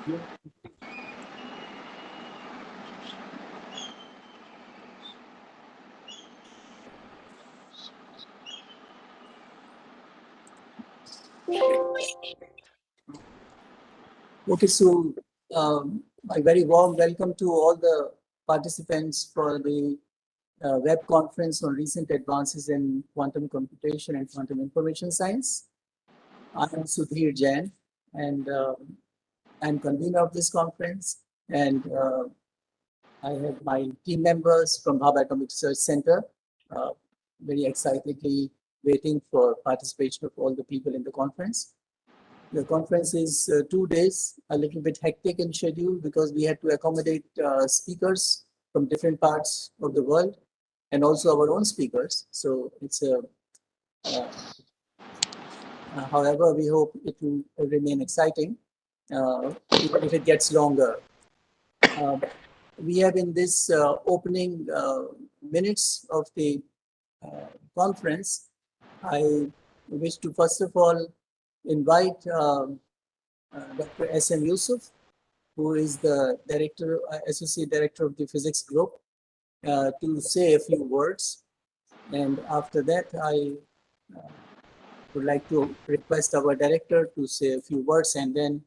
Okay, so a very warm welcome to all the participants for the web conference on recent advances in quantum computation and quantum information science. I am Sudhir Jain, and I'm convener of this conference, and I have my team members from Hub Atomic Research Center, very excitedly waiting for participation of all the people in the conference. The conference is 2 days, a little bit hectic in schedule because we had to accommodate speakers from different parts of the world and also our own speakers. So it's a, however, we hope it will remain exciting even if it gets longer. We have in this opening minutes of the conference, I wish to first of all invite Dr. S.M. Yusuf, who is the director, associate director of the physics group, to say a few words. And after that, I would like to request our director to say a few words, and then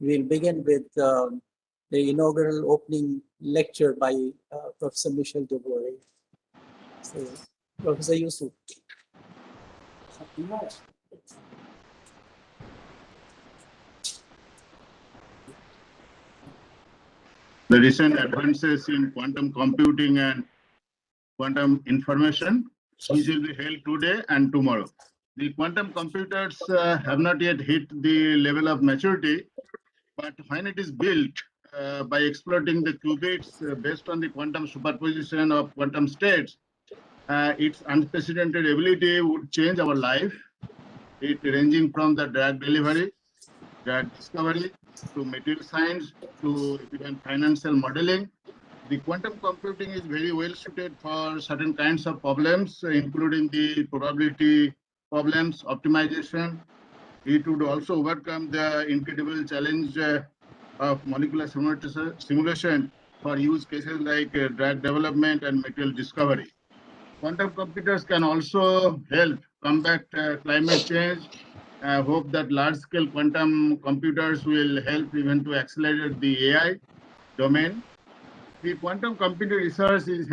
we'll begin with the inaugural opening lecture by Professor Michel Debore. So, Professor Yusuf. The recent advances in quantum computing and quantum information, which will be held today and tomorrow. The quantum computers have not yet hit the level of maturity, but when it is built by exploiting the qubits based on the quantum superposition of quantum states, its unprecedented ability would change our life, it ranging from the drug delivery, drug discovery, to material science, to even financial modeling. The quantum computing is very well suited for certain kinds of problems, including the probability problems, optimization. It would also overcome the incredible challenge of molecular simulation for use cases like drug development and material discovery. Quantum computers can also help combat climate change. I hope that large-scale quantum computers will help even to accelerate the AI domain. The quantum computer research is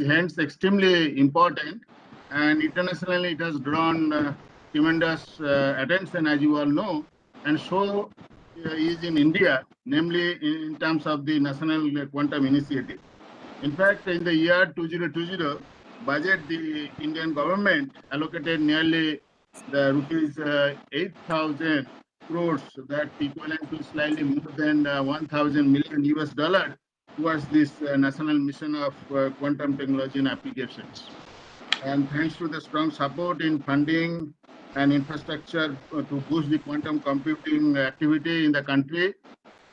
hence extremely important, and internationally it has drawn tremendous attention, as you all know, and so is in India, namely in terms of the National Quantum Initiative. In fact, in the year 2020 budget, the Indian government allocated nearly the rupees 8,000 crores, that equivalent to slightly more than 1,000 million US dollars towards this national mission of quantum technology and applications. And thanks to the strong support in funding and infrastructure to boost the quantum computing activity in the country,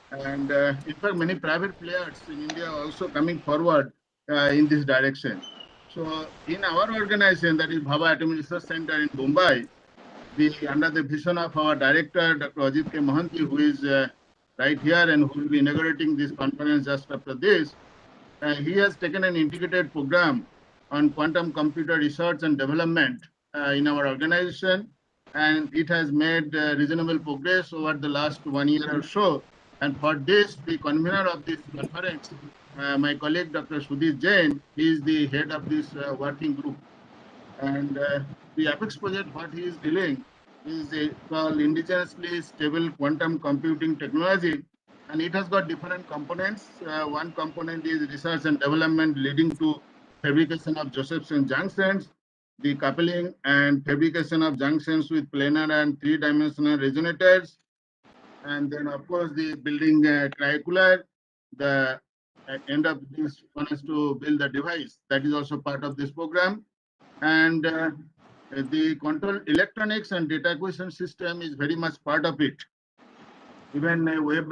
and in fact, many private players in India are also coming forward in this direction. So in our organization, that is Bhabha Atomic Research Center in Mumbai, under the vision of our director, Dr. Ajit K. Mohanty, who is right here and who will be inaugurating this conference just after this, he has taken an integrated program on quantum computer research and development in our organization, and it has made reasonable progress over the last 1 year or so. And for this, the convener of this conference, my colleague Dr. Sudhir Jain, he is the head of this working group. And the Apex project, what he is dealing is called indigenously stable quantum computing technology, and it has got different components. One component is research and development leading to fabrication of Josephson junctions, the coupling and fabrication of junctions with planar and three-dimensional resonators, and then of course the building triangular. The end of this one is to build the device. That is also part of this program. And the control electronics and data acquisition system is very much part of it. Even a web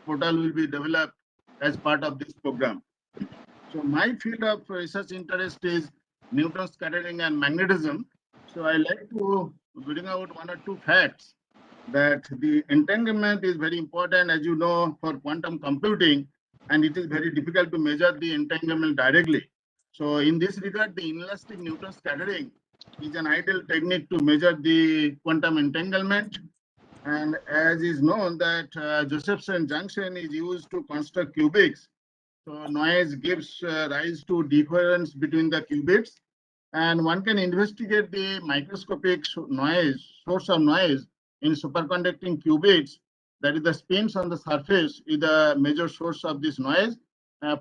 portal will be developed as part of this program. So my field of research interest is neutron scattering and magnetism. So I like to bring out one or two facts that the entanglement is very important, as you know, for quantum computing, and it is very difficult to measure the entanglement directly. So in this regard, the inelastic Newton scattering is an ideal technique to measure the quantum entanglement. And as is known that Josephson junction is used to construct qubits. So noise gives rise to difference between the qubits, and one can investigate the microscopic source of noise in superconducting qubits. That is, the spins on the surface is the major source of this noise.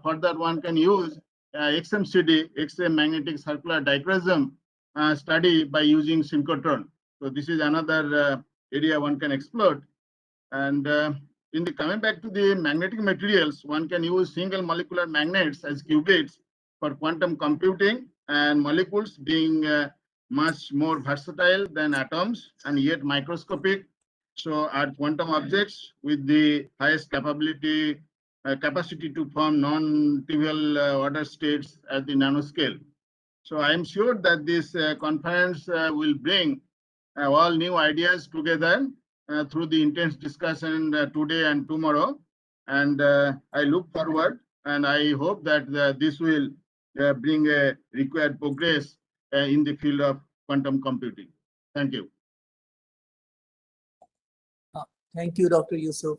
Further, one can use XMCD, X-ray magnetic circular dichroism study by using synchrotron. So this is another area one can explore. And in the coming back to the magnetic materials, one can use single molecular magnets as qubits for quantum computing, and molecules being much more versatile than atoms and yet microscopic. So are quantum objects with the highest capacity to form non-trivial order states at the nanoscale. So I am sure that this conference will bring all new ideas together through the intense discussion today and tomorrow. And I look forward, and I hope that this will bring a required progress in the field of quantum computing. Thank you. Thank you, Dr. Yusuf,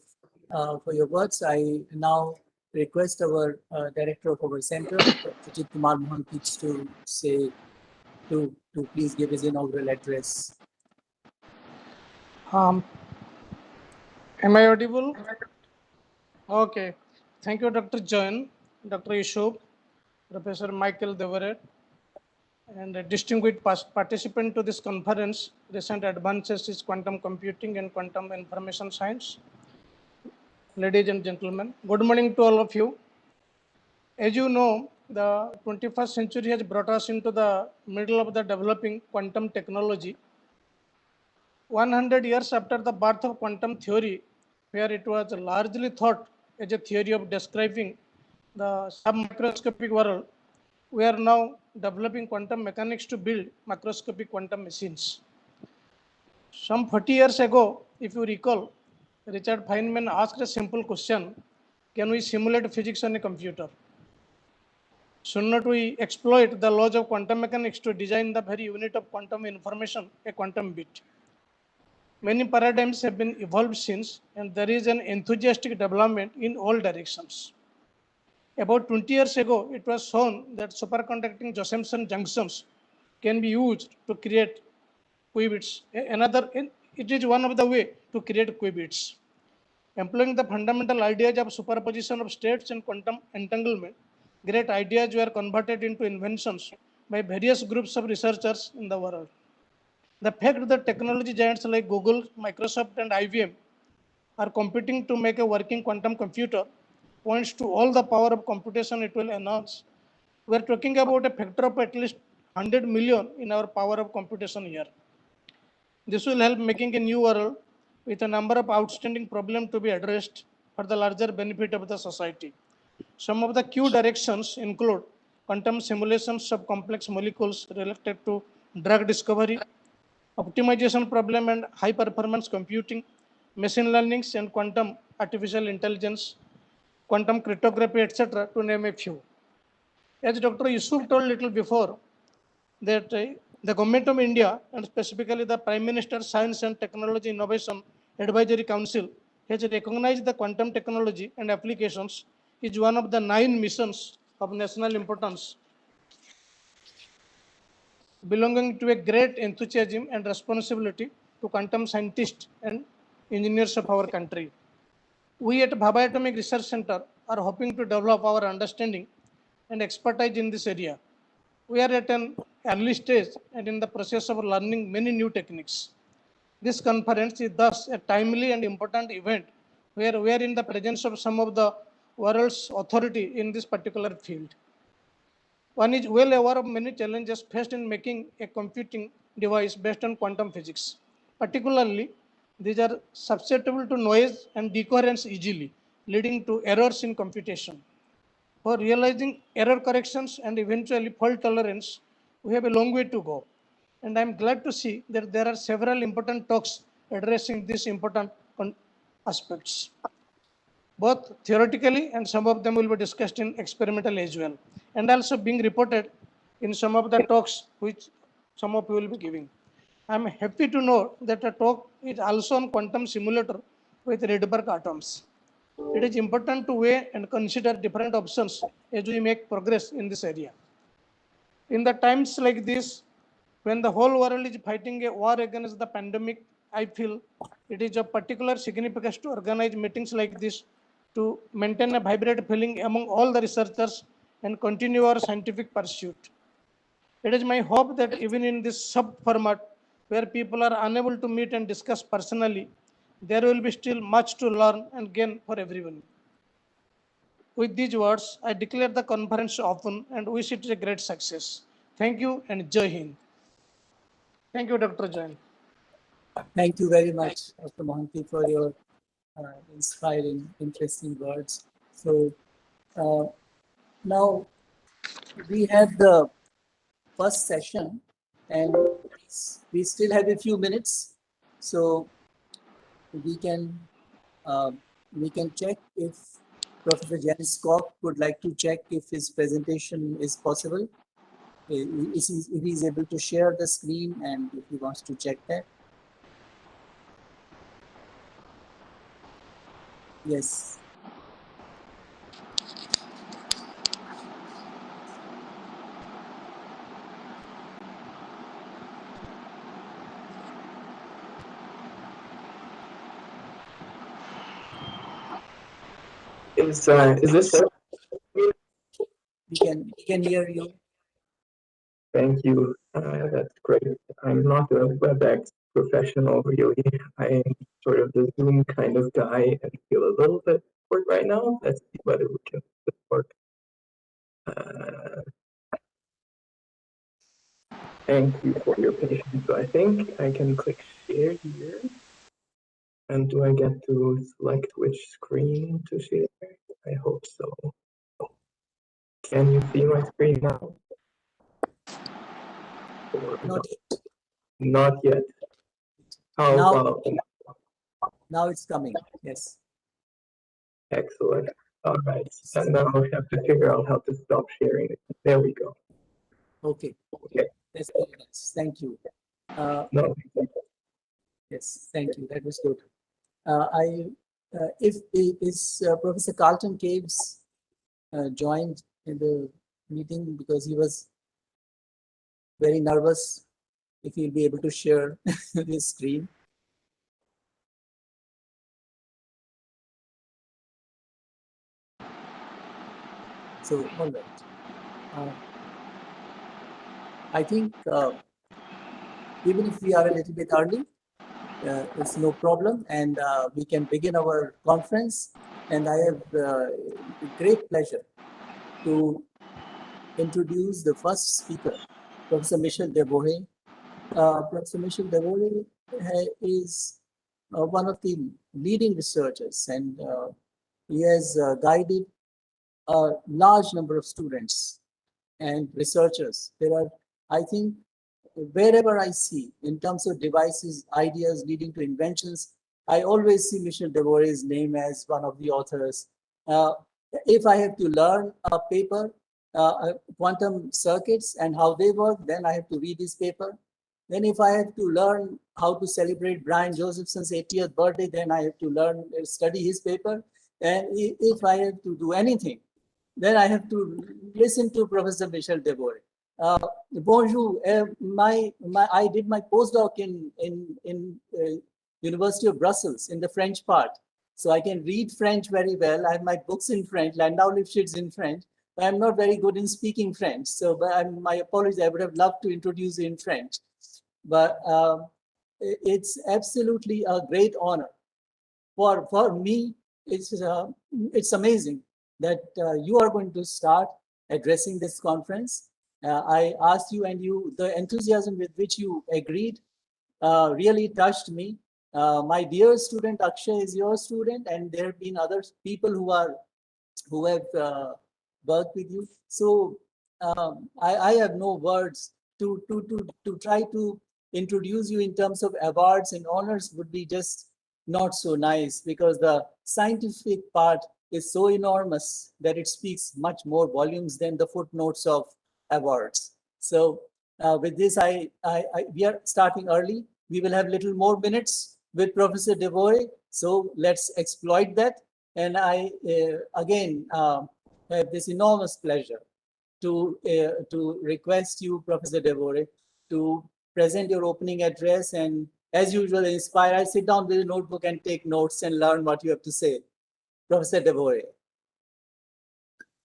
for your words. I now request our director of our center, Ajit Kumar Mohankich, to say, to please give his inaugural address. Am I audible? Okay. Thank you, Dr. John, Dr. Yusuf, Professor Michael Deverett, and a distinguished participant to this conference, Recent Advances in Quantum Computing and Quantum Information Science. Ladies and gentlemen, good morning to all of you. As you know, the 21st century has brought us into the middle of the developing quantum technology. 100 years after the birth of quantum theory, where it was largely thought as a theory of describing the submicroscopic world, we are now developing quantum mechanics to build macroscopic quantum machines. Some 40 years ago, if you recall, Richard Feynman asked a simple question: can we simulate physics on a computer? Should not we exploit the laws of quantum mechanics to design the very unit of quantum information, a quantum bit? Many paradigms have been evolved since, and there is an enthusiastic development in all directions. About 20 years ago, it was shown that superconducting Josephson junctions can be used to create qubits. It is one of the way to create qubits. Employing the fundamental ideas of superposition of states and quantum entanglement, great ideas were converted into inventions by various groups of researchers in the world. The fact that technology giants like Google, Microsoft, and IBM are competing to make a working quantum computer points to all the power of computation it will enhance. We are talking about a factor of at least 100 million in our power of computation here. This will help making a new world with a number of outstanding problems to be addressed for the larger benefit of the society. Some of the key directions include quantum simulations of complex molecules related to drug discovery, optimization problem and high performance computing, machine learning and quantum artificial intelligence, quantum cryptography, etc., to name a few. As Dr. Yusuf told little before, that the Government of India, and specifically the Prime Minister's Science and Technology Innovation Advisory Council, has recognized the quantum technology and applications is one of the 9 missions of national importance, belonging to a great enthusiasm and responsibility to quantum scientists and engineers of our country. We at Bhabha Atomic Research Center are hoping to develop our understanding and expertise in this area. We are at an early stage and in the process of learning many new techniques. This conference is thus a timely and important event where we are in the presence of some of the world's authority in this particular field. One is well aware of many challenges faced in making a computing device based on quantum physics. Particularly, these are susceptible to noise and decoherence easily, leading to errors in computation. For realizing error corrections and eventually fault tolerance, we have a long way to go. And I'm glad to see that there are several important talks addressing these important aspects, both theoretically, and some of them will be discussed in experimental as well, and also being reported in some of the talks which some of you will be giving. I'm happy to know that a talk is also on quantum simulator with Rydberg atoms. It is important to weigh and consider different options as we make progress in this area. In the times like this, when the whole world is fighting a war against the pandemic, I feel it is of particular significance to organize meetings like this to maintain a vibrant feeling among all the researchers and continue our scientific pursuit. It is my hope that even in this sub-format, where people are unable to meet and discuss personally, there will be still much to learn and gain for everyone. With these words, I declare the conference open and wish it a great success. Thank you and Jai Hind. Thank you, Dr. Jain. Thank you very much, Dr. Mohanty, for your inspiring, interesting words. So now we have the first session, and we still have a few minutes, so we can check if Professor Janice Koch would like to check if his presentation is possible. If he's able to share the screen and if he wants to check that. Yes. Is this? We can hear you. Thank you. That's great. I'm not a WebEx professional, really. I'm sort of the Zoom kind of guy and feel a little bit bored right now. Let's see whether we can make this work. Thank you for your patience. So I think I can click share here. And do I get to select which screen to share? I hope so. Can you see my screen now? Or Not yet. Not yet. How Now, about now it's coming. Yes. excellent. All right. And now I have to figure out how to stop sharing it. There we go. Okay. Okay. That's very nice. Thank you. No. Yes, thank you. That was good. Is Professor Carlton Caves joined in the meeting because he was very nervous if he'll be able to share his screen. So, all right. I think even if we are a little bit early, it's no problem, and we can begin our conference. And I have great pleasure to introduce the first speaker, Professor Michel Debohe. Professor Michel Debohe is one of the leading researchers, and he has guided a large number of students and researchers. There are, I think, wherever I see in terms of devices, ideas leading to inventions, I always see Michel Debohe's name as one of the authors. If I have to learn a paper, quantum circuits and how they work, then I have to read his paper. Then if I have to learn how to celebrate Brian Josephson's 80th birthday, then I have to study his paper. And if I have to do anything, then I have to listen to Professor Michel Debohe. Bonjour. I did my postdoc in University of Brussels in the French part, so I can read French very well. I have my books in French, Landau Lifshitz in French. But I'm not very good in speaking French, so my apologies. I would have loved to introduce you in French, but it's absolutely a great honor for me. It's amazing that you are going to start addressing this conference. I asked you, and the enthusiasm with which you agreed really touched me. My dear student Akshay is your student, and there have been other people who have worked with you. So I have no words to try to introduce you in terms of awards and honors would be just not so nice, because the scientific part is so enormous that it speaks much more volumes than the footnotes of awards. So with this, we are starting early. We will have little more minutes with Professor Devore. So let's exploit that. And I, again, have this enormous pleasure to request you, Professor Devore, to present your opening address, and as usual, inspire. I sit down with a notebook and take notes and learn what you have to say. Professor Devore.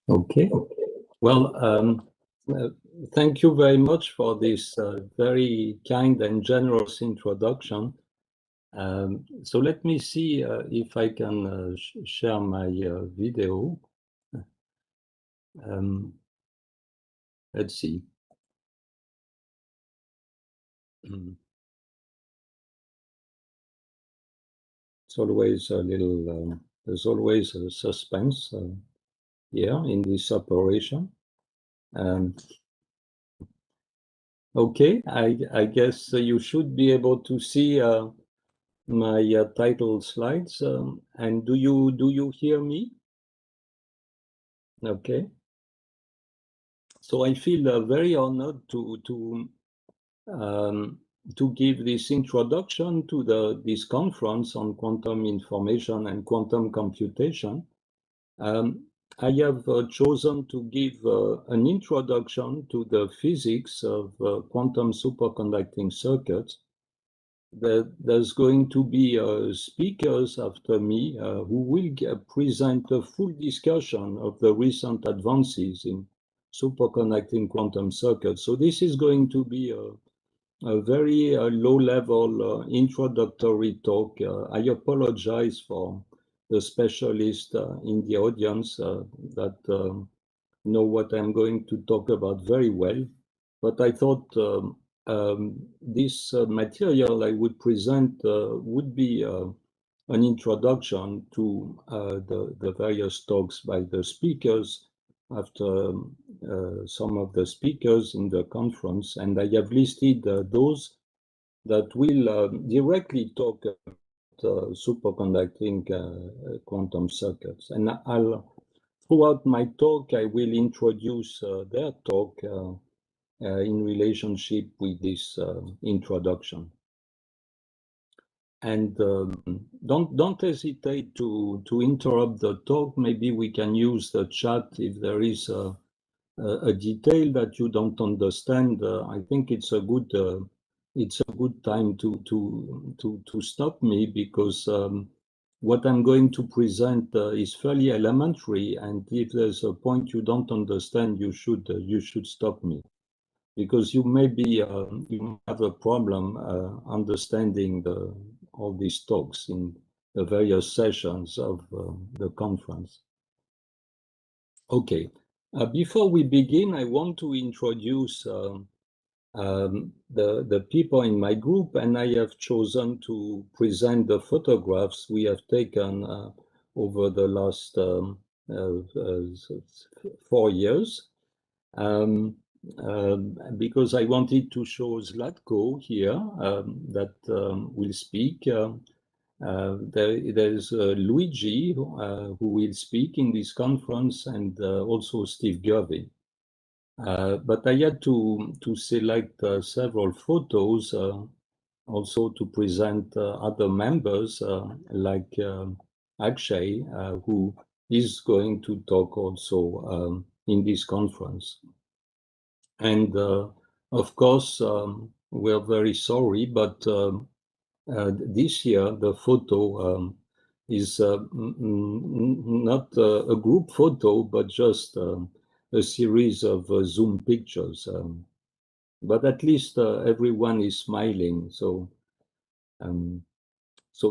Okay. Well, thank you very much for this very kind and generous introduction. So let me see if I can share my video. Let's see. It's always a little, there's always a suspense here in this operation. Okay, I guess you should be able to see my title slides. And do you hear me? Okay. So I feel very honored to give this introduction to this conference on quantum information and quantum computation. I have chosen to give an introduction to the physics of quantum superconducting circuits. There's going to be speakers after me who will present a full discussion of the recent advances in superconducting quantum circuits. So this is going to be a very low-level introductory talk. I apologize for the specialists in the audience that know what I'm going to talk about very well. But I thought this material I would present would be an introduction to the various talks by the speakers after some of the speakers in the conference, and I have listed those that will directly talk about superconducting quantum circuits. And throughout my talk, I will introduce their talk in relationship with this introduction. And don't hesitate to interrupt the talk. Maybe we can use the chat if there is a detail that you don't understand. I think it's a good time to stop me, because what I'm going to present is fairly elementary, and if there's a point you don't understand, you should stop me, because you may have a problem understanding all these talks in the various sessions of the conference. Okay, before we begin, I want to introduce the people in my group, and I have chosen to present the photographs we have taken over the last 4 years. Because I wanted to show Zlatko here that will speak. There's Luigi who will speak in this conference, and also Steve Gervin. But I had to select several photos also to present other members like Akshay, who is going to talk also in this conference. And of course, we're very sorry, but this year the photo is not a group photo, but just a series of Zoom pictures. But at least everyone is smiling. So,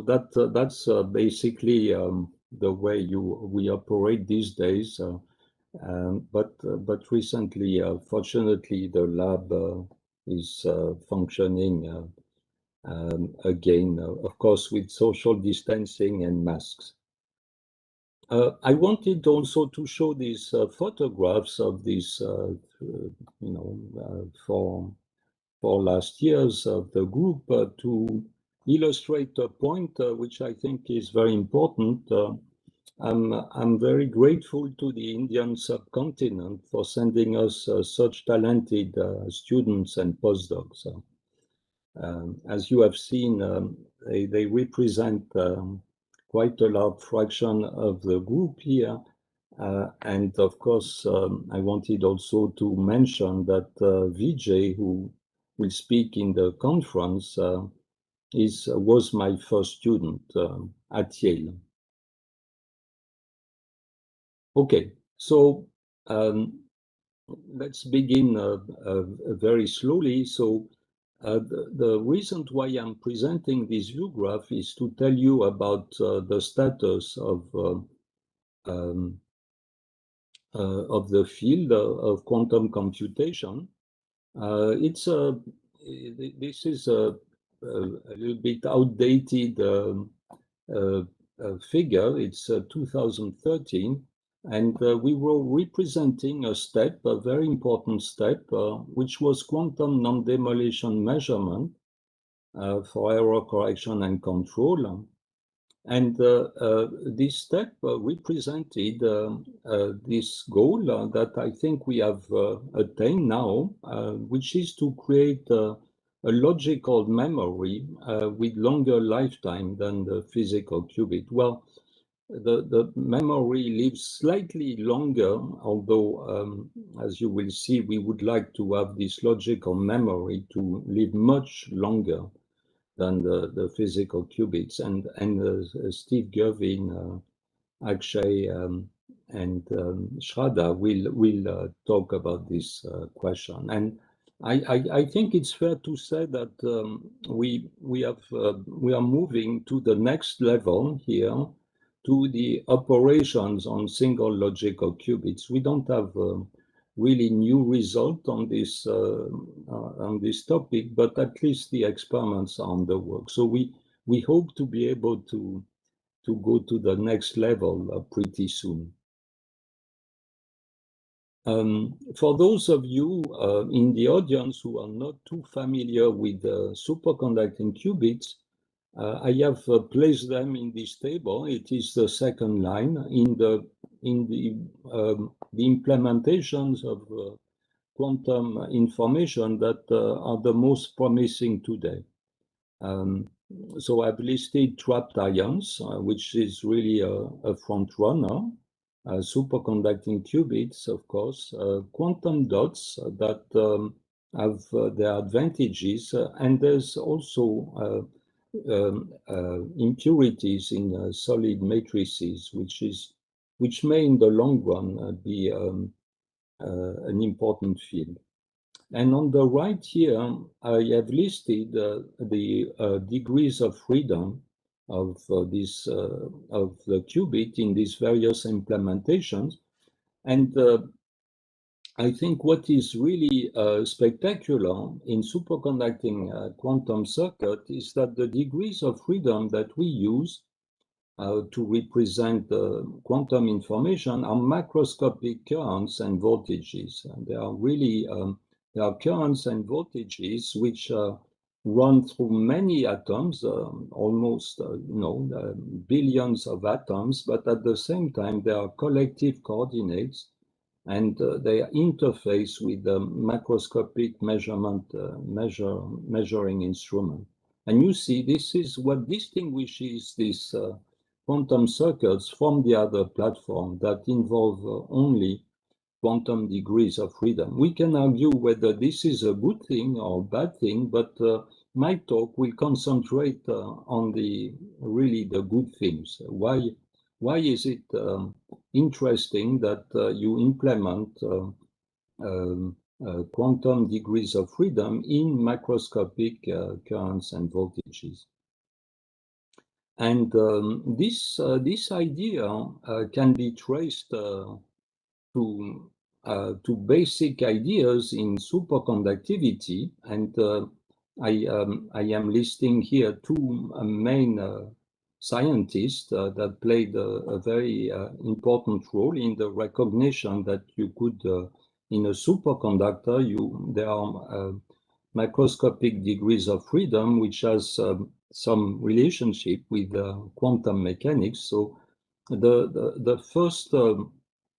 that's basically the way we operate these days. But recently, fortunately, the lab is functioning again, of course, with social distancing and masks. I wanted also to show these photographs of these, for last years of the group to illustrate a point which I think is very important. I'm very grateful to the Indian subcontinent for sending us such talented students and postdocs. As you have seen, they represent quite a large fraction of the group here. And of course, I wanted also to mention that Vijay, who will speak in the conference, was my first student at Yale. Okay, so let's begin very slowly. So the reason why I'm presenting this view graph is to tell you about the status of the field of quantum computation. This is a little bit outdated figure. It's 2013, and we were representing a step, a very important step, which was quantum non-demolition measurement for error correction and control. And this step represented this goal that I think we have attained now, which is to create a logical memory with longer lifetime than the physical qubit. Well, the memory lives slightly longer, although, as you will see, we would like to have this logical memory to live much longer than the physical qubits. And Steve Gervin, Akshay, and Shraddha will talk about this question. And I think it's fair to say that we are moving to the next level here, to the operations on single logical qubits. We don't have really new result on this topic, but at least the experiments are on the work. So we hope to be able to go to the next level pretty soon. For those of you in the audience who are not too familiar with superconducting qubits, I have placed them in this table. It is the second line in the implementations of quantum information that are the most promising today. So I've listed trapped ions, which is really a front runner, superconducting qubits, of course, quantum dots that have their advantages, and there's also impurities in solid matrices, which may in the long run be an important field. And on the right here, I have listed the degrees of freedom of of the qubit in these various implementations. And I think what is really spectacular in superconducting quantum circuit is that the degrees of freedom that we use to represent quantum information are macroscopic currents and voltages. And they are really there are currents and voltages which run through many atoms, almost billions of atoms, but at the same time they are collective coordinates, and they interface with the macroscopic measuring instrument. And you see, this is what distinguishes these quantum circuits from the other platform that involve only quantum degrees of freedom. We can argue whether this is a good thing or a bad thing, but my talk will concentrate on the good things. Why is it interesting that you implement quantum degrees of freedom in macroscopic currents and voltages? And this idea can be traced to basic ideas in superconductivity, and I am listing here two main scientists that played a very important role in the recognition that you could, in a superconductor, there are macroscopic degrees of freedom, which has some relationship with quantum mechanics. So the first,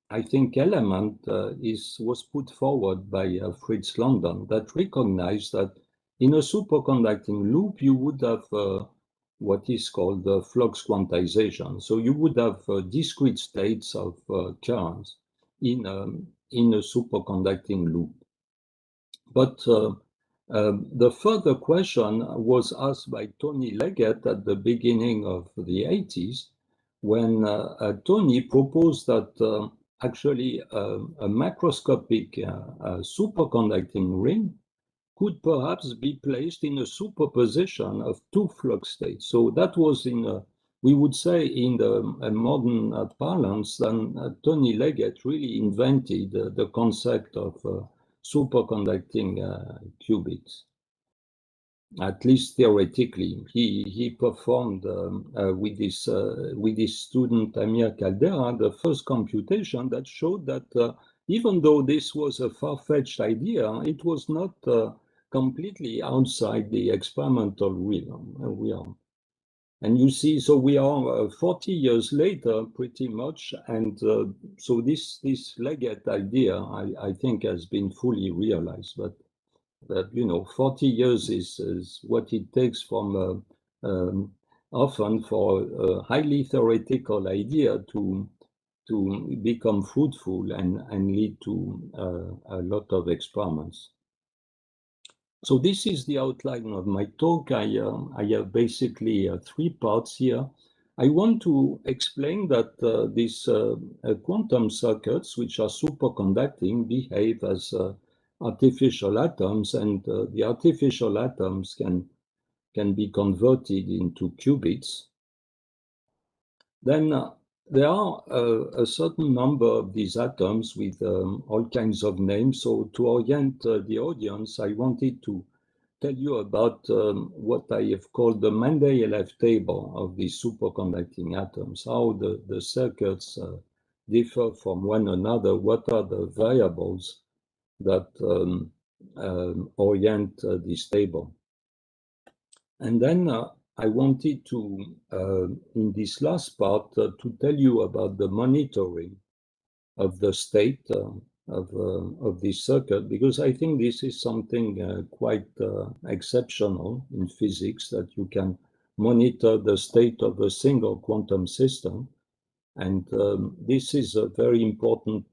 I think, element was put forward by Fritz London that recognized that in a superconducting loop, you would have what is called flux quantization. So you would have discrete states of currents in a superconducting loop. But the further question was asked by Tony Leggett at the beginning of the 80s, when Tony proposed that actually a macroscopic superconducting ring could perhaps be placed in a superposition of two flux states. So that was we would say in the modern parlance, then Tony Leggett really invented the concept of superconducting qubits. At least theoretically, he performed with his student Amir Caldera the first computation that showed that even though this was a far-fetched idea, it was not completely outside the experimental realm. And you see, so we are 40 years later, pretty much, and so this Leggett idea, I think, has been fully realized. But 40 years is what it takes from often for a highly theoretical idea to become fruitful and lead to a lot of experiments. So this is the outline of my talk. I have basically 3 parts here. I want to explain that these quantum circuits, which are superconducting, behave as artificial atoms, and the artificial atoms can be converted into qubits. Then there are a certain number of these atoms with all kinds of names. So to orient the audience, I wanted to tell you about what I have called the Mendeleev table of these superconducting atoms, how the circuits differ from one another, what are the variables that orient this table. And then I wanted to, in this last part, to tell you about the monitoring of the state of this circuit, because I think this is something quite exceptional in physics, that you can monitor the state of a single quantum system. And this is a very important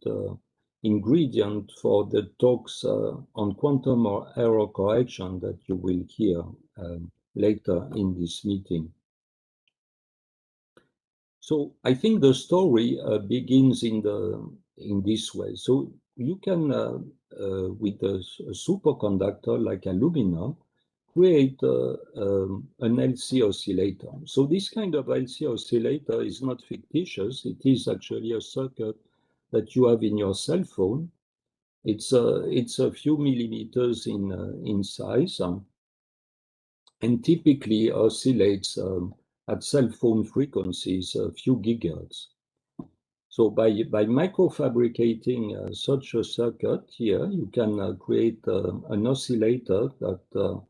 ingredient for the talks on quantum or error correction that you will hear later in this meeting. So I think the story begins in this way. So you can, with a superconductor like aluminum, create an LC oscillator. So this kind of LC oscillator is not fictitious. It is actually a circuit that you have in your cell phone. It's a few millimeters in size, and typically oscillates at cell phone frequencies a few gigahertz. So by microfabricating such a circuit here, you can create an oscillator that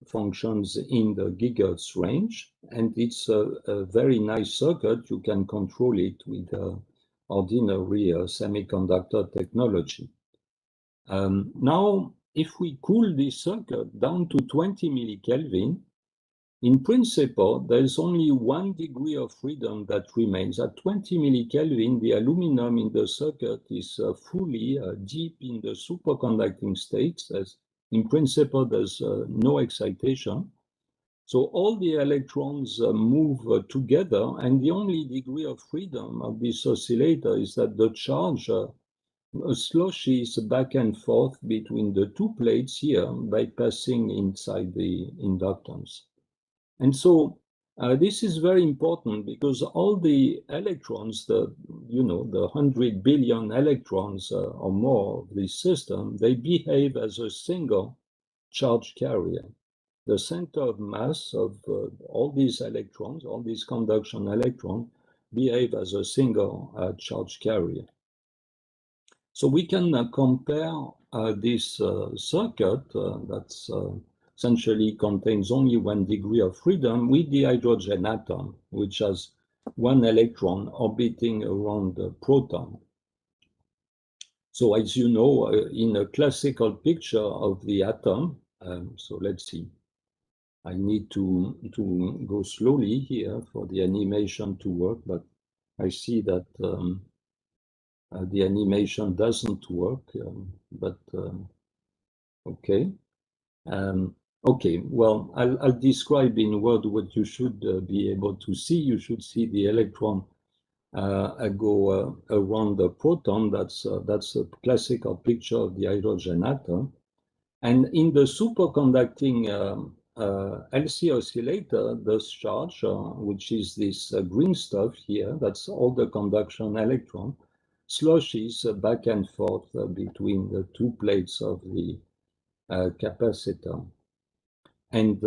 functions in the gigahertz range, and it's a very nice circuit. You can control it with ordinary semiconductor technology. Now, if we cool this circuit down to 20 millikelvin, in principle, there is only 1 degree of freedom that remains. At 20 millikelvin, the aluminum in the circuit is fully deep in the superconducting states, as in principle, there's no excitation. So all the electrons move together, and the only degree of freedom of this oscillator is that the charge sloshes back and forth between the 2 plates here by passing inside the inductance. And so this is very important, because all the electrons, the 100 billion electrons or more of this system, they behave as a single charge carrier. The center of mass of all these electrons, all these conduction electrons, behave as a single charge carrier. So we can compare this circuit that's essentially contains only 1 degree of freedom with the hydrogen atom, which has 1 electron orbiting around the proton. So as you know, in a classical picture of the atom, so let's see, I need to go slowly here for the animation to work, but I see that the animation doesn't work, okay. Okay, well, I'll describe in word what you should be able to see. You should see the electron go around the proton. That's a classical picture of the hydrogen atom. And in the superconducting LC oscillator, the charge, which is this green stuff here, that's all the conduction electron, sloshes back and forth between the 2 plates of the capacitor. And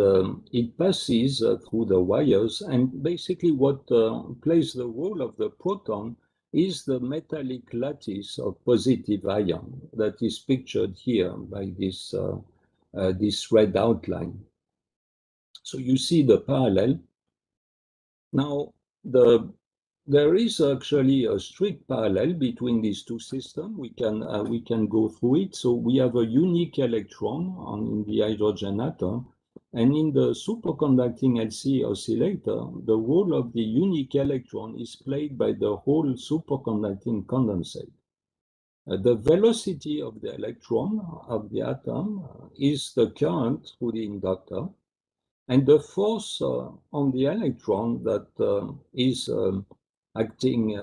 it passes through the wires, and basically what plays the role of the proton is the metallic lattice of positive ion that is pictured here by this red outline. So you see the parallel. Now, there is actually a strict parallel between these 2 systems. We can go through it. So we have a unique electron in the hydrogen atom. And in the superconducting LC oscillator, the role of the unique electron is played by the whole superconducting condensate. The velocity of the electron of the atom is the current through the inductor, and the force on the electron that is acting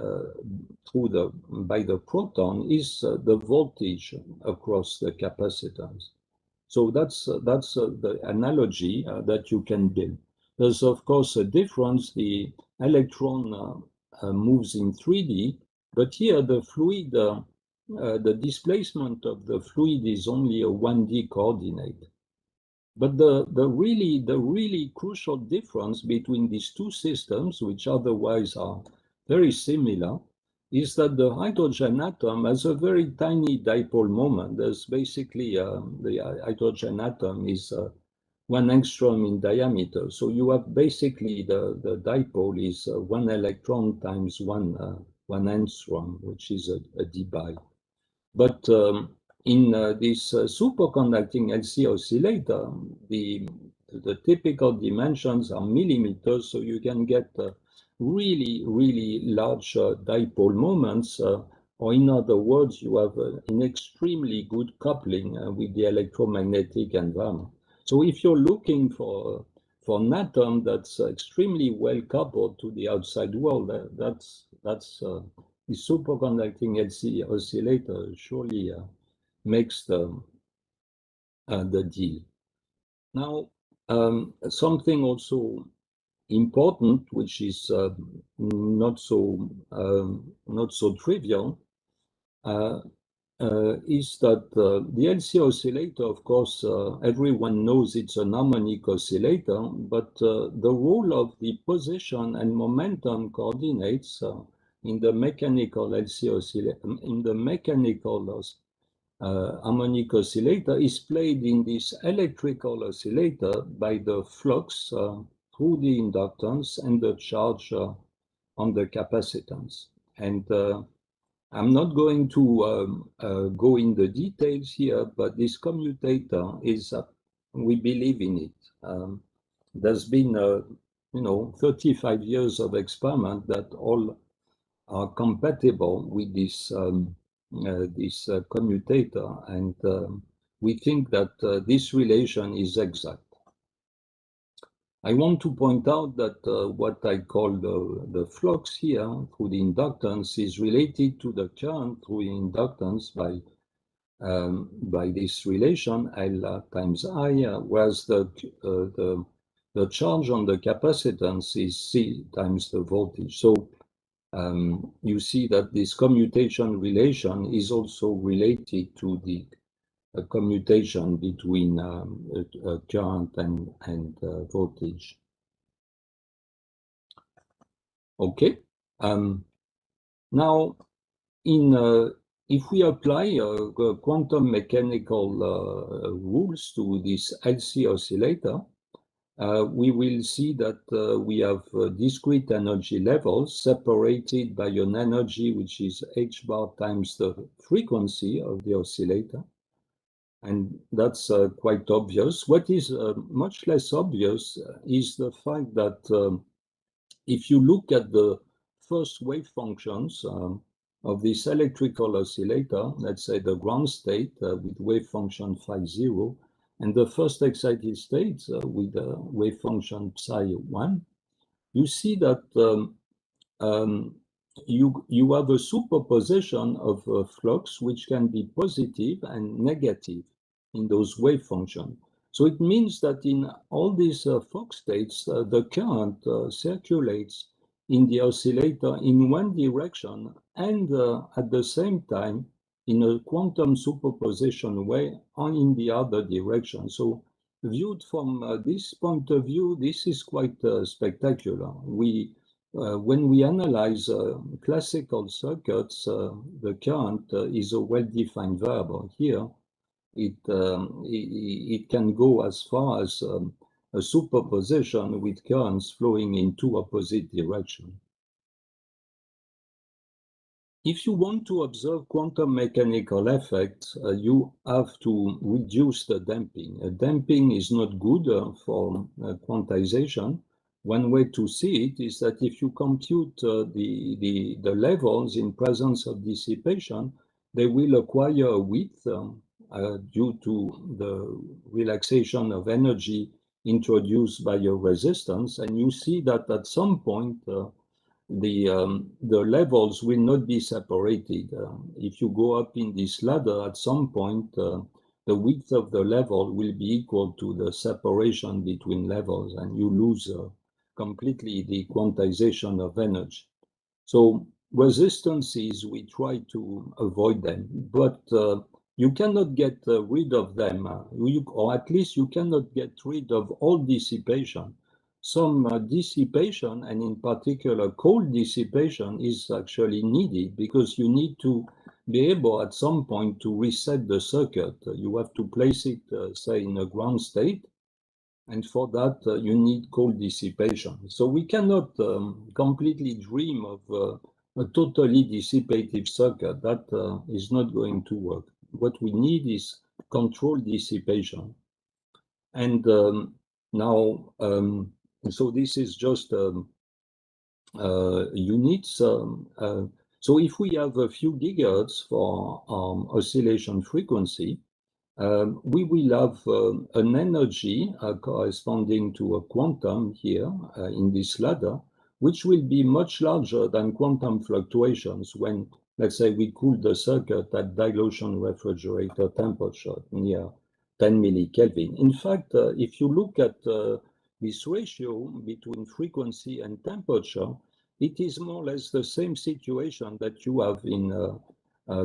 by the proton is the voltage across the capacitance. So that's the analogy that you can build. There's of course a difference. The electron moves in 3D, but here the fluid, the displacement of the fluid is only a 1D coordinate. But the really crucial difference between these 2 systems, which otherwise are very similar, is that the hydrogen atom has a very tiny dipole moment. There's basically the hydrogen atom is 1 angstrom in diameter. So you have basically the dipole is 1 electron times 1 angstrom, which is a dBi. But in this superconducting LC oscillator, the typical dimensions are millimeters, so you can get really large dipole moments, or in other words, you have an extremely good coupling with the electromagnetic environment. So if you're looking for an atom that's extremely well coupled to the outside world, that's the superconducting LC oscillator surely makes the deal. Now, something also important, which is not so trivial, is that the LC oscillator, of course, everyone knows it's an harmonic oscillator, but the role of the position and momentum coordinates in the mechanical LC oscillator, in the mechanical harmonic oscillator, is played in this electrical oscillator by the flux through the inductance and the charge on the capacitance. And I'm not going to go in the details here, but this commutator is, we believe in it. There's been, 35 years of experiment that all are compatible with this commutator, and we think that this relation is exact. I want to point out that what I call the flux here through the inductance is related to the current through the inductance by this relation L times I, whereas the charge on the capacitance is C times the voltage. So you see that this commutation relation is also related to the commutation between current and voltage. Okay. Now, in if we apply quantum mechanical rules to this LC oscillator, we will see that we have discrete energy levels separated by an energy which is h bar times the frequency of the oscillator. And that's quite obvious. What is much less obvious is the fact that if you look at the first wave functions of this electrical oscillator, let's say the ground state with wave function phi 0, and the first excited state with wave function psi 1, you see that you have a superposition of flux which can be positive and negative in those wave functions. So it means that in all these flux states, the current circulates in the oscillator in one direction and at the same time in a quantum superposition way in the other direction. So viewed from this point of view, this is quite spectacular. When we analyze classical circuits, the current is a well-defined variable. Here, it can go as far as a superposition with currents flowing in two opposite directions. If you want to observe quantum mechanical effects, you have to reduce the damping. Damping is not good for quantization. One way to see it is that if you compute the levels in presence of dissipation, they will acquire a width due to the relaxation of energy introduced by a resistance. And you see that at some point, the levels will not be separated. If you go up in this ladder, at some point, the width of the level will be equal to the separation between levels, and you lose completely the quantization of energy. So resistances, we try to avoid them, but you cannot get rid of them, or at least you cannot get rid of all dissipation. Some dissipation, and in particular cold dissipation, is actually needed because you need to be able at some point to reset the circuit. You have to place it, say, in a ground state, and for that you need cold dissipation. So we cannot completely dream of a totally dissipative circuit. That is not going to work. What we need is controlled dissipation. And now, so this is just units. So if we have a few gigahertz for oscillation frequency, we will have an energy corresponding to a quantum here in this ladder, which will be much larger than quantum fluctuations when, let's say, we cool the circuit at dilution refrigerator temperature near 10 millikelvin. In fact, if you look at this ratio between frequency and temperature, it is more or less the same situation that you have in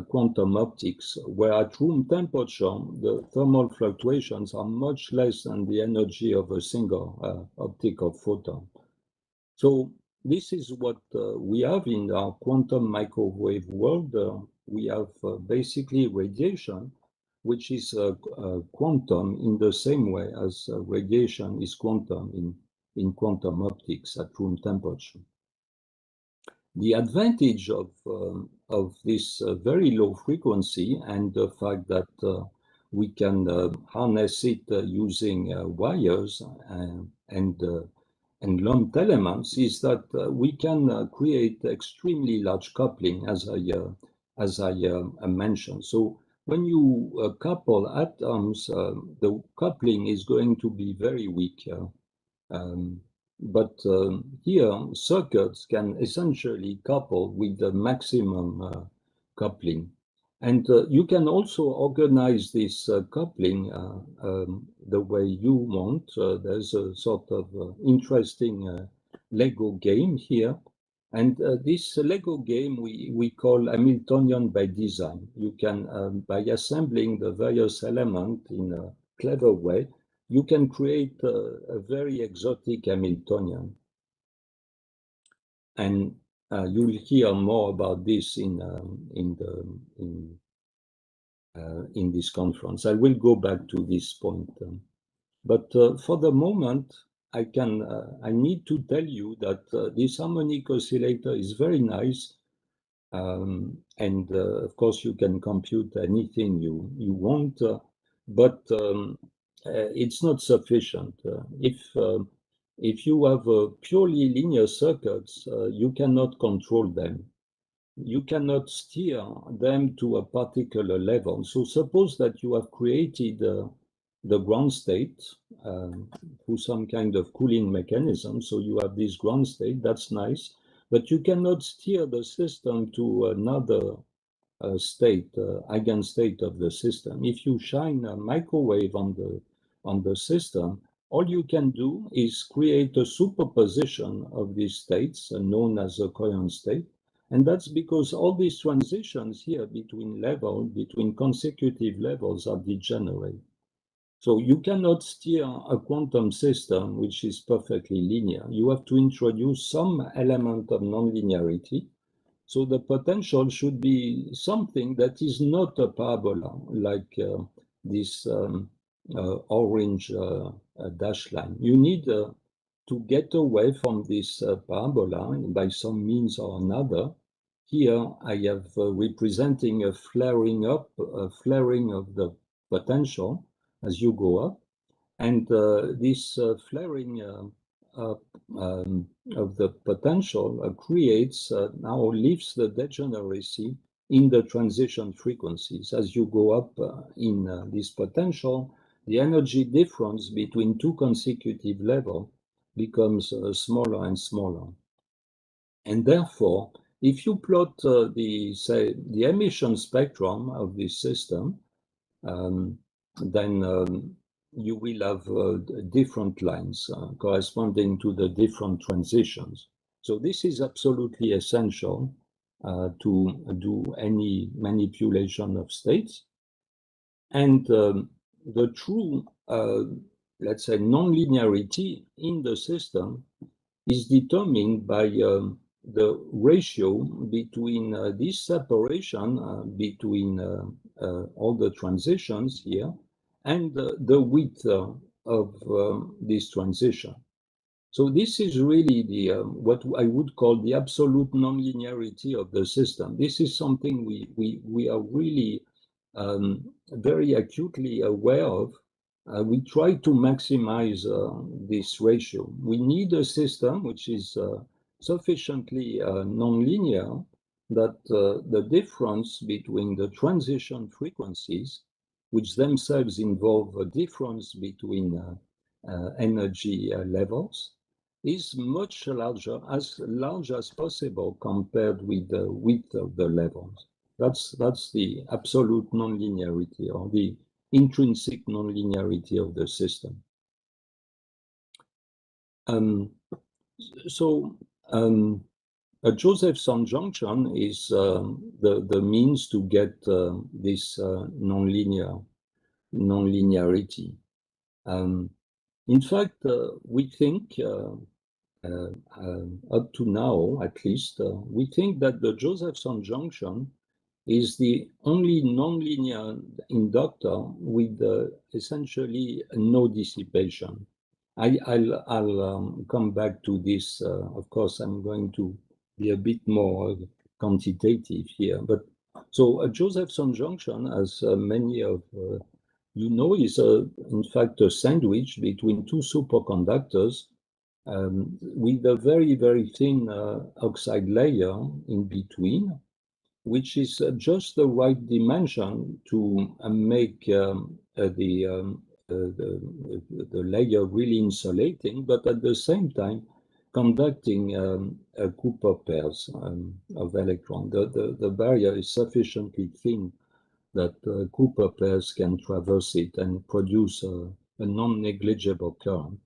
quantum optics, where at room temperature, the thermal fluctuations are much less than the energy of a single optical photon. So this is what we have in our quantum microwave world. We have basically radiation, which is quantum in the same way as radiation is quantum in quantum optics at room temperature. The advantage of this very low frequency and the fact that we can harness it using wires and lumped elements is that we can create extremely large coupling, as I mentioned. So when you couple atoms, the coupling is going to be very weak. But here, circuits can essentially couple with the maximum coupling. And you can also organize this coupling the way you want. There's a sort of interesting Lego game here. And this Lego game we call Hamiltonian by design. You can, by assembling the various elements in a clever way, you can create a very exotic Hamiltonian. And you'll hear more about this in this conference. I will go back to this point, but for the moment, I need to tell you that this harmonic oscillator is very nice, and of course you can compute anything you want, but it's not sufficient. If you have purely linear circuits, you cannot control them. You cannot steer them to a particular level. So suppose that you have created the ground state through some kind of cooling mechanism. So you have this ground state, that's nice, but you cannot steer the system to another state, eigenstate of the system. If you shine a microwave on the system, all you can do is create a superposition of these states, known as a coherent state. And that's because all these transitions here between consecutive levels are degenerate. So you cannot steer a quantum system which is perfectly linear. You have to introduce some element of nonlinearity. So the potential should be something that is not a parabola, like this orange dash line. You need to get away from this parabola by some means or another. Here I have representing a flaring of the potential as you go up, and this flaring up of the potential creates now lifts the degeneracy in the transition frequencies. As you go up in this potential, the energy difference between two consecutive levels becomes smaller and smaller. And therefore, if you plot the emission spectrum of this system, then you will have different lines corresponding to the different transitions. So this is absolutely essential to do any manipulation of states. And the true, let's say, nonlinearity in the system is determined by the ratio between this separation between all the transitions here and the width of this transition. So this is really the what I would call the absolute nonlinearity of the system. This is something we are really very acutely aware of. We try to maximize this ratio. We need a system which is sufficiently nonlinear that the difference between the transition frequencies, which themselves involve a difference between energy levels, is much larger, as large as possible compared with the width of the levels. That's the absolute nonlinearity, or the intrinsic nonlinearity of the system. A Josephson junction is the means to get this nonlinearity. In fact, we think, up to now at least, we think that the Josephson junction is the only nonlinear inductor with essentially no dissipation. I'll come back to this. Of course, I'm going to be a bit more quantitative here. But so a Josephson junction, as many of you know, is in fact a sandwich between two superconductors with a very, very thin oxide layer in between, which is just the right dimension to make the layer really insulating, but at the same time conducting Cooper pairs of electrons. The barrier is sufficiently thin that Cooper pairs can traverse it and produce a non-negligible current.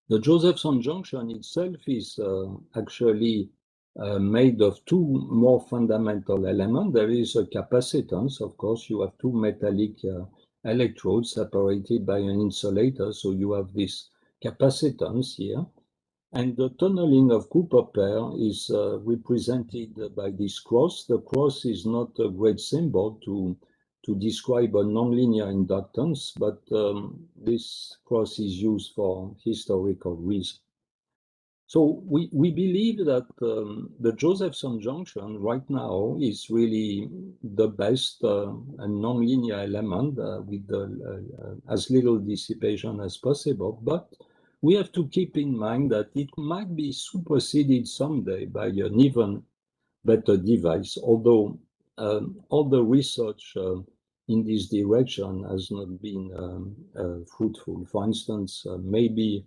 The Josephson junction itself is actually made of two more fundamental elements. There is a capacitance. Of course, you have two metallic electrodes separated by an insulator, so you have this capacitance here. And the tunneling of Cooper pair is represented by this cross. The cross is not a great symbol to describe a nonlinear inductance, but this cross is used for historical reasons. So we believe that the Josephson junction right now is really the best nonlinear element with as little dissipation as possible. But we have to keep in mind that it might be superseded someday by an even better device, although all the research in this direction has not been fruitful. For instance, maybe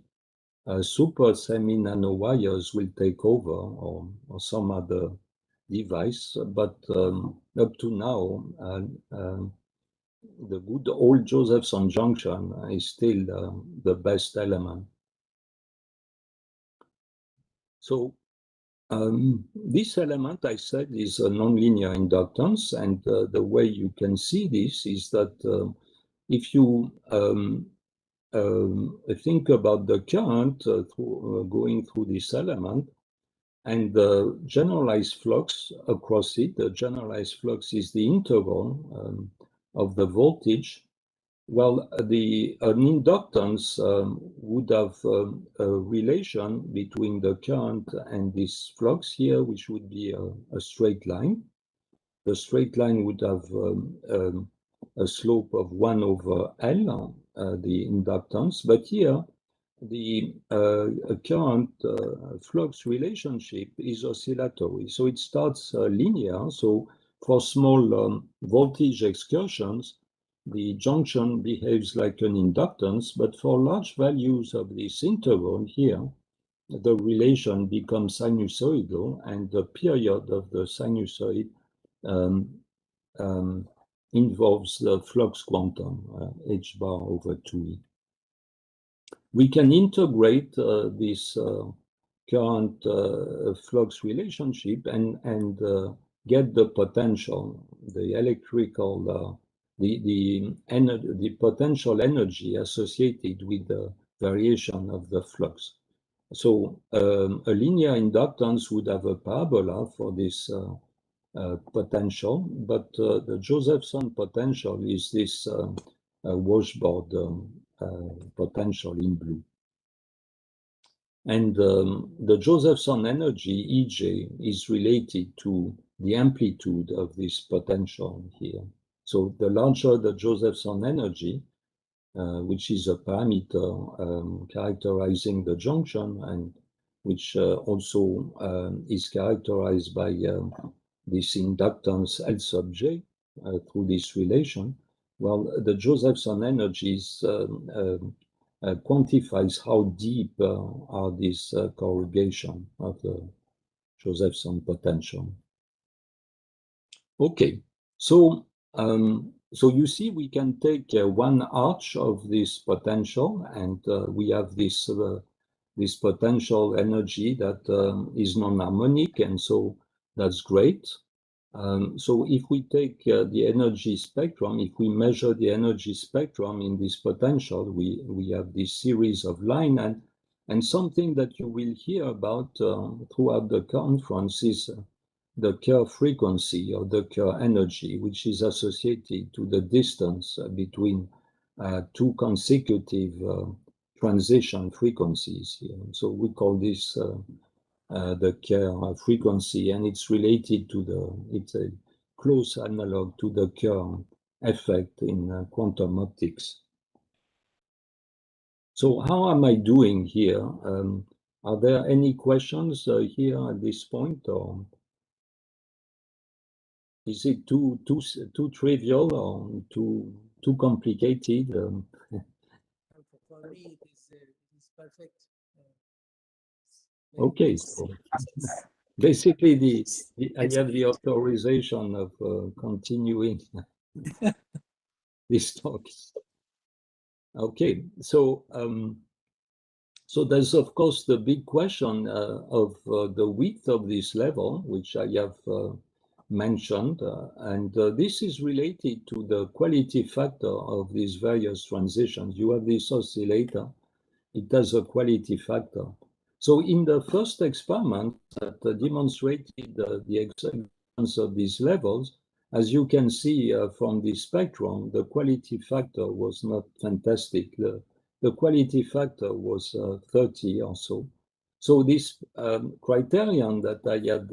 super semi-nanowires will take over, or some other device, but up to now, the good old Josephson junction is still the best element. So this element, I said, is a nonlinear inductance, and the way you can see this is that if you think about the current going through this element and the generalized flux across it, the generalized flux is the integral of the voltage. Well, an inductance would have a relation between the current and this flux here, which would be a straight line. The straight line would have a slope of 1 over L, the inductance, but here the current flux relationship is oscillatory. So it starts linear. So for small voltage excursions, the junction behaves like an inductance, but for large values of this integral here, the relation becomes sinusoidal, and the period of the sinusoid involves the flux quantum, h bar over 2e. We can integrate this current flux relationship and get the potential, the electrical, the potential energy associated with the variation of the flux. So a linear inductance would have a parabola for this potential, but the Josephson potential is this washboard potential in blue. And the Josephson energy, EJ, is related to the amplitude of this potential here. So the larger the Josephson energy, which is a parameter characterizing the junction, and which also is characterized by this inductance L sub j through this relation. Well, the Josephson energies quantifies how deep are these corrugation of the Josephson potential. Okay, so so you see, we can take one arch of this potential, and we have this this potential energy that is non-harmonic, and so that's great. So if we take the energy spectrum, if we measure the energy spectrum in this potential, we have this series of lines, and something that you will hear about throughout the conference is the Kerr frequency or the Kerr energy, which is associated to the distance between two consecutive transition frequencies here. So we call this the Kerr frequency, and it's related to it's a close analog to the Kerr effect in quantum optics. So how am I doing here? Are there any questions here at this point, or is it too trivial or too complicated? For me, it is perfect. Okay, so basically, I have the authorization of continuing these talks. Okay, so so there's of course the big question of the width of this level, which I have mentioned, and this is related to the quality factor of these various transitions. You have this oscillator, it has a quality factor. So in the first experiment that demonstrated the existence of these levels, as you can see from the spectrum, the quality factor was not fantastic. The quality factor was 30 or so. So this criterion that I had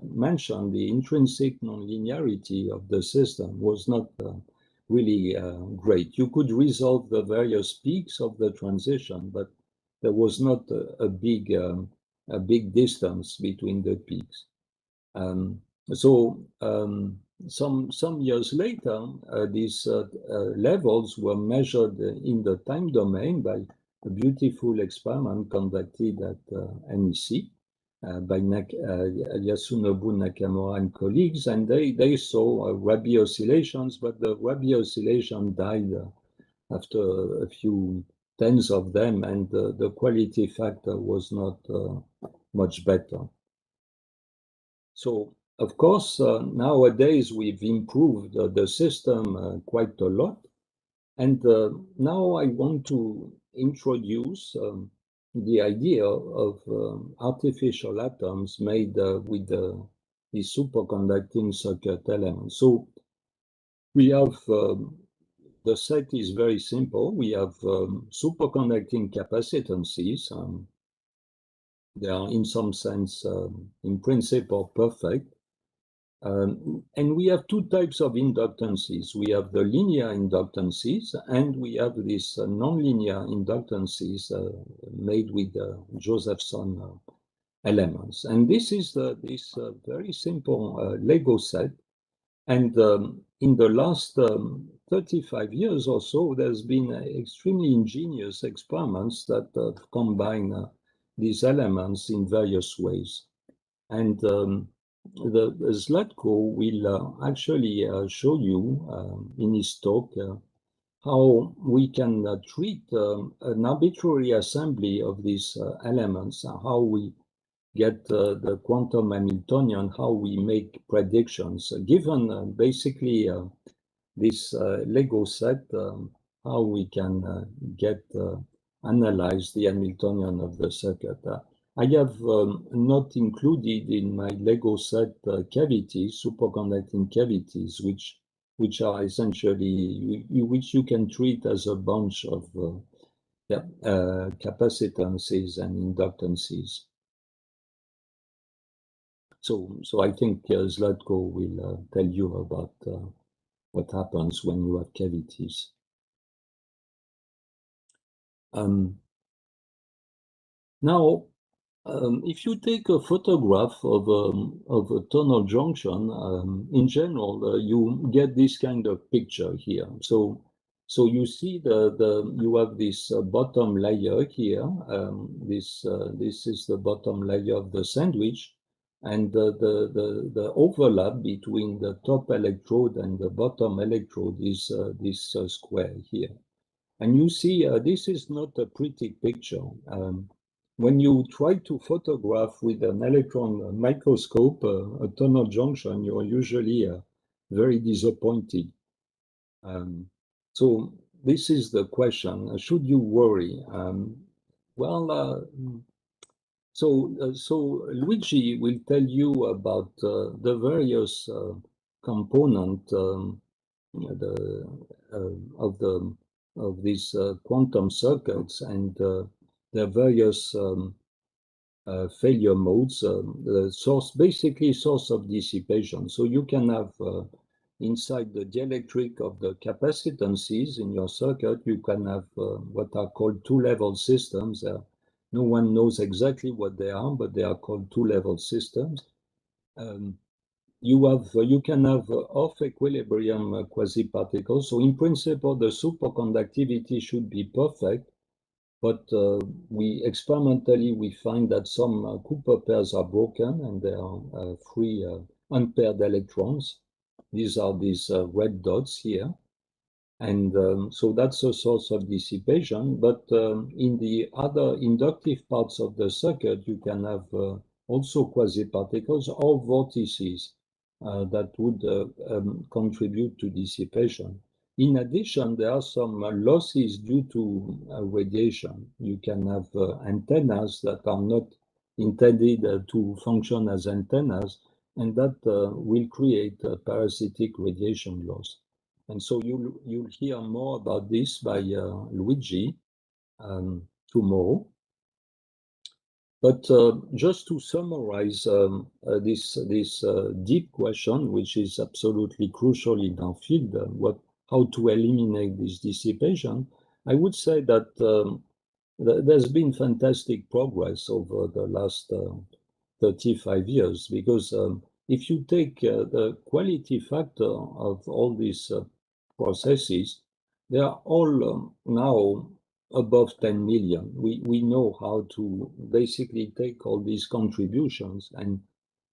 mentioned, the intrinsic non-linearity of the system, was not really great. You could resolve the various peaks of the transition, but there was not a big distance between the peaks. Some years later, these levels were measured in the time domain by a beautiful experiment conducted at NEC by Yasunobu Nakamura and colleagues, and they saw Rabi oscillations, but the Rabi oscillation died after a few tens of them, and the quality factor was not much better. So, of course, nowadays we've improved the system quite a lot. And now I want to introduce the idea of artificial atoms made with the superconducting circuit elements. So we have the set is very simple. We have superconducting capacitances. They are in some sense, in principle, perfect. And we have two types of inductances. We have the linear inductances, and we have these non-linear inductances made with Josephson elements. And this is this very simple Lego set. And in the last 35 years or so, there's been extremely ingenious experiments that combine these elements in various ways. And the Zlatko will actually show you in his talk how we can treat an arbitrary assembly of these elements, how we get the quantum Hamiltonian, how we make predictions, given basically this Lego set, how we can analyze the Hamiltonian of the circuit. I have not included in my Lego set cavities, superconducting cavities, which are essentially, which you can treat as a bunch of capacitances and inductances. So I think Zlatko will tell you about what happens when you have cavities. Now, if you take a photograph of a tunnel junction, in general, you get this kind of picture here. So you see you have this bottom layer here. This is the bottom layer of the sandwich. And the overlap between the top electrode and the bottom electrode is this square here. And you see, this is not a pretty picture. When you try to photograph with an electron microscope a tunnel junction, you're usually very disappointed. So this is the question, should you worry? So Luigi will tell you about the various component of these quantum circuits and their various failure modes. The basically source of dissipation. So you can have inside the dielectric of the capacitances in your circuit, you can have what are called two-level systems. No one knows exactly what they are, but they are called two-level systems. You can have off equilibrium quasi-particles. So in principle, the superconductivity should be perfect, but experimentally we find that some Cooper pairs are broken and there are free unpaired electrons. These are these red dots here. And so that's a source of dissipation. But in the other inductive parts of the circuit, you can have also quasi-particles or vortices that would contribute to dissipation. In addition, there are some losses due to radiation. You can have antennas that are not intended to function as antennas, and that will create a parasitic radiation loss. And so you'll hear more about this by Luigi tomorrow. But just to summarize this deep question, which is absolutely crucial in our field, how to eliminate this dissipation, I would say that there's been fantastic progress over the last 35 years, because if you take the quality factor of all these processes, they are all now above 10 million. We know how to basically take all these contributions and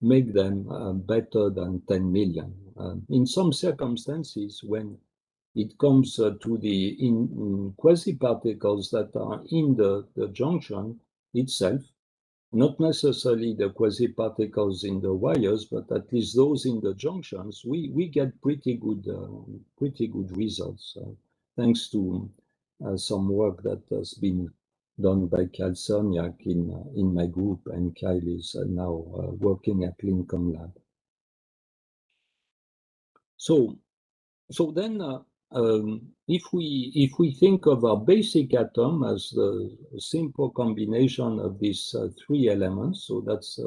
make them better than 10 million. In some circumstances, when it comes to the quasi-particles that are in the junction itself, not necessarily the quasi-particles in the wires, but at least those in the junctions, we get pretty good results, thanks to some work that has been done by Kyle Cerniak in my group, and Kyle is now working at Lincoln Lab. So then, if we think of our basic atom as the simple combination of these three elements, so that's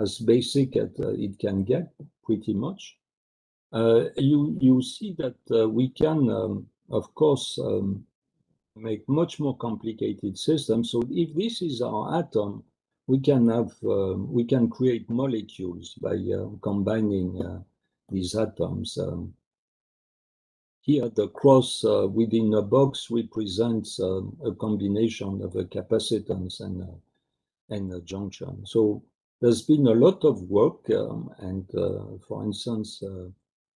as basic as it can get, pretty much. You see that we can, of course, make much more complicated systems. So if this is our atom, we can create molecules by combining these atoms. Here, the cross within a box represents a combination of a capacitance and a junction. So there's been a lot of work, and for instance,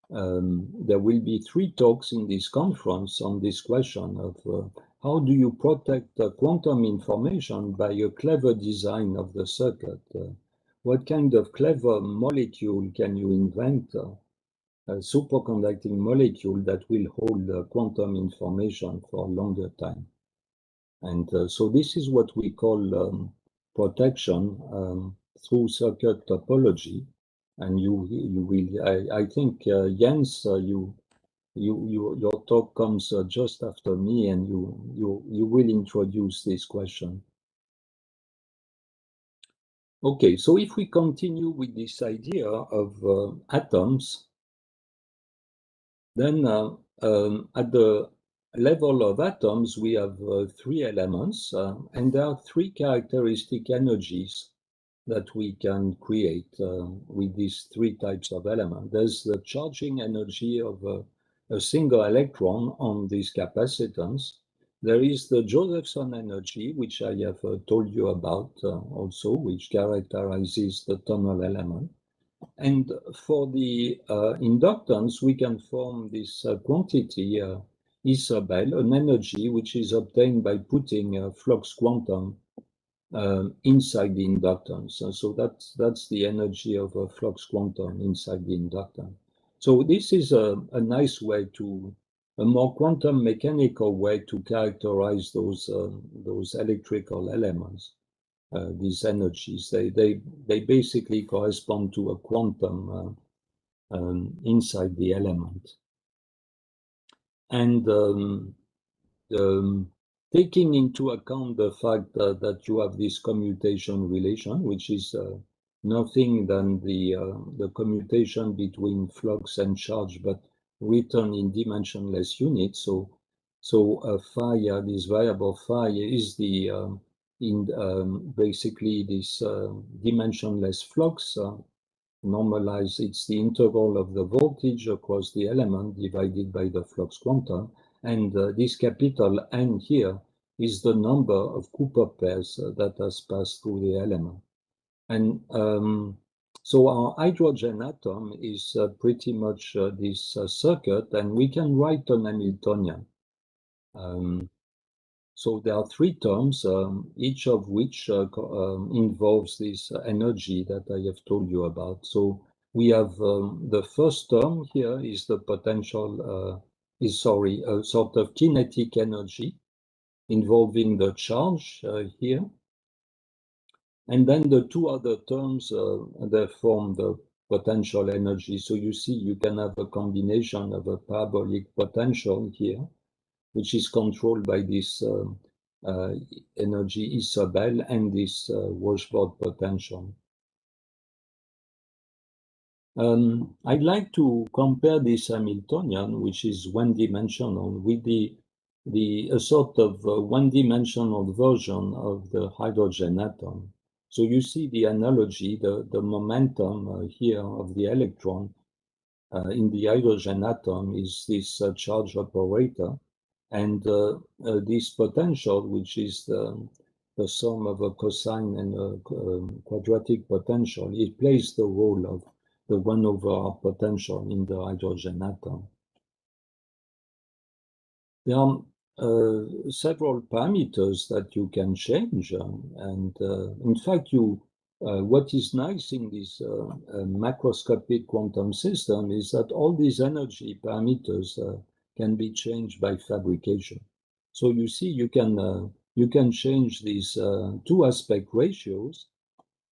there will be 3 talks in this conference on this question of how do you protect quantum information by a clever design of the circuit? What kind of clever molecule can you invent? A superconducting molecule that will hold quantum information for a longer time. And so this is what we call protection through circuit topology. And you will, I think, Jens, your talk comes just after me, and you will introduce this question. Okay, so if we continue with this idea of atoms, then at the level of atoms, we have 3 elements, and there are 3 characteristic energies that we can create with these 3 types of elements. There's the charging energy of a single electron on this capacitance. There is the Josephson energy, which I have told you about also, which characterizes the tunnel element. And for the inductance, we can form this quantity, Isabel, an energy which is obtained by putting a flux quantum inside the inductance. So that's the energy of a flux quantum inside the inductance. So this is a nice way a more quantum mechanical way to characterize those electrical elements. These energies, they basically correspond to a quantum inside the element. And taking into account the fact that you have this commutation relation, which is nothing than the commutation between flux and charge, but written in dimensionless units. So phi, this variable phi, is the basically this dimensionless flux. Normalized, it's the integral of the voltage across the element divided by the flux quantum, and this capital N here is the number of Cooper pairs that has passed through the element. And so our hydrogen atom is pretty much this circuit, and we can write an Hamiltonian. So there are 3 terms, each of which involves this energy that I have told you about. So we have the first term here is the potential sorry, a sort of kinetic energy involving the charge here. And then the two other terms, they form the potential energy. So you see, you can have a combination of a parabolic potential here, which is controlled by this energy E sub L and this washboard potential. I'd like to compare this Hamiltonian, which is one-dimensional, with a sort of one-dimensional version of the hydrogen atom. So you see the analogy, the momentum here of the electron in the hydrogen atom is this charge operator, and this potential, which is the sum of a cosine and a quadratic potential, it plays the role of the 1/r potential in the hydrogen atom. There are several parameters that you can change, and in fact, what is nice in this macroscopic quantum system is that all these energy parameters can be changed by fabrication. So you see, you can change these two aspect ratios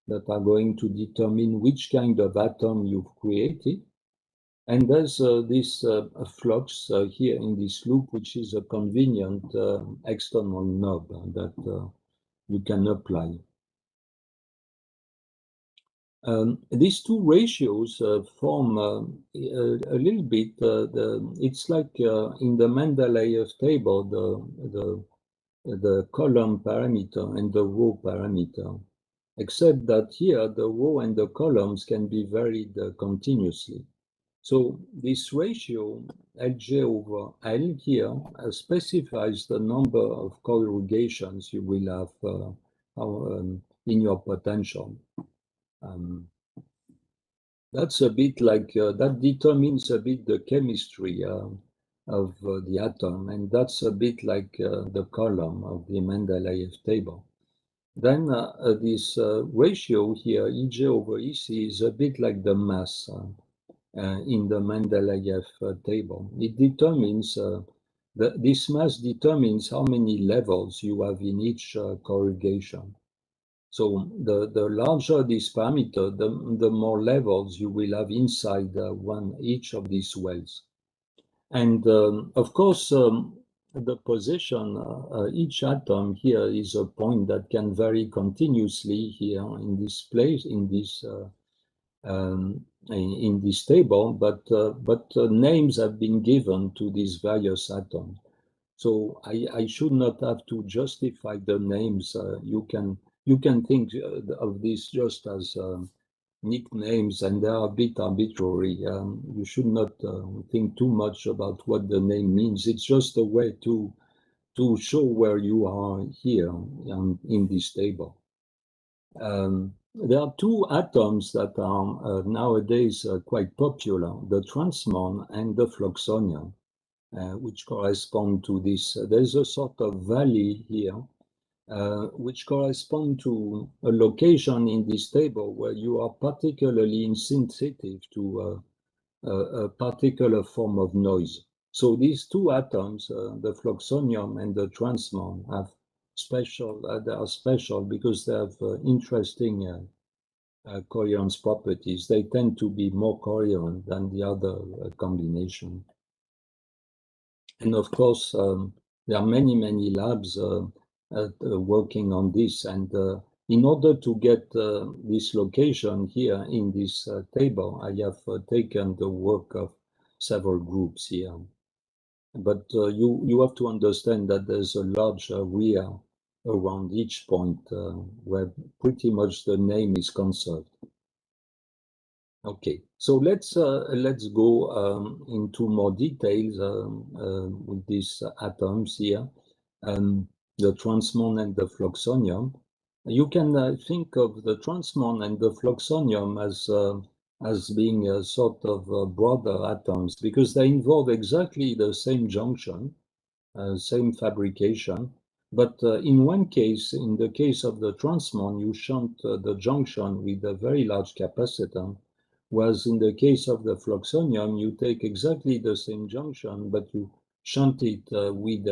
that are going to determine which kind of atom you've created. And there's this flux here in this loop, which is a convenient external knob that you can apply. These two ratios form a little bit, it's like in the Mendeleev table, the column parameter and the row parameter, except that here the row and the columns can be varied continuously. So this ratio Lj over L here specifies the number of corrugations you will have in your potential. That's a bit like, that determines a bit the chemistry of the atom, and that's a bit like the column of the Mendeleev table. Then this ratio here, Ej over Ec, is a bit like the mass in the Mendeleev table. It determines, this mass determines how many levels you have in each corrugation. So the larger this parameter, the more levels you will have inside each of these wells. And of course, the position, each atom here is a point that can vary continuously here in this place, in this table, but names have been given to these various atoms. So I should not have to justify the names. You can think of this just as nicknames, and they are a bit arbitrary. You should not think too much about what the name means. It's just a way to show where you are here in this table. There are two atoms that are nowadays quite popular, the transmon and the fluxonium, which correspond to this. There's a sort of valley here, which correspond to a location in this table where you are particularly insensitive to a particular form of noise. So these two atoms, the fluxonium and the transmon, have they are special because they have interesting coherence properties. They tend to be more coherent than the other combination. And of course, there are many labs working on this. And in order to get this location here in this table, I have taken the work of several groups here. But you have to understand that there's a large area around each point where pretty much the name is conserved. Okay, so let's go into more details with these atoms here, the transmon and the fluxonium. You can think of the transmon and the fluxonium as being a sort of broader atoms because they involve exactly the same junction, same fabrication. But in one case, in the case of the transmon, you shunt the junction with a very large capacitance, whereas in the case of the fluxonium, you take exactly the same junction, but you shunt it with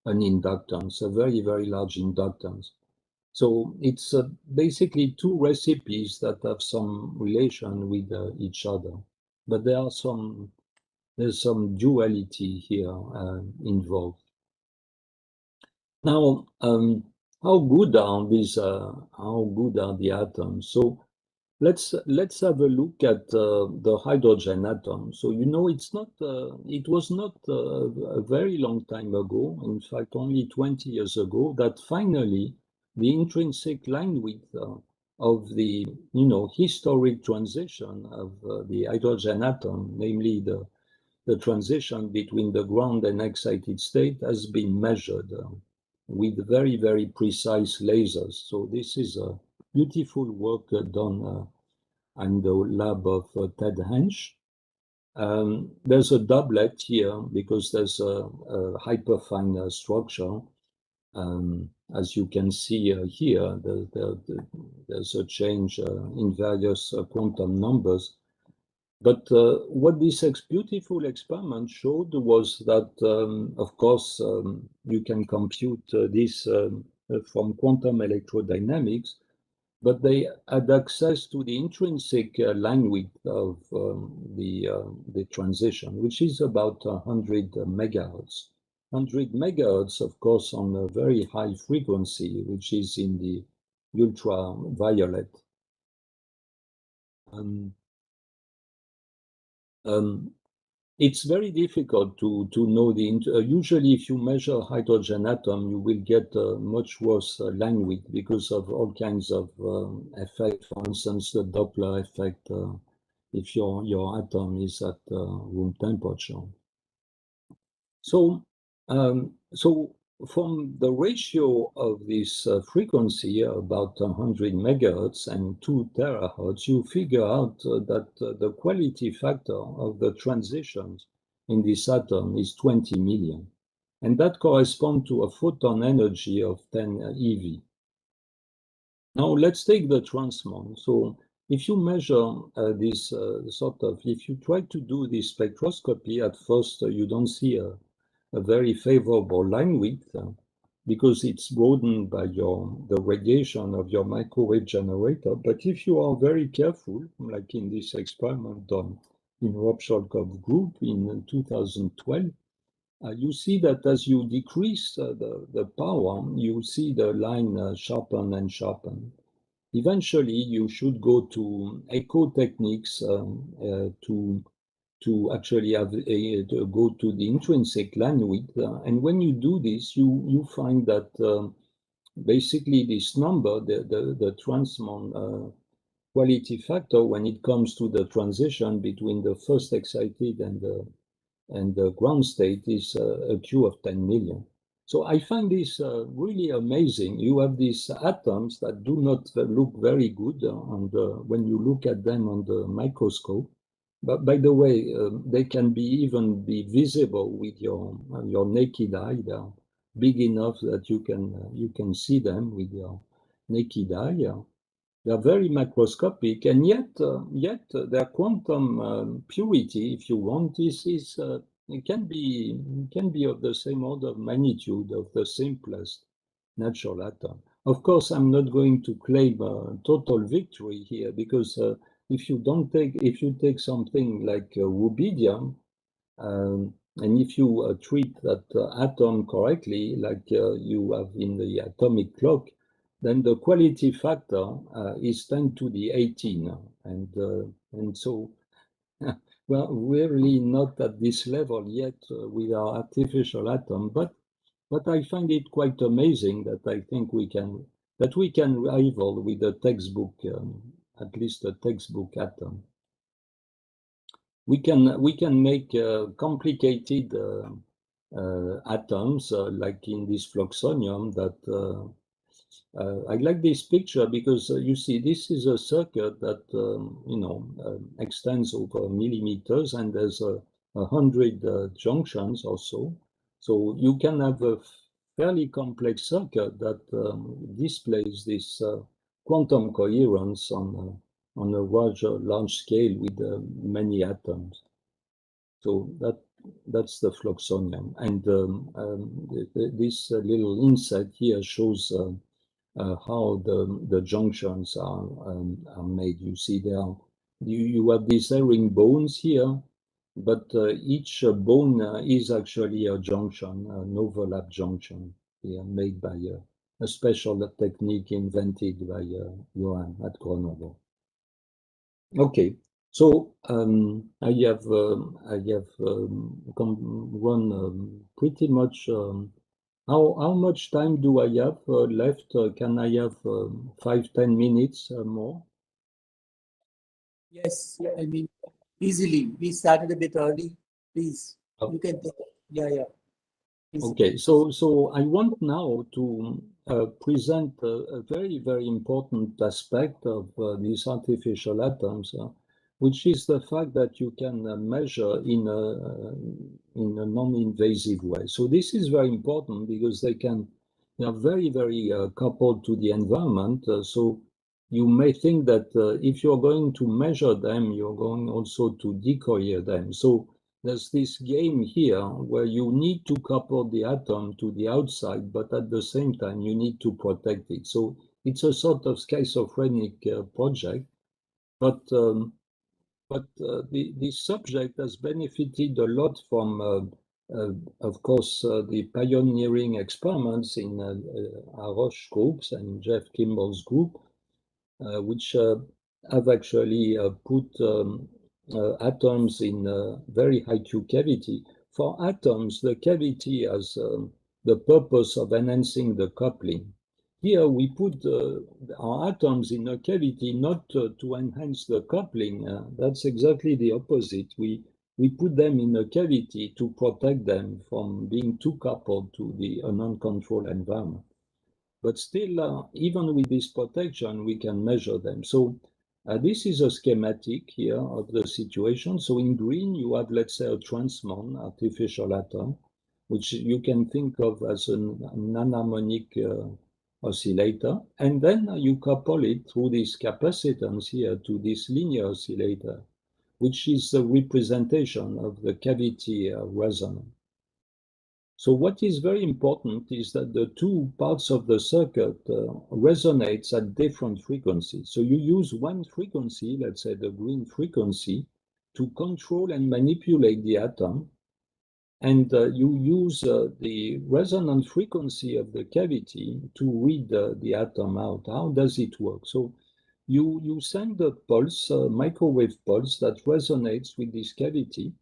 an inductance, a very, very large inductance. So it's basically two recipes that have some relation with each other, but there's some duality here involved. Now, how good are these? How good are the atoms? So let's have a look at the hydrogen atom. So you know, it was not a very long time ago, in fact only 20 years ago, that finally the intrinsic line width of the historic transition of the hydrogen atom, namely the transition between the ground and excited state, has been measured with very, very precise lasers. So this is a beautiful work done in the lab of Ted Hensch. There's a doublet here because there's a hyperfine structure. As you can see here, there's a change in various quantum numbers. But what this beautiful experiment showed was that, of course, you can compute this from quantum electrodynamics, but they had access to the intrinsic line width of the transition, which is about 100 megahertz. 100 megahertz, of course, on a very high frequency, which is in the ultraviolet. It's very difficult to know usually if you measure hydrogen atom, you will get a much worse line width because of all kinds of effects. For instance, the Doppler effect if your atom is at room temperature. So from the ratio of this frequency, about 100 megahertz and 2 terahertz, you figure out that the quality factor of the transitions in this atom is 20 million. And that corresponds to a photon energy of 10 eV. Now let's take the transmon. So if you measure this if you try to do this spectroscopy, at first you don't see a very favorable line width because it's broadened by the radiation of your microwave generator. But if you are very careful, like in this experiment done in Rob Sholkov's group in 2012, you see that as you decrease the power, you see the line sharpen and sharpen. Eventually, you should go to echo techniques to actually have to go to the intrinsic line width. And when you do this, you find that basically this number, the transmon quality factor, when it comes to the transition between the first excited and the ground state, is a Q of 10 million. So I find this really amazing. You have these atoms that do not look very good when you look at them on the microscope. But by the way, they can even be visible with your naked eye. They're big enough that you can see them with your naked eye. They're very macroscopic, and yet their quantum purity, if you want, it can be of the same order of magnitude of the simplest natural atom. Of course, I'm not going to claim total victory here because if you take something like rubidium, and if you treat that atom correctly, like you have in the atomic clock, then the quality factor is 10 to the 18, and so well, we're really not at this level yet with our artificial atom, but I find it quite amazing that I think we can rival with the textbook, at least a textbook atom. We can make complicated atoms like in this fluxonium that I like this picture because you see this is a circuit that extends over millimeters, and there's 100 junctions or so. So you can have a fairly complex circuit that displays this quantum coherence on a large scale with many atoms. So that's the fluxonium. And this little inset here shows how the junctions are made. You see there, you have these herring bones here, but each bone is actually a junction, an overlap junction here, made by a special technique invented by Johan at Grenoble. Okay, so I have run pretty much. How much time do I have left? Can I have 5-10 minutes more? Yes, I mean, easily. We started a bit early. Please, Oh. you can take. Yeah. Okay, so I want now to present a very, very important aspect of these artificial atoms, which is the fact that you can measure in a non-invasive way. So this is very important because they are very, very coupled to the environment. So you may think that if you're going to measure them, you're going also to decohere them. So there's this game here where you need to couple the atom to the outside, but at the same time, you need to protect it. So it's a sort of schizophrenic project, but the subject has benefited a lot from, of course, the pioneering experiments in Arosh groups and Jeff Kimball's group, which have actually put atoms in very high Q cavity. For atoms, the cavity has the purpose of enhancing the coupling. Here we put our atoms in a cavity not to enhance the coupling. That's exactly the opposite. We put them in a cavity to protect them from being too coupled to the non-controlled environment. But still, even with this protection, we can measure them. So this is a schematic here of the situation. So in green, you have, let's say, a transmon, artificial atom, which you can think of as an anharmonic oscillator. And then you couple it through this capacitance here to this linear oscillator, which is a representation of the cavity resonance. So what is very important is that the two parts of the circuit resonates at different frequencies. So you use one frequency, let's say the green frequency, to control and manipulate the atom. And you use the resonant frequency of the cavity to read the atom out. How does it work? So you send a pulse, a microwave pulse that resonates with this cavity.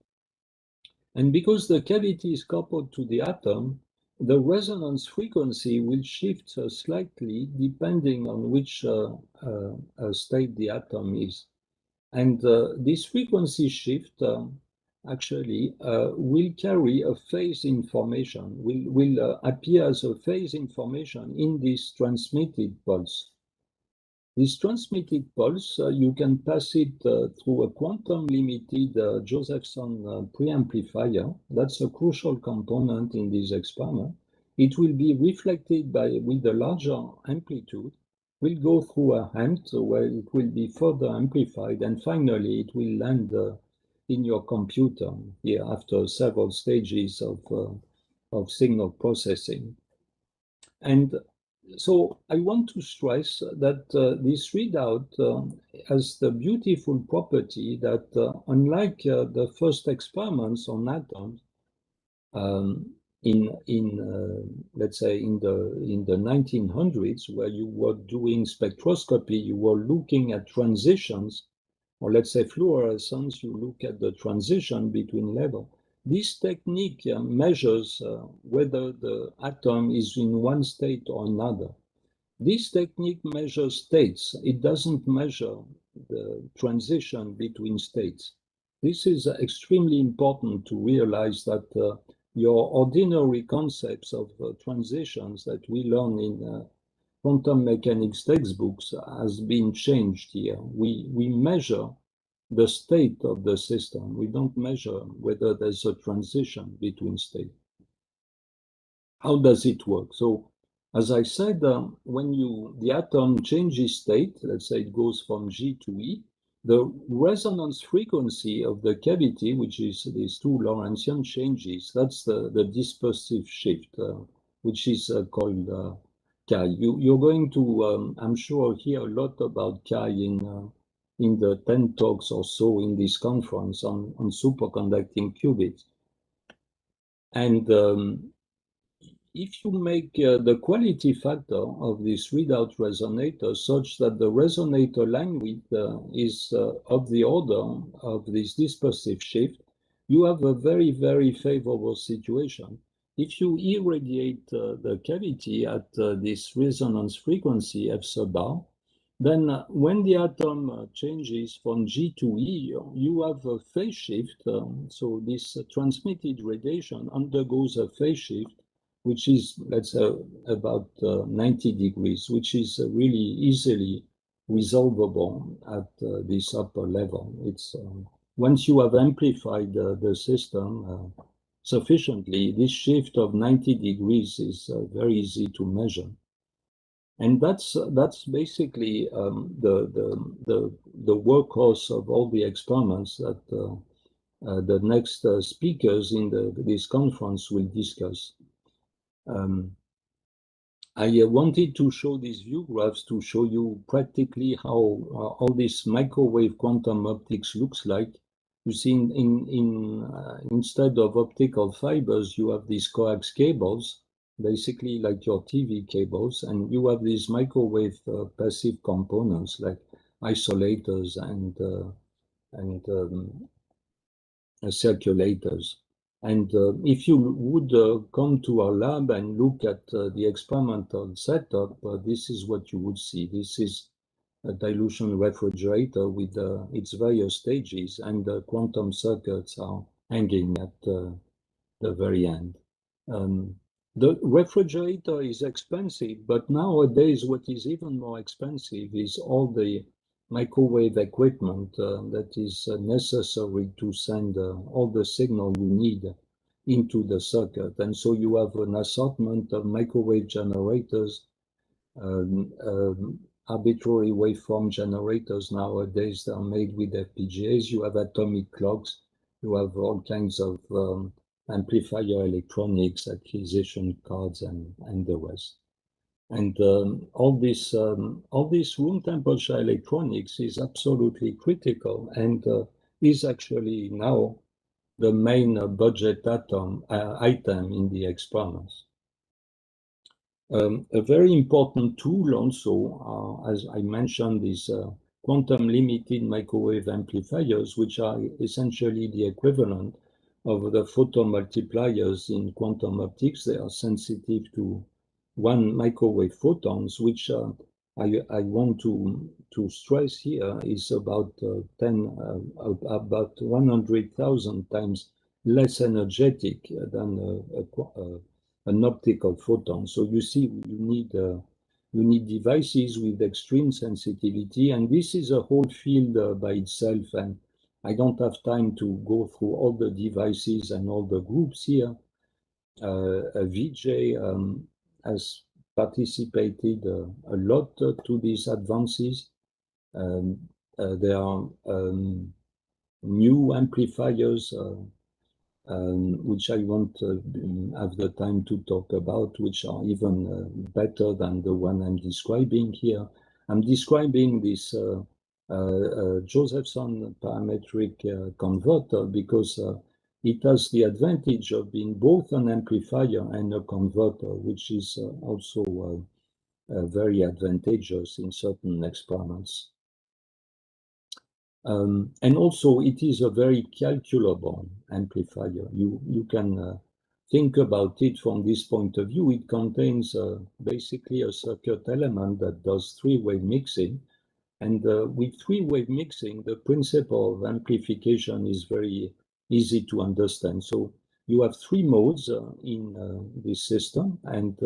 And because the cavity is coupled to the atom, the resonance frequency will shift slightly depending on which state the atom is. And this frequency shift actually will carry a phase information, will appear as a phase information in this transmitted pulse. This transmitted pulse, you can pass it through a quantum limited Josephson preamplifier. That's a crucial component in this experiment. It will be reflected with a larger amplitude, will go through a HAMT where it will be further amplified, and finally it will land in your computer here after several stages of signal processing. And so I want to stress that this readout has the beautiful property that unlike the first experiments on atoms let's say in the 1900s, where you were doing spectroscopy, you were looking at transitions, or let's say fluorescence, you look at the transition between levels. This technique measures whether the atom is in one state or another. This technique measures states. It doesn't measure the transition between states. This is extremely important to realize that your ordinary concepts of transitions that we learn in quantum mechanics textbooks has been changed here. We measure the state of the system. We don't measure whether there's a transition between states. How does it work? So, as I said, when the atom changes state, let's say it goes from G to E, The resonance frequency of the cavity, which is these two Lorentzian changes, that's the dispersive shift, which is called chi. You're going to, I'm sure, hear a lot about chi in the 10 talks or so in this conference on superconducting qubits. And if you make the quality factor of this readout resonator such that the resonator line width is of the order of this dispersive shift, you have a very, very favorable situation. If you irradiate the cavity at this resonance frequency f sub r, then when the atom changes from G to E, you have a phase shift. So this transmitted radiation undergoes a phase shift, which is, let's say, about 90 degrees, which is really easily resolvable at this upper level. It's once you have amplified the system sufficiently, this shift of 90 degrees is very easy to measure. And that's basically the workhorse of all the experiments that the next speakers in this conference will discuss. I wanted to show these view graphs to show you practically how all this microwave quantum optics looks like. You see, instead of optical fibers, you have these coax cables, basically like your TV cables, and you have these microwave passive components like isolators and circulators. And if you would come to our lab and look at the experimental setup, this is what you would see. This is a dilution refrigerator with its various stages, and the quantum circuits are hanging at the very end. The refrigerator is expensive, but nowadays what is even more expensive is all the microwave equipment that is necessary to send all the signal you need into the circuit. And so you have an assortment of microwave generators, arbitrary waveform generators nowadays that are made with FPGAs. You have atomic clocks. You have all kinds of amplifier electronics, acquisition cards, and the rest. And all this room temperature electronics is absolutely critical and is actually now the main budget item in the experiments. A very important tool also, as I mentioned, is quantum limited microwave amplifiers, which are essentially the equivalent of the photomultipliers in quantum optics. They are sensitive to 1 microwave photons, which I want to stress here is about 100,000 times less energetic than an optical photon. So you see, you need devices with extreme sensitivity, and this is a whole field by itself. And I don't have time to go through all the devices and all the groups here. VJ has participated a lot to these advances. There are new amplifiers which I won't have the time to talk about, which are even better than the one I'm describing here. I'm describing this Josephson parametric converter because it has the advantage of being both an amplifier and a converter, which is also very advantageous in certain experiments. And also, it is a very calculable amplifier. You can think about it from this point of view. It contains basically a circuit element that does three-way mixing. And with three-way mixing, the principle of amplification is very easy to understand. So you have 3 modes in this system, and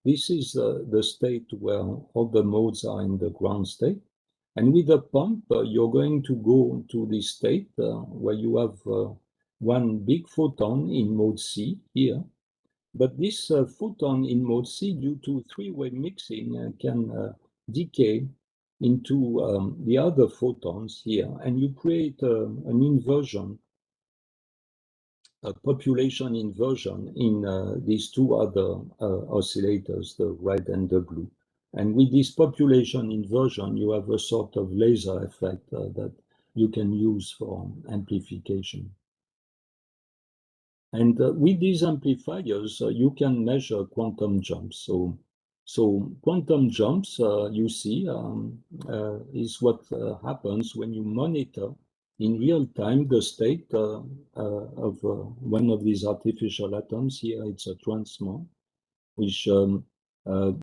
this is the state where all the modes are in the ground state. And with a pump, you're going to go to this state where you have 1 big photon in mode C here. But this photon in mode C, due to three-way mixing, can decay into the other photons here, and you create an inversion, a population inversion in these two other oscillators, the red and the blue. And with this population inversion, you have a sort of laser effect that you can use for amplification. And with these amplifiers, you can measure quantum jumps. So quantum jumps, you see, is what happens when you monitor in real time the state of one of these artificial atoms. Here it's a transmon, which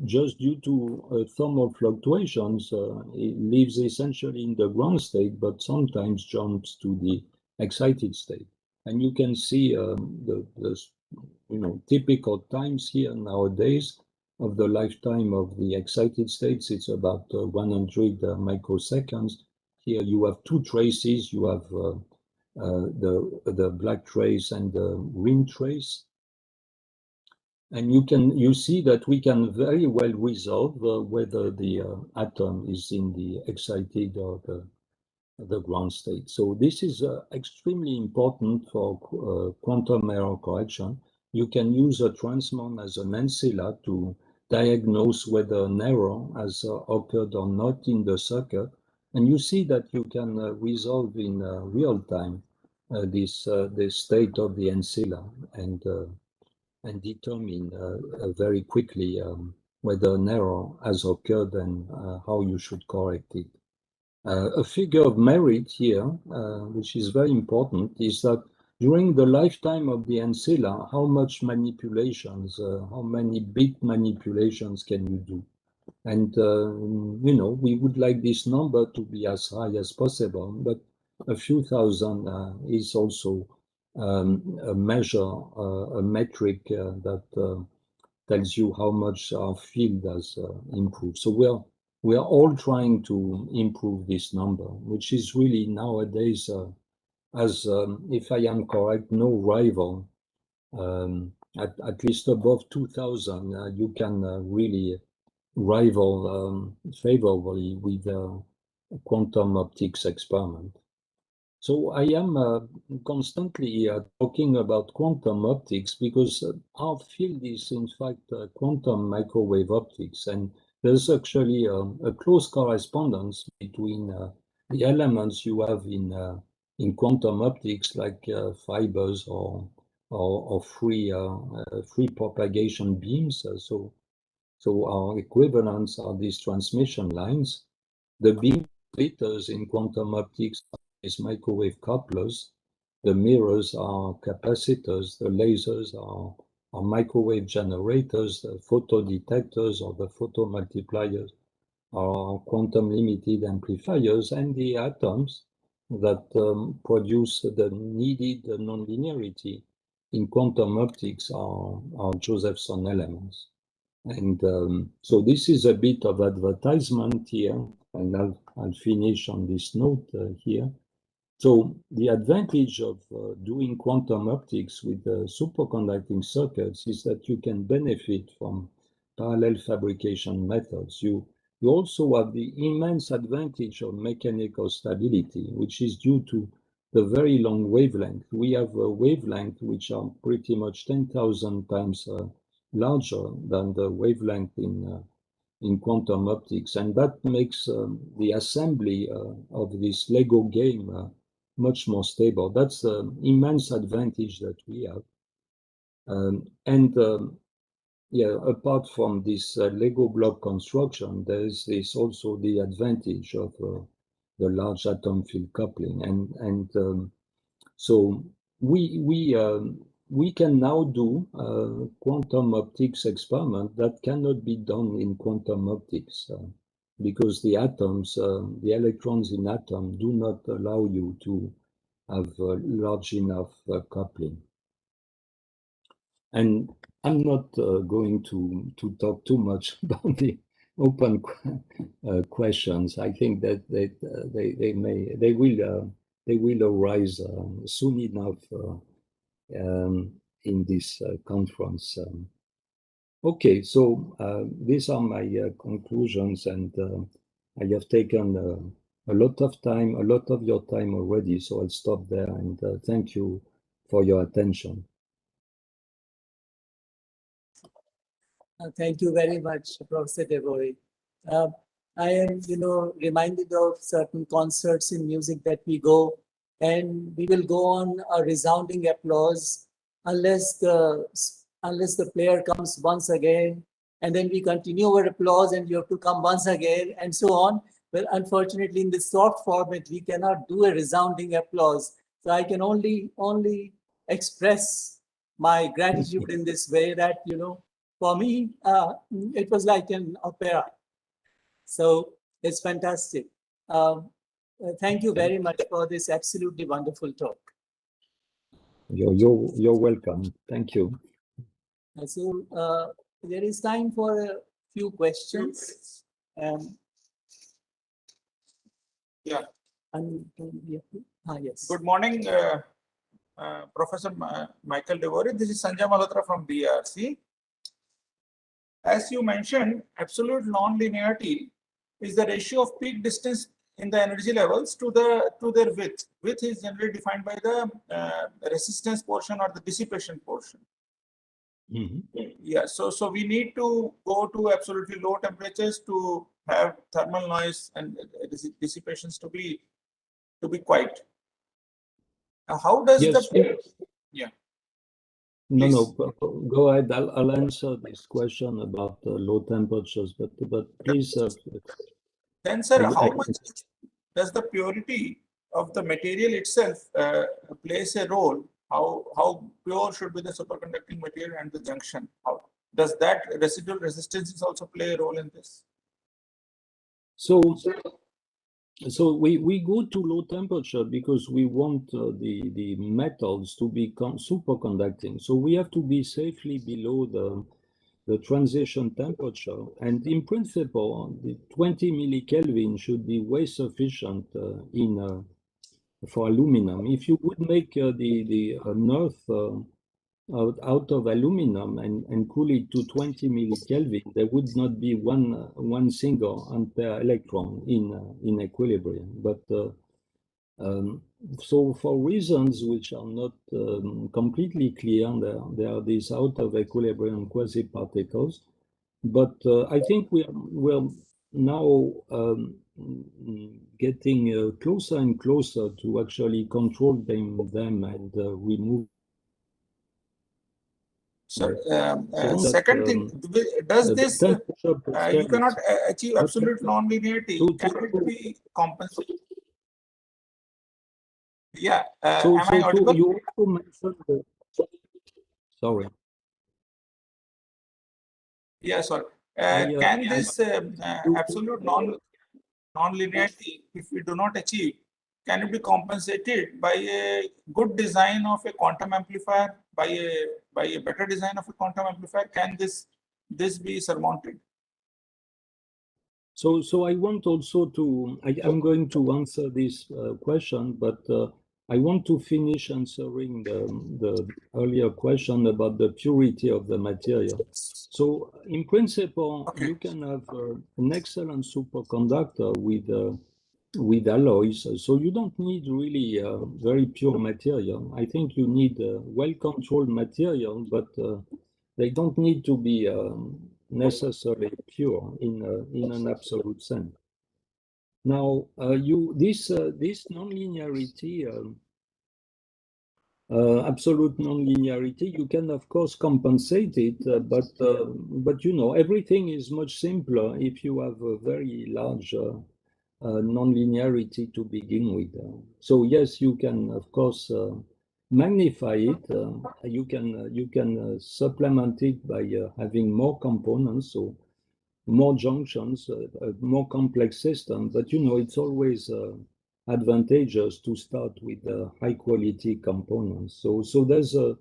just due to thermal fluctuations, it lives essentially in the ground state, but sometimes jumps to the excited state. And you can see the typical times here nowadays of the lifetime of the excited states. It's about 100 microseconds. Here you have two traces. You have the black trace and the green trace. And you see that we can very well resolve whether the atom is in the excited or the ground state. So this is extremely important for quantum error correction. You can use a transmon as an ancilla to diagnose whether an error has occurred or not in the circuit. And you see that you can resolve in real time this state of the ancilla and determine very quickly whether an error has occurred and how you should correct it. A figure of merit here, which is very important, is that during the lifetime of the ancilla, how much manipulations, how many bit manipulations can you do? And, we would like this number to be as high as possible, but a few thousand is also a measure, a metric that tells you how much our field has improved. So we are all trying to improve this number, which is really nowadays, as if I am correct, no rival. At least above 2000, you can really rival favorably with quantum optics experiment. So I am constantly talking about quantum optics because our field is in fact quantum microwave optics, and there's actually a close correspondence between the elements you have in quantum optics, like fibers or free propagation beams. So our equivalents are these transmission lines. The beam splitters in quantum optics is microwave couplers. The mirrors are capacitors. The lasers are microwave generators. The photodetectors or the photomultipliers are quantum limited amplifiers, and the atoms that produce the needed non-linearity in quantum optics are Josephson elements. And so this is a bit of advertisement here, and I'll finish on this note here. So the advantage of doing quantum optics with superconducting circuits is that you can benefit from parallel fabrication methods. You also have the immense advantage of mechanical stability, which is due to the very long wavelength. We have a wavelength which are pretty much 10,000 times larger than the wavelength in quantum optics, and that makes the assembly of this Lego game much more stable. That's the immense advantage that we have. Yeah, apart from this Lego block construction, there is also the advantage of the large atom field coupling, and so we can now do quantum optics experiment that cannot be done in quantum optics because the atoms, the electrons in atom do not allow you to have large enough coupling. And I'm not going to talk too much about the open questions. I think that they will arise soon enough in this conference. Okay, so these are my conclusions, and I have taken a lot of time, a lot of your time already, so I'll stop there and thank you for your attention. Thank you very much, Professor Devori. I am, reminded of certain concerts in music that we go, and we will go on a resounding applause unless the player comes once again, and then we continue our applause, and you have to come once again, and so on. But unfortunately, in this short format, we cannot do a resounding applause. So I can only express my gratitude in this way that, for me, it was like an opera. So it's fantastic. Thank you very much for this absolutely wonderful talk. You're welcome. Thank you. So there is time for a few questions. Yeah. Yes. Good morning, Professor Michael Devori. This is Sanjay Malhotra from DRC. As you mentioned, absolute non-linearity is the ratio of peak distance in the energy levels to their width. Width is generally defined by the resistance portion or the dissipation portion. Yeah, so we need to go to absolutely low temperatures to have thermal noise and dissipations to be quiet. How does yeah? No, go ahead. I'll answer this question about low temperatures, but please. Then, sir, how much does the purity of the material itself plays a role? How pure should be the superconducting material and the junction? How does that residual resistance also play a role in this? So we go to low temperature because we want the metals to become superconducting. So we have to be safely below the transition temperature. And in principle, the 20 millikelvin should be way sufficient for aluminum. If you would make the earth out of aluminum and cool it to 20 millikelvin, there would not be one single ampere electron in equilibrium. But so for reasons which are not completely clear, there are these out of equilibrium quasi-particles. But I think we're now getting closer and closer to actually control them and remove. So, second thing, does this, you cannot achieve absolute non-linearity, can it be compensated? Yeah, am I audible? You also mentioned sorry. Yeah, sorry. Can this absolute non-linearity, if we do not achieve, can it be compensated by a good design of a quantum amplifier, by a better design of a quantum amplifier? Can this be surmounted? So I want also to, I'm going to answer this question, but I want to finish answering the earlier question about the purity of the material. So in principle, you can have an excellent superconductor with alloys. So you don't need really very pure material. I think you need well-controlled material, but they don't need to be necessarily pure in an absolute sense. Now, this non-linearity, absolute non-linearity, you can of course compensate it, but everything is much simpler if you have a very large non-linearity to begin with. So yes, you can of course magnify it. You can supplement it by having more components, so more junctions, a more complex system. But it's always advantageous to start with high quality components. So there's a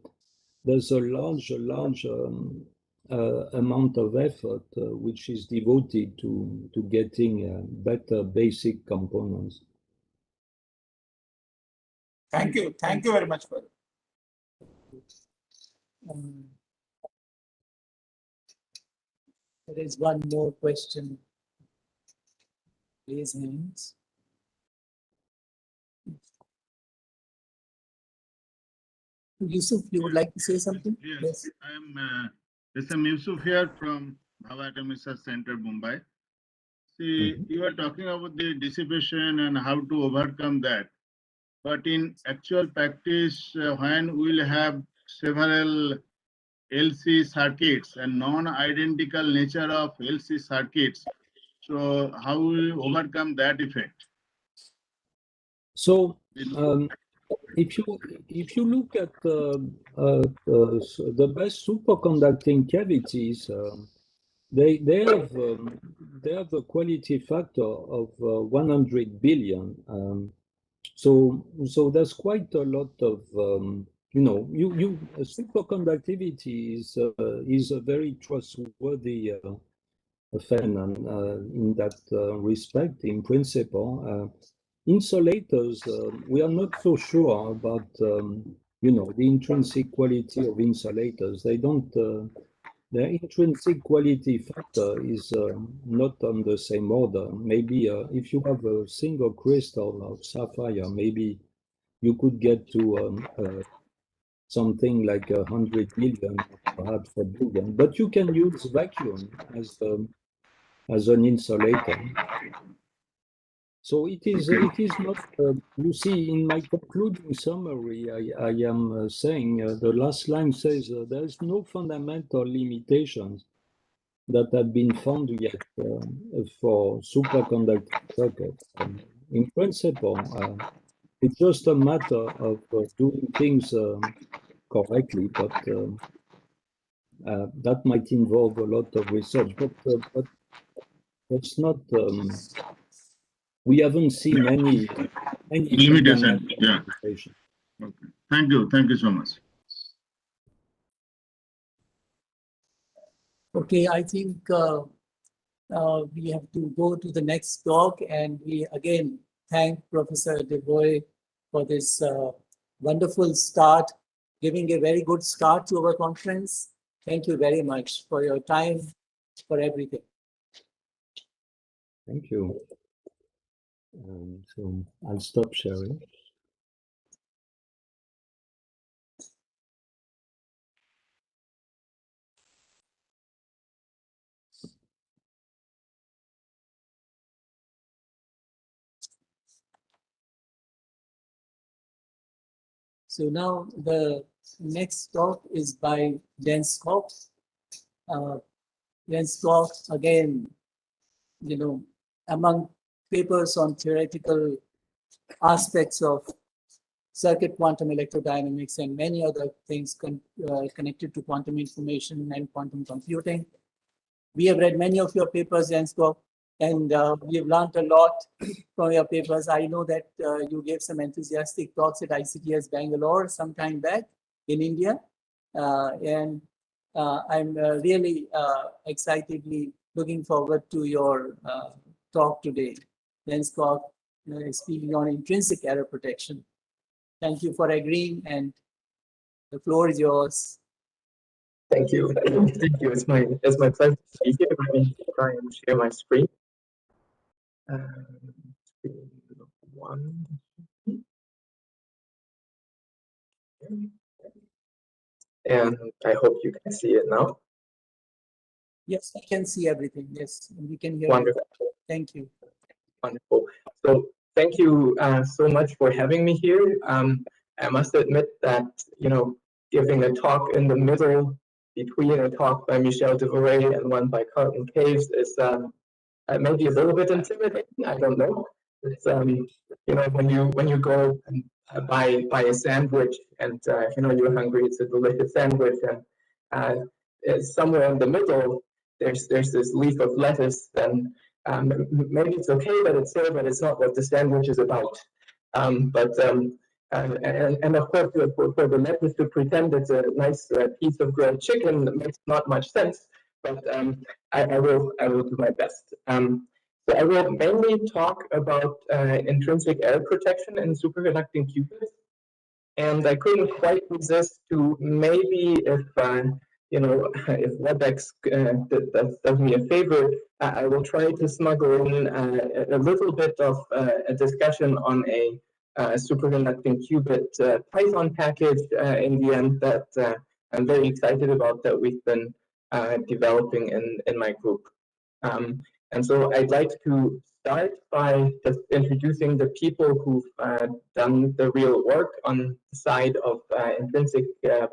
large amount of effort which is devoted to getting better basic components. Thank you very much for it. There is one more question. raise hands. Yusuf, you would like to say something? Yes. I am S.M. Yusuf here from Bhava Atom Research Center, Mumbai. See, you are talking about the dissipation and how to overcome that. But in actual practice, when we'll have several LC circuits and non-identical nature of LC circuits, so how will we overcome that effect? So if you look at the best superconducting cavities, they have a quality factor of 100 billion. So there's quite a lot of superconductivity is a very trustworthy phenomenon in that respect. In principle, insulators, we are not so sure about the intrinsic quality of insulators. They don't. Their intrinsic quality factor is not on the same order. Maybe if you have a single crystal of sapphire, maybe you could get to something like 100 million, perhaps a billion. But you can use vacuum as an insulator. So it is not, you see, in my concluding summary, I am saying the last line says there is no fundamental limitations that have been found yet for superconducting circuits. In principle, it's just a matter of doing things correctly, but that might involve a lot of research. But it's not. We haven't seen any limitation. Yeah. limitation. Okay. Thank you. Thank you so much. Okay, I think we have to go to the next talk, and we again thank Professor Devoy for this wonderful start, giving a very good start to our conference. Thank you very much for your time, for everything. Thank you. So I'll stop sharing. So now the next talk is by Jens Koch. Jens Koch, again, among papers on theoretical aspects of circuit quantum electrodynamics and many other things connected to quantum information and quantum computing. We have read many of your papers, Jens Koch, and we have learned a lot from your papers. I know that you gave some enthusiastic talks at ICTS Bangalore some time back in India. And I'm really excitedly looking forward to your talk today. Jens Koch speaking on intrinsic error protection. Thank you for agreeing, and the floor is yours. Thank you. Thank you. It's my pleasure to be here. Let me try and share my screen. Screen one. And I hope you can see it now. Yes, I can see everything. Yes, and we can hear. Wonderful. You. Thank you. Wonderful. So thank you so much for having me here. I must admit that, giving a talk in the middle between a talk by Michel Devoret and one by Carlton Caves is maybe a little bit intimidating. I don't know. It's when you go and buy a sandwich and you're hungry, it's a delicious sandwich, and it's somewhere in the middle there's this leaf of lettuce, then maybe it's okay that it's there, but it's not what the sandwich is about. And of course, for the lettuce to pretend it's a nice piece of grilled chicken makes not much sense. But I will do my best. So I will mainly talk about intrinsic error protection in superconducting qubits. And I couldn't quite resist to maybe, if if WebEx does me a favor, I will try to smuggle in a little bit of a discussion on a superconducting qubit Python package in the end that I'm very excited about, that we've been developing in my group. And so I'd like to start by just introducing the people who've done the real work on the side of intrinsic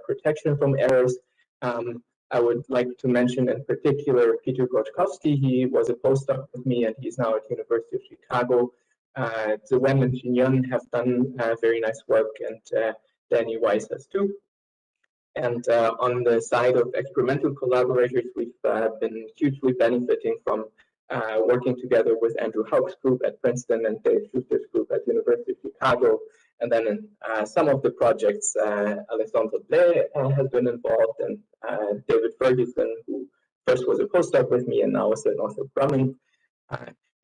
protection from errors. I would like to mention in particular Peter Gorczkowski. He was a postdoc with me and he's now at University of Chicago. Wen and Jinyun have done very nice work, and Danny Weiss has too. And on the side of experimental collaborators, we've been hugely benefiting from working together with Andrew Haug's group at Princeton and Dave Schuster's group at University of Chicago. And then in some of the projects, Alessandro Blais has been involved, and David Ferguson, who first was a postdoc with me and now is at Northrop Grumman.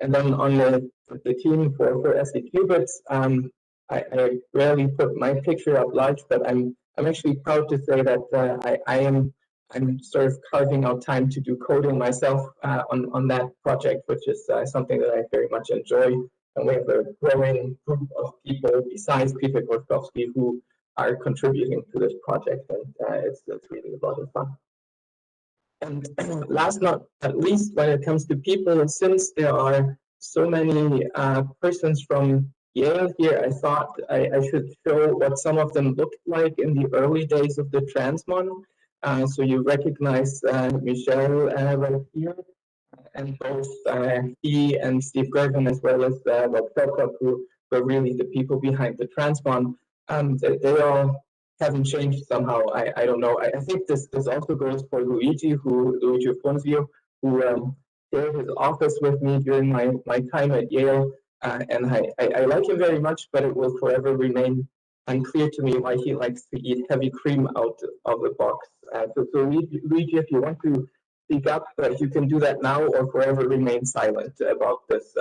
And then on the team for SE Qubits, I rarely put my picture up large, but I'm actually proud to say that I'm sort of carving out time to do coding myself on that project, which is something that I very much enjoy. And we have a growing group of people besides Peter Gorczkowski who are contributing to this project, and it's really a lot of fun. And last but not least, when it comes to people, since there are so many persons from Yale here, I thought I should show what some of them looked like in the early days of the Transmon. So you recognize Michel right here, and both he and Steve Gervin, as well as Rob Prokop, who were really the people behind the Transmon, they all haven't changed somehow. I don't know. I think this also goes for Luigi Fonzio, who shared his office with me during my time at Yale. And I like him very much, but it will forever remain unclear to me why he likes to eat heavy cream out of the box. So Luigi, if you want to speak up, you can do that now or forever remain silent about this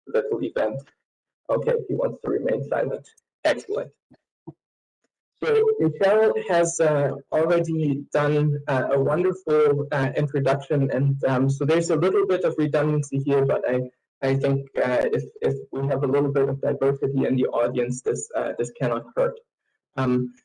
little event. Okay, he wants to remain silent. Excellent. So Michel has already done a wonderful introduction, and so there's a little bit of redundancy here, but I think if we have a little bit of diversity in the audience, this cannot hurt.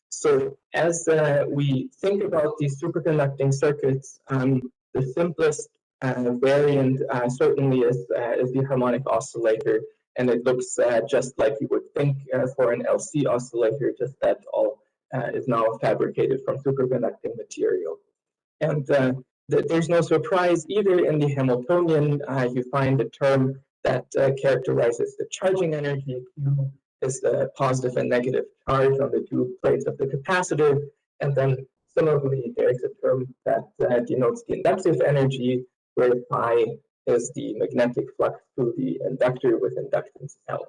So as we think about these superconducting circuits, the simplest variant certainly is the harmonic oscillator, and it looks just like you would think for an LC oscillator, just that all is now fabricated from superconducting material. And there's no surprise either in the Hamiltonian. You find a term that characterizes the charging energy. Q is the positive and negative charge on the two plates of the capacitor. And then similarly, there's a term that denotes the inductive energy, where phi is the magnetic flux through the inductor with inductance L.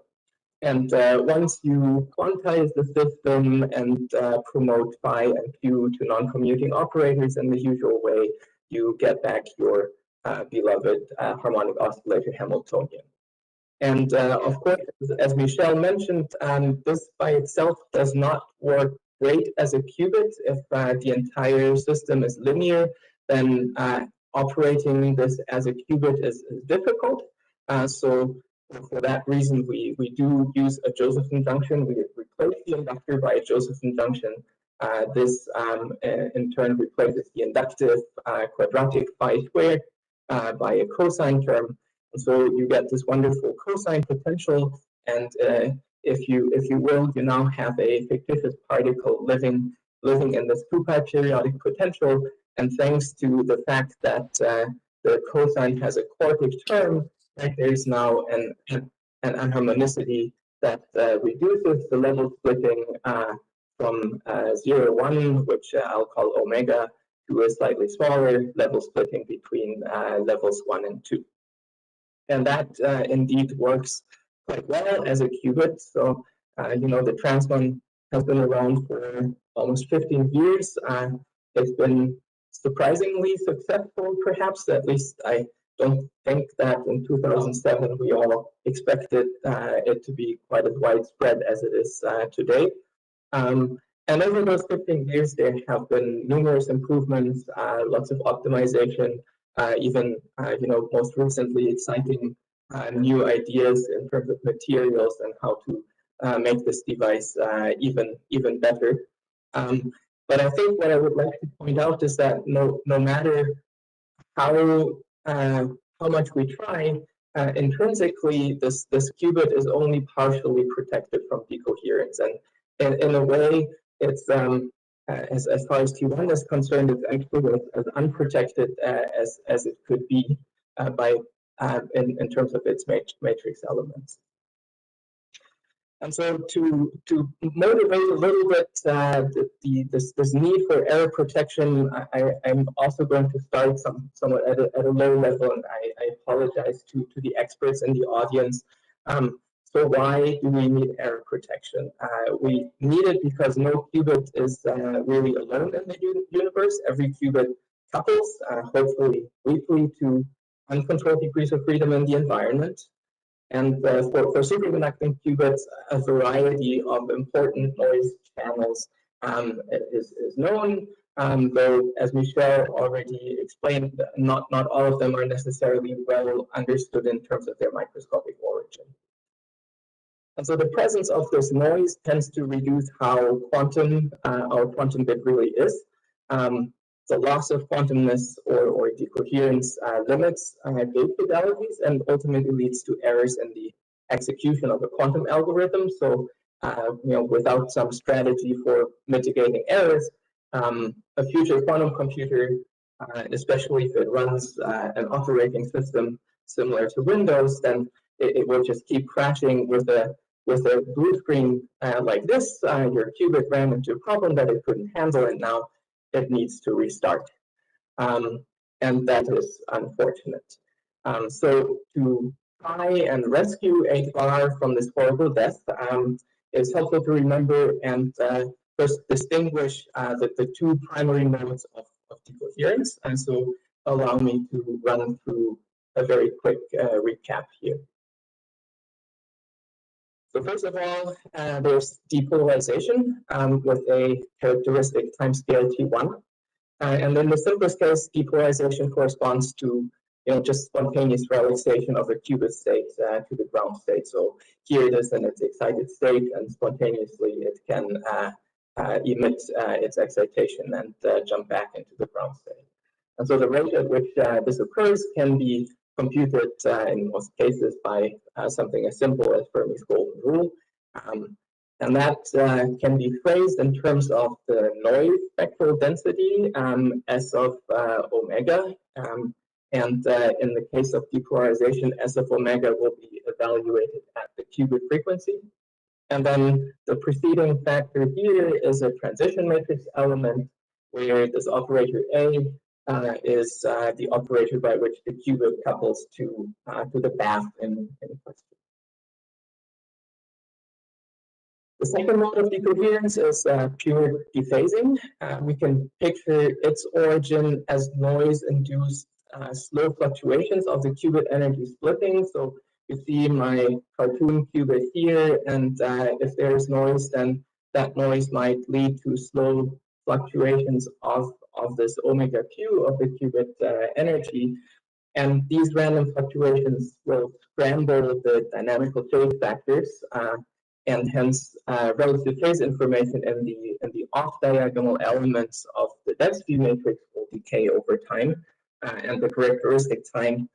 And once you quantize the system and promote phi and q to non-commuting operators in the usual way, you get back your beloved harmonic oscillator Hamiltonian. And of course, as Michel mentioned, this by itself does not work great as a qubit. If the entire system is linear, then operating this as a qubit is difficult. So for that reason, we do use a Josephson junction. We replace the inductor by a Josephson junction. This in turn replaces the inductive quadratic phi squared by a cosine term. And so you get this wonderful cosine potential. And if you will, you now have a fictitious particle living in this 2-pi periodic potential. And thanks to the fact that the cosine has a quartic term, right, there is now an anharmonicity that reduces the level splitting from 0, 1, which I'll call omega, to a slightly smaller level splitting between levels 1 and 2. And that indeed works quite well as a qubit. So, the Transmon has been around for almost 15 years. It's been surprisingly successful, perhaps. At least I don't think that in 2007 we all expected it to be quite as widespread as it is today. And over those 15 years, there have been numerous improvements, lots of optimization, even most recently exciting new ideas in terms of materials and how to make this device even better. But I think what I would like to point out is that no matter how much we try, intrinsically this qubit is only partially protected from decoherence, and in a way, it's as far as T1 is concerned, it's actually as unprotected as it could be in terms of its matrix elements. And so to motivate a little bit this need for error protection, I'm also going to start somewhat at a low level, and I apologize to the experts in the audience. So why do we need error protection? We need it because no qubit is really alone in the universe. Every qubit couples, hopefully weakly, to uncontrolled degrees of freedom in the environment. And for superconducting qubits, a variety of important noise channels is known, though, as Michel already explained, not all of them are necessarily well understood in terms of their microscopic origin. And so the presence of this noise tends to reduce how our quantum bit really is. The loss of quantumness or decoherence limits gate fidelities and ultimately leads to errors in the execution of a quantum algorithm. So, without some strategy for mitigating errors, a future quantum computer, especially if it runs an operating system similar to Windows, then it will just keep crashing with a blue screen like this. Your qubit ran into a problem that it couldn't handle, and now it needs to restart. And that is unfortunate. So to try and rescue H-bar from this horrible death, it's helpful to remember and first distinguish the two primary modes of decoherence. And so allow me to run through a very quick recap here. So first of all, there's depolarization with a characteristic timescale T1. And in the simplest case, depolarization corresponds to just spontaneous relaxation of the qubit state to the ground state. So here it is in its excited state, and spontaneously it can emit its excitation and jump back into the ground state. And so the rate at which this occurs can be computed in most cases by something as simple as Fermi's golden rule. And that can be phrased in terms of the noise spectral density, S of omega. And in the case of depolarization, S of omega will be evaluated at the qubit frequency. And then the preceding factor here is a transition matrix element, where this operator A is the operator by which the qubit couples to the path in question. The second mode of decoherence is pure dephasing. We can picture its origin as noise-induced slow fluctuations of the qubit energy splitting. So you see my cartoon qubit here, and if there's noise, then that noise might lead to slow fluctuations of this omega q of the qubit energy. And these random fluctuations will scramble the dynamical phase factors, and hence relative phase information in the off-diagonal elements of the density matrix will decay over time, and the characteristic time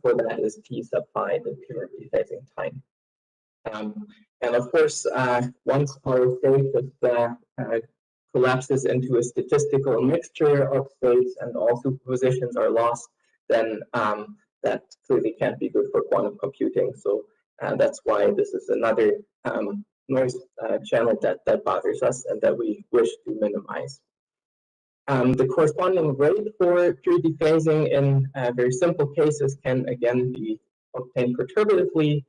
for that is t sub pi, the pure dephasing time. And of course, once our state just collapses into a statistical mixture of states and all superpositions are lost, then that clearly can't be good for quantum computing. So that's why this is another noise channel that bothers us and that we wish to minimize. The corresponding rate for pure dephasing in very simple cases can again be obtained perturbatively.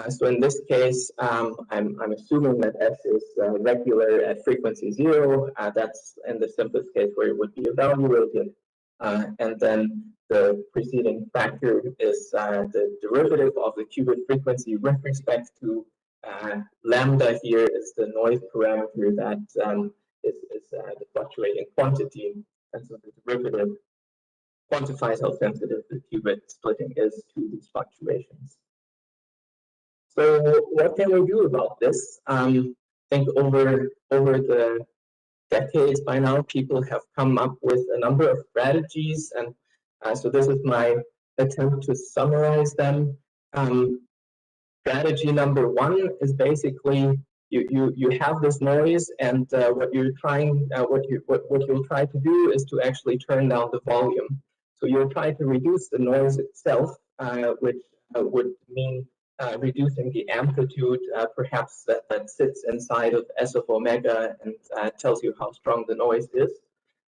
So in this case, I'm assuming that S is regular at frequency 0. That's in the simplest case where it would be evaluated. And then the preceding factor is the derivative of the qubit frequency with respect to lambda. Here is the noise parameter that is the fluctuating quantity, and so the derivative quantifies how sensitive the qubit splitting is to these fluctuations. So what can we do about this? I think over the decades by now, people have come up with a number of strategies, and so this is my attempt to summarize them. Strategy number one is basically you have this noise, and what you'll try to do is to actually turn down the volume. So you'll try to reduce the noise itself, which would mean reducing the amplitude, perhaps that sits inside of S of omega and tells you how strong the noise is.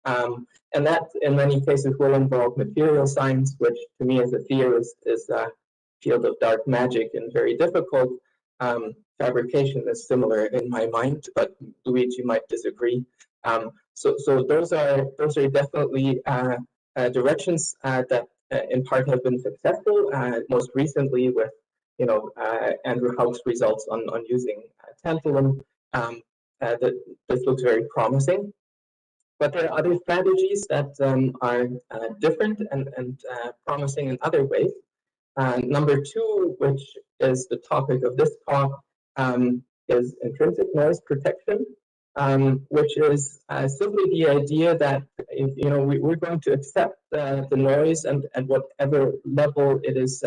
And that, in many cases, will involve material science, which to me as a theorist is a field of dark magic and very difficult. Fabrication is similar in my mind, but Luigi might disagree. So those are definitely directions that in part have been successful. Most recently with Andrew Haug's results on using tantalum, this looks very promising. But there are other strategies that are different and promising in other ways. Number two, which is the topic of this talk, is intrinsic noise protection, which is simply the idea that we're going to accept the noise and at whatever level it is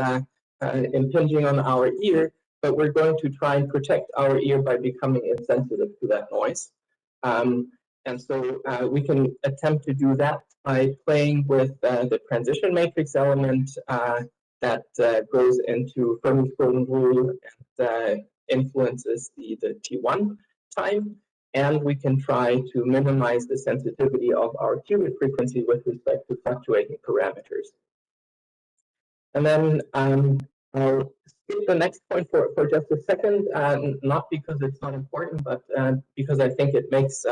impinging on our ear, but we're going to try and protect our ear by becoming insensitive to that noise. And so we can attempt to do that by playing with the transition matrix element that goes into Fermi's golden rule and influences the T1 time. And we can try to minimize the sensitivity of our qubit frequency with respect to fluctuating parameters. And then I'll skip the next point for just a second, not because it's not important, but because I think it makes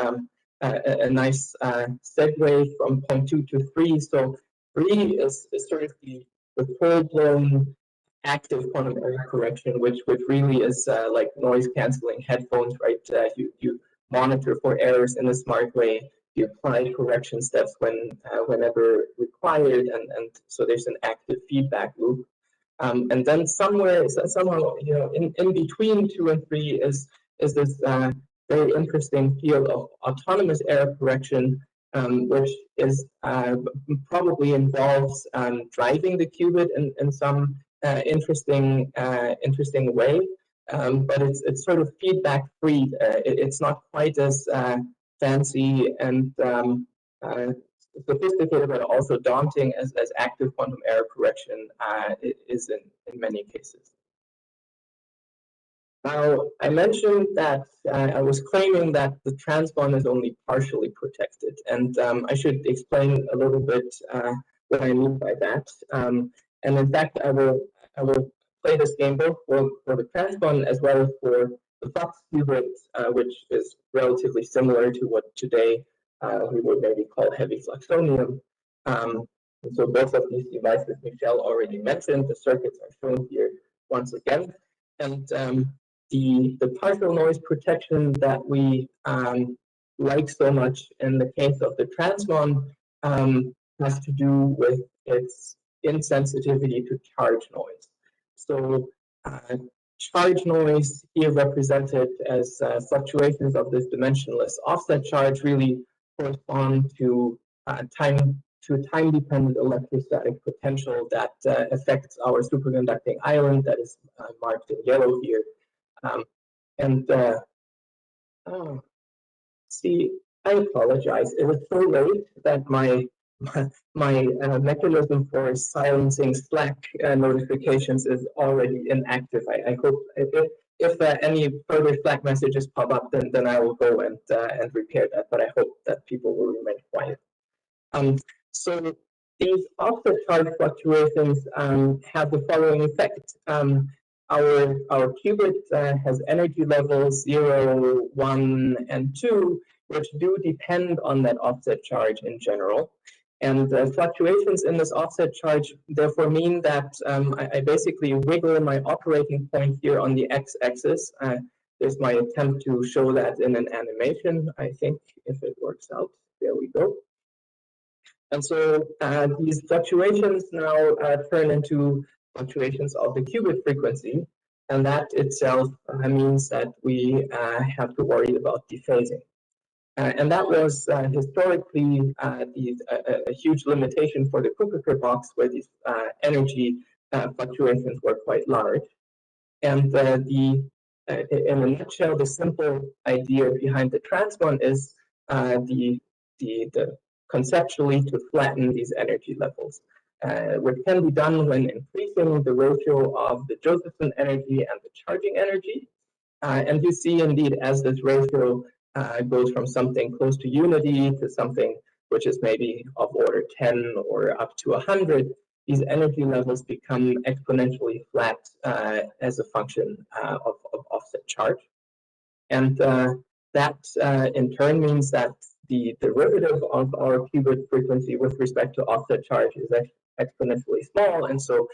a nice segue from point 2 to 3. So 3 is sort of the full-blown active quantum error correction, which really is like noise canceling headphones, right? You monitor for errors in a smart way. You apply correction steps whenever required, and so there's an active feedback loop. And then somehow, in between 2 and 3 is this very interesting field of autonomous error correction, which is probably involves driving the qubit in some interesting way, but it's sort of feedback free. It's not quite as fancy and sophisticated, but also daunting as active quantum error correction is in many cases. Now, I mentioned that I was claiming that the transpond is only partially protected, and I should explain a little bit what I mean by that. And in fact, I will play this game both for the transpond as well as for the Fox qubit, which is relatively similar to what today we would maybe call heavy fluxonium. And so both of these devices Michelle already mentioned. The circuits are shown here once again, and the partial noise protection that we like so much in the case of the transpond has to do with its insensitivity to charge noise. So charge noise here represented as fluctuations of this dimensionless offset charge really correspond to time-dependent electrostatic potential that affects our superconducting island that is marked in yellow here. See, I apologize. It was so late that my mechanism for silencing Slack notifications is already inactive. I hope if any further Slack messages pop up, then I will go and repair that. But I hope that people will remain quiet. So these offset charge fluctuations have the following effect. Our qubit has energy levels 0, 1, and 2, which do depend on that offset charge in general. And fluctuations in this offset charge therefore mean that I basically wiggle my operating point here on the x-axis there's my attempt to show that in an animation, I think, if it works out. There we go. And so these fluctuations now turn into fluctuations of the qubit frequency. And that itself means that we have to worry about dephasing. And that was historically a huge limitation for the Cooper box, where these energy fluctuations were quite large. And in a nutshell, the simple idea behind the Trimons is the conceptually to flatten these energy levels, which can be done when increasing the ratio of the Josephson energy and the charging energy. And you see, indeed, as this ratio goes from something close to unity to something which is maybe of order 10 or up to 100, these energy levels become exponentially flat as a function of offset charge. And that in turn means that the derivative of our qubit frequency with respect to offset charge is exponentially small. And so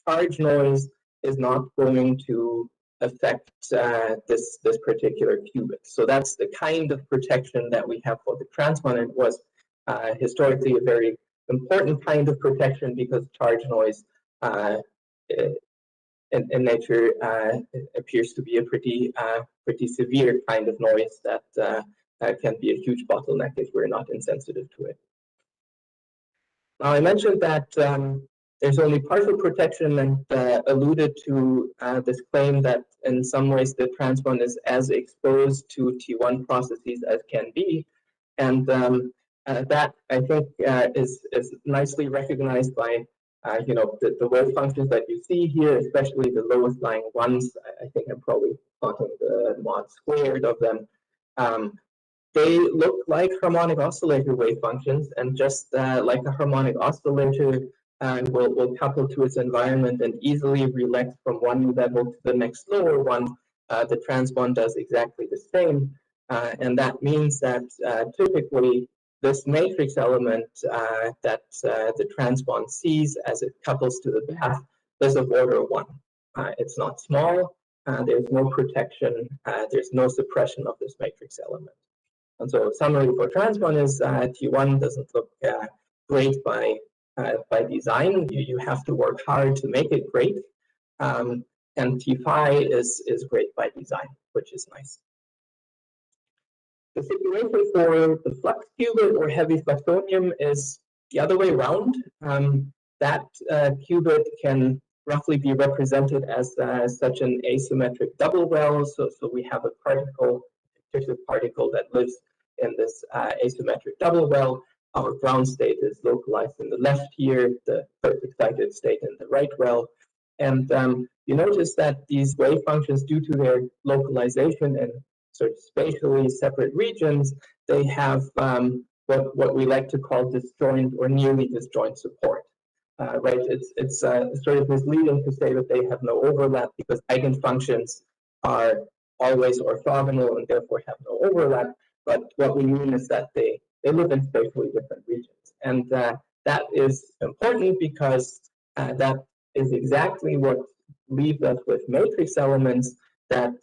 charge noise is not going to affect this particular qubit. So that's the kind of protection that we have for the Trimons. It was historically a very important kind of protection, because charge noise in nature appears to be a pretty severe kind of noise that can be a huge bottleneck if we're not insensitive to it. Now, I mentioned that there's only partial protection, and alluded to this claim that in some ways the Trimons is as exposed to T1 processes as can be. And that, I think, is nicely recognized by the wave functions that you see here, especially the lowest lying ones. I think I'm probably plotting the mod squared of them. They look like harmonic oscillator wave functions, and just like a harmonic oscillator will couple to its environment and easily relect from one level to the next lower one, the Trimons does exactly the same. And that means that typically this matrix element that the Trimons sees as it couples to the path is of order 1. It's not small, there's no protection, there's no suppression of this matrix element. And so summary for Trimons is T1 doesn't look great by design. You have to work hard to make it great. And T5 is great by design, which is nice. The situation for the flux qubit or heavy fluxonium is the other way around. That qubit can roughly be represented as such an asymmetric double well. So we have a particle, a fictitious particle that lives in this asymmetric double well. Our ground state is localized in the left here, the first excited state in the right well. And you notice that these wave functions, due to their localization in sort of spatially separate regions, they have what we like to call disjoint or nearly disjoint support. Right? It's sort of misleading to say that they have no overlap, because eigenfunctions are always orthogonal and therefore have no overlap. But what we mean is that they live in spatially different regions. And that is important, because that is exactly what leaves us with matrix elements that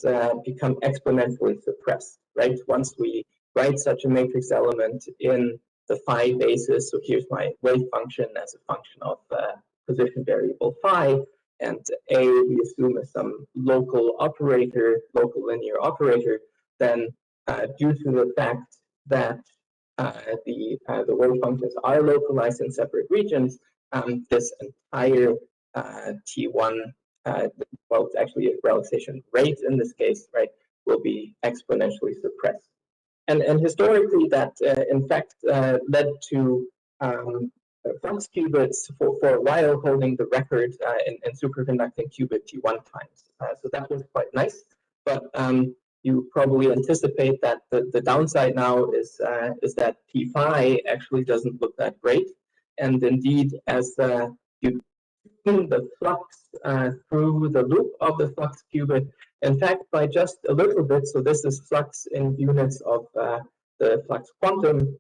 become exponentially suppressed, right? Once we write such a matrix element in the phi basis, so here's my wave function as a function of position variable phi, and A we assume is some local operator, local linear operator, then due to the fact that the wave functions are localized in separate regions, this entire T1, well, it's actually a relaxation rate in this case, right, will be exponentially suppressed. And historically, that in fact led to flux qubits for a while holding the record in superconducting qubit T1 times. So that was quite nice, but you probably anticipate that the downside now is that T5 actually doesn't look that great. And indeed, as you tune the flux through the loop of the flux qubit, in fact, by just a little bit, so this is flux in units of the flux quantum,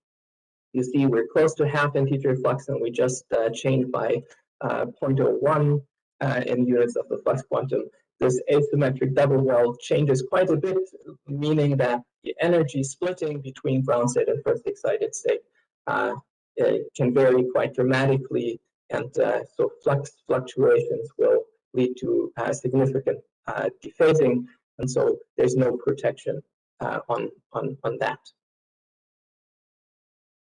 you see we're close to half integer flux, and we just changed by 0.01 in units of the flux quantum. this asymmetric double weld changes quite a bit, meaning that the energy splitting between ground state and first excited state can vary quite dramatically, and so flux fluctuations will lead to significant dephasing, and so there's no protection on that.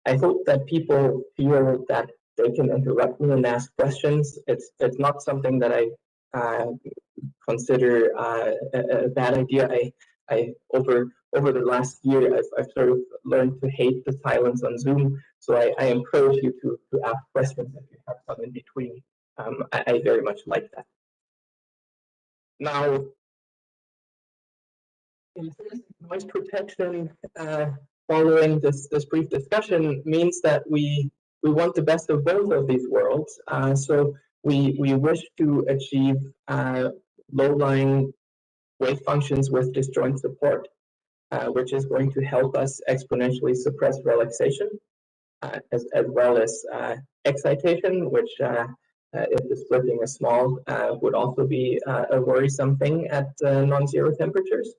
I hope that people feel that they can interrupt me and ask questions. It's not something that I consider a bad idea. I over the last year, I've sort of learned to hate the silence on Zoom. So I encourage you to ask questions if you have some in between. I very much like that. Now, noise protection, following this brief discussion, means that we want the best of both of these worlds. So we wish to achieve low-lying wave functions with disjoint support, which is going to help us exponentially suppress relaxation, as well as excitation, which if the splitting is small, would also be a worrisome thing at non-zero temperatures.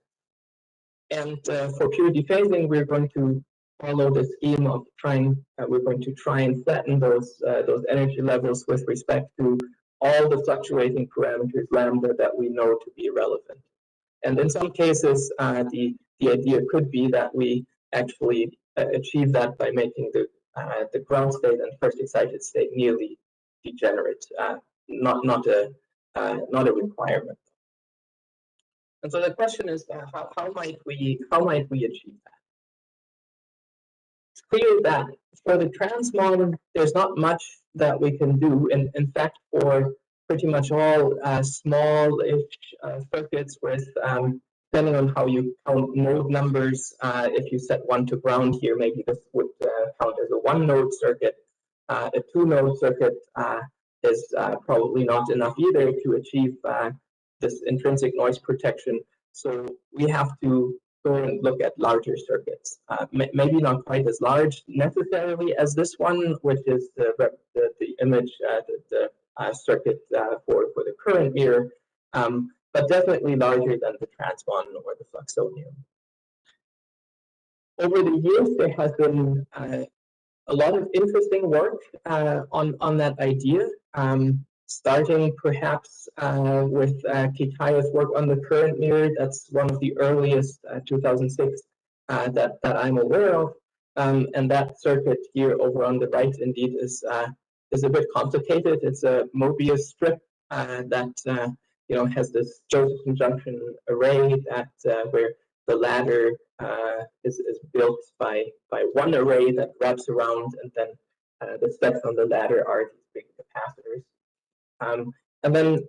And for pure dephasing, we're going to follow the scheme of we're going to try and flatten those energy levels with respect to all the fluctuating parameters lambda that we know to be relevant. And in some cases, the idea could be that we actually achieve that by making the ground state and first excited state nearly degenerate, not a requirement. And so the question is, how might we achieve that? It's clear that for the transmon, there's not much that we can do. And in fact, for pretty much all small-ish circuits with, depending on how you count node numbers, if you set one to ground here, maybe this would count as a one-node circuit. A two-node circuit is probably not enough either to achieve this intrinsic noise protection. So we have to go and look at larger circuits. Maybe not quite as large necessarily as this one, which is the image, the circuit for the current mirror, but definitely larger than the transmon or the fluxonium. Over the years, there has been a lot of interesting work on that idea, starting perhaps with Kitaya's work on the current mirror. That's one of the earliest, 2006, that I'm aware of. And that circuit here over on the right indeed is a bit complicated. It's a Mobius strip that has this Josephson junction array that where the ladder is built by one array that wraps around, and then the steps on the ladder are these big capacitors. And then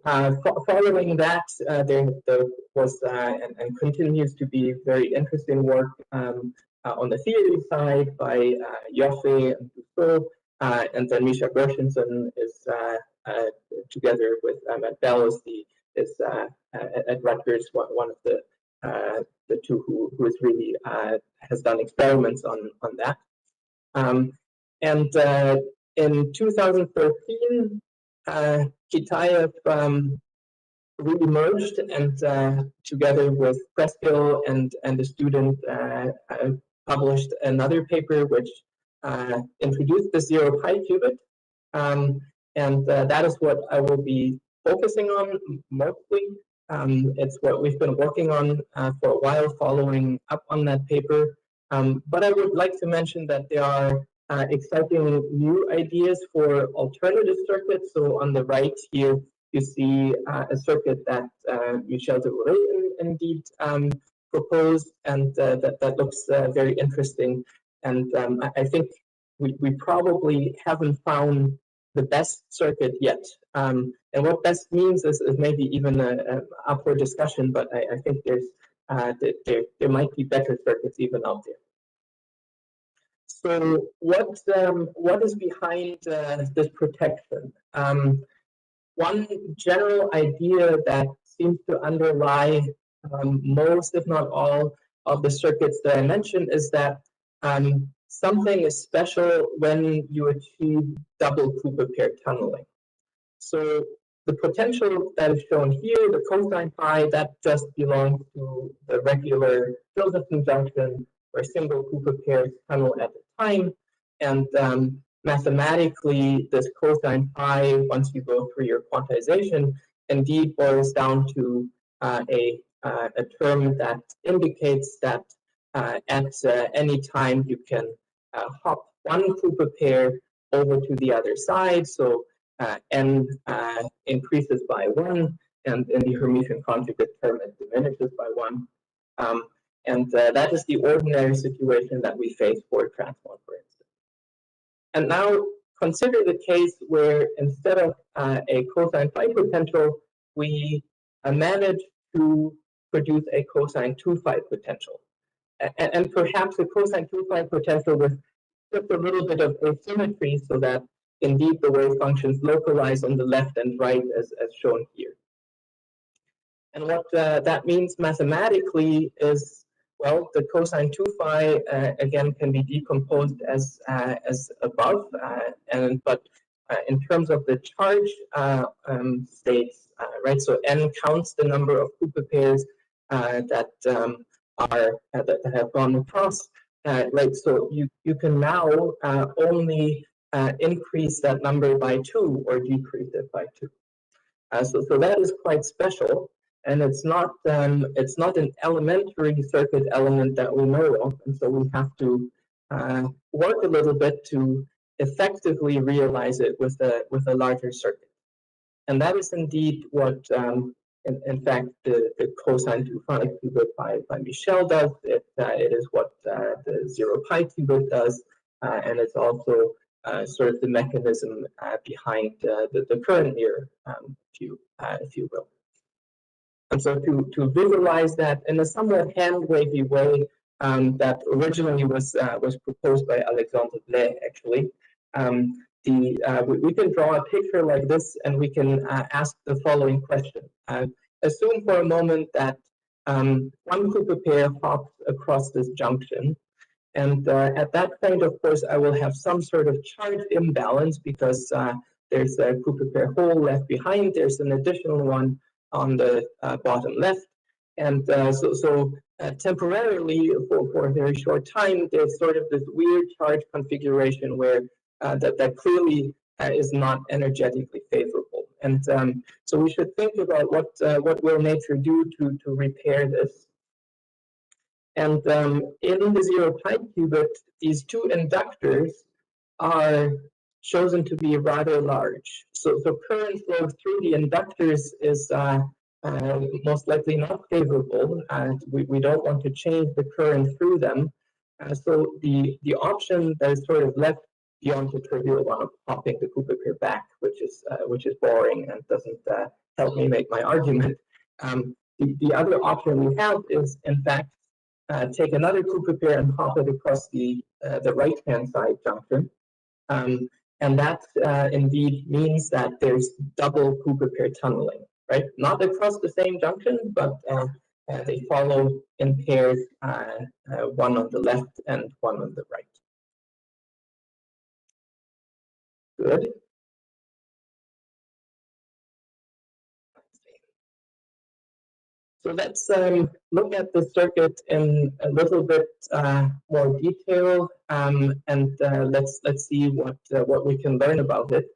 following that, there was and continues to be very interesting work on the theory side by Joffe and Dussault, and then Misha Gershenson is together with Matt Bell is at Rutgers, one of the two who is really has done experiments on that. And in 2013, Kitayev really merged and together with Preskill and a student published another paper which introduced the zero pi qubit, and that is what I will be focusing on mostly. It's what we've been working on for a while, following up on that paper. But I would like to mention that there are exciting new ideas for alternative circuits. So on the right here, you see a circuit that Michel de Roulet indeed proposed, and that looks very interesting. And I think we probably haven't found the best circuit yet. And what best means is maybe even up for discussion, but I think there's there might be better circuits even out there. So what is behind this protection? One general idea that seems to underlie most, if not all, of the circuits that I mentioned is that something is special when you achieve double Cooper pair tunneling. So the potential that is shown here, the cosine phi, that just belongs to the regular Josephson junction where single Cooper pairs tunnel at a time. And mathematically, this cosine phi, once you go through your quantization, indeed boils down to a term that indicates that at any time you can hop one Cooper pair over to the other side. So n increases by 1, and in the Hermitian conjugate term, it diminishes by 1. And that is the ordinary situation that we face for a transform, for instance. And now consider the case where instead of a cosine phi potential, we manage to produce a cosine 2 phi potential. And perhaps a cosine 2 phi potential with just a little bit of asymmetry so that indeed the wave functions localize on the left and right as shown here. And what that means mathematically is, well, the cosine 2 phi again can be decomposed as above, but in terms of the charge states, right? So n counts the number of Cooper pairs that have gone across, right? So you can now only increase that number by 2 or decrease it by 2. So that is quite special. And it's not an elementary circuit element that we know of, and so we have to work a little bit to effectively realize it with a larger circuit. And that is indeed what, in fact, the cosine 2 phi qubit by Michel does. It is what the 0 pi qubit does, and it's also sort of the mechanism behind the current mirror, if you will. And so to visualize that in a somewhat hand-wavy way that originally was proposed by Alexandre Blais, actually, we can draw a picture like this, and we can ask the following question. Assume for a moment that one Cooper pair hops across this junction. And at that point, of course, I will have some sort of charge imbalance because there's a Cooper pair hole left behind. There's an additional one on the bottom left. And so temporarily, for a very short time, there's sort of this weird charge configuration where that clearly is not energetically favorable. And so we should think about what will nature do to repair this. And in the 0 pi qubit, these two inductors are chosen to be rather large. So current flow through the inductors is most likely not favorable. We don't want to change the current through them. So the option that is sort of left beyond the trivial one of popping the Cooper pair back, which is boring and doesn't help me make my argument. The other option we have is, in fact, take another Cooper pair and pop it across the right-hand side junction. And that indeed means that there's double Cooper pair tunneling, right? Not across the same junction, but they follow in pairs, one on the left and one on the right. Good. So let's look at the circuit in a little bit more detail, and let's see what we can learn about it.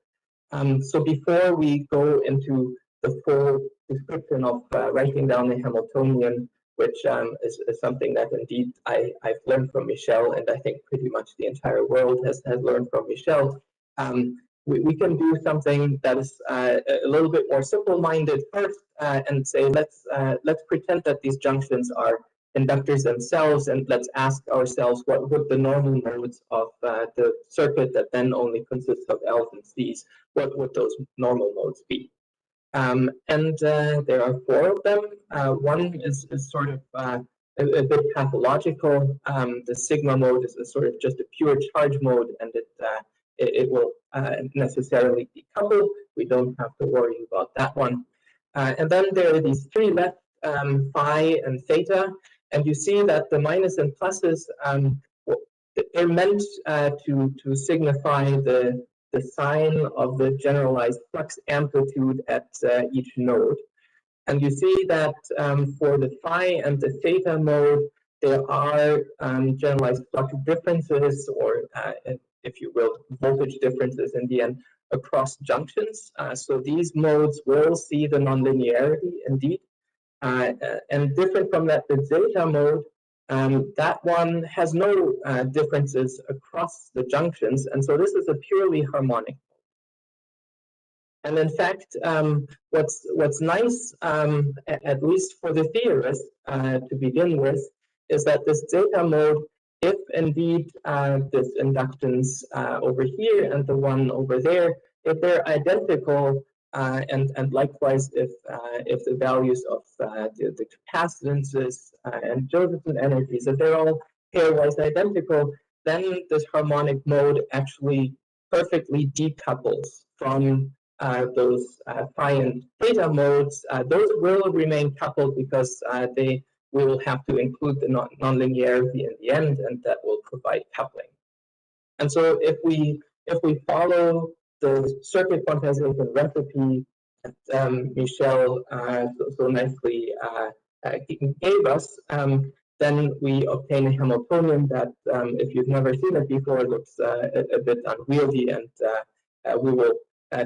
So before we go into the full description of writing down the Hamiltonian, which is something that indeed I've learned from Michel, and I think pretty much the entire world has learned from Michel. We can do something that is a little bit more simple-minded first, and say let's pretend that these junctions are inductors themselves, and let's ask ourselves what would the normal modes of the circuit that then only consists of L's and C's, what would those normal modes be? And there are 4 of them. One is sort of a bit pathological. The sigma mode is sort of just a pure charge mode, and it will necessarily decouple. We don't have to worry about that one. And then there are these 3 left, phi and theta, and you see that the minus and pluses, they're meant to signify the the sign of the generalized flux amplitude at each node. And you see that for the phi and the theta mode, there are generalized flux differences, or if you will, voltage differences in the end across junctions. So these modes will see the nonlinearity indeed. And different from that, the zeta mode, that one has no differences across the junctions. And so this is a purely harmonic. And in fact, what's nice, at least for the theorist to begin with, is that this zeta mode, if indeed this inductance over here and the one over there, if they're identical, and likewise if the values of the capacitances and Josephson energies, if they're all pairwise identical, then this harmonic mode actually perfectly decouples from those phi and theta modes. Those will remain coupled because they will have to include the nonlinearity in the end, and that will provide coupling. And so if we follow the circuit quantization recipe that Michel so nicely gave us, then we obtain a Hamiltonian that, if you've never seen it before, looks a bit unwieldy, and we will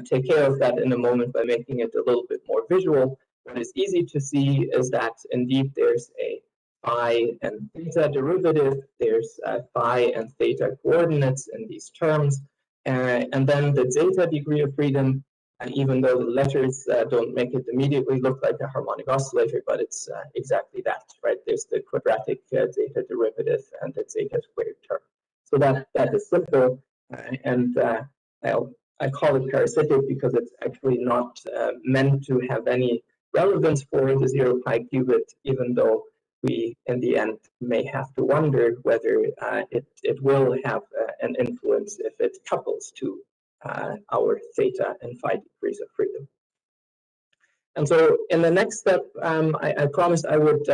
take care of that in a moment by making it a little bit more visual. What is easy to see is that indeed there's a phi and theta derivative, there's phi and theta coordinates in these terms, and then the zeta degree of freedom, even though the letters don't make it immediately look like a harmonic oscillator, but it's exactly that, right? There's the quadratic zeta derivative and the zeta squared term. So that is simple, and I call it parasitic because it's actually not meant to have any relevance for the 0 pi qubit, even though we, in the end, may have to wonder whether it will have an influence if it couples to our theta and phi degrees of freedom. And so in the next step, I promised I would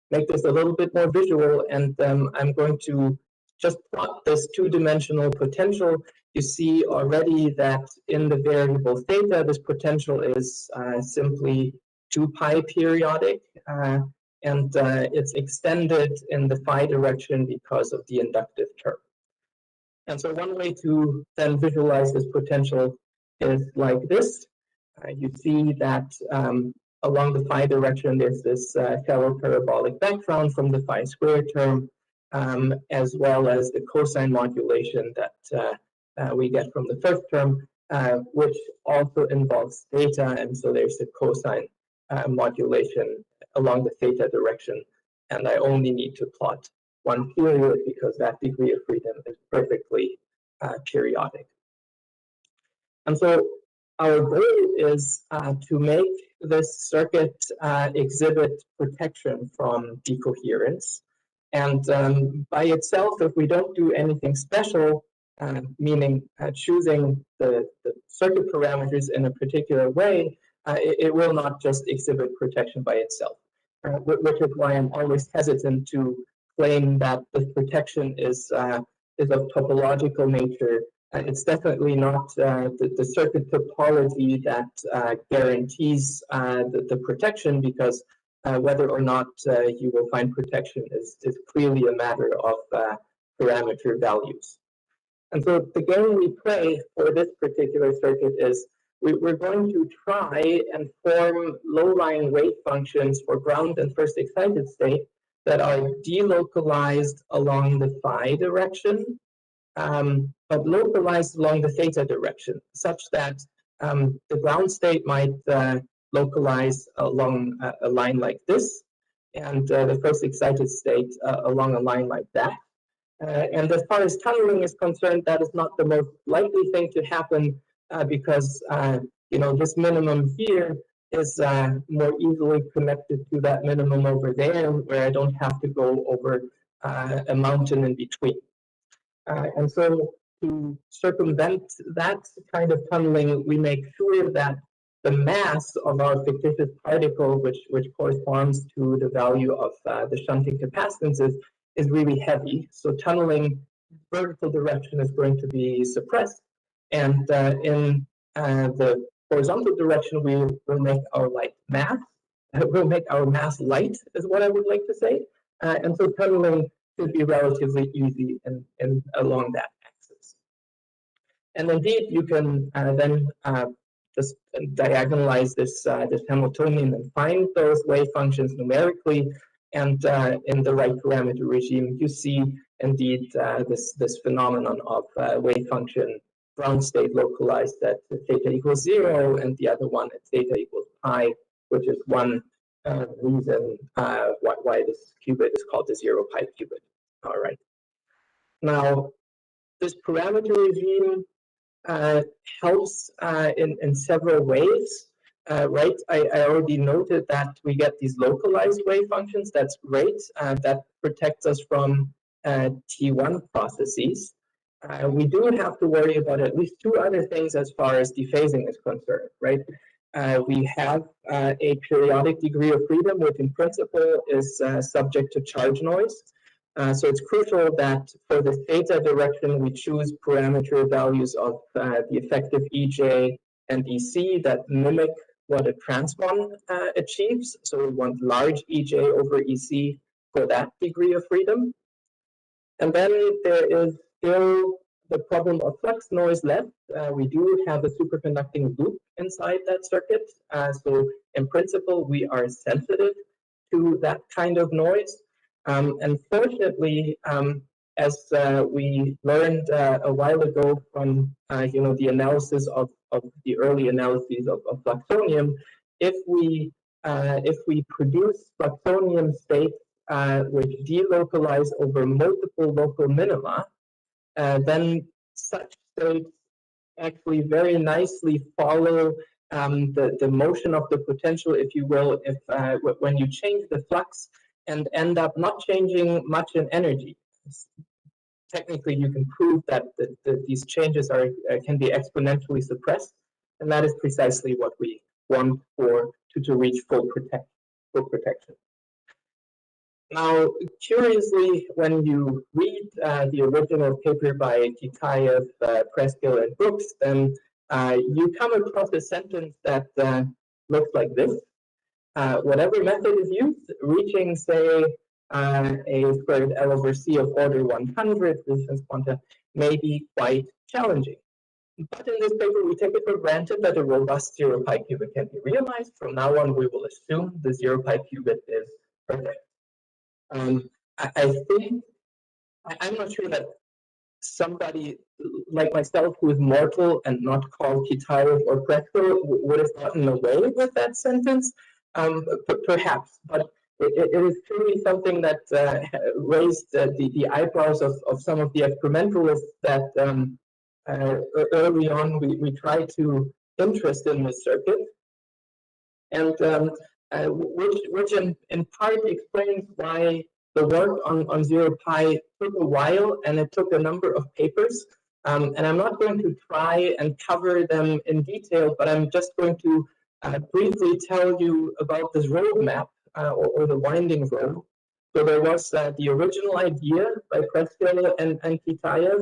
make this a little bit more visual, and I'm going to just plot this two-dimensional potential. You see already that in the variable theta, this potential is simply 2 pi periodic, and it's extended in the phi direction because of the inductive term. And so one way to then visualize this potential is like this. You see that along the phi direction, there's this shallow parabolic background from the phi squared term, as well as the cosine modulation that we get from the first term, which also involves theta, and so there's the cosine modulation along the theta direction, and I only need to plot one period because that degree of freedom is perfectly periodic. And so our goal is to make this circuit exhibit protection from decoherence. And by itself, if we don't do anything special, meaning choosing the circuit parameters in a particular way, it will not just exhibit protection by itself, which is why I'm always hesitant to claim that this protection is of topological nature. It's definitely not the circuit topology that guarantees the protection, because whether or not you will find protection is clearly a matter of parameter values. And so the game we play for this particular circuit is we're going to try and form low-lying wave functions for ground and first excited state that are delocalized along the phi direction, but localized along the theta direction, such that the ground state might localize along a line like this, and the first excited state along a line like that. And as far as tunneling is concerned, that is not the most likely thing to happen because this minimum here is more easily connected to that minimum over there, where I don't have to go over a mountain in between. And so to circumvent that kind of tunneling, we make sure that the mass of our fictitious particle, which corresponds to the value of the shunting capacitances, is really heavy. So tunneling vertical direction is going to be suppressed, And in the horizontal direction, we will make our light mass. We'll make our mass light, is what I would like to say. And so tunneling should be relatively easy in along that axis. And indeed, you can then just diagonalize this Hamiltonian and find those wave functions numerically. And in the right parameter regime, you see indeed this phenomenon of wave function ground state localized at theta equals 0, and the other one at theta equals pi, which is one reason why this qubit is called the 0 pi qubit. All right. Now, this parameter regime helps in several ways. Right, I already noted that we get these localized wave functions. That's great. That protects us from T1 processes. We do have to worry about at least two other things as far as dephasing is concerned, right? We have a periodic degree of freedom, which in principle is subject to charge noise. So it's crucial that for the theta direction, we choose parameter values of the effective EJ and EC that mimic what a transpon achieves. So we want large EJ over EC for that degree of freedom. And then there is still the problem of flux noise left. We do have a superconducting loop inside that circuit. So in principle, we are sensitive to that kind of noise. Unfortunately, as we learned a while ago from the analysis of the early analyses of fluxonium, if we produce fluxonium states which delocalize over multiple local minima, then such states actually very nicely follow the motion of the potential, if you will, if when you change the flux and end up not changing much in energy. Technically, you can prove that these changes can be exponentially suppressed, and that is precisely what we want to reach full protection. Now, curiously, when you read the original paper by Kitaev, Preskill, and Brooks, then you come across a sentence that looks like this. Whatever method is used, reaching, say, a squared L over C of order 100 resistance quanta may be quite challenging. But in this paper, we take it for granted that a robust 0 pi qubit can be realized. From now on, we will assume the 0 pi qubit is perfect. I think, I'm not sure that somebody like myself who is mortal and not called Kitaev or Preskill would have gotten away with that sentence, perhaps, but it is truly something that raised the eyebrows of some of the experimentalists that early on we tried to interest in this circuit, and which in part explains why the work on 0 pi took a while, and it took a number of papers. And I'm not going to try and cover them in detail, but I'm just going to briefly tell you about this roadmap or the winding road. So there was the original idea by Preskill and Kitaev,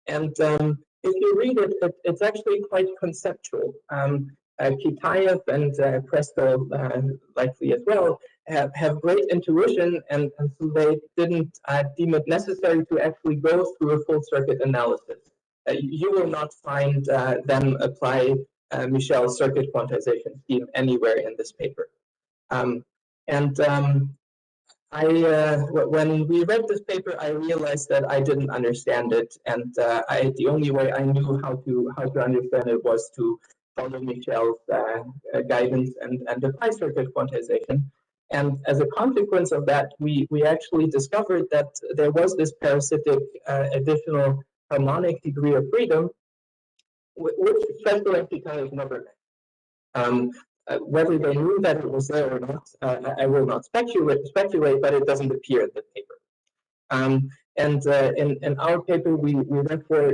and if you read it, it's actually quite conceptual. Kitaev and Preskill, likely as well, have great intuition, and so they didn't deem it necessary to actually go through a full circuit analysis. You will not find them apply Michel's circuit quantization scheme anywhere in this paper. When we read this paper, I realized that I didn't understand it, and the only way I knew how to understand it was to follow Michel's guidance and apply circuit quantization. And as a consequence of that, we actually discovered that there was this parasitic additional harmonic degree of freedom, which Preskill and Kitaev never met. Whether they knew that it was there or not, I will not speculate, but it doesn't appear in the paper. In our paper, we therefore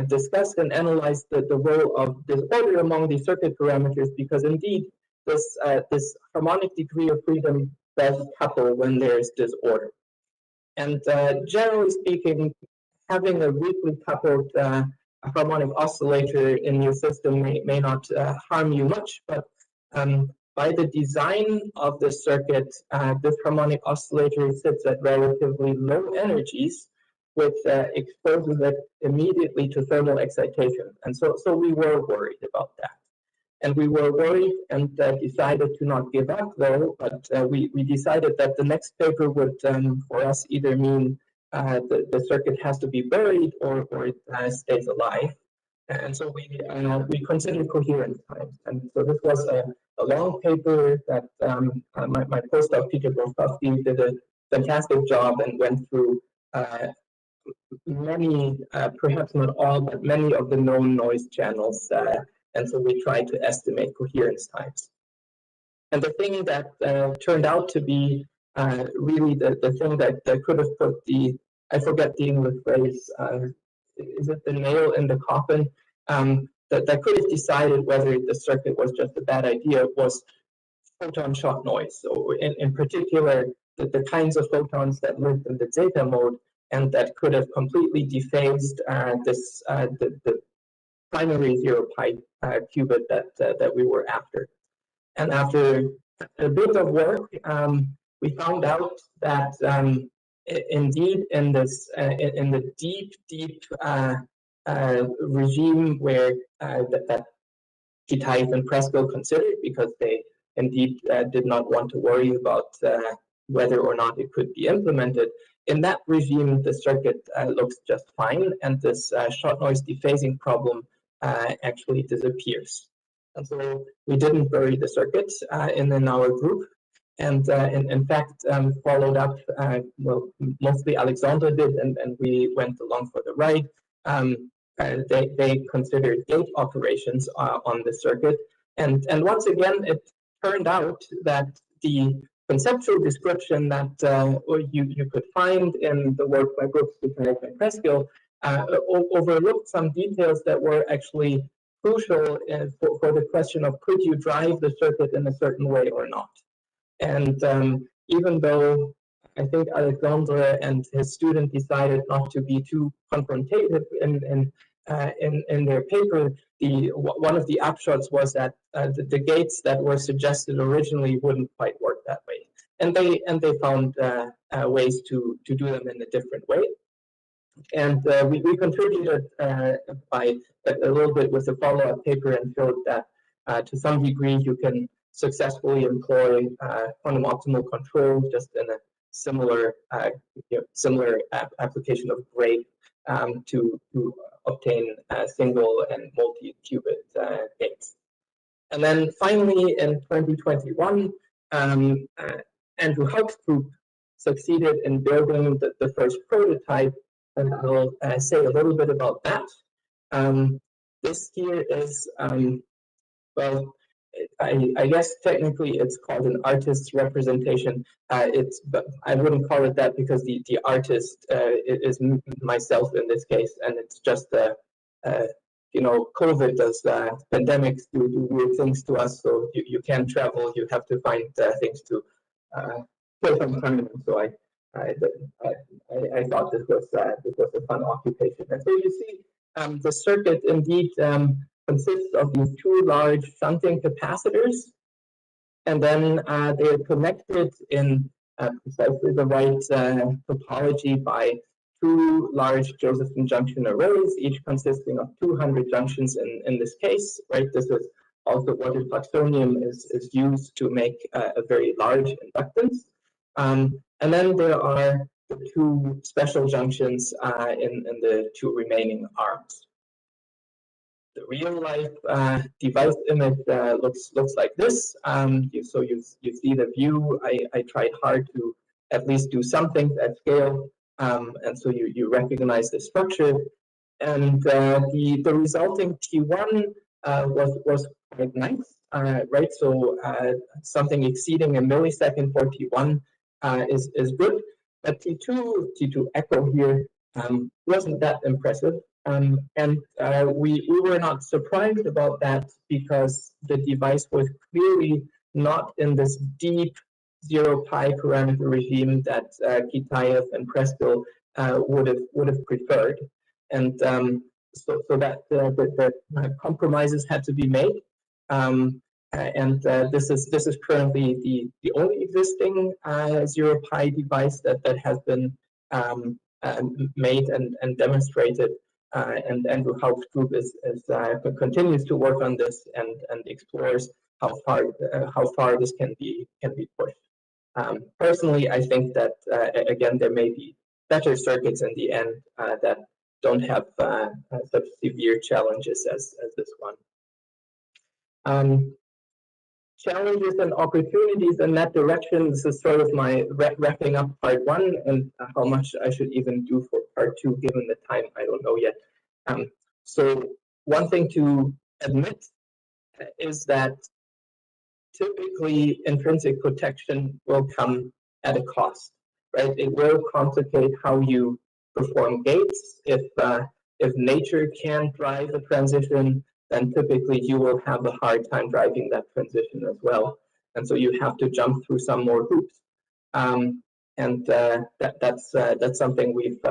discussed and analyzed the role of disorder among the circuit parameters, because indeed this harmonic degree of freedom does couple when there's disorder. And generally speaking, having a weakly coupled harmonic oscillator in your system may not harm you much, but by the design of the circuit, this harmonic oscillator sits at relatively low energies, which exposes it immediately to thermal excitation. And so we were worried about that. And we were worried and decided to not give up, though, but we decided that the next paper would, for us, either mean the circuit has to be buried or it stays alive. And so we considered coherence times. And so this was a long paper that my postdoc, Peter Borkowski, did a fantastic job and went through many, perhaps not all, but many of the known noise channels. And so we tried to estimate coherence times. And the thing that turned out to be really the thing that could have put the, I forget the English phrase, is it the nail in the coffin? That could have decided whether the circuit was just a bad idea was photon shock noise. So in particular, the kinds of photons that lived in the zeta mode and that could have completely dephased the primary 0 pi qubit that we were after. And after a bit of work, we found out that indeed in this in the deep regime where that Kitaev and Preskill considered, because they indeed did not want to worry about whether or not it could be implemented. In that regime, the circuit looks just fine, and this short noise dephasing problem actually disappears. And so we didn't bury the circuit in our group, and in fact followed up, well, mostly Alexandra did, and we went along for the ride. They considered gate operations on the circuit, and once again it turned out that the conceptual description that you could find in the work by Brooks, Kitaev, and Preskill overlooked some details that were actually crucial for the question of could you drive the circuit in a certain way or not. And even though I think Alexandre and his student decided not to be too confrontative in their paper, one of the upshots was that the gates that were suggested originally wouldn't quite work that way, and they found ways to do them in a different way. And we contributed by a little bit with a follow-up paper and showed that to some degree you can successfully employ quantum optimal control just in a similar application of Gray to obtain single and multi-qubit gates. And then finally in 2021, Andrew Haug's group succeeded in building the first prototype, and I'll say a little bit about that. This here is, well, I guess technically it's called an artist's representation. But I wouldn't call it that because the artist is myself in this case, and it's just you know, COVID does pandemics do weird things to us, so you can't travel. You have to find things to kill some time. And so I thought this was a fun occupation. And so you see, the circuit indeed consists of these two large shunting capacitors, and then they are connected in precisely the right topology by two large Josephson junction arrays, each consisting of 200 junctions in this case, right? This is also what in fluxonium is used to make a very large inductance. And then there are the two special junctions in the two remaining arms. The real life device image looks like this. So you see the view. I tried hard to at least do something at scale, and so you recognize the structure. And the resulting T1 was quite nice, right? So something exceeding a millisecond for T1 is good, but T2 echo here wasn't that impressive. And we were not surprised about that because the device was clearly not in this deep 0 pi parameter regime that Kitaev and Preskill would have preferred. And so that compromises had to be made. This is currently the only existing 0-pi device that has been made and demonstrated. And Andrew Haupt's group continues to work on this and explores how far this can be pushed. Personally, I think that again there may be better circuits in the end that don't have such severe challenges as this one. Challenges and opportunities in that direction. This is sort of my wrapping up part one, and how much I should even do for part two given the time, I don't know yet. So one thing to admit is that typically intrinsic protection will come at a cost, right? It will complicate how you perform gates. If nature can't drive a transition, then typically you will have a hard time driving that transition as well. And so you have to jump through some more hoops. That's something we've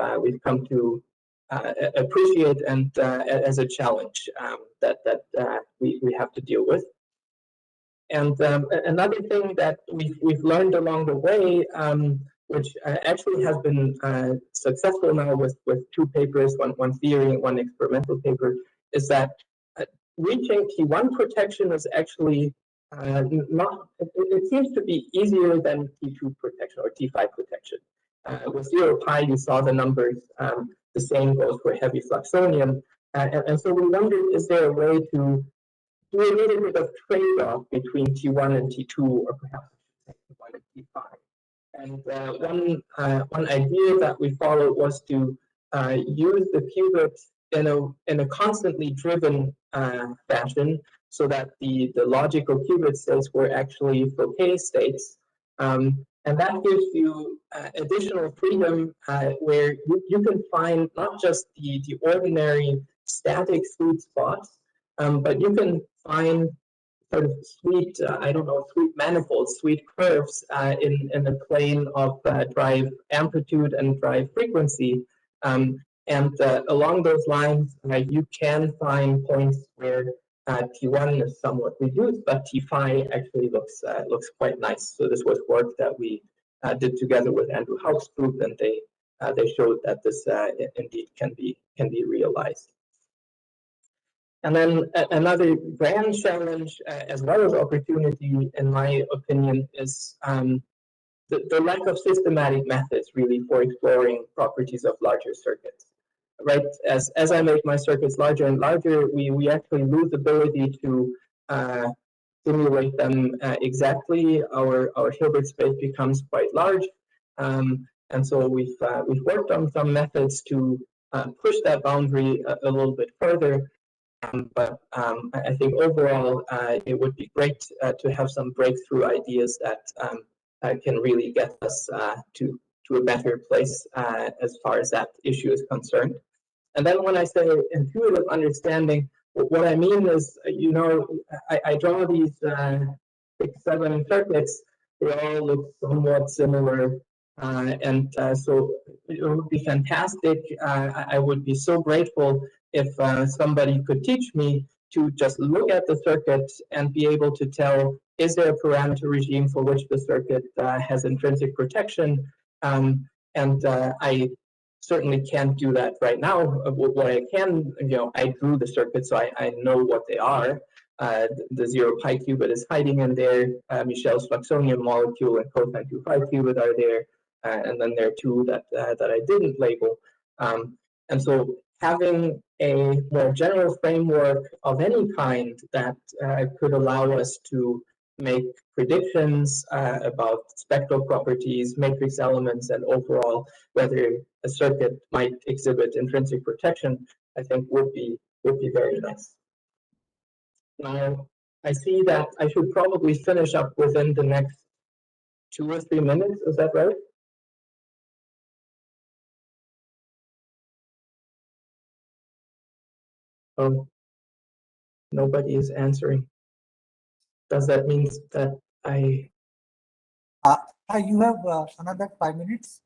come to appreciate and as a challenge that we have to deal with. And another thing that we've learned along the way, which actually has been successful now with two papers, one theory and one experimental paper, is that reaching T1 protection is actually not, it seems to be easier than T2 protection or T5 protection. With 0-pi, you saw the numbers, the same goes for heavy fluxonium. And so we wondered, is there a way to do a little bit of trade-off between T1 and T2, or perhaps T1 and T5? And one idea that we followed was to use the qubit in a constantly driven fashion, so that the logical qubit states were actually Fouquet states. And that gives you additional freedom where you can find not just the ordinary static sweet spots, but you can find sort of sweet, sweet manifolds, sweet curves in the plane of drive amplitude and drive frequency. And along those lines, you can find points where T1 is somewhat reduced, but T5 actually looks quite nice. So this was work that we did together with Andrew Haupt's group, and they showed that this indeed can be realized. And then another grand challenge, as well as opportunity, in my opinion, is the lack of systematic methods really for exploring properties of larger circuits. Right, as I make my circuits larger and larger, we actually lose the ability to simulate them exactly. Our Hilbert space becomes quite large, and so we've worked on some methods to push that boundary a little bit further. But I think overall, it would be great to have some breakthrough ideas that can really get us to a better place as far as that issue is concerned. And then when I say intuitive understanding, what I mean is, I draw these 6-7 circuits. They all look somewhat similar, and so it would be fantastic. I would be so grateful if somebody could teach me to just look at the circuit and be able to tell, is there a parameter regime for which the circuit has intrinsic protection? I certainly can't do that right now. What I can, I drew the circuit, so I know what they are. The 0-pi qubit is hiding in there. Michel's fluxonium molecule and cosine 2-5 qubit are there. And then there are two that I didn't label. And so having a more general framework of any kind that could allow us to make predictions about spectral properties, matrix elements, and overall whether a circuit might exhibit intrinsic protection, I think would be very nice. Now, I see that I should probably finish up within the next 2 or 3 minutes. Is that right? Oh, nobody is answering. Does that mean that I... You have another 5 minutes?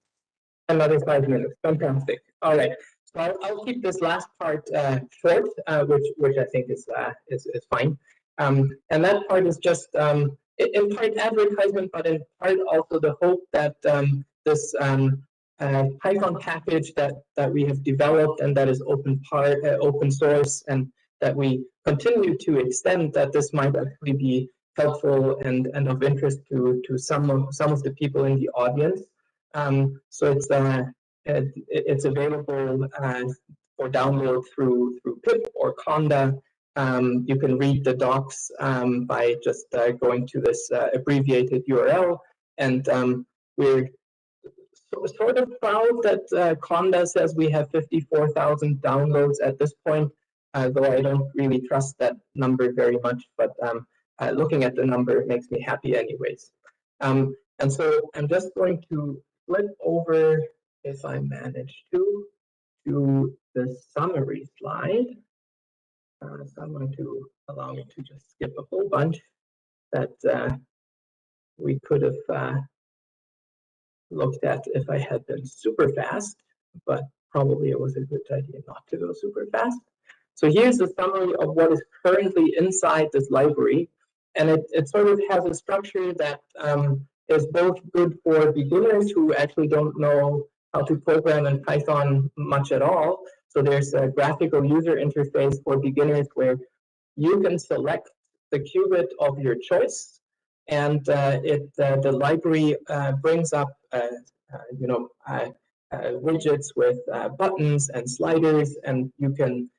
Another 5 minutes. Fantastic. All right. I'll keep this last part short, which I think is fine. And that part is just in part advertisement, but in part also the hope that this Python package that we have developed and that is open source and that we continue to extend, that this might actually be helpful and of interest to some of the people in the audience. So it's available for download through pip or conda. You can read the docs by just going to this abbreviated URL, and we're sort of proud that conda says we have 54,000 downloads at this point, though I don't really trust that number very much, but looking at the number makes me happy anyways. And so I'm just going to flip over, if I manage to the summary slide. So I'm going to allow me to just skip a whole bunch that we could have looked at if I had been super fast, but probably it was a good idea not to go super fast. So here's the summary of what is currently inside this library. And it sort of has a structure that is both good for beginners who actually don't know how to program in Python much at all. So there's a graphical user interface for beginners where you can select the qubit of your choice, and the library brings up widgets with buttons and sliders, and you can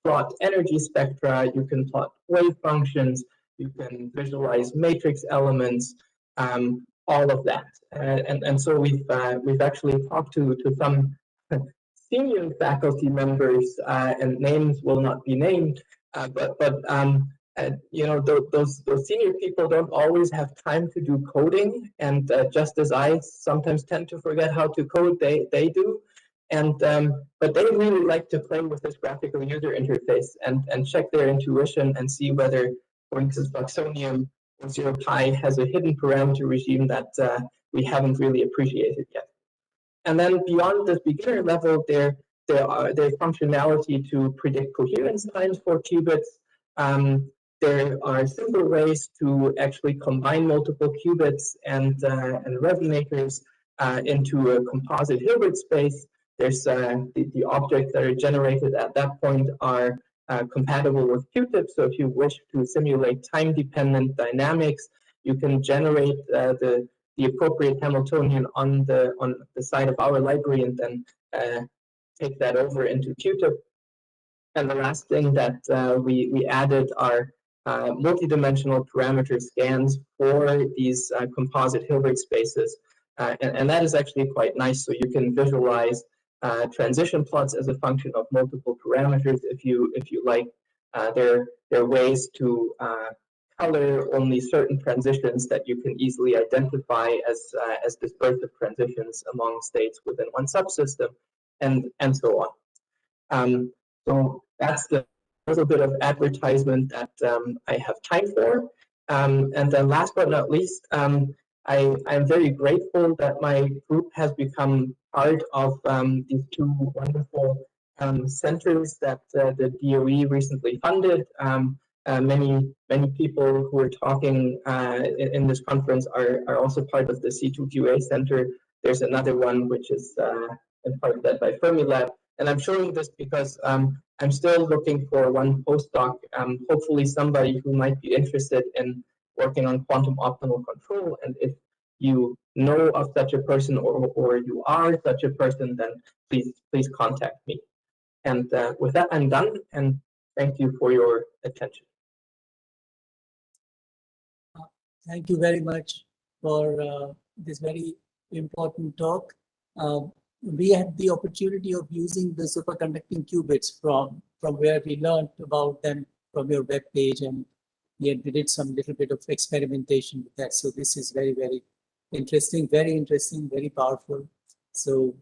plot energy spectra, you can plot wave functions, you can visualize matrix elements, all of that. And so we've actually talked to some senior faculty members, and names will not be named, but those senior people don't always have time to do coding, and just as I sometimes tend to forget how to code, they do. And but they really like to play with this graphical user interface and check their intuition and see whether, for instance, Fluxonium or ZeroPi has a hidden parameter regime that we haven't really appreciated yet. And then beyond this beginner level, there's functionality to predict coherence times for qubits. There are simple ways to actually combine multiple qubits and resonators into a composite Hilbert space. There's the objects that are generated at that point are compatible with QTIP. So if you wish to simulate time-dependent dynamics, you can generate the appropriate Hamiltonian on the side of our library and then take that over into QTIP. And the last thing that we added are multidimensional parameter scans for these composite Hilbert spaces. And that is actually quite nice. So you can visualize transition plots as a function of multiple parameters if you like. There are ways to color only certain transitions that you can easily identify as dispersive transitions among states within one subsystem, and so on. So that's the little bit of advertisement that I have time for. And then last but not least, I'm very grateful that my group has become part of these two wonderful centers that the DOE recently funded. Many people who are talking in this conference are also part of the C2QA Center. There's another one which is in part led by Fermilab. And I'm showing this because I'm still looking for one postdoc, hopefully somebody who might be interested in working on quantum optimal control. And if you know of such a person or you are such a person, then please contact me. And with that, I'm done. And thank you for your attention. Thank you very much for this very important talk. We had the opportunity of using the superconducting qubits from where we learned about them from your web page, and we did some little bit of experimentation with that. So this is very, very interesting, very powerful. So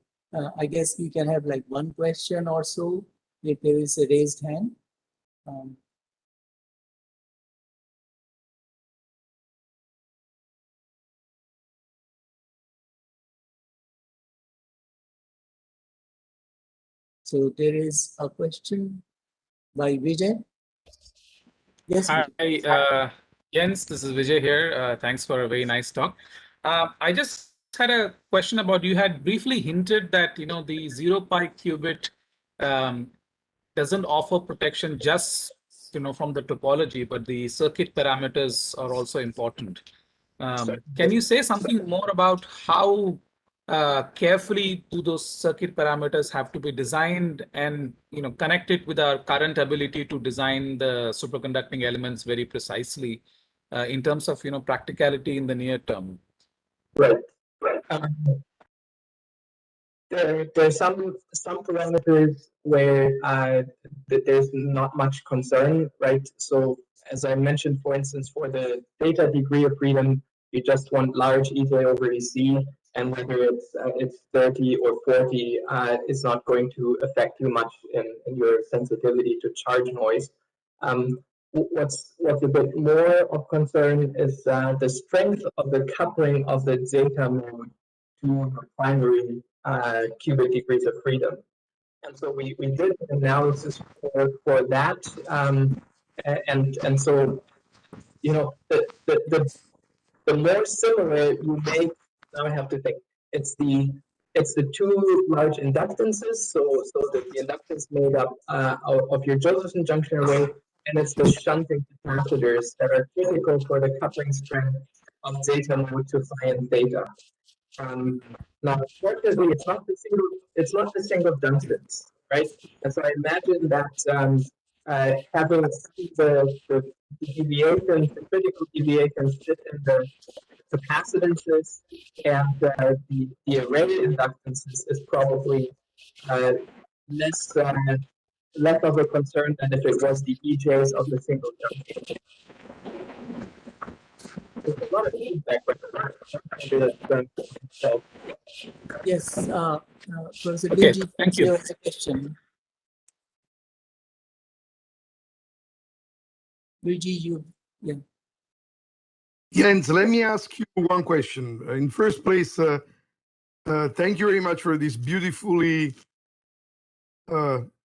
I guess we can have like one question or so if there is a raised hand. So there is a question by Vijay. Yes, Hi, Vijay. Jens, this is Vijay here. Thanks for a very nice talk. I just had a question about, you had briefly hinted that, the 0 pi qubit doesn't offer protection just, from the topology, but the circuit parameters are also important. Can you say something more about how carefully do those circuit parameters have to be designed and connected with our current ability to design the superconducting elements very precisely in terms of practicality in the near term? Right. There's some parameters where there's not much concern, right? So as I mentioned, for instance, for the data degree of freedom, you just want large EJ over EC, and whether it's 30 or 40 is not going to affect you much in your sensitivity to charge noise. What's a bit more of concern is the strength of the coupling of the zeta mode to the primary qubit degrees of freedom. And so we did an analysis for that. And so, the more similar you make, now I have to think, it's the two large inductances, so the inductance made up of your Josephson junction array, and it's the shunting capacitors that are critical for the coupling strength of zeta mode to phi and theta. Now, fortunately, it's not the single junction, right? And so I imagine that having the deviations, the critical deviations sit in the capacitances, and the array inductances is probably less of a concern than if it was the EJs of the single junction. There's a lot of feedback, but Yes, Professor Okay, Luigi, thank you. your question. Luigi, yeah. Jens, let me ask you one question. In first place, thank you very much for this beautifully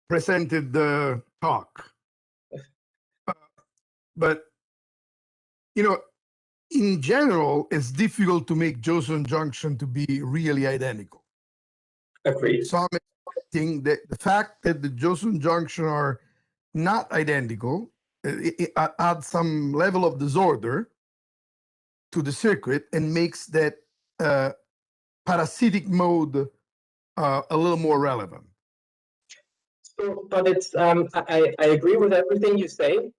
presented talk. But, in general, it's difficult to make Josephson junction to be really identical. agreed. So I'm expecting that the fact that the Josephson junction are not identical, it adds some level of disorder to the circuit and makes that parasitic mode a little more relevant. So, but it's I agree with everything you say,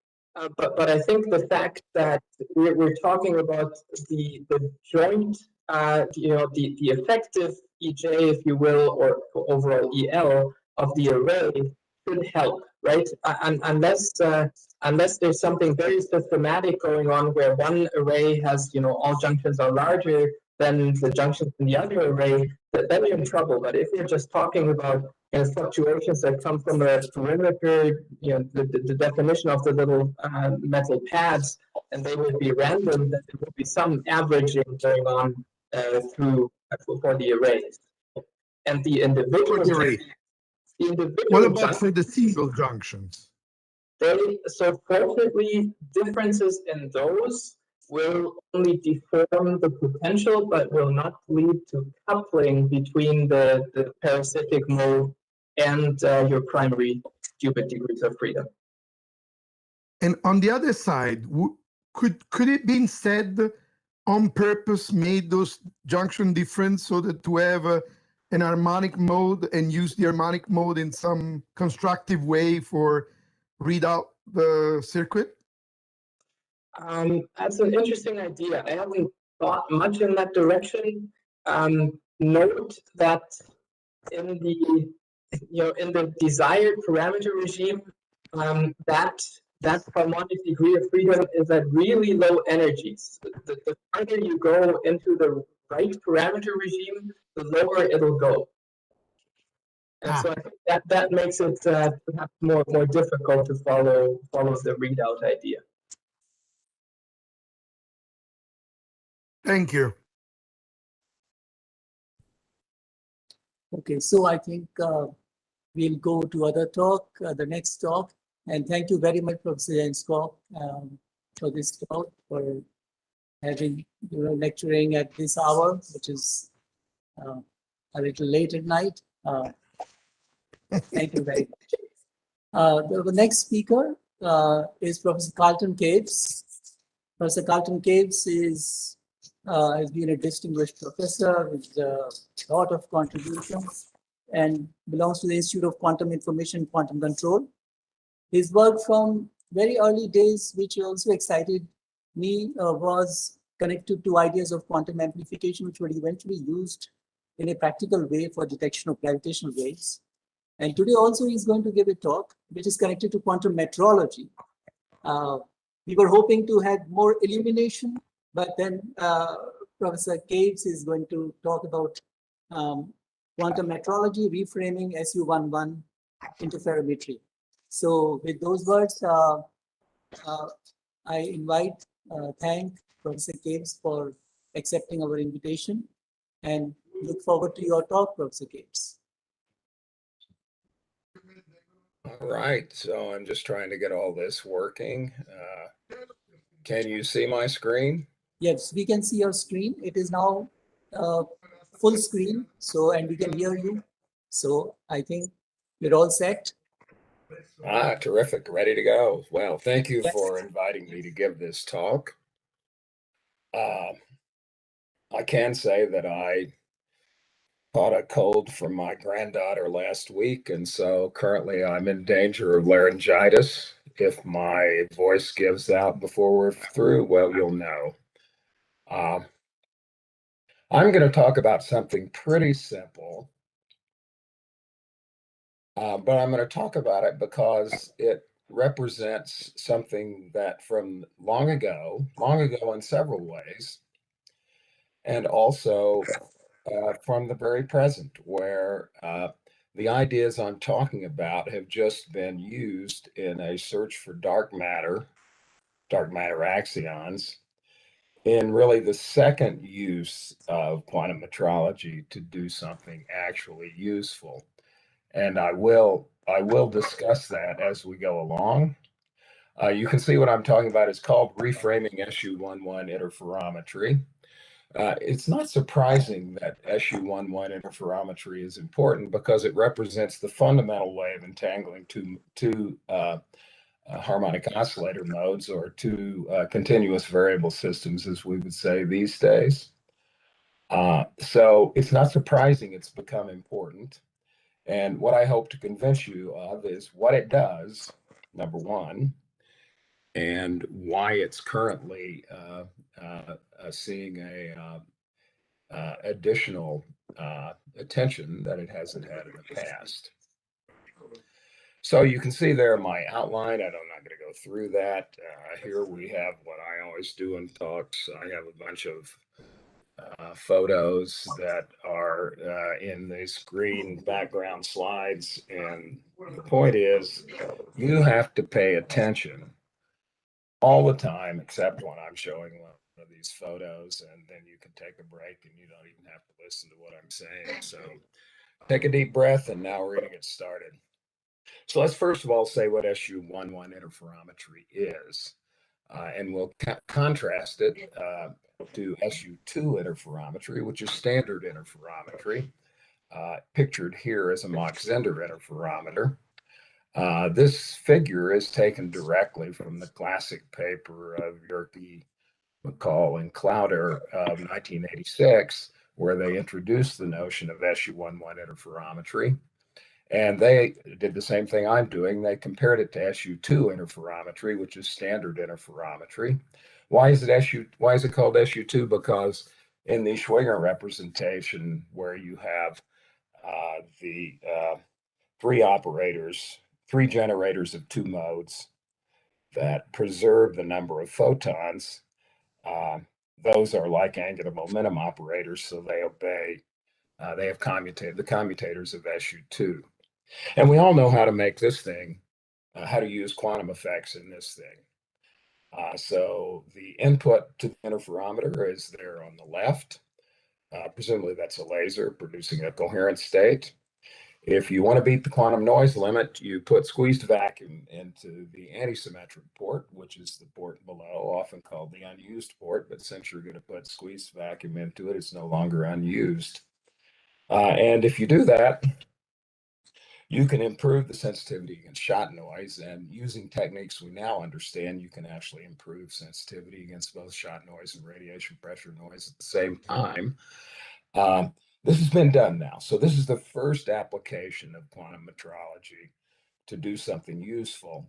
but I think the fact that we're talking about the joint, the effective EJ, if you will, or overall EL of the array should help, right? Unless there's something very systematic going on where one array has, all junctions are larger than the junctions in the other array, then you're in trouble. But if you're just talking about fluctuations that come from a perimeter, the definition of the little metal pads, and they would be random, then there would be some averaging going on for the arrays. And the individual What about for the single junctions? So fortunately, differences in those will only deform the potential, but will not lead to coupling between the parasitic mode and your primary qubit degrees of freedom. And on the other side, could it be instead on purpose made those junction different so that to have an harmonic mode and use the harmonic mode in some constructive way for read out the circuit? That's an interesting idea. I haven't thought much in that direction. Note that in the desired parameter regime, that harmonic degree of freedom is at really low energies. The farther you go into the right parameter regime, the lower it'll go. And so I think that makes it perhaps more difficult to follow the readout idea. Thank you. Okay, so I think we'll go to other talk, the next talk. And thank you very much, Professor Jainskog, for this talk, for having, lecturing at this hour, which is a little late at night. Thank you very much. The next speaker is Professor Carlton Caves. Professor Carlton Caves has been a distinguished professor with a lot of contributions and belongs to the Institute of Quantum Information and Quantum Control. His work from very early days, which also excited me, was connected to ideas of quantum amplification, which were eventually used in a practical way for detection of gravitational waves. And today also he's going to give a talk which is connected to quantum metrology. We were hoping to have more illumination, but then Professor Caves is going to talk about quantum metrology, reframing SU11 interferometry. So with those words, I thank Professor Caves for accepting our invitation and look forward to your talk, Professor Caves. All right, so I'm just trying to get all this working. Can you see my screen? Yes, we can see your screen. It is now full screen, so and we can hear you. So I think we're all set. Terrific, ready to go. Well, thank you for inviting me to give this talk. I can say that I caught a cold from my granddaughter last week, and so currently I'm in danger of laryngitis. If my voice gives out before we're through, well, you'll know. I'm going to talk about something pretty simple, but I'm going to talk about it because it represents something that from long ago in several ways, and also from the very present, where the ideas I'm talking about have just been used in a search for dark matter axions, in really the second use of quantum metrology to do something actually useful. And I will discuss that as we go along. You can see what I'm talking about is called reframing SU11 interferometry. It's not surprising that SU11 interferometry is important because it represents the fundamental way of entangling two harmonic oscillator modes, or two continuous variable systems, as we would say these days. So it's not surprising it's become important. And what I hope to convince you of is what it does, number one, and why it's currently seeing a additional attention that it hasn't had in the past. So you can see there my outline. I'm not going to go through that. Here we have what I always do in talks. I have a bunch of photos that are in these green background slides. And the point is, you have to pay attention all the time, except when I'm showing one of these photos, and then you can take a break and you don't even have to listen to what I'm saying. So take a deep breath, and now we're going to get started. So let's first of all say what SU11 interferometry is, and we'll contrast it to SU2 interferometry, which is standard interferometry, pictured here as a Mach-Zehnder interferometer. This figure is taken directly from the classic paper of Yerke, McCall, and Clowder of 1986, where they introduced the notion of SU11 interferometry. And they did the same thing I'm doing. They compared it to SU2 interferometry, which is standard interferometry. Why is it called SU2? Because in the Schwinger representation, where you have the three generators of two modes that preserve the number of photons, those are like angular momentum operators, so they obey. They have the commutators of SU2. And we all know how to make this thing, how to use quantum effects in this thing. So the input to the interferometer is there on the left. Presumably that's a laser producing a coherent state. If you want to beat the quantum noise limit, you put squeezed vacuum into the antisymmetric port, which is the port below, often called the unused port. But since you're going to put squeezed vacuum into it, it's no longer unused. And if you do that, you can improve the sensitivity against shot noise. And using techniques we now understand, you can actually improve sensitivity against both shot noise and radiation pressure noise at the same time. This has been done now. So this is the first application of quantum metrology to do something useful.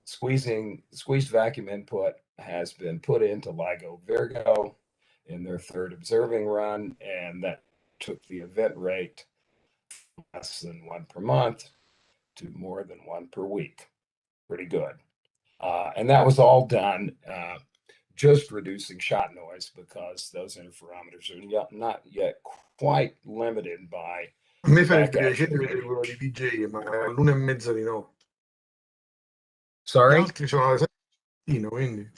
Squeezed vacuum input has been put into LIGO Virgo in their third observing run, and that took the event rate less than 1 per month to more than 1 per week. Pretty good. And that was all done just reducing shot noise, because those interferometers are not yet quite limited by. A me farebbe piacere vedere quello di DJ, ma è all'1:30 di notte. Gli Sorry? altri sono alle 7 di mattino, quindi.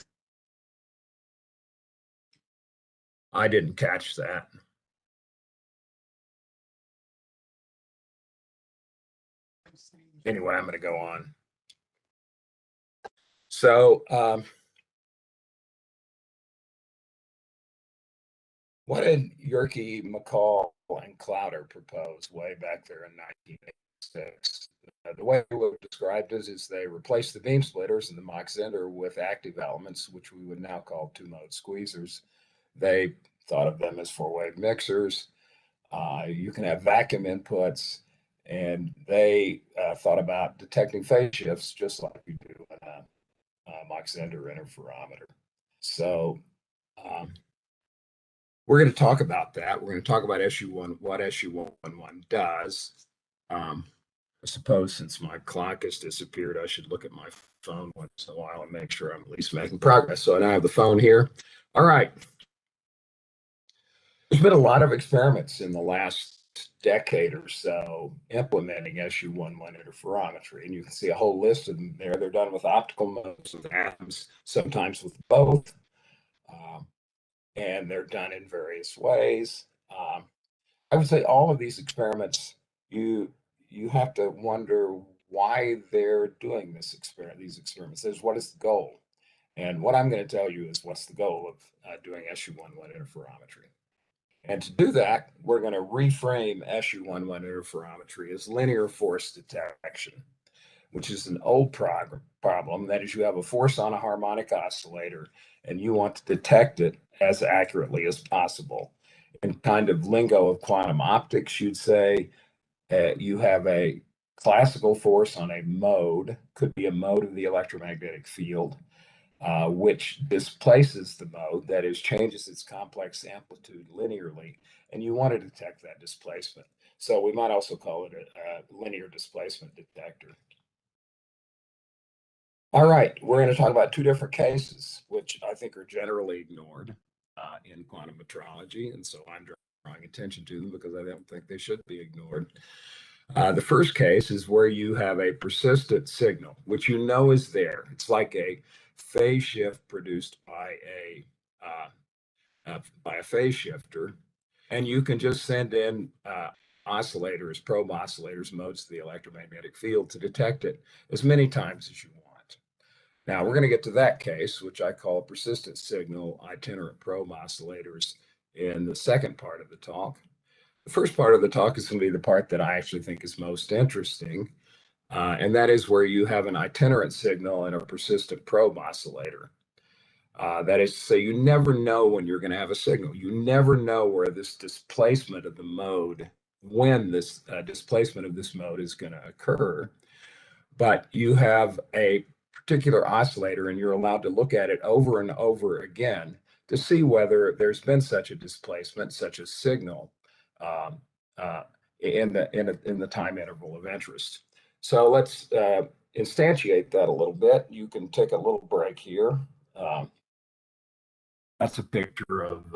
I didn't catch that. Anyway, I'm going to go on. So, what did Yerke, McCall, and Clowder propose way back there in 1986? The way it was described is they replaced the beam splitters in the Mach-Zehnder with active elements, which we would now call two-mode squeezers. They thought of them as four-wave mixers. You can have vacuum inputs, and they thought about detecting phase shifts just like you do in a Mach-Zehnder interferometer. So we're going to talk about that. We're going to talk about SU1, what SU11 does. I suppose since my clock has disappeared, I should look at my phone once in a while and make sure I'm at least making progress. So now I have the phone here. All right. There's been a lot of experiments in the last decade or so implementing SU11 interferometry, and you can see a whole list of them there. They're done with optical modes, with atoms, sometimes with both, and they're done in various ways. I would say all of these experiments, you have to wonder why they're doing these experiments. What is the goal? And what I'm going to tell you is what's the goal of doing SU11 interferometry. And to do that, we're going to reframe SU11 interferometry as linear force detection, which is an old problem. That is, you have a force on a harmonic oscillator, and you want to detect it as accurately as possible. In kind of lingo of quantum optics, you'd say you have a classical force on a mode, could be a mode of the electromagnetic field, which displaces the mode, that is, changes its complex amplitude linearly, and you want to detect that displacement. So we might also call it a linear displacement detector. All right, we're going to talk about two different cases, which I think are generally ignored in quantum metrology, and so I'm drawing attention to them because I don't think they should be ignored. The first case is where you have a persistent signal, which you know is there. It's like a phase shift produced by a phase shifter, and you can just send in oscillators, probe oscillators, modes of the electromagnetic field to detect it as many times as you want. Now we're going to get to that case, which I call persistent signal itinerant probe oscillators, in the second part of the talk. The first part of the talk is going to be the part that I actually think is most interesting, and that is where you have an itinerant signal and a persistent probe oscillator. That is to say, you never know when you're going to have a signal. You never know where this displacement of the mode, when this displacement of this mode is going to occur, but you have a particular oscillator and you're allowed to look at it over and over again to see whether there's been such a displacement, such a signal in the time interval of interest. So let's instantiate that a little bit. You can take a little break here. That's a picture of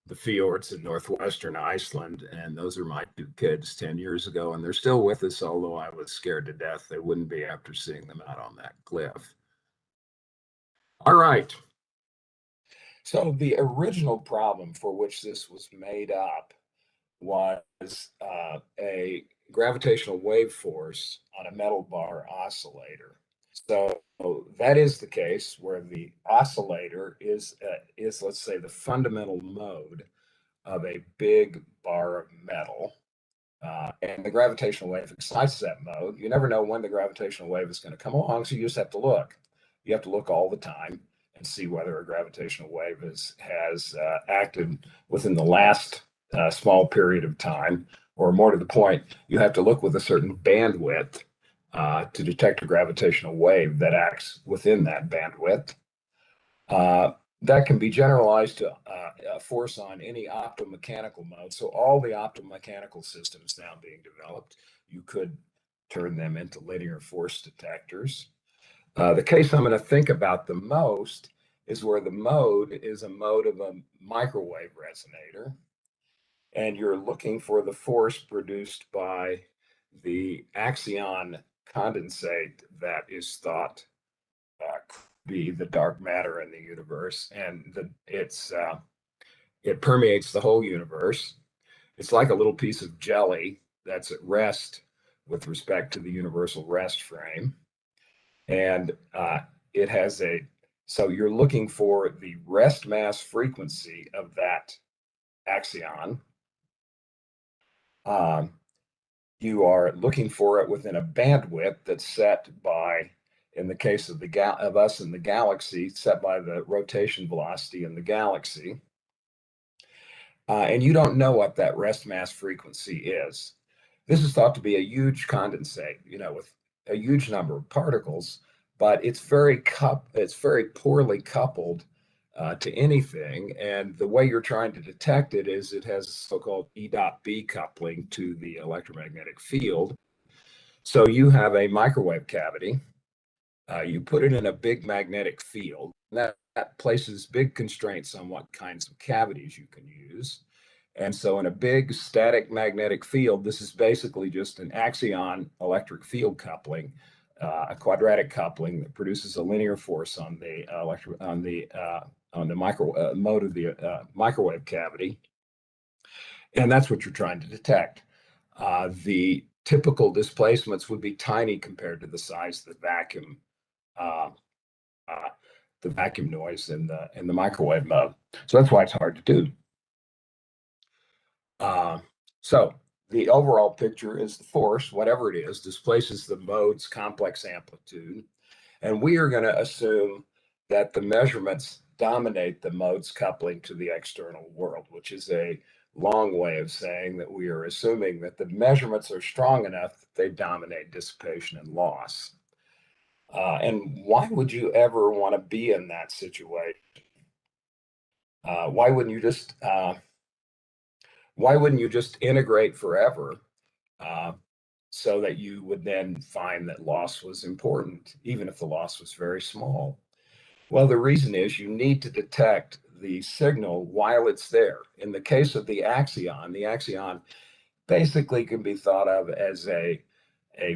the fjords in northwestern Iceland, and those are my two kids 10 years ago, and they're still with us, although I was scared to death they wouldn't be after seeing them out on that cliff. All right. So the original problem for which this was made up was a gravitational wave force on a metal bar oscillator. So that is the case where the oscillator is let's say, the fundamental mode of a big bar of metal. And the gravitational wave excites that mode. You never know when the gravitational wave is going to come along, so you just have to look. You have to look all the time and see whether a gravitational wave has acted within the last small period of time, or more to the point, you have to look with a certain bandwidth to detect a gravitational wave that acts within that bandwidth. That can be generalized to a force on any optomechanical mode. So all the optomechanical systems now being developed, you could turn them into linear force detectors. The case I'm going to think about the most is where the mode is a mode of a microwave resonator, and you're looking for the force produced by the axion condensate that is thought be the dark matter in the universe, and it permeates the whole universe. It's like a little piece of jelly that's at rest with respect to the universal rest frame, and it has so you're looking for the rest mass frequency of that axion. You are looking for it within a bandwidth that's set by, in the case of us in the galaxy, set by the rotation velocity in the galaxy. And you don't know what that rest mass frequency is. This is thought to be a huge condensate, with a huge number of particles, but it's very poorly coupled to anything. And the way you're trying to detect it is it has a so-called E.B coupling to the electromagnetic field. So you have a microwave cavity. You put it in a big magnetic field. That places big constraints on what kinds of cavities you can use. And so in a big static magnetic field, this is basically just an axion electric field coupling, a quadratic coupling that produces a linear force on the mode of the microwave cavity. And that's what you're trying to detect. The typical displacements would be tiny compared to the size of the vacuum noise in the microwave mode. So that's why it's hard to do. So the overall picture is the force, whatever it is, displaces the mode's complex amplitude. And we are going to assume that the measurements dominate the mode's coupling to the external world, which is a long way of saying that we are assuming that the measurements are strong enough that they dominate dissipation and loss. And why would you ever want to be in that situation? Why wouldn't you just integrate forever so that you would then find that loss was important, even if the loss was very small? Well, the reason is you need to detect the signal while it's there. In the case of the axion basically can be thought of as a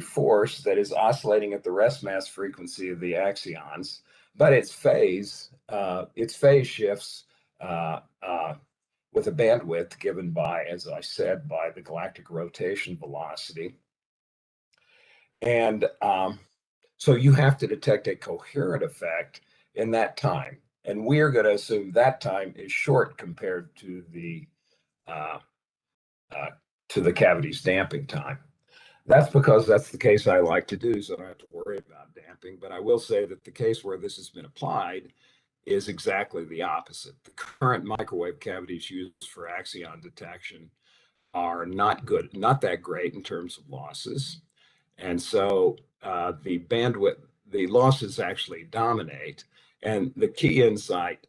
force that is oscillating at the rest mass frequency of the axions, but its phase shifts with a bandwidth given by, as I said, by the galactic rotation velocity. And so you have to detect a coherent effect in that time. And we're going to assume that time is short compared to the cavity's damping time. That's because that's the case I like to do, so I don't have to worry about damping. But I will say that the case where this has been applied is exactly the opposite. The current microwave cavities used for axion detection are not that great in terms of losses. And so the bandwidth, the losses actually dominate. And the key insight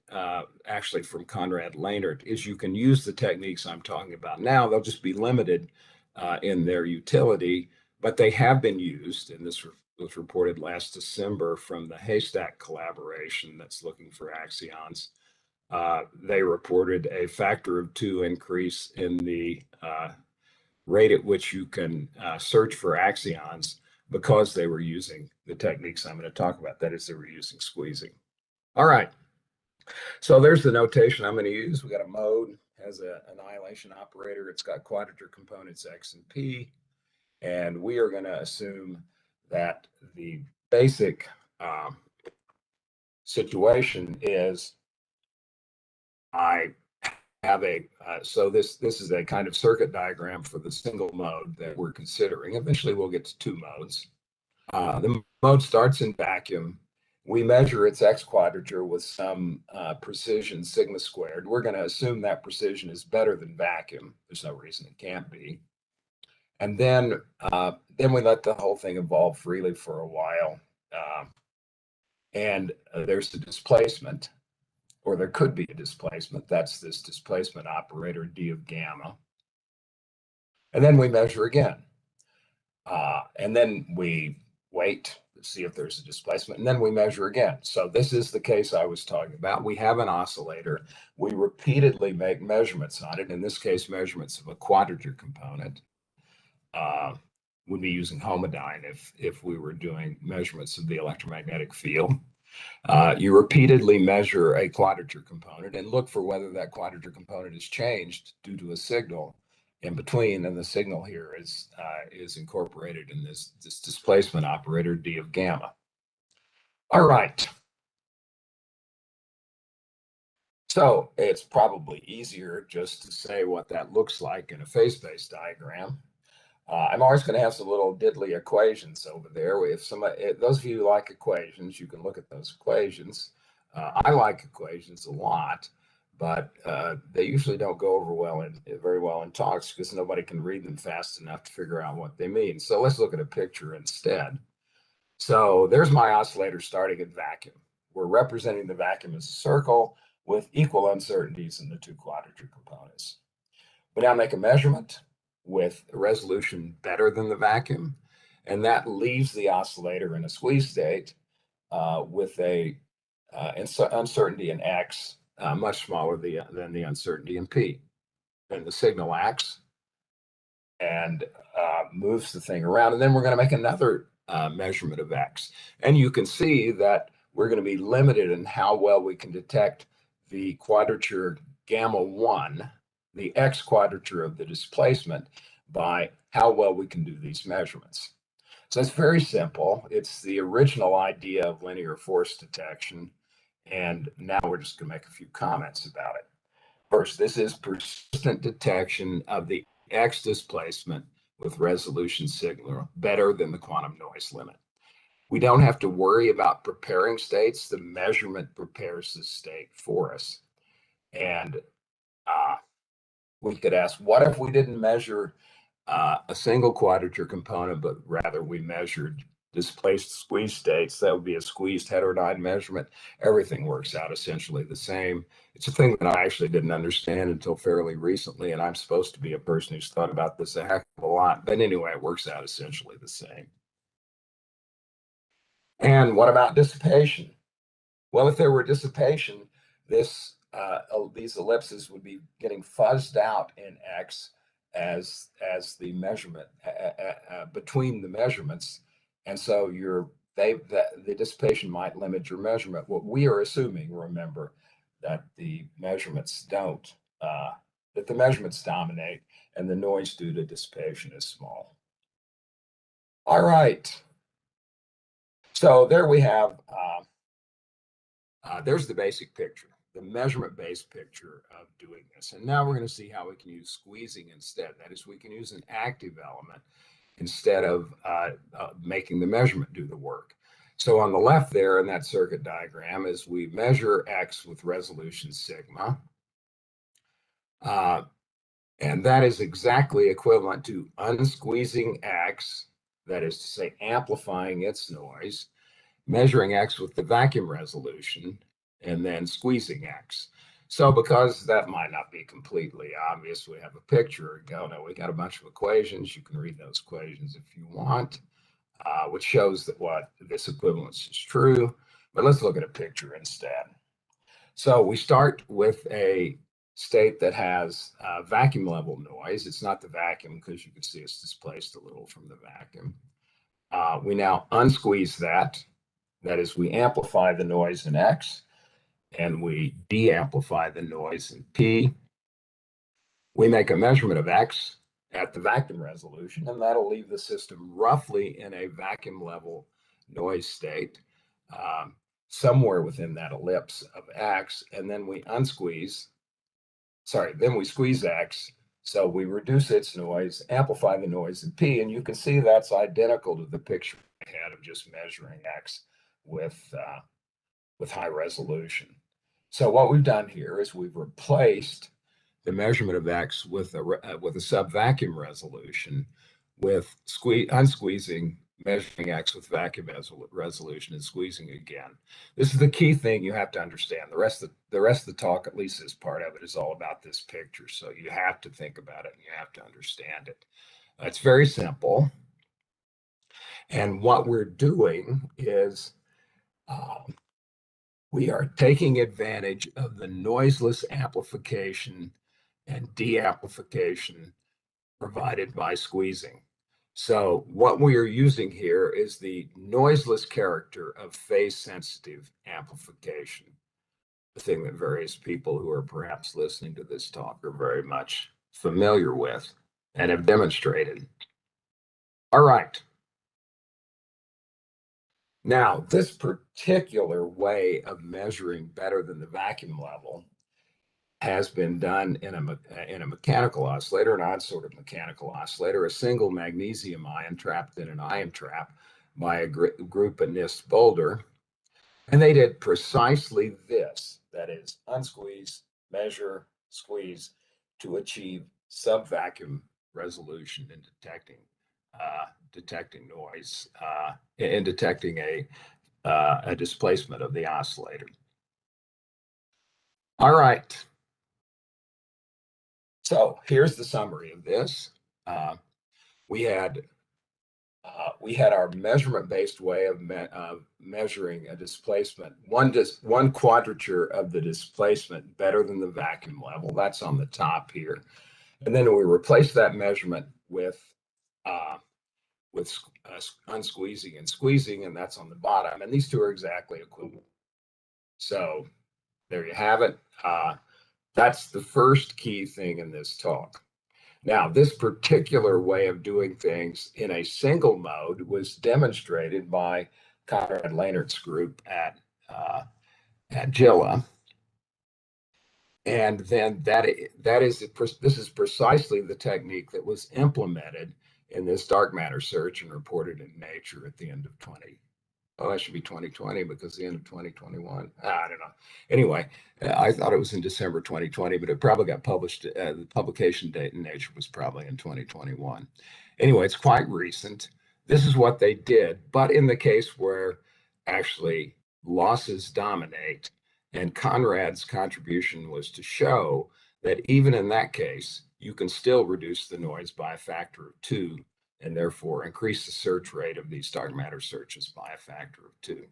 actually from Konrad Leinert is you can use the techniques I'm talking about now. They'll just be limited in their utility, but they have been used, and this was reported last December from the Haystack collaboration that's looking for axions. They reported a factor of 2 increase in the rate at which you can search for axions because they were using the techniques I'm going to talk about. That is, they were using squeezing. All right. So there's the notation I'm going to use. We got a mode, has an annihilation operator. It's got quadrature components X and P. And we are going to assume that the basic situation is I have a, so this is a kind of circuit diagram for the single mode that we're considering. Eventually we'll get to two modes. The mode starts in vacuum. We measure its X quadrature with some precision sigma squared. We're going to assume that precision is better than vacuum. There's no reason it can't be. And then we let the whole thing evolve freely for a while. And there's the displacement, or there could be a displacement. That's this displacement operator d of gamma. And then we measure again. And then we wait to see if there's a displacement, and then we measure again. So this is the case I was talking about. We have an oscillator. We repeatedly make measurements on it. In this case, measurements of a quadrature component. Would be using homodyne if we were doing measurements of the electromagnetic field. You repeatedly measure a quadrature component and look for whether that quadrature component is changed due to a signal in between, and the signal here is incorporated in this displacement operator d of gamma. All right. So it's probably easier just to say what that looks like in a phase-space diagram. I'm always going to have some little diddly equations over there. If those of you who like equations, you can look at those equations. I like equations a lot, but they usually don't go over very well in talks because nobody can read them fast enough to figure out what they mean. So let's look at a picture instead. So there's my oscillator starting at vacuum. We're representing the vacuum as a circle with equal uncertainties in the two quadrature components. We now make a measurement with a resolution better than the vacuum, and that leaves the oscillator in a squeeze state with a uncertainty in X much smaller than the uncertainty in P. And the signal acts and moves the thing around, and then we're going to make another measurement of X. And you can see that we're going to be limited in how well we can detect the quadrature gamma 1, the X quadrature of the displacement, by how well we can do these measurements. So it's very simple. It's the original idea of linear force detection. And now we're just going to make a few comments about it. First, this is persistent detection of the X displacement with resolution signal better than the quantum noise limit. We don't have to worry about preparing states. The measurement prepares the state for us. And we could ask, what if we didn't measure a single quadrature component, but rather we measured displaced squeeze states? That would be a squeezed heterodyne measurement. Everything works out essentially the same. It's a thing that I actually didn't understand until fairly recently, and I'm supposed to be a person who's thought about this a heck of a lot. But anyway, it works out essentially the same. And what about dissipation? Well, if there were dissipation, these ellipses would be getting fuzzed out in X as the measurement between the measurements, and so the dissipation might limit your measurement. What we are assuming, remember, that the measurements don't, that the measurements dominate, and the noise due to dissipation is small. All right. So there we have. There's the basic picture, the measurement-based picture of doing this. And now we're going to see how we can use squeezing instead. That is, we can use an active element instead of making the measurement do the work. So on the left there in that circuit diagram is we measure X with resolution sigma. And that is exactly equivalent to unsqueezing X, that is to say amplifying its noise, measuring X with the vacuum resolution, and then squeezing X. So because that might not be completely obvious, we have a picture. We got a bunch of equations. You can read those equations if you want, which shows that what this equivalence is true. But let's look at a picture instead. So we start with a state that has vacuum level noise. It's not the vacuum because you can see it's displaced a little from the vacuum. We now unsqueeze that. That is, we amplify the noise in X, and we de-amplify the noise in P. We make a measurement of X, at the vacuum resolution, and that'll leave the system roughly in a vacuum level noise state, somewhere within that ellipse of X, and then we squeeze X, so we reduce its noise, amplify the noise in P, and you can see that's identical to the picture I had of just measuring X with high resolution. So what we've done here is we've replaced the measurement of X with a sub-vacuum resolution, with unsqueezing, measuring X with vacuum resolution, and squeezing again. This is the key thing you have to understand. The rest of the talk, at least this part of it, is all about this picture. So you have to think about it and you have to understand it. It's very simple. And what we're doing is we are taking advantage of the noiseless amplification and de-amplification provided by squeezing. So what we are using here is the noiseless character of phase-sensitive amplification, the thing that various people who are perhaps listening to this talk are very much familiar with and have demonstrated. All right. Now, this particular way of measuring better than the vacuum level has been done in a mechanical oscillator, an odd sort of mechanical oscillator, a single magnesium ion trapped in an ion trap by a group at NIST Boulder. And they did precisely this, that is, unsqueeze, measure, squeeze, to achieve sub-vacuum resolution in detecting noise, in detecting a displacement of the oscillator. All right. So here's the summary of this. We had our measurement-based way of measuring a displacement, one quadrature of the displacement better than the vacuum level. That's on the top here. And then we replaced that measurement with unsqueezing and squeezing, and that's on the bottom. And these two are exactly equivalent. So there you have it. That's the first key thing in this talk. Now, this particular way of doing things in a single mode was demonstrated by Conrad Lehnert's group at GILA. And then this is precisely the technique that was implemented in this dark matter search and reported in Nature at the end of 2020 because the end of 2021. I don't know. Anyway, I thought it was in December 2020, but it probably got published. The publication date in Nature was probably in 2021. Anyway, it's quite recent. This is what they did, but in the case where actually losses dominate, and Conrad's contribution was to show that even in that case, you can still reduce the noise by a factor of 2, and therefore increase the search rate of these dark matter searches by a factor of 2.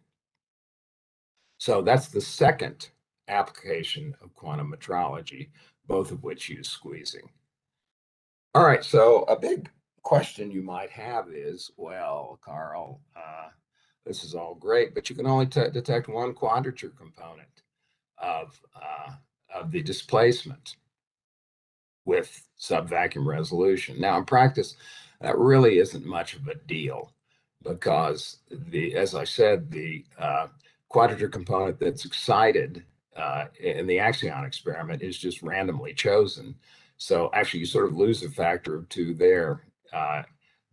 So that's the second application of quantum metrology, both of which use squeezing. All right, so a big question you might have is, well, Carl, this is all great, but you can only detect one quadrature component of the displacement with sub-vacuum resolution. Now, in practice, that really isn't much of a deal because, as I said, the quadrature component that's excited in the Axion experiment is just randomly chosen. So actually, you sort of lose a factor of 2 there.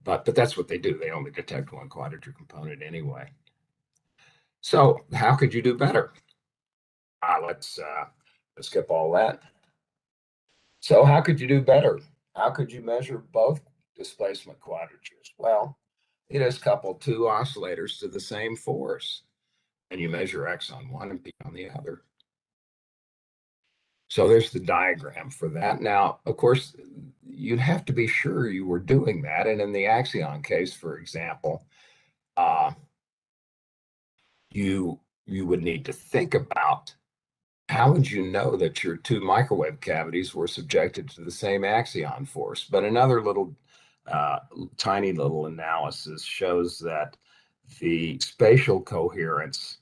But that's what they do. They only detect one quadrature component anyway. So how could you do better? Let's skip all that. So how could you do better? How could you measure both displacement quadratures? Well, you just couple 2 oscillators to the same force, and you measure X on one and P on the other. So there's the diagram for that. Now, of course, you'd have to be sure you were doing that. And in the Axion case, for example, you would need to think about, how would you know that your 2 microwave cavities were subjected to the same Axion force? But another little tiny little analysis shows that the spatial coherence,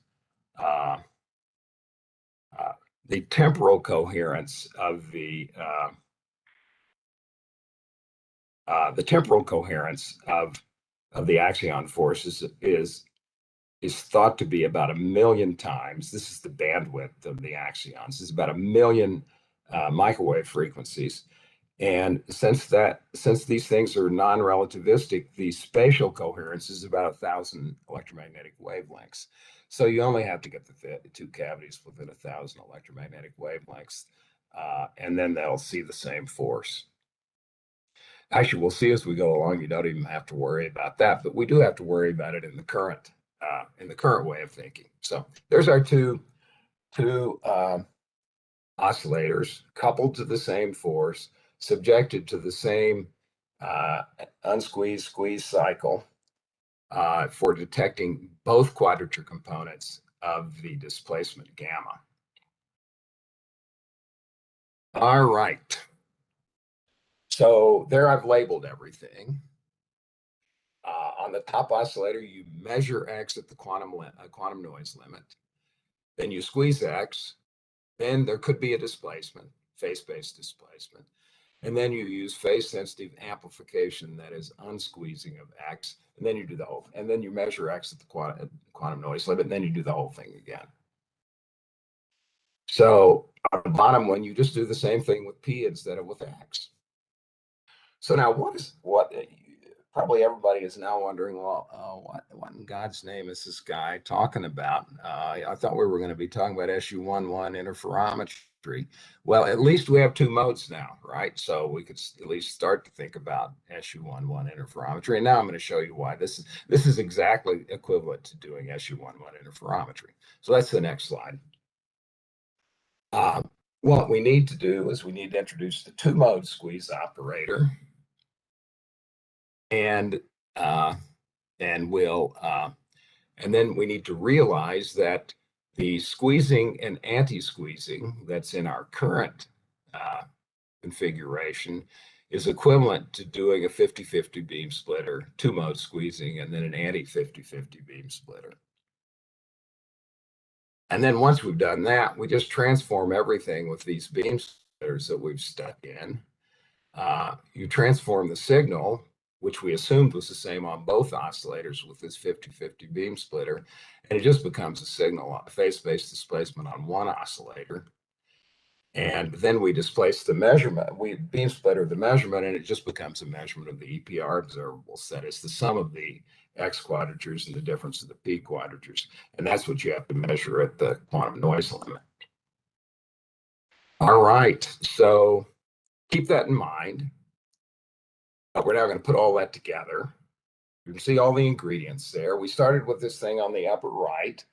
the temporal coherence of the the temporal coherence of the axion force is thought to be about 1 million times. This is the bandwidth of the axions. It's about 1 million microwave frequencies. And since these things are non-relativistic, the spatial coherence is about 1,000 electromagnetic wavelengths. So you only have to get the two cavities within 1,000 electromagnetic wavelengths, and then they'll see the same force. Actually, we'll see as we go along. You don't even have to worry about that, but we do have to worry about it in the current way of thinking. So there's our two oscillators coupled to the same force, subjected to the same unsqueeze squeeze cycle for detecting both quadrature components of the displacement gamma. All right. So there I've labeled everything. On the top oscillator, you measure X at the quantum noise limit. Then you squeeze X. Then there could be a displacement, phase-based displacement. And then you use phase-sensitive amplification, that is unsqueezing of X. And then you do the whole, and then you measure X at the quantum noise limit, and then you do the whole thing again. So on the bottom one, you just do the same thing with P instead of with X. So now probably everybody is now wondering, well, what in God's name is this guy talking about? I thought we were going to be talking about SU11 interferometry. Well, at least we have two modes now, right? So we could at least start to think about SU11 interferometry. And now I'm going to show you why this is exactly equivalent to doing SU11 interferometry. So that's the next slide. What we need to do is we need to introduce the two-mode squeeze operator. And then we need to realize that the squeezing and anti-squeezing that's in our current configuration is equivalent to doing a 50-50 beam splitter, two-mode squeezing, and then an anti-50-50 beam splitter. And then once we've done that, we just transform everything with these beam splitters that we've stuck in. You transform the signal, which we assumed was the same on both oscillators with this 50-50 beam splitter, and it just becomes a signal, a phase-based displacement on one oscillator. And then we displace the measurement, we beam splitter the measurement, and it just becomes a measurement of the EPR observables. That is the sum of the X quadratures and the difference of the P quadratures. And that's what you have to measure at the quantum noise limit. All right, so keep that in mind. We're now going to put all that together. You can see all the ingredients there. We started with this thing on the upper right,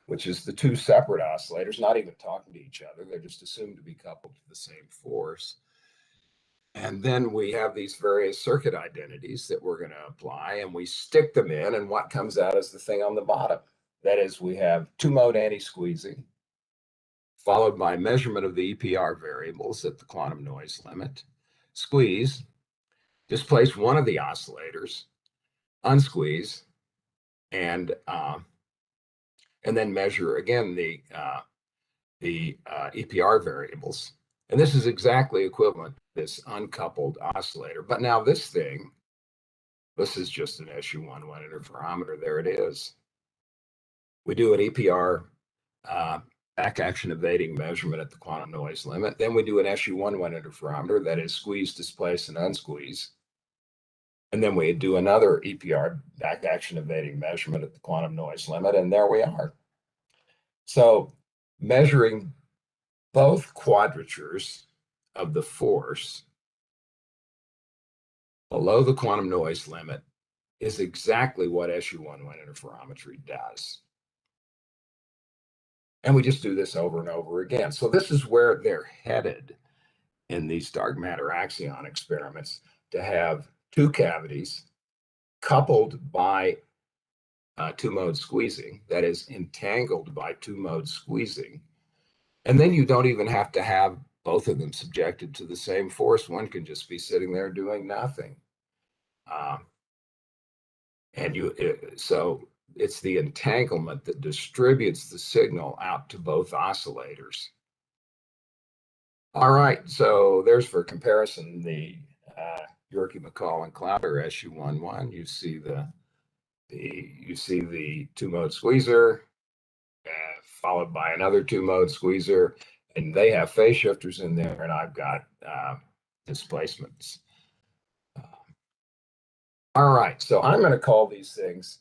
which is the two separate oscillators, not even talking to each other. They're just assumed to be coupled to the same force. And then we have these various circuit identities that we're going to apply, and we stick them in, and what comes out is the thing on the bottom. That is, we have two-mode anti-squeezing, followed by measurement of the EPR variables at the quantum noise limit, squeeze, displace one of the oscillators, unsqueeze, and then measure again the EPR variables. And this is exactly equivalent to this uncoupled oscillator. But now this thing, this is just an SU11 interferometer. There it is. We do an EPR back action evading measurement at the quantum noise limit. Then we do an SU11 interferometer, that is squeeze, displace, and unsqueeze. And then we do another EPR back action evading measurement at the quantum noise limit, and there we are. So measuring both quadratures of the force below the quantum noise limit is exactly what SU11 interferometry does. And we just do this over and over again. So this is where they're headed in these dark matter axion experiments, to have two cavities coupled by two-mode squeezing, that is entangled by two-mode squeezing. And then you don't even have to have both of them subjected to the same force. One can just be sitting there doing nothing. So it's the entanglement that distributes the signal out to both oscillators. All right, so there's for comparison the Yorke, McCall, and Clowder SU11. You see the two-mode squeezer, followed by another two-mode squeezer, and they have phase shifters in there, and I've got displacements. All right, so I'm going to call these things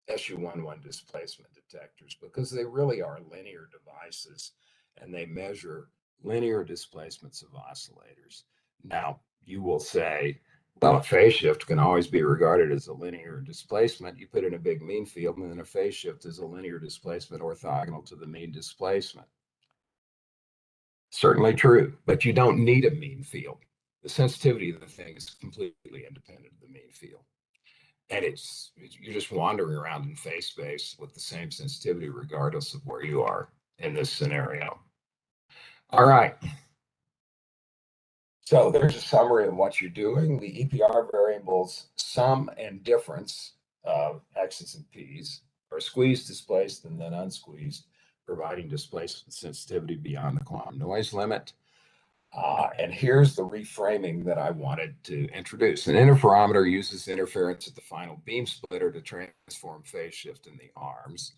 SU11 displacement detectors because they really are linear devices, and they measure linear displacements of oscillators. Now, you will say, well, a phase shift can always be regarded as a linear displacement. You put in a big mean field, and then a phase shift is a linear displacement orthogonal to the mean displacement. Certainly true, but you don't need a mean field. The sensitivity of the thing is completely independent of the mean field. And you're just wandering around in phase space with the same sensitivity regardless of where you are in this scenario. All right. So there's a summary of what you're doing. The EPR variables sum and difference of x's and p's are squeezed, displaced, and then unsqueezed, providing displacement sensitivity beyond the quantum noise limit. And here's the reframing that I wanted to introduce. An interferometer uses interference at the final beam splitter to transform phase shift in the arms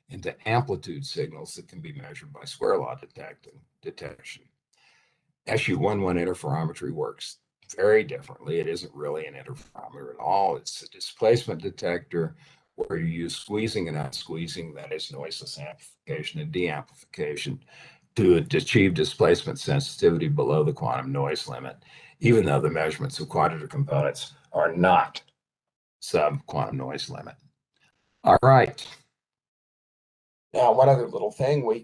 into amplitude signals that can be measured by square law detection. SU11 interferometry works very differently. It isn't really an interferometer at all. It's a displacement detector where you use squeezing and unsqueezing, that is noiseless amplification and deamplification, to achieve displacement sensitivity below the quantum noise limit, even though the measurements of quadrature components are not sub-quantum noise limit. All right. Now, one other little thing, we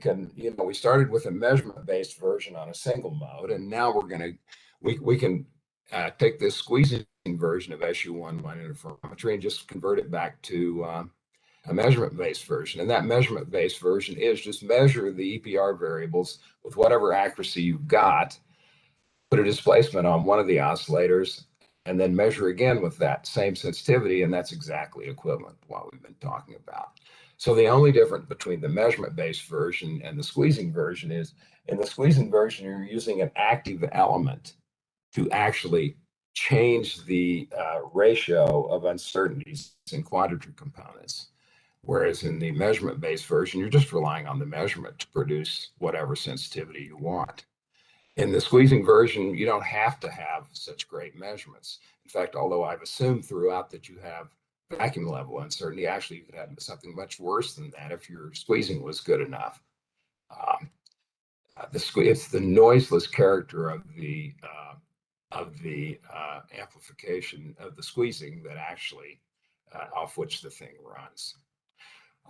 started with a measurement-based version on a single mode, and now we can take this squeezing version of SU11 interferometry and just convert it back to a measurement-based version. And that measurement-based version is just measure the EPR variables with whatever accuracy you've got, put a displacement on one of the oscillators, and then measure again with that same sensitivity, and that's exactly equivalent to what we've been talking about. So the only difference between the measurement-based version and the squeezing version is, in the squeezing version, you're using an active element to actually change the ratio of uncertainties in quadrature components. Whereas in the measurement-based version, you're just relying on the measurement to produce whatever sensitivity you want. In the squeezing version, you don't have to have such great measurements. In fact, although I've assumed throughout that you have vacuum level uncertainty, actually you could have something much worse than that if your squeezing was good enough. It's the noiseless character of the amplification of the squeezing that actually off which the thing runs.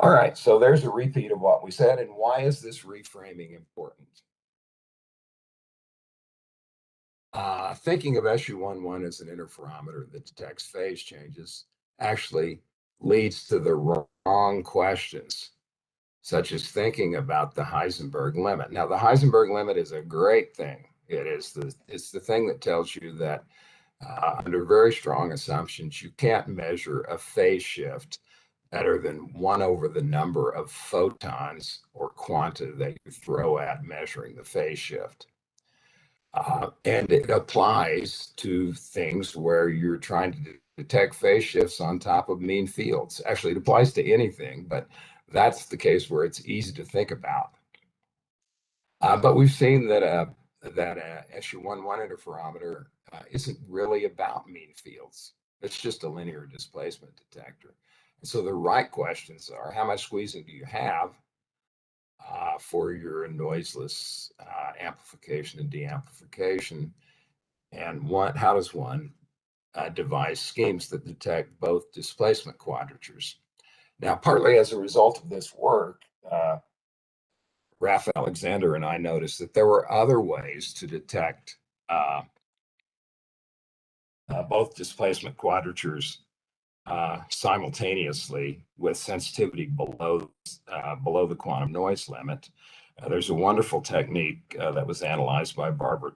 All right, so there's a repeat of what we said, and why is this reframing important? Thinking of SU11 as an interferometer that detects phase changes actually leads to the wrong questions, such as thinking about the Heisenberg limit. Now, the Heisenberg limit is a great thing. It's the thing that tells you that under very strong assumptions, you can't measure a phase shift better than 1 over the number of photons or quanta that you throw at measuring the phase shift. And it applies to things where you're trying to detect phase shifts on top of mean fields. Actually, it applies to anything, but that's the case where it's easy to think about. But we've seen that SU11 interferometer isn't really about mean fields. It's just a linear displacement detector. And so the right questions are, how much squeezing do you have for your noiseless amplification and deamplification? And how does one devise schemes that detect both displacement quadratures? Now, partly as a result of this work, Ralph Alexander and I noticed that there were other ways to detect both displacement quadratures simultaneously with sensitivity below the quantum noise limit. There's a wonderful technique that was analyzed by Barbara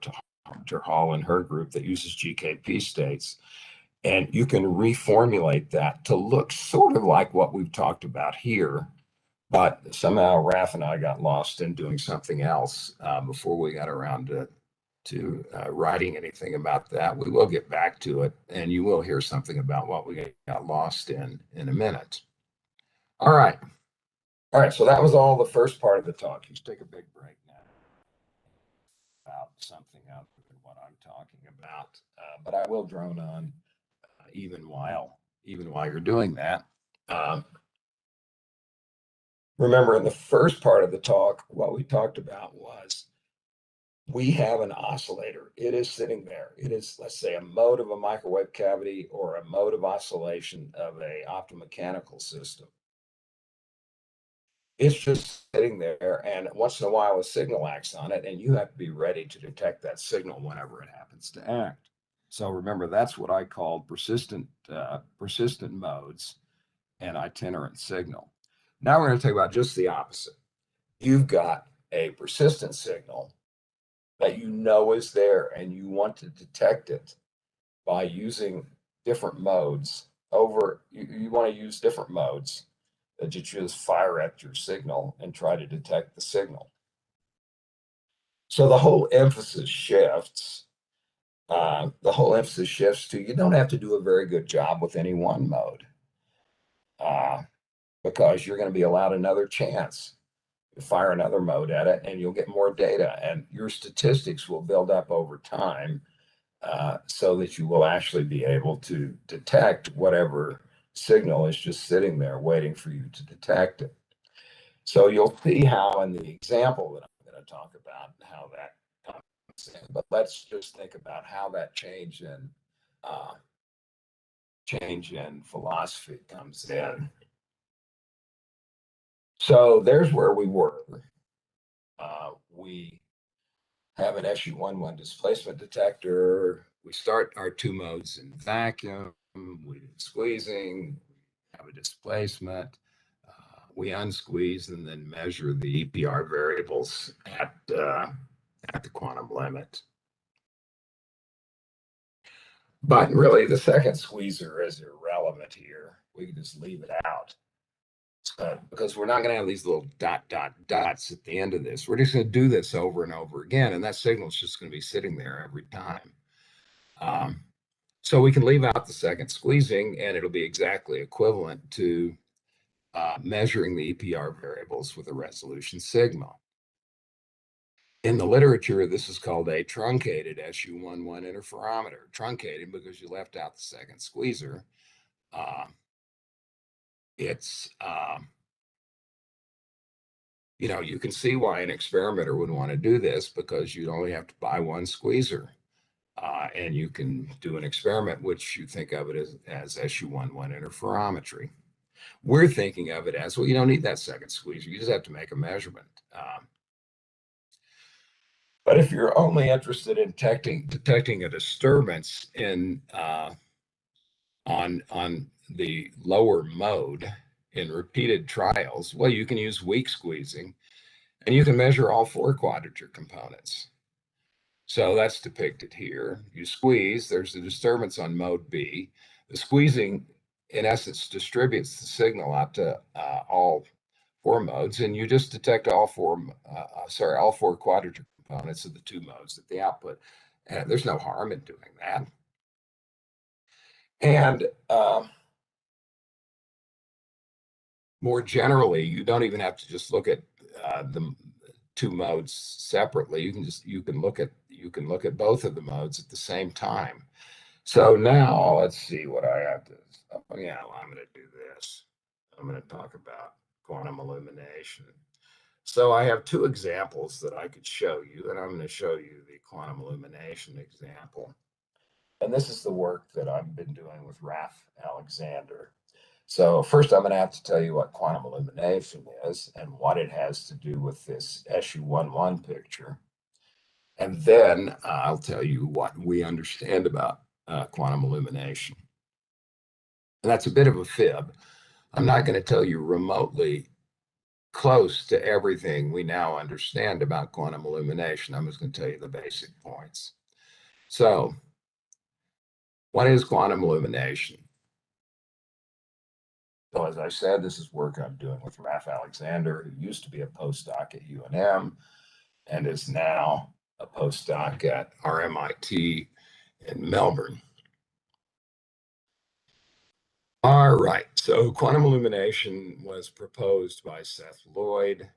Terhall and her group that uses GKP states. And you can reformulate that to look sort of like what we've talked about here. But somehow Raf and I got lost in doing something else before we got around to writing anything about that. We will get back to it, and you will hear something about what we got lost in a minute. All right. All right, so that was all the first part of the talk. You should take a big break now about something other than what I'm talking about, but I will drone on even while you're doing that. Remember, in the first part of the talk, what we talked about was we have an oscillator. It is sitting there. It is, let's say, a mode of a microwave cavity or a mode of oscillation of a optomechanical system. It's just sitting there, and once in a while a signal acts on it, and you have to be ready to detect that signal whenever it happens to act. So remember, that's what I called persistent modes and itinerant signal. Now we're going to talk about just the opposite. You've got a persistent signal that you know is there, and you want to detect it by using different modes. You want to use different modes that you just fire at your signal and try to detect the signal. So the whole emphasis shifts. To you don't have to do a very good job with any one mode because you're going to be allowed another chance. You fire another mode at it, and you'll get more data, and your statistics will build up over time so that you will actually be able to detect whatever signal is just sitting there waiting for you to detect it. So you'll see how in the example that I'm going to talk about, how that comes in. But let's just think about how that change in philosophy comes in. So there's where we were. We have an SU11 displacement detector. We start our two modes in vacuum. We do squeezing. We have a displacement. We unsqueeze and then measure the EPR variables at the quantum limit. But really, the second squeezer is irrelevant here. We can just leave it out because we're not going to have these little dots at the end of this. We're just going to do this over and over again, and that signal is just going to be sitting there every time. So we can leave out the second squeezing, and it'll be exactly equivalent to measuring the EPR variables with a resolution sigma. In the literature, this is called a truncated SU11 interferometer. Truncated because you left out the second squeezer. You can see why an experimenter would want to do this because you'd only have to buy one squeezer. And you can do an experiment which you think of it as SU11 interferometry. We're thinking of it as, well, you don't need that second squeezer. You just have to make a measurement. But if you're only interested in detecting a disturbance on the lower mode in repeated trials, well, you can use weak squeezing, and you can measure all four quadrature components. So that's depicted here. You squeeze, there's a disturbance on mode B. The squeezing, in essence, distributes the signal out to all four modes, and you just detect all four quadrature components of the two modes at the output. And there's no harm in doing that. And more generally, you don't even have to just look at the two modes separately. You can look at both of the modes at the same time. So now let's see what I have to. Oh yeah, well, I'm going to do this. I'm going to talk about quantum illumination. So I have two examples that I could show you, and I'm going to show you the quantum illumination example. And this is the work that I've been doing with Ralph Alexander. So first I'm going to have to tell you what quantum illumination is and what it has to do with this SU11 picture. And then I'll tell you what we understand about quantum illumination. And that's a bit of a fib. I'm not going to tell you remotely close to everything we now understand about quantum illumination. I'm just going to tell you the basic points. So, what is quantum illumination? So, as I said, this is work I'm doing with Ralph Alexander, who used to be a postdoc at UNM and is now a postdoc at RMIT in Melbourne. All right, so quantum illumination was proposed by Seth Lloyd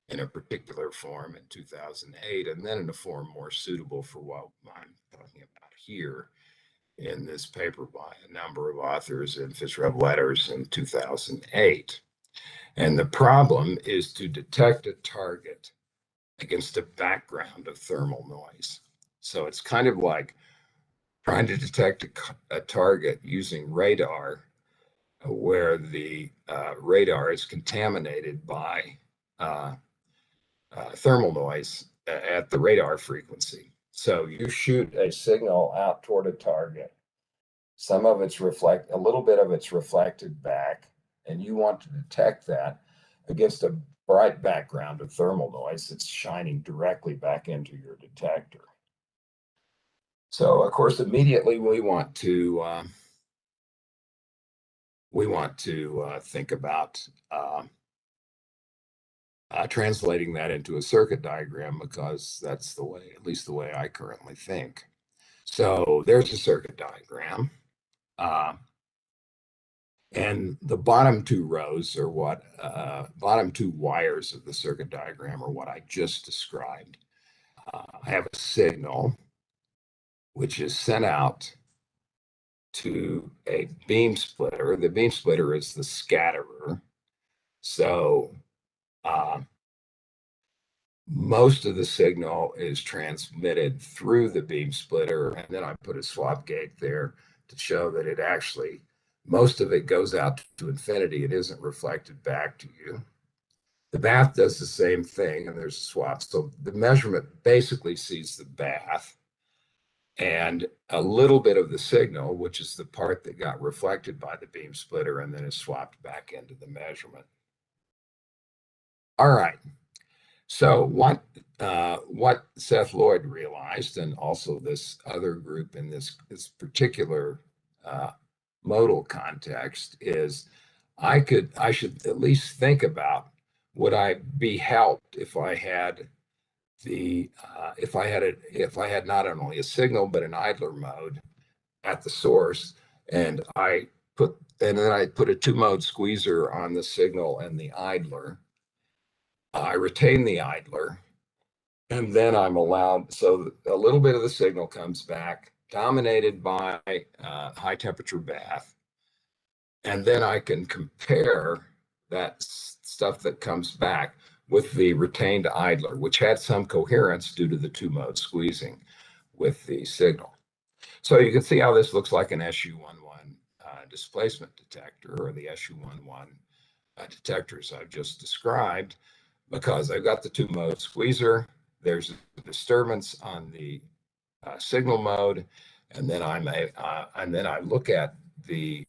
in a particular form in 2008, and then in a form more suitable for what I'm talking about here in this paper by a number of authors in Fitzgerald Letters in 2008. And the problem is to detect a target against a background of thermal noise. So it's kind of like trying to detect a target using radar where the radar is contaminated by thermal noise at the radar frequency. So you shoot a signal out toward a target. Some of it's a little bit of it's reflected back, and you want to detect that against a bright background of thermal noise that's shining directly back into your detector. So of course, immediately we want to think about translating that into a circuit diagram, because that's the way, at least the way I currently think. So there's a circuit diagram. And the bottom two rows are what, bottom two wires of the circuit diagram are what I just described. I have a signal which is sent out to a beam splitter. The beam splitter is the scatterer. So most of the signal is transmitted through the beam splitter, and then I put a swap gate there to show that it actually, most of it goes out to infinity. It isn't reflected back to you. The bath does the same thing, and there's a swap. So the measurement basically sees the bath and a little bit of the signal, which is the part that got reflected by the beam splitter and then is swapped back into the measurement. All right. So what Seth Lloyd realized, and also this other group in this particular modal context, is I should at least think about, would I be helped if I had if I had not only a signal but an idler mode at the source, and then I put a two-mode squeezer on the signal and the idler. I retain the idler, and then I'm allowed, so a little bit of the signal comes back, dominated by high temperature bath. And then I can compare that stuff that comes back with the retained idler, which had some coherence due to the two-mode squeezing with the signal. So you can see how this looks like an SU11 displacement detector, or the SU11 detectors I've just described, because I've got the two-mode squeezer. There's a disturbance on the signal mode, and then I look at the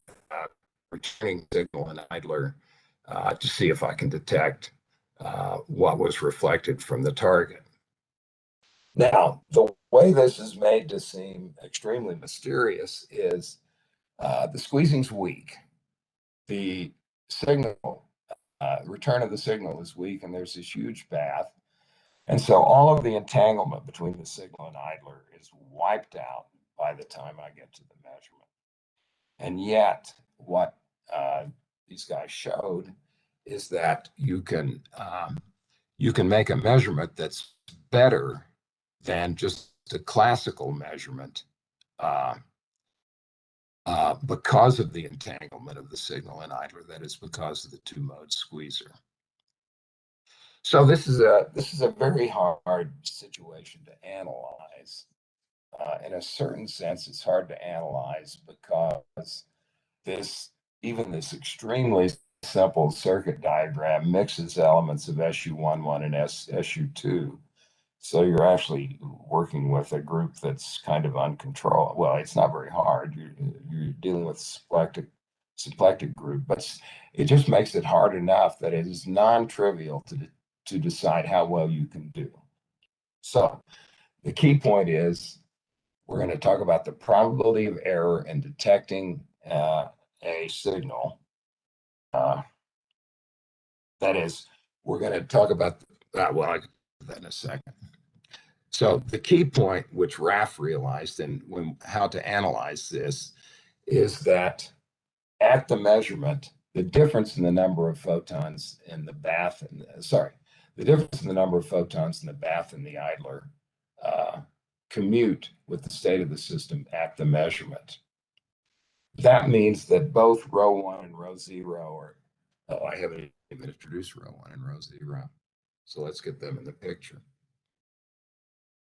returning signal and idler to see if I can detect what was reflected from the target. Now, the way this is made to seem extremely mysterious is the squeezing's weak. The signal, return of the signal is weak, and there's this huge bath. And so all of the entanglement between the signal and idler is wiped out by the time I get to the measurement. And yet, what these guys showed is that you can make a measurement that's better than just a classical measurement because of the entanglement of the signal and idler. That is because of the two-mode squeezer. So this is a very hard situation to analyze. In a certain sense, it's hard to analyze because even this extremely simple circuit diagram mixes elements of SU11 and SU2. So you're actually working with a group that's kind of uncontrolled. Well, it's not very hard. You're dealing with a symplectic group, but it just makes it hard enough that it is non-trivial to decide how well you can do. So the key point is, we're going to talk about the probability of error in detecting a signal. That is, we're going to talk about that. Well, I'll get that in a second. So the key point which Raff realized and how to analyze this is that at the measurement, the difference in the number of photons in the bath, the difference in the number of photons in the bath and the idler commute with the state of the system at the measurement. That means that both rho 1 and rho 0 are, oh, I haven't even introduced rho 1 and rho 0. So let's get them in the picture.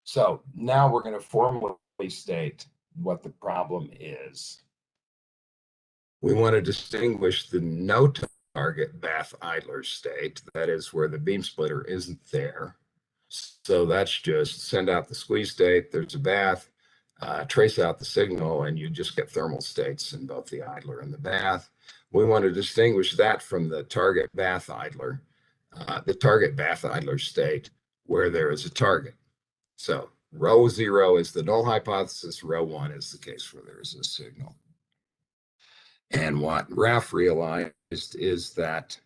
So now we're going to formally state what the problem is. We want to distinguish the no target bath idler state, that is where the beam splitter isn't there. So that's just send out the squeeze state, there's a bath, trace out the signal, and you just get thermal states in both the idler and the bath. We want to distinguish that from the target bath idler state where there is a target. So rho 0 is the null hypothesis, rho 1 is the case where there is a signal. And what Raff realized is that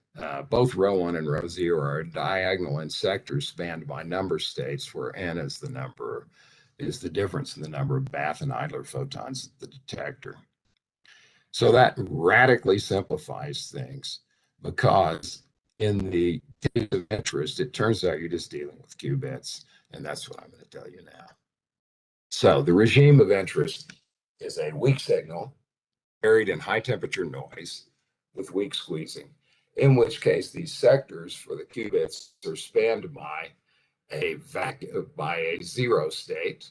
both rho 1 and rho 0 are diagonal in sectors spanned by number states where n is the difference in the number of bath and idler photons at the detector. So that radically simplifies things, because in the case of interest, it turns out you're just dealing with qubits, and that's what I'm going to tell you now. So the regime of interest is a weak signal buried in high temperature noise with weak squeezing, in which case these sectors for the qubits are spanned by a zero state,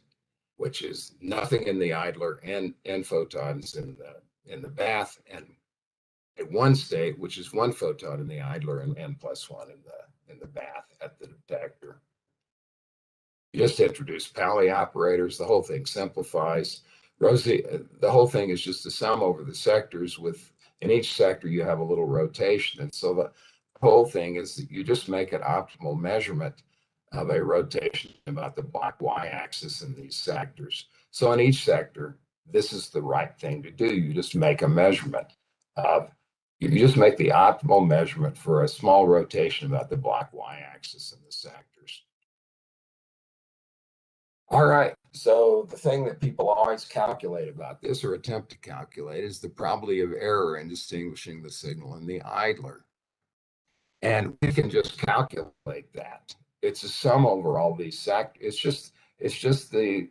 which is nothing in the idler and photons in the bath, and a one state, which is one photon in the idler and n plus one in the bath at the detector. You just introduce Pauli operators, the whole thing simplifies. The whole thing is just the sum over the sectors with, in each sector you have a little rotation. And so the whole thing is that you just make an optimal measurement of a rotation about the black y-axis in these sectors. So in each sector, this is the right thing to do. You just make a measurement of, you just make the optimal measurement for a small rotation about the black y-axis in the sectors. All right, so the thing that people always calculate about this, or attempt to calculate, is the probability of error in distinguishing the signal in the idler. And we can just calculate that. It's a sum over all these sectors. It's just the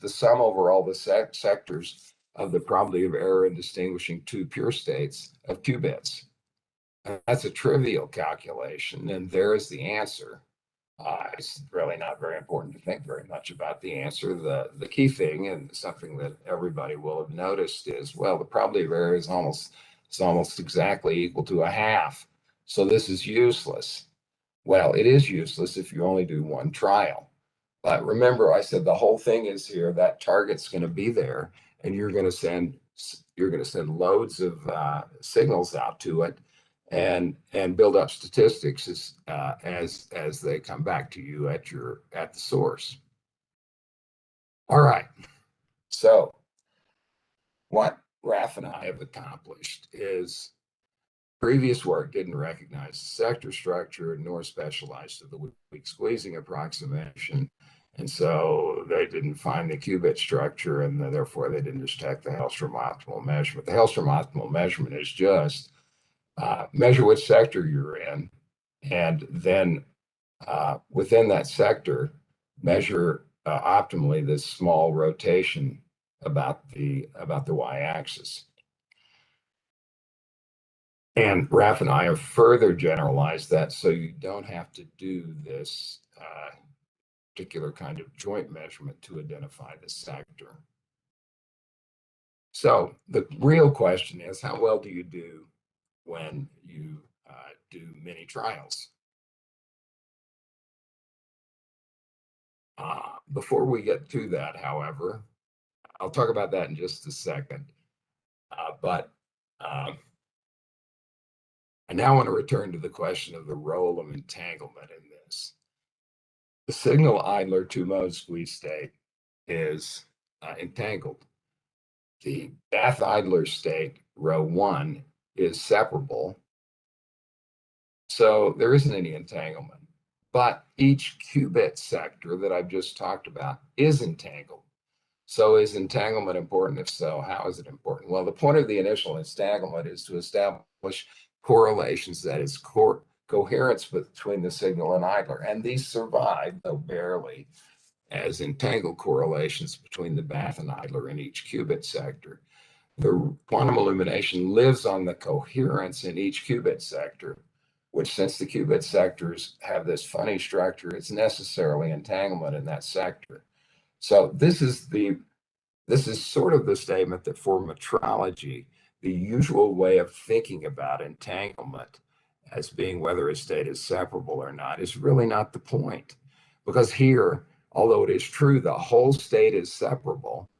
sum over all the sectors of the probability of error in distinguishing two pure states of qubits. And that's a trivial calculation, and there is the answer. It's really not very important to think very much about the answer. The key thing, and something that everybody will have noticed, is, well, the probability of error is almost exactly equal to a half. So this is useless. Well, it is useless if you only do one trial. But remember, I said the whole thing is here, that target's going to be there, and you're going to send loads of signals out to it, and build up statistics as they come back to you at the source. All right. So what Raff and I have accomplished is previous work didn't recognize the sector structure nor specialize to the weak squeezing approximation. And so they didn't find the qubit structure, and therefore they didn't detect the Hellstrom optimal measurement. The Hellstrom optimal measurement is just measure which sector you're in, and then within that sector, measure optimally this small rotation about the y-axis. And Raff and I have further generalized that, so you don't have to do this particular kind of joint measurement to identify the sector. So the real question is, how well do you do when you do many trials? Before we get to that, however, I'll talk about that in just a second. But I now want to return to the question of the role of entanglement in this. The signal idler two-mode squeeze state is entangled. The bath idler state, rho 1, is separable. So there isn't any entanglement. but each qubit sector that I've just talked about is entangled. So is entanglement important? If so, how is it important? Well, the point of the initial entanglement is to establish correlations, that is, coherence between the signal and idler. And these survive, though barely, as entangled correlations between the bath and idler in each qubit sector. The quantum illumination lives on the coherence in each qubit sector, which, since the qubit sectors have this funny structure, it's necessarily entanglement in that sector. So this is sort of the statement that for metrology, the usual way of thinking about entanglement as being whether a state is separable or not is really not the point. Because here, although it is true the whole state is separable,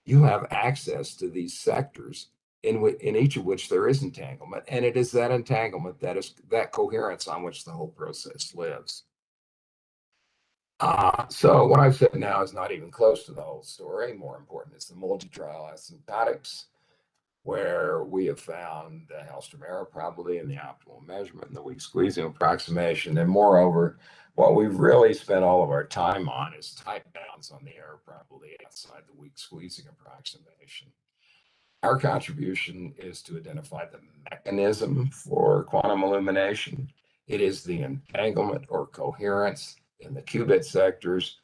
you have access to these sectors in each of which there is entanglement. And it is that entanglement, that is that coherence on which the whole process lives. So what I've said now is not even close to the whole story. More important is the multi-trial asymptotics, where we have found the Hellstrom error probability in the optimal measurement and the weak squeezing approximation. And moreover, what we've really spent all of our time on is type bounds on the error probability outside the weak squeezing approximation. Our contribution is to identify the mechanism for quantum illumination. It is the entanglement or coherence in the qubit sectors.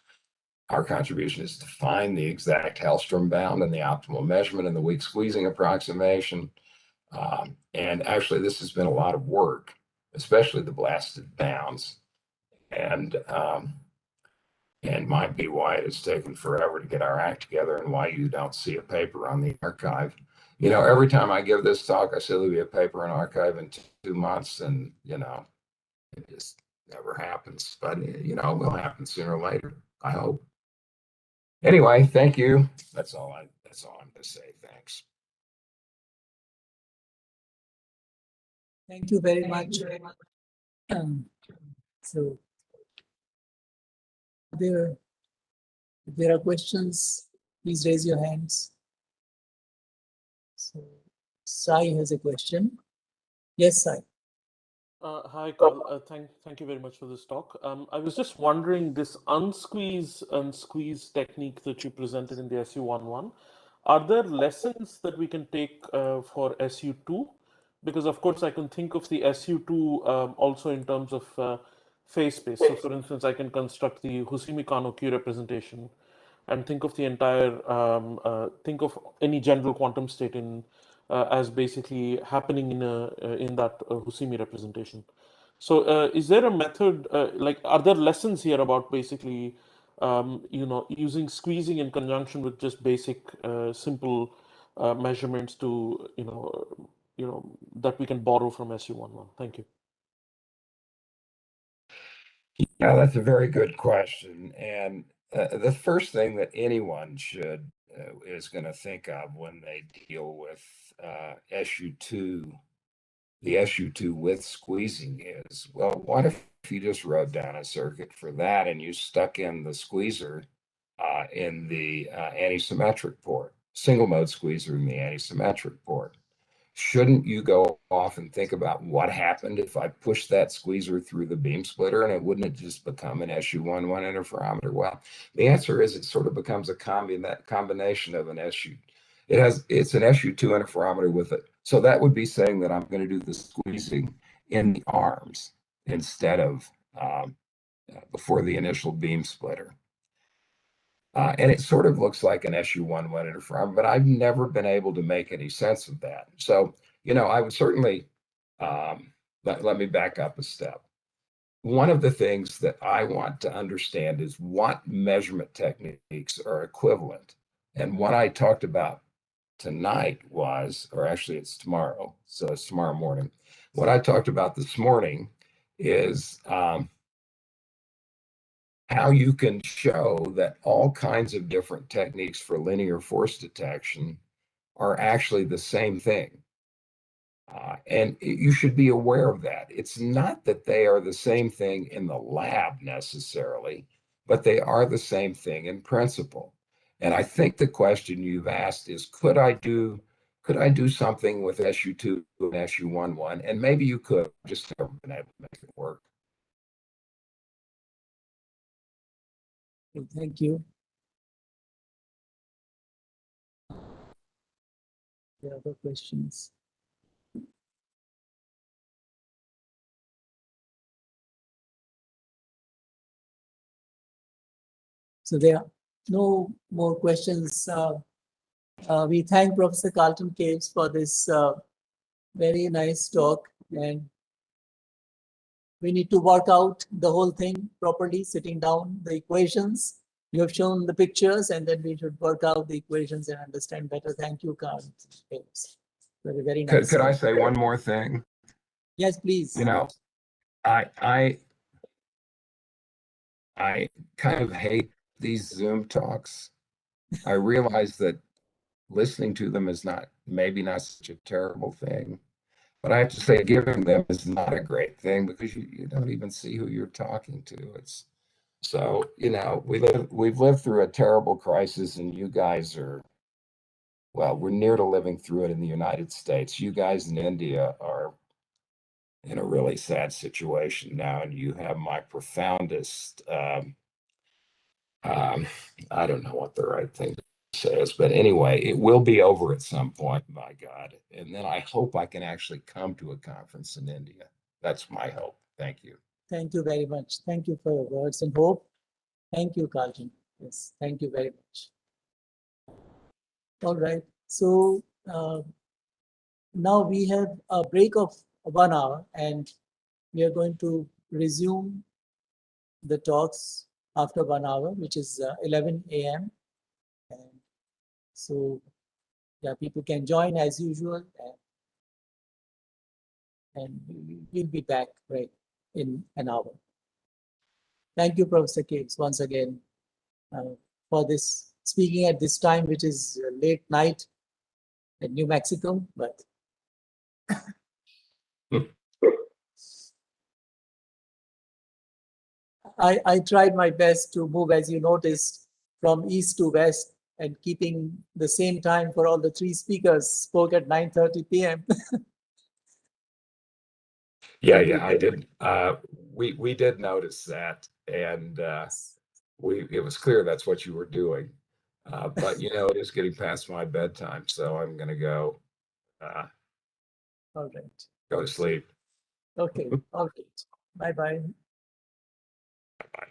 Our contribution is to find the exact Hellstrom bound and the optimal measurement and the weak squeezing approximation. And actually, this has been a lot of work, especially the blasted bounds. And might be why it has taken forever to get our act together and why you don't see a paper on the archive. You know, every time I give this talk, I say there'll be a paper in archive in 2 months, and, you know, it just never happens. But, you know, it will happen sooner or later, I hope. Anyway, thank you. That's all I'm going to say. Thanks. Thank you very much. So if there are questions, please raise your hands. So Sai has a question. Yes, Sai. Hi, Carl. Thank you very much for this talk. I was just wondering, this unsqueeze and squeeze technique that you presented in the SU11, are there lessons that we can take for SU2? Because of course I can think of the SU2 also in terms of phase space. So for instance, I can construct the Husimi-Kano Q representation and think of the entire, think of any general quantum state in as basically happening in that Husimi representation. So is there a method, like, are there lessons here about basically, you know, using squeezing in conjunction with just basic, simple measurements to, you know, that we can borrow from SU11? Thank you. Yeah, that's a very good question. And the first thing that anyone is going to think of when they deal with SU2, the SU2 with squeezing is, well, what if you just wrote down a circuit for that and you stuck in the squeezer in the antisymmetric port, single mode squeezer in the antisymmetric port? Shouldn't you go off and think about what happened if I pushed that squeezer through the beam splitter, and it wouldn't have just become an SU11 interferometer? Well, the answer is it sort of becomes a combination of an SU. It's an SU2 interferometer with it. So that would be saying that I'm going to do the squeezing in the arms instead of before the initial beam splitter. And it sort of looks like an SU11 interferometer, but I've never been able to make any sense of that. So, you know, I would certainly, let me back up a step. One of the things that I want to understand is what measurement techniques are equivalent. And what I talked about tonight was, or actually it's tomorrow, so it's tomorrow morning. What I talked about this morning is how you can show that all kinds of different techniques for linear force detection are actually the same thing. And you should be aware of that. It's not that they are the same thing in the lab necessarily, but they are the same thing in principle. And I think the question you've asked is, could I do something with SU2 and SU11? And maybe you could, just never been able to make it work. Thank you. There are other questions. So there are no more questions. We thank Professor Carlton Caves for this very nice talk, and we need to work out the whole thing properly, sitting down the equations. You have shown the pictures, and then we should work out the equations and understand better. Thank you, Carlton Caves. Very, very nice. Could I say one more thing? Yes, please. You know, I kind of hate these Zoom talks. I realize that listening to them is maybe not such a terrible thing, but I have to say giving them is not a great thing because you don't even see who you're talking to. It's so, you know, we've lived through a terrible crisis, and you guys are, well, we're near to living through it in the United States. You guys in India are in a really sad situation now, and you have my profoundest I don't know what the right thing to say is, but anyway, it will be over at some point, by God. And then I hope I can actually come to a conference in India. That's my hope. Thank you. Thank you very much. Thank you for your words and hope. Thank you, Carlton. Yes, thank you very much. All right. So now we have a break of 1 hour, and we are going to resume the talks after 1 hour, which is 11 a.m. And so, yeah, people can join as usual, and we'll be back right in an hour. Thank you, Professor Caves, once again for this speaking at this time, which is late night in New Mexico, but I tried my best to move, as you noticed, from east to west and keeping the same time for all the three speakers spoke at 9:30 p.m. Yeah, I did. We did notice that, and it was clear that's what you were doing. But you know, it is getting past my bedtime, so I'm gonna go. All right. Go to sleep. Okay. All right. Bye-bye. Bye.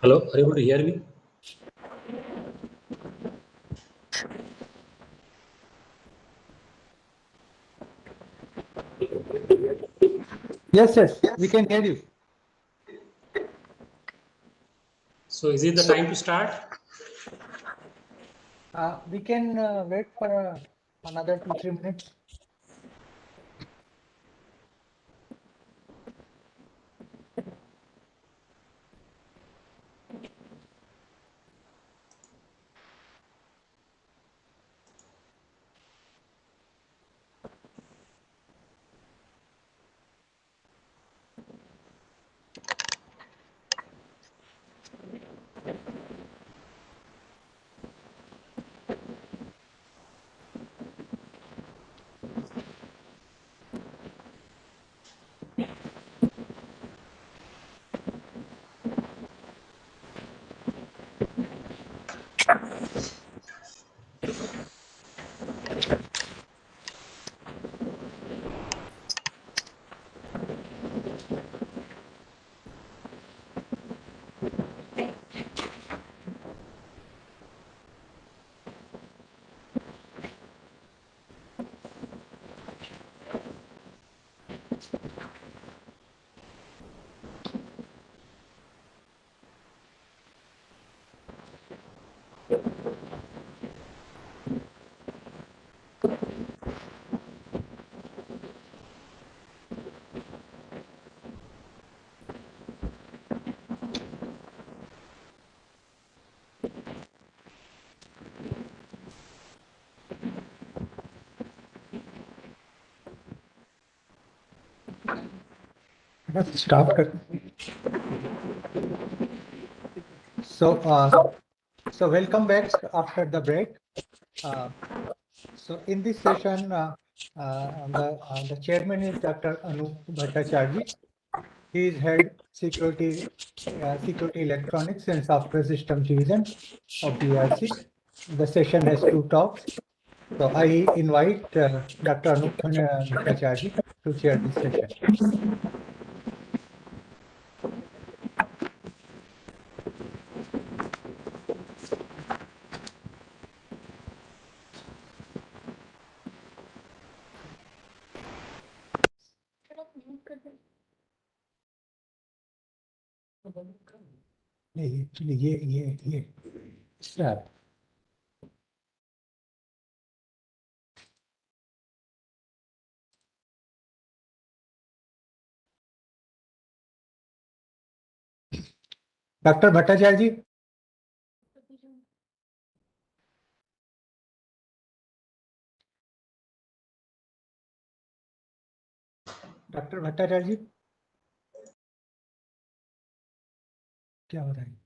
Hello, are you able to hear me? Yes, yes, we can hear you. So is it the time to start? We can wait for another 2-3 minutes. Let's start. So welcome back after the break. So in this session, the chairman is Dr. Anup Bhattacharya. He is head security electronics and software system division of the ERC. The session has 2 talks. So I invite Dr. Anup Bhattacharya to chair this session. ये start. Dr. Bhattacharya ji. Doctor Bhattacharya ji क्या हो रहा है?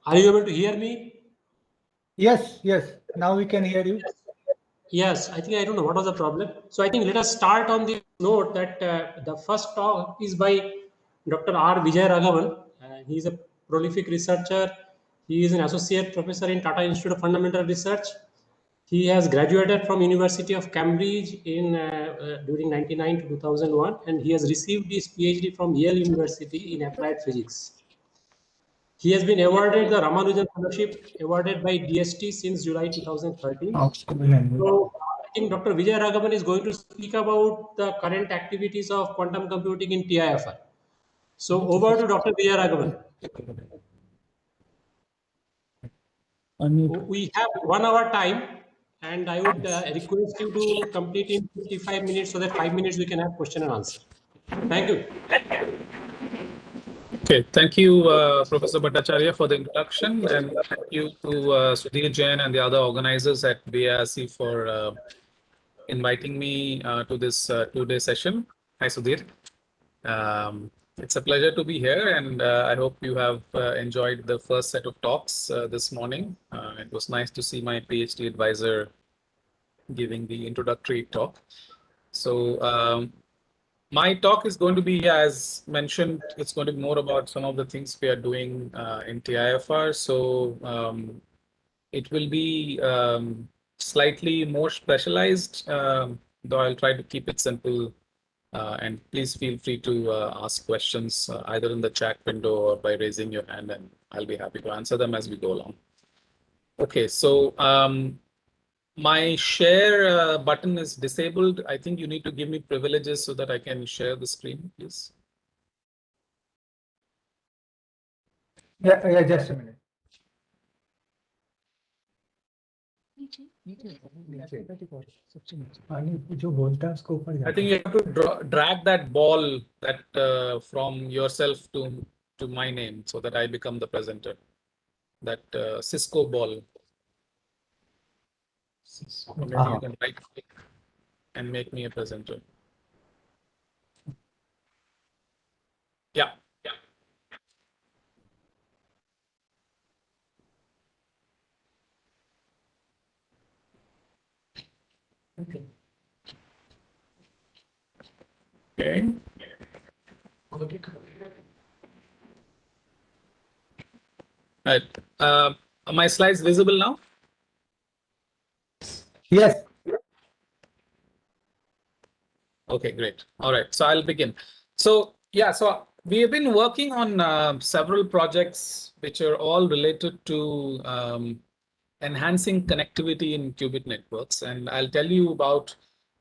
Are you able to hear me? Yes, yes. Now we can hear you. Yes, I think I don't know what was the problem. So I think let us start on this note that the first talk is by Dr. R. Vijay Raghavan. He is a prolific researcher. He is an associate professor in Tata Institute of Fundamental Research. He has graduated from University of Cambridge in during 1999 to 2001, and he has received his PhD from Yale University in applied physics. He has been awarded the Ramanujan Fellowship awarded by DST since July 2013. So I think Dr. Vijay Raghavan is going to speak about the current activities of quantum computing in TIFR. So over to Dr. Vijay Raghavan. We have 1 hour time, and I would request you to complete in 55 minutes so that 5 minutes we can have question and answer. Thank you. Okay, thank you, Professor Bhattacharya, for the introduction, and thank you to Sudhir Jain and the other organizers at BIRC for inviting me to this 2-day session. Hi, Sudhir. It's a pleasure to be here, and I hope you have enjoyed the first set of talks this morning. It was nice to see my PhD advisor giving the introductory talk. So my talk is going to be, as mentioned, it's going to be more about some of the things we are doing in TIFR. So it will be slightly more specialized though I'll try to keep it simple. And please feel free to ask questions either in the chat window or by raising your hand, and I'll be happy to answer them as we go along. Okay, so my share button is disabled. I think you need to give me privileges so that I can share the screen, please. Yeah, just a minute. I think you have to drag that ball that from yourself to my name so that I become the presenter. That Cisco ball. Maybe you can right click and make me a presenter. Yeah. Okay. Right. Are my slides visible now? Yes. Okay, great. All right, so I'll begin. So yeah, so we have been working on several projects which are all related to enhancing connectivity in qubit networks, and I'll tell you about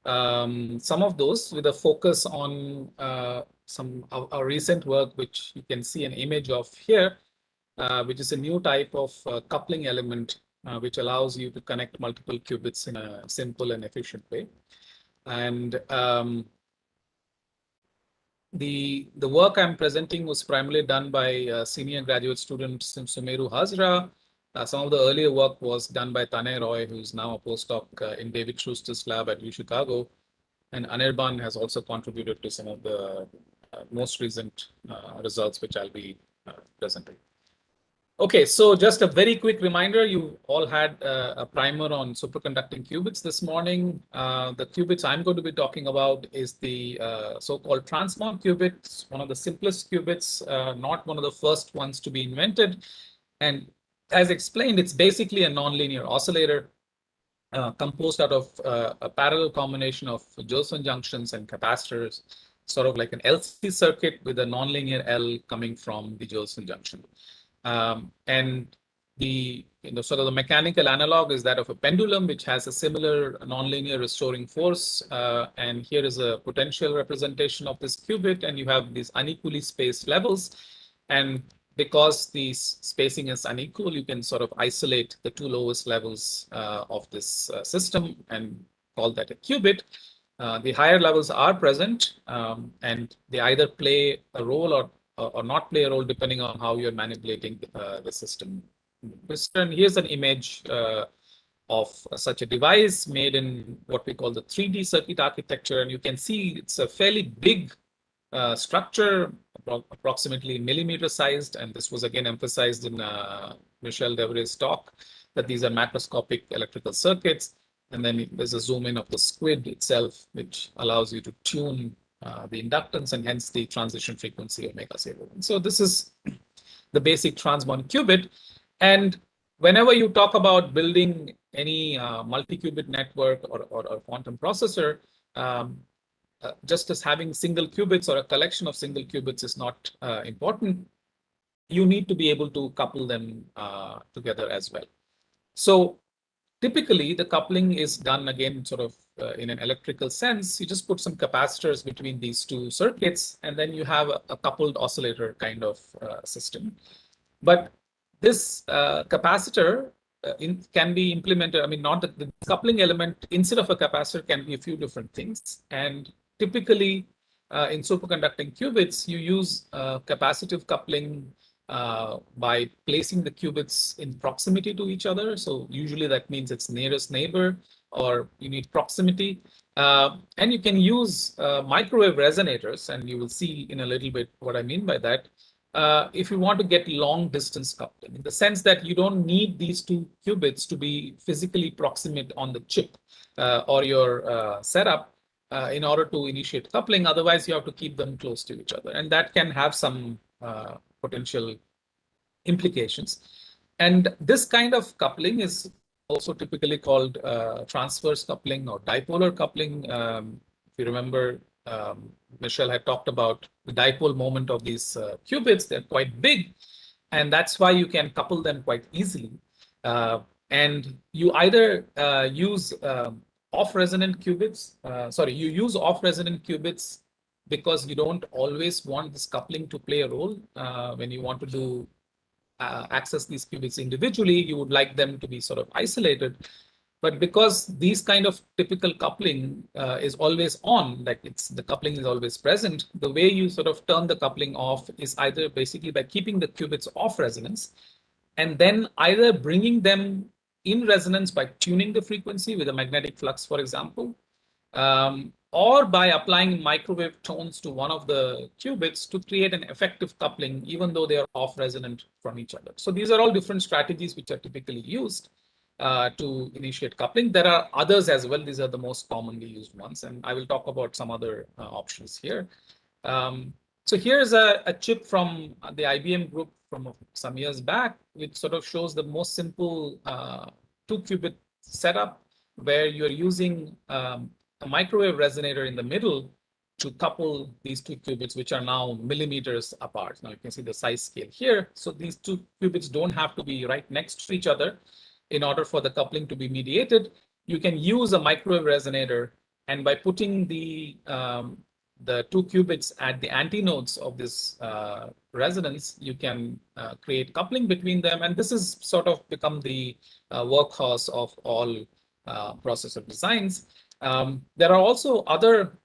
some of those with a focus on some of our recent work, which you can see an image of here, which is a new type of coupling element which allows you to connect multiple qubits in a simple and efficient way. And the work I'm presenting was primarily done by senior graduate student Sumeru Hazra. Some of the earlier work was done by Tanay Roy, who's now a postdoc in David Schuster's lab at UChicago. And Anirban has also contributed to some of the most recent results, which I'll be presenting. Okay, so just a very quick reminder, you all had a primer on superconducting qubits this morning. The qubits I'm going to be talking about is the so-called transmon qubits, one of the simplest qubits, not one of the first ones to be invented. And as explained, it's basically a nonlinear oscillator composed out of a parallel combination of Josephson junctions and capacitors, sort of like an LC circuit with a nonlinear L coming from the Josephson junction. And the sort of the mechanical analog is that of a pendulum, which has a similar nonlinear restoring force. And here is a potential representation of this qubit, and you have these unequally spaced levels. And because the spacing is unequal, you can sort of isolate the two lowest levels of this system and call that a qubit. The higher levels are present, and they either play a role or not play a role depending on how you're manipulating the system. And here's an image of such a device made in what we call the 3D circuit architecture. And you can see it's a fairly big structure, approximately millimeter sized. And this was again emphasized in Michel Devray's talk, that these are macroscopic electrical circuits. And then there's a zoom in of the squid itself, which allows you to tune the inductance and hence the transition frequency omega 0. So this is the basic transmon qubit. And whenever you talk about building any multi-qubit network or quantum processor, just as having single qubits or a collection of single qubits is not important. You need to be able to couple them together as well. So typically, the coupling is done again sort of in an electrical sense. You just put some capacitors between these two circuits, and then you have a coupled oscillator kind of system. But this capacitor can be implemented. I mean, not the coupling element instead of a capacitor can be a few different things. And typically, in superconducting qubits, you use capacitive coupling by placing the qubits in proximity to each other. So usually that means it's nearest neighbor, or you need proximity. And you can use microwave resonators, and you will see in a little bit what I mean by that. If you want to get long distance coupling, in the sense that you don't need these two qubits to be physically proximate on the chip or your setup in order to initiate coupling. Otherwise, you have to keep them close to each other. And that can have some potential implications. And this kind of coupling is also typically called transverse coupling or dipolar coupling. If you remember, Michelle had talked about the dipole moment of these qubits. They're quite big, and that's why you can couple them quite easily. And you either use off-resonant qubits. You use off-resonant qubits because you don't always want this coupling to play a role when you want to do access these qubits individually. You would like them to be sort of isolated. But because these kind of typical coupling is always on, like the coupling is always present, the way you sort of turn the coupling off is either basically by keeping the qubits off resonance, and then either bringing them in resonance by tuning the frequency with a magnetic flux, for example, or by applying microwave tones to one of the qubits to create an effective coupling, even though they are off resonant from each other. So these are all different strategies which are typically used to initiate coupling. There are others as well. These are the most commonly used ones, and I will talk about some other options here. So here's a chip from the IBM group from some years back, which sort of shows the most simple 2-qubit setup, where you're using a microwave resonator in the middle to couple these 2 qubits, which are now millimeters apart. Now you can see the size scale here. So these 2 qubits don't have to be right next to each other in order for the coupling to be mediated. You can use a microwave resonator, and by putting the 2 qubits at the antinodes of this resonance, you can create coupling between them. And this has sort of become the workhorse of all processor designs. There are also other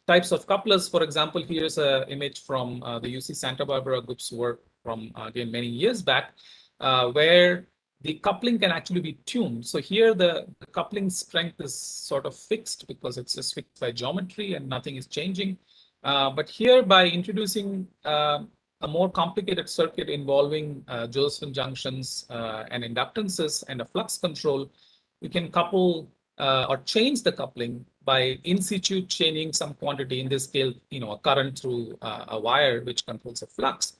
types of couplers. For example, here's an image from the UC Santa Barbara group's work from, again, many years back, where the coupling can actually be tuned. So here the coupling strength is sort of fixed because it's just fixed by geometry and nothing is changing. But here, by introducing a more complicated circuit involving Josephson junctions and inductances and a flux control, you can couple or change the coupling by in situ chaining some quantity, in this case, a current through a wire which controls a flux.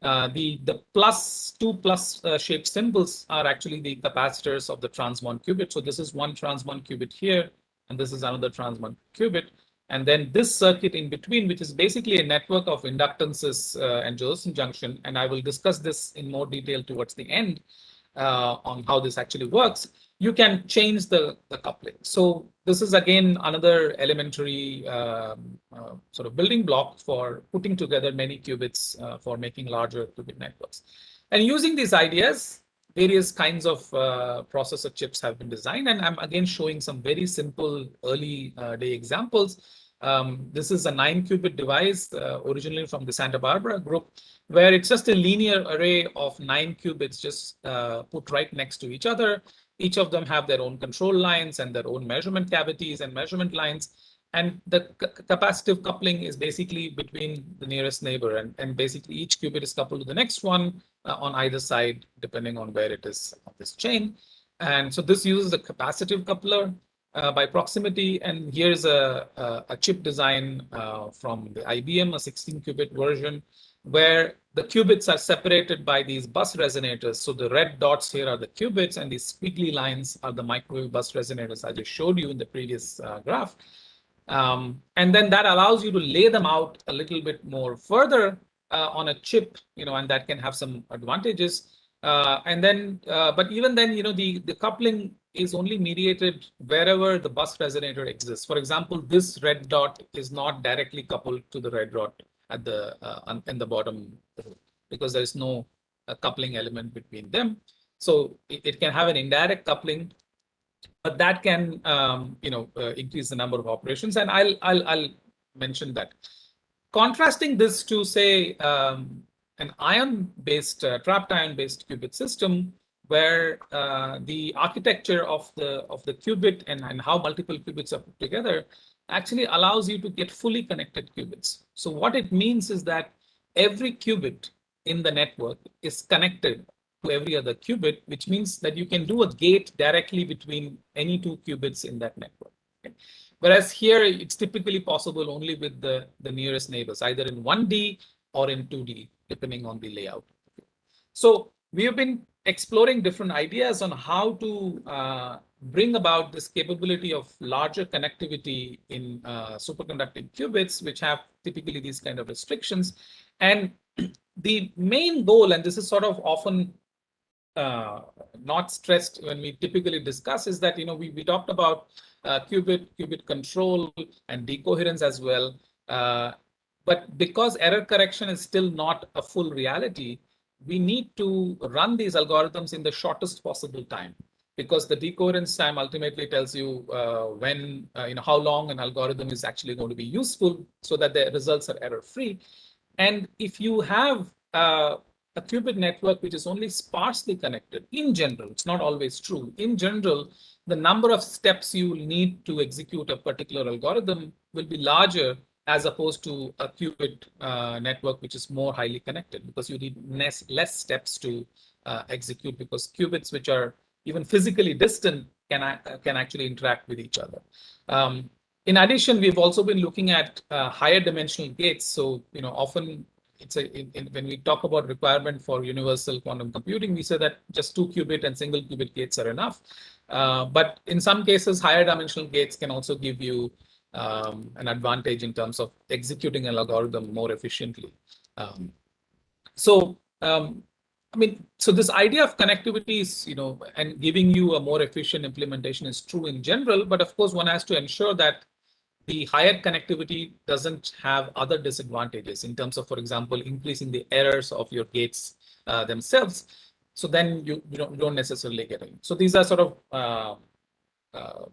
The +2+ shaped symbols are actually the capacitors of the trans1 qubit. So this is one trans1 qubit here, and this is another trans1 qubit. And then this circuit in between, which is basically a network of inductances and Josephson junction. And I will discuss this in more detail towards the end on how this actually works. You can change the coupling. So this is, again, another elementary sort of building block for putting together many qubits for making larger qubit networks. And using these ideas, various kinds of processor chips have been designed. And I'm again showing some very simple early day examples. This is a 9-qubit device originally from the Santa Barbara group, where it's just a linear array of 9 qubits just put right next to each other. Each of them have their own control lines and their own measurement cavities and measurement lines. And the capacitive coupling is basically between the nearest neighbor. And basically each qubit is coupled to the next one on either side, depending on where it is on this chain. And so this uses a capacitive coupler by proximity. And here's a chip design from the IBM, a 16-qubit version, where the qubits are separated by these bus resonators. So the red dots here are the qubits, and these squiggly lines are the microwave bus resonators I just showed you in the previous graph. And then that allows you to lay them out a little bit more further on a chip, and that can have some advantages. And then, but even then, the coupling is only mediated wherever the bus resonator exists. For example, this red dot is not directly coupled to the red dot at the in the bottom, because there is no coupling element between them. So it can have an indirect coupling, but that can increase the number of operations, and I'll mention that. Contrasting this to, say, an ion-based trapped ion-based qubit system, where the architecture of the qubit and how multiple qubits are put together actually allows you to get fully connected qubits. So what it means is that every qubit in the network is connected to every other qubit, which means that you can do a gate directly between any 2 qubits in that network. Okay? Whereas here, it's typically possible only with the nearest neighbors, either in 1D or in 2D, depending on the layout. So we have been exploring different ideas on how to bring about this capability of larger connectivity in superconducting qubits, which have typically these kind of restrictions. And the main goal, and this is sort of often not stressed when we typically discuss, is that we talked about qubit control and decoherence as well. But because error correction is still not a full reality, we need to run these algorithms in the shortest possible time, because the decoherence time ultimately tells you when, how long an algorithm is actually going to be useful, so that the results are error free. And if you have a qubit network which is only sparsely connected, in general, it's not always true. In general, the number of steps you will need to execute a particular algorithm will be larger as opposed to a qubit network which is more highly connected, because you need less steps to execute, because qubits which are even physically distant can actually interact with each other. In addition, we've also been looking at higher dimensional gates. So, often when we talk about requirement for universal quantum computing, we say that just 2 qubit and single qubit gates are enough. But in some cases, higher dimensional gates can also give you an advantage in terms of executing an algorithm more efficiently. So this idea of connectivity is, and giving you a more efficient implementation is true in general, but of course one has to ensure that the higher connectivity doesn't have other disadvantages in terms of, for example, increasing the errors of your gates themselves. So then you don't necessarily get it. So these are sort of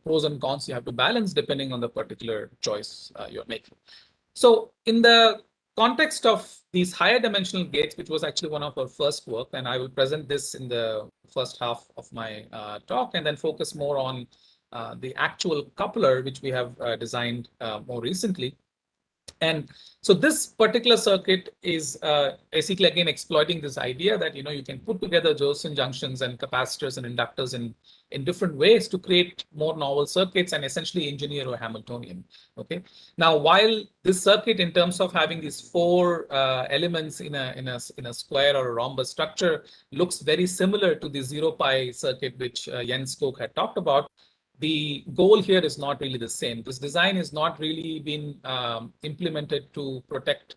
pros and cons you have to balance depending on the particular choice you're making. So in the context of these higher dimensional gates, which was actually one of our first work, and I will present this in the first half of my talk, and then focus more on the actual coupler, which we have designed more recently. And so this particular circuit is basically, again, exploiting this idea that, you can put together Josephson junctions and capacitors and inductors in different ways to create more novel circuits and essentially engineer a Hamiltonian. Okay. Now, while this circuit, in terms of having these 4 elements in a square or a rhombus structure, looks very similar to the 0-pi circuit which Jens Koch had talked about, the goal here is not really the same. This design is not really been implemented to protect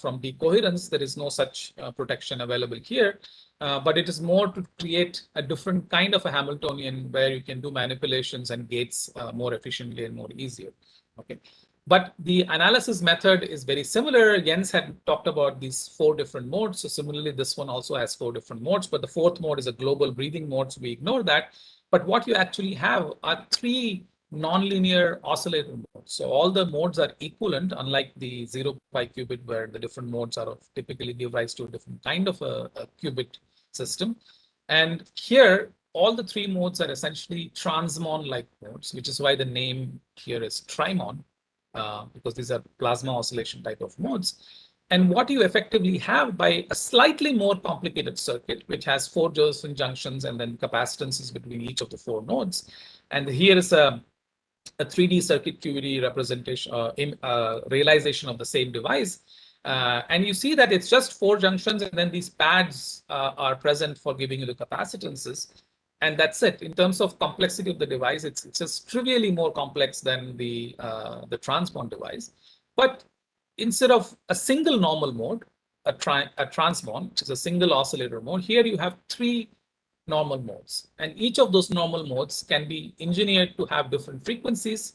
from decoherence. There is no such protection available here, but it is more to create a different kind of a Hamiltonian where you can do manipulations and gates more efficiently and more easier. Okay. But the analysis method is very similar. Jens had talked about these 4 different modes. So similarly, this one also has 4 different modes, but the 4th mode is a global breathing mode, so we ignore that. But what you actually have are 3 nonlinear oscillator modes. So all the modes are equivalent, unlike the 0-pi qubit, where the different modes are typically give rise to a different kind of a qubit system. And here, all the 3 modes are essentially transmon-like modes, which is why the name here is Trimon, because these are plasma oscillation type of modes. And what you effectively have by a slightly more complicated circuit, which has 4 Josephson junctions and then capacitances between each of the 4 nodes. And here is a 3D circuit QED representation, realization of the same device. And you see that it's just 4 junctions, and then these pads are present for giving you the capacitances. And that's it. In terms of complexity of the device, it's just trivially more complex than the transmon device. But instead of a single normal mode, a transmon, which is a single oscillator mode, here you have 3 normal modes. And each of those normal modes can be engineered to have different frequencies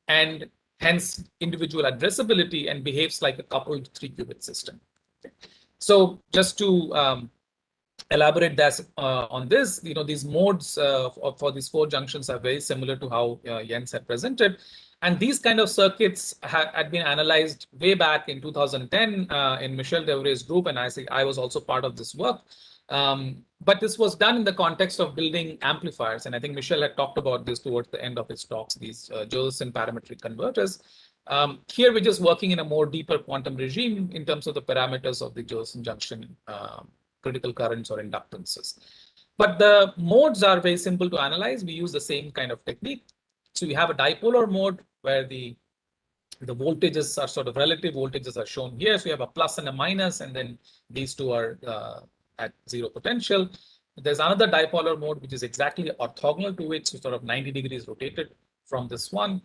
and hence individual addressability, and behaves like a coupled 3-qubit system. Okay. So just to elaborate that on this, these modes for these 4 junctions are very similar to how Jens had presented. And these kind of circuits had been analyzed way back in 2010 in Michel Devray's group, and I was also part of this work. But this was done in the context of building amplifiers, and I think Michel had talked about this towards the end of his talks, these Josephson parametric converters. Here we're just working in a more deeper quantum regime in terms of the parameters of the Josephson junction critical currents or inductances. But the modes are very simple to analyze. We use the same kind of technique. So you have a dipolar mode where the voltages are sort of relative voltages are shown here. So you have a plus and a minus, and then these 2 are at 0 potential. There's another dipolar mode, which is exactly orthogonal to it, so sort of 90 degrees rotated from this one.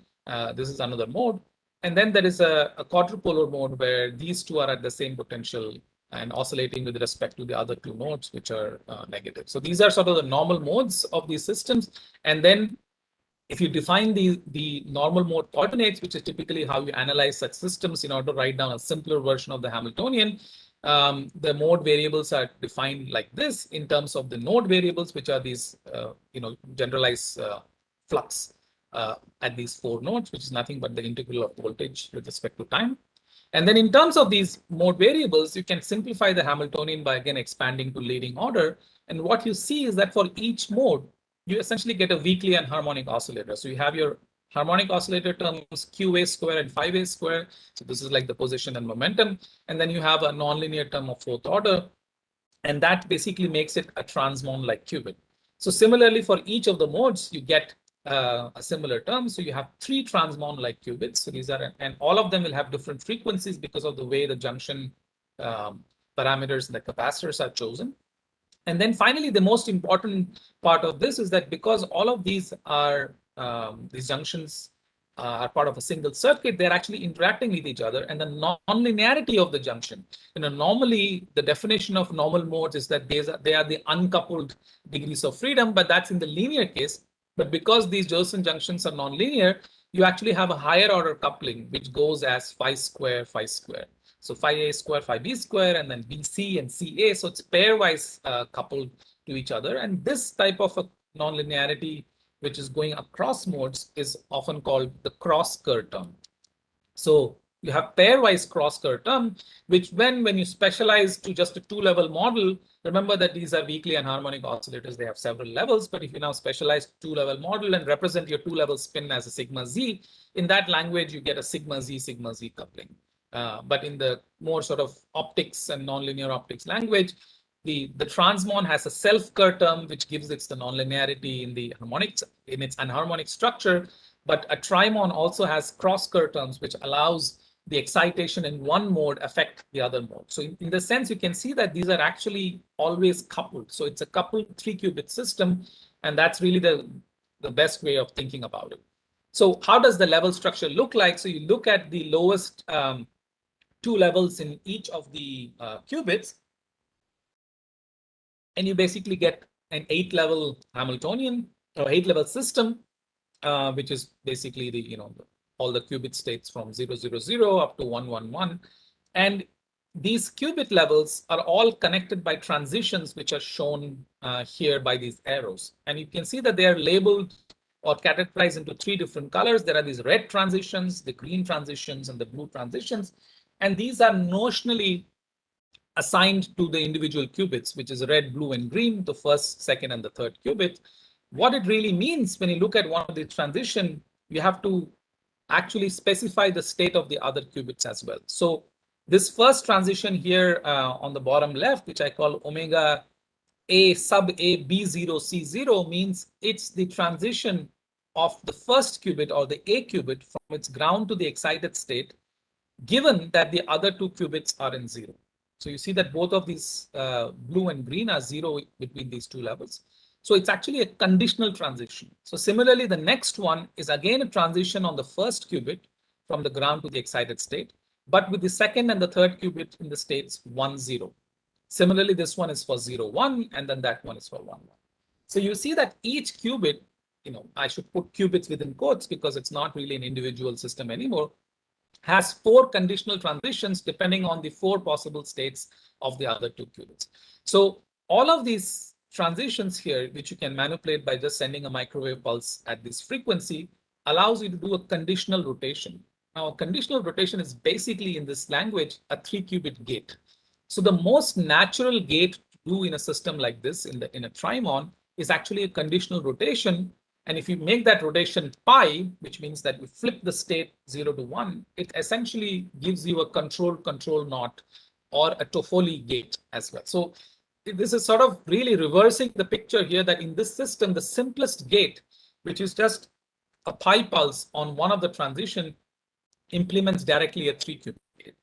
This is another mode. And then there is a quadrupolar mode where these two are at the same potential and oscillating with respect to the other two modes, which are negative. So these are sort of the normal modes of these systems. And then if you define the normal mode coordinates, which is typically how you analyze such systems in order to write down a simpler version of the Hamiltonian, the mode variables are defined like this in terms of the node variables, which are these generalized flux at these four nodes, which is nothing but the integral of voltage with respect to time. And then in terms of these mode variables, you can simplify the Hamiltonian by again expanding to leading order. And what you see is that for each mode, you essentially get a weakly and harmonic oscillator. So you have your harmonic oscillator terms qa square and 5a square. So this is like the position and momentum. And then you have a nonlinear term of fourth order. And that basically makes it a transmon like qubit. So similarly, for each of the modes, you get a similar term. So you have three transmon like qubits. So these are, and all of them will have different frequencies because of the way the junction parameters and the capacitors are chosen. And then finally, the most important part of this is that because all of these are these junctions are part of a single circuit, they're actually interacting with each other. And the non-linearity of the junction, normally the definition of normal modes is that they are the uncoupled degrees of freedom, but that's in the linear case. But because these Josephson junctions are nonlinear, you actually have a higher order coupling, which goes as phi square, phi square. So phi a square, phi b square, and then bc and ca. So it's pairwise coupled to each other. And this type of a nonlinearity, which is going across modes, is often called the cross-Kerr term. So you have pairwise cross-Kerr term, which when you specialize to just a two-level model, remember that these are weakly and harmonic oscillators. They have several levels, but if you now specialize two-level model and represent your two-level spin as a sigma z, in that language, you get a sigma z coupling. But in the more sort of optics and nonlinear optics language, the transmon has a self-Kerr term, which gives it the nonlinearity in the harmonics, in its anharmonic structure. But a trimon also has cross-Kerr terms, which allows the excitation in one mode affect the other mode. So in the sense, you can see that these are actually always coupled. So it's a coupled 3-qubit system, and that's really the best way of thinking about it. So how does the level structure look like? So you look at the lowest two levels in each of the qubits, and you basically get an 8-level Hamiltonian or 8-level system, which is basically the all the qubit states from 0, 0, 0 up to 1, 1, 1. And these qubit levels are all connected by transitions, which are shown here by these arrows. And you can see that they are labeled or categorized into 3 different colors. There are these red transitions, the green transitions, and the blue transitions. And these are notionally assigned to the individual qubits, which is red, blue, and green, the first, second, and the third qubit. What it really means when you look at one of the transition, you have to actually specify the state of the other qubits as well. So this first transition here on the bottom left, which I call omega A sub A B0 C0, means it's the transition of the first qubit or the A qubit from its ground to the excited state, given that the other 2 qubits are in 0. So you see that both of these blue and green are 0 between these 2 levels. So it's actually a conditional transition. So similarly, the next one is again a transition on the first qubit from the ground to the excited state, but with the second and the third qubit in the states 1, 0. Similarly, this one is for 0, 1, and then that one is for 1, 1. So you see that each qubit, I should put qubits within quotes because it's not really an individual system anymore, has 4 conditional transitions depending on the 4 possible states of the other 2 qubits. So all of these transitions here, which you can manipulate by just sending a microwave pulse at this frequency, allows you to do a conditional rotation. Now, a conditional rotation is basically, in this language, a 3-qubit gate. So the most natural gate to do in a system like this, in a trimon, is actually a conditional rotation. And if you make that rotation pi, which means that you flip the state 0 to 1, it essentially gives you a control not, or a Toffoli gate as well. So this is sort of really reversing the picture here, that in this system, the simplest gate, which is just a pi pulse on one of the transition, implements directly a 3-qubit gate.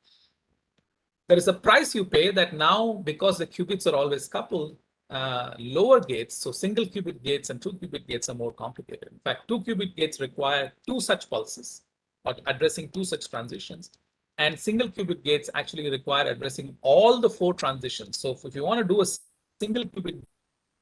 There is a price you pay that now, because the qubits are always coupled, lower gates, so single qubit gates and 2 qubit gates are more complicated. In fact, 2 qubit gates require 2 such pulses or addressing 2 such transitions. And single qubit gates actually require addressing all the 4 transitions. So if you want to do a single qubit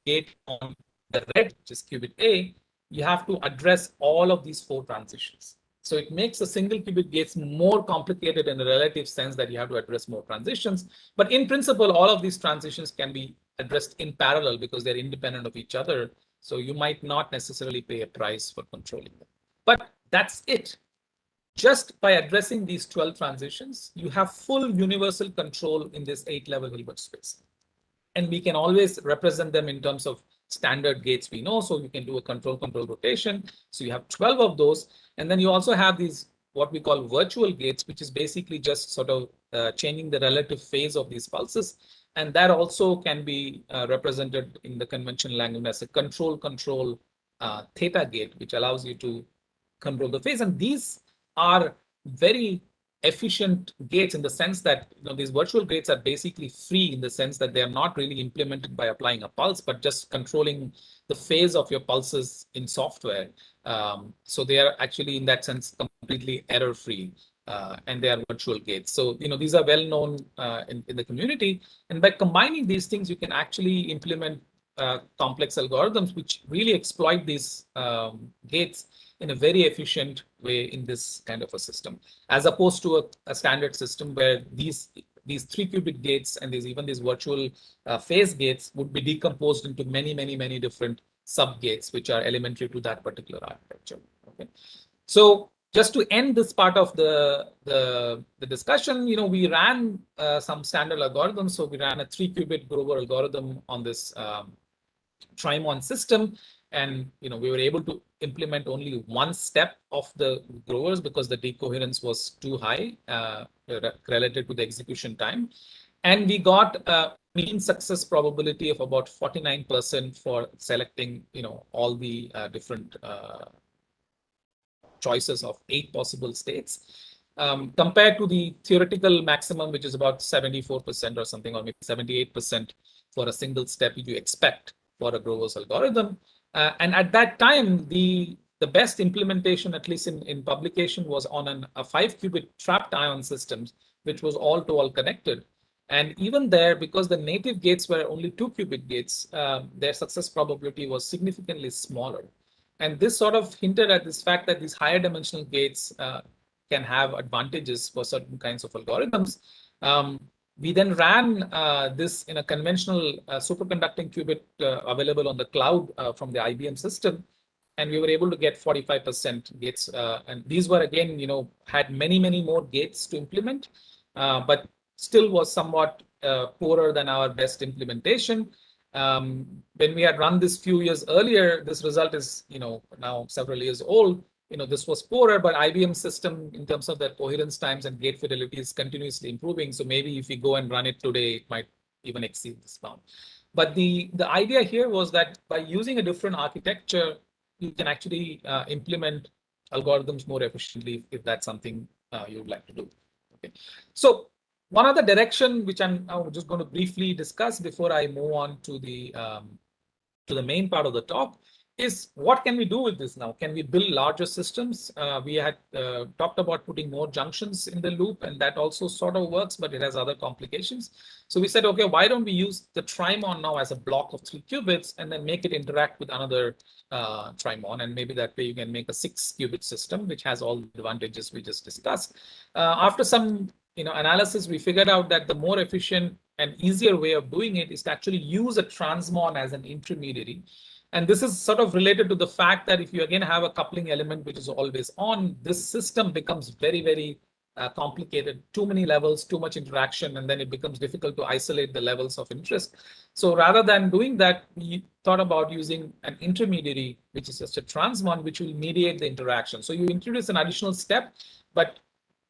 gate on the red, which is qubit A, you have to address all of these 4 transitions. So it makes a single qubit gates more complicated in a relative sense that you have to address more transitions. But in principle, all of these transitions can be addressed in parallel because they're independent of each other. So you might not necessarily pay a price for controlling them. But that's it. Just by addressing these 12 transitions, you have full universal control in this 8-level Hilbert space. And we can always represent them in terms of standard gates we know. So you can do a control rotation. So you have 12 of those. And then you also have these, what we call virtual gates, which is basically just sort of changing the relative phase of these pulses. And that also can be represented in the conventional language as a control theta gate, which allows you to control the phase. And these are very efficient gates in the sense that these virtual gates are basically free in the sense that they are not really implemented by applying a pulse, but just controlling the phase of your pulses in software. So they are actually in that sense completely error-free, and they are virtual gates. So these are well known in the community, and by combining these things, you can actually implement complex algorithms which really exploit these gates in a very efficient way in this kind of a system, as opposed to a standard system where these 3 qubit gates and even these virtual phase gates would be decomposed into many different sub gates, which are elementary to that particular architecture. Okay, so just to end this part of the discussion, we ran some standard algorithms. So we ran a 3 qubit Grover algorithm on this Trimons system. And we were able to implement only one step of the Grovers because the decoherence was too high relative to the execution time. And we got a mean success probability of about 49% for selecting all the different choices of 8 possible states, compared to the theoretical maximum, which is about 74% or something, or maybe 78% for a single step you expect for a Grover's algorithm. And at that time, the best implementation, at least in publication, was on a 5 qubit trapped ion systems, which was all-to-all connected. And even there, because the native gates were only 2 qubit gates, their success probability was significantly smaller. And this sort of hinted at this fact that these higher dimensional gates can have advantages for certain kinds of algorithms. We then ran this in a conventional superconducting qubit available on the cloud from the IBM system. And we were able to get 45% gates. And these were, again, had many more gates to implement, but still was somewhat poorer than our best implementation. When we had run this few years earlier, this result is, now several years old. This was poorer, but IBM system in terms of their coherence times and gate fidelity is continuously improving. So maybe if you go and run it today, it might even exceed this bound. But the idea here was that by using a different architecture, you can actually implement algorithms more efficiently if that's something you would like to do. Okay. So one other direction, which I'm now just going to briefly discuss before I move on to the main part of the talk, is what can we do with this now? Can we build larger systems? We had talked about putting more junctions in the loop, and that also sort of works, but it has other complications. So we said, okay, why don't we use the Trimon now as a block of 3 qubits and then make it interact with another Trimon, and maybe that way you can make a 6 qubit system, which has all the advantages we just discussed. After some analysis, we figured out that the more efficient and easier way of doing it is to actually use a transmon as an intermediary. And this is sort of related to the fact that if you again have a coupling element which is always on, this system becomes very complicated, too many levels, too much interaction, and then it becomes difficult to isolate the levels of interest. So rather than doing that, we thought about using an intermediary, which is just a transmon, which will mediate the interaction. So you introduce an additional step, but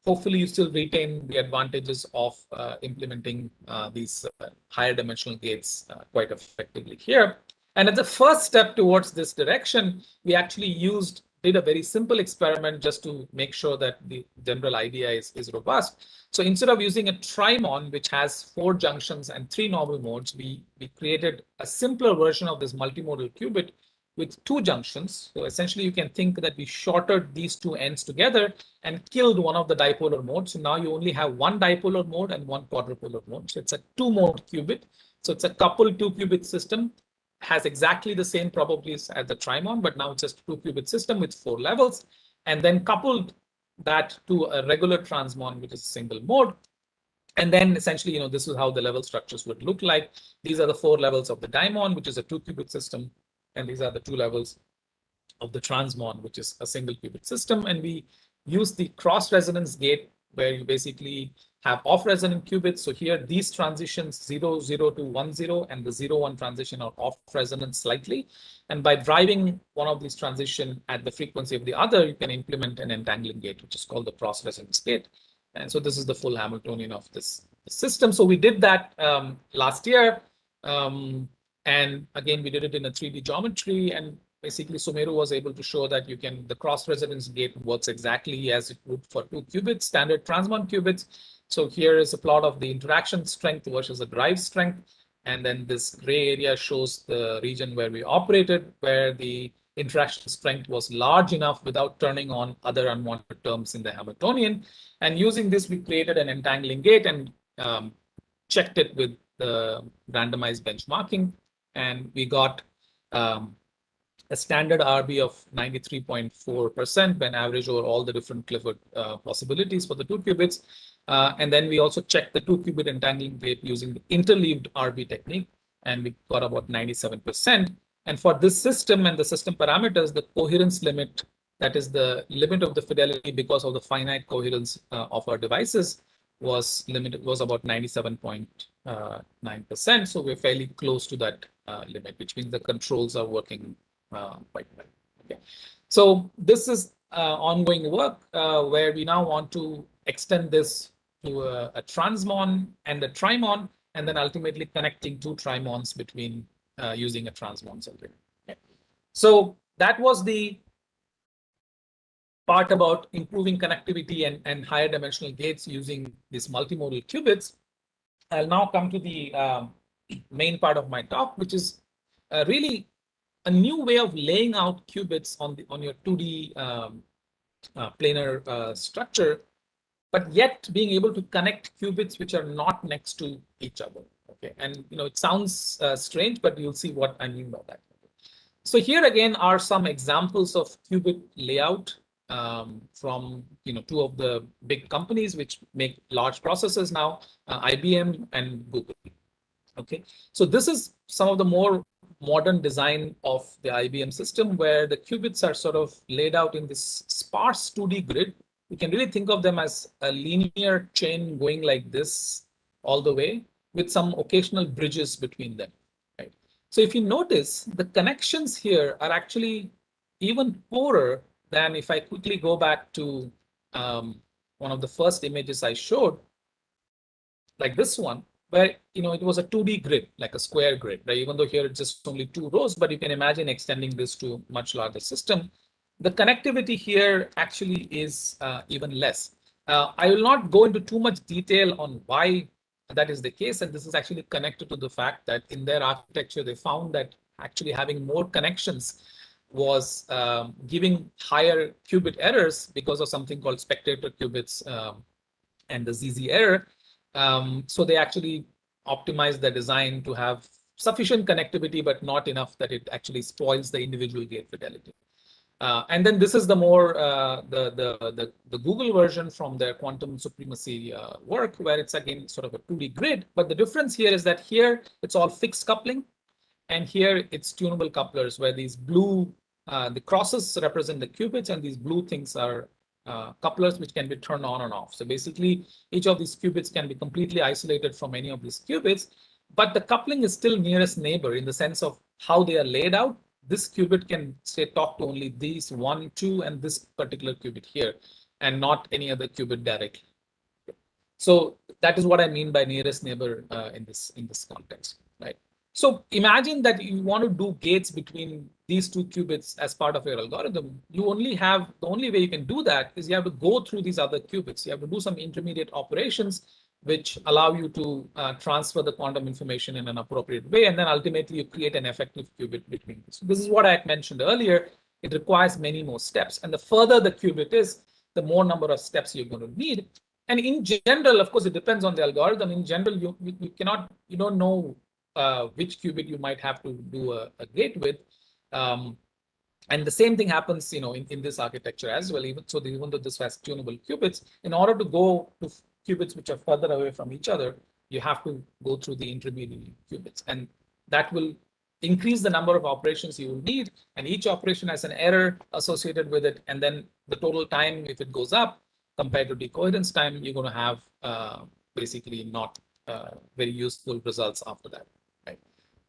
hopefully you still retain the advantages of implementing these higher dimensional gates quite effectively here. And as the first step towards this direction, we actually used did a very simple experiment just to make sure that the general idea is robust. So instead of using a Trimon, which has 4 junctions and 3 normal modes, we created a simpler version of this multimodal qubit with 2 junctions. So essentially, you can think that we shorted these 2 ends together and killed one of the dipolar modes. So now you only have 1 dipolar mode and 1 quadrupolar mode. So it's a 2-mode qubit. So it's a coupled 2-qubit system. Has exactly the same probabilities as the Trimon, but now it's just a 2-qubit system with 4 levels, and then coupled that to a regular transmon, which is a single mode. And then essentially, this is how the level structures would look like. These are the 4 levels of the daimon, which is a 2-qubit system, and these are the 2 levels of the transmon, which is a single qubit system. And we use the cross resonance gate, where you basically have off resonant qubits. So here, these transitions 0, 0 to 1, 0, and the 0, 1 transition are off resonant slightly. And by driving one of these transition at the frequency of the other, you can implement an entangling gate, which is called the cross resonance gate. And so this is the full Hamiltonian of this system. So we did that last year. And again, we did it in a 3D geometry, and basically Sumeru was able to show that the cross resonance gate works exactly as it would for 2 qubits, standard transmon qubits. So here is a plot of the interaction strength versus the drive strength. And then this gray area shows the region where we operated, where the interaction strength was large enough without turning on other unwanted terms in the Hamiltonian. And using this, we created an entangling gate and checked it with the randomized benchmarking. And we got a standard RB of 93.4% when averaged over all the different Clifford possibilities for the 2 qubits. And then we also checked the 2-qubit entangling gate using the interleaved RB technique, and we got about 97%. And for this system and the system parameters, the coherence limit, that is the limit of the fidelity because of the finite coherence of our devices, was about 97.9%. So we're fairly close to that limit, which means the controls are working quite well. Okay. So this is ongoing work where we now want to extend this to a transmon and a trimon, and then ultimately connecting 2 trimons between using a transmon circuit. Okay. So that was the part about improving connectivity and higher dimensional gates using these multimodal qubits. I'll now come to the main part of my talk, which is really a new way of laying out qubits on your 2D planar structure, but yet being able to connect qubits which are not next to each other. Okay, and it sounds strange, but you'll see what I mean by that. So here again are some examples of qubit layout from 2 of the big companies which make large processors now, IBM and Google. Okay, so this is some of the more modern design of the IBM system, where the qubits are sort of laid out in this sparse 2D grid. You can really think of them as a linear chain going like this all the way, with some occasional bridges between them. Right? So if you notice, the connections here are actually even poorer than if I quickly go back to one of the first images I showed, like this one, where it was a 2D grid, like a square grid, right? Even though here it's just only 2 rows, but you can imagine extending this to a much larger system. The connectivity here actually is even less. I will not go into too much detail on why that is the case, and this is actually connected to the fact that in their architecture, they found that actually having more connections was giving higher qubit errors because of something called spectator qubits and the ZZ error. So they actually optimized the design to have sufficient connectivity, but not enough that it actually spoils the individual gate fidelity. And then this is the more the Google version from their quantum supremacy work, where it's again sort of a 2D grid. But the difference here is that here it's all fixed coupling, and here it's tunable couplers, where these blue the crosses represent the qubits, and these blue things are couplers which can be turned on and off. So basically, each of these qubits can be completely isolated from any of these qubits, but the coupling is still nearest neighbor in the sense of how they are laid out. This qubit can say talk to only these 1, 2, and this particular qubit here, and not any other qubit directly. So that is what I mean by nearest neighbor in this context, right? So imagine that you want to do gates between these two qubits as part of your algorithm, you only have, the only way you can do that is you have to go through these other qubits. You have to do some intermediate operations which allow you to transfer the quantum information in an appropriate way. And then ultimately you create an effective qubit between these. So this is what I had mentioned earlier. It requires many more steps. And the further the qubit is, the more number of steps you're going to need. And in general, of course, it depends on the algorithm. In general, you don't know which qubit you might have to do a gate with. And the same thing happens, in this architecture as well. Even though this has tunable qubits, in order to go to qubits which are further away from each other, you have to go through the intermediate qubits, and that will increase the number of operations you will need. And each operation has an error associated with it, and then the total time, if it goes up compared to decoherence time, you're going to have basically not very useful results after that. Right?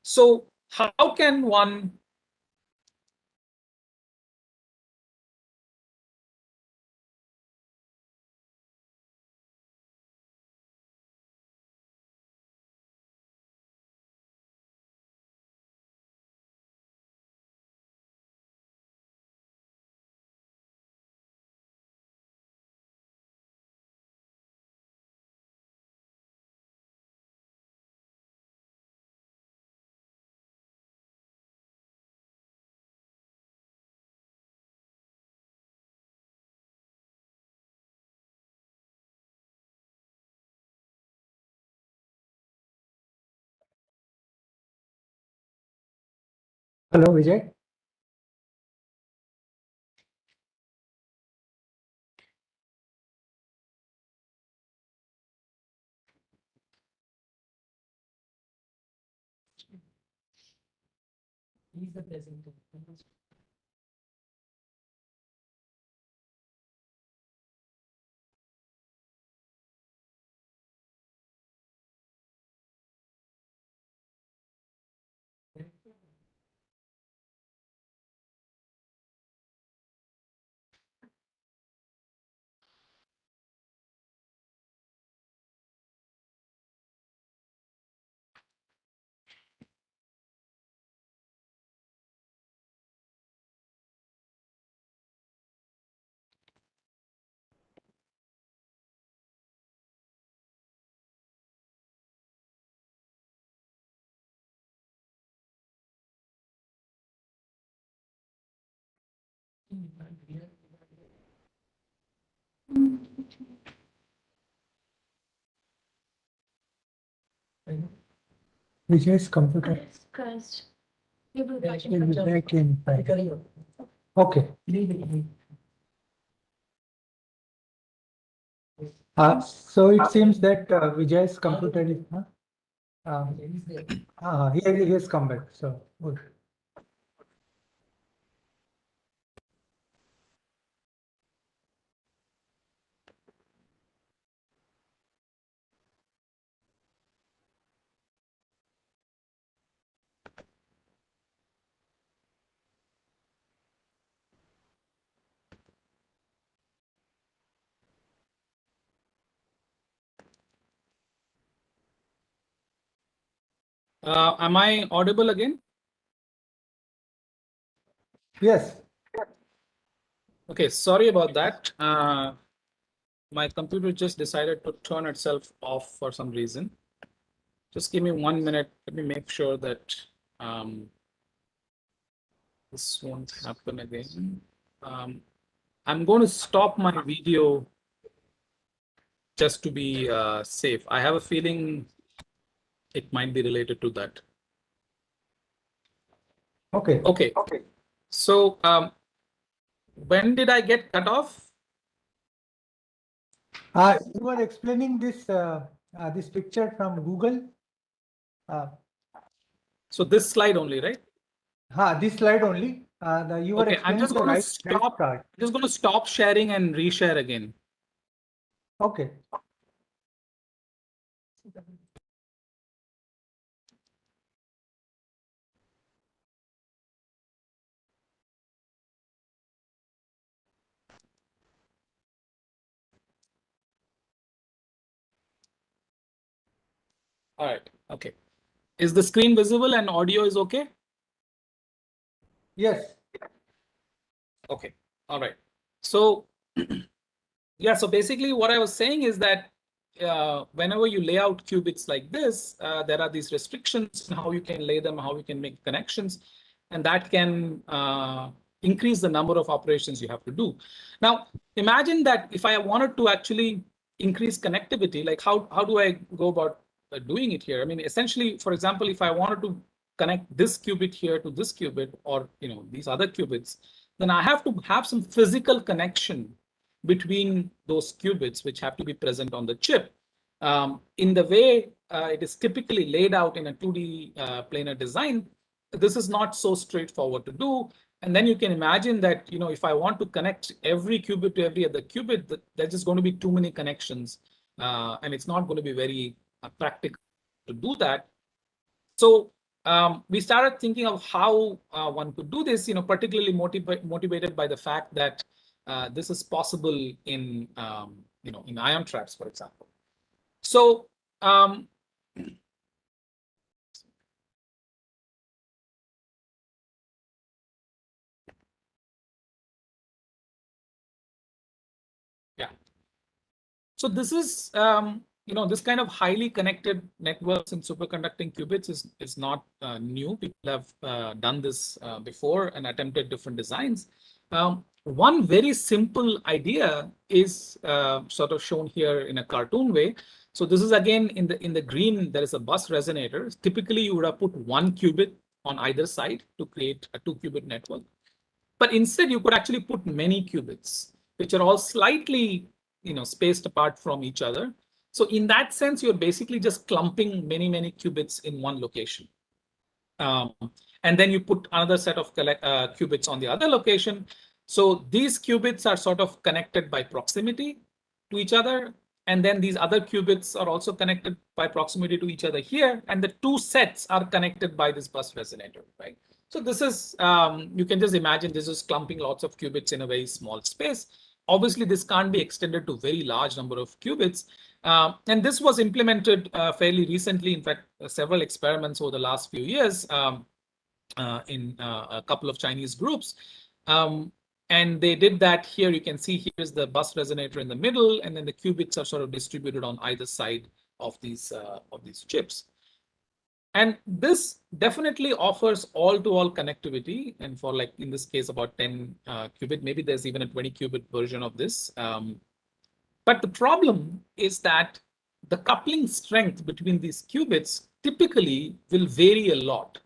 So how can one Hello, Vijay. He's the presenter. Vijay's computer will be back in 5. Okay. So it seems that Vijay's computer is he has come back. So good. am I audible again? Yes. Okay, sorry about that. My computer just decided to turn itself off for some reason. Just give me 1 minute. Let me make sure that this won't happen again. I'm going to stop my video just to be safe. I have a feeling it might be related to that. Okay. Okay. So when did I get cut off? You were explaining this this picture from Google. So this slide only, right? This slide only. You were Okay, I'm explaining just the going to right stop. chart. I'm just going to stop sharing and reshare again. Okay. All right. Okay. Is the screen visible and audio is okay? Yes. Okay. All right. So yeah, so basically what I was saying is that whenever you lay out qubits like this, there are these restrictions in how you can lay them, how you can make connections, and that can increase the number of operations you have to do. Now, imagine that if I wanted to actually increase connectivity, like how do I go about doing it here? I mean, essentially, for example, if I wanted to connect this qubit here to this qubit, or these other qubits, then I have to have some physical connection between those qubits, which have to be present on the chip. In the way it is typically laid out in a 2D planar design, this is not so straightforward to do. And then you can imagine that, if I want to connect every qubit to every other qubit, there's just going to be too many connections. And it's not going to be very practical to do that. So we started thinking of how one could do this, particularly motivated by the fact that this is possible in, in ion traps, for example. So yeah. So this is, this kind of highly connected networks in superconducting qubits is not new. People have done this before and attempted different designs. One very simple idea is sort of shown here in a cartoon way. So this is again in the green, there is a bus resonator. Typically, you would have put one qubit on either side to create a 2-qubit network. But instead, you could actually put many qubits, which are all slightly spaced apart from each other. So in that sense, you're basically just clumping many qubits in one location. And then you put another set of qubits on the other location. So these qubits are sort of connected by proximity to each other. And then these other qubits are also connected by proximity to each other here. And the two sets are connected by this bus resonator, right? So this is, you can just imagine this is clumping lots of qubits in a very small space. Obviously, this can't be extended to very large number of qubits. And this was implemented fairly recently. In fact, several experiments over the last few years in a couple of Chinese groups. And they did that here. You can see here's the bus resonator in the middle, and then the qubits are sort of distributed on either side of these chips. And this definitely offers all-to-all connectivity. And for, like, in this case, about 10 qubit, maybe there's even a 20 qubit version of this. But the problem is that the coupling strength between these qubits typically will vary a lot.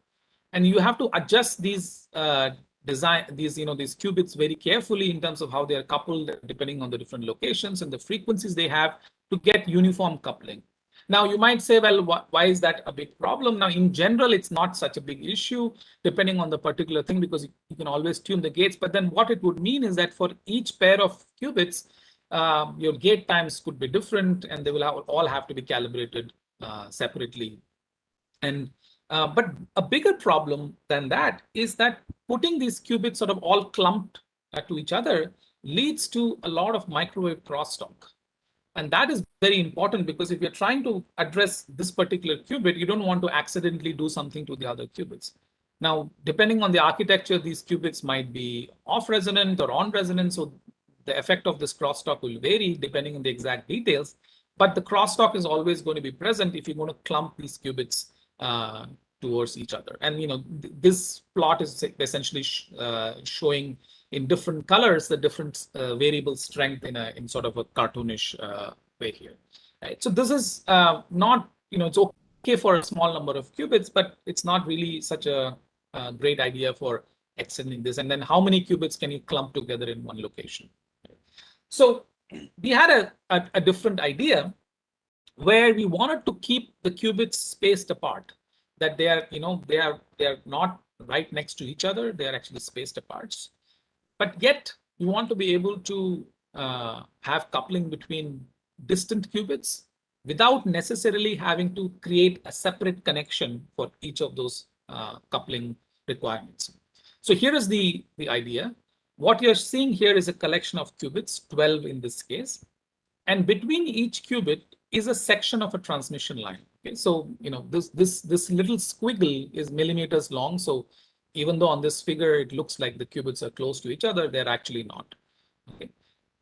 And you have to adjust these these qubits very carefully in terms of how they are coupled, depending on the different locations and the frequencies they have, to get uniform coupling. Now, you might say, well, why is that a big problem? Now, in general, it's not such a big issue, depending on the particular thing, because you can always tune the gates. But then what it would mean is that for each pair of qubits, your gate times could be different, and they will all have to be calibrated separately. And but a bigger problem than that is that putting these qubits sort of all clumped to each other leads to a lot of microwave crosstalk. And that is very important, because if you're trying to address this particular qubit, you don't want to accidentally do something to the other qubits. Now, depending on the architecture, these qubits might be off resonant or on resonant. So the effect of this crosstalk will vary depending on the exact details. But the crosstalk is always going to be present if you're going to clump these qubits towards each other. And this plot is essentially showing in different colors the different variable strength in sort of a cartoonish way here. Right? So this is not, it's okay for a small number of qubits, but it's not really such a great idea for extending this. And then how many qubits can you clump together in one location? So we had a different idea where we wanted to keep the qubits spaced apart, that they are not right next to each other. They are actually spaced apart. But yet you want to be able to have coupling between distant qubits without necessarily having to create a separate connection for each of those coupling requirements. So here is the idea. What you're seeing here is a collection of qubits, 12 in this case. And between each qubit is a section of a transmission line. Okay, so this little squiggle is millimeters long. So even though on this figure it looks like the qubits are close to each other, they're actually not. Okay.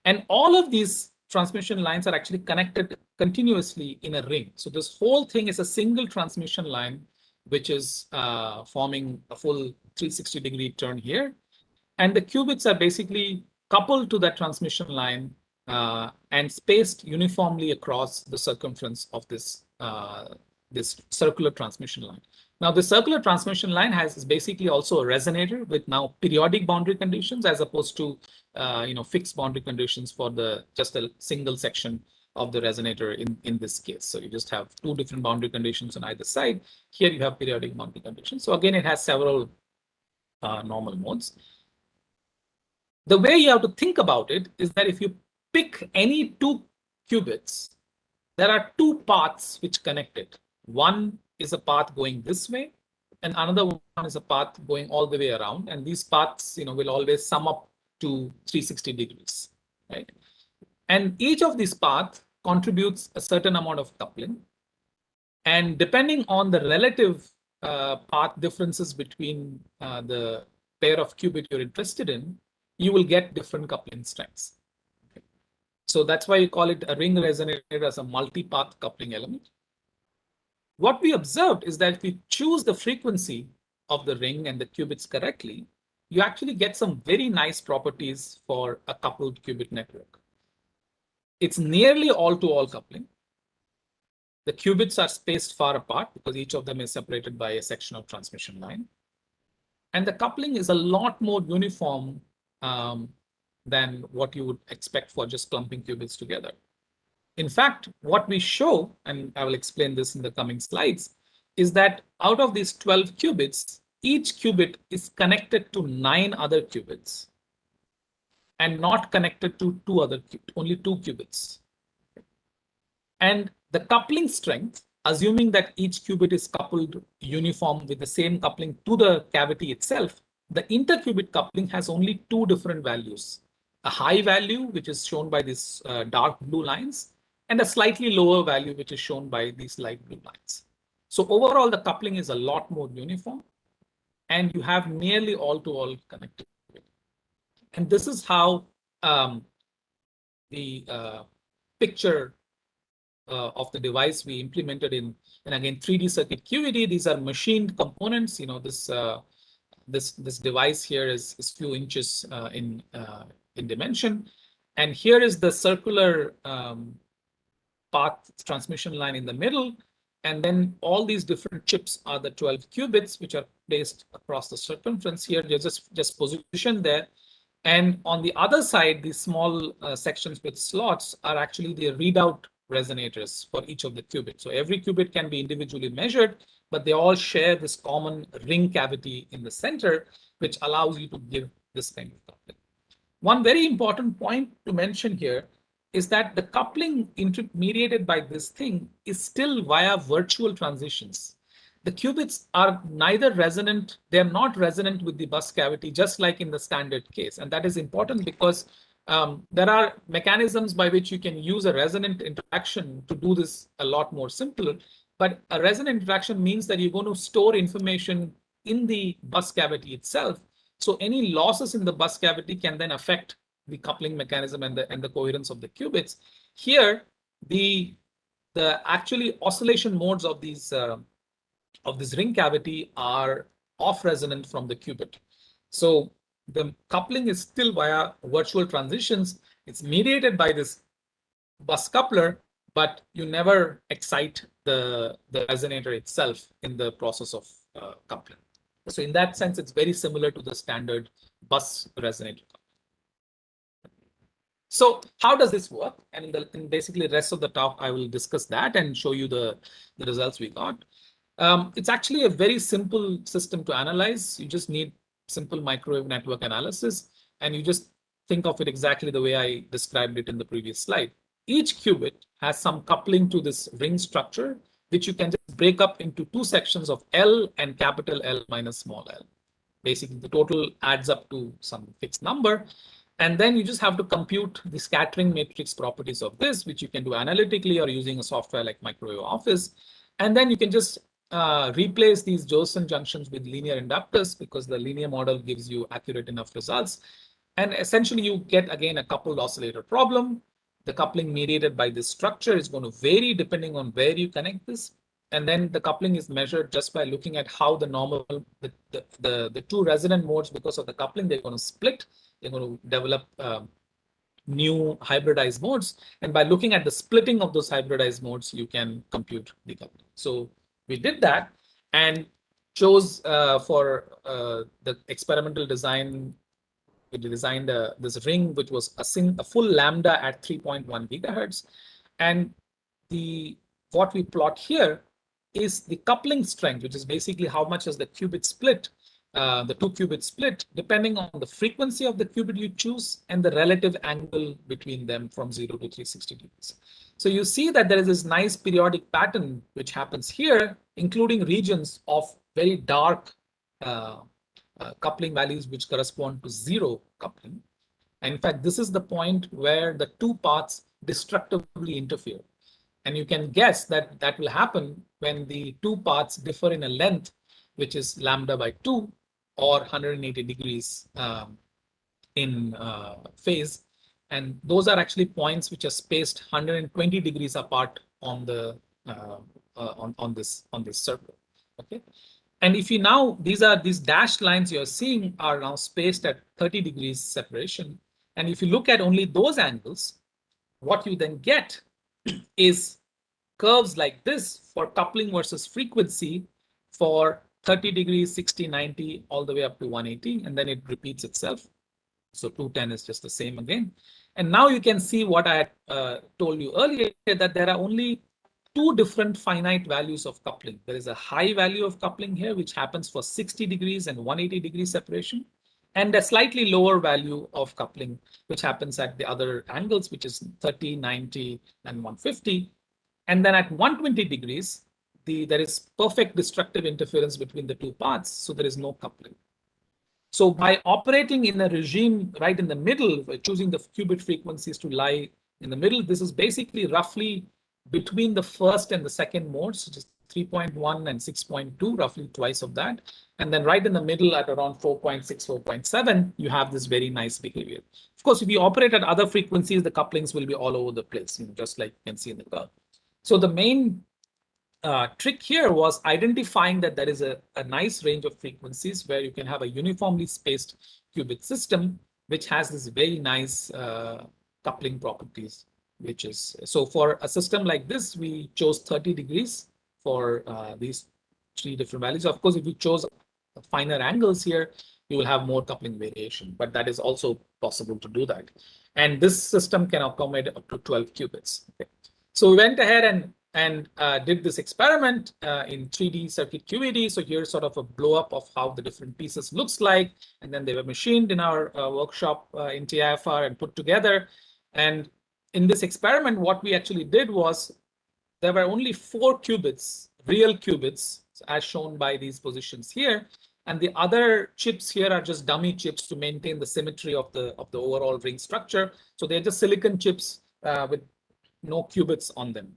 And all of these transmission lines are actually connected continuously in a ring. So this whole thing is a single transmission line, which is forming a full 360-degree turn here. And the qubits are basically coupled to that transmission line and spaced uniformly across the circumference of this, this circular transmission line. Now, the circular transmission line is basically also a resonator with now periodic boundary conditions, as opposed to fixed boundary conditions for just a single section of the resonator in this case. So you just have two different boundary conditions on either side. Here you have periodic boundary conditions. So again, it has several normal modes. The way you have to think about it is that if you pick any two qubits, there are two paths which connect it. One is a path going this way, and another one is a path going all the way around. And these paths, will always sum up to 360 degrees, right? And each of these paths contributes a certain amount of coupling. And depending on the relative path differences between the pair of qubit you're interested in, you will get different coupling strengths. Okay. So that's why you call it a ring resonator as a multi-path coupling element. What we observed is that if you choose the frequency of the ring and the qubits correctly, you actually get some very nice properties for a coupled qubit network. It's nearly all-to-all coupling. The qubits are spaced far apart because each of them is separated by a section of transmission line. And the coupling is a lot more uniform than what you would expect for just clumping qubits together. In fact, what we show, and I will explain this in the coming slides, is that out of these 12 qubits, each qubit is connected to 9 other qubits and not connected to only 2 qubits. And the coupling strength, assuming that each qubit is coupled uniform with the same coupling to the cavity itself, the interqubit coupling has only 2 different values. A high value, which is shown by these dark blue lines, and a slightly lower value, which is shown by these light blue lines. So overall, the coupling is a lot more uniform, and you have nearly all-to-all connectivity. And this is how the picture of the device we implemented in, and again, 3D circuit QED. These are machined components. This device here is few inches in dimension, and here is the circular path transmission line in the middle, and then all these different chips are the 12 qubits which are placed across the circumference. Here they're just positioned there, and on the other side, these small sections with slots are actually the readout resonators for each of the qubits. So every qubit can be individually measured, but they all share this common ring cavity in the center, which allows you to give this kind of coupling. One very important point to mention here is that the coupling mediated by this thing is still via virtual transitions. The qubits are neither resonant, they're not resonant with the bus cavity, just like in the standard case. And that is important because there are mechanisms by which you can use a resonant interaction to do this a lot more simpler. But a resonant interaction means that you're going to store information in the bus cavity itself. So any losses in the bus cavity can then affect the coupling mechanism and the coherence of the qubits. Here, the actually oscillation modes of these of this ring cavity are off resonant from the qubit. So the coupling is still via virtual transitions. It's mediated by this bus coupler, but you never excite the resonator itself in the process of coupling. So in that sense, it's very similar to the standard bus resonator. So how does this work? And in basically the rest of the talk, I will discuss that and show you the results we got. It's actually a very simple system to analyze. You just need simple microwave network analysis, and you just think of it exactly the way I described it in the previous slide. Each qubit has some coupling to this ring structure, which you can just break up into 2 sections of L and capital L minus small l. Basically, the total adds up to some fixed number. And then you just have to compute the scattering matrix properties of this, which you can do analytically or using a software like Microwave Office. And then you can just replace these Josephson junctions with linear inductors because the linear model gives you accurate enough results. And essentially, you get, again, a coupled oscillator problem. The coupling mediated by this structure is going to vary depending on where you connect this. And then the coupling is measured just by looking at how the normal, the two resonant modes, because of the coupling, they're going to split. They're going to develop new hybridized modes. And by looking at the splitting of those hybridized modes, you can compute the coupling. So we did that and chose for the experimental design, we designed this ring, which was a full lambda at 3.1 gigahertz. And what we plot here is the coupling strength, which is basically how much is the qubit split, the two qubit split, depending on the frequency of the qubit you choose and the relative angle between them from 0 to 360 degrees. So you see that there is this nice periodic pattern which happens here, including regions of very dark coupling values which correspond to 0 coupling. And in fact, this is the point where the two paths destructively interfere. And you can guess that that will happen when the two paths differ in a length, which is lambda by 2 or 180 degrees in phase. And those are actually points which are spaced 120 degrees apart on the on this circle. Okay. And if you now, these dashed lines you're seeing are now spaced at 30 degrees separation. And if you look at only those angles, what you then get is curves like this for coupling versus frequency for 30 degrees, 60, 90, all the way up to 180, and then it repeats itself. So 210 is just the same again. And now you can see what I had told you earlier, that there are only two different finite values of coupling. There is a high value of coupling here, which happens for 60 degrees and 180 degree separation, and a slightly lower value of coupling, which happens at the other angles, which is 30, 90, and 150. And then at 120 degrees, there is perfect destructive interference between the two paths, so there is no coupling. So by operating in a regime right in the middle, by choosing the qubit frequencies to lie in the middle, this is basically roughly between the first and the second modes, which is 3.1 and 6.2, roughly twice of that. And then right in the middle at around 4.6, 4.7, you have this very nice behavior. Of course, if you operate at other frequencies, the couplings will be all over the place, just like you can see in the curve. So the main trick here was identifying that there is a nice range of frequencies where you can have a uniformly spaced qubit system, which has this very nice coupling properties, which is, so for a system like this, we chose 30 degrees for these three different values. Of course, if you chose finer angles here, you will have more coupling variation, but that is also possible to do that. And this system can accommodate up to 12 qubits. Okay. So we went ahead and did this experiment in 3D circuit QED. So here's sort of a blow up of how the different pieces looks like. And then they were machined in our workshop in TIFR and put together. And in this experiment, what we actually did was there were only 4 qubits, real qubits, as shown by these positions here. And the other chips here are just dummy chips to maintain the symmetry of the overall ring structure. So they're just silicon chips with no qubits on them.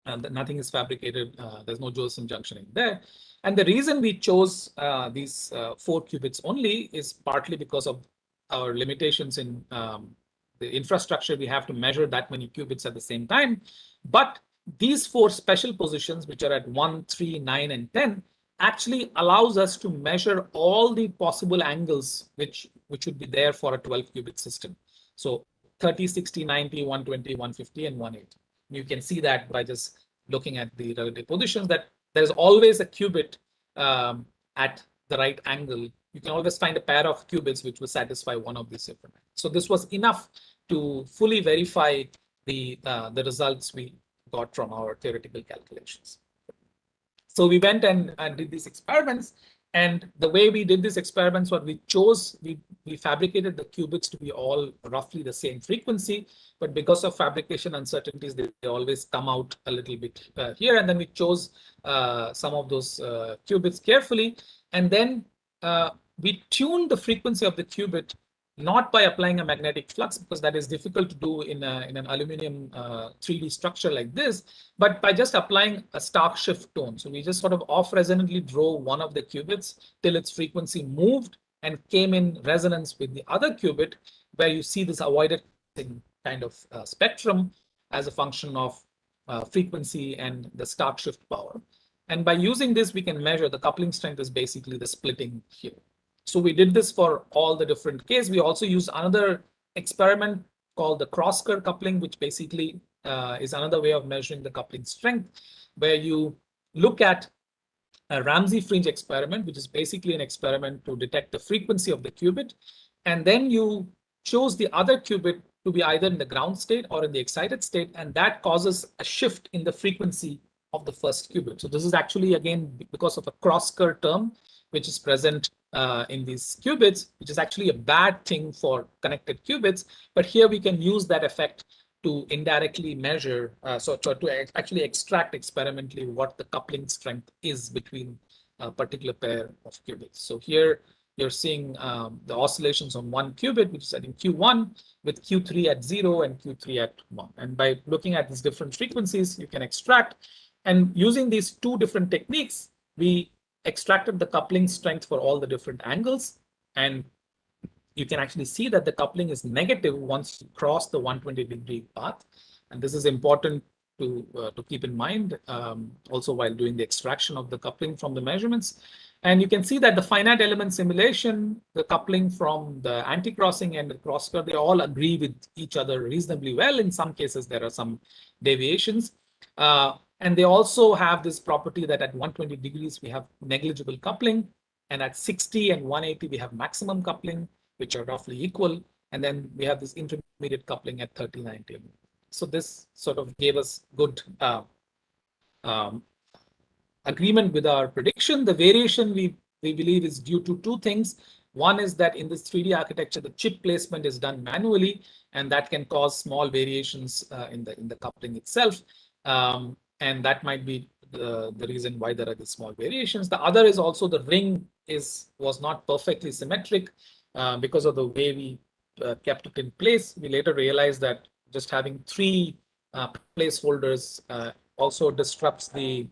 Nothing is fabricated. There's no Josephson junction in there. And the reason we chose these 4 qubits only is partly because of our limitations in the infrastructure. We have to measure that many qubits at the same time. But these 4 special positions, which are at 1, 3, 9, and 10, actually allows us to measure all the possible angles which would be there for a 12 qubit system. So 30, 60, 90, 120, 150, and 180. You can see that by just looking at the relative positions, that there's always a qubit at the right angle. You can always find a pair of qubits which will satisfy one of these different angles. So this was enough to fully verify the results we got from our theoretical calculations. So we went and did these experiments. And the way we did these experiments, what we chose, we fabricated the qubits to be all roughly the same frequency. But because of fabrication uncertainties, they always come out a little bit here. And then we chose some of those qubits carefully. And then we tuned the frequency of the qubit not by applying a magnetic flux, because that is difficult to do in an aluminum 3D structure like this, but by just applying a Stark shift tone. So we just sort of off-resonantly drove one of the qubits till its frequency moved and came in resonance with the other qubit, where you see this avoided kind of spectrum as a function of frequency and the Stark shift power. And by using this, we can measure the coupling strength is basically the splitting here. So we did this for all the different cases. We also used another experiment called the cross-Kerr coupling, which basically is another way of measuring the coupling strength, where you look at a Ramsey fringe experiment, which is basically an experiment to detect the frequency of the qubit. And then you chose the other qubit to be either in the ground state or in the excited state, and that causes a shift in the frequency of the first qubit. So this is actually, again, because of a cross-Kerr term, which is present in these qubits, which is actually a bad thing for connected qubits. But here we can use that effect to indirectly measure, to actually extract experimentally what the coupling strength is between a particular pair of qubits. So here you're seeing the oscillations on one qubit, which is at Q1, with Q3 at 0 and Q3 at 1. And by looking at these different frequencies, you can extract. And using these two different techniques, we extracted the coupling strength for all the different angles. And you can actually see that the coupling is negative once you cross the 120-degree path. And this is important to keep in mind also while doing the extraction of the coupling from the measurements. And you can see that the finite element simulation, the coupling from the anti-crossing and the cross-Kerr, they all agree with each other reasonably well. In some cases, there are some deviations. And they also have this property that at 120 degrees, we have negligible coupling. And at 60 and 180, we have maximum coupling, which are roughly equal. And then we have this intermediate coupling at 30, 90. So this sort of gave us good agreement with our prediction. The variation we believe is due to two things. One is that in this 3D architecture, the chip placement is done manually, and that can cause small variations in the coupling itself. And that might be the reason why there are these small variations. The other is also the ring was not perfectly symmetric because of the way we kept it in place. We later realized that just having three placeholders also disrupts the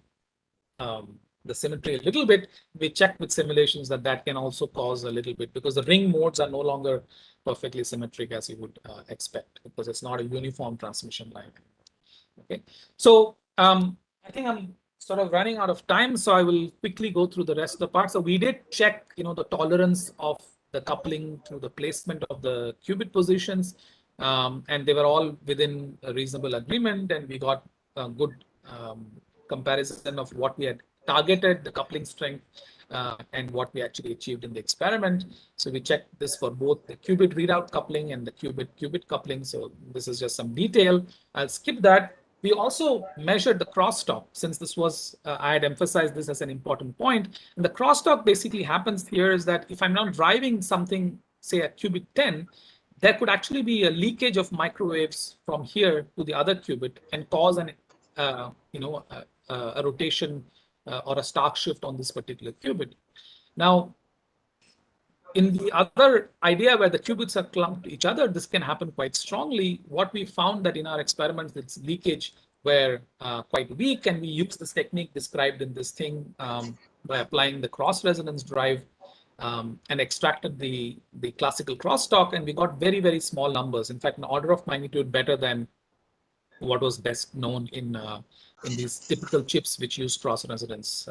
symmetry a little bit. We checked with simulations that can also cause a little bit, because the ring modes are no longer perfectly symmetric as you would expect, because it's not a uniform transmission line. Okay, so I think I'm sort of running out of time, so I will quickly go through the rest of the part. So we did check, the tolerance of the coupling through the placement of the qubit positions, and they were all within a reasonable agreement, and we got a good comparison of what we had targeted, the coupling strength, and what we actually achieved in the experiment. So we checked this for both the qubit readout coupling and the qubit coupling. So this is just some detail. I'll skip that. We also measured the crosstalk, since this was, I had emphasized this as an important point. And the crosstalk basically happens here is that if I'm now driving something, say at qubit 10, there could actually be a leakage of microwaves from here to the other qubit and cause an, a rotation or a Stark shift on this particular qubit. Now, in the other idea where the qubits are clumped to each other, this can happen quite strongly. What we found that in our experiments, its leakage were quite weak, and we used this technique described in this thing by applying the cross resonance drive and extracted the classical crosstalk, and we got very, very small numbers. In fact, an order of magnitude better than what was best known in these typical chips which use cross resonance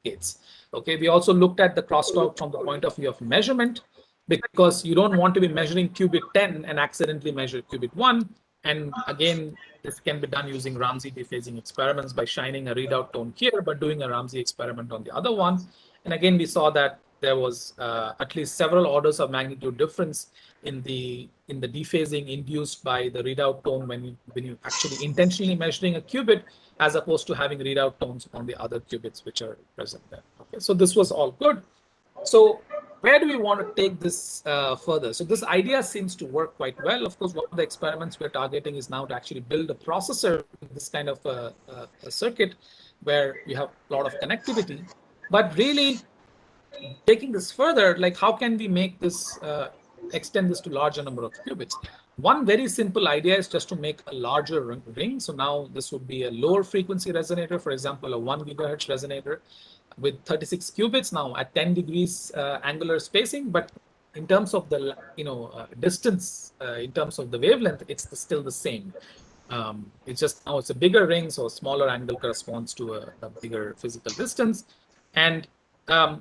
gates. Okay, we also looked at the crosstalk from the point of view of measurement, because you don't want to be measuring qubit 10 and accidentally measure qubit 1. And again, this can be done using Ramsey dephasing experiments by shining a readout tone here, but doing a Ramsey experiment on the other one. And again, we saw that there was at least several orders of magnitude difference in the dephasing induced by the readout tone when you actually intentionally measuring a qubit, as opposed to having readout tones on the other qubits which are present there. Okay, so this was all good. So where do we want to take this further? So this idea seems to work quite well. Of course, one of the experiments we're targeting is now to actually build a processor with this kind of a circuit where you have a lot of connectivity. But really, taking this further, like how can we make this extend this to larger number of qubits. One very simple idea is just to make a larger ring. So now this would be a lower frequency resonator, for example, a 1 gigahertz resonator with 36 qubits now at 10 degrees angular spacing. But in terms of the distance, in terms of the wavelength, it's still the same. It's just now it's a bigger ring, so a smaller angle corresponds to a bigger physical distance. And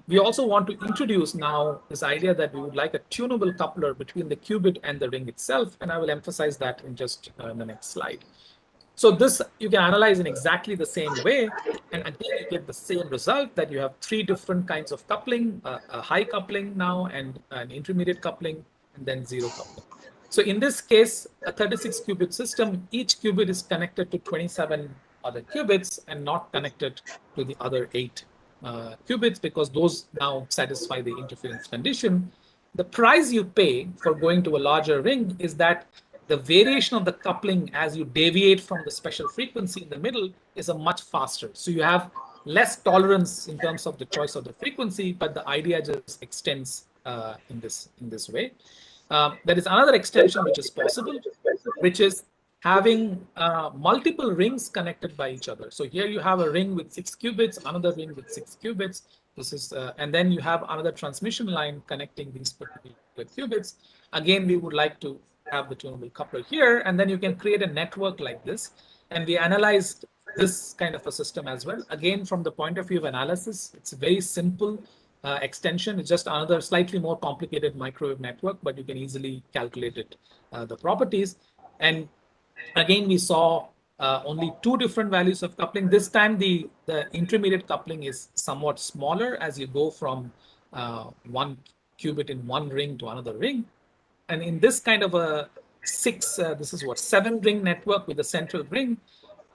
we also want to introduce now this idea that we would like a tunable coupler between the qubit and the ring itself, and I will emphasize that in just in the next slide. So this you can analyze in exactly the same way, and again you get the same result, that you have three different kinds of coupling, a high coupling now, and an intermediate coupling, and then zero coupling. So in this case, a 36 qubit system, each qubit is connected to 27 other qubits and not connected to the other 8 qubits, because those now satisfy the interference condition. The price you pay for going to a larger ring is that the variation of the coupling as you deviate from the special frequency in the middle is a much faster. So you have less tolerance in terms of the choice of the frequency, but the idea just extends in this way. There is another extension which is possible, which is having multiple rings connected by each other. So here you have a ring with 6 qubits, another ring with 6 qubits. This is, and then you have another transmission line connecting these particular qubits. Again, we would like to have the tunable coupler here, and then you can create a network like this. And we analyzed this kind of a system as well. Again, from the point of view of analysis, it's a very simple extension. It's just another slightly more complicated microwave network, but you can easily calculate it, the properties. And again, we saw only 2 different values of coupling. This time, the intermediate coupling is somewhat smaller as you go from 1 qubit in one ring to another ring. And in this kind of a 7 ring network with a central ring,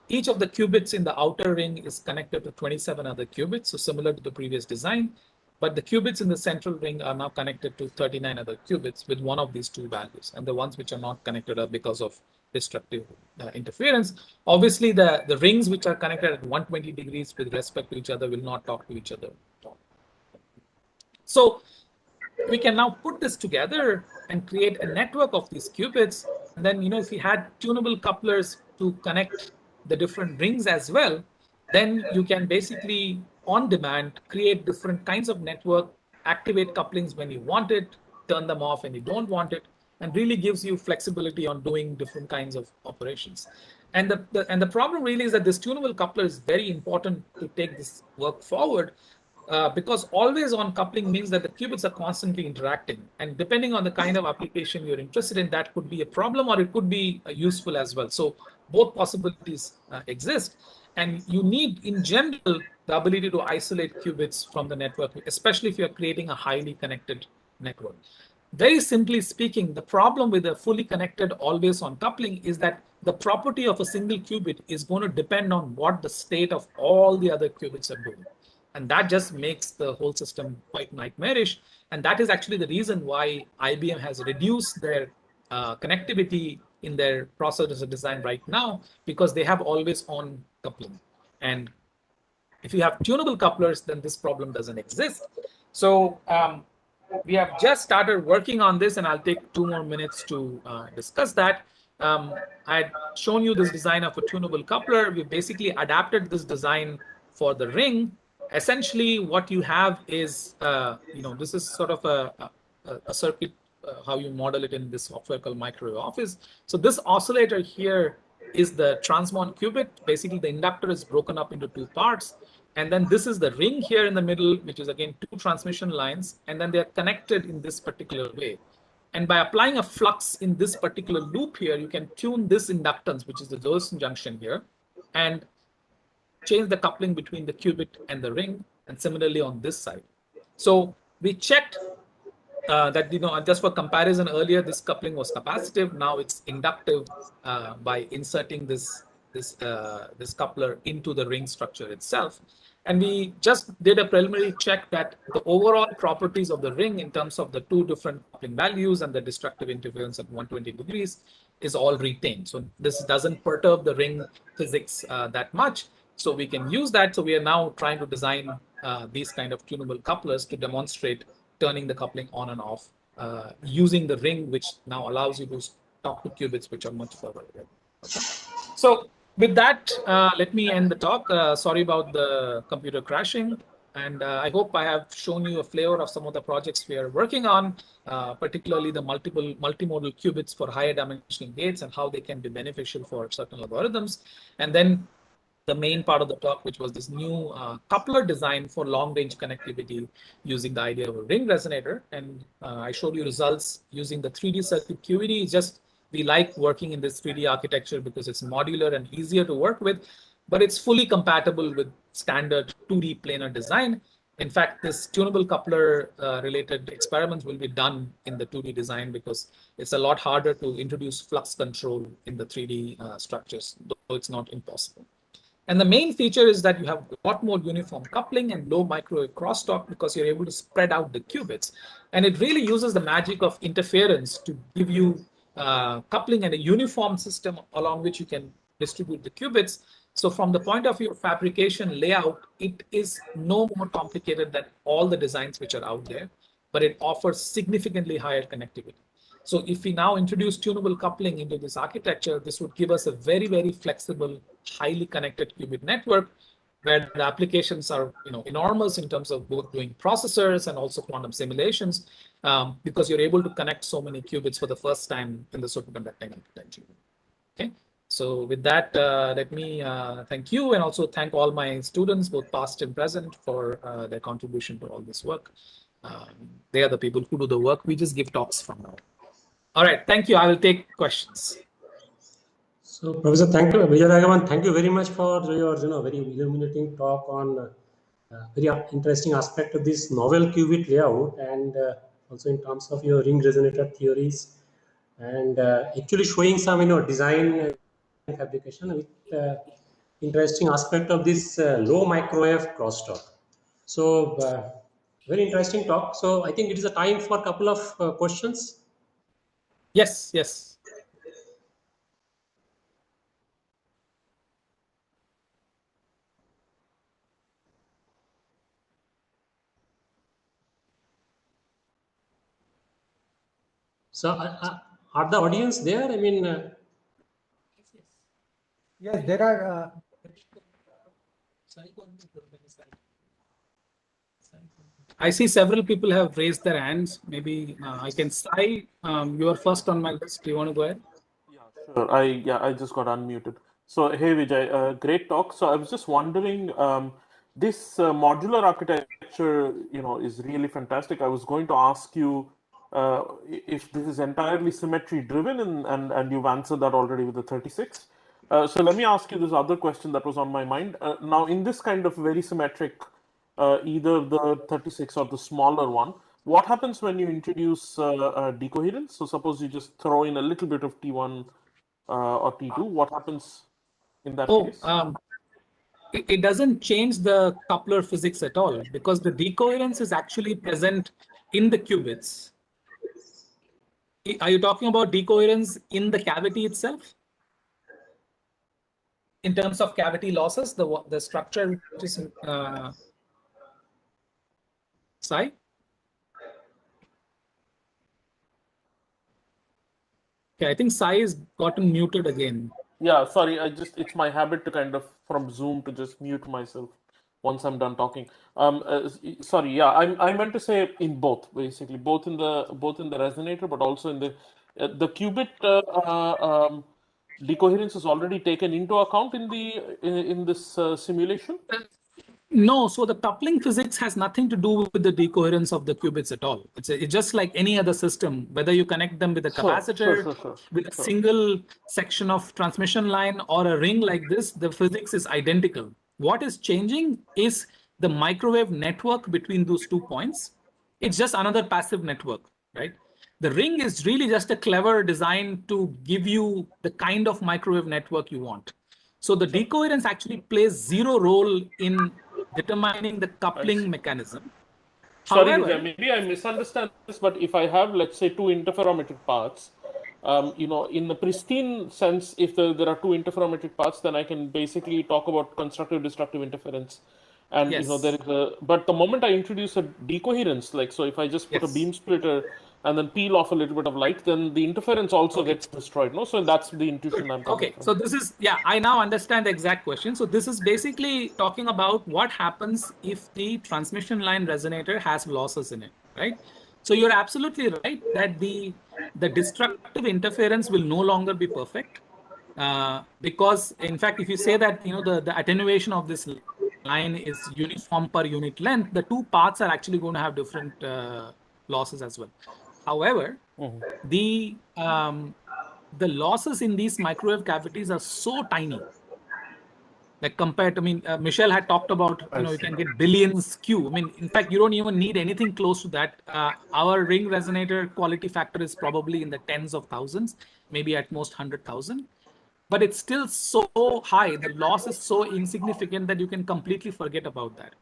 each of the qubits in the outer ring is connected to 27 other qubits, so similar to the previous design. But the qubits in the central ring are now connected to 39 other qubits with one of these 2 values. And the ones which are not connected are because of destructive interference. Obviously, the rings which are connected at 120 degrees with respect to each other will not talk to each other. So we can now put this together and create a network of these qubits. And then, if we had tunable couplers to connect the different rings as well, then you can basically, on demand, create different kinds of network, activate couplings when you want it, turn them off when you don't want it, and really gives you flexibility on doing different kinds of operations. And the problem really is that this tunable coupler is very important to take this work forward, because always on coupling means that the qubits are constantly interacting. And depending on the kind of application you're interested in, that could be a problem or it could be useful as well. So both possibilities exist. And you need, in general, the ability to isolate qubits from the network, especially if you're creating a highly connected network. Very simply speaking, the problem with a fully connected always on coupling is that the property of a single qubit is going to depend on what the state of all the other qubits are doing. And that just makes the whole system quite nightmarish. And that is actually the reason why IBM has reduced their connectivity in their processor design right now, because they have always on coupling. And if you have tunable couplers, then this problem doesn't exist. So we have just started working on this, and I'll take 2 more minutes to discuss that. I had shown you this design of a tunable coupler. We basically adapted this design for the ring. Essentially, what you have is, this is sort of a circuit, how you model it in this software called Microwave Office. So this oscillator here is the transmon qubit. Basically, the inductor is broken up into 2 parts. And then this is the ring here in the middle, which is again 2 transmission lines. And then they're connected in this particular way. And by applying a flux in this particular loop here, you can tune this inductance, which is the Josephson junction here, and change the coupling between the qubit and the ring, and similarly on this side. So we checked that, just for comparison, earlier this coupling was capacitive. Now it's inductive by inserting this coupler into the ring structure itself. And we just did a preliminary check that the overall properties of the ring in terms of the 2 different coupling values and the destructive interference at 120 degrees is all retained. So this doesn't perturb the ring physics that much. So we can use that. So we are now trying to design these kind of tunable couplers to demonstrate turning the coupling on and off using the ring, which now allows you to talk to qubits which are much further away. So with that, let me end the talk. Sorry about the computer crashing. And I hope I have shown you a flavor of some of the projects we are working on, particularly the multimodal qubits for higher dimensional gates and how they can be beneficial for certain algorithms. And then the main part of the talk, which was this new coupler design for long-range connectivity using the idea of a ring resonator. And I showed you results using the 3D circuit QED. We like working in this 3D architecture because it's modular and easier to work with, but it's fully compatible with standard 2D planar design. In fact, this tunable coupler related experiments will be done in the 2D design because it's a lot harder to introduce flux control in the 3D structures, though it's not impossible. And the main feature is that you have a lot more uniform coupling and low microwave crosstalk because you're able to spread out the qubits. And it really uses the magic of interference to give you coupling and a uniform system along which you can distribute the qubits. So from the point of view of fabrication layout, it is no more complicated than all the designs which are out there, but it offers significantly higher connectivity. So if we now introduce tunable coupling into this architecture, this would give us a very, very flexible, highly connected qubit network where the applications are enormous in terms of both doing processors and also quantum simulations, because you're able to connect so many qubits for the first time in the superconducting architecture. Okay, so with that, let me thank you and also thank all my students, both past and present, for their contribution to all this work. They are the people who do the work. We just give talks from now. All right, thank you. I will take questions. So, Professor, thank you, Vijay Raghavan. Thank you very much for your very illuminating talk on very interesting aspect of this novel qubit layout, and also in terms of your ring resonator theories, and actually showing some design and fabrication with interesting aspect of this low microwave crosstalk. So, very interesting talk. So, I think it is a time for a couple of questions. Yes, yes. So, are the audience there? I mean, yes, there are. I see several people have raised their hands. Maybe I can Sai, you are first on my list. Do you want to go ahead? Yeah, sure. I just got unmuted. So hey Vijay, great talk. So I was just wondering, this modular architecture, is really fantastic. I was going to ask you if this is entirely symmetry driven, and you've answered that already with the 36. So let me ask you this other question that was on my mind. Now, in this kind of very symmetric, either the 36 or the smaller one, what happens when you introduce decoherence? So suppose you just throw in a little bit of T1 or T2, what happens in that case? It doesn't change the coupler physics at all because the decoherence is actually present in the qubits. Are you talking about decoherence in the cavity itself? In terms of cavity losses, the structure which is Sai? Okay, I think Sai is gotten muted again. Yeah, sorry, it's my habit to kind of from Zoom to just mute myself once I'm done talking. Sorry, yeah, I meant to say in both, basically, both in the resonator, but also in the qubit decoherence is already taken into account in this simulation. No, so the coupling physics has nothing to do with the decoherence of the qubits at all. It's just like any other system, whether you connect them with a capacitor, with a single section of transmission line or a ring like this, the physics is identical. What is changing is the microwave network between those 2 points. It's just another passive network, right? The ring is really just a clever design to give you the kind of microwave network you want. So the decoherence actually plays zero role in determining the coupling mechanism. Sorry, However, Vijay, maybe I misunderstand this, but if I have, let's say, 2 interferometric paths, in the pristine sense, if there are 2 interferometric paths, then I can basically talk about constructive destructive interference. And yes. there is but the moment I introduce a decoherence, like so if I just put a beam splitter and then peel off a little bit of light, then the interference also gets destroyed. No, so that's the intuition I'm coming from. So this is, I now understand the exact question. So this is basically talking about what happens if the transmission line resonator has losses in it, right? So you're absolutely right that the destructive interference will no longer be perfect, because in fact, if you say that the attenuation of this line is uniform per unit length, the two paths are actually going to have different losses as well. However, the losses in these microwave cavities are so tiny, like compared to, Michelle had talked about, you can get billions Q. In fact, you don't even need anything close to that. Our ring resonator quality factor is probably in the tens of thousands, maybe at most 100,000. But it's still so high. The loss is so insignificant that you can completely forget about that.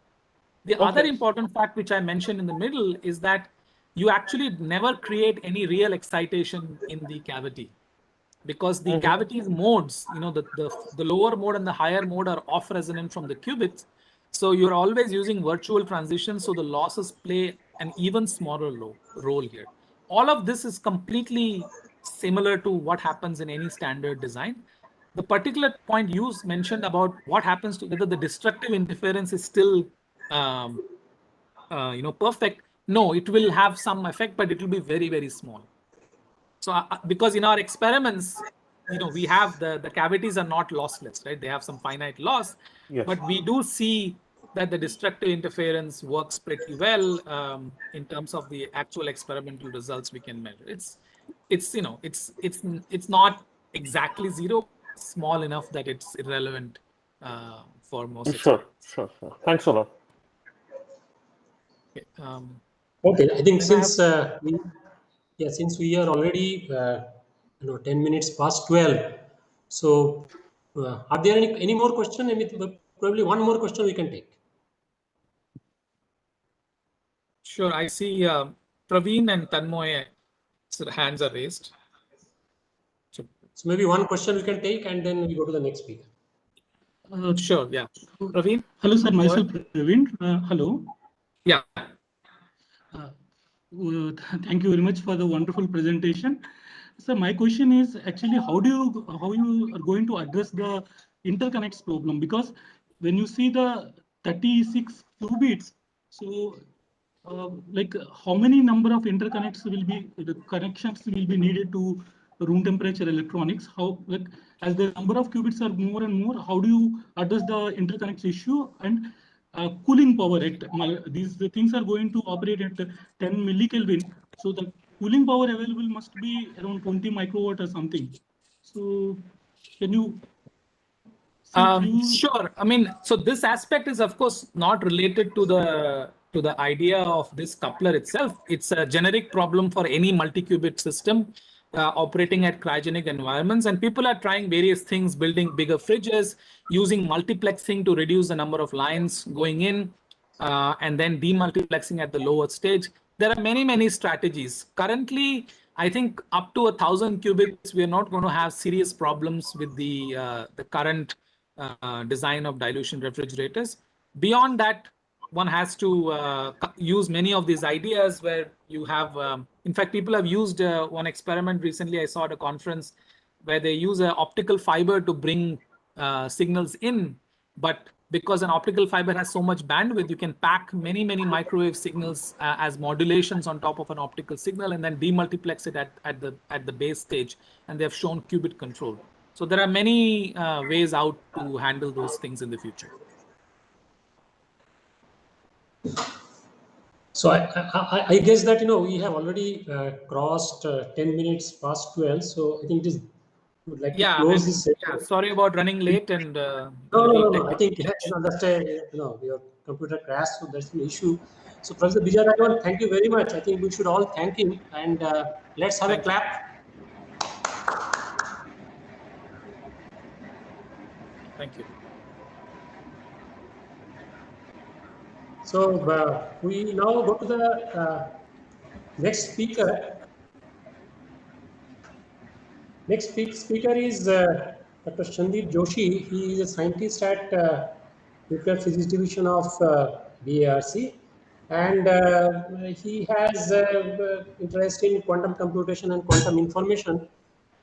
The other important fact, which I mentioned in the middle, is that you actually never create any real excitation in the cavity, because the cavity's modes, the lower mode and the higher mode are off resonant from the qubits. So you're always using virtual transitions. So the losses play an even smaller role here. All of this is completely similar to what happens in any standard design. The particular point you mentioned about what happens to whether the destructive interference is still perfect. No, it will have some effect, but it will be very, very small. So because in our experiments, we have the cavities are not lossless, right? They have some finite loss, but we do see that the destructive interference works pretty well in terms of the actual experimental results we can measure. It's not exactly zero, small enough that it's irrelevant for most. Sure. Thanks a lot. Okay, I think since we are already 10 minutes past 12, so are there any more questions? Probably one more question we can take. Sure, I see Praveen and Tanmoy, so hands are raised. So maybe one question we can take, and then we go to the next speaker. Sure, yeah. Praveen? Hello, sir. Myself, Praveen. Hello. Yeah. Thank you very much for the wonderful presentation. So my question is actually how you are going to address the interconnects problem? Because when you see the 36 qubits, so like how many number of interconnects will be, the connections will be needed to room temperature electronics? How, like, as the number of qubits are more and more, how do you address the interconnects issue? And cooling power at these things are going to operate at 10 millikelvin. So the cooling power available must be around 20 microwatt or something. So can you? Sure. So this aspect is of course not related to the idea of this coupler itself. It's a generic problem for any multi-qubit system operating at cryogenic environments, and people are trying various things, building bigger fridges, using multiplexing to reduce the number of lines going in, and then demultiplexing at the lower stage. There are many strategies. Currently, I think up to 1,000 qubits, we are not going to have serious problems with the current design of dilution refrigerators. Beyond that, one has to use many of these ideas where you have, in fact, people have used one experiment recently I saw at a conference where they use an optical fiber to bring signals in, but because an optical fiber has so much bandwidth, you can pack many microwave signals as modulations on top of an optical signal and then demultiplex it at the base stage, and they have shown qubit control. So there are many ways out to handle those things in the future. So I guess that we have already crossed 10 minutes past 12. So I think it is would like to close this session. Yeah, sorry about running late and no. I think your computer crashed, so that's an issue. So Professor Vijayaraghavan, thank you very much. I think we should all thank him, and let's have a clap. Thank you. So we now go to the next speaker. Next speaker is Dr. Sandeep Joshi. He is a scientist at Nuclear Physics Division of BARC. and he has interest in quantum computation and quantum information.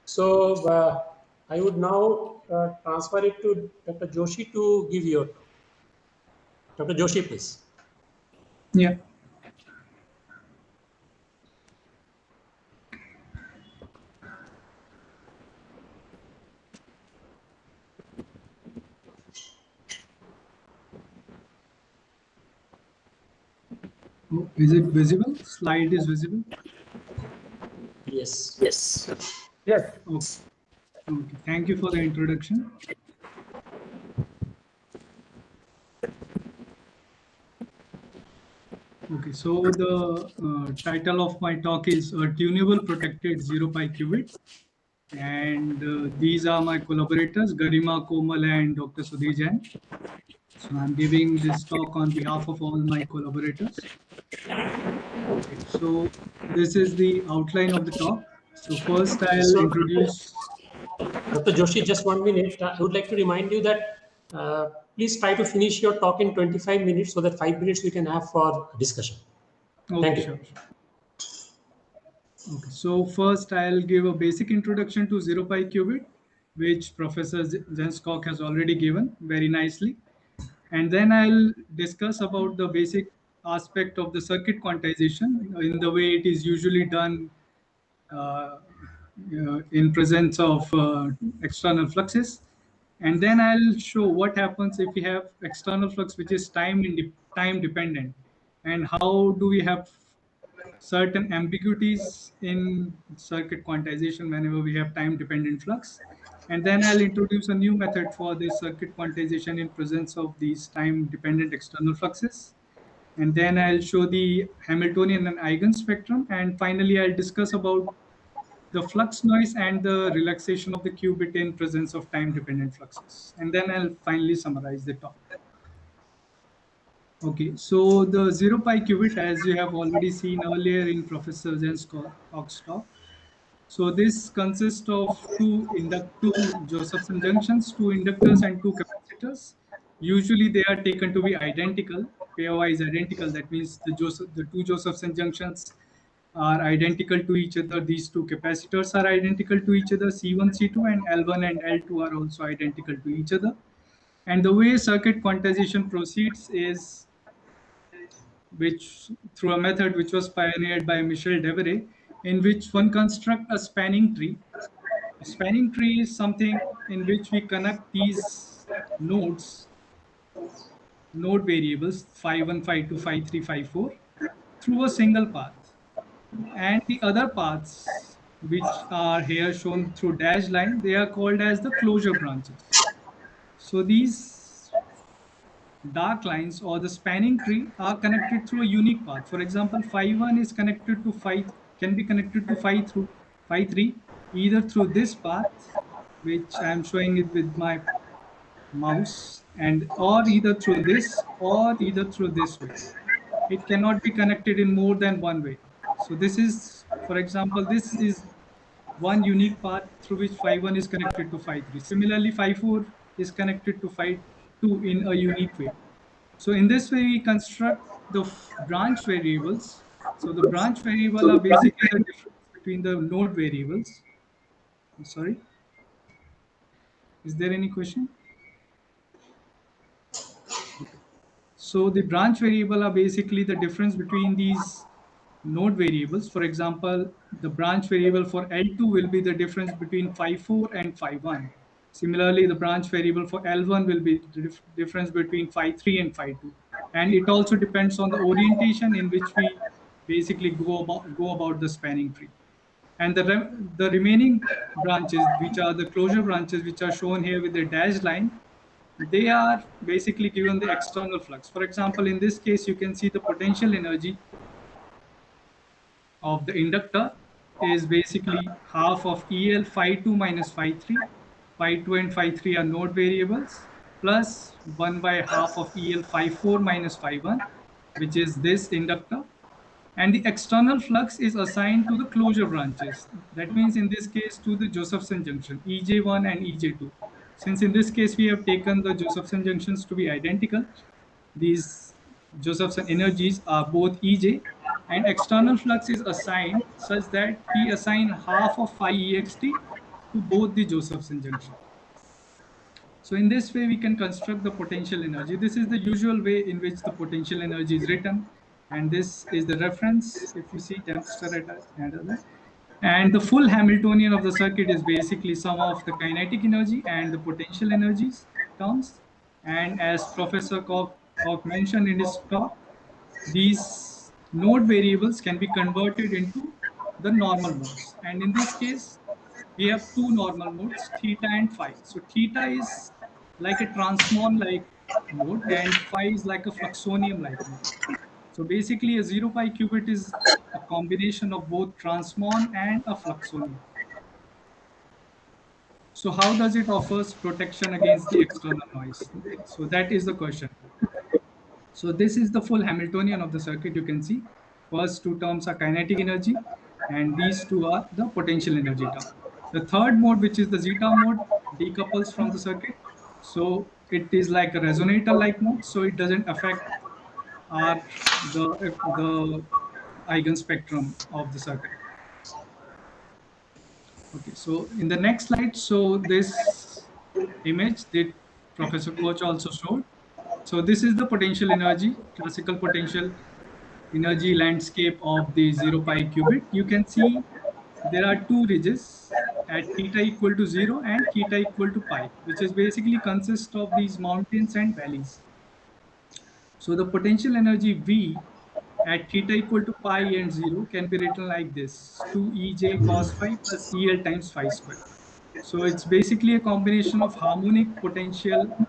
So I would now transfer it to Dr. Joshi to give your talk. Dr. Joshi, please. Yeah. Oh, is it visible? Slide is visible? Yes. Yes. Yes. Okay. Okay. Thank you for the introduction. Okay, so the title of my talk is a tunable protected 0-pi qubit. And these are my collaborators, Garima, Komal, and Dr. Sudhir Jain. So I'm giving this talk on behalf of all my collaborators. Okay, so this is the outline of the talk. So first I'll introduce. Dr. Joshi, just 1 minute. I would like to remind you that please try to finish your talk in 25 minutes so that 5 minutes we can have for discussion. Okay, Thank you. sure. Okay, so first I'll give a basic introduction to 0-pi qubit, which Professor Zenskog has already given very nicely. And then I'll discuss about the basic aspect of the circuit quantization in the way it is usually done in presence of external fluxes. And then I'll show what happens if we have external flux which is time dependent, and how do we have certain ambiguities in circuit quantization whenever we have time dependent flux. And then I'll introduce a new method for this circuit quantization in presence of these time dependent external fluxes. And then I'll show the Hamiltonian and eigenspectrum. And finally, I'll discuss about the flux noise and the relaxation of the qubit in presence of time dependent fluxes. And then I'll finally summarize the talk. Okay, so the 0-pi qubit, as you have already seen earlier in Professor Zenskog's talk. So this consists of two Josephson junctions, two inductors and two capacitors. Usually they are taken to be identical, pairwise identical. That means the two Josephson junctions are identical to each other. These two capacitors are identical to each other. C1, C2 and L1 and L2 are also identical to each other. And the way circuit quantization proceeds is through a method which was pioneered by Michel Devereux, in which one constructs a spanning tree. A spanning tree is something in which we connect these node variables, phi1, phi2, phi3, phi4, through a single path. And the other paths, which are here shown through dashed line, they are called as the closure branches. So these dark lines or the spanning tree are connected through a unique path. For example, phi1 is connected to can be connected to through phi3, either through this path, which I am showing it with my mouse, or either through this or either through this way. It cannot be connected in more than one way. So this is, for example, this is one unique path through which phi1 is connected to phi3. Similarly, phi4 is connected to phi2 in a unique way. So in this way, we construct the branch variables. So the branch variable are basically the difference between the node variables. I'm sorry. Is there any question? Okay. So the branch variable are basically the difference between these node variables. For example, the branch variable for L2 will be the difference between phi4 and phi1. Similarly, the branch variable for L1 will be the difference between phi3 and phi2. And it also depends on the orientation in which we basically go about the spanning tree. And the remaining branches, which are the closure branches, which are shown here with the dashed line, they are basically given the external flux. For example, in this case, you can see the potential energy of the inductor is basically half of EL phi2 minus phi3. Phi2 and phi3 are node variables, plus 1 by half of EL phi4 minus phi1, which is this inductor. And the external flux is assigned to the closure branches. That means in this case to the Josephson junction, EJ1 and EJ2. Since in this case we have taken the Josephson junctions to be identical, these Josephson energies are both EJ, and external flux is assigned such that we assign half of phi ext to both the Josephson junction. So in this way, we can construct the potential energy. This is the usual way in which the potential energy is written. And this is the reference, if you see and the full Hamiltonian of the circuit is basically sum of the kinetic energy and the potential energies terms. And as Professor Koch mentioned in his talk, these node variables can be converted into the normal modes. And in this case, we have two normal modes, theta and phi. So theta is like a transmon-like mode and phi is like a fluxonium-like mode. So basically a 0 pi qubit is a combination of both transmon and a fluxonium. So how does it offers protection against the external noise? So that is the question. So this is the full Hamiltonian of the circuit. You can see first two terms are kinetic energy and these two are the potential energy term. The third mode, which is the zeta mode, decouples from the circuit. So it is like a resonator like mode. So it doesn't affect the eigenspectrum of the circuit. Okay, so in the next slide, so this image that Professor Koch also showed. So this is the potential energy, classical potential energy landscape of the 0 pi qubit. You can see there are two ridges at theta equal to 0 and theta equal to pi, which is basically consists of these mountains and valleys. So the potential energy V at theta equal to pi and 0 can be written like this, 2EJ cos phi plus EL times phi square. So it's basically a combination of harmonic potential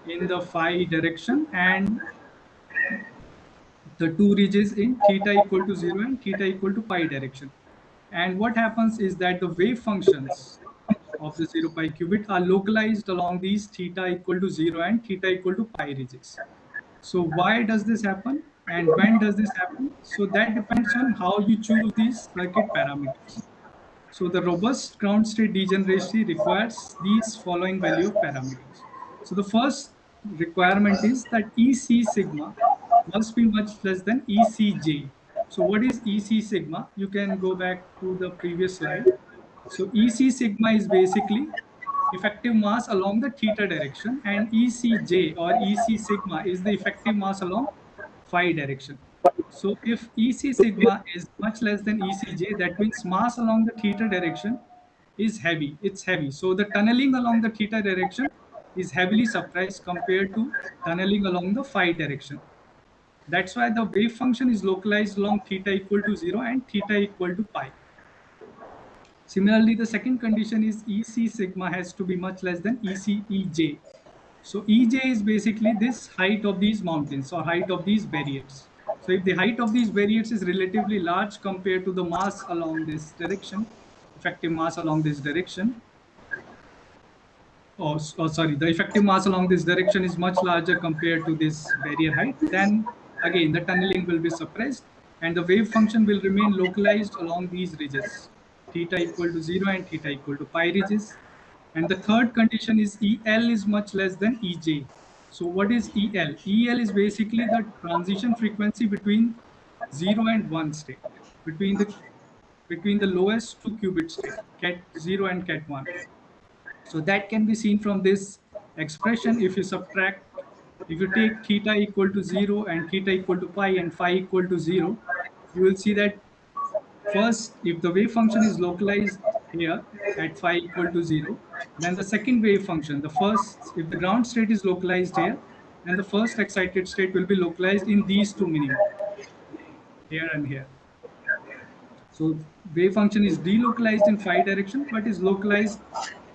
in the phi direction and the two ridges in theta equal to 0 and theta equal to pi direction. And what happens is that the wave functions of the 0 pi qubit are localized along these theta equal to 0 and theta equal to pi ridges. So why does this happen and when does this happen? So that depends on how you choose these circuit parameters. So the robust ground state degeneracy requires these following value of parameters. So the first requirement is that EC sigma must be much less than ECJ. So what is EC sigma? You can go back to the previous slide. So EC sigma is basically effective mass along the theta direction and ECJ or EC sigma is the effective mass along phi direction. So if EC sigma is much less than ECJ, that means mass along the theta direction is heavy. It's heavy. So the tunneling along the theta direction is heavily suppressed compared to tunneling along the phi direction. That's why the wave function is localized along theta equal to 0 and theta equal to pi. Similarly, the second condition is EC sigma has to be much less than EJ. So EJ is basically this height of these mountains or height of these barriers. So if the height of these barriers is relatively large compared to the mass along this direction, effective mass along this direction, the effective mass along this direction is much larger compared to this barrier height, then again the tunneling will be suppressed and the wave function will remain localized along these ridges, theta equal to 0 and theta equal to pi ridges. And the third condition is EL is much less than EJ. So what is EL? EL is basically the transition frequency between 0 and 1 state, between the lowest two qubit state, cat 0 and cat 1. So that can be seen from this expression. If you take theta equal to 0 and theta equal to pi and phi equal to 0, you will see that first, if the wave function is localized here at phi equal to 0, then the second wave function, if the ground state is localized here, then the first excited state will be localized in these two minima, here and here. So wave function is delocalized in phi direction, but is localized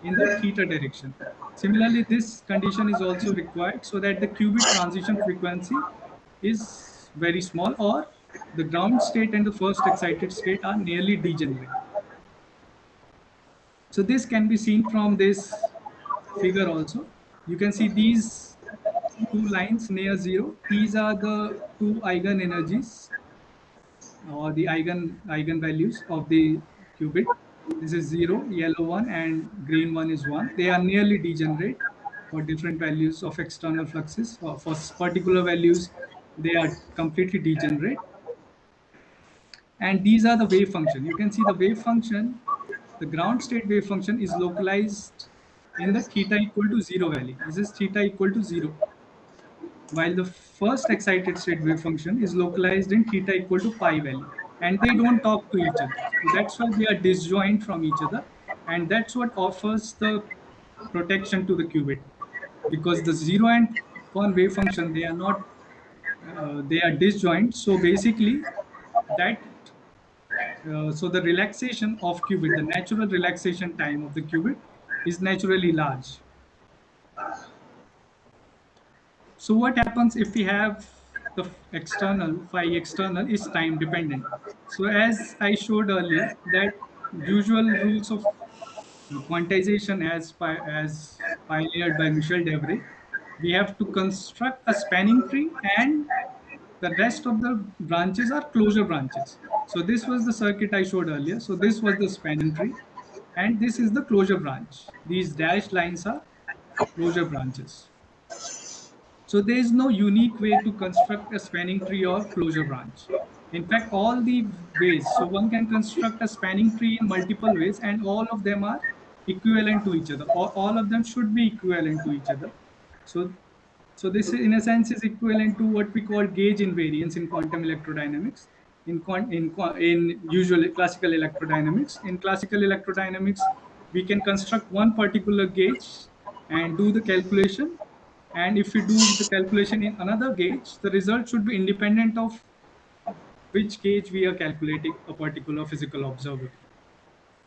in the theta direction. Similarly, this condition is also required so that the qubit transition frequency is very small or the ground state and the first excited state are nearly degenerate. So this can be seen from this figure also. You can see these two lines near 0. These are the two eigen energies or the eigenvalues of the qubit. This is 0, yellow one, and green one is 1. They are nearly degenerate for different values of external fluxes. For particular values, They are completely degenerate. And these are the wave function. You can see the wave function, the ground state wave function is localized in the theta equal to 0 value. This is theta equal to 0. While the first excited state wave function is localized in theta equal to pi value. And they don't talk to each other. So that's why they are disjoint from each other. And that's what offers the protection to the qubit. Because the 0 and 1 wave function, they are not, they are disjoint. So basically, so the relaxation of qubit, the natural relaxation time of the qubit is naturally large. So what happens if we have the external, phi external is time dependent. So as I showed earlier, that usual rules of quantization as pioneered by Michel Devray, we have to construct a spanning tree and the rest of the branches are closure branches. So this was the circuit I showed earlier. So this was the spanning tree and this is the closure branch. These dashed lines are closure branches. So there is no unique way to construct a spanning tree or closure branch. In fact, all the ways, so one can construct a spanning tree in multiple ways and all of them are equivalent to each other. All of them should be equivalent to each other. So this in a sense is equivalent to what we call gauge invariance in quantum electrodynamics. In usual classical electrodynamics. In classical electrodynamics, we can construct one particular gauge and do the calculation. And if we do the calculation in another gauge, the result should be independent of which gauge we are calculating a particular physical observer.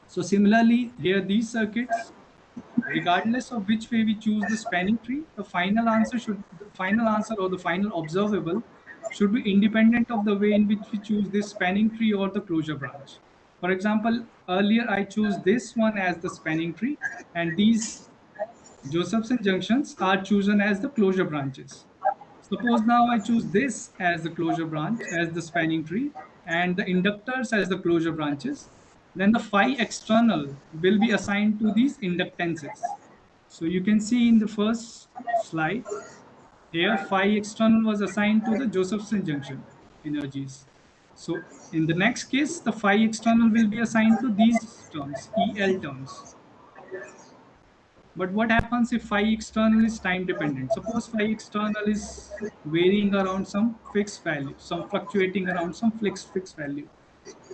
So similarly, here these circuits, regardless of which way we choose the spanning tree, the final answer or the final observable should be independent of the way in which we choose this spanning tree or the closure branch. For example, earlier I chose this one as the spanning tree, and these Josephson junctions are chosen as the closure branches. Suppose now I choose this as the closure branch, as the spanning tree, and the inductors as the closure branches, then the phi external will be assigned to these inductances. So you can see in the first slide, here phi external was assigned to the Josephson junction energies. So in the next case, the phi external will be assigned to these terms, EL terms. But what happens if phi external is time dependent? Suppose phi external is varying around some fixed value, some fluctuating around some fixed value.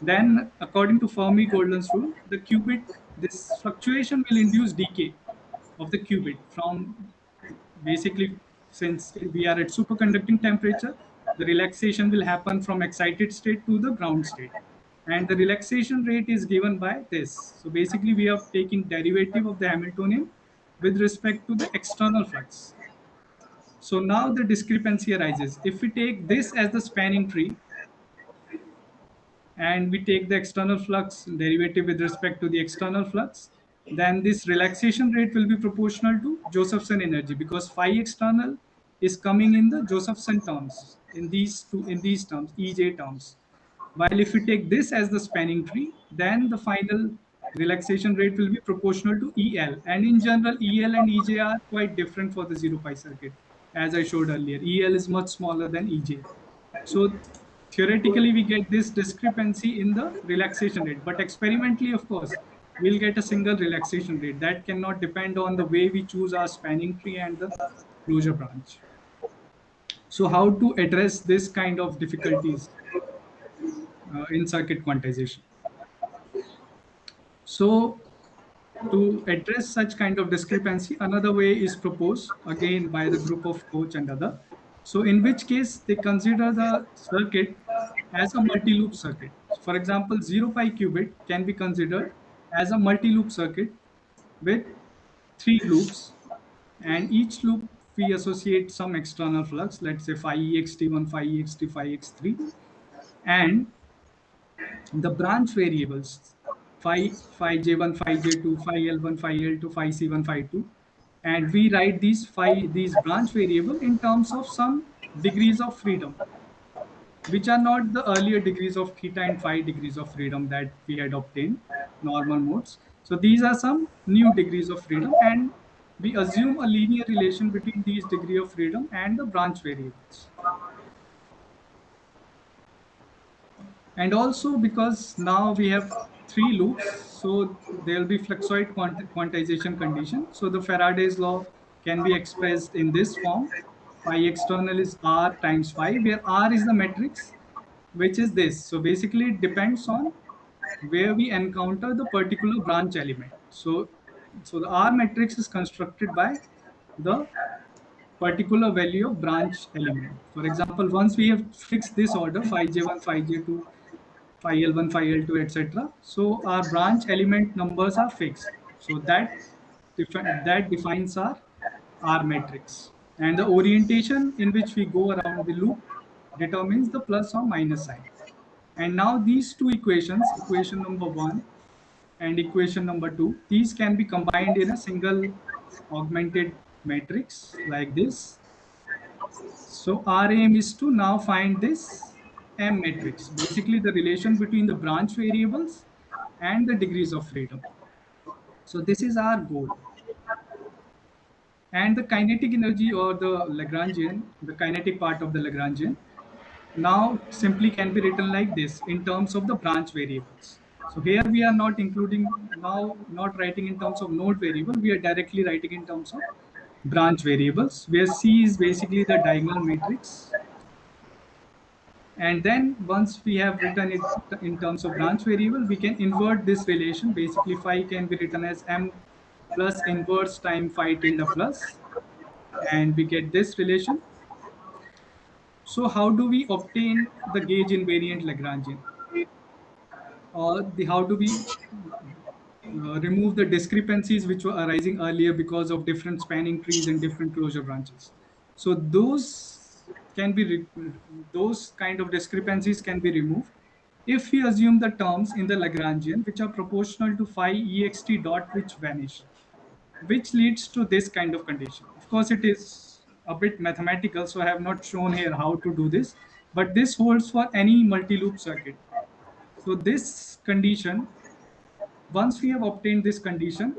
Then according to Fermi-Goldon's rule, the qubit, this fluctuation will induce decay of the qubit from basically, since we are at superconducting temperature, the relaxation will happen from excited state to the ground state. And the relaxation rate is given by this. So basically we are taking derivative of the Hamiltonian with respect to the external flux. So now the discrepancy arises. If we take this as the spanning tree and we take the external flux derivative with respect to the external flux, then this relaxation rate will be proportional to Josephson energy because phi external is coming in the Josephson terms, in these terms, EJ terms. While if we take this as the spanning tree, then the final relaxation rate will be proportional to EL. And in general, EL and EJ are quite different for the 0 pi circuit. As I showed earlier, EL is much smaller than EJ. So theoretically, we get this discrepancy in the relaxation rate. But experimentally, of course, we'll get a single relaxation rate. That cannot depend on the way we choose our spanning tree and the closure branch. So how to address this kind of difficulties in circuit quantization? So to address such kind of discrepancy, another way is proposed again by the group of Koch and other. So in which case they consider the circuit as a multi-loop circuit. For example, 0 pi qubit can be considered as a multi-loop circuit with 3 loops, and each loop we associate some external flux, let's say phi ext1, phi ext2, phi ext3, and the branch variables phi j1, phi j2, phi l1, phi l2, phi c1, phi 2, and we write these branch variable in terms of some degrees of freedom, which are not the earlier degrees of theta and phi degrees of freedom that we had obtained, normal modes. So these are some new degrees of freedom, and we assume a linear relation between these degree of freedom and the branch variables. And also because now we have 3 loops, so there will be fluxoid quantization condition. So the Faraday's law can be expressed in this form. Phi external is R times phi, where R is the matrix, which is this. So basically it depends on where we encounter the particular branch element. So the R matrix is constructed by the particular value of branch element. For example, once we have fixed this order, phi j1, phi j2, phi L1, phi L2, etc. So our branch element numbers are fixed. So that defines our R matrix. And the orientation in which we go around the loop determines the plus or minus sign. And now these two equations, equation number 1 and equation number 2, these can be combined in a single augmented matrix like this. So our aim is to now find this M matrix, basically the relation between the branch variables and the degrees of freedom. So this is our goal. And the kinetic energy, or the Lagrangian, the kinetic part of the Lagrangian, now simply can be written like this in terms of the branch variables. So here we are not including, now not writing in terms of node variable, we are directly writing in terms of branch variables, where C is basically the diagonal matrix. And then once we have written it in terms of branch variable, we can invert this relation. Basically, phi can be written as M plus inverse time phi tilde plus, and we get this relation. So how do we obtain the gauge invariant Lagrangian? Or how do we remove the discrepancies which were arising earlier because of different spanning trees and different closure branches? So those can be, those kind of discrepancies can be removed if we assume the terms in the Lagrangian which are proportional to phi ext dot which vanish, which leads to this kind of condition. Of course, it is a bit mathematical, so I have not shown here how to do this, but this holds for any multi-loop circuit. So this condition, once we have obtained this condition,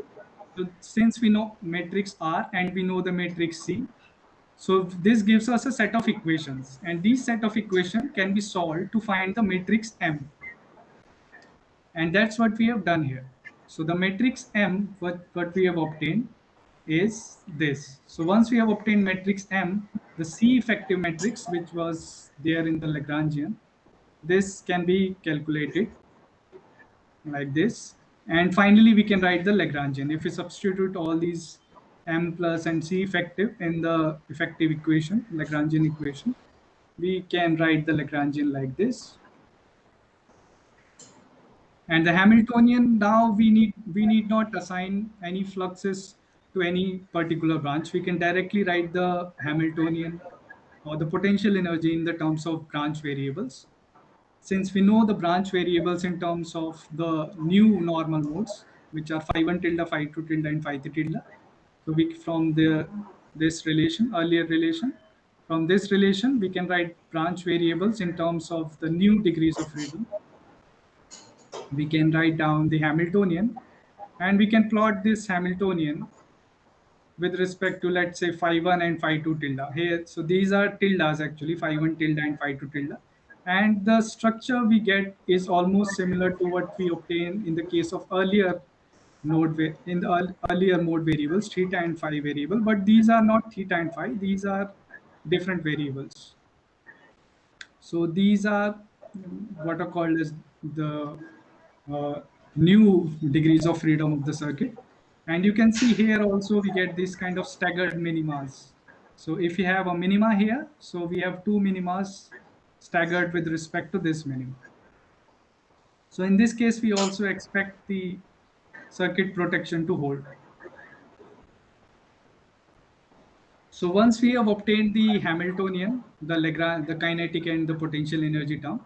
so since we know matrix R and we know the matrix C, so this gives us a set of equations, and these set of equations can be solved to find the matrix M. And that's what we have done here. So the matrix M, what we have obtained is this. So once we have obtained matrix M, the C effective matrix, which was there in the Lagrangian, this can be calculated like this. And finally, we can write the Lagrangian. If we substitute all these M plus and C effective in the effective equation, Lagrangian equation, we can write the Lagrangian like this. And the Hamiltonian, now we need not assign any fluxes to any particular branch. We can directly write the Hamiltonian or the potential energy in the terms of branch variables. Since we know the branch variables in terms of the new normal modes, which are phi 1 tilde, phi 2 tilde, and phi 3 tilde. So we, from this relation, earlier relation, from this relation, we can write branch variables in terms of the new degrees of freedom. We can write down the Hamiltonian, and we can plot this Hamiltonian with respect to, let's say, phi 1 and phi 2 tilde here. So these are tildes actually, phi 1 tilde and phi 2 tilde. And the structure we get is almost similar to what we obtain in the case of earlier node, in the earlier mode variables, theta and phi variable, but these are not theta and phi, these are different variables. So these are what are called as the new degrees of freedom of the circuit. And you can see here also we get this kind of staggered minimas. So if you have a minima here, so we have two minimas staggered with respect to this minima. So in this case, we also expect the circuit protection to hold. So once we have obtained the Hamiltonian, the Lagrange, the kinetic and the potential energy term,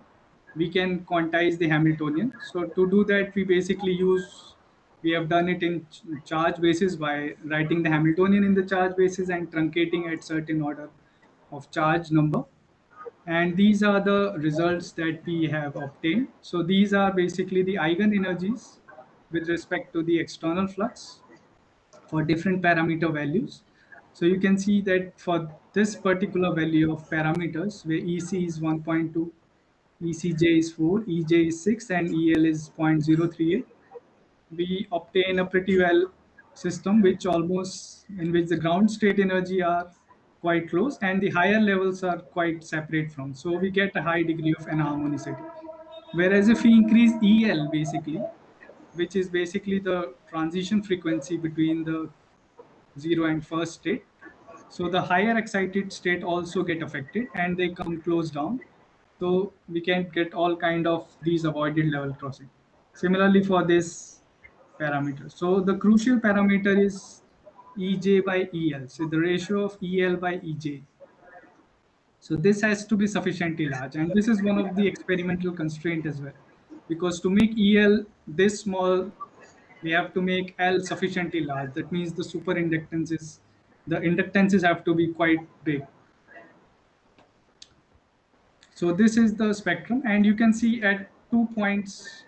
we can quantize the Hamiltonian. So to do that, we have done it in charge basis by writing the Hamiltonian in the charge basis and truncating at certain order of charge number. And these are the results that we have obtained. So these are basically the eigen energies with respect to the external flux for different parameter values. So you can see that for this particular value of parameters, where EC is 1.2, ECJ is 4, EJ is 6, and EL is 0.038. We obtain a pretty well system which almost in which the ground state energy are quite close and the higher levels are quite separate from. So we get a high degree of anharmonicity. Whereas if we increase EL basically, which is basically the transition frequency between the 0 and first state, so the higher excited state also get affected and they come close down. So we can get all kind of these avoided level crossing. Similarly for this parameter. So the crucial parameter is EJ by EL. So the ratio of EL by EJ. So this has to be sufficiently large. And this is one of the experimental constraint as well. Because to make EL this small, we have to make L sufficiently large. That means the the inductances have to be quite big. So this is the spectrum, and you can see at 2 points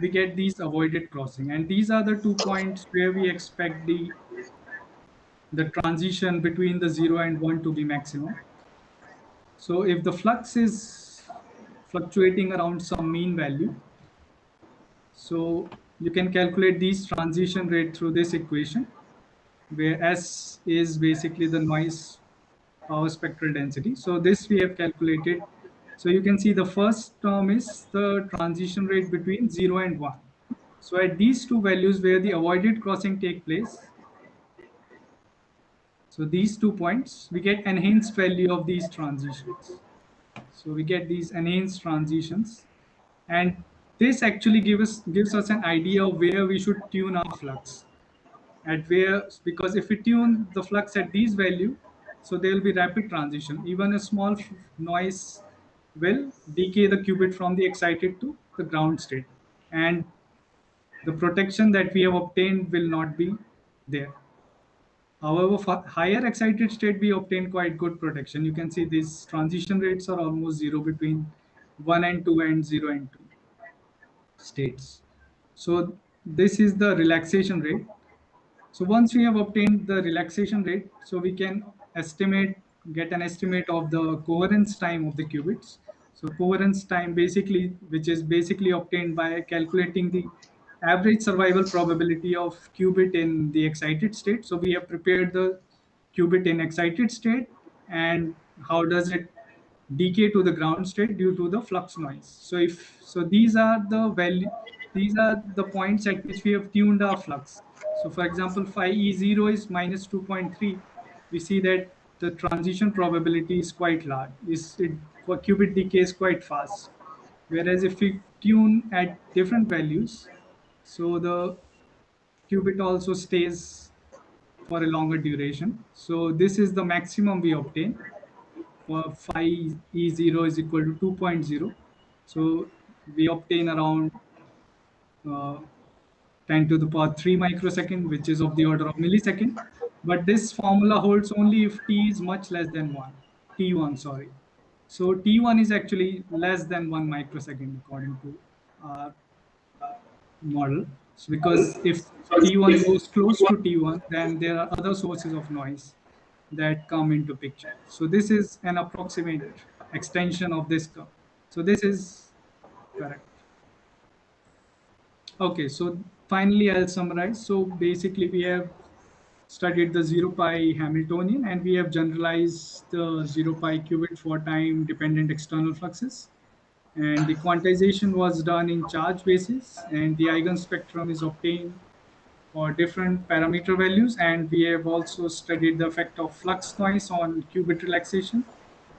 we get these avoided crossing, and these are the 2 points where we expect the transition between the 0 and 1 to be maximum. So if the flux is fluctuating around some mean value, so you can calculate these transition rate through this equation, where S is basically the noise power spectral density. So this we have calculated. So you can see the first term is the transition rate between 0 and 1. So at these two values where the avoided crossing take place, so these 2 points, we get enhanced value of these transitions. So we get these enhanced transitions, and this actually gives us an idea of where we should tune our flux. Because if we tune the flux at these value, so there will be rapid transition. Even a small noise will decay the qubit from the excited to the ground state, and the protection that we have obtained will not be there. However, for higher excited state, we obtain quite good protection. You can see these transition rates are almost 0 between 1 and 2 and 0 and 2 states. So this is the relaxation rate. So once we have obtained the relaxation rate, so we can get an estimate of the coherence time of the qubits. So coherence time which is basically obtained by calculating the average survival probability of qubit in the excited state. So we have prepared the qubit in excited state and how does it decay to the ground state due to the flux noise. So these are the points at which we have tuned our flux. So for example, phi E0 is minus 2.3. We see that the transition probability is quite large. Qubit decay is quite fast. Whereas if we tune at different values, so the qubit also stays for a longer duration. So this is the maximum we obtain. For phi E0 is equal to 2.0. So we obtain around 10 to the power 3 microsecond, which is of the order of millisecond. But this formula holds only if t is much less than 1, t1, sorry. So t1 is actually less than 1 microsecond according to our model. So because if t1 goes close to t1, then there are other sources of noise that come into picture. So this is an approximate extension of this curve. So this is correct. Okay, so finally I'll summarize. So basically we have studied the 0 pi Hamiltonian and we have generalized the 0 pi qubit for time dependent external fluxes. And the quantization was done in charge basis and the eigenspectrum is obtained for different parameter values. And we have also studied the effect of flux noise on qubit relaxation.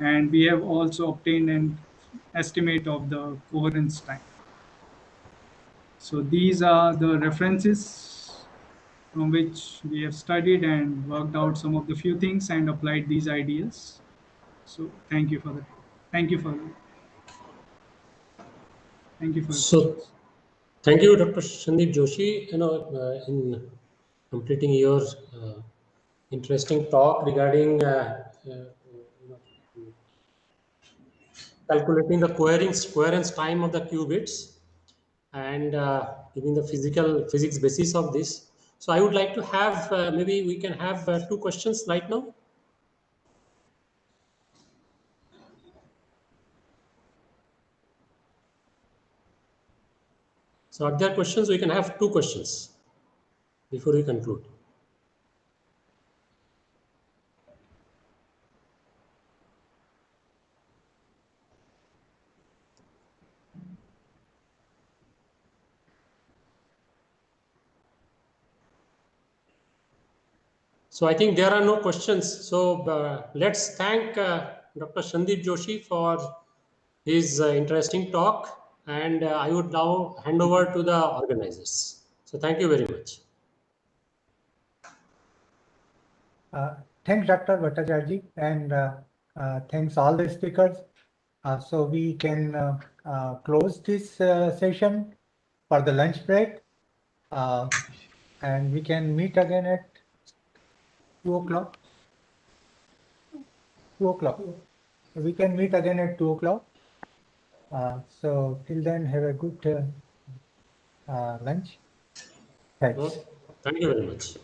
And we have also obtained an estimate of the coherence time. So these are the references from which we have studied and worked out some of the few things and applied these ideas. So thank you for that. Thank you for So thank you, Dr. Sandeep Joshi, in completing your interesting talk regarding calculating the coherence time of the qubits and giving the physics basis of this. So I would like to have, maybe we can have 2 questions right now. So are there questions? We can have 2 questions before we conclude. So I think there are no questions. So let's thank Dr. Sandeep Joshi for his interesting talk. And I would now hand over to the organizers. So thank you very much. Thanks, Dr. Bhattacharya, and thanks all the speakers. So we can close this session for the lunch break, and we can meet again at 2 o'clock. 2 o'clock. We can meet again at 2 o'clock. So till then, have a good lunch. Thanks. Thank you very much.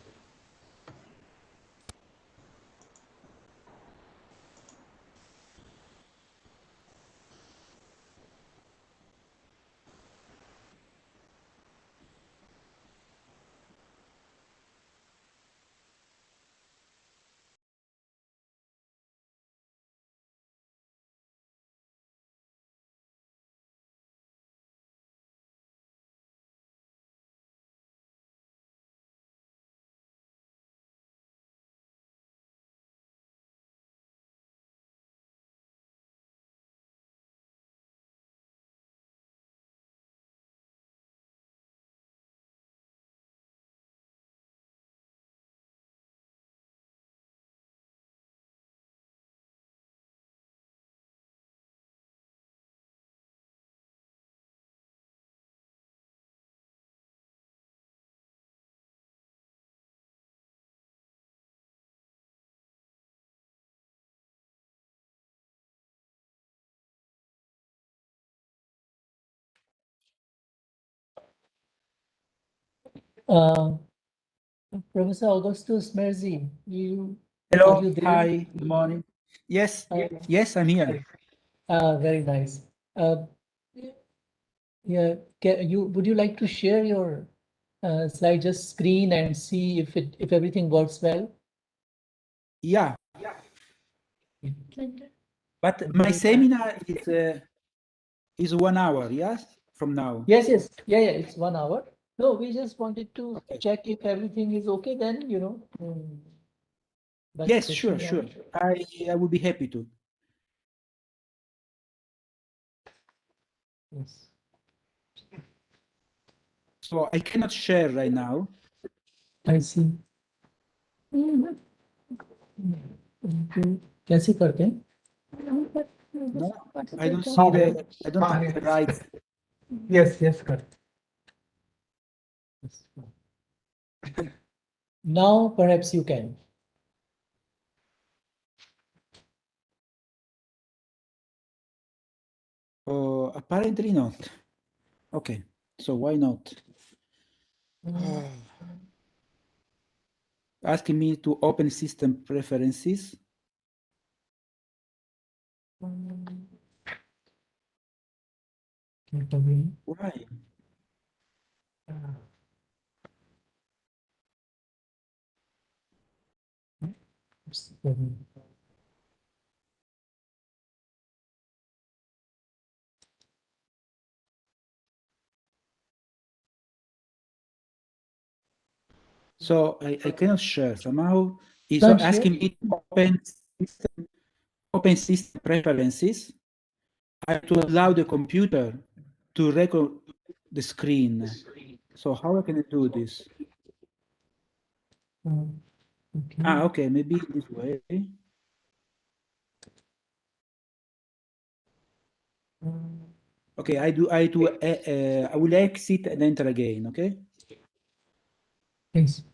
Professor Augustus Merzi, you hello, are you there? hi, good morning. Yes, yes, I'm here. Very nice. Yeah, would you like to share your slide, just screen and see if everything works well? Yeah. But my seminar is 1 hour, yes, from now. Yes, yeah, it's 1 hour. No, we just wanted to check if everything is okay. Then Yes, sure. I would be happy to. Yes. So I cannot share right now. I see. कैसे करते हैं? No, I don't see I don't have the right. Yes, correct. Now perhaps you can. Apparently not. Okay, so why not? Asking me to open system preferences. Why? So I cannot share. Somehow it's asking me to open system preferences. I have to allow the computer to record the screen. So how can I do this? Okay. Okay, maybe this way. Okay, I will exit and enter again, okay? Yes.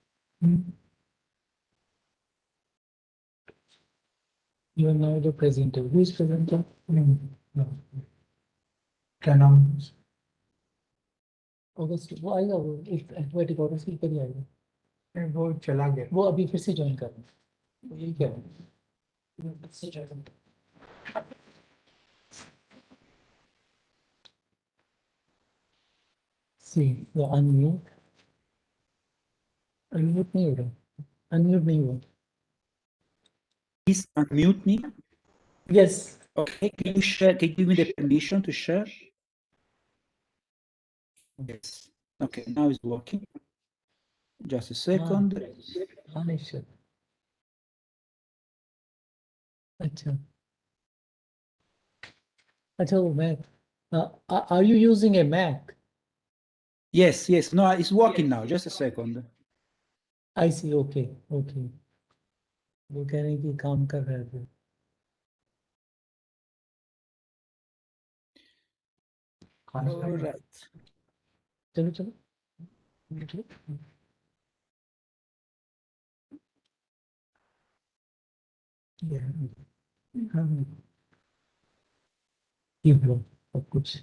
You are now the presenter. Who is presenter? No. अगस्त वो आएगा, वो एक automatic auto speaker ही आएगा, वो चला गया, वो अभी फिर से ज्वाइन करना, तो यही क्या है। See, yeah, unmute. Unmute नहीं हो रहा. Unmute नहीं हुआ. Please unmute me. Yes. Okay, can you share? Can you give me the permission to share? Yes. Okay, now it's working. Just a second. हाँ निश्चित. अच्छा. अच्छा वो Mac. Are you using a Mac? Yes, yes. No, it's working now. Just a second. I see. Okay, okay. वो कह रहे हैं कि काम कर रहा है वो. All right. चलो चलो. चलो. हाँ ये लो सब कुछ.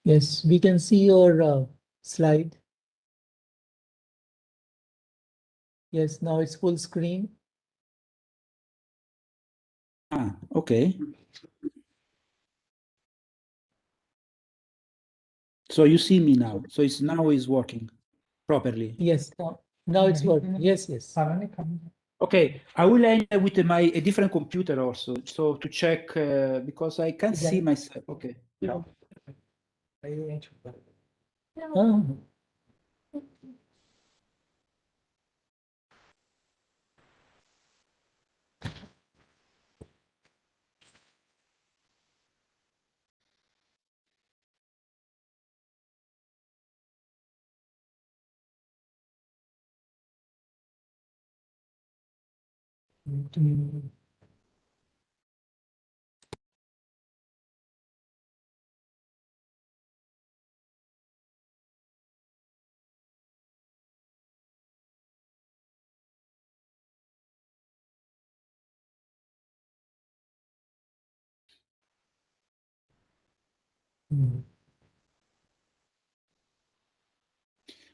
Yes, we can see your slide. Yes, now it's full screen. Ah, okay. So you see me now. So it's now is working properly. Yes, now it's working. Yes, yes. Okay, I will end with a different computer also, so to check because I can't see myself. Okay. Ah.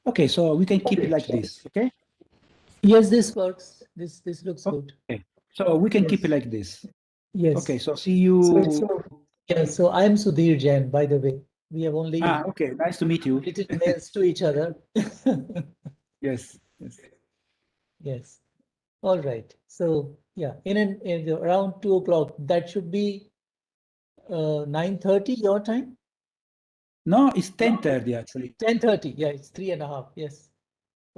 Okay, so we can keep it like this. Okay. Yes, this works. This looks good. Okay, so we can keep it like this. Yes. Okay, so see you. So I'm Sudhir Jain, by the way. We have only okay, nice to meet you. written mails to each other. Yes, yes. Yes. All right. So yeah, in around 2 o'clock, that should be 9:30 your time. No, it's 10:30 actually. 10:30. Yeah, it's 3.5. Yes.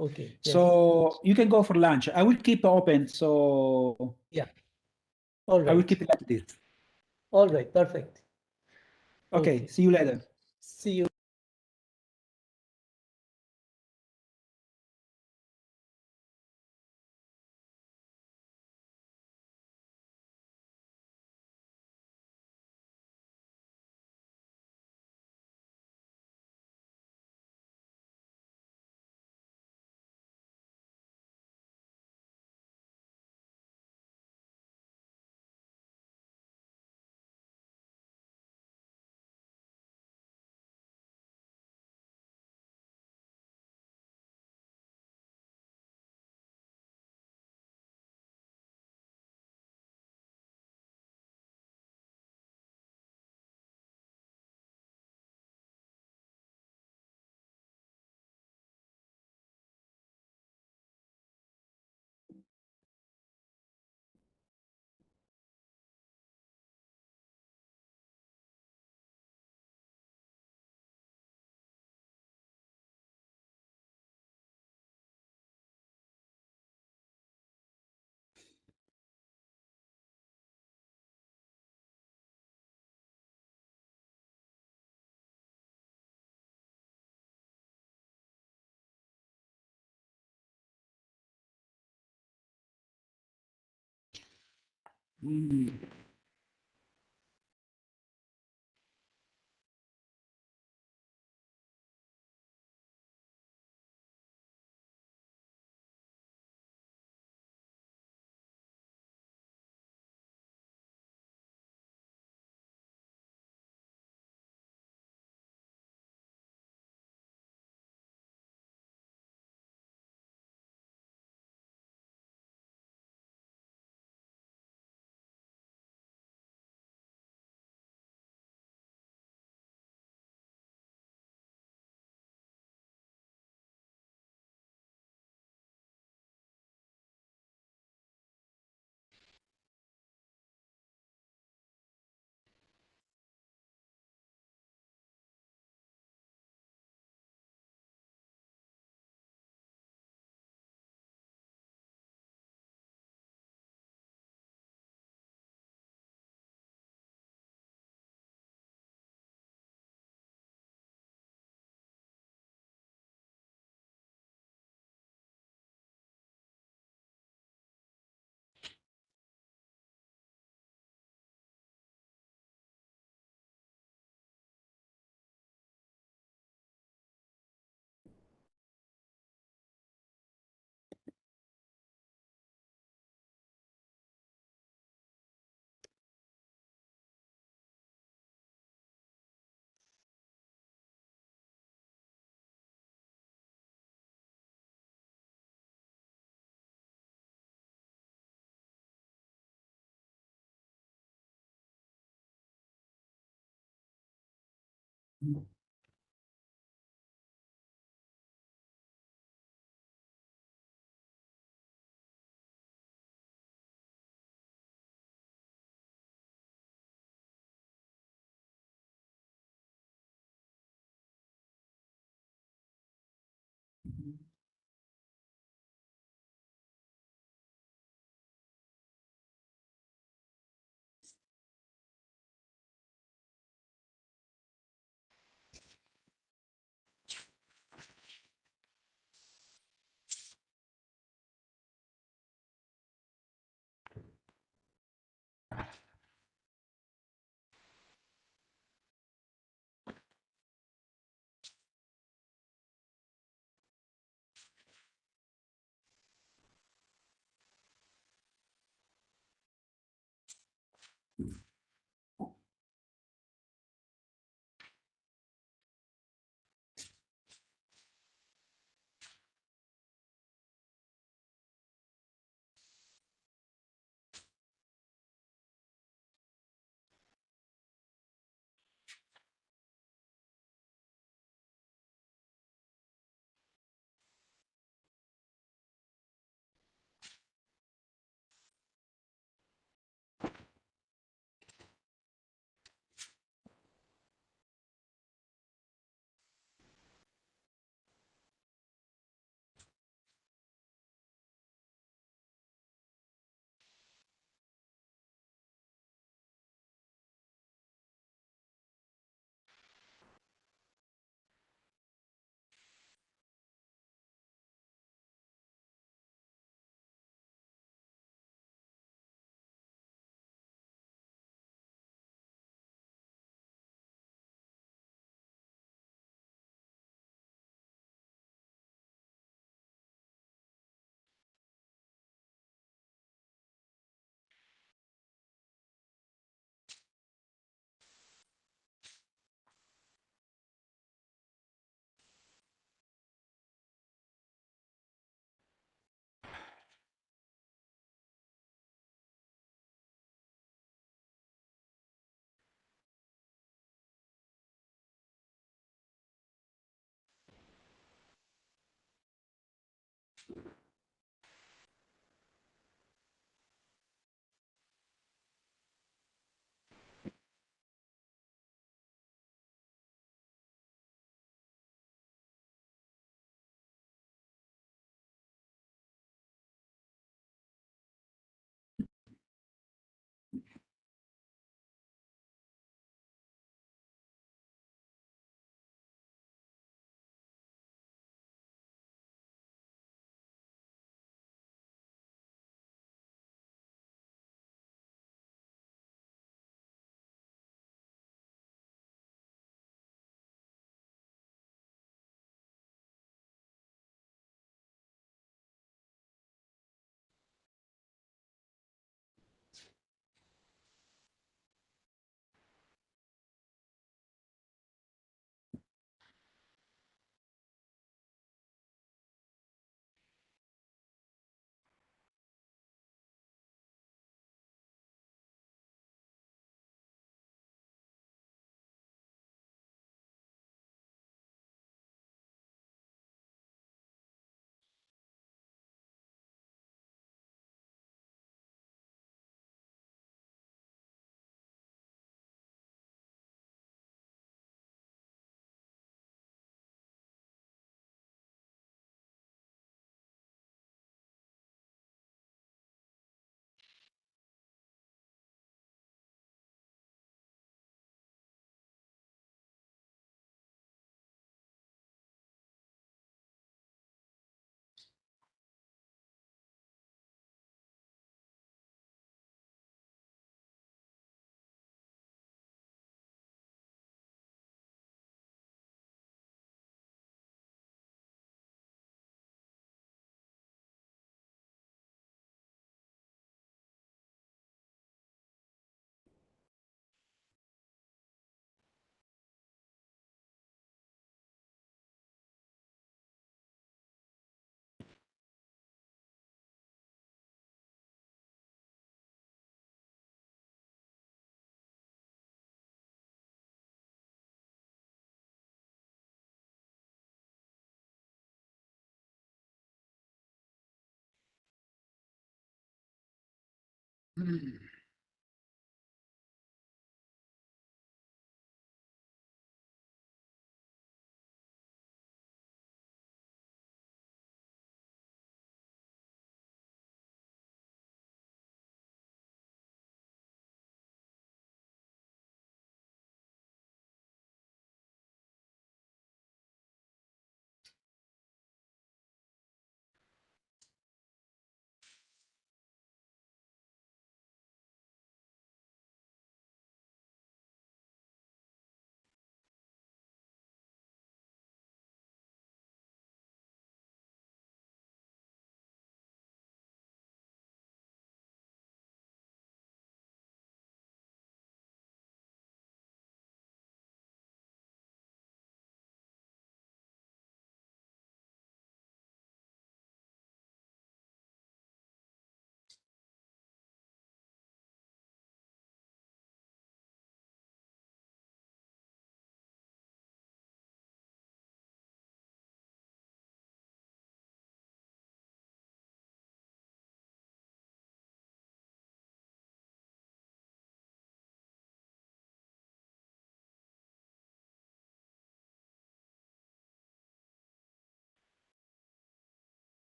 Okay. Yes. So you can go for lunch. I will keep open. So yeah. All right. I will keep it like this. All right. Perfect. Okay. See you later. See you.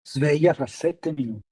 Sveglia fra 7 minuti.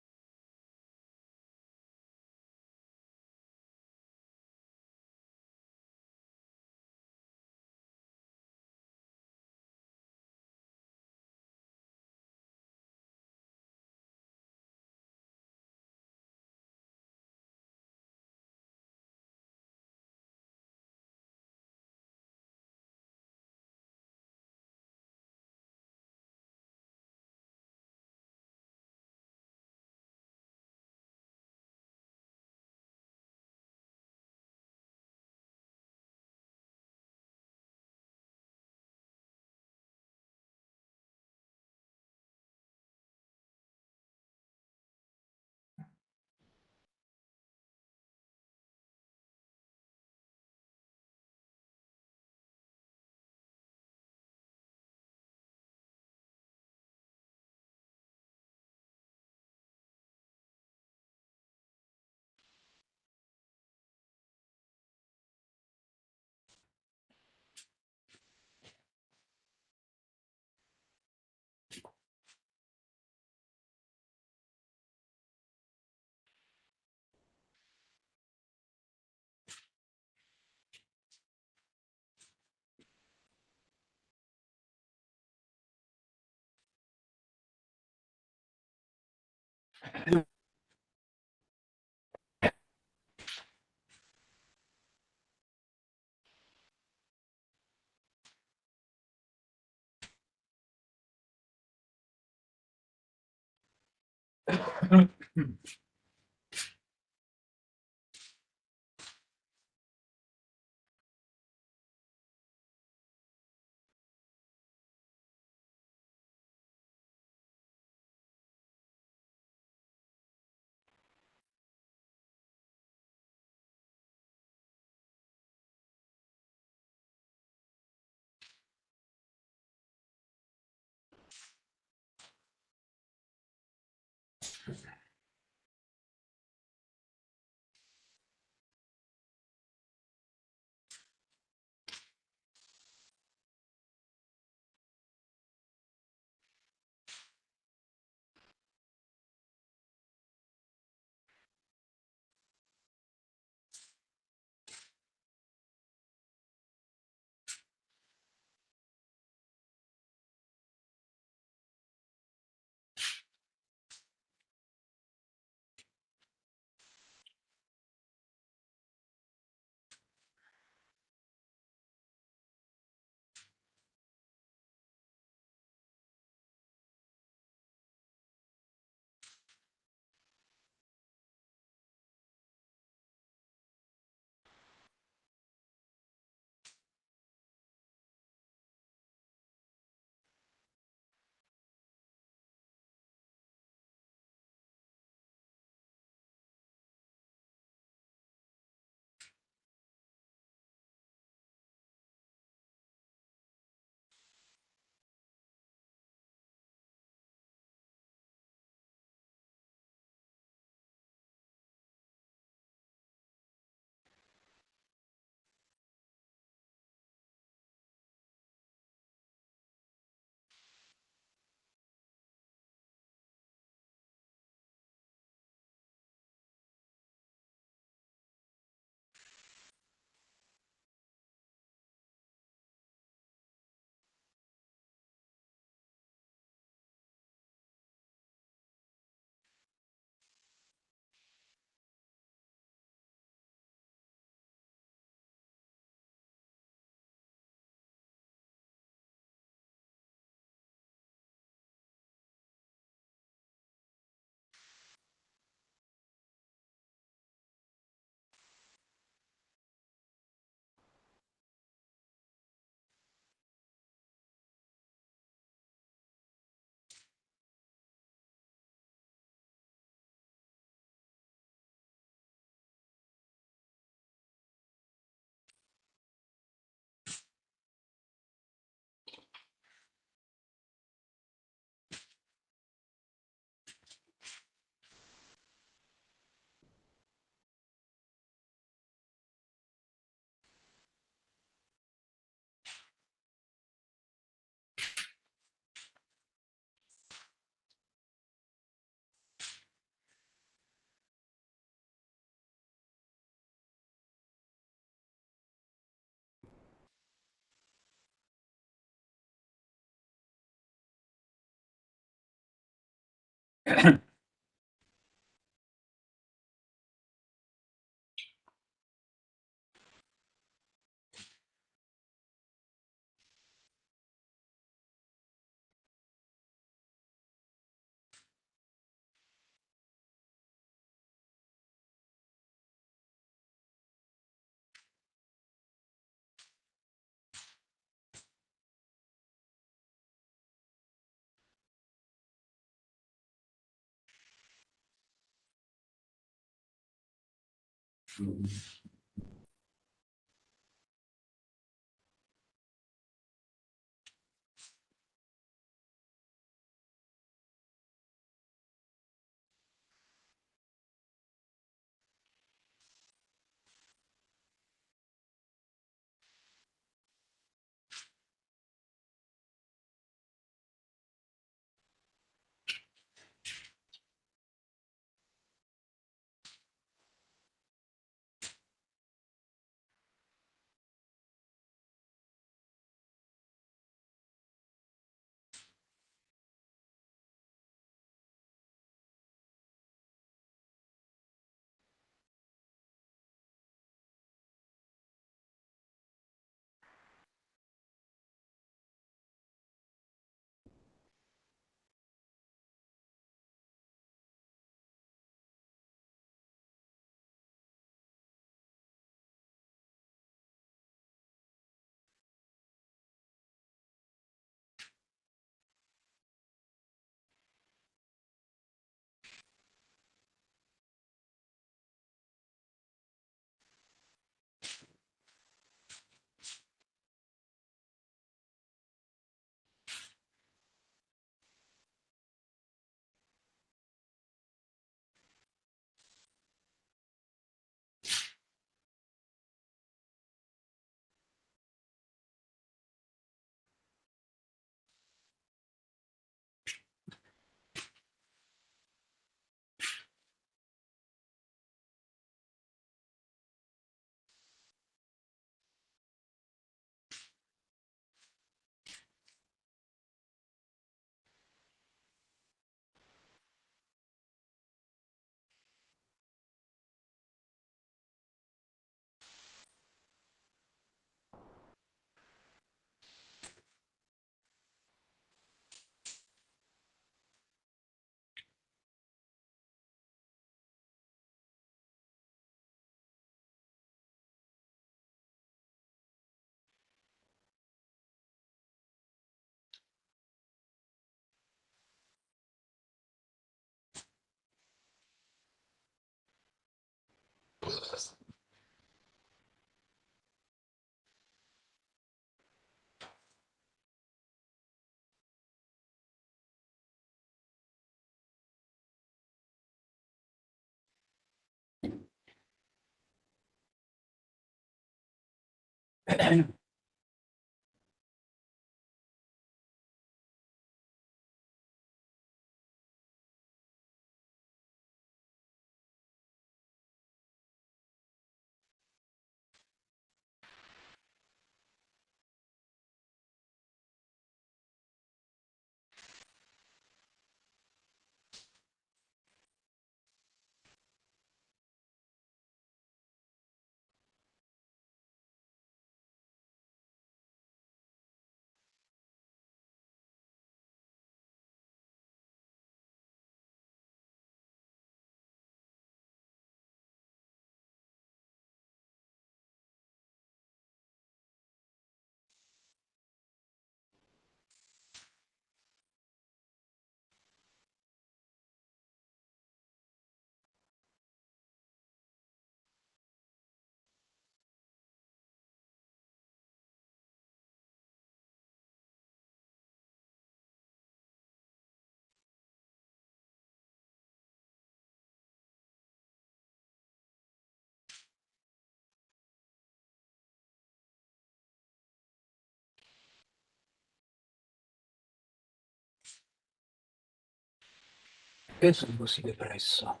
Penso così depresso.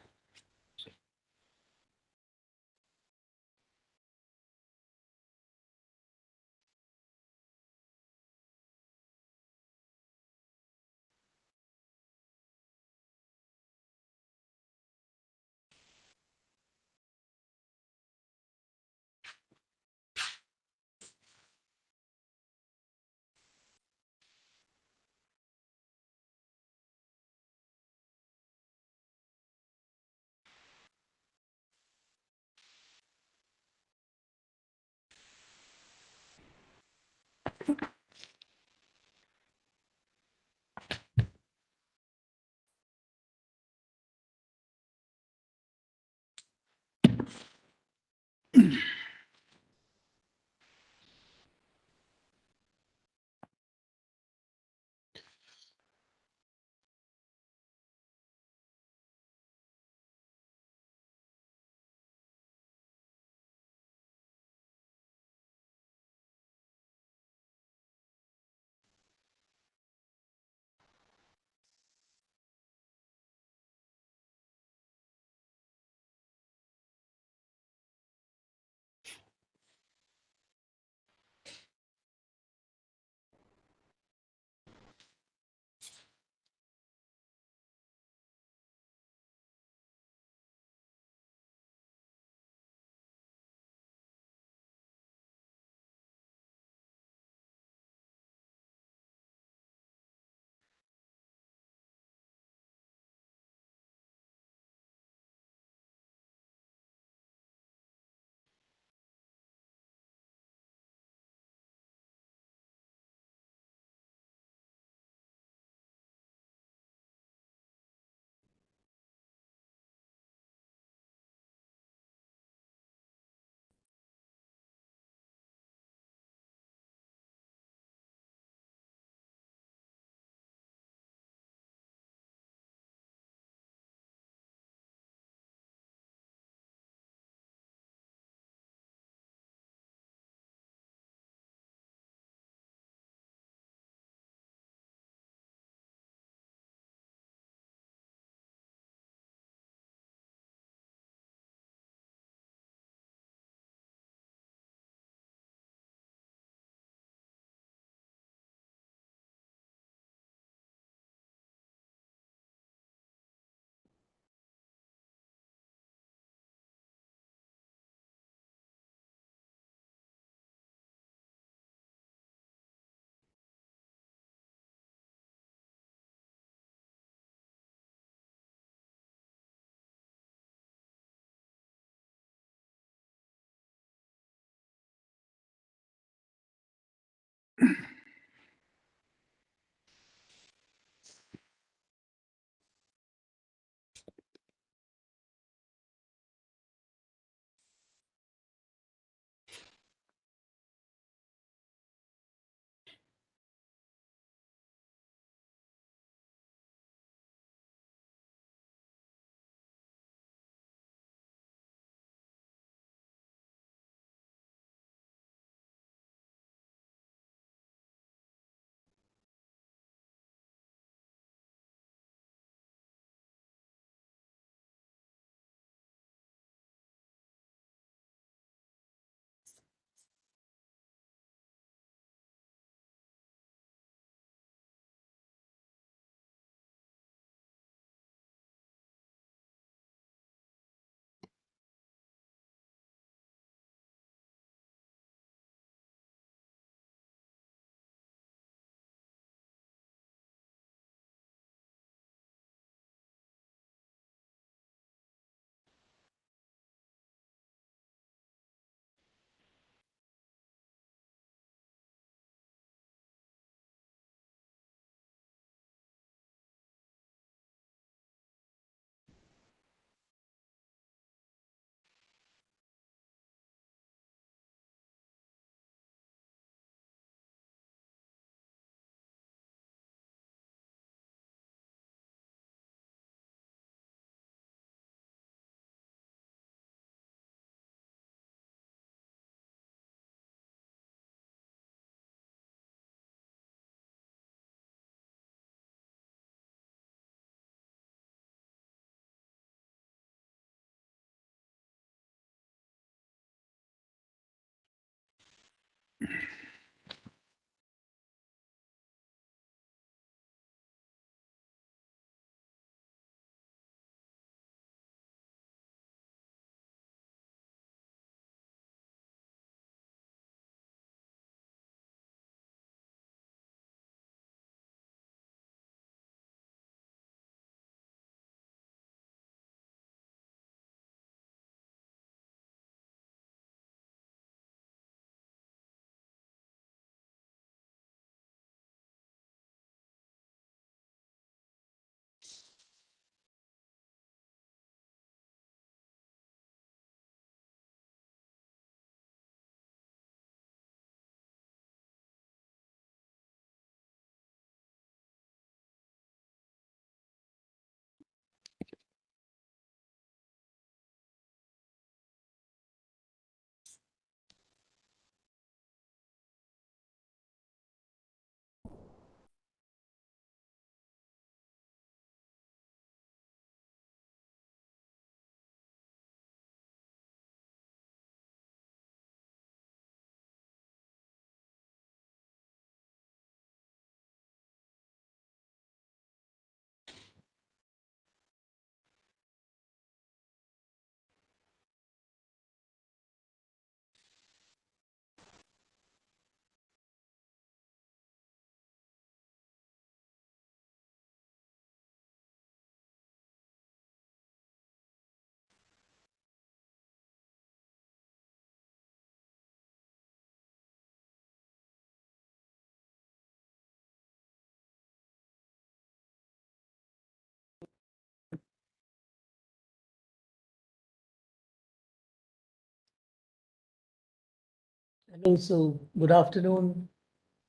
Hello, so good afternoon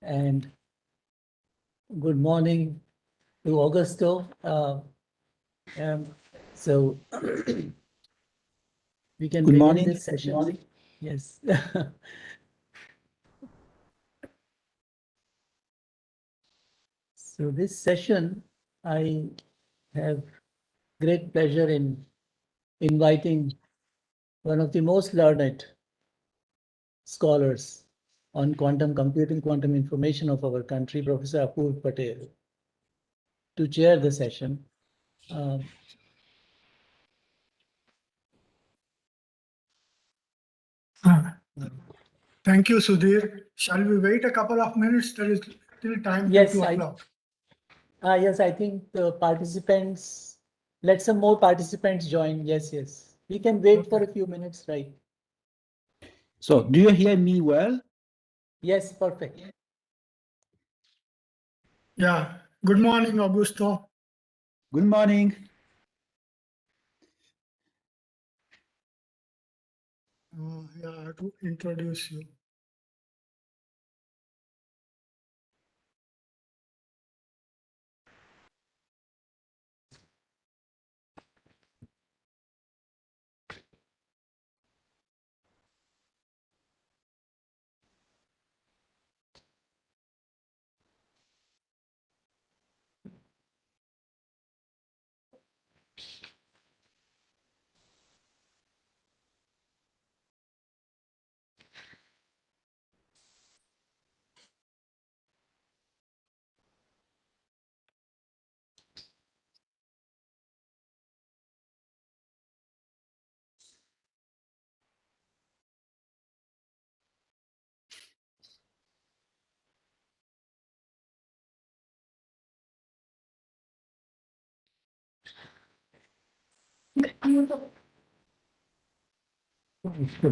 and good morning to Augusto. So we can Good begin morning. this session. Good morning. Yes. So this session, I have great pleasure in inviting one of the most learned scholars on quantum computing, quantum information of our country, Professor Apurv Patel, to chair the session. Thank you, Sudhir. Shall we wait a couple of minutes? There is still time Yes, till 2 o'clock. Yes, I think the participants, let some more participants join. Yes, yes. We can wait for a few minutes, right? So, do you hear me well? Yes, perfect. Yeah. Good morning, Augusto. Good morning. Yeah, I have to introduce you.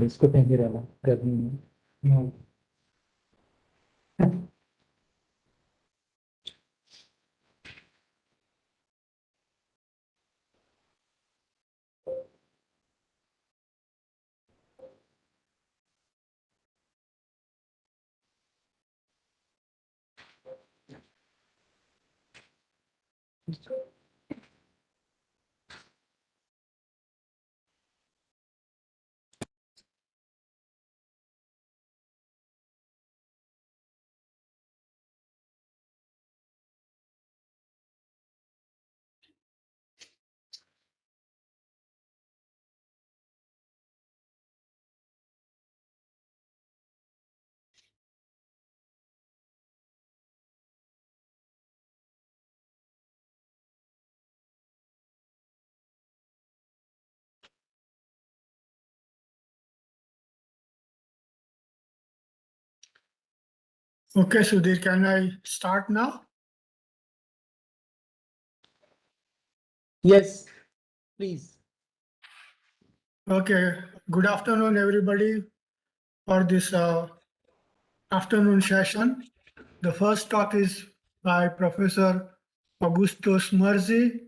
इसको फेंके रहना गर्मी में Okay, Sudhir, can I start now? Yes, please. Okay, good afternoon, everybody, for this afternoon session. The first talk is by Professor Augusto Smerzi.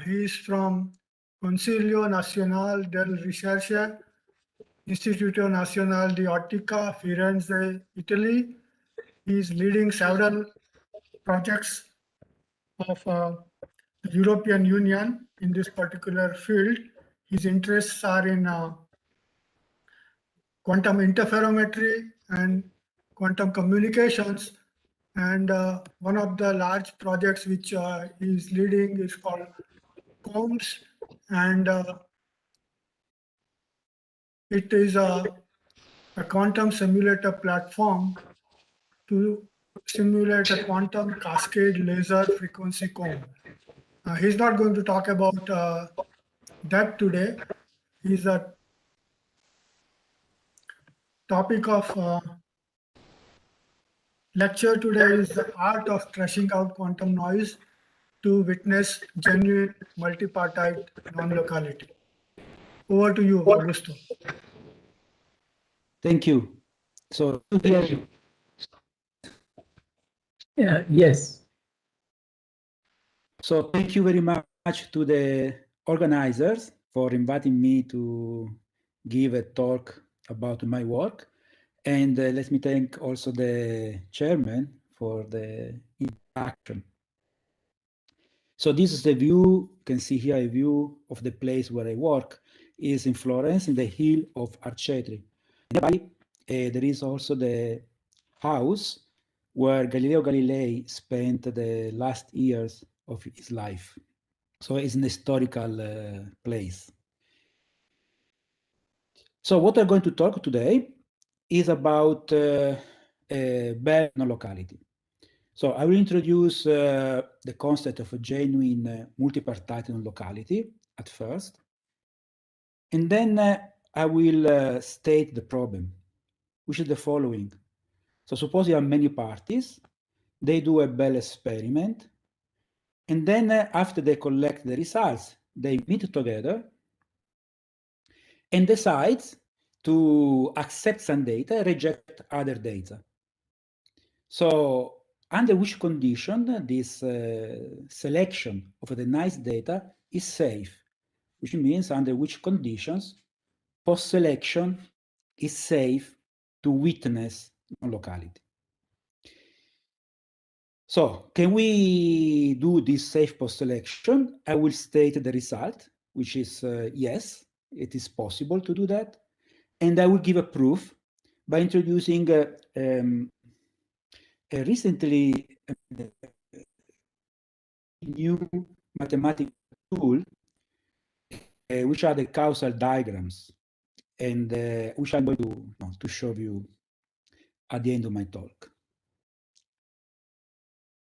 He is from Consiglio Nazionale del Ricerche, Istituto Nazionale di Ottica, Firenze, Italy. He is leading several projects of the European Union in this particular field. His interests are in quantum interferometry and quantum communications. And one of the large projects which he is leading is called COMS, and it is a quantum simulator platform to simulate a quantum cascade laser frequency comb. He's not going to talk about that today. His topic of lecture today is the art of thrashing out quantum noise to witness genuine multipartite non-locality. Over to you, Augusto. Thank you. So, Yeah, yes. so thank you very much to the organizers for inviting me to give a talk about my work. And let me thank also the chairman for the introduction. So this is the view, you can see here a view of the place where I work, is in Florence, in the hill of Arcetri. Nearby, there is also the house where Galileo Galilei spent the last years of his life. So it's an historical place. So what we're going to talk today is about bare non-locality. So I will introduce the concept of a genuine multipartite non-locality at first, and then I will state the problem, which is the following. So suppose you have many parties, they do a Bell experiment, and then after they collect the results, they meet together and decide to accept some data, reject other data. So under which condition this selection of the nice data is safe, which means under which conditions post-selection is safe to witness non-locality. So can we do this safe post-selection? I will state the result, which is yes, it is possible to do that. And I will give a proof by introducing a recently new mathematical tool, which are the causal diagrams, and which I'm going to show you at the end of my talk.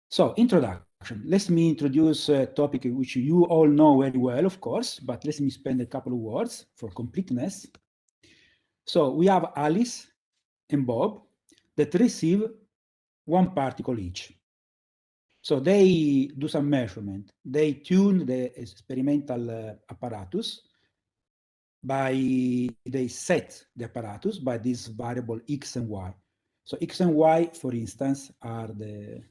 So, introduction. Let me introduce a topic which you all know very well, of course, but let me spend a couple of words for completeness. So, we have Alice and Bob that receive one particle each. So they do some measurement. They tune the experimental apparatus they set the apparatus by this variable x and y. So x and y, for instance, are the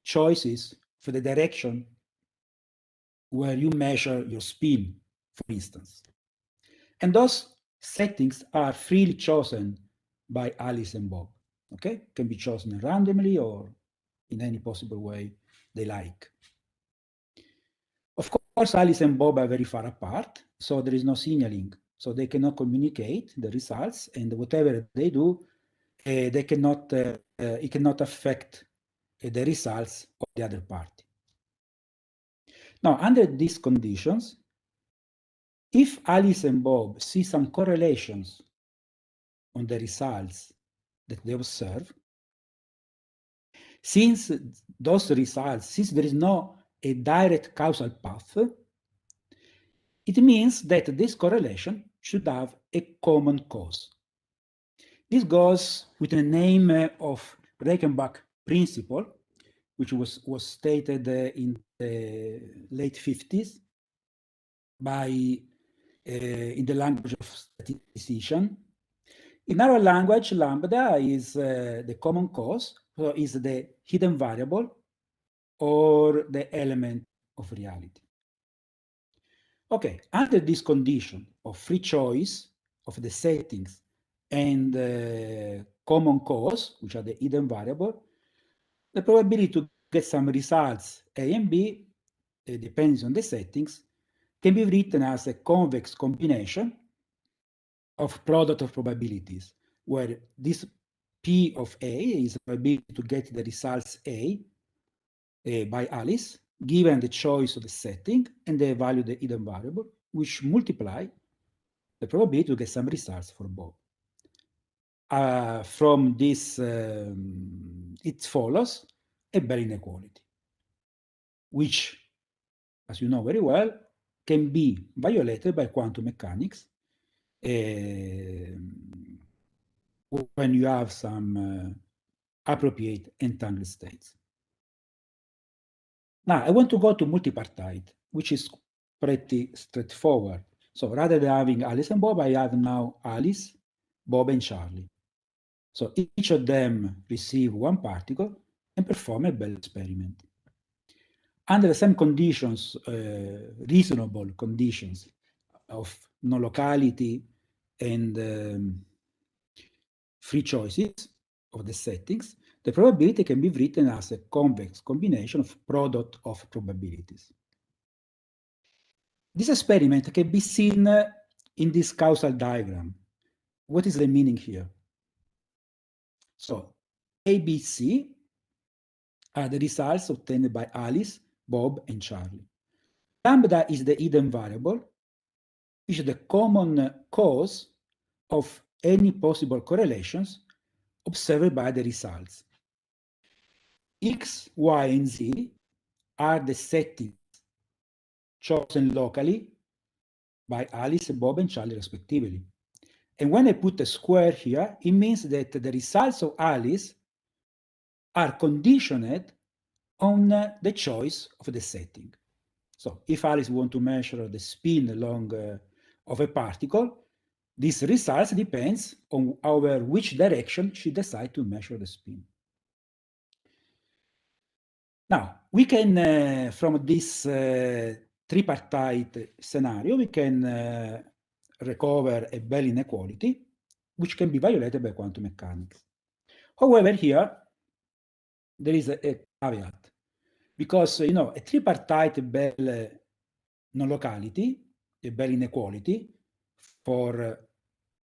choices for the direction where you measure your spin, for instance. And those settings are freely chosen by Alice and Bob. Okay, can be chosen randomly or in any possible way they like. Of course, Alice and Bob are very far apart, so there is no signaling. So they cannot communicate the results, and whatever they do, it cannot affect the results of the other party. Now, under these conditions, if Alice and Bob see some correlations on the results that they observe, since there is no a direct causal path, it means that this correlation should have a common cause. This goes with the name of Reichenbach principle, which was stated in the late 50s by in the language of statistician. In our language, lambda is the common cause, so is the hidden variable or the element of reality. Okay, under this condition of free choice of the settings and common cause, which are the hidden variable, the probability to get some results A and B, depends on the settings, can be written as a convex combination of product of probabilities, where this P of A is the probability to get the results A by Alice, given the choice of the setting and the value of the hidden variable, which multiply the probability to get some results for Bob. From this, it follows a Bell inequality, which, as you know very well, can be violated by quantum mechanics when you have some appropriate entangled states. Now, I want to go to multipartite, which is pretty straightforward. So rather than having Alice and Bob, I have now Alice, Bob, and Charlie. So each of them receive one particle and perform a Bell experiment. Under the same conditions, reasonable conditions of non-locality and free choices of the settings, the probability can be written as a convex combination of product of probabilities. This experiment can be seen in this causal diagram. What is the meaning here? So A, B, C are the results obtained by Alice, Bob, and Charlie. Lambda is the hidden variable, which is the common cause of any possible correlations observed by the results. X, Y, and Z are the settings chosen locally by Alice, Bob, and Charlie respectively. And when I put a square here, it means that the results of Alice are conditioned on the choice of the setting. So if Alice wants to measure the spin along of a particle, this results depends on over which direction she decides to measure the spin. Now, we can, from this tripartite scenario, we can recover a Bell inequality, which can be violated by quantum mechanics. However, here, there is a caveat, because, you know, a tripartite Bell non-locality, a Bell inequality for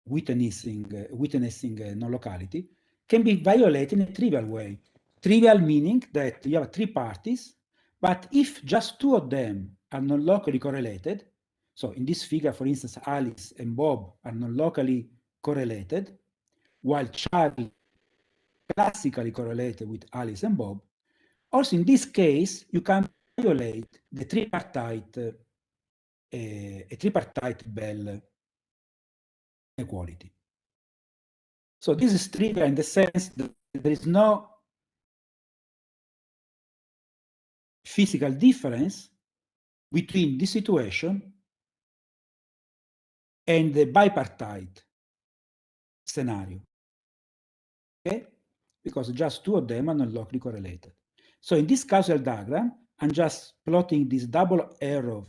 witnessing non-locality, can be violated in a trivial way. Trivial meaning that you have three parties, but if just two of them are non-locally correlated, so in this figure, for instance, Alice and Bob are non-locally correlated, while Charlie classically correlated with Alice and Bob, also in this case, you can violate the tripartite, a tripartite Bell inequality. So this is trivial in the sense that there is no physical difference between this situation and the bipartite scenario, okay? Because just two of them are not locally correlated. So in this causal diagram, I'm just plotting this double arrow,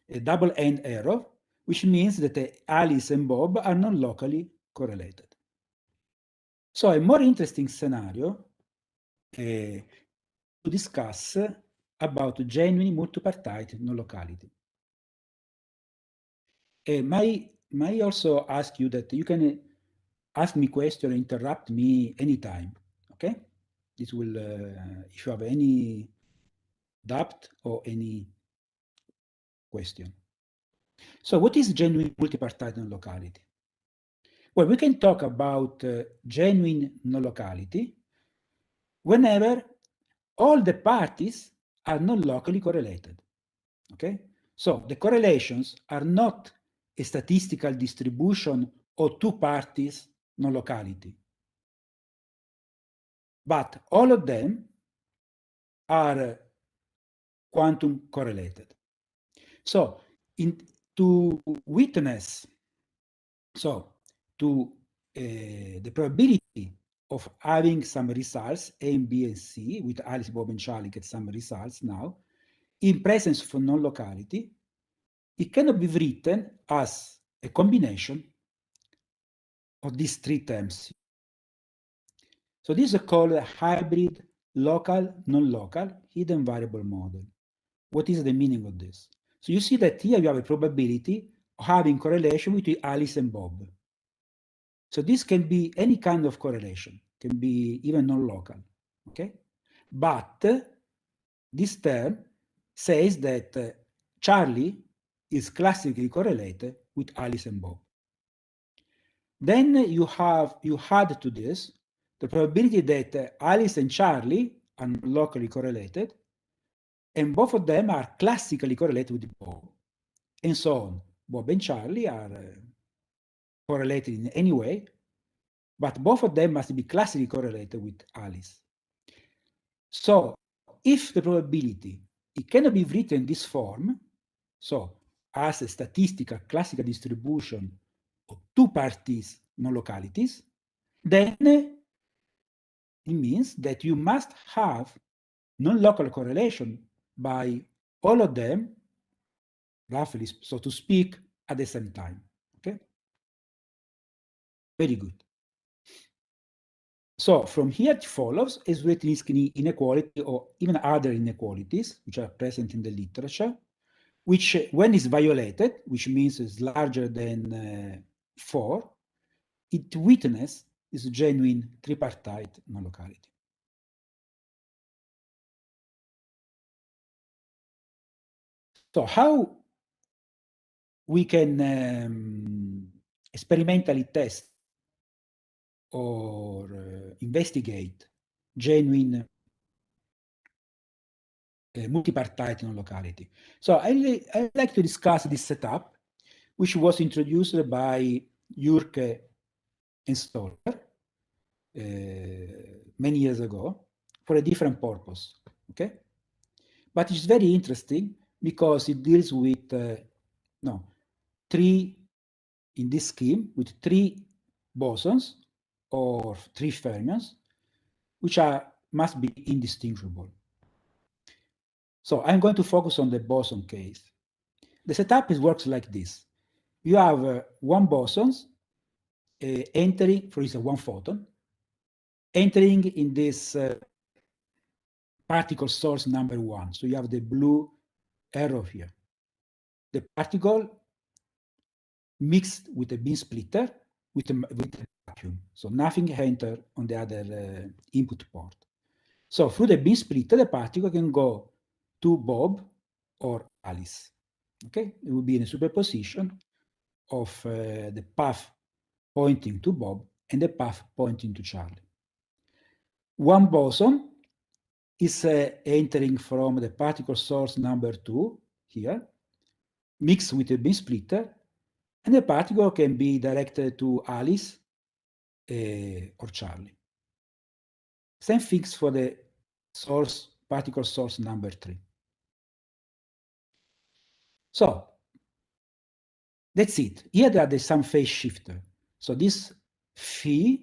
a double end arrow, which means that Alice and Bob are not locally correlated. So a more interesting scenario to discuss about genuine multipartite non-locality. May also ask you that you can ask me question, interrupt me anytime, okay? This will, if you have any doubt or any question. So what is genuine multipartite non-locality? Well, we can talk about genuine non-locality whenever all the parties are not locally correlated, okay? So the correlations are not a statistical distribution of two parties non-locality. but all of them are quantum correlated. So to witness, the probability of having some results, A, B, and C, with Alice, Bob, and Charlie get some results now, in presence of non-locality, it cannot be written as a combination of these three terms. So this is called a hybrid local, non-local, hidden variable model. What is the meaning of this? So you see that here you have a probability of having correlation between Alice and Bob. So this can be any kind of correlation, can be even non-local, okay? But this term says that Charlie is classically correlated with Alice and Bob. Then you add to this the probability that Alice and Charlie are locally correlated, and both of them are classically correlated with Bob, and so on. Bob and Charlie are correlated in any way, but both of them must be classically correlated with Alice. So if the probability, it cannot be written in this form, so as a statistical classical distribution of two parties non-localities, then it means that you must have non-local correlation by all of them, roughly, so to speak, at the same time. Okay? Very good. So from here it follows a Zurek-Linsky inequality or even other inequalities which are present in the literature, which when is violated, which means is larger than 4, it witness is genuine tripartite non-locality. So how we can experimentally test or investigate genuine multipartite non-locality. So I'd like to discuss this setup, which was introduced by Jurke and Stoller many years ago for a different purpose, okay? But it's very interesting because it deals with, in this scheme, with 3 bosons or 3 fermions, which must be indistinguishable. So I'm going to focus on the boson case. The setup works like this. You have 1 boson entering, for instance, 1 photon, entering in this particle source number 1. So you have the blue arrow here. The particle mixed with a beam splitter with a vacuum. So nothing enter on the other input port. So through the beam splitter, the particle can go to Bob or Alice. Okay, it will be in a superposition of the path pointing to Bob and the path pointing to Charlie. 1 boson is entering from the particle source number 2 here, mixed with a beam splitter, and the particle can be directed to Alice or Charlie. Same things for the particle source number 3. So that's it. Here there are some phase shifter. So these phi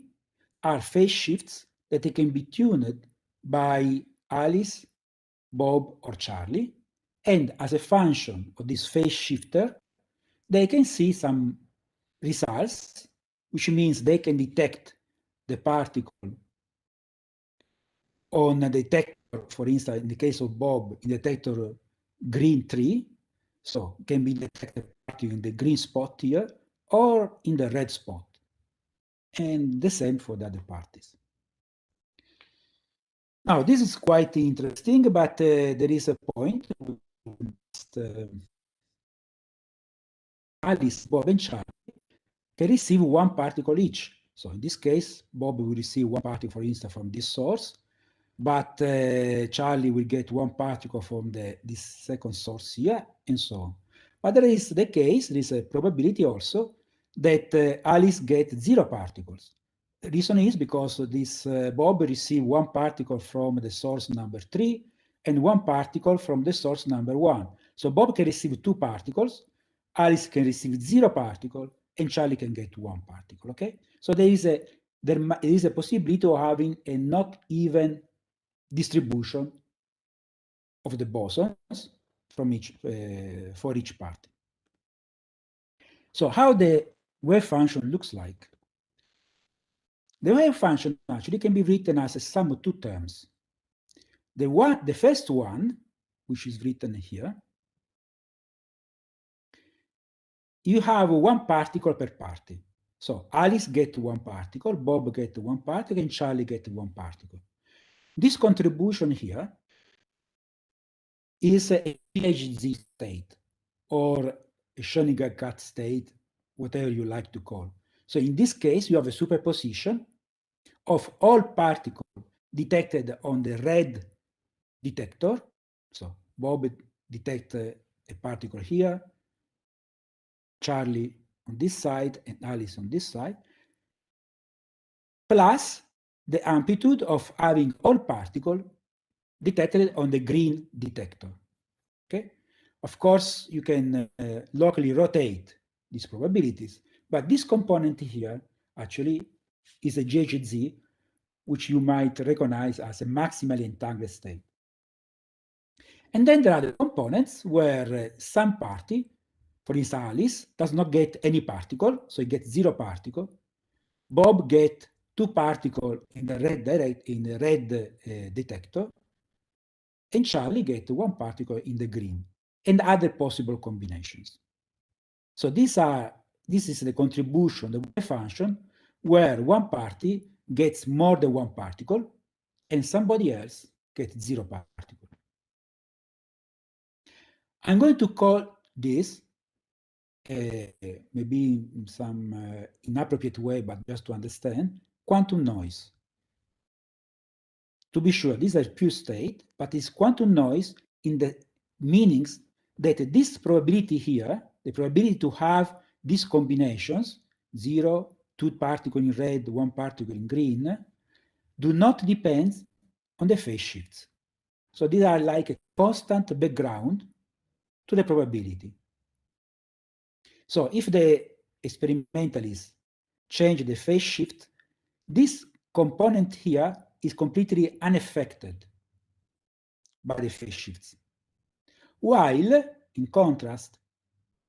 are phase shifts that they can be tuned by Alice, Bob, or Charlie. And as a function of this phase shifter, they can see some results, which means they can detect the particle on a detector, for instance, in the case of Bob, in detector green 3, so can be detected in the green spot here or in the red spot. And the same for the other parties. Now, this is quite interesting, but there is a point. Alice, Bob, and Charlie can receive 1 particle each. So in this case, Bob will receive 1 particle, for instance, from this source, but Charlie will get 1 particle from this second source here, and so on. But there is a probability also that Alice gets 0 particles, The reason is because this Bob received one particle from the source number 3 and one particle from the source number 1. So Bob can receive 2 particles, Alice can receive 0 particle, and Charlie can get 1 particle. Okay, so there is a possibility of having a not even distribution of the bosons from each for each party. So how the wave function looks like? The wave function actually can be written as a sum of 2 terms. The first one, which is written here, you have 1 particle per party. So Alice gets 1 particle, Bob gets 1 particle, and Charlie gets 1 particle. This contribution here is a PhD state or a Schrödinger-Cat state, whatever you like to call. So in this case, you have a superposition of all particles detected on the red detector. So Bob detects a particle here, Charlie on this side, and Alice on this side, plus the amplitude of having all particles detected on the green detector. Okay, of course you can locally rotate these probabilities, but this component here actually is a GHZ, which you might recognize as a maximally entangled state. And then there are the components where some party, for instance Alice, does not get any particle, so it gets 0 particle. Bob gets 2 particles in the red detector, and Charlie gets 1 particle in the green, and other possible combinations. So this is the contribution, the wave function, where one party gets more than 1 particle, and somebody else gets 0 particle. I'm going to call this, maybe in some inappropriate way, but just to understand, quantum noise. To be sure, these are pure state, but it's quantum noise in the meanings that this probability here, the probability to have these combinations, 0, 2 particles in red, 1 particle in green, do not depend on the phase shifts. So these are like a constant background to the probability. So if the experimentalists change the phase shift, this component here is completely unaffected by the phase shifts. While, in contrast,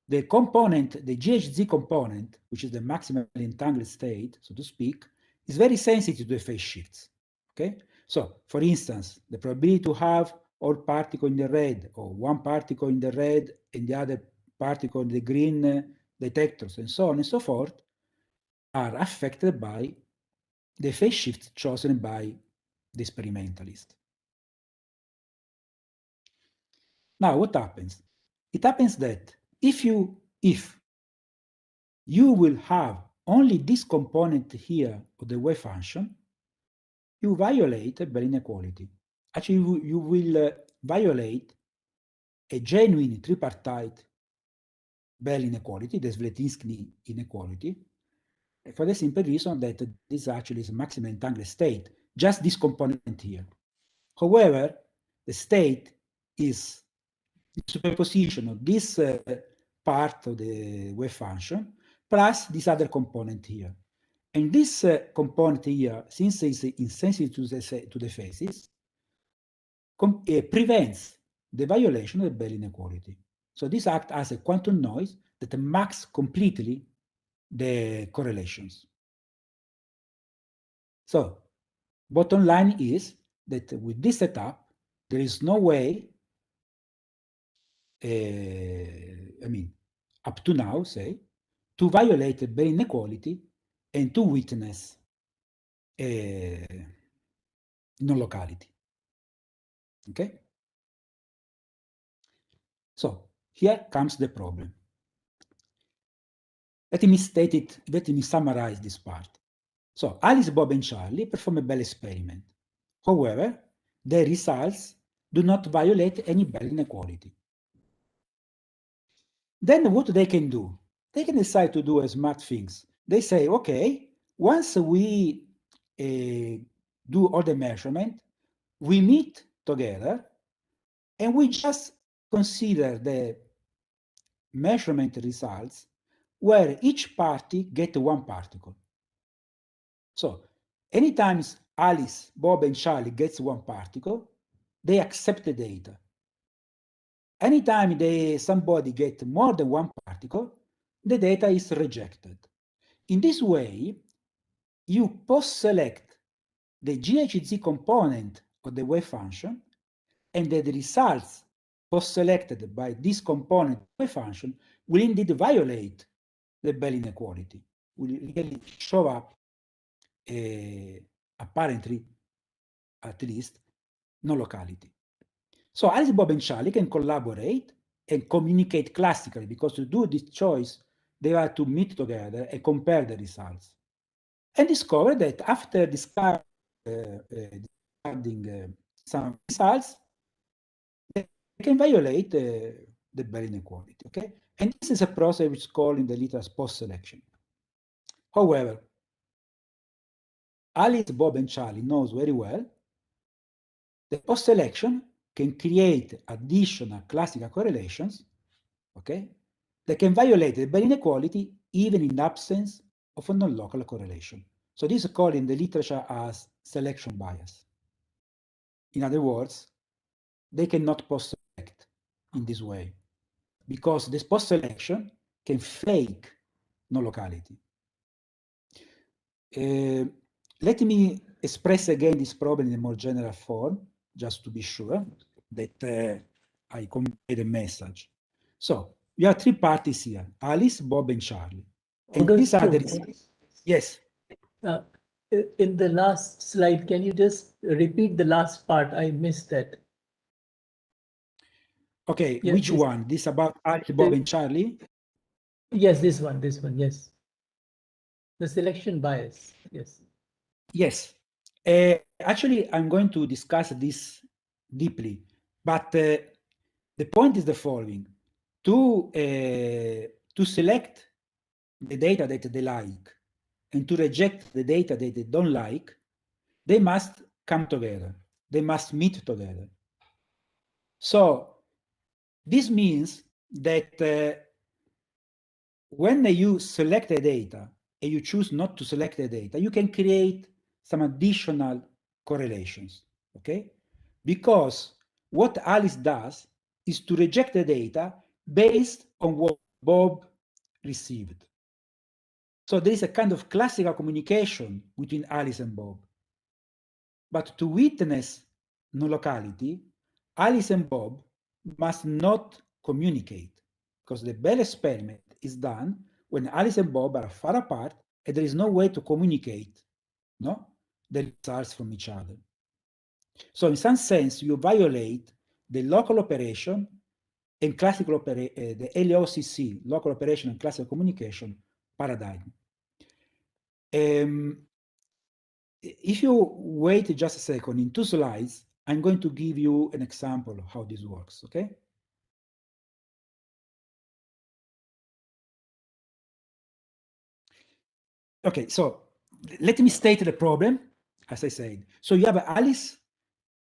the component, the GHZ component, which is the maximally entangled state, so to speak, is very sensitive to the phase shifts. Okay? So, for instance, the probability to have all particles in the red, or 1 particle in the red and the other particle in the green detectors, and so on and so forth, are affected by the phase shift chosen by the experimentalist. Now, what happens? It happens that if you will have only this component here of the wave function, you violate a Bell inequality. Actually, you will violate a genuine tripartite Bell inequality, the Zletinsky inequality, for the simple reason that this actually is a maximum entangled state, just this component here. However, the state is the superposition of this part of the wave function plus this other component here. And this component here, since it's insensitive to the phases, prevents the violation of the Bell inequality. So this acts as a quantum noise that masks completely the correlations. So bottom line is that with this setup, there is no way, I mean, up to now, say, to violate the Bell inequality and to witness non-locality. Okay? So here comes the problem. Let me summarize this part. So Alice, Bob, and Charlie perform a Bell experiment. However, their results do not violate any Bell inequality. Then what they can do? They can decide to do smart things. They say, okay, once we do all the measurement, we meet together and we just consider the measurement results where each party gets one particle. So anytime Alice, Bob, and Charlie gets one particle, they accept the data. Anytime somebody gets more than one particle, the data is rejected. In this way, you post-select the GHZ component of the wave function, and the results post-selected by this component of the wave function will indeed violate the Bell inequality, will really show up, apparently, at least, non-locality. So Alice, Bob, and Charlie can collaborate and communicate classically, because to do this choice, they have to meet together and compare the results. And discover that after discarding some results, they can violate the Bell inequality, okay? And this is a process which is called in the literature post-selection. However, Alice, Bob, and Charlie knows very well that post-selection can create additional classical correlations, okay, that can violate the Bell inequality even in absence of a non-local correlation. So this is called in the literature as selection bias. In other words, they cannot post-select in this way because this post-selection can fake non-locality. Let me express again this problem in a more general form, just to be sure that I convey the message. So we have three parties here: Alice, Bob, and Charlie. And these are the results. Yes. In the last slide, can you just repeat the last part? I missed that. Okay, yeah, which one? This about Alice, Bob, and Charlie? Yes, this one, yes. The selection bias, yes. Yes. Actually, I'm going to discuss this deeply, but the point is the following. To select the data that they like and to reject the data that they don't like, they must come together. They must meet together. So this means that when you select the data and you choose not to select the data, you can create some additional correlations, okay? Because what Alice does is to reject the data based on what Bob received. So there is a kind of classical communication between Alice and Bob. But to witness non-locality, Alice and Bob must not communicate, because the Bell experiment is done when Alice and Bob are far apart and there is no way to communicate the results from each other. So in some sense, you violate the local operation and classical the LOCC, local operation and classical communication paradigm. If you wait just a second, in 2 slides, I'm going to give you an example of how this works, okay? Okay, so let me state the problem, as I said. So you have Alice,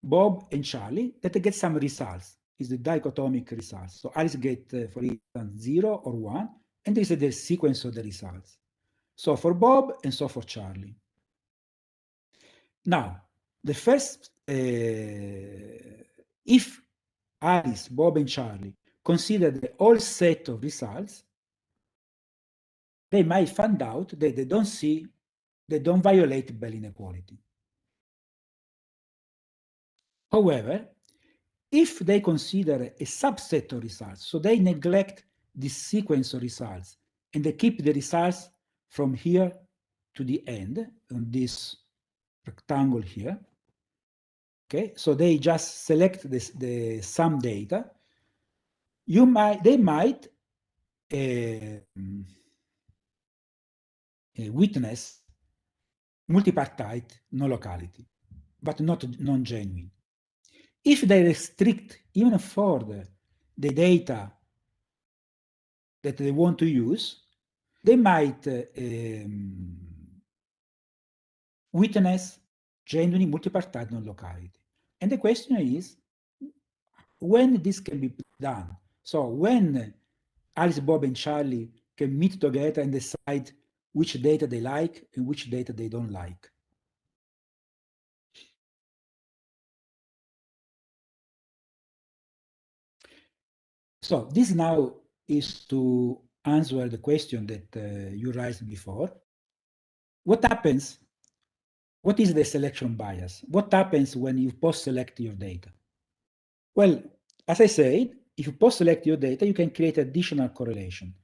Bob, and Charlie that get some results. It's the dichotomic results. So Alice get, for instance, 0 or 1, and this is the sequence of the results. So for Bob and so for Charlie. Now, the first, if Alice, Bob, and Charlie consider the whole set of results, they might find out that they don't violate Bell inequality. However, if they consider a subset of results, so they neglect this sequence of results, and they keep the results from here to the end, on this rectangle here, okay, so they just select the sum data, they might witness multipartite non-locality, but not non-genuine. If they restrict even further the data that they want to use, they might witness genuine multipartite non-locality. And the question is, when this can be done? So when Alice, Bob, and Charlie can meet together and decide which data they like and which data they don't like. So this now is to answer the question that you raised before. What happens? What is the selection bias? What happens when you post-select your data? Well, as I said, if you post-select your data, you can create additional correlation.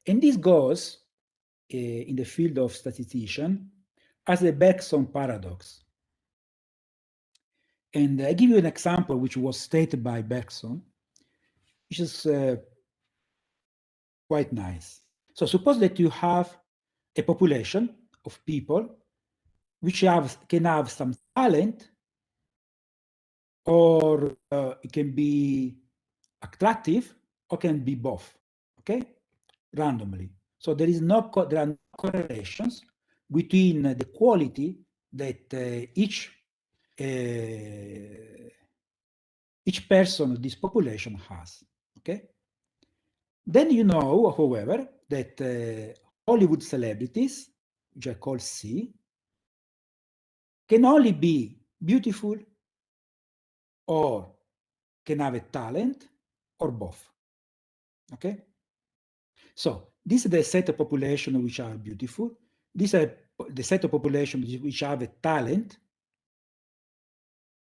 And this goes in the field of statistician as the Bergson paradox. And I give you an example which was stated by Bergson, which is quite nice. So suppose that you have a population of people which can have some talent, or it can be attractive, or can be both, okay, randomly. So there are no correlations between the quality that each person of this population has, okay? Then you know, however, that Hollywood celebrities, which I call C, can only be beautiful or can have a talent or both, okay? So this is the set of population which are beautiful. These are the set of population which have a talent.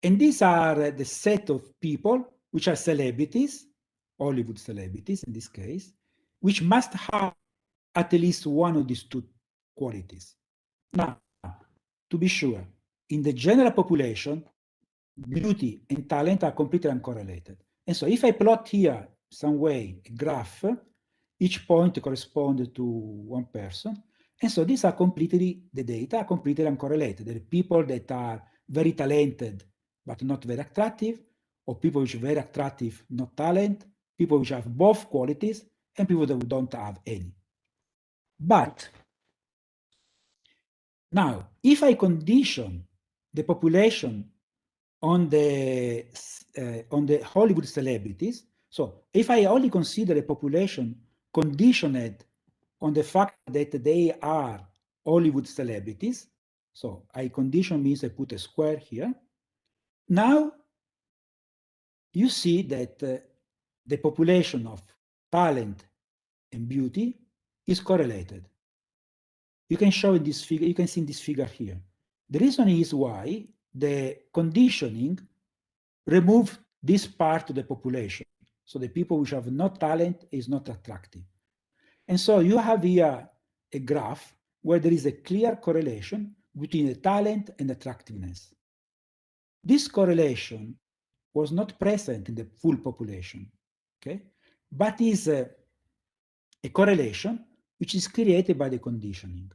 And these are the set of people which are celebrities, Hollywood celebrities in this case, which must have at least one of these two qualities. Now, to be sure, in the general population, beauty and talent are completely uncorrelated. And so if I plot here some way a graph, each point corresponds to one person. And so these are completely, the data are completely uncorrelated. There are people that are very talented, but not very attractive, or people which are very attractive, not talent, people which have both qualities, and people that don't have any. But now, if I condition the population on the Hollywood celebrities, so if I only consider a population conditioned on the fact that they are Hollywood celebrities, so I condition means I put a square here. Now you see that the population of talent and beauty is correlated. You can show in this figure, you can see in this figure here. The reason is why the conditioning remove this part of the population. So the people which have no talent is not attractive. And so you have here a graph where there is a clear correlation between the talent and attractiveness. This correlation was not present in the full population, okay? But is a correlation which is created by the conditioning.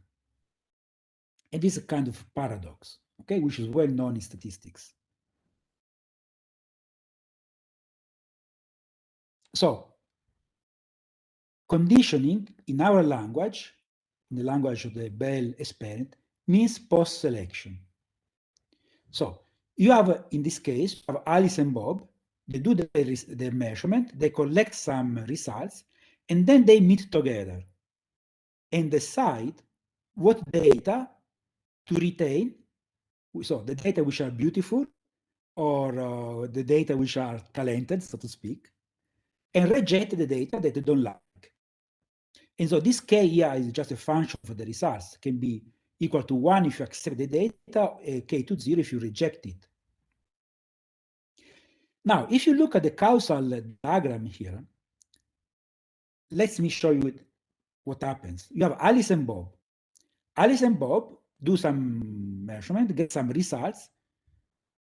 And this is a kind of paradox, okay, which is well known in statistics. So, conditioning in our language, in the language of the Bell experiment, means post-selection. So, you have, in this case, you have Alice and Bob, they do the measurement, they collect some results, and then they meet together and decide what data to retain. So, the data which are beautiful, or the data which are talented, so to speak, and reject the data that they don't like. And so this K here is just a function for the results. It can be equal to 1 if you accept the data, K to 0 if you reject it. Now, if you look at the causal diagram here, let me show you what happens. You have Alice and Bob. Alice and Bob do some measurement, get some results,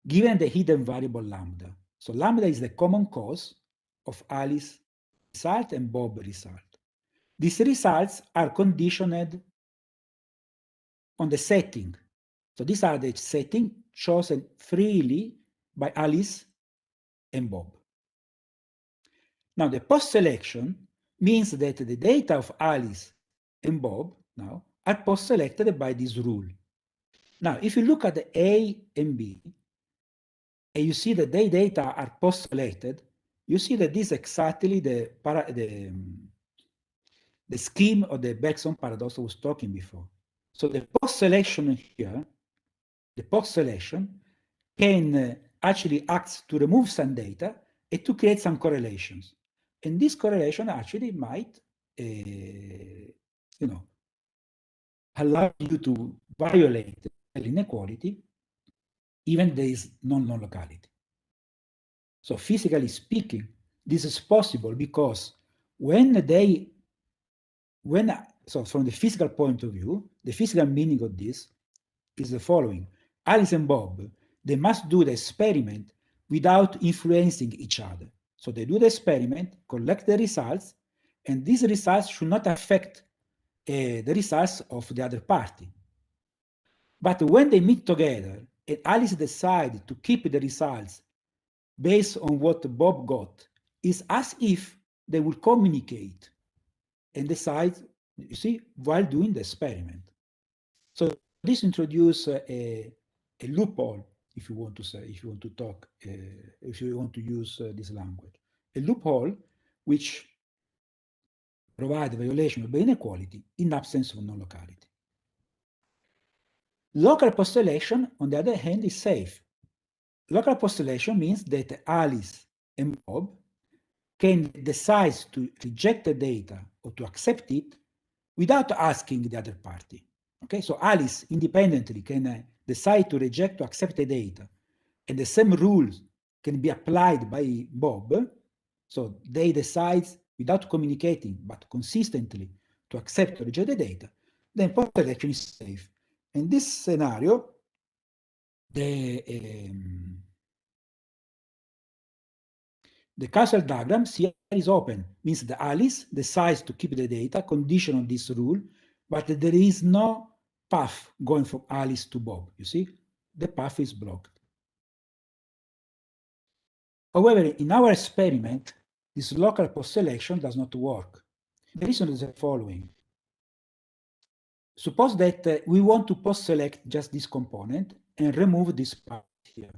given the hidden variable lambda. So lambda is the common cause of Alice result and Bob result. These results are conditioned on the setting. So these are the settings chosen freely by Alice and Bob. Now the post-selection means that the data of Alice and Bob now are post-selected by this rule. Now, if you look at the A and B, and you see that their data are post-selected, you see that this is exactly the scheme of the Bergson paradox I was talking before. So the post-selection here, the post-selection can actually act to remove some data and to create some correlations. And this correlation actually might, allow you to violate the inequality, even there is non-locality. So physically speaking, this is possible because so from the physical point of view, the physical meaning of this is the following. Alice and Bob, they must do the experiment without influencing each other. So they do the experiment, collect the results, and these results should not affect the results of the other party. But when they meet together and Alice decides to keep the results based on what Bob got, it's as if they will communicate and decide, you see, while doing the experiment. So this introduces a loophole, if you want to say, if you want to talk, if you want to use this language. A loophole which provides violation of the inequality in absence of non-locality. Local postulation, on the other hand, is safe. Local postulation means that Alice and Bob can decide to reject the data or to accept it without asking the other party. Okay, so Alice independently can decide to reject or accept the data, and the same rules can be applied by Bob. So they decide without communicating, but consistently to accept or reject the data, then post-selection is safe. In this scenario, the causal diagram here is open, means that Alice decides to keep the data condition on this rule, but there is no path going from Alice to Bob. You see, the path is blocked. However, in our experiment, this local post-selection does not work. The reason is the following. Suppose that we want to post-select just this component and remove this part here.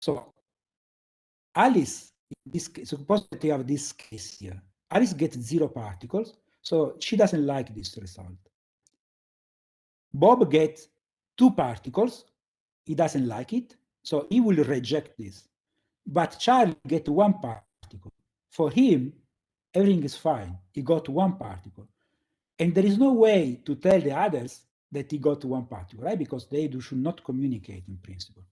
So Alice, in this case, suppose that you have this case here. Alice gets 0 particles, so she doesn't like this result. Bob gets 2 particles, he doesn't like it, so he will reject this. But Charlie gets 1 particle. For him, everything is fine. He got 1 particle. And there is no way to tell the others that he got 1 particle, right? Because they should not communicate in principle.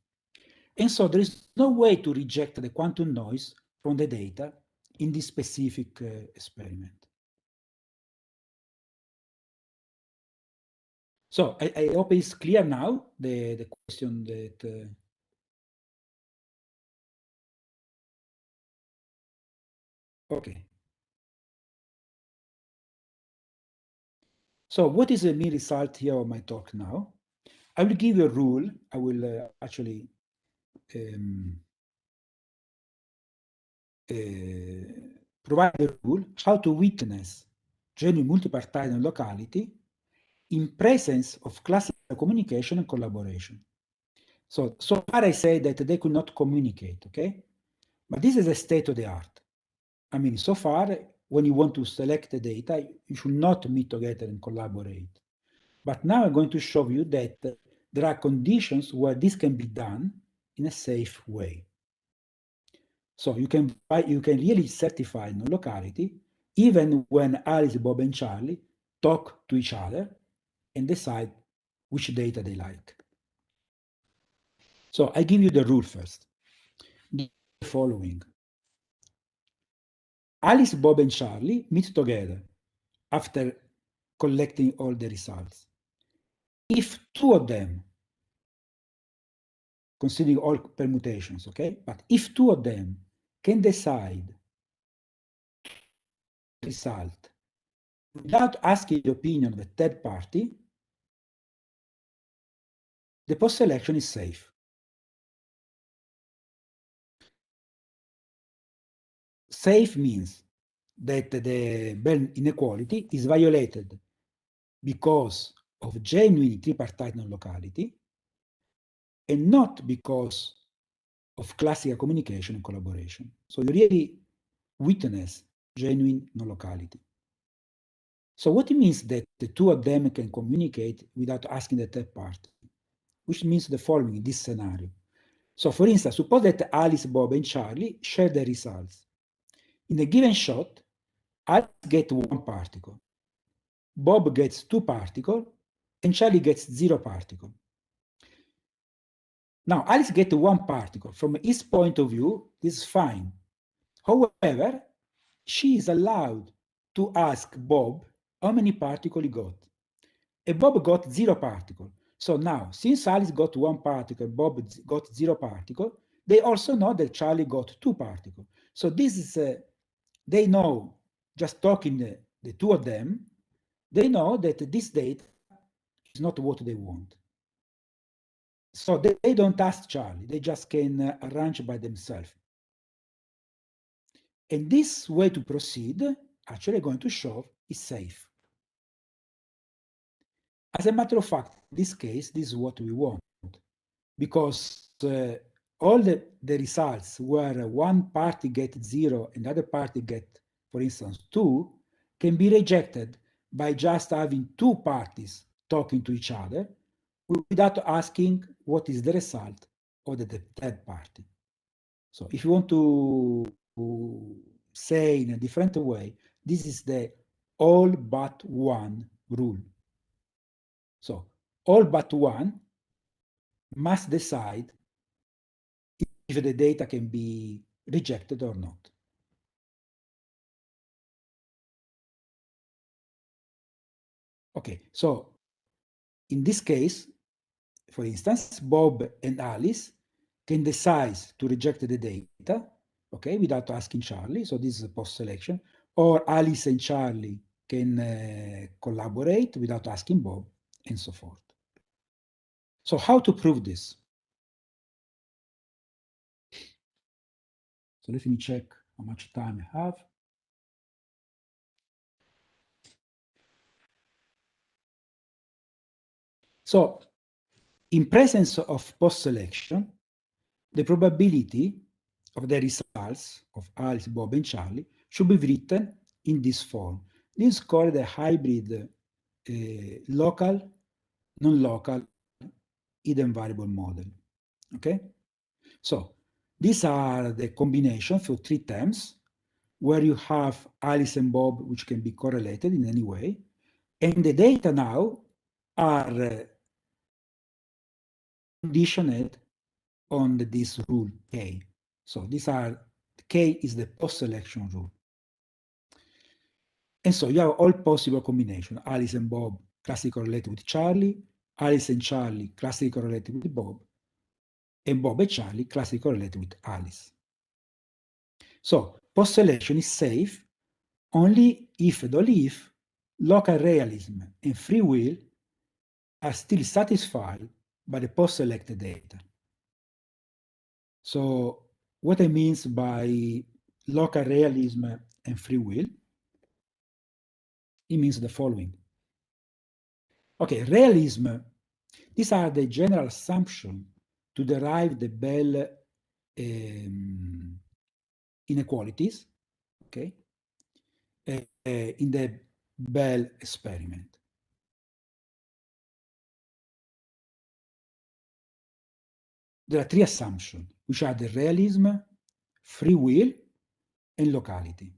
And so there is no way to reject the quantum noise from the data in this specific experiment. So I hope it's clear now, the question that... Okay. So what is the mean result here of my talk now? I will give you a rule. I will actually provide a rule how to witness genuine multipartite non-locality in presence of classical communication and collaboration. So far I say that they could not communicate, okay? But this is a state of the art. I mean, so far, when you want to select the data, you should not meet together and collaborate. But now I'm going to show you that there are conditions where this can be done in a safe way. So you can really certify non-locality even when Alice, Bob, and Charlie talk to each other and decide which data they like. So I give you the rule first. The following. Alice, Bob, and Charlie meet together after collecting all the results. If 2 of them, considering all permutations, okay, but if 2 of them can decide the result without asking the opinion of a third party, the post-selection is safe. Safe means that the Bell inequality is violated because of genuine tripartite non-locality and not because of classical communication and collaboration. So you really witness genuine non-locality. So what it means that the two of them can communicate without asking the third party, which means the following in this scenario. So for instance, suppose that Alice, Bob, and Charlie share the results. In a given shot, Alice gets one particle, Bob gets two particles, and Charlie gets 0 particle. Now, Alice gets one particle. From his point of view, this is fine. However, she is allowed to ask Bob how many particles he got. And Bob got 0 particle. So now, since Alice got one particle, Bob got 0 particle, they also know that Charlie got 2 particles. So this is, they know, just talking the two of them, they know that this data is not what they want. So they don't ask Charlie, they just can arrange by themselves. And this way to proceed, actually going to show, is safe. As a matter of fact, in this case, this is what we want, because all the results where one party gets 0 and the other party get, for instance, 2, can be rejected by just having 2 parties talking to each other without asking what is the result of the third party. So if you want to say in a different way, this is the all but one rule. So all but one must decide if the data can be rejected or not. Okay, so in this case, for instance, Bob and Alice can decide to reject the data, okay, without asking Charlie. So this is a post-selection. Or Alice and Charlie can collaborate without asking Bob, and so forth. So how to prove this? So let me check how much time I have. So in presence of post-selection, the probability of the results of Alice, Bob, and Charlie should be written in this form. This is called a hybrid local, non-local, hidden variable model. Okay? So these are the combination for 3 terms where you have Alice and Bob, which can be correlated in any way. And the data now are conditioned on this rule K. So these are, K is the post-selection rule. And so you have all possible combinations. Alice and Bob classically correlated with Charlie, Alice and Charlie classically correlated with Bob, and Bob and Charlie classically correlated with Alice. So post-selection is safe only if and only if local realism and free will are still satisfied by the post-selected data. So what I mean by local realism and free will, it means the following. Okay, realism, these are the general assumptions to derive the Bell inequalities, okay, in the Bell experiment. There are 3 assumptions, which are the realism, free will, and locality.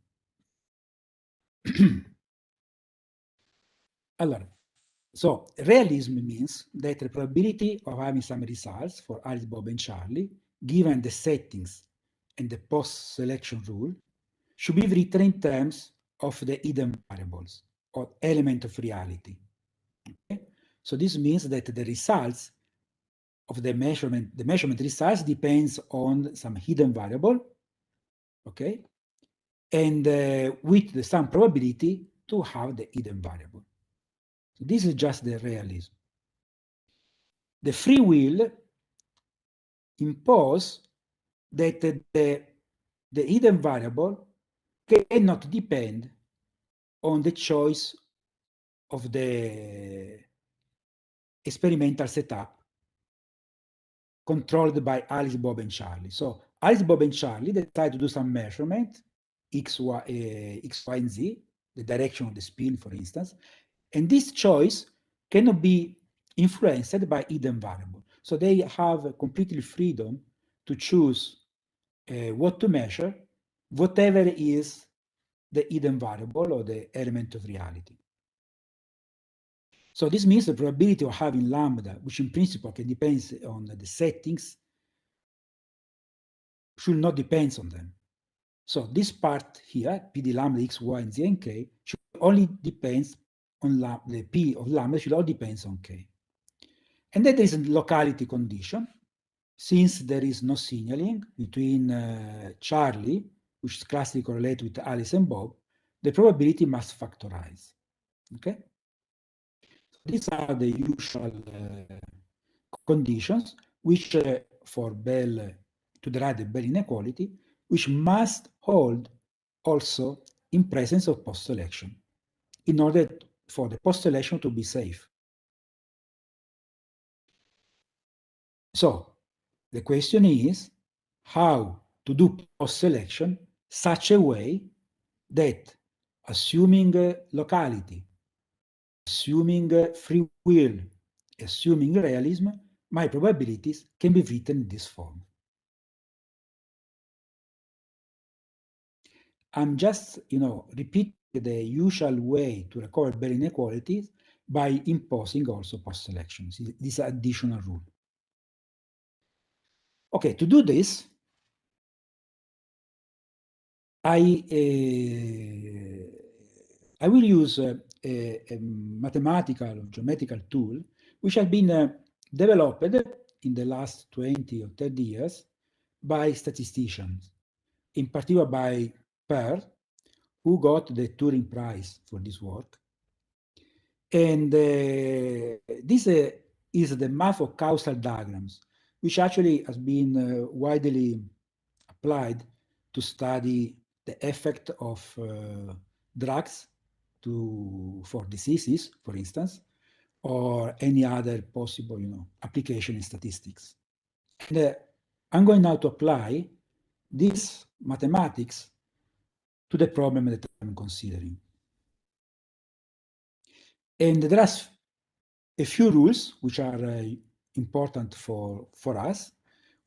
Allora, so realism means that the probability of having some results for Alice, Bob, and Charlie, given the settings and the post-selection rule, should be written in terms of the hidden variables or element of reality. Okay? So this means that the results of the measurement results depends on some hidden variable, okay, and with some probability to have the hidden variable. So this is just the realism. The free will impose that the hidden variable cannot depend on the choice of the experimental setup controlled by Alice, Bob, and Charlie. So Alice, Bob, and Charlie decide to do some measurement, X, Y, and Z, the direction of the spin, for instance, and this choice cannot be influenced by hidden variable. So they have completely freedom to choose what to measure, whatever is the hidden variable or the element of reality. So this means the probability of having lambda, which in principle can depend on the settings, should not depend on them. So this part here, PD lambda x, y, and z, and k, should only depends on the p of lambda should all depends on k. And then there is a locality condition. Since there is no signaling between Charlie, which is classically correlated with Alice and Bob, the probability must factorize. Okay? These are the usual conditions, which for Bell, to derive the Bell inequality, which must hold also in presence of post-selection, in order for the post-selection to be safe. So the question is how to do post-selection such a way that, assuming locality, assuming free will, assuming realism, my probabilities can be written in this form. I'm just, repeating the usual way to recover Bell inequalities by imposing also post-selections, this additional rule. Okay, to do this, I will use a mathematical or geometrical tool which has been developed in the last 20 or 30 years by statisticians, in particular by Peirce, who got the Turing Prize for this work. And this is the math of causal diagrams, which actually has been widely applied to study the effect of drugs for diseases, for instance, or any other possible application in statistics. And I'm going now to apply this mathematics to the problem that I'm considering. And there are a few rules which are important for us.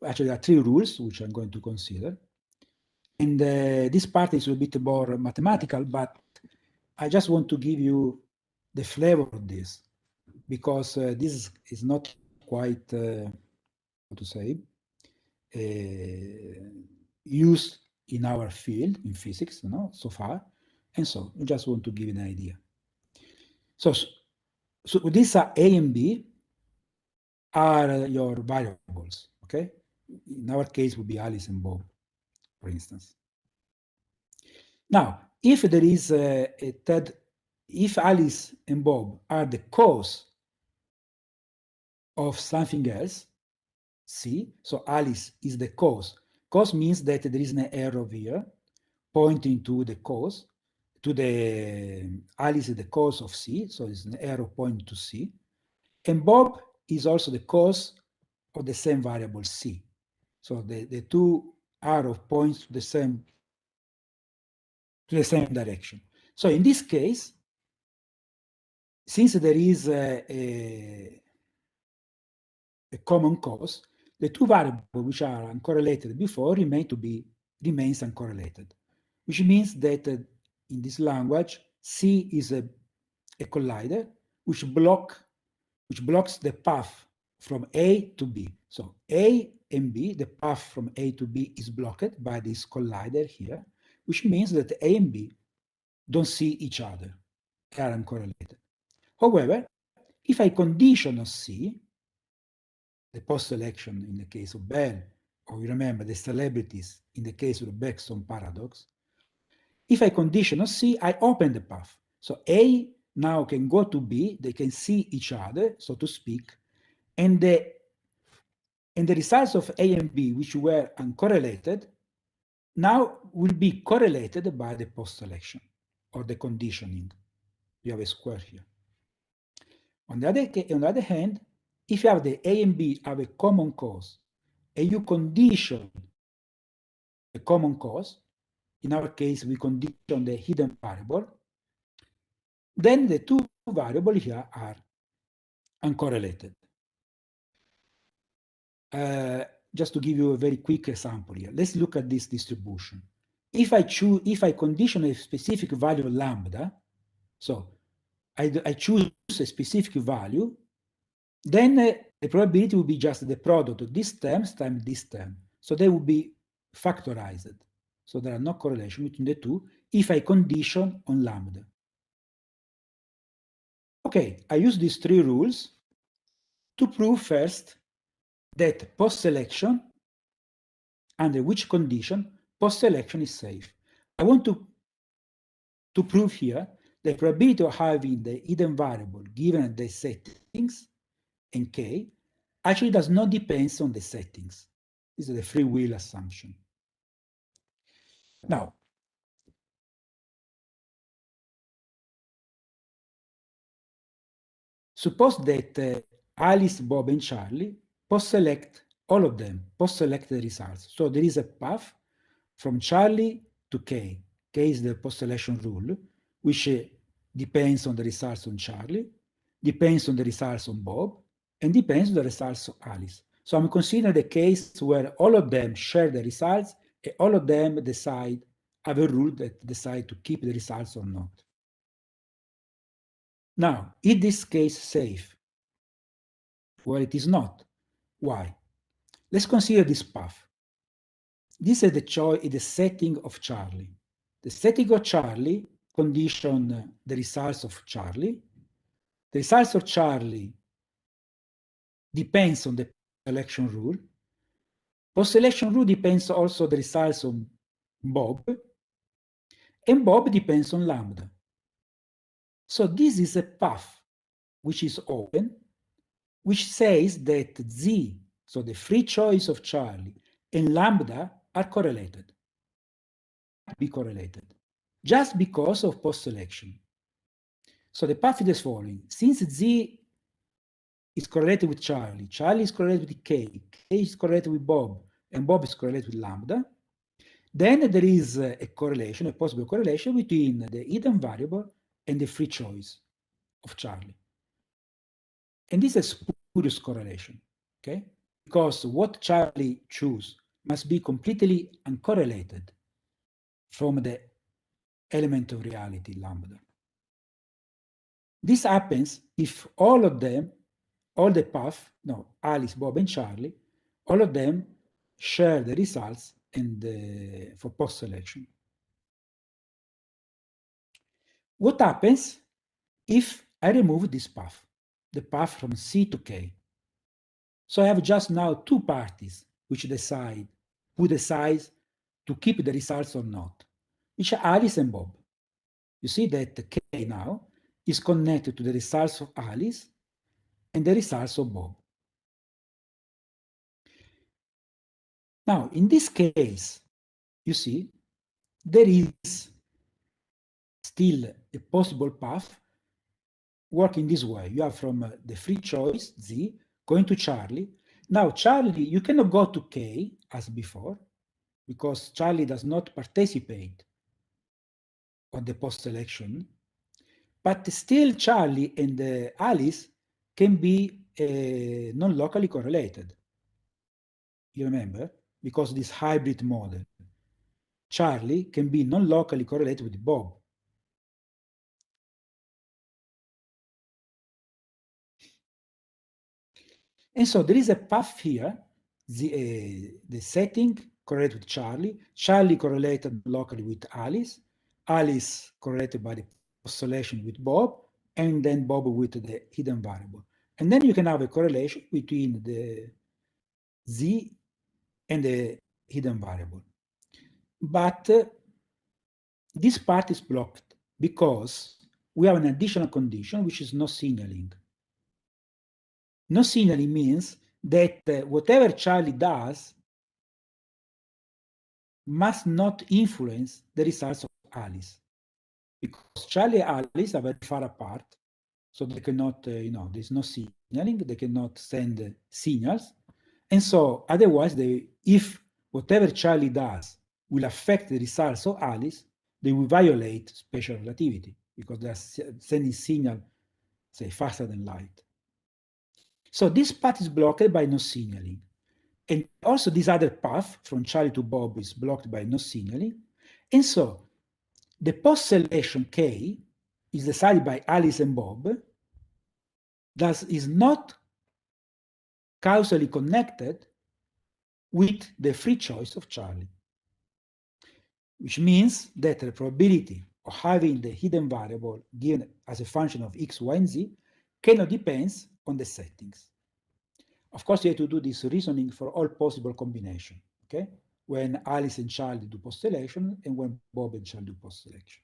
Actually, there are 3 rules which I'm going to consider. And this part is a bit more mathematical, but I just want to give you the flavor of this, because this is not quite, how to say, used in our field, in physics, so far. And so I just want to give you an idea. So these are A and B are your variables, okay? In our case, would be Alice and Bob, for instance. Now, if there is if Alice and Bob are the cause of something else, C, so Alice is the cause. Cause means that there is an arrow here pointing to the cause, Alice is the cause of C, so it's an arrow pointing to C. And Bob is also the cause of the same variable C. So the 2 arrow points to the same direction. So in this case, since there is a common cause, the 2 variables which are uncorrelated before remains uncorrelated, which means that in this language, C is a collider which blocks the path from A to B. So A and B, the path from A to B is blocked by this collider here, which means that A and B don't see each other, they are uncorrelated. However, if I condition on C, the post-selection in the case of Bell, or you remember the celebrities in the case of the Bergson paradox, if I condition on C, I open the path. So A now can go to B, they can see each other, so to speak, and the results of A and B, which were uncorrelated, now will be correlated by the post-selection or the conditioning. You have a square here. On the other hand, if you have the A and B have a common cause, and you condition the common cause, in our case, we condition the hidden variable, then the two variables here are uncorrelated. Just to give you a very quick example here, let's look at this distribution. If I condition a specific value of lambda, so I choose a specific value, then the probability will be just the product of these terms times this term. So they will be factorized. So there are no correlation between the two if I condition on lambda. Okay, I use these three rules to prove first that post-selection, under which condition post-selection is safe. I want to prove here the probability of having the hidden variable given the settings in K actually does not depend on the settings. This is the free will assumption. Now, suppose that Alice, Bob, and Charlie post-select all of them, post-select the results. So there is a path from Charlie to K. K is the post-selection rule, which depends on the results on Charlie, depends on the results on Bob, and depends on the results of Alice. So I'm considering the case where all of them share the results and all of them have a rule that decide to keep the results or not. Now, is this case safe? Well, it is not. Why? Let's consider this path. This is the setting of Charlie. The setting of Charlie condition the results of Charlie. The results of Charlie depends on the selection rule. Post-selection rule depends also the results on Bob, and Bob depends on lambda. So this is a path which is open, which says that Z, so the free choice of Charlie, and lambda are correlated. Be correlated just because of post-selection. So the path is the following. Since Z is correlated with Charlie, Charlie is correlated with K is correlated with Bob, and Bob is correlated with lambda, then there is a correlation, a possible correlation between the hidden variable and the free choice of Charlie. And this is a spurious correlation, okay? Because what Charlie chooses must be completely uncorrelated from the element of reality, lambda. This happens if all of them, all the path, no, Alice, Bob, and Charlie, all of them share the results for post-selection. What happens if I remove this path, the path from C to K? So I have just now two parties which decide, who decides to keep the results or not, which are Alice and Bob. You see that K now is connected to the results of Alice and the results of Bob. Now, in this case, you see, there is still a possible path working this way. You have from the free choice, Z, going to Charlie. Now, Charlie, you cannot go to K as before, because Charlie does not participate on the post-selection, but still Charlie and Alice can be non-locally correlated. You remember? Because this hybrid model. Charlie can be non-locally correlated with Bob. And so there is a path here, the setting correlated with Charlie, Charlie correlated locally with Alice, Alice correlated by the post-selection with Bob, and then Bob with the hidden variable. And then you can have a correlation between the Z and the hidden variable. But this part is blocked because we have an additional condition, which is no signaling. No signaling means that whatever Charlie does must not influence the results of Alice, because Charlie and Alice are very far apart, so they cannot, there's no signaling, they cannot send signals, And so otherwise, if whatever Charlie does will affect the results of Alice, they will violate special relativity because they are sending signal, say, faster than light. So this path is blocked by no signaling. And also this other path from Charlie to Bob is blocked by no signaling. And so the post-selection K is decided by Alice and Bob, thus is not causally connected with the free choice of Charlie, which means that the probability of having the hidden variable given as a function of x, y, and z cannot depend on the settings. Of course, you have to do this reasoning for all possible combinations, okay? When Alice and Charlie do post-selection and when Bob and Charlie do post-selection.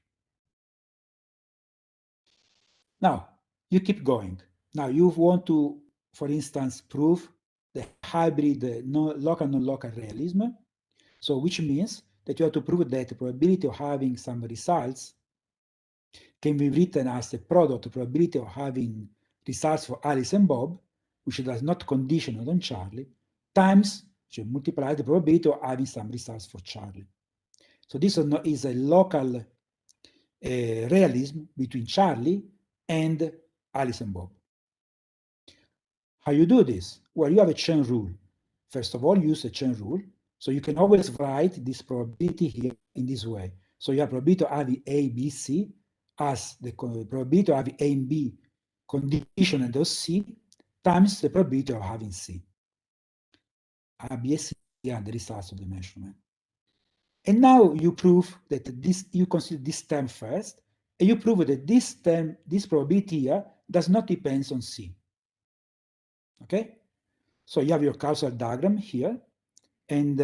Now, you keep going. Now, you want to, for instance, prove the hybrid local non-local realism. So, which means that you have to prove that the probability of having some results can be written as the product of probability of having results for Alice and Bob, which does not condition on Charlie, times, so multiply the probability of having some results for Charlie. So this is a local realism between Charlie and Alice and Bob. How you do this? Well, you have a chain rule. First of all, use a chain rule. So you can always write this probability here in this way. So you have probability of having A, B, C as the probability of having A and B conditioned on C times the probability of having C. A, B, and C are the results of the measurement. And now you prove that this, you consider this term first, and you prove that this term, this probability here, does not depend on C. Okay? So you have your causal diagram here, and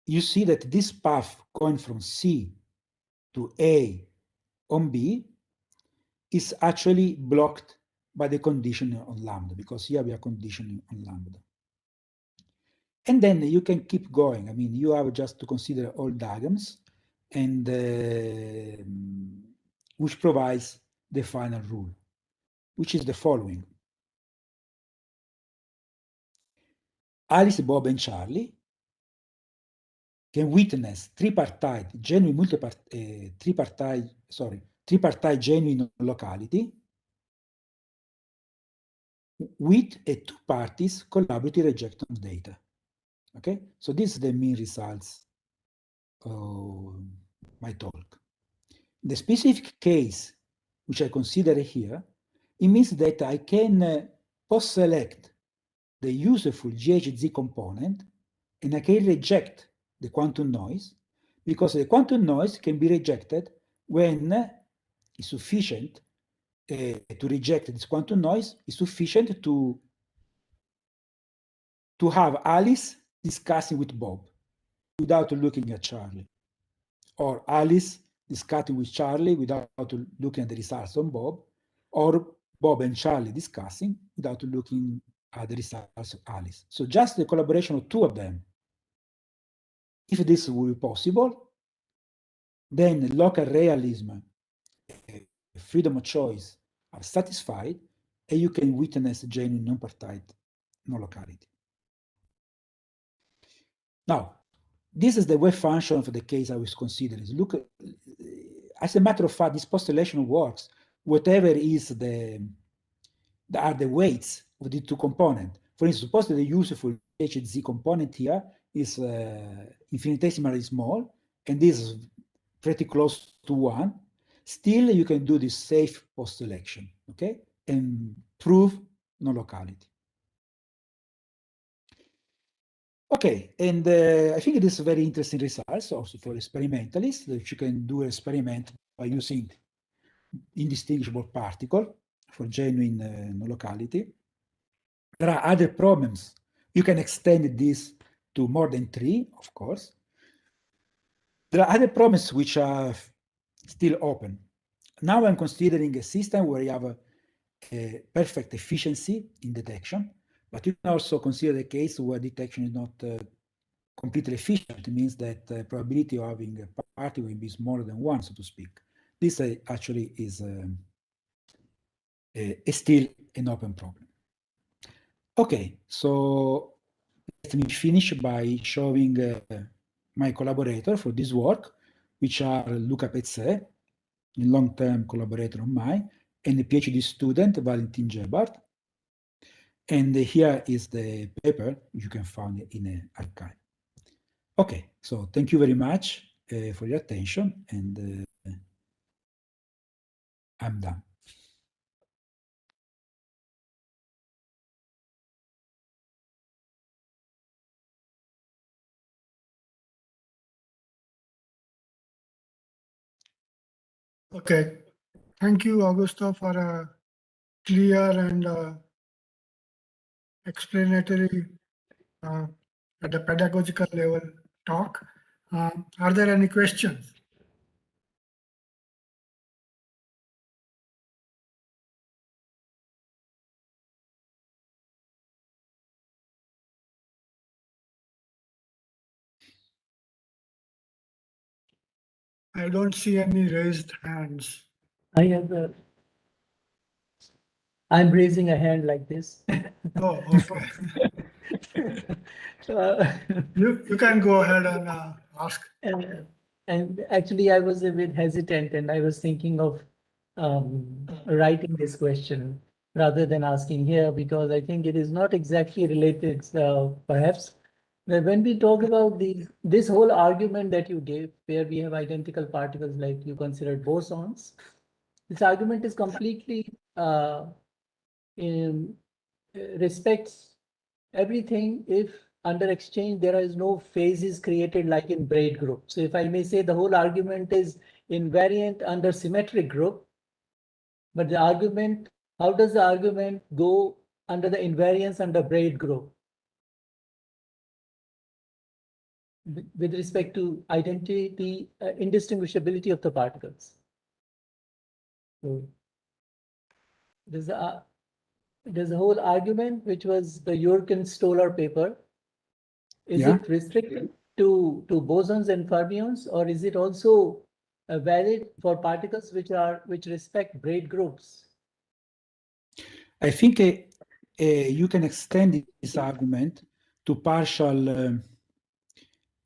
you see that this path going from C to A on B is actually blocked by the condition on lambda, because here we are conditioning on lambda. And then you can keep going. I mean, you have just to consider all diagrams, and which provides the final rule, which is the following. Alice, Bob, and Charlie can witness tripartite genuine tripartite genuine locality with a two parties collaborative rejection of data. Okay, so this is the main results of my talk. The specific case which I consider here, it means that I can post-select the useful GHZ component, and I can reject the quantum noise, because the quantum noise can be rejected when it's sufficient to reject this quantum noise, is sufficient to have Alice discussing with Bob without looking at Charlie, or Alice discussing with Charlie without looking at the results on Bob, or Bob and Charlie discussing without looking at the results of Alice. So just the collaboration of two of them. If this will be possible, then local realism, freedom of choice are satisfied, and you can witness genuine non-partite non-locality. Now, this is the wave function of the case I was considering. Look, as a matter of fact, this postulation works. Whatever is are the weights of the two components. For instance, suppose that the useful HZ component here is infinitesimally small, and this is pretty close to 1. Still, you can do this safe post-selection, okay, and prove non-locality. Okay, and I think it is a very interesting results also for experimentalists, that you can do an experiment by using indistinguishable particle for genuine non-locality. There are other problems. You can extend this to more than 3, of course. There are other problems which are still open. Now I'm considering a system where you have a perfect efficiency in detection, but you can also consider the case where detection is not completely efficient. It means that the probability of having a particle will be smaller than 1, so to speak. This actually is is still an open problem. Okay, so let me finish by showing my collaborator for this work, which are Luca Pezzè, a long-term collaborator of mine, and a PhD student, Valentin Gebhardt. And here is the paper you can find in an archive. Okay, so thank you very much for your attention, and I'm done. Okay. Thank you, Augusto, for a clear and explanatory at a pedagogical level talk. Are there any questions? I don't see any raised hands. I have I'm raising a hand like this. Oh, okay. You can go ahead and ask. And actually, I was a bit hesitant, and I was thinking of writing this question rather than asking here, because I think it is not exactly related, perhaps. When we talk about this whole argument that you gave, where we have identical particles like you considered bosons, this argument is completely respects everything if under exchange there is no phases created like in braid group. So if I may say, the whole argument is invariant under symmetric group, but the argument, how does the argument go under the invariance under braid group with respect to identity, indistinguishability of the particles? So there's a whole argument which was the Jurgen-Stoller paper. Is it restricted to bosons and fermions, or is it also valid for particles which respect braid groups? I think you can extend this argument to partial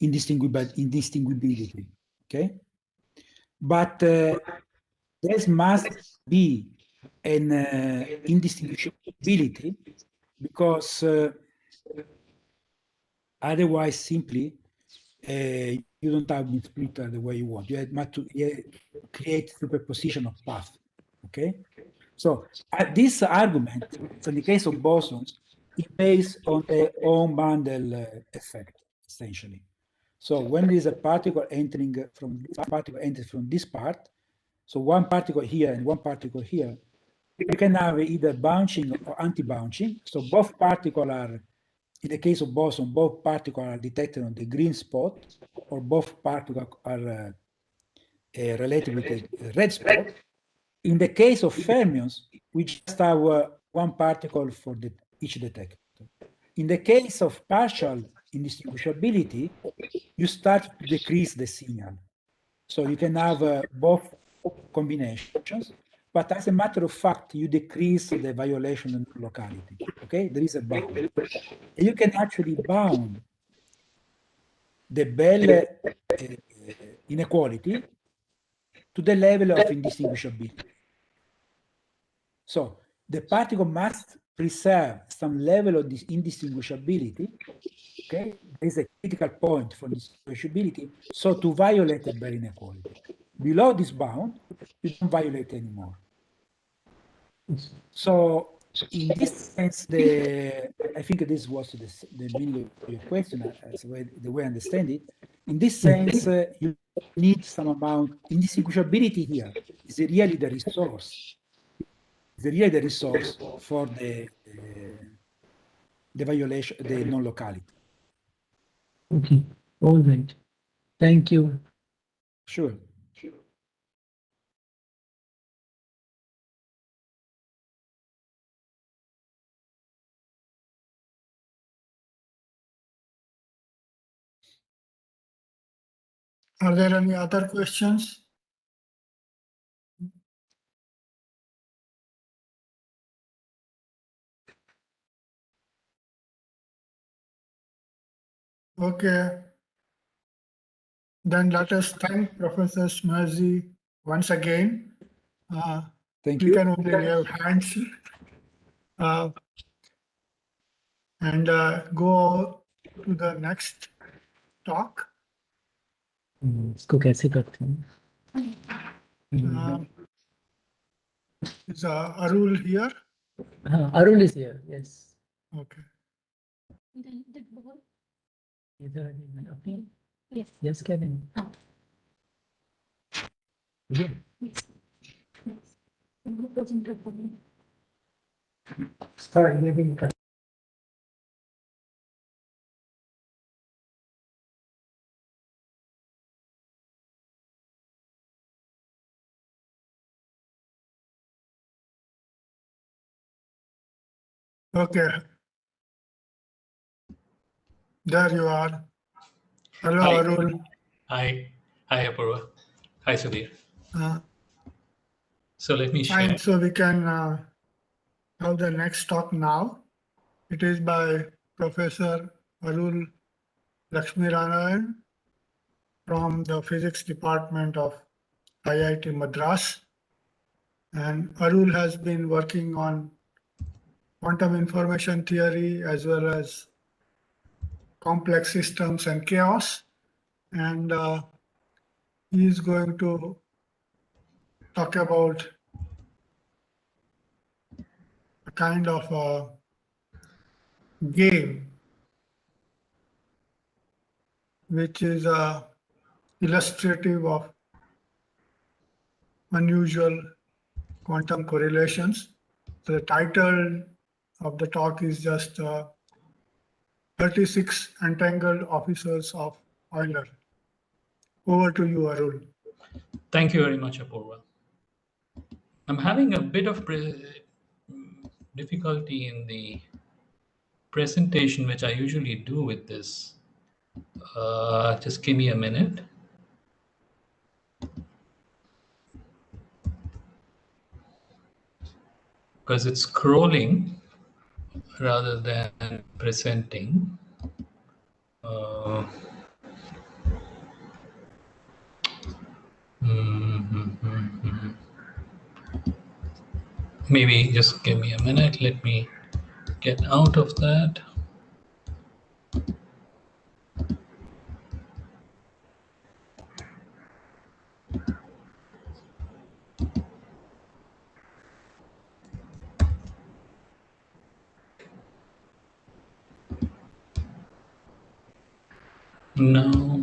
indistinguibility, okay? But there must be an indistinguishability, because otherwise simply you don't have the splitter the way you want. You have to create superposition of paths, okay? So this argument, in the case of bosons, is based on the own bundle effect, essentially. So when there is a particle entering from this particle enters from this part, so one particle here and one particle here, you can have either bounding or anti-bounding. So both particles are, in the case of boson, both particles are detected on the green spot, or both particles are related with the red spot. In the case of fermions, we just have one particle for each detector. In the case of partial indistinguishability, you start to decrease the signal. So you can have both combinations, but as a matter of fact, you decrease the violation of locality. Okay, there is a bound. And you can actually bound the Bell inequality to the level of indistinguishability. So the particle must preserve some level of this indistinguishability. Okay, there is a critical point for distinguishability, so to violate the Bell inequality. Below this bound, you don't violate anymore. So in this sense, I think this was the meaning of your question, the way I understand it. In this sense, you need some amount, indistinguishability here is really the resource. Is really the resource for the violation, the non-locality. Okay, all right. Thank you. Sure. Are there any other questions? Okay. Then let us thank Professor Smerzi once again. Thank We you. can only have hands and go to the next talk. इसको कैसे करते हैं? Is Arul here? Arul is here. Yes. Okay. Okay. Yes, Kevin. Yeah. Sorry, maybe. Okay. There you are. Hello, Hi. Arul. Hi. Hi, Apurva. Hi, Sudhir. Uh, So let me Fine. share. So we can have the next talk now. It is by Professor Arul Lakshmiranayan from the Physics Department of IIT Madras. And Arul has been working on quantum information theory as well as complex systems and chaos. And he is going to talk about a kind of a game which is illustrative of unusual quantum correlations. So the title of the talk is just 36 Entangled Officers of Euler. Over to you, Arul. Thank you very much, Apurva. I'm having a bit of difficulty in the presentation, which I usually do with this. Just give me a minute. Because it's scrolling rather than presenting. Maybe just give me a minute. Let me get out of that. No.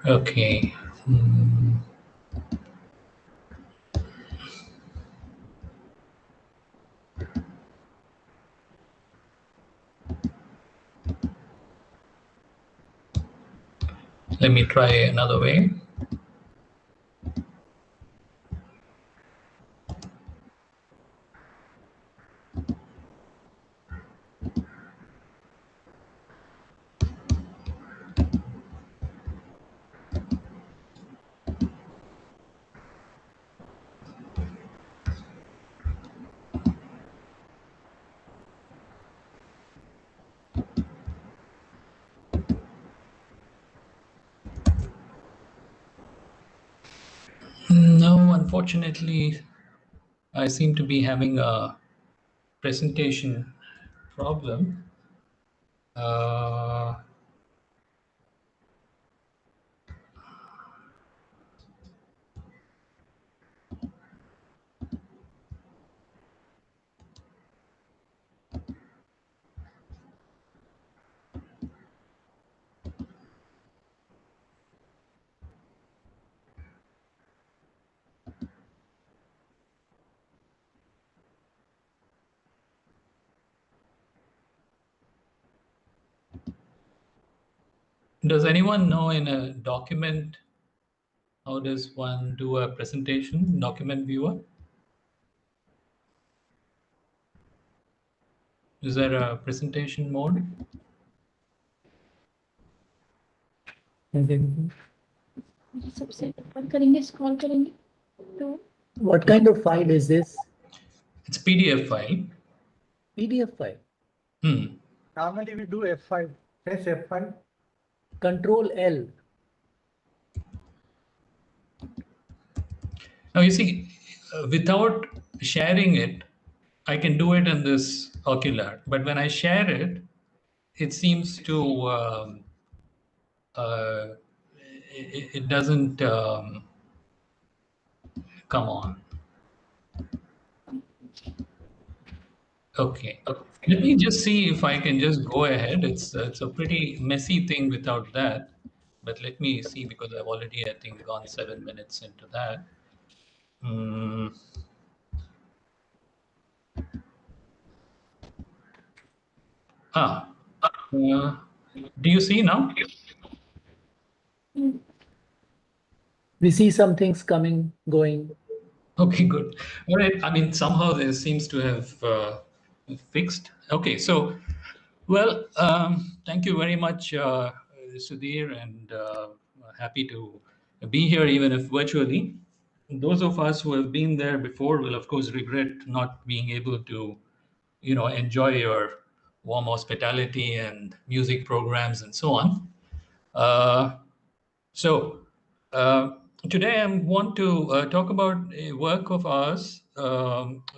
Okay. Let me try another way. No, unfortunately, I seem to be having a presentation problem. Does anyone know in a document, how does one do a presentation, document viewer? Is there a presentation mode? What kind of file is this? It's PDF file. PDF file. Normally we do F5. Press F5. Control L. Now you see, without sharing it, I can do it in this ocular. But when I share it, it seems to it doesn't come on. Okay, let me just see if I can just go ahead. It's a pretty messy thing without that, but let me see, because I've already, I think, gone 7 minutes into that. Do you see now? We see some things coming, going. Okay, good. All right. I mean, somehow this seems to have fixed. Okay, so, well, thank you very much, Sudhir, and happy to be here, even if virtually. Those of us who have been there before will, of course, regret not being able to, enjoy your warm hospitality and music programs and so on. Today I want to talk about a work of ours,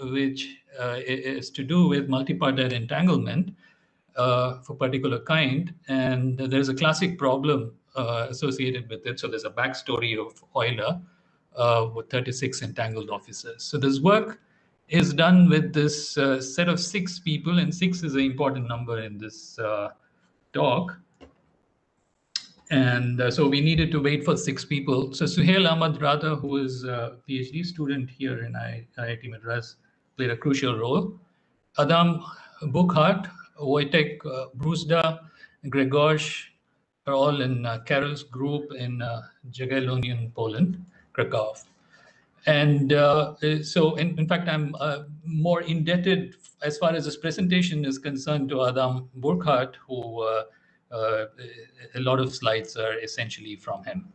which is to do with multipartite entanglement for particular kind. And there's a classic problem associated with it. So there's a backstory of Euler with 36 entangled officers. So this work is done with this set of 6 people, and 6 is an important number in this talk. And so we needed to wait for 6 people. So Suhail Ahmad Rada, who is a PhD student here in IIT Madras, played a crucial role. Adam Burkhardt, Wojtek Bruzda, Grzegorz are all in Karol's group in Jagiellonian, Poland, Krakow. And so, in fact, I'm more indebted as far as this presentation is concerned to Adam Burkhardt, who a lot of slides are essentially from him.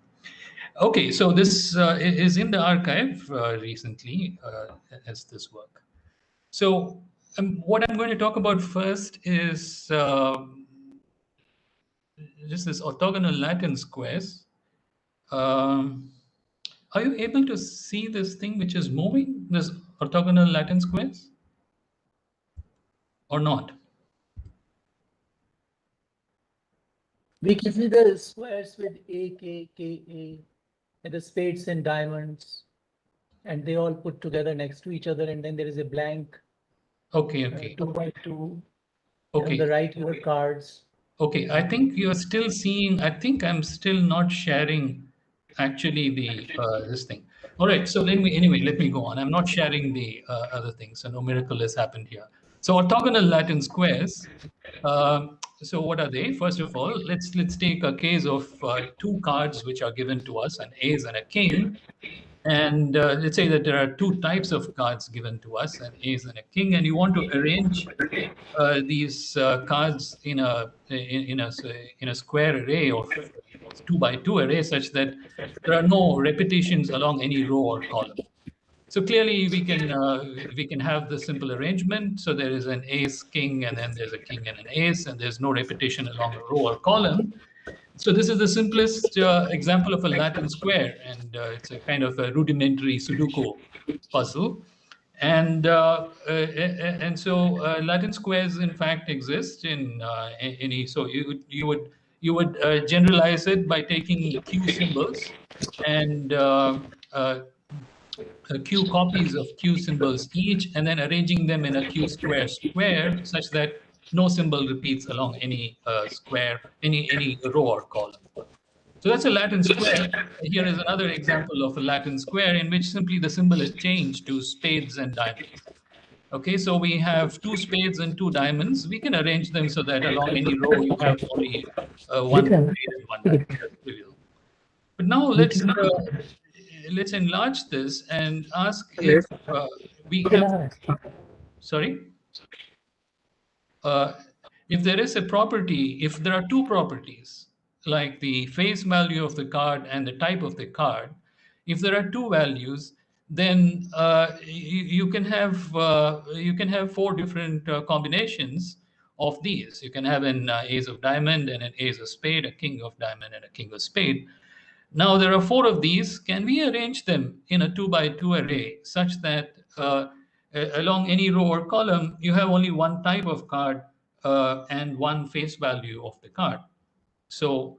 Okay, so this is in the archive recently as this work. So what I'm going to talk about first is just this orthogonal Latin squares. Are you able to see this thing which is moving, this orthogonal Latin squares, or not? We can see the squares with A, K, K, A, and the spades and diamonds, and they all put together next to each other, and then there is a blank. Okay. 2 by 2. Okay. On the right, your cards. Okay, I think you're still seeing. I think I'm still not sharing actually the this thing. All right, so let me go on. I'm not sharing the other things, so no miracle has happened here. So orthogonal Latin squares. So what are they? First of all, let's take a case of 2 cards which are given to us, an ace and a king. And let's say that there are 2 types of cards given to us, an ace and a king, and you want to arrange these cards in a square array of 2 by 2 array, such that there are no repetitions along any row or column. So clearly we can have the simple arrangement. So there is an ace, king, and then there's a king and an ace, and there's no repetition along a row or column. So this is the simplest example of a Latin square, and it's a kind of a rudimentary Sudoku puzzle. And so Latin squares, in fact, exist in any. So you would generalize it by taking Q symbols and Q copies of Q symbols each, and then arranging them in a Q square such that no symbol repeats along any square, any row or column. So that's a Latin square. Here is another example of a Latin square in which simply the symbol is changed to spades and diamonds. Okay, so we have 2 spades and 2 diamonds. We can arrange them so that along any row you have only 1 spade and 1 diamond. That's trivial. But now let's enlarge this and ask if we have. Sorry. if there is a property, if there are two properties, like the face value of the card and the type of the card, if there are two values, then you can have four different combinations of these. You can have an ace of diamond and an ace of spade, a king of diamond and a king of spade. Now there are four of these. Can we arrange them in a 2x2 array such that along any row or column, you have only one type of card and one face value of the card? So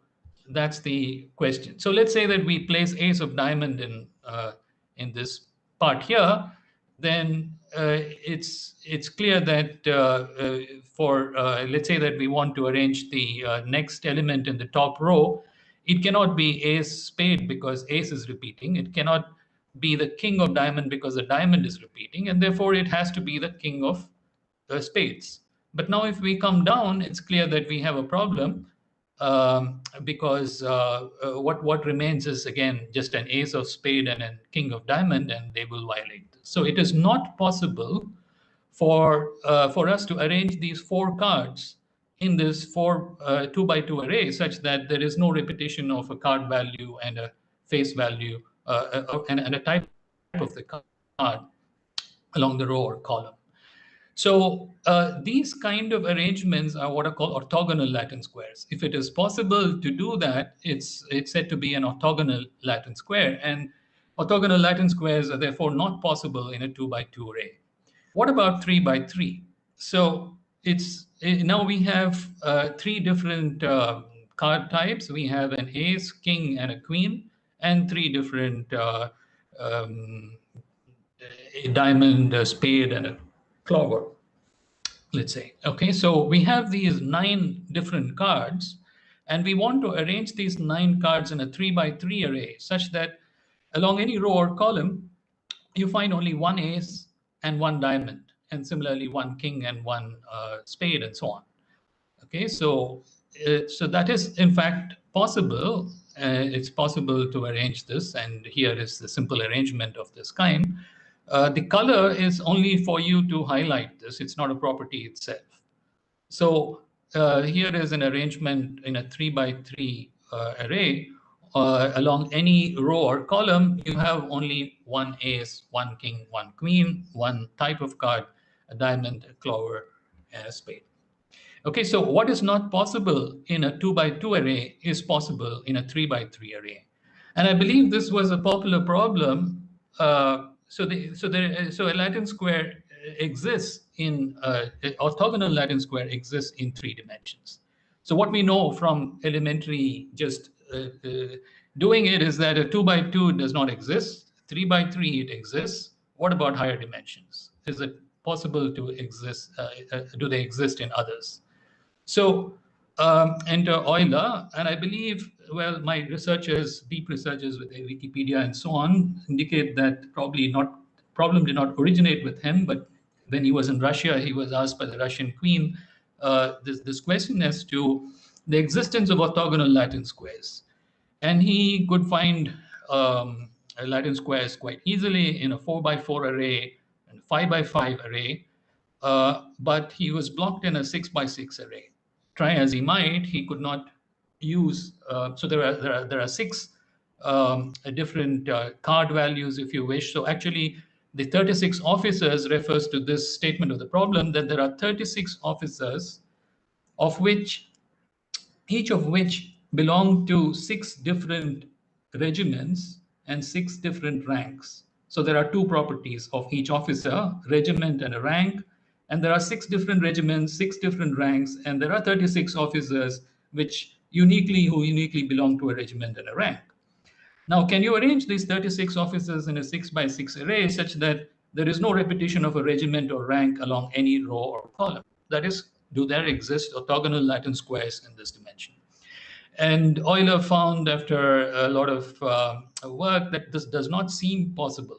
that's the question. So let's say that we place ace of diamond in this part here, then it's clear that let's say that we want to arrange the next element in the top row, it cannot be ace spade because ace is repeating. It cannot be the king of diamond because the diamond is repeating, and therefore it has to be the king of spades. But now if we come down, it's clear that we have a problem because what remains is again just an ace of spade and a king of diamond, and they will violate this. So it is not possible for us to arrange these four cards in this 2x2 array such that there is no repetition of a card value and a face value and a type of the card along the row or column. So these kind of arrangements are what are called orthogonal Latin squares. If it is possible to do that, it's said to be an orthogonal Latin square, and orthogonal Latin squares are therefore not possible in a 2x2 array. What about 3x3? So now we have three different card types. We have an ace, king, and a queen, and three different a diamond, a spade, and a clover, let's say. Okay, so we have these 9 different cards, and we want to arrange these 9 cards in a 3x3 array such that along any row or column, you find only one ace and one diamond, and similarly one king and one spade, and so on. Okay, so that is in fact possible. It's possible to arrange this, and here is the simple arrangement of this kind. The color is only for you to highlight this. It's not a property itself. So here is an arrangement in a 3x3 array. Along any row or column, you have only one ace, one king, one queen, one type of card, a diamond, a clover, and a spade. Okay, so what is not possible in a 2x2 array is possible in a 3x3 array. And I believe this was a popular problem. So a Latin square exists in orthogonal Latin square exists in 3 dimensions. So what we know from elementary just doing it is that a 2x2 does not exist. 3x3 it exists. What about higher dimensions? Is it possible to exist? Do they exist in others? So enter Euler, and I believe, well, my researchers, deep researchers with Wikipedia and so on, indicate that problem did not originate with him, but when he was in Russia, he was asked by the Russian queen this question as to the existence of orthogonal Latin squares. And he could find Latin squares quite easily in a 4x4 array and 5x5 array, but he was blocked in a 6x6 array. Try as he might, he could not use. So there are 6 different card values, if you wish. So actually, the 36 officers refers to this statement of the problem, that there are 36 officers, of which each of which belong to 6 different regiments and 6 different ranks. So there are 2 properties of each officer, regiment and a rank, and there are 6 different regiments, 6 different ranks, and there are 36 officers who uniquely belong to a regiment and a rank. Now, can you arrange these 36 officers in a 6x6 array such that there is no repetition of a regiment or rank along any row or column? That is, do there exist orthogonal Latin squares in this dimension? And Euler found, after a lot of work, that this does not seem possible.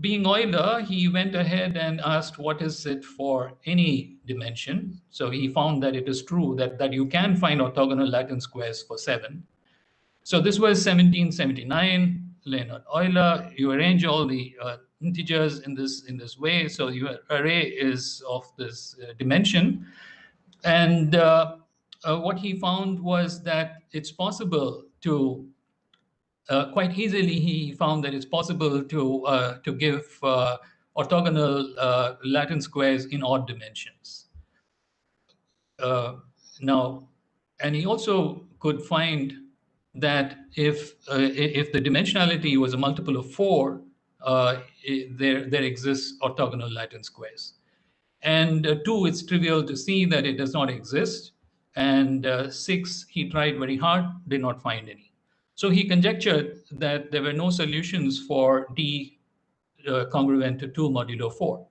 Being Euler, he went ahead and asked what is it for any dimension. So he found that it is true that you can find orthogonal Latin squares for 7. So this was 1779. non-Leonard Euler. You arrange all the integers in this way, so your array is of this dimension. And what he found was that it's possible to quite easily. He found that it's possible to give orthogonal Latin squares in odd dimensions. Now, and he also could find that if the dimensionality was a multiple of 4, there exists orthogonal Latin squares. And 2, it's trivial to see that it does not exist. And 6, he tried very hard, did not find any. So he conjectured that there were no solutions for D congruent to 2 modulo 4.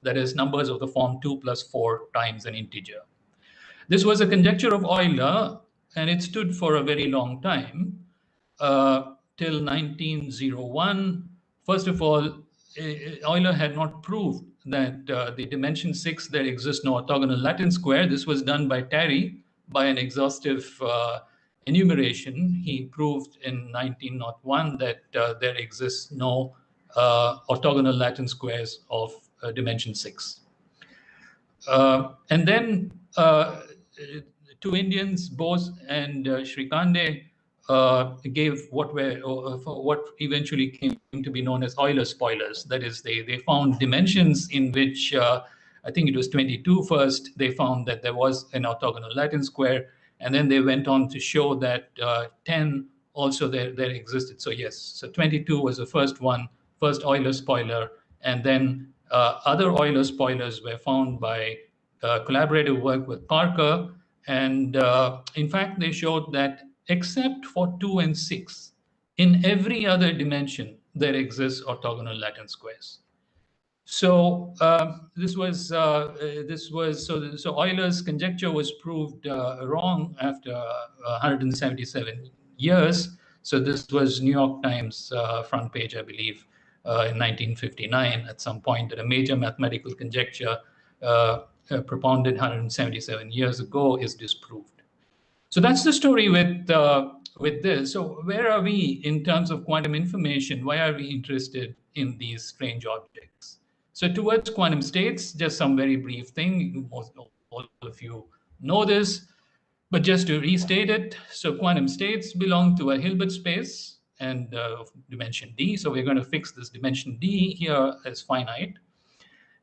That is, numbers of the form 2 plus 4 times an integer. This was a conjecture of Euler, and it stood for a very long time, till 1901. First of all, Euler had not proved that the dimension 6, there exists no orthogonal Latin square. This was done by Terry by an exhaustive enumeration. He proved in 1901 that there exists no orthogonal Latin squares of dimension 6. And then 2 Indians, Bose and Shrikande, gave what eventually came to be known as Euler spoilers. That is, they found dimensions in which, I think it was 22 first, they found that there was an orthogonal Latin square, and then they went on to show that 10 also there existed. So yes, so 22 was the first one, first Euler spoiler, and then other Euler spoilers were found by collaborative work with Parker. And in fact, they showed that except for 2 and 6, in every other dimension, there exists orthogonal Latin squares. So so Euler's conjecture was proved wrong after 177 years. So this was New York Times front page, I believe, in 1959 at some point, that a major mathematical conjecture propounded 177 years ago is disproved. So that's the story with this. So where are we in terms of quantum information? Why are we interested in these strange objects? So towards quantum states, just some very brief thing. All of you know this, but just to restate it. So quantum states belong to a Hilbert space and dimension D. So we're going to fix this dimension D here as finite.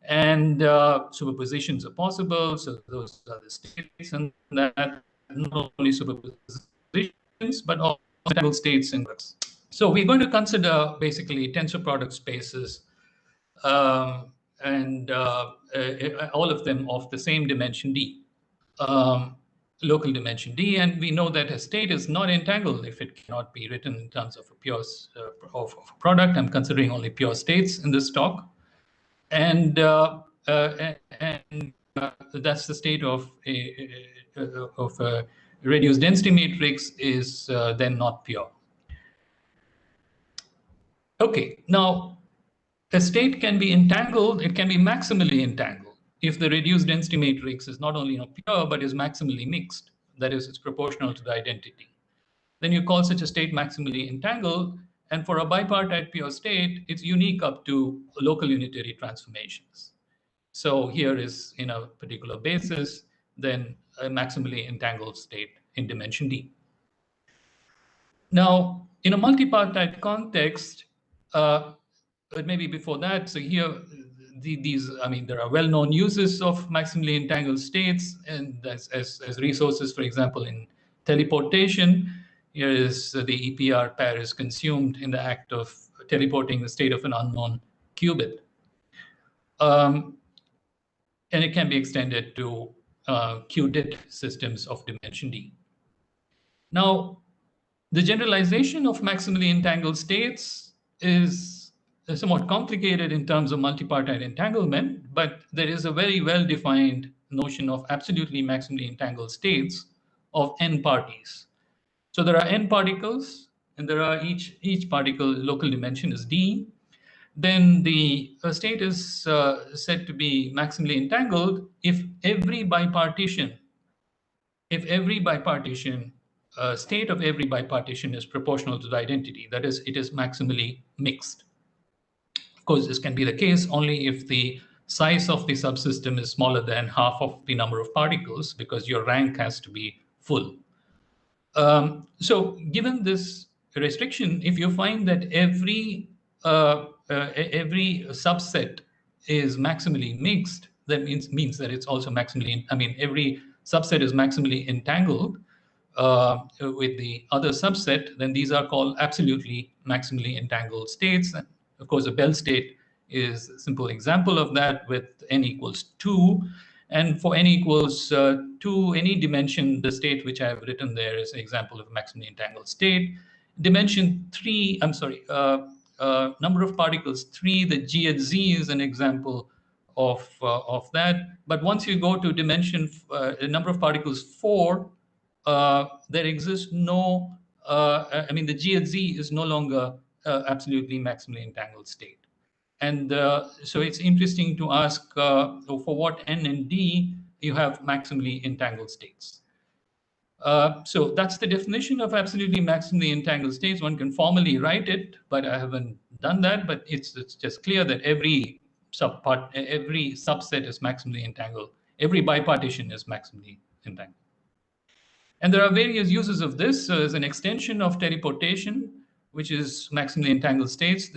And superpositions are possible. So those are the states, and that not only superpositions, but also entangled states and groups. So we're going to consider basically tensor product spaces, and all of them of the same dimension D, local dimension D. And we know that a state is not entangled if it cannot be written in terms of a pure of a product. I'm considering only pure states in this talk. And that's the state of a reduced density matrix is then not pure. Okay, now a state can be entangled, it can be maximally entangled if the reduced density matrix is not only not pure, but is maximally mixed. That is, it's proportional to the identity. Then you call such a state maximally entangled. And for a bipartite pure state, it's unique up to local unitary transformations. So here is, in a particular basis, then a maximally entangled state in dimension D. Now, in a multipartite context, but maybe before that, so here, there are well-known uses of maximally entangled states, and as resources, for example, in teleportation. Here is the EPR pair is consumed in the act of teleporting the state of an unknown qubit. And it can be extended to Qubit systems of dimension D. Now, the generalization of maximally entangled states is somewhat complicated in terms of multipartite entanglement, but there is a very well-defined notion of absolutely maximally entangled states of n parties. So there are n particles, and there are each particle local dimension is D. Then the state is said to be maximally entangled if every bipartition state of every bipartition is proportional to the identity. That is, it is maximally mixed. Of course, this can be the case only if the size of the subsystem is smaller than half of the number of particles, because your rank has to be full. So given this restriction, if you find that every subset is maximally mixed, that means that it's also maximally, every subset is maximally entangled with the other subset, then these are called absolutely maximally entangled states. And of course, a Bell state is a simple example of that with n equals 2. And for n equals 2, any dimension, the state which I have written there is an example of a maximally entangled state. Dimension 3, number of particles 3, the G at Z is an example of that. But once you go to dimension, number of particles 4, there exists no, the G at Z is no longer absolutely maximally entangled state. And so it's interesting to ask for what n and d you have maximally entangled states. So that's the definition of absolutely maximally entangled states. One can formally write it, but I haven't done that. But it's just clear that every subset is maximally entangled. Every bipartition is maximally entangled. And there are various uses of this. So as an extension of teleportation, which is maximally entangled states,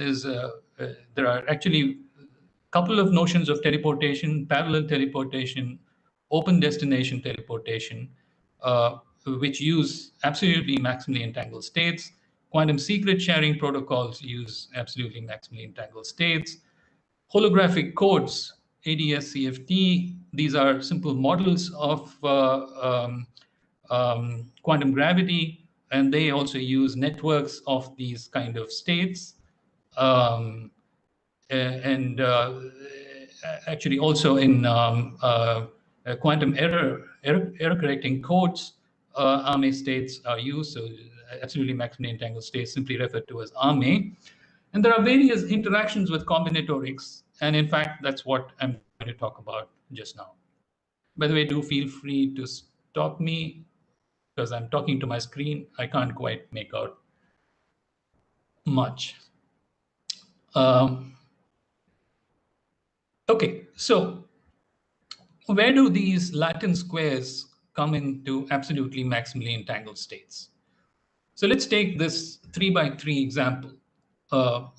there are actually a couple of notions of teleportation: parallel teleportation, open destination teleportation, which use absolutely maximally entangled states. Quantum secret sharing protocols use absolutely maximally entangled states. Holographic codes, ADS-CFT, these are simple models of quantum gravity, and they also use networks of these kind of states. Actually also in quantum error correcting codes, AME states are used. So absolutely maximally entangled states simply referred to as AME. And there are various interactions with combinatorics. And in fact, that's what I'm going to talk about just now. By the way, do feel free to stop me because I'm talking to my screen. I can't quite make out much. Okay, so where do these Latin squares come into absolutely maximally entangled states? So let's take this 3x3 example,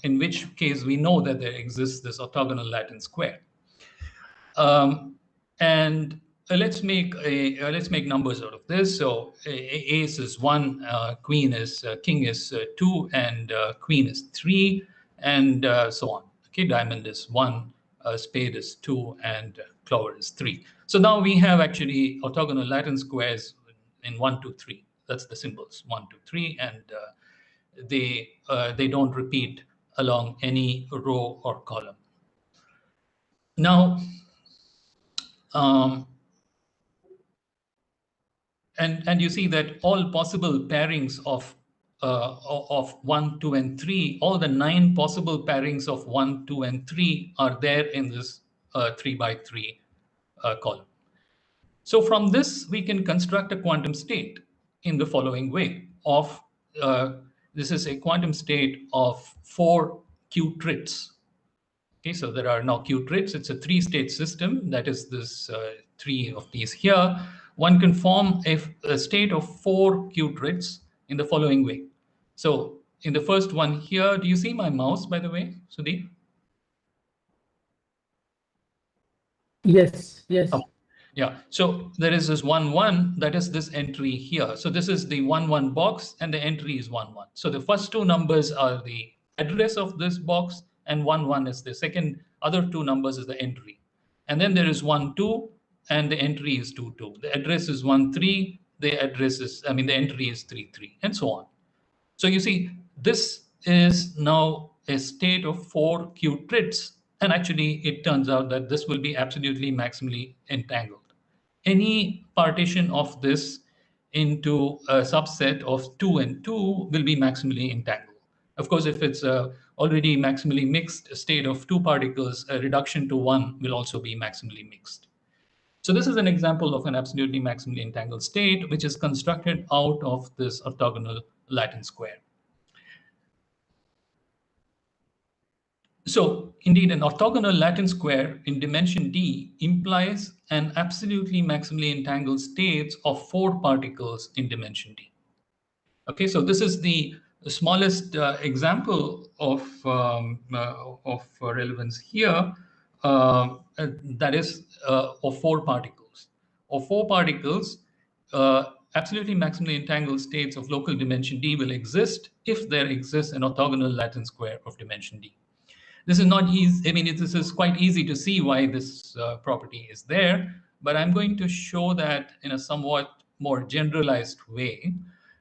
in which case we know that there exists this orthogonal Latin square. And let's make numbers out of this. So ace is 1, king is 2, and queen is 3, and so on. Okay, diamond is 1, spade is 2, and clover is 3. So now we have actually orthogonal Latin squares in 1, 2, 3. That's the symbols 1, 2, 3, and they don't repeat along any row or column. Now, and you see that all possible pairings of 1, 2, and 3, all the 9 possible pairings of 1, 2, and 3 are there in this 3x3 column. So from this, we can construct a quantum state in the following way. This is a quantum state of 4 Q-trits. Okay, so there are now Q-trits. It's a 3-state system. That is this 3 of these here. One can form a state of 4 Q-trits in the following way. So in the first one here, do you see my mouse, by the way, Sudeep? Yes, yes. Yeah, so there is this 1, 1, that is this entry here. So this is the 1, 1 box, and the entry is 1, 1. So the first 2 numbers are the address of this box, and 1, 1 is the second, other 2 numbers is the entry. And then there is 1, 2, and the entry is 2, 2. The address is 1, 3, the entry is 3, 3, and so on. So you see, this is now a state of 4 Q-trits, and actually it turns out that this will be absolutely maximally entangled. Any partition of this into a subset of 2 and 2 will be maximally entangled. Of course, if it's a already maximally mixed state of 2 particles, a reduction to 1 will also be maximally mixed. So this is an example of an absolutely maximally entangled state, which is constructed out of this orthogonal Latin square. So indeed, an orthogonal Latin square in dimension D implies an absolutely maximally entangled state of 4 particles in dimension D. Okay, so this is the smallest example of relevance here. That is of 4 particles. Of 4 particles, absolutely maximally entangled states of local dimension D will exist if there exists an orthogonal Latin square of dimension D. This is not easy. I mean, this is quite easy to see why this property is there, but I'm going to show that in a somewhat more generalized way.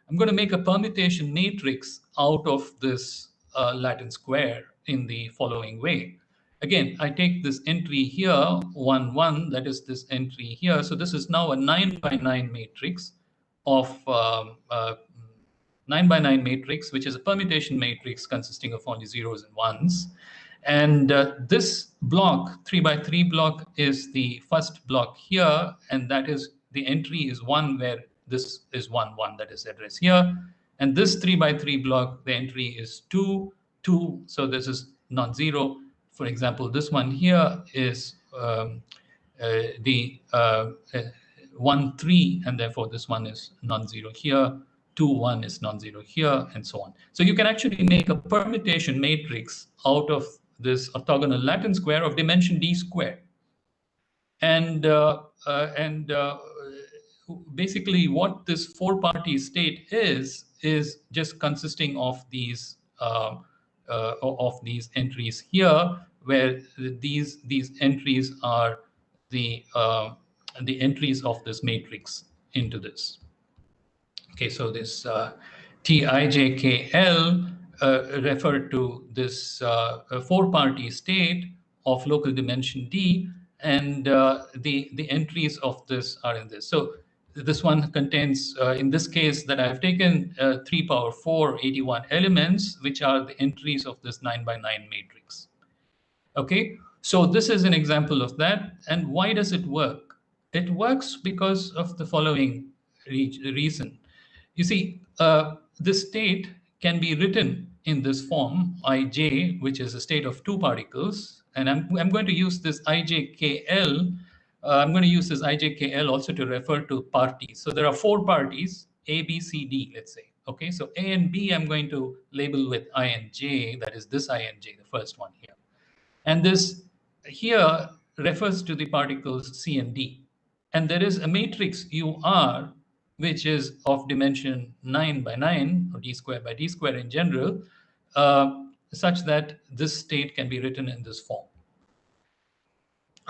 I'm going to make a permutation matrix out of this Latin square in the following way. Again, I take this entry here, 1, 1, that is this entry here. So this is now a 9 by 9 matrix of 9 by 9 matrix, which is a permutation matrix consisting of only zeros and ones. And this block, 3 by 3 block, is the first block here, and that is the entry is 1 where this is 1, 1, that is address here. And this 3 by 3 block, the entry is 2, 2, so this is non-zero. For example, this one here is the 1, 3, and therefore this one is non-zero here. 2, 1 is non-zero here, and so on. So you can actually make a permutation matrix out of this orthogonal Latin square of dimension D square. And basically what this 4-party state is just consisting of these entries here, where these entries are the entries of this matrix into this. Okay, so this Tijkl referred to this 4-party state of local dimension D, and the entries of this are in this. So this one contains, in this case, that I've taken 3 power 4, 81 elements, which are the entries of this 9 by 9 matrix. Okay, so this is an example of that. And why does it work? It works because of the following reason. You see, this state can be written in this form, Ij, which is a state of 2 particles. And I'm going to use this Ijkl. I'm going to use this Ijkl also to refer to parties. So there are 4 parties, A, B, C, D, let's say. Okay, so A and B I'm going to label with I and J, that is this I and J, the first one here. And this here refers to the particles C and D. And there is a matrix UR, which is of dimension 9 by 9, or D square by D square in general, such that this state can be written in this form.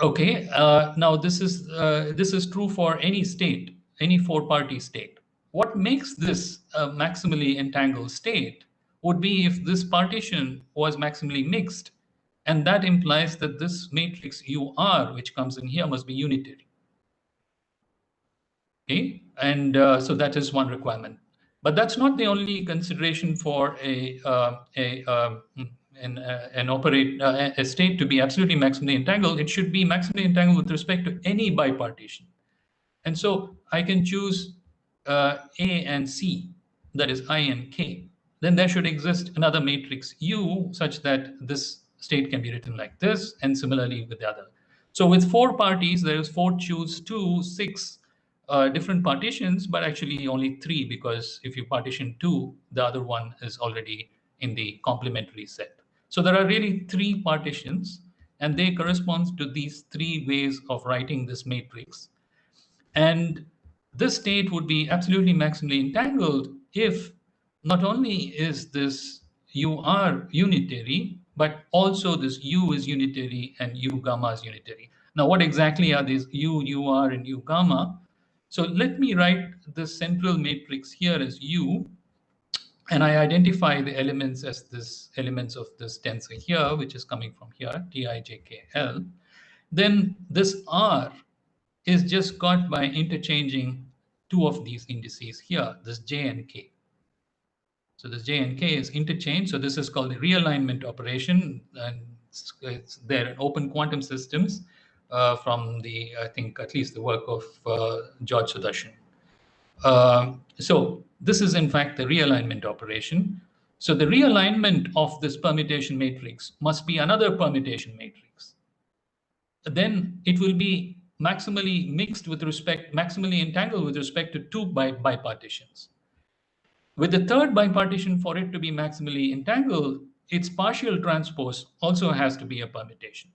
Okay, now this is true for any state, any 4-party state. What makes this a maximally entangled state would be if this partition was maximally mixed, and that implies that this matrix UR, which comes in here, must be unitary. Okay, and so that is one requirement. But that's not the only consideration for a state to be absolutely maximally entangled. It should be maximally entangled with respect to any bipartition. And so I can choose A and C, that is I and K. Then there should exist another matrix U such that this state can be written like this, and similarly with the other. So with 4 parties, there is 4 choose 2, 6 different partitions, but actually only 3, because if you partition 2, the other one is already in the complementary set. So there are really 3 partitions, and they correspond to these 3 ways of writing this matrix. And this state would be absolutely maximally entangled if not only is this UR unitary, but also this U is unitary and U gamma is unitary. Now, what exactly are these U, UR, and U gamma? So let me write the central matrix here as U, and I identify the elements as this elements of this tensor here, which is coming from here, Tijkl. Then this R is just got by interchanging 2 of these indices here, this J and K. So this J and K is interchanged. So this is called the realignment operation, and it's there in open quantum systems. from the, I think, at least the work of George Sudarshan. So this is in fact the realignment operation. So the realignment of this permutation matrix must be another permutation matrix. Then it will be maximally mixed with respect, maximally entangled with respect to two bipartitions. With the third bipartition, for it to be maximally entangled, its partial transpose also has to be a permutation.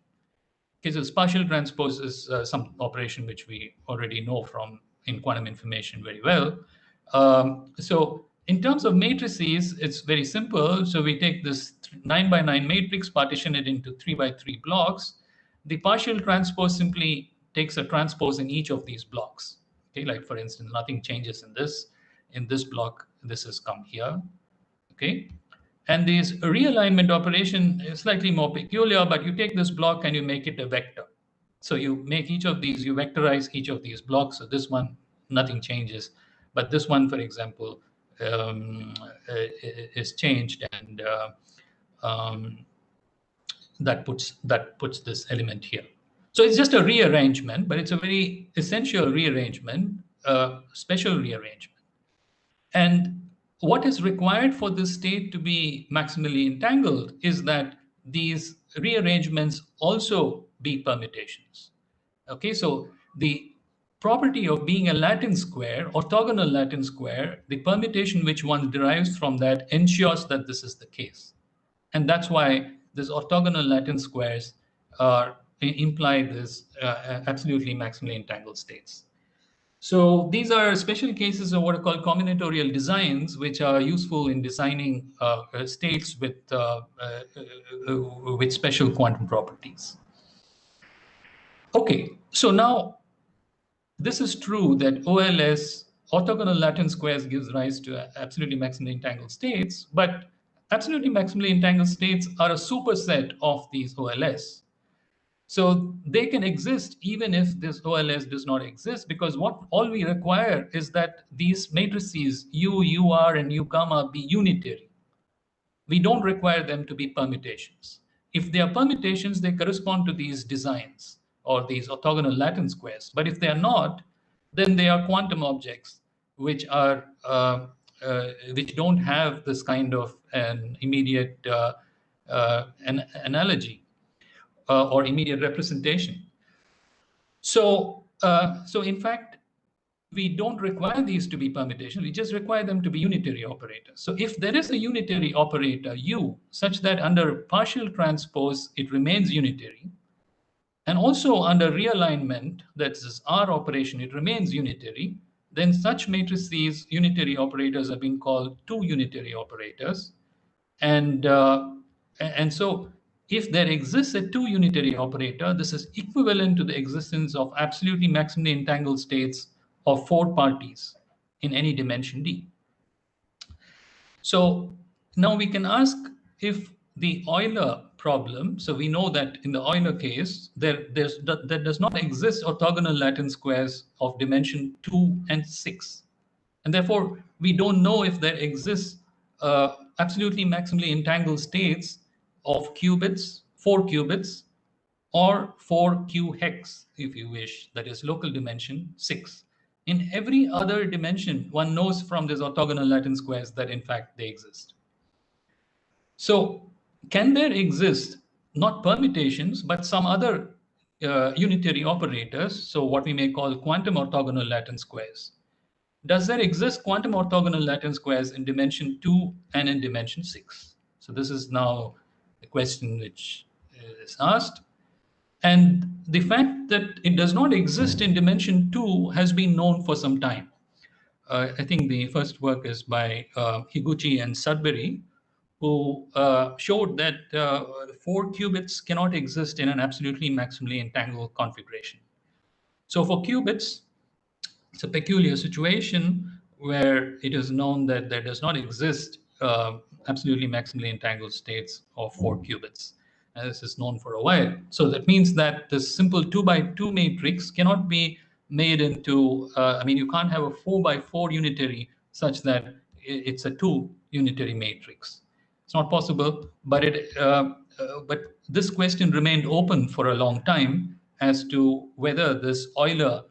Okay, so partial transpose is some operation which we already know from in quantum information very well. So in terms of matrices, it's very simple. So we take this 9 by 9 matrix, partition it into 3 by 3 blocks. The partial transpose simply takes a transpose in each of these blocks. Okay, like for instance, nothing changes in this. In this block, this has come here. Okay. And this realignment operation is slightly more peculiar, but you take this block and you make it a vector. So you make each of these, you vectorize each of these blocks. So this one, nothing changes. But this one, for example, is changed, and that puts this element here. So it's just a rearrangement, but it's a very essential rearrangement, special rearrangement. And what is required for this state to be maximally entangled is that these rearrangements also be permutations. Okay, so the property of being a Latin square, orthogonal Latin square, the permutation which one derives from that ensures that this is the case. And that's why these orthogonal Latin squares imply this absolutely maximally entangled states. So these are special cases of what are called combinatorial designs, which are useful in designing states with special quantum properties. Okay, so now this is true that OLS, orthogonal Latin squares, gives rise to absolutely maximally entangled states, but absolutely maximally entangled states are a superset of these OLS. So they can exist even if this OLS does not exist, because all we require is that these matrices U, UR, and U gamma be unitary. We don't require them to be permutations. If they are permutations, they correspond to these designs or these orthogonal Latin squares. But if they are not, then they are quantum objects which are which don't have this kind of an immediate analogy. Or immediate representation. So in fact, we don't require these to be permutations. We just require them to be unitary operators. So if there is a unitary operator U such that under partial transpose it remains unitary, and also under realignment, that is R operation, it remains unitary, then such matrices, unitary operators, are being called two unitary operators. And so if there exists a two unitary operator, this is equivalent to the existence of absolutely maximally entangled states of four parties in any dimension D. So now we can ask if the Euler problem, so we know that in the Euler case, there does not exist orthogonal Latin squares of dimension 2 and 6. And therefore, we don't know if there exists absolutely maximally entangled states of qubits, 4 qubits, or 4q hex, if you wish, that is local dimension 6. In every other dimension, one knows from these orthogonal Latin squares that in fact they exist. So can there exist not permutations, but some other unitary operators, so what we may call quantum orthogonal Latin squares? Does there exist quantum orthogonal Latin squares in dimension 2 and in dimension 6? So this is now the question which is asked. And the fact that it does not exist in dimension 2 has been known for some time. I think the first work is by Higuchi and Sudbury, who showed that 4 qubits cannot exist in an absolutely maximally entangled configuration. So for qubits, it's a peculiar situation where it is known that there does not exist absolutely maximally entangled states of 4 qubits. And this is known for a while. So that means that this simple 2 by 2 matrix cannot be made into, I mean, you can't have a 4 by 4 unitary such that it's a 2 unitary matrix. It's not possible, but but this question remained open for a long time. as to whether this Euler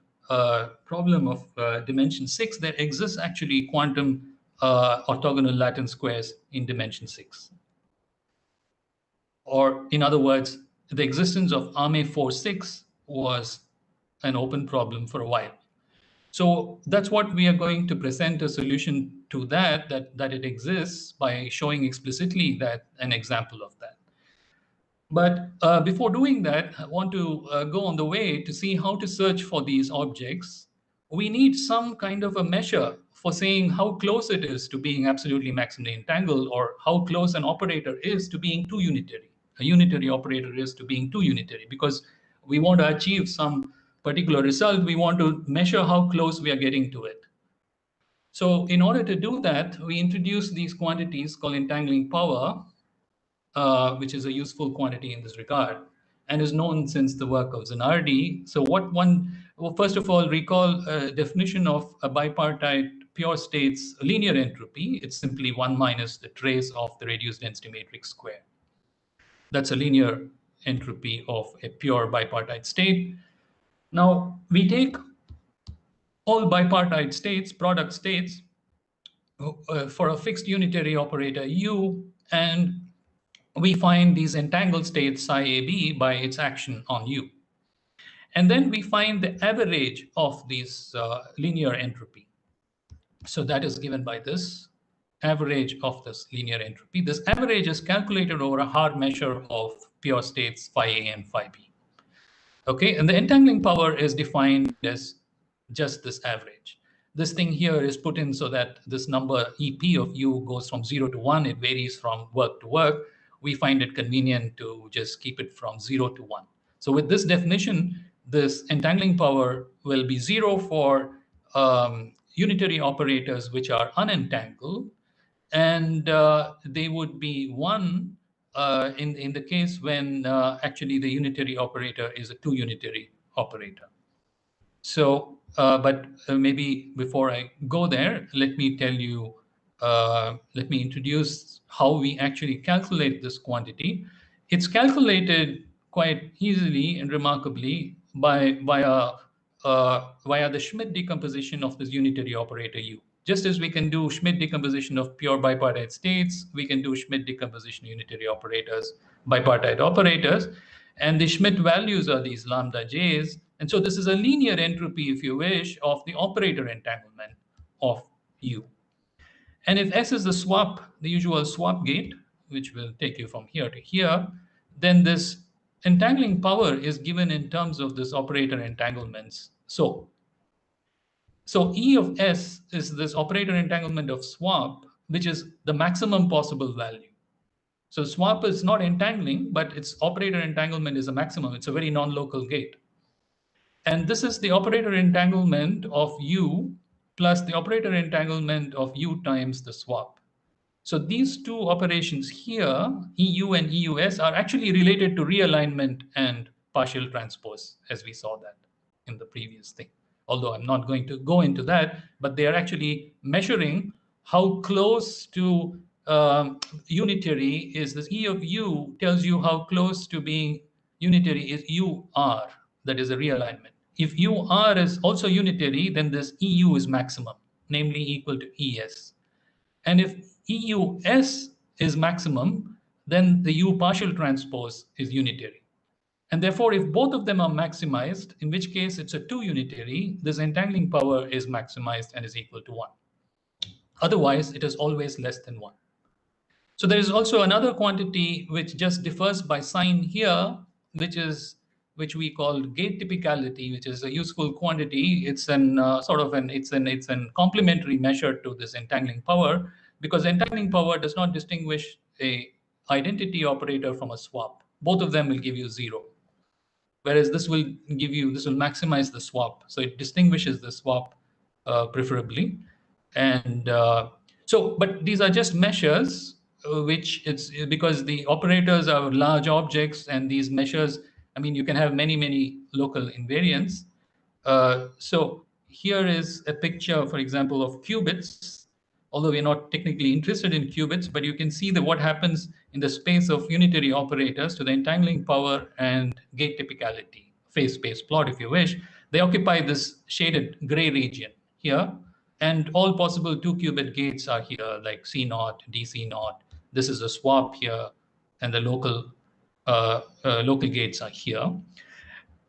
problem of dimension 6, there exists actually quantum orthogonal Latin squares in dimension 6. Or in other words, the existence of AME 4-6 was an open problem for a while. So that's what we are going to present a solution to that it exists by showing explicitly that an example of that. But before doing that, I want to go on the way to see how to search for these objects. We need some kind of a measure for saying how close it is to being absolutely maximally entangled, or how close an operator is to being two unitary. A unitary operator is to being two unitary, because we want to achieve some particular result. We want to measure how close we are getting to it. So in order to do that, we introduce these quantities called entangling power, which is a useful quantity in this regard, and is known since the work of Zanardi. So well, first of all, recall a definition of a bipartite pure state's linear entropy. It's simply 1 minus the trace of the reduced density matrix square. That's a linear entropy of a pure bipartite state. Now, we take all bipartite states, product states, for a fixed unitary operator U, and we find these entangled states psi AB by its action on U. And then we find the average of these linear entropy. So that is given by this average of this linear entropy. This average is calculated over a hard measure of pure states phi A and phi B. Okay, and the entangling power is defined as just this average. This thing here is put in so that this number EP of U goes from 0 to 1. It varies from work to work. We find it convenient to just keep it from 0 to 1. So with this definition, this entangling power will be 0 for unitary operators which are unentangled, and they would be 1 in the case when actually the unitary operator is a two unitary operator. So, but maybe before I go there, let me tell you, let me introduce how we actually calculate this quantity. It's calculated quite easily and remarkably via the Schmidt decomposition of this unitary operator U. Just as we can do Schmidt decomposition of pure bipartite states, we can do Schmidt decomposition unitary operators, bipartite operators. And the Schmidt values are these lambda j's. And so this is a linear entropy, if you wish, of the operator entanglement of U. And if S is the swap, the usual swap gate, which will take you from here to here, then this entangling power is given in terms of this operator entanglements. So E of S is this operator entanglement of swap, which is the maximum possible value. So swap is not entangling, but its operator entanglement is a maximum. It's a very non-local gate. And this is the operator entanglement of U plus the operator entanglement of U times the swap. So these two operations here, EU and EUS, are actually related to realignment and partial transpose, as we saw that in the previous thing. Although I'm not going to go into that, but they are actually measuring how close to unitary is this. E of U tells you how close to being unitary is UR, that is a realignment. If UR is also unitary, then this EU is maximum, namely equal to ES. And if EUS is maximum, then the U partial transpose is unitary. And therefore, if both of them are maximized, in which case it's a two unitary, this entangling power is maximized and is equal to 1. Otherwise, it is always less than 1. So there is also another quantity which just differs by sign here, which we call gate typicality, which is a useful quantity. It's an it's an complementary measure to this entangling power, because entangling power does not distinguish a identity operator from a swap. Both of them will give you 0. Whereas this will maximize the swap. So it distinguishes the swap preferably. And but these are just measures, which it's because the operators are large objects, and these measures, I mean, you can have many local invariants. So here is a picture, for example, of qubits. Although we're not technically interested in qubits, but you can see that what happens in the space of unitary operators to the entangling power and gate typicality phase space plot, if you wish, they occupy this shaded gray region here. And all possible 2-qubit gates are here, like C0, DC0. This is a swap here, and the local gates are here.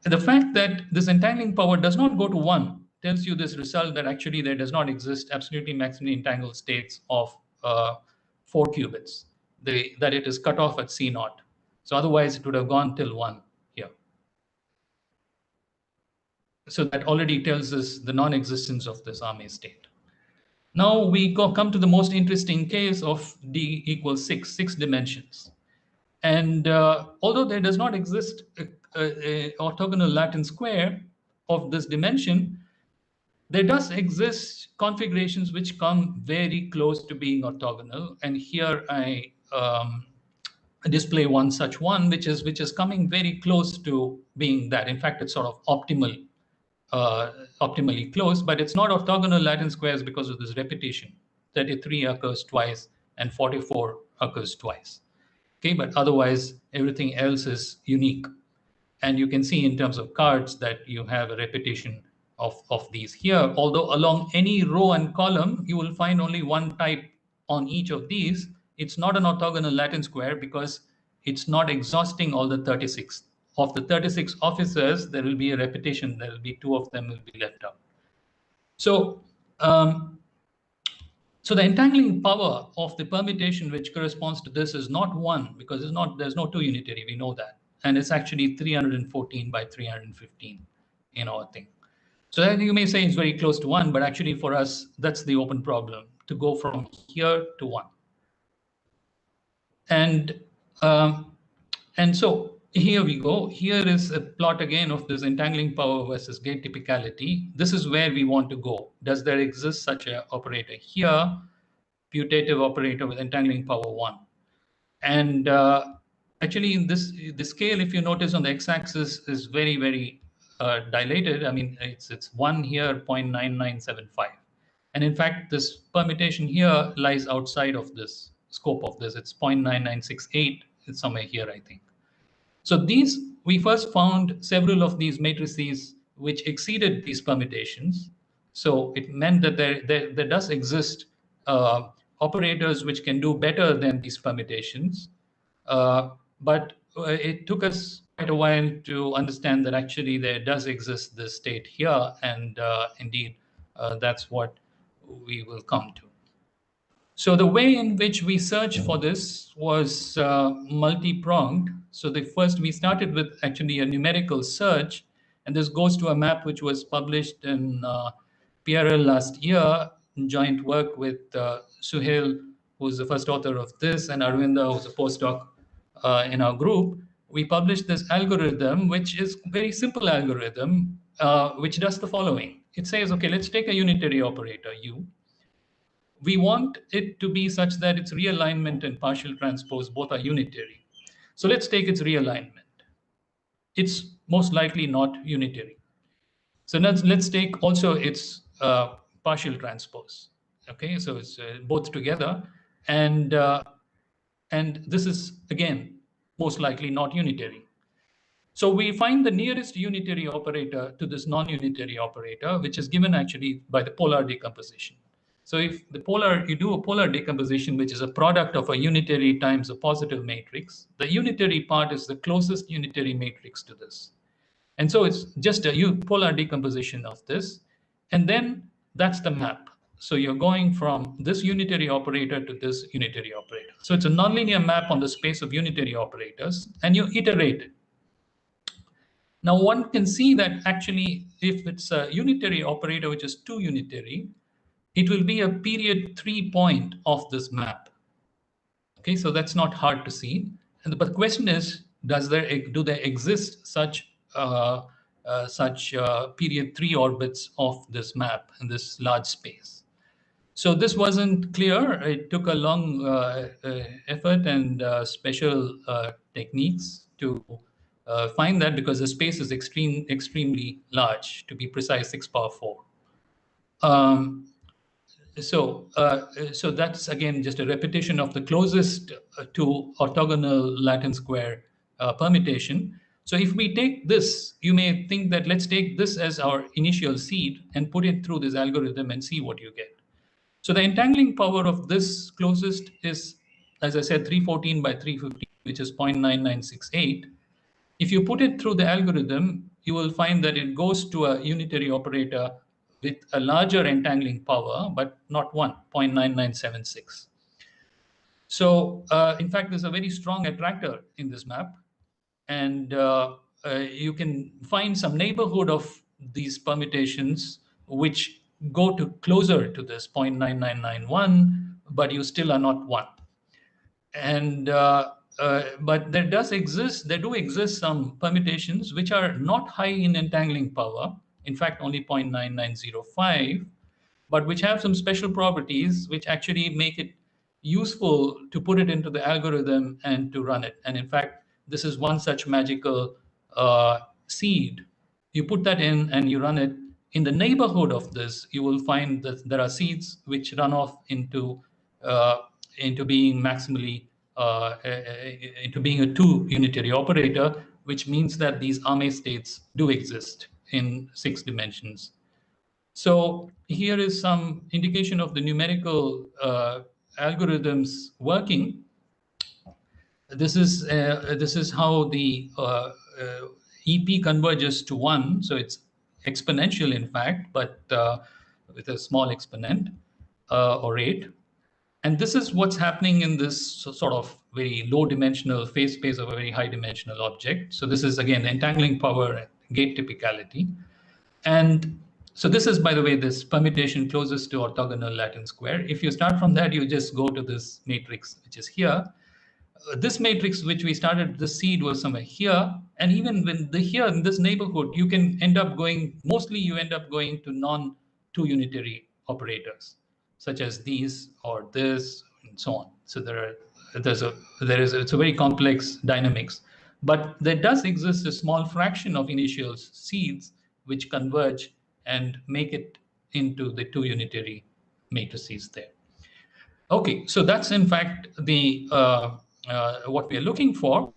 And the fact that this entangling power does not go to 1 tells you this result that actually there does not exist absolutely maximally entangled states of 4 qubits, that it is cut off at C0. So otherwise it would have gone till 1 here. So that already tells us the non-existence of this Arme state. Now we come to the most interesting case of D equals 6 dimensions. And although there does not exist a orthogonal Latin square of this dimension, there does exist configurations which come very close to being orthogonal. And here I display one such one, which is coming very close to being that. In fact, it's sort of optimally close, but it's not orthogonal Latin squares because of this repetition. 33 occurs twice and 44 occurs twice. Okay, but otherwise everything else is unique. And you can see in terms of cards that you have a repetition of these here, although along any row and column, you will find only one type on each of these. It's not an orthogonal Latin square because it's not exhausting all the 36. Of the 36 officers, there will be a repetition. There will be 2 of them will be left out. So, so the entangling power of the permutation which corresponds to this is not 1 because there's no 2 unitary, we know that. And it's actually 314 by 315 in our thing. So you may say it's very close to 1, but actually for us, that's the open problem, to go from here to 1. And so here we go. Here is a plot again of this entangling power versus gate typicality. This is where we want to go. Does there exist such an operator here, putative operator with entangling power 1? And actually, in the scale, if you notice on the x-axis, is very, very dilated. I mean, it's 1 here, 0.9975. And in fact, this permutation here lies outside of this scope of this. It's 0.9968. It's somewhere here, I think. So we first found several of these matrices which exceeded these permutations. So it meant that there does exist operators which can do better than these permutations. But it took us quite a while to understand that actually there does exist this state here. And indeed, that's what we will come to. So the way in which we searched for this was multi-pronged. So we started with actually a numerical search, and this goes to a map which was published in PRL last year, in joint work with Suhail, who's the first author of this, and Arvinda, who's a postdoc in our group. We published this algorithm, which is a very simple algorithm, which does the following. It says, okay, let's take a unitary operator, U. We want it to be such that its realignment and partial transpose both are unitary. So let's take its realignment. It's most likely not unitary. So let's take also its partial transpose. Okay, so it's both together, and this is again most likely not unitary. So we find the nearest unitary operator to this non-unitary operator, which is given actually by the polar decomposition. So if you do a polar decomposition, which is a product of a unitary times a positive matrix, the unitary part is the closest unitary matrix to this. And so it's just a polar decomposition of this. And then that's the map. So you're going from this unitary operator to this unitary operator. So it's a nonlinear map on the space of unitary operators, and you iterate it. Now one can see that actually, if it's a unitary operator, which is 2 unitary, it will be a period 3 point of this map. Okay, so that's not hard to see. But the question is, do there exist such period 3 orbits of this map in this large space? So this wasn't clear. It took a long effort and special techniques to find that, because the space is extremely large, to be precise, 6 power 4. So that's again just a repetition of the closest to orthogonal Latin square permutation. So if we take this, you may think that let's take this as our initial seed and put it through this algorithm and see what you get. So the entangling power of this closest is, as I said, 314 by 350, which is 0.9968. If you put it through the algorithm, you will find that it goes to a unitary operator with a larger entangling power, but not 0.9976. So in fact, there's a very strong attractor in this map. And you can find some neighborhood of these permutations which go to closer to this 0.9991, but you still are not 1. And but there do exist some permutations which are not high in entangling power, in fact only 0.9905, but which have some special properties which actually make it useful to put it into the algorithm and to run it. And in fact, this is one such magical seed. You put that in and you run it. In the neighborhood of this, you will find that there are seeds which run off into being maximally into being a 2 unitary operator, which means that these Arme states do exist in 6 dimensions. So here is some indication of the numerical algorithms working. This is how the EP converges to 1. So it's exponential, in fact, but with a small exponent or rate. And this is what's happening in this sort of very low dimensional phase space of a very high dimensional object. So this is, again, entangling power, gate typicality. And so this is, by the way, this permutation closest to orthogonal Latin square. If you start from that, you just go to this matrix, which is here. This matrix, which we started, the seed was somewhere here. And even when here in this neighborhood, you can end up going, mostly you end up going to non-2 unitary operators, such as these or this and so on. So it's a very complex dynamics. But there does exist a small fraction of initial seeds which converge and make it into the 2 unitary matrices there. Okay, so that's in fact the what we are looking for,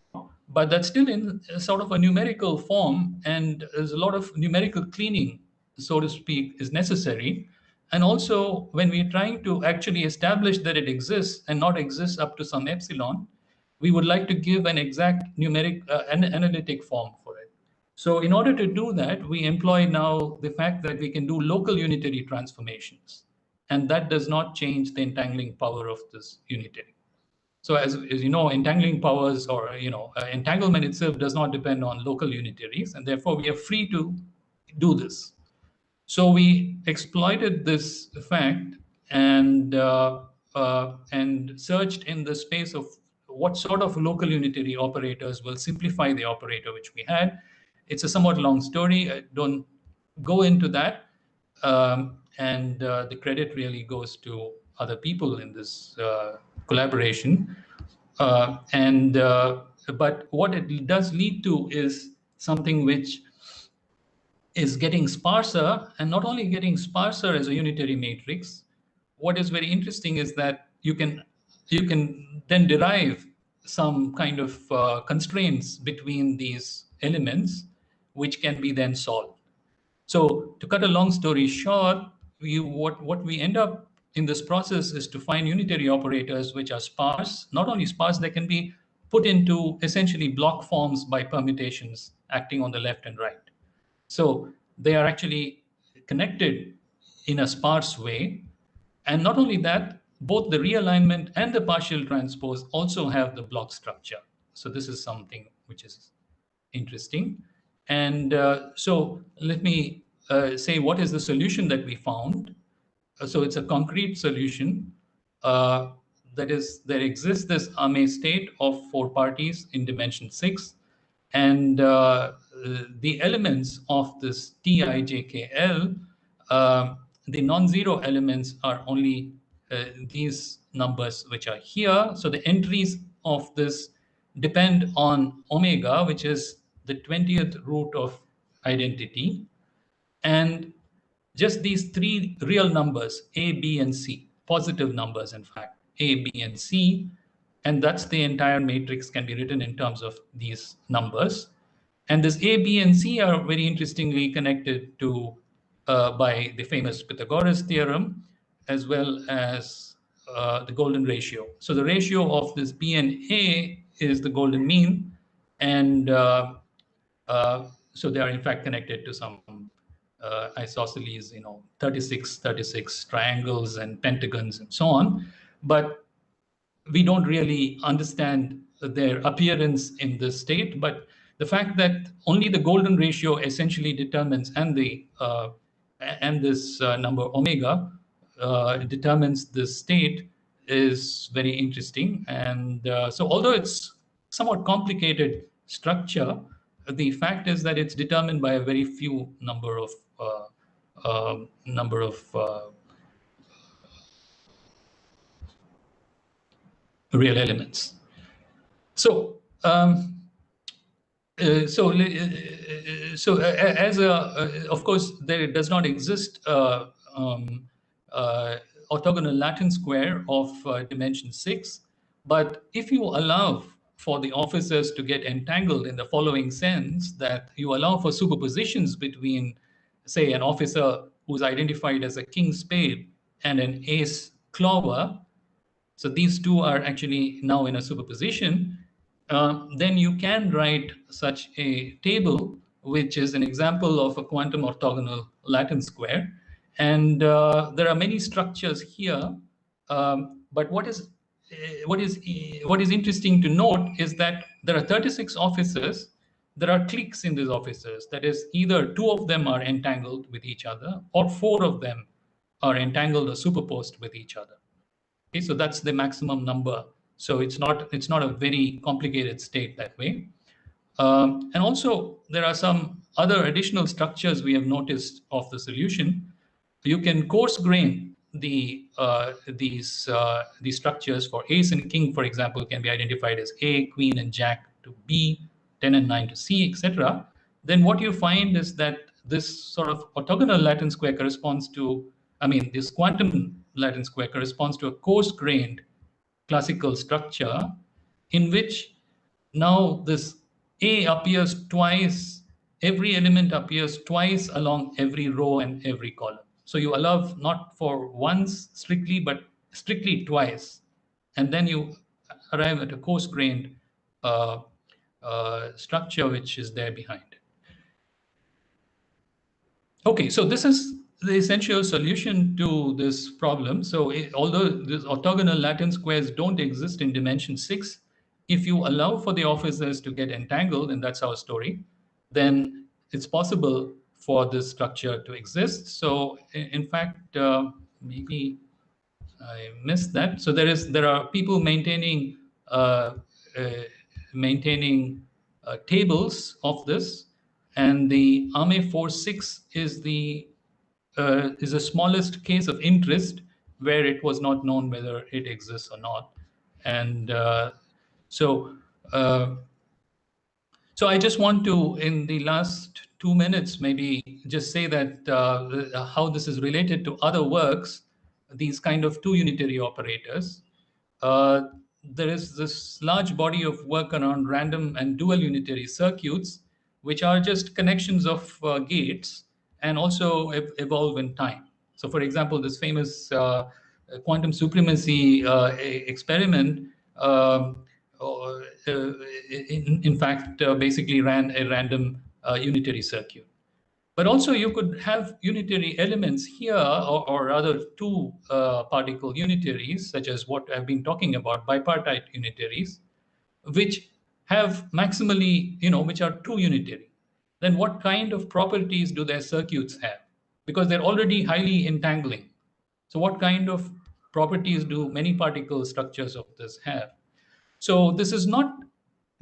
but that's still in sort of a numerical form, and there's a lot of numerical cleaning, so to speak, is necessary. And also, when we're trying to actually establish that it exists and not exists up to some epsilon, we would like to give an exact numeric analytic form for it. So in order to do that, we employ now the fact that we can do local unitary transformations, and that does not change the entangling power of this unitary. So as you know, entangling powers or entanglement itself does not depend on local unitaries, and therefore we are free to do this. So we exploited this fact and searched in the space of what sort of local unitary operators will simplify the operator which we had. It's a somewhat long story. I don't go into that. And the credit really goes to other people in this collaboration. But what it does lead to is something which is getting sparser, and not only getting sparser as a unitary matrix. What is very interesting is that you can then derive some kind of constraints between these elements, which can be then solved. So to cut a long story short, what we end up in this process is to find unitary operators which are sparse. Not only sparse, they can be put into essentially block forms by permutations acting on the left and right. So they are actually connected in a sparse way. And not only that, both the realignment and the partial transpose also have the block structure. So this is something which is interesting. And so let me say what is the solution that we found. So it's a concrete solution. That is, there exists this Arme state of 4 parties in dimension 6. And the elements of this TIJKL, the non-zero elements are only these numbers which are here. So the entries of this depend on omega, which is the 20th root of identity. And just these 3 real numbers, A, B, and C, positive numbers, in fact, A, B, and C. And that's the entire matrix can be written in terms of these numbers. And this A, B, and C are very interestingly connected to by the famous Pythagoras theorem, as well as the golden ratio. So the ratio of this B and A is the golden mean, and so they are in fact connected to some isosceles, 36 triangles and pentagons and so on. But we don't really understand their appearance in this state. But the fact that only the golden ratio essentially determines, and this number omega determines this state, is very interesting. And so although it's somewhat complicated structure, the fact is that it's determined by a very few number of real elements. So of course, there does not exist orthogonal Latin square of dimension 6. But if you allow for the officers to get entangled in the following sense, that you allow for superpositions between, say, an officer who's identified as a king spade and an ace clover, so these two are actually now in a superposition, then you can write such a table, which is an example of a quantum orthogonal Latin square. And there are many structures here, but what is interesting to note is that there are 36 officers. There are cliques in these officers. That is, either 2 of them are entangled with each other, or 4 of them are entangled or superposed with each other. Okay, so that's the maximum number. So it's not a very complicated state that way. And also, there are some other additional structures we have noticed of the solution. You can coarse grain these structures. For ace and king, for example, can be identified as A, queen and jack to B, 10 and 9 to C, etc. Then what you find is that this sort of orthogonal Latin square corresponds to, this quantum Latin square corresponds to a coarse-grained classical structure in which now this A appears twice, every element appears twice along every row and every column. So you allow not for once strictly, but strictly twice. And then you arrive at a coarse-grained structure which is there behind. Okay, so this is the essential solution to this problem. So although these orthogonal Latin squares don't exist in dimension 6, if you allow for the officers to get entangled, and that's our story, then it's possible for this structure to exist. So in fact, maybe I missed that. So there are people maintaining tables of this, and the AME 46 is the smallest case of interest where it was not known whether it exists or not. And so I just want to, in the last 2 minutes, maybe just say that how this is related to other works, these kind of 2 unitary operators. There is this large body of work around random and dual unitary circuits, which are just connections of gates and also evolve in time. So for example, this famous quantum supremacy experiment in fact basically ran a random unitary circuit. But also you could have unitary elements here, or other 2 particle unitaries, such as what I've been talking about, bipartite unitaries, which have maximally, which are 2 unitary. Then what kind of properties do their circuits have? Because they're already highly entangling. So what kind of properties do many particle structures of this have? So this is not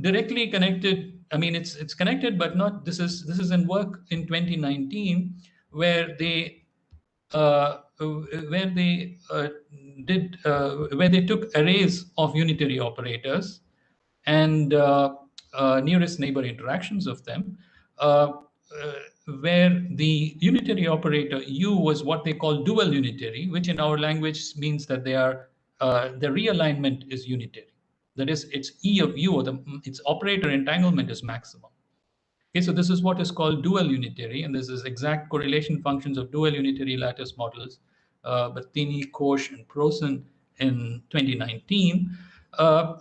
directly connected. It's connected, but not. This is in work in 2019 where they took arrays of unitary operators and nearest neighbor interactions of them, where the unitary operator U was what they call dual unitary, which in our language means that they are the realignment is unitary. That is, its E of U, or its operator entanglement, is maximum. Okay, so this is what is called dual unitary, and this is exact correlation functions of dual unitary lattice models, Bertini, Koch, and Prosen in 2019.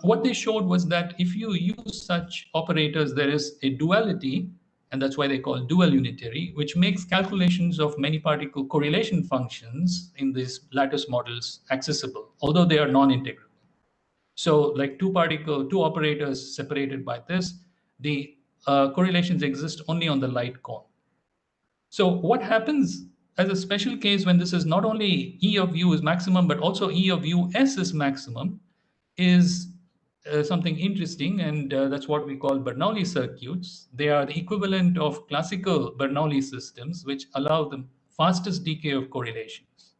What they showed was that if you use such operators, there is a duality, and that's why they call dual unitary, which makes calculations of many particle correlation functions in these lattice models accessible, although they are non-integrable. So like two operators separated by this, the correlations exist only on the light cone. So what happens as a special case when this is not only E of U is maximum, but also E of US is maximum, is something interesting, and that's what we call Bernoulli circuits. They are the equivalent of classical Bernoulli systems, which allow the fastest decay of correlations.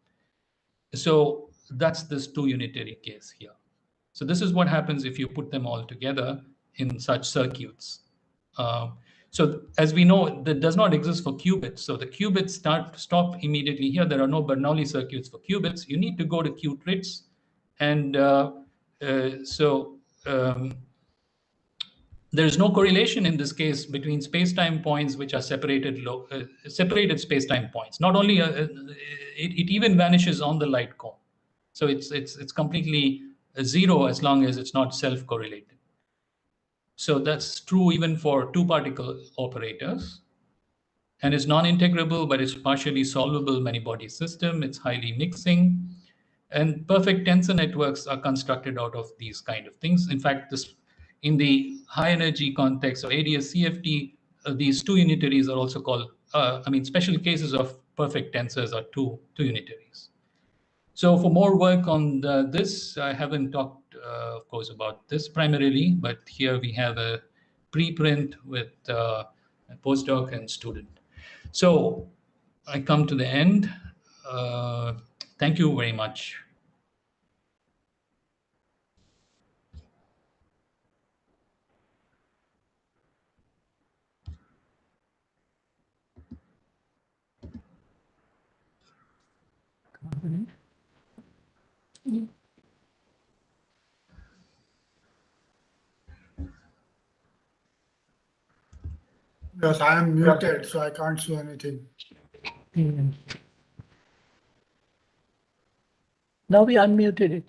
So that's this two unitary case here. So this is what happens if you put them all together in such circuits. So as we know, that does not exist for qubits. So the qubits stop immediately here. There are no Bernoulli circuits for qubits. You need to go to qubits. And there's no correlation in this case between space-time points which are separated space-time points. Not only it even vanishes on the light cone. So it's completely zero as long as it's not self-correlated. So that's true even for two-particle operators. And it's non-integrable, but it's partially solvable many-body system. It's highly mixing. And perfect tensor networks are constructed out of these kind of things. In fact, in the high-energy context of ADS-CFT, these two unitaries are also called, special cases of perfect tensors are two unitaries. So for more work on this, I haven't talked, of course, about this primarily, but here we have a preprint with a postdoc and student. So I come to the end. Thank you very much. Yes, I am muted, so I can't see anything. Now we unmuted it.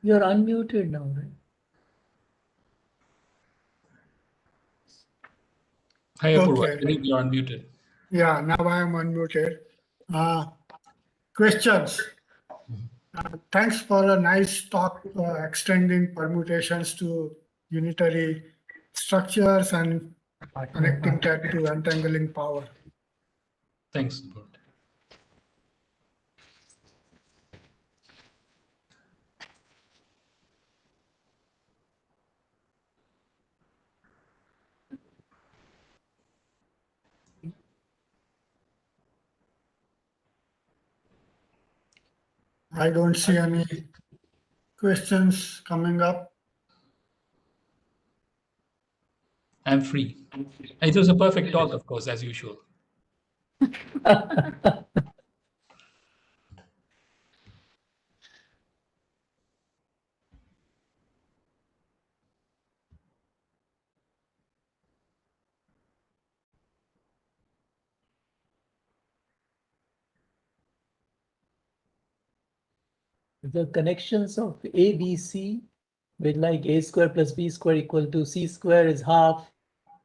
You're unmuted now, right? Hi, Apurva. Okay. I believe you're unmuted. Yeah, now I am unmuted. Questions? Thanks for a nice talk extending permutations to unitary structures and connecting that to entangling power. Thanks. I don't see any questions coming up. I'm free. It was a perfect talk, of course, as usual. The connections of A, B, C with like A square plus B square equal to C square is half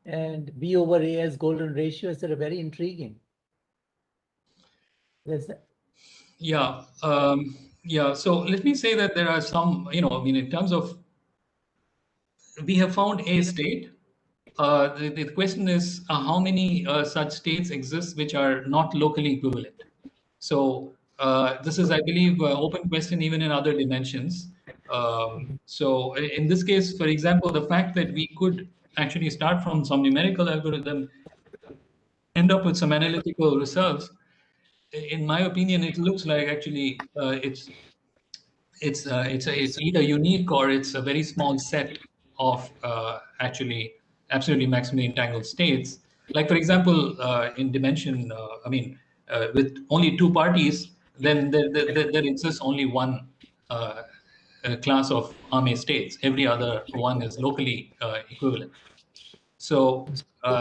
and B over A as golden ratios that are very intriguing. Yeah. Yeah. So let me say that there are some, in terms of, we have found A state. The question is how many such states exist which are not locally equivalent. So this is, I believe, an open question even in other dimensions. So in this case, for example, the fact that we could actually start from some numerical algorithm, end up with some analytical results, in my opinion, it looks like actually it's either unique or it's a very small set of actually absolutely maximally entangled states. Like for example, in dimension, with only two parties, then there exists only one class of Arm states. Every other one is locally equivalent. So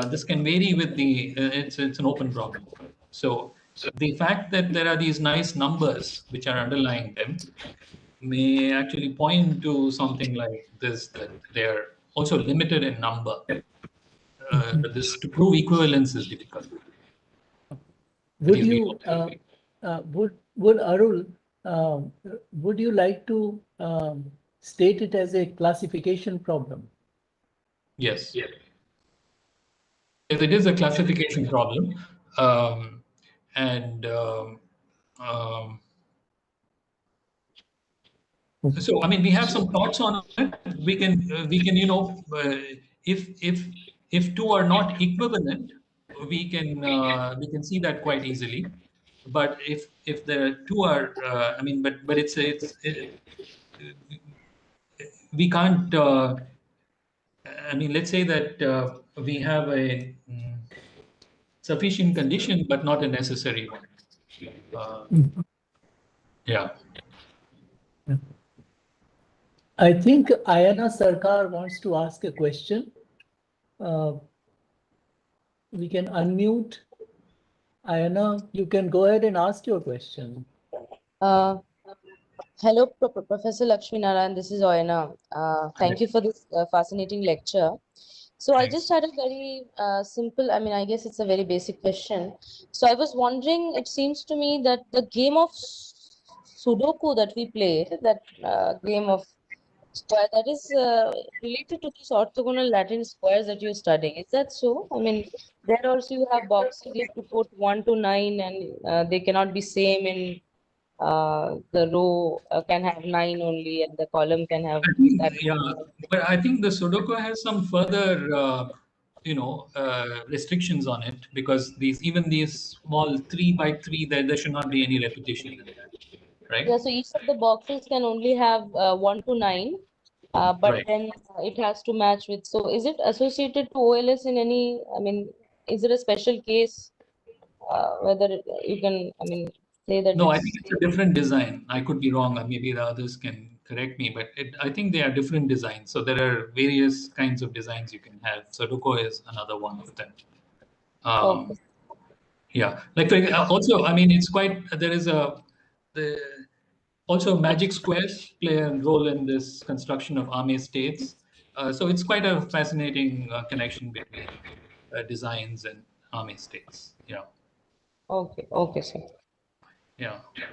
this can vary with the, it's an open problem. So the fact that there are these nice numbers which are underlying them may actually point to something like this, that they're also limited in number. This to prove equivalence is difficult. Would you, would Arul, would you like to state it as a classification problem? Yes. Yes, it is a classification problem. So, I mean, we have some thoughts on it. We can, you know, if two are not equivalent, we can see that quite easily. But if the two are, I mean, but we can't. I mean, let's say that we have a sufficient condition, but not a necessary one. Yeah. I think Ayana Sarkar wants to ask a question. We can unmute. Ayana, you can go ahead and ask your question. Hello, Professor Lakshmi Narayan. This is Ayana. Thank you for this fascinating lecture. So I just had a very simple, I mean, I guess it's a very basic question. So I was wondering, it seems to me that the game of Sudoku that we played, that game of square, that is related to these orthogonal Latin squares that you're studying. Is that so? I mean, there also you have boxes, you have to put 1 to 9 and they cannot be same in the row can have 9 only and the column can have that. Yeah, but I think the Sudoku has some further, you know, restrictions on it, because even these small 3 by 3, there should not be any repetition in that, right? Yeah, so each of the boxes can only have 1 to 9, but Right. then it has to match with. So is it associated to OLS in any? I mean, is it a special case? Whether you can, I mean, say that No, I it's. think it's a different design. I could be wrong, or maybe the others can correct me, but I think they are different designs. So there are various kinds of designs you can have. Sudoku is another one of them. Okay. Yeah, like also, I mean, it's quite, there is also magic squares play a role in this construction of Arm states. So it's quite a fascinating connection between designs and Arm states. Yeah. Okay. Okay, sir. Yeah. Okay.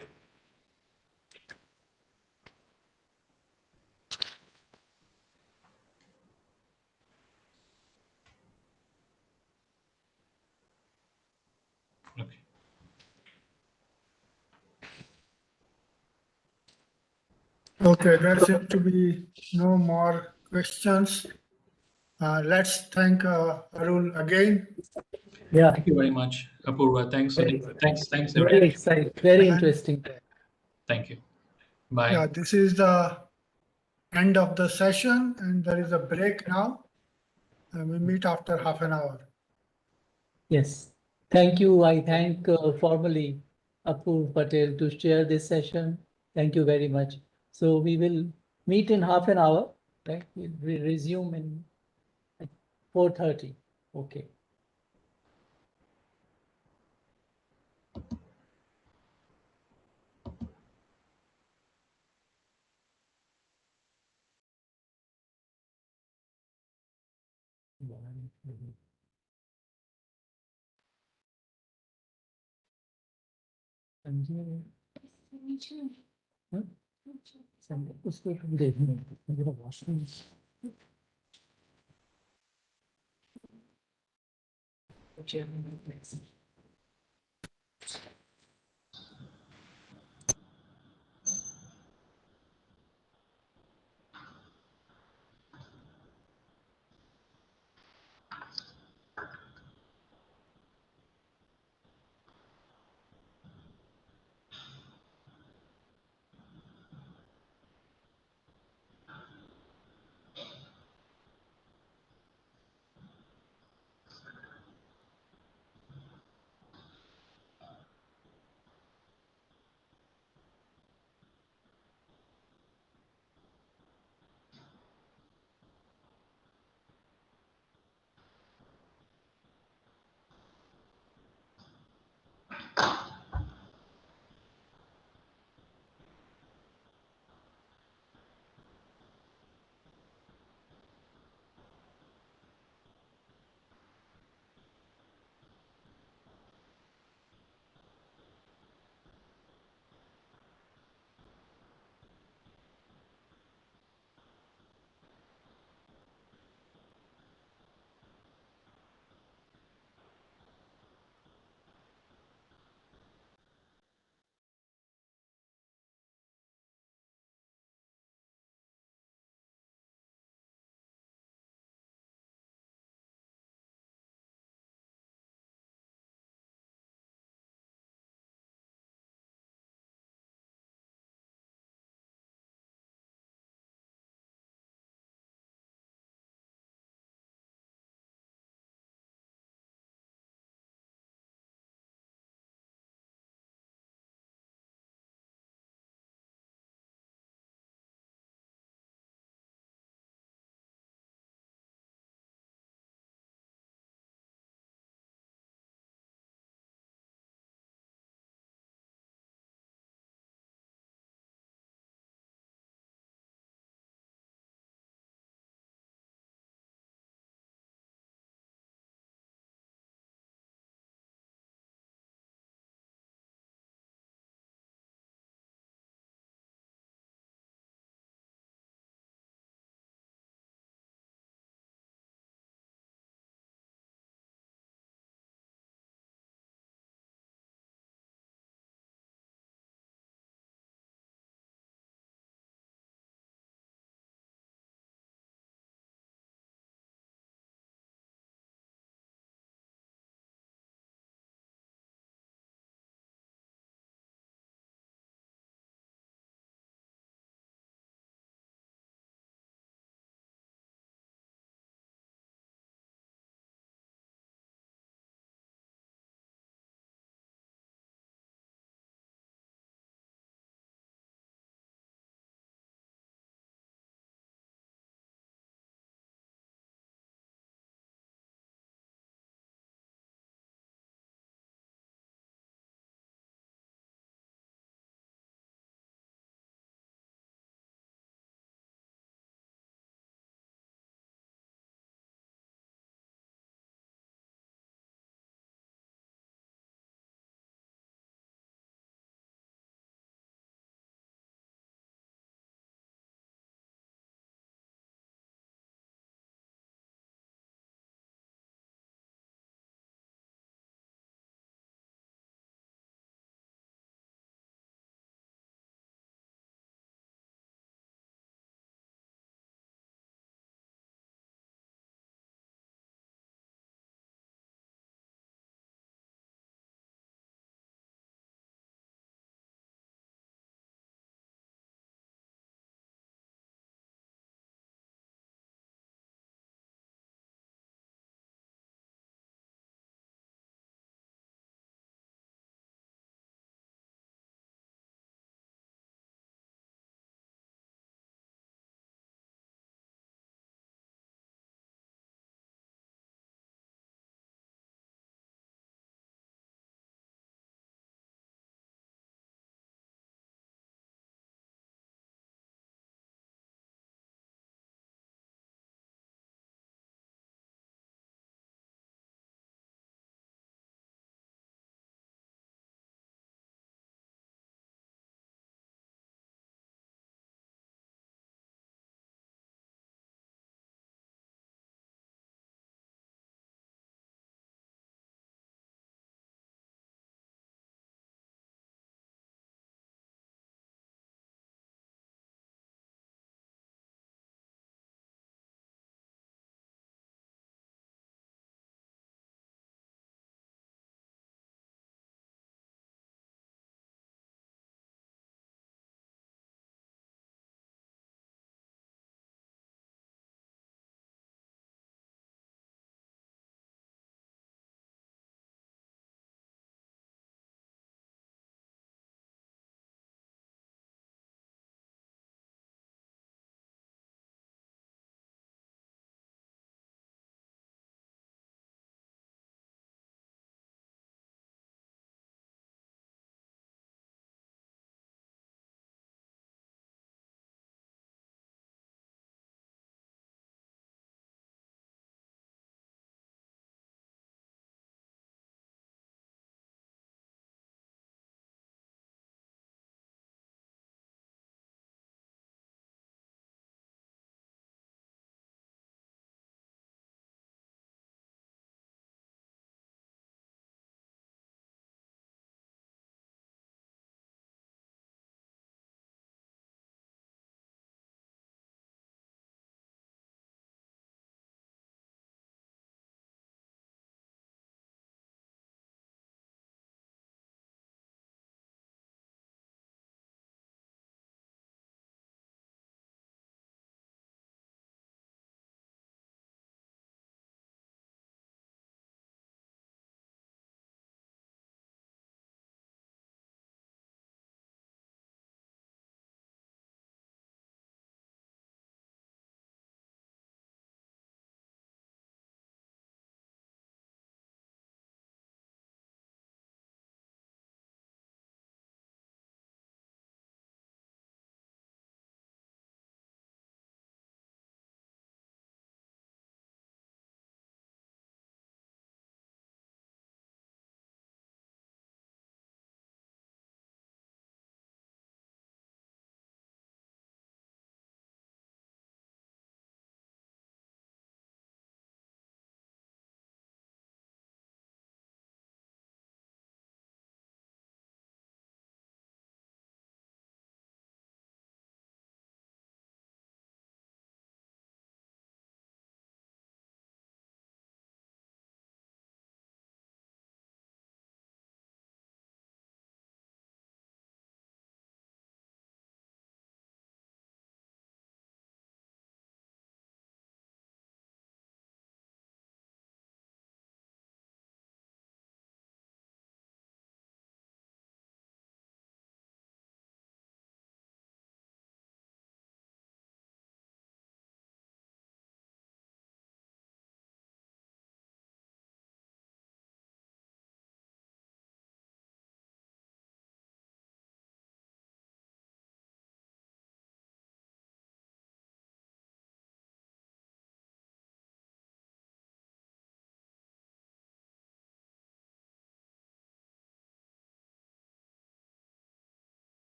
Okay, there seem to be no more questions. Let's thank Arul again. Yeah. Thank you very much, Apurva. Thanks for thanks Very everyone. exciting, very interesting. Thank you. Bye. Yeah, this is the end of the session, and there is a break now. And we meet after half an hour. Yes. Thank you. I thank formally Apurva Patel to share this session. Thank you very much. So we will meet in half an hour. Right? We'll resume in 4:30. Okay. उसको देखने मेरा washroom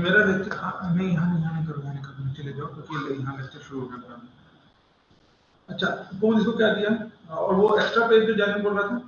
मेरा lecture नहीं यहाँ नहीं करो चले जाओ क्योंकि यहाँ लेक्चर शुरू हो गया। अच्छा कौन इसको क्या दिया और वो एक्स्ट्रा पेज जो जाने बोल रहा था।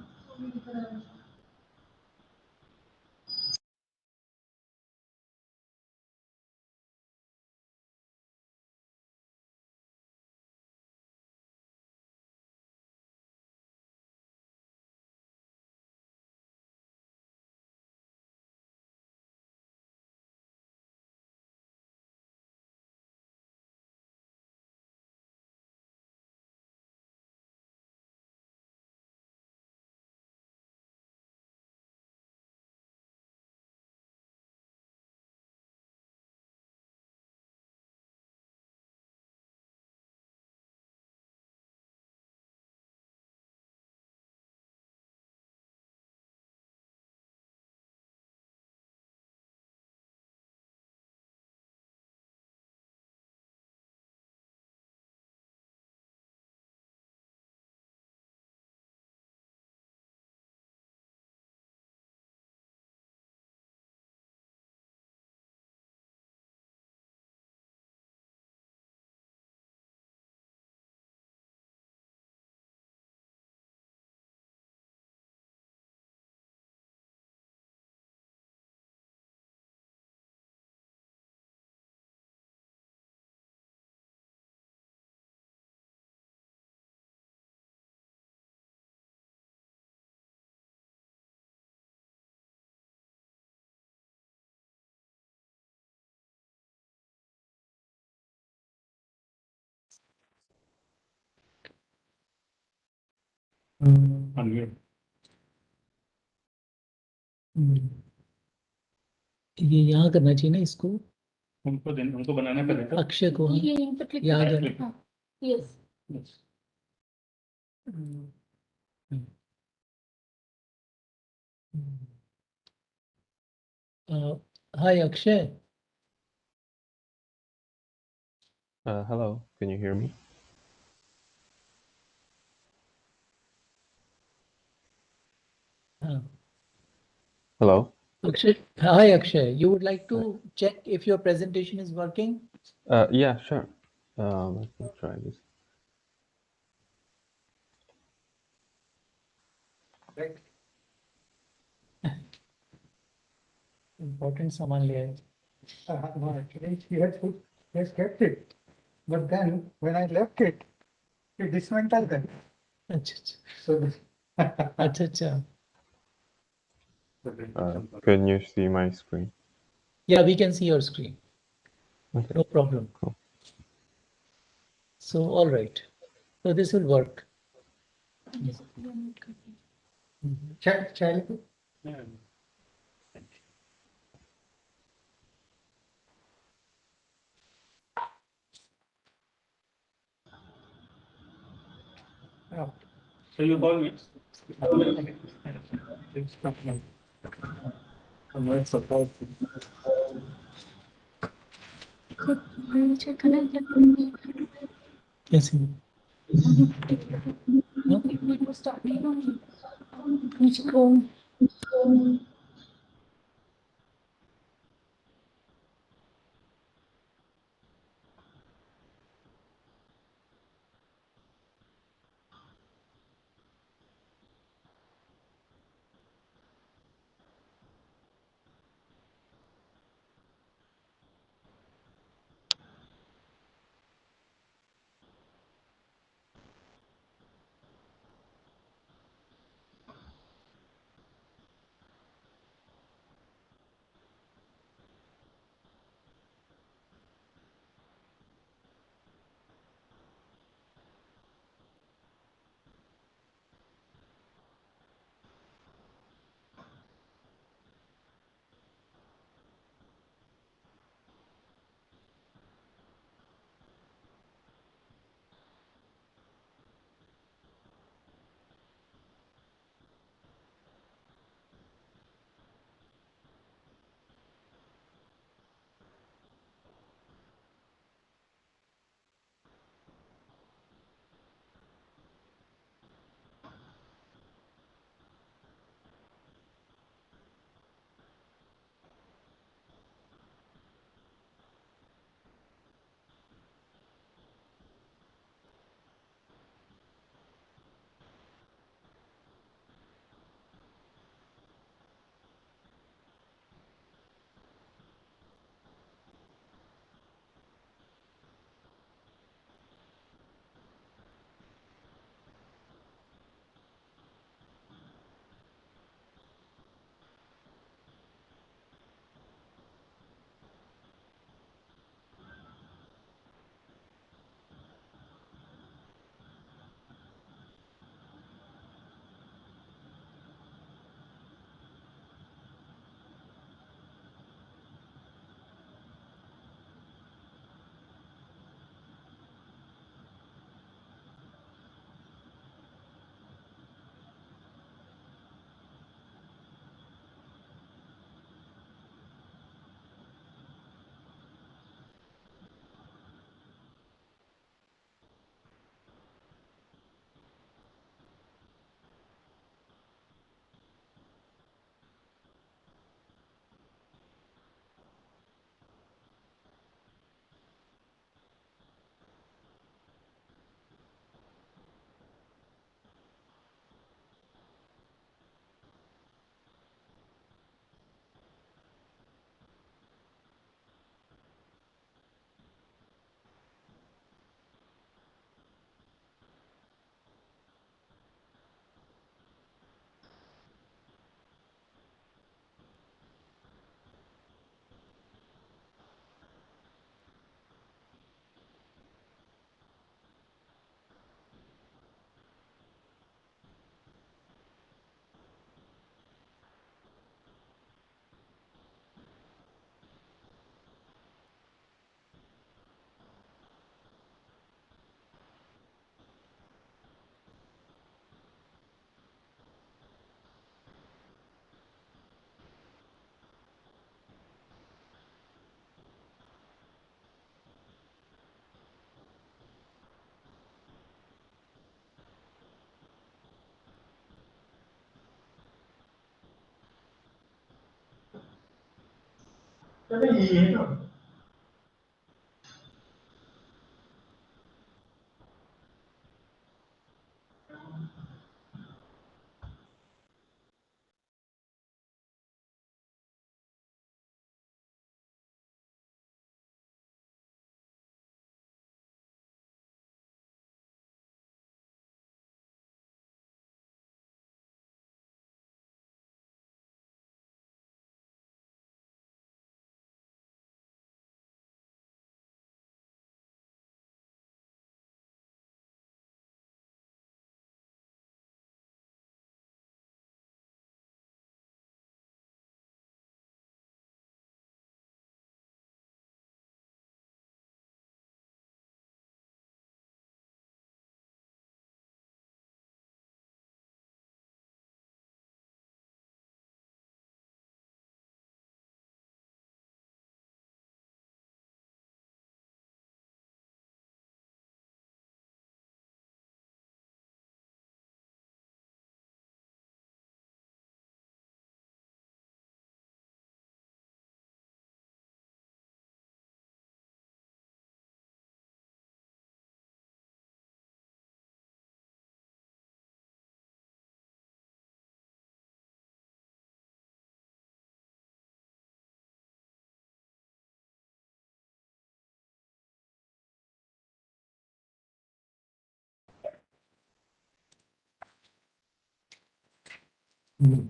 ये यहाँ करना चाहिए ना इसको, उनको बनाना पड़ेगा। अक्षय को यहाँ कर। Yes Hi Akshay. Hello, can you hear me? Hello. Akshay, hi Akshay. You would like to check if your presentation is working? Yeah, sure. Let me try this. Right. Important saman liya hai. No, actually, he has kept it. But then, when I left it, he dismantled them. अच्छा So, अच्छा. Can you see my screen? Yeah, we can see your screen. Okay. No problem. Cool. So, all right. So this will work. child. So you call me. Yes. Hello.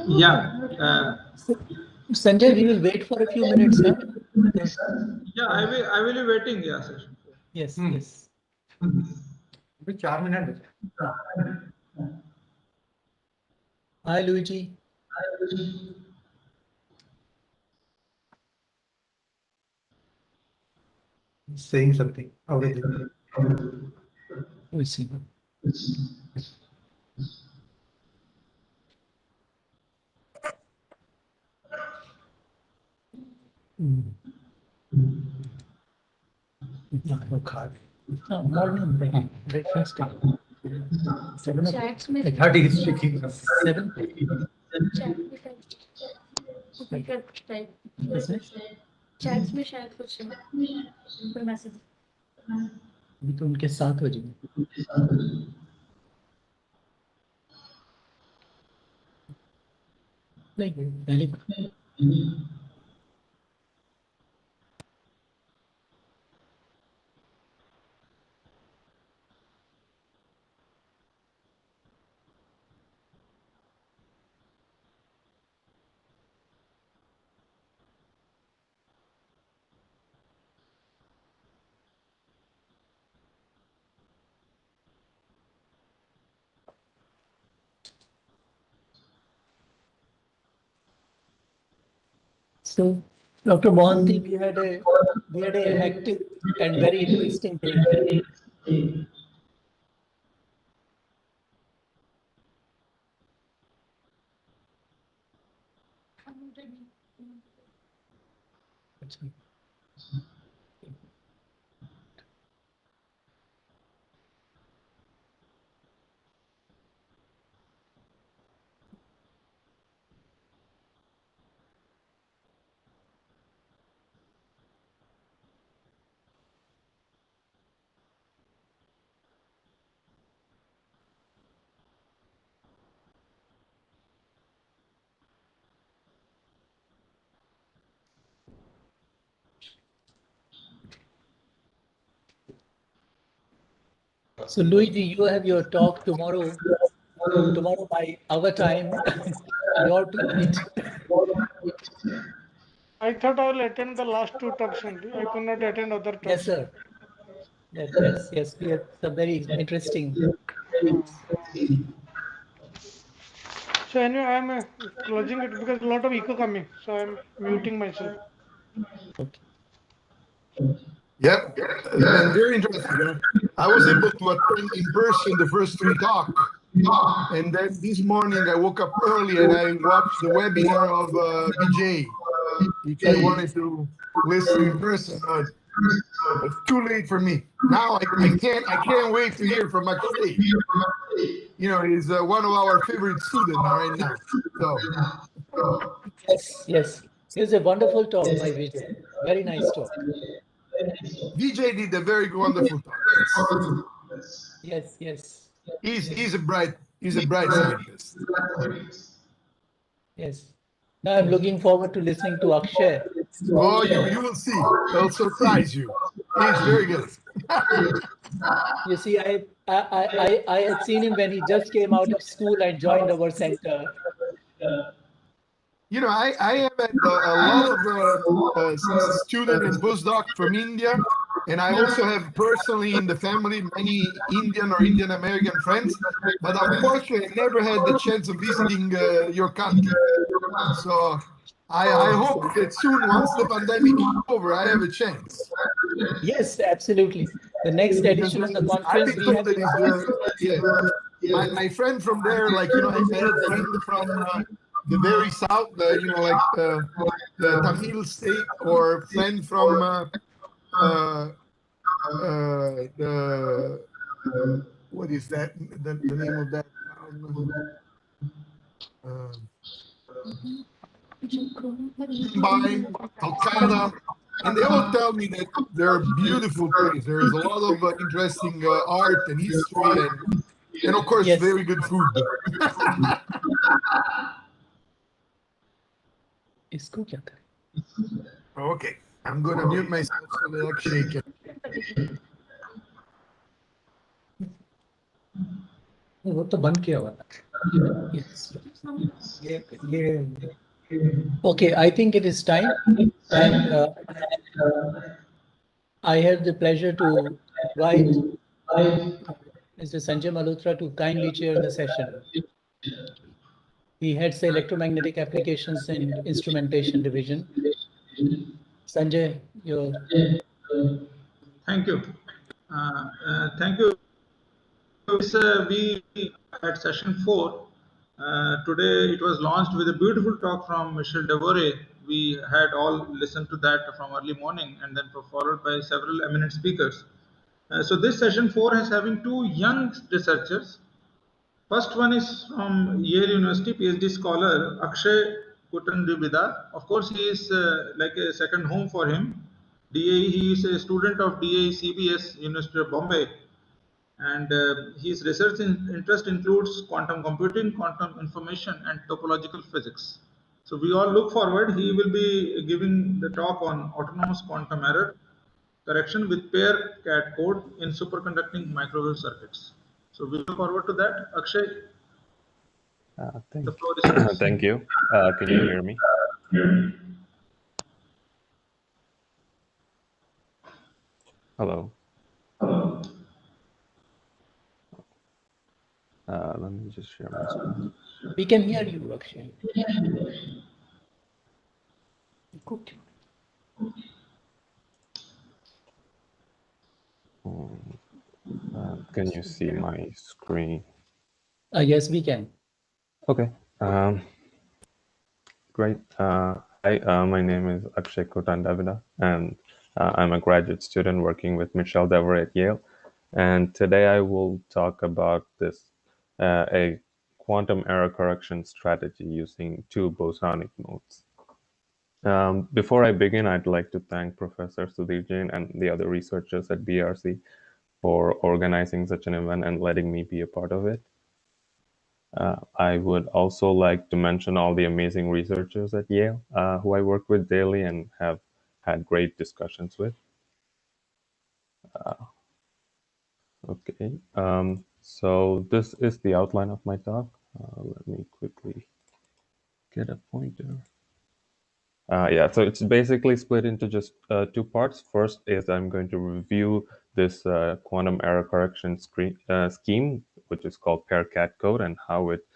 Yeah. Sanjay, we will wait for a few minutes, huh? Yeah, I will be waiting. Yeah, sir. Yes, yes. 4 minutes. Hi, Luigi. Saying something. How is it? We'll see. Morning breakfast. 7 o'clock. I thought he's speaking. 7. Chats में शायद कुछ कोई message अभी तो उनके 7 बजे नहीं पहले So, Dr. Mohanty, we had a hectic and very interesting day. So, Luigi, you have your talk tomorrow. Tomorrow by our time, your to eat. I thought I will attend the last 2 talks only. I could not attend other talks. Yes, sir. Yes. We have some very interesting things. So anyway, I am closing it because a lot of echo coming. So I am muting myself. Okay. Yep, and very interesting. I was able to attend in person the first 3 talks, and then this morning I woke up early and I watched the webinar of BJ, which I wanted to listen in person, but it's too late for me. Now I can't wait to hear from Akshay. You know, he's one of our favorite students right now. So Yes. It was a wonderful talk by Vijay. Very nice talk. VJ did a very wonderful talk. Yes. He's a bright scientist. Yes. Now I'm looking forward to listening to Akshay. Oh, you will see. It'll surprise you. He's very good. You see, I had seen him when he just came out of school and joined our center. You know, I have had a lot of students and postdocs from India, and I also have personally in the family many Indian or Indian American friends, but unfortunately I never had the chance of visiting your country. So I hope that soon, once the pandemic is over, I have a chance. Yes, absolutely. The next edition of the conference we have. My friend from there, like, you know, I had friends from the very south, you know, like the Tamil state, or friend from the what is that? The name of that town? Mumbai, Calcutta. And they all tell me that there are beautiful things. There is a lot of interesting art and history, and of course, Yes. very good food. Okay, I'm going to mute myself so that Akshay can. वो तो बंद किया हुआ था. Okay, I think it is time, and I have the pleasure to invite Mr. Sanjay Malhotra to kindly chair the session. He heads the electromagnetic applications and instrumentation division. Sanjay, your. Thank you. Thank you. We at session 4. Today it was launched with a beautiful talk from Michel Devoret. We had all listened to that from early morning and then followed by several eminent speakers. So this session 4 is having 2 young researchers. First one is from Yale University, PhD scholar Akshay Kutandibidar. Of course, he is like a second home for him. He is a student of DAE CBS, University of Bombay. And his research interest includes quantum computing, quantum information, and topological physics. So we all look forward. He will be giving the talk on autonomous quantum error correction with pair CAD code in superconducting microwave circuits. So we look forward to that. Akshay, the floor is yours. Thank you. Can you hear me? Hello. Let me just share my screen. We can hear you, Akshay. Can you see my screen? Yes, we can. Okay. Great. Hi, my name is Akshay Kotandavida, and I'm a graduate student working with Michel Devoret at Yale. And today I will talk about this, a quantum error correction strategy using 2 bosonic modes. Before I begin, I'd like to thank Professor Sudhir Jain and the other researchers at BRC for organizing such an event and letting me be a part of it. I would also like to mention all the amazing researchers at Yale who I work with daily and have had great discussions with. Okay, so this is the outline of my talk. Let me quickly get a pointer. Yeah, so it's basically split into just 2 parts. First is I'm going to review this quantum error correction scheme, which is called pair CAD code, and how it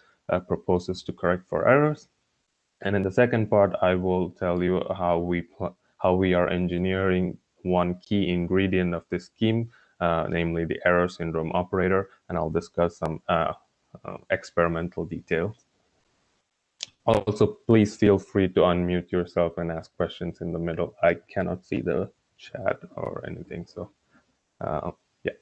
proposes to correct for errors. And in the second part, I will tell you how we are engineering one key ingredient of this scheme, namely the error syndrome operator, and I'll discuss some experimental details. Also, please feel free to unmute yourself and ask questions in the middle. I cannot see the chat or anything, so yeah.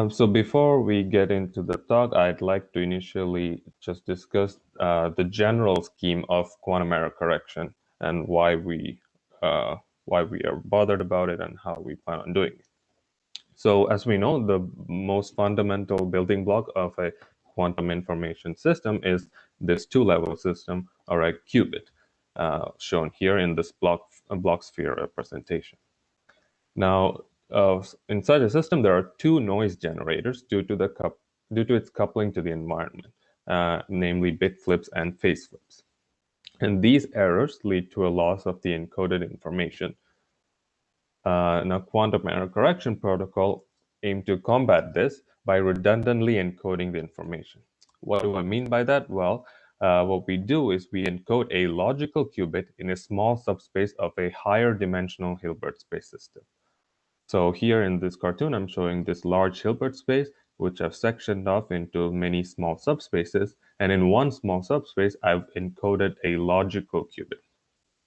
So before we get into the talk, I'd like to initially just discuss the general scheme of quantum error correction and why we are bothered about it and how we plan on doing it. So as we know, the most fundamental building block of a quantum information system is this 2-level system, or a qubit, shown here in this block sphere representation. Now, in such a system, there are 2 noise generators due to its coupling to the environment, namely bit flips and phase flips. And these errors lead to a loss of the encoded information. Now, quantum error correction protocol aim to combat this by redundantly encoding the information. What do I mean by that? Well, what we do is we encode a logical qubit in a small subspace of a higher dimensional Hilbert space system. So here in this cartoon, I'm showing this large Hilbert space, which I've sectioned off into many small subspaces. And in one small subspace, I've encoded a logical qubit.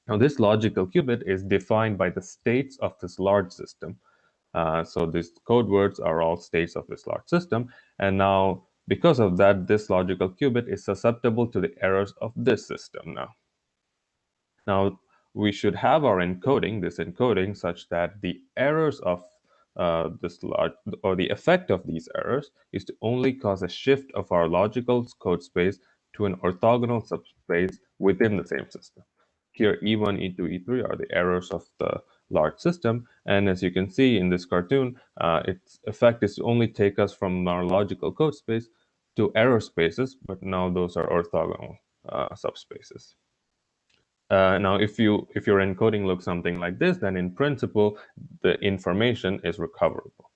Now, this logical qubit is defined by the states of this large system. So these code words are all states of this large system. And now, because of that, this logical qubit is susceptible to the errors of this system now. Now, we should have our encoding, this encoding, such that the errors of this large, or the effect of these errors is to only cause a shift of our logical code space to an orthogonal subspace within the same system. Here, E1, E2, E3 are the errors of the large system, and as you can see in this cartoon, its effect is to only take us from our logical code space to error spaces, but now those are orthogonal subspaces. Now, if your encoding looks something like this, then in principle, the information is recoverable.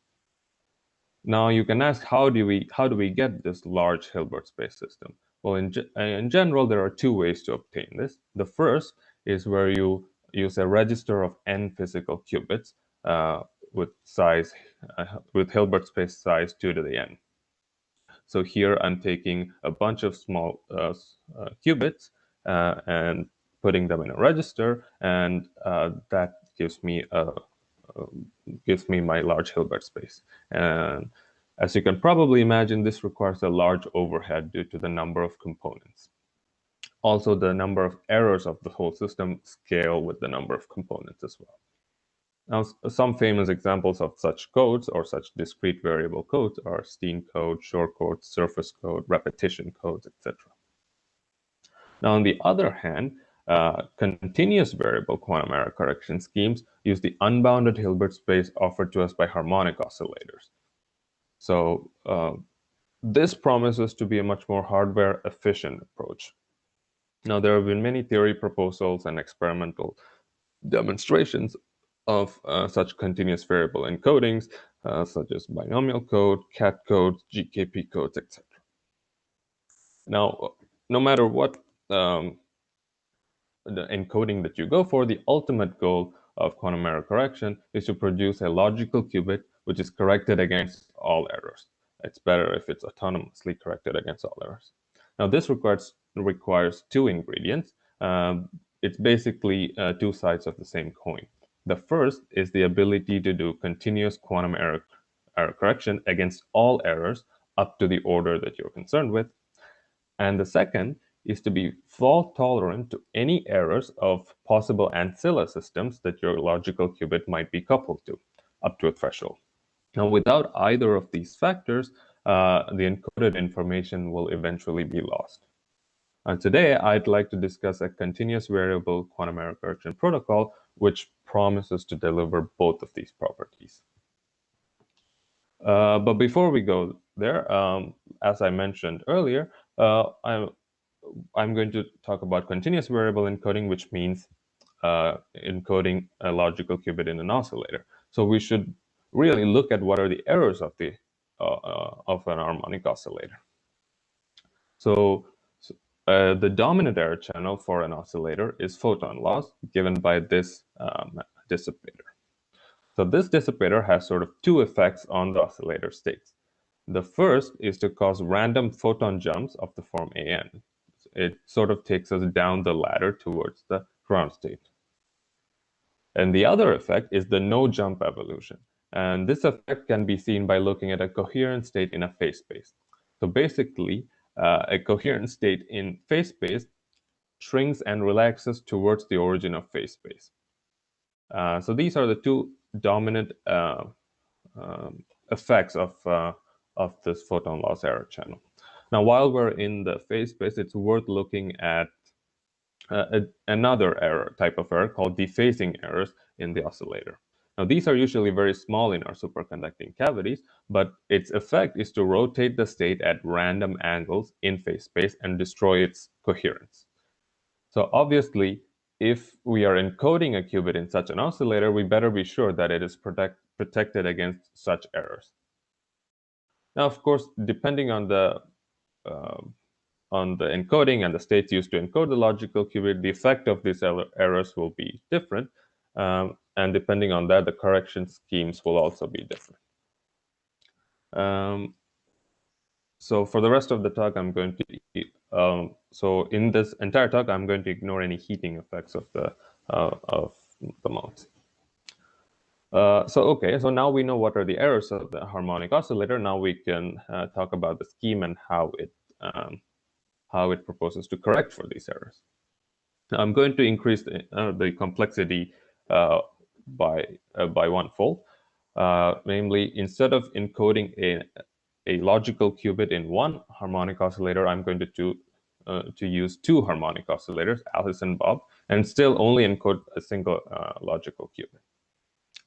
Now, you can ask, how do we get this large Hilbert space system? Well, in general, there are two ways to obtain this. The first is where you use a register of n physical qubits with Hilbert space size 2 to the n. So here I'm taking a bunch of small qubits and putting them in a register, and that gives me my large Hilbert space. And as you can probably imagine, this requires a large overhead due to the number of components. Also, the number of errors of the whole system scale with the number of components as well. Now, some famous examples of such codes or such discrete variable codes are Steen code, Shor code, surface code, repetition codes, etc. Now, on the other hand, continuous variable quantum error correction schemes use the unbounded Hilbert space offered to us by harmonic oscillators. So this promises to be a much more hardware efficient approach. Now, there have been many theory proposals and experimental demonstrations of such continuous variable encodings, such as binomial code, CAT codes, GKP codes, etc. Now, no matter what the encoding that you go for, the ultimate goal of quantum error correction is to produce a logical qubit which is corrected against all errors. It's better if it's autonomously corrected against all errors. Now, this requires two ingredients. It's basically two sides of the same coin. The first is the ability to do continuous quantum error correction against all errors up to the order that you're concerned with. And the second is to be fault tolerant to any errors of possible ancilla systems that your logical qubit might be coupled to, up to a threshold. Now, without either of these factors, the encoded information will eventually be lost. And today, I'd like to discuss a continuous variable quantum error correction protocol, which promises to deliver both of these properties. But before we go there, as I mentioned earlier, I'm going to talk about continuous variable encoding, which means encoding a logical qubit in an oscillator. So we should really look at what are the errors of an harmonic oscillator. So the dominant error channel for an oscillator is photon loss, given by this dissipator. So this dissipator has sort of two effects on the oscillator states. The first is to cause random photon jumps of the form AN. It sort of takes us down the ladder towards the ground state. And the other effect is the no-jump evolution. And this effect can be seen by looking at a coherent state in a phase space. So basically, a coherent state in phase space shrinks and relaxes towards the origin of phase space. So these are the two dominant effects of this photon loss error channel. Now, while we're in the phase space, it's worth looking at another type of error called dephasing errors in the oscillator. Now, these are usually very small in our superconducting cavities, but its effect is to rotate the state at random angles in phase space and destroy its coherence. So obviously, if we are encoding a qubit in such an oscillator, we better be sure that it is protected against such errors. Now, of course, depending on the encoding and the states used to encode the logical qubit, the effect of these errors will be different. And depending on that, the correction schemes will also be different. So for the rest of the talk, I'm going to, so in this entire talk, I'm going to ignore any heating effects of the modes. So now we know what are the errors of the harmonic oscillator. Now we can talk about the scheme and how it proposes to correct for these errors. I'm going to increase the complexity by one-fold. Namely, instead of encoding a logical qubit in one harmonic oscillator, I'm going to use two harmonic oscillators, Alice and Bob, and still only encode a single logical qubit.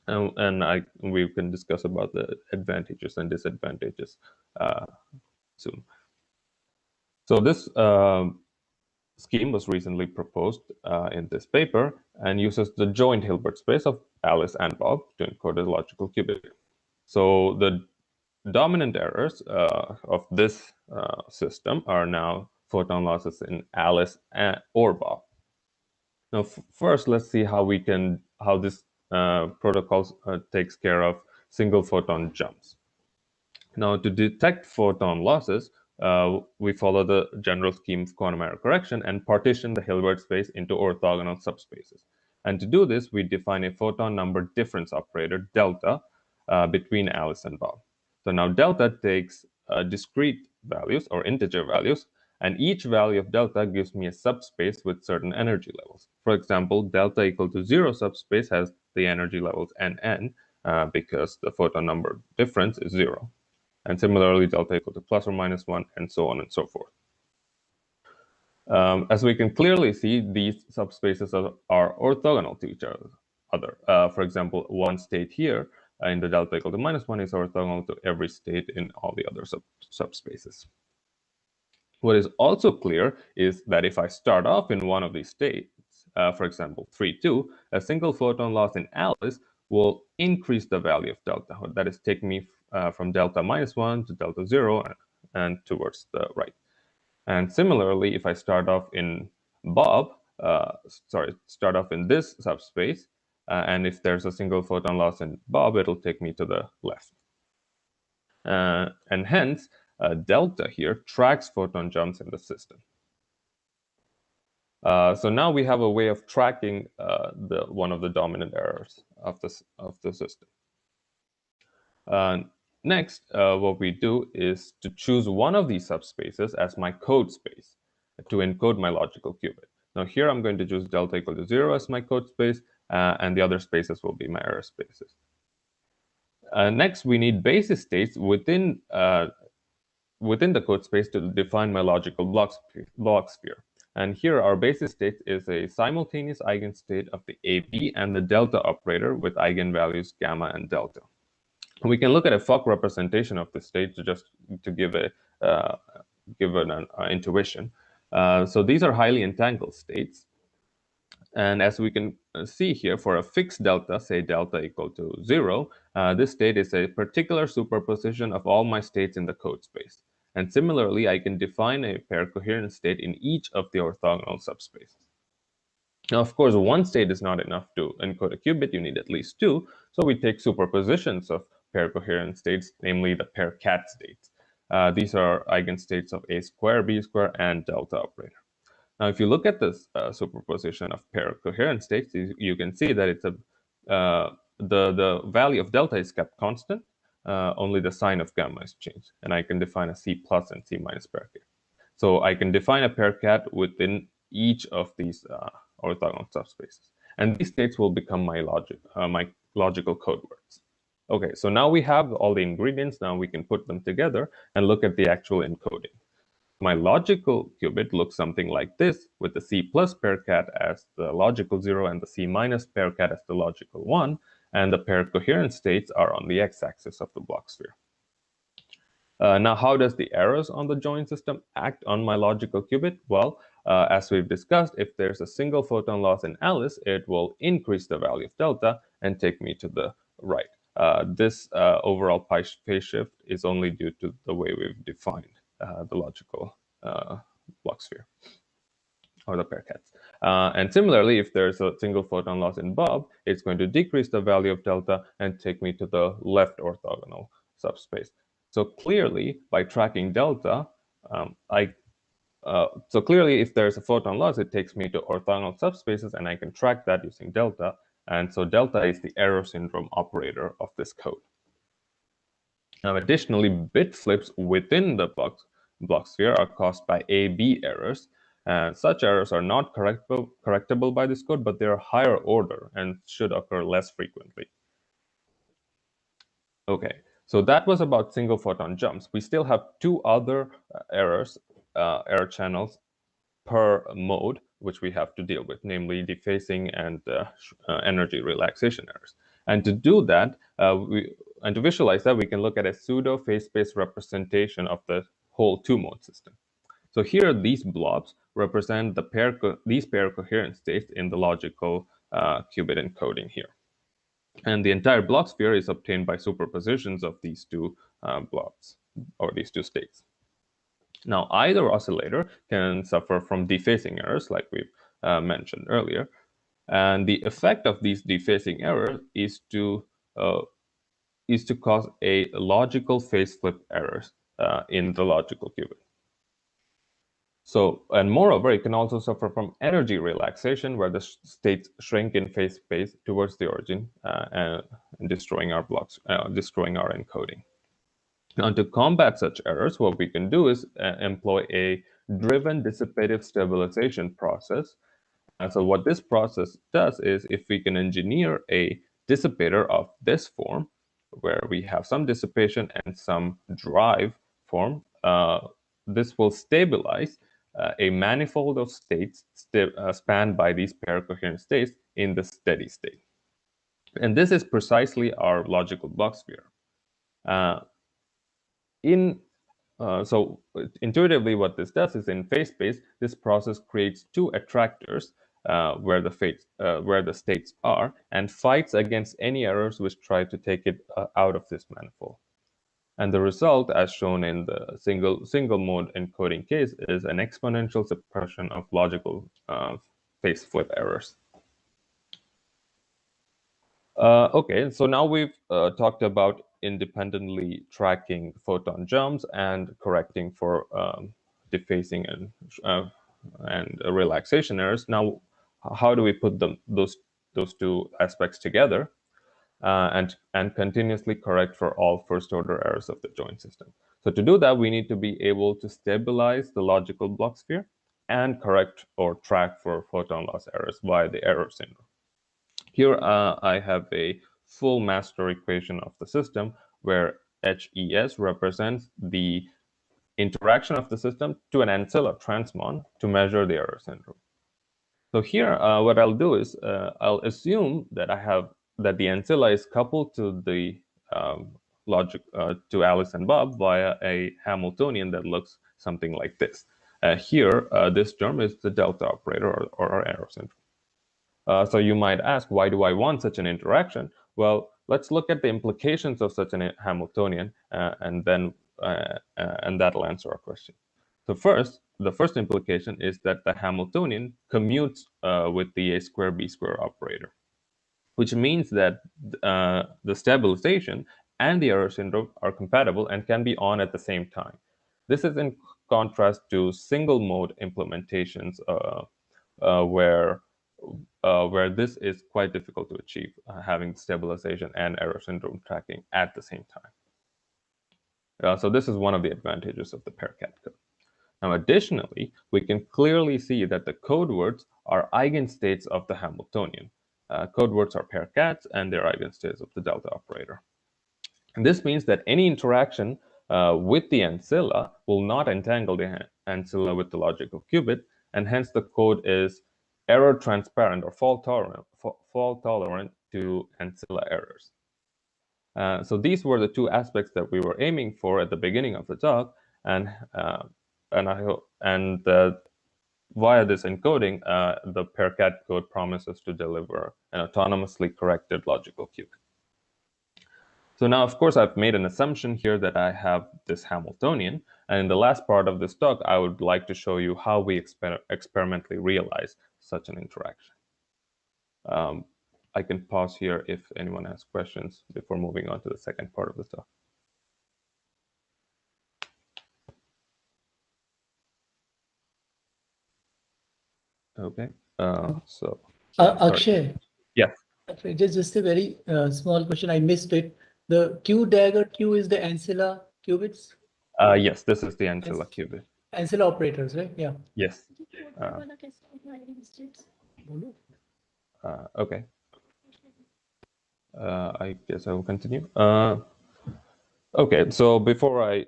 And we can discuss about the advantages and disadvantages soon. So this scheme was recently proposed in this paper and uses the joint Hilbert space of Alice and Bob to encode a logical qubit. So the dominant errors of this system are now photon losses in Alice or Bob. Now, first, let's see how this protocol takes care of single photon jumps. Now, to detect photon losses, we follow the general scheme of quantum error correction and partition the Hilbert space into orthogonal subspaces. And to do this, we define a photon number difference operator, delta, between Alice and Bob. So now delta takes discrete values or integer values, and each value of delta gives me a subspace with certain energy levels. For example, delta equal to 0 subspace has the energy levels nn because the photon number difference is 0. And similarly, delta equal to plus or minus 1, and so on and so forth. As we can clearly see, these subspaces are orthogonal to each other. For example, one state here in the delta equal to minus 1 is orthogonal to every state in all the other subspaces. What is also clear is that if I start off in one of these states, for example, 3, 2, a single photon loss in Alice will increase the value of delta. That is, take me from delta minus 1 to delta 0 and towards the right. And similarly, if I start off in Bob, start off in this subspace, and if there's a single photon loss in Bob, it'll take me to the left. And hence, delta here tracks photon jumps in the system. So now we have a way of tracking one of the dominant errors of the system. Next, what we do is to choose one of these subspaces as my code space to encode my logical qubit. Now here I'm going to choose delta equal to 0 as my code space, and the other spaces will be my error spaces. Next, we need basis states within the code space to define my logical block sphere. And here our basis state is a simultaneous eigenstate of the AB and the delta operator with eigenvalues gamma and delta. We can look at a Fock representation of this state to give an intuition. So these are highly entangled states. And as we can see here, for a fixed delta, say delta equal to 0, this state is a particular superposition of all my states in the code space. And similarly, I can define a pair coherent state in each of the orthogonal subspaces. Now, of course, one state is not enough to encode a qubit. You need at least two. So we take superpositions of pair coherent states, namely the pair cat states. These are eigenstates of a square, b square, and delta operator. Now, if you look at this superposition of pair coherent states, you can see that it's the value of delta is kept constant. Only the sign of gamma is changed, and I can define a C plus and C minus pair cat. So I can define a pair cat within each of these orthogonal subspaces, and these states will become my logical code words. Okay, so now we have all the ingredients. Now we can put them together and look at the actual encoding. My logical qubit looks something like this, with the C plus pair cat as the logical 0 and the C minus pair cat as the logical 1, and the pair coherent states are on the x-axis of the block sphere. Now, how does the errors on the joint system act on my logical qubit? Well, as we've discussed, if there's a single photon loss in Alice, it will increase the value of delta and take me to the right. This overall phase shift is only due to the way we've defined the logical block sphere, or the pair cats. And similarly, if there's a single photon loss in Bob, it's going to decrease the value of delta and take me to the left orthogonal subspace. So clearly, by tracking delta, so clearly, if there's a photon loss, it takes me to orthogonal subspaces, and I can track that using delta. And so delta is the error syndrome operator of this code. Now, additionally, bit flips within the block sphere are caused by AB errors. Such errors are not correctable by this code, but they are higher order and should occur less frequently. Okay, so that was about single photon jumps. We still have two other error channels per mode, which we have to deal with, namely dephasing and energy relaxation errors. And to do that, and to visualize that, we can look at a pseudo phase space representation of the whole two-mode system. So here, these blobs represent these pair coherent states in the logical qubit encoding here. And the entire block sphere is obtained by superpositions of these two blobs, or these two states. Now, either oscillator can suffer from dephasing errors, like we've mentioned earlier. And the effect of these dephasing errors is to cause a logical phase flip errors in the logical qubit. So, and moreover, it can also suffer from energy relaxation, where the states shrink in phase space towards the origin and destroying our blocks, destroying our encoding. Now, to combat such errors, what we can do is employ a driven dissipative stabilization process. And so what this process does is, if we can engineer a dissipator of this form, where we have some dissipation and some drive form, this will stabilize a manifold of states spanned by these pair coherent states in the steady state. And this is precisely our logical block sphere. So intuitively, what this does is, in phase space, this process creates two attractors where the states are, and fights against any errors which try to take it out of this manifold. And the result, as shown in the single mode encoding case, is an exponential suppression of logical phase flip errors. Okay, so now we've talked about independently tracking photon jumps and correcting for dephasing and relaxation errors. Now, how do we put those two aspects together and continuously correct for all first-order errors of the joint system? So to do that, we need to be able to stabilize the logical block sphere and correct or track for photon loss errors via the error syndrome. Here, I have a full master equation of the system where HES represents the interaction of the system to an ancilla transmon to measure the error syndrome. So here, what I'll do is I'll assume that that the ancilla is coupled to the logic to Alice and Bob via a Hamiltonian that looks something like this. Here, this term is the delta operator or our error syndrome. So you might ask, why do I want such an interaction? Well, let's look at the implications of such an Hamiltonian, and that'll answer our question. So the first implication is that the Hamiltonian commutes with the a square b square operator, which means that the stabilization and the error syndrome are compatible and can be on at the same time. This is in contrast to single mode implementations where this is quite difficult to achieve, having stabilization and error syndrome tracking at the same time. So this is one of the advantages of the PairCat code. Now, additionally, we can clearly see that the code words are eigenstates of the Hamiltonian. Code words are PairCats, and they're eigenstates of the delta operator. And this means that any interaction with the ancilla will not entangle the ancilla with the logical qubit, and hence the code is error transparent or fault tolerant to ancilla errors. So these were the two aspects that we were aiming for at the beginning of the talk, and via this encoding, the PairCat code promises to deliver an autonomously corrected logical qubit. So now, of course, I've made an assumption here that I have this Hamiltonian, and in the last part of this talk, I would like to show you how we experimentally realize such an interaction. I can pause here if anyone has questions before moving on to the second part of the talk. Okay, Akshay. Yes. Just a very small question. I missed it. The Q dagger Q is the ancilla qubits? Yes, this is the ancilla qubit. Ancilla operators, right? Yeah. Yes. Okay. I guess I will continue. Okay, so before I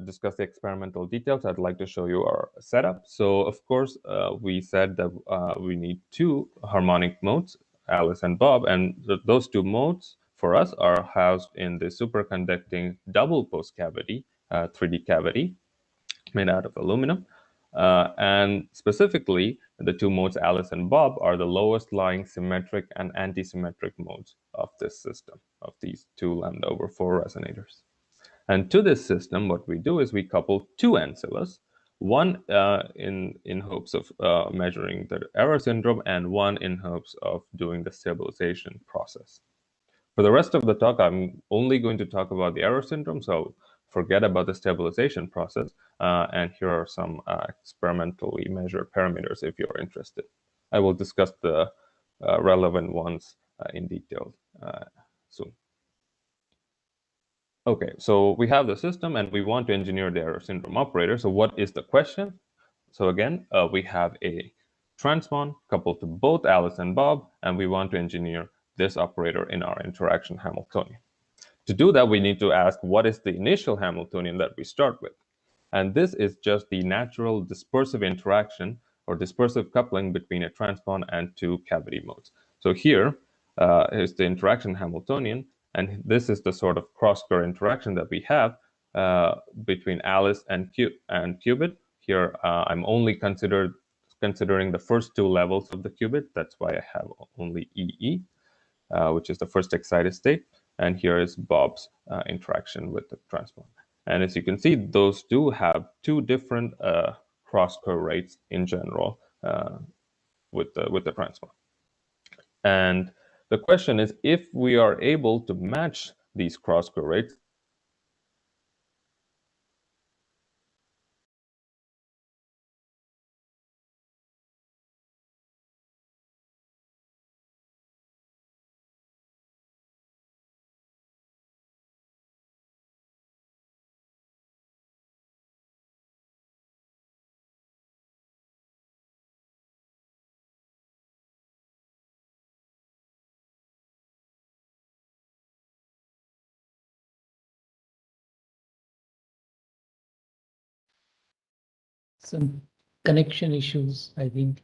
discuss the experimental details, I'd like to show you our setup. So of course, we said that we need two harmonic modes, Alice and Bob, and those two modes for us are housed in the superconducting double post cavity, 3D cavity made out of aluminum. And specifically, the two modes Alice and Bob are the lowest lying symmetric and anti-symmetric modes of this system, of these two λ/4 resonators. And to this system, what we do is we couple two ancillas, one in hopes of measuring the error syndrome and one in hopes of doing the stabilization process. For the rest of the talk, I'm only going to talk about the error syndrome, so forget about the stabilization process. And here are some experimentally measured parameters if you're interested. I will discuss the relevant ones in detail soon. Okay, so we have the system and we want to engineer the error syndrome operator. So what is the question? So again, we have a transmon coupled to both Alice and Bob, and we want to engineer this operator in our interaction Hamiltonian. To do that, we need to ask what is the initial Hamiltonian that we start with? And this is just the natural dispersive interaction or dispersive coupling between a transpon and two cavity modes. So here is the interaction Hamiltonian, and this is the sort of cross-core interaction that we have between Alice and Qubit. Here, I'm only considering the first two levels of the qubit. That's why I have only EE, which is the first excited state. And here is Bob's interaction with the transpon. And as you can see, those do have two different cross-core rates in general with the transpon. And the question is, if we are able to match these cross-core rates, Some connection issues, I think.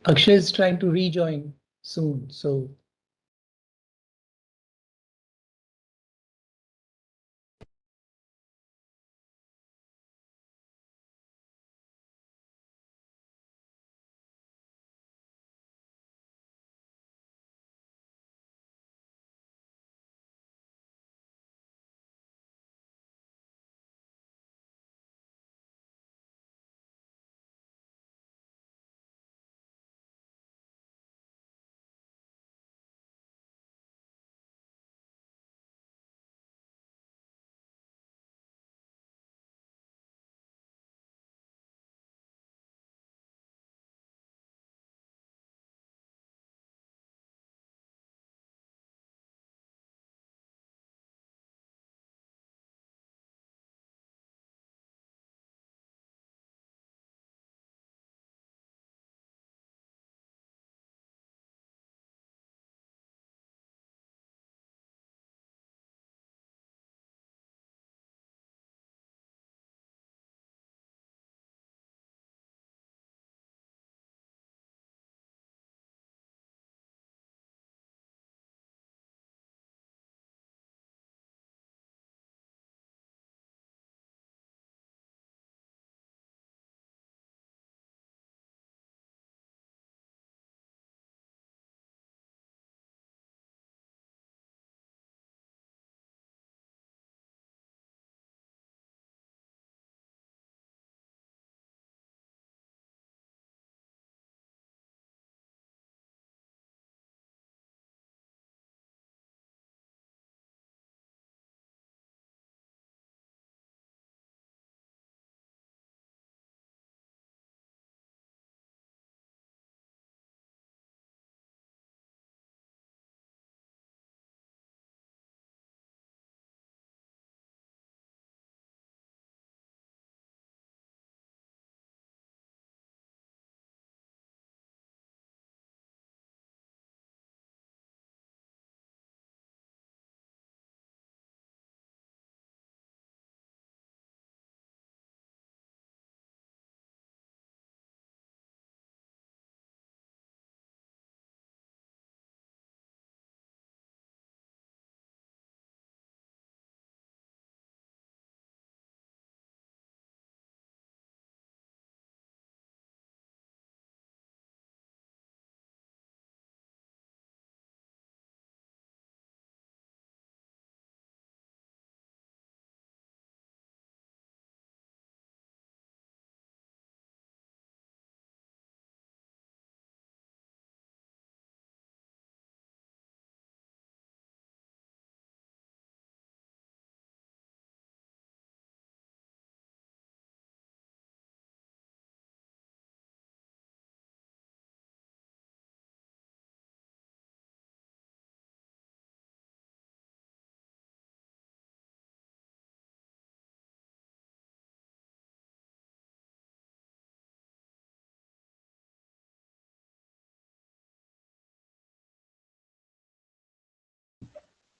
Akshay is trying to rejoin soon, so.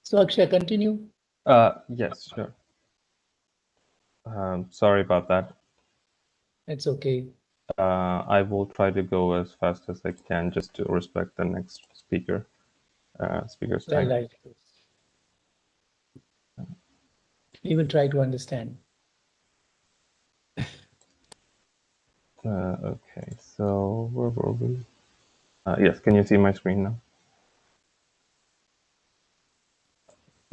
So Akshay, continue. Yes, sure. Sorry about that. It's okay. I will try to go as fast as I can just to respect the next speaker's time. Right. We will try to understand. Okay, so where were we? Yes, can you see my screen now?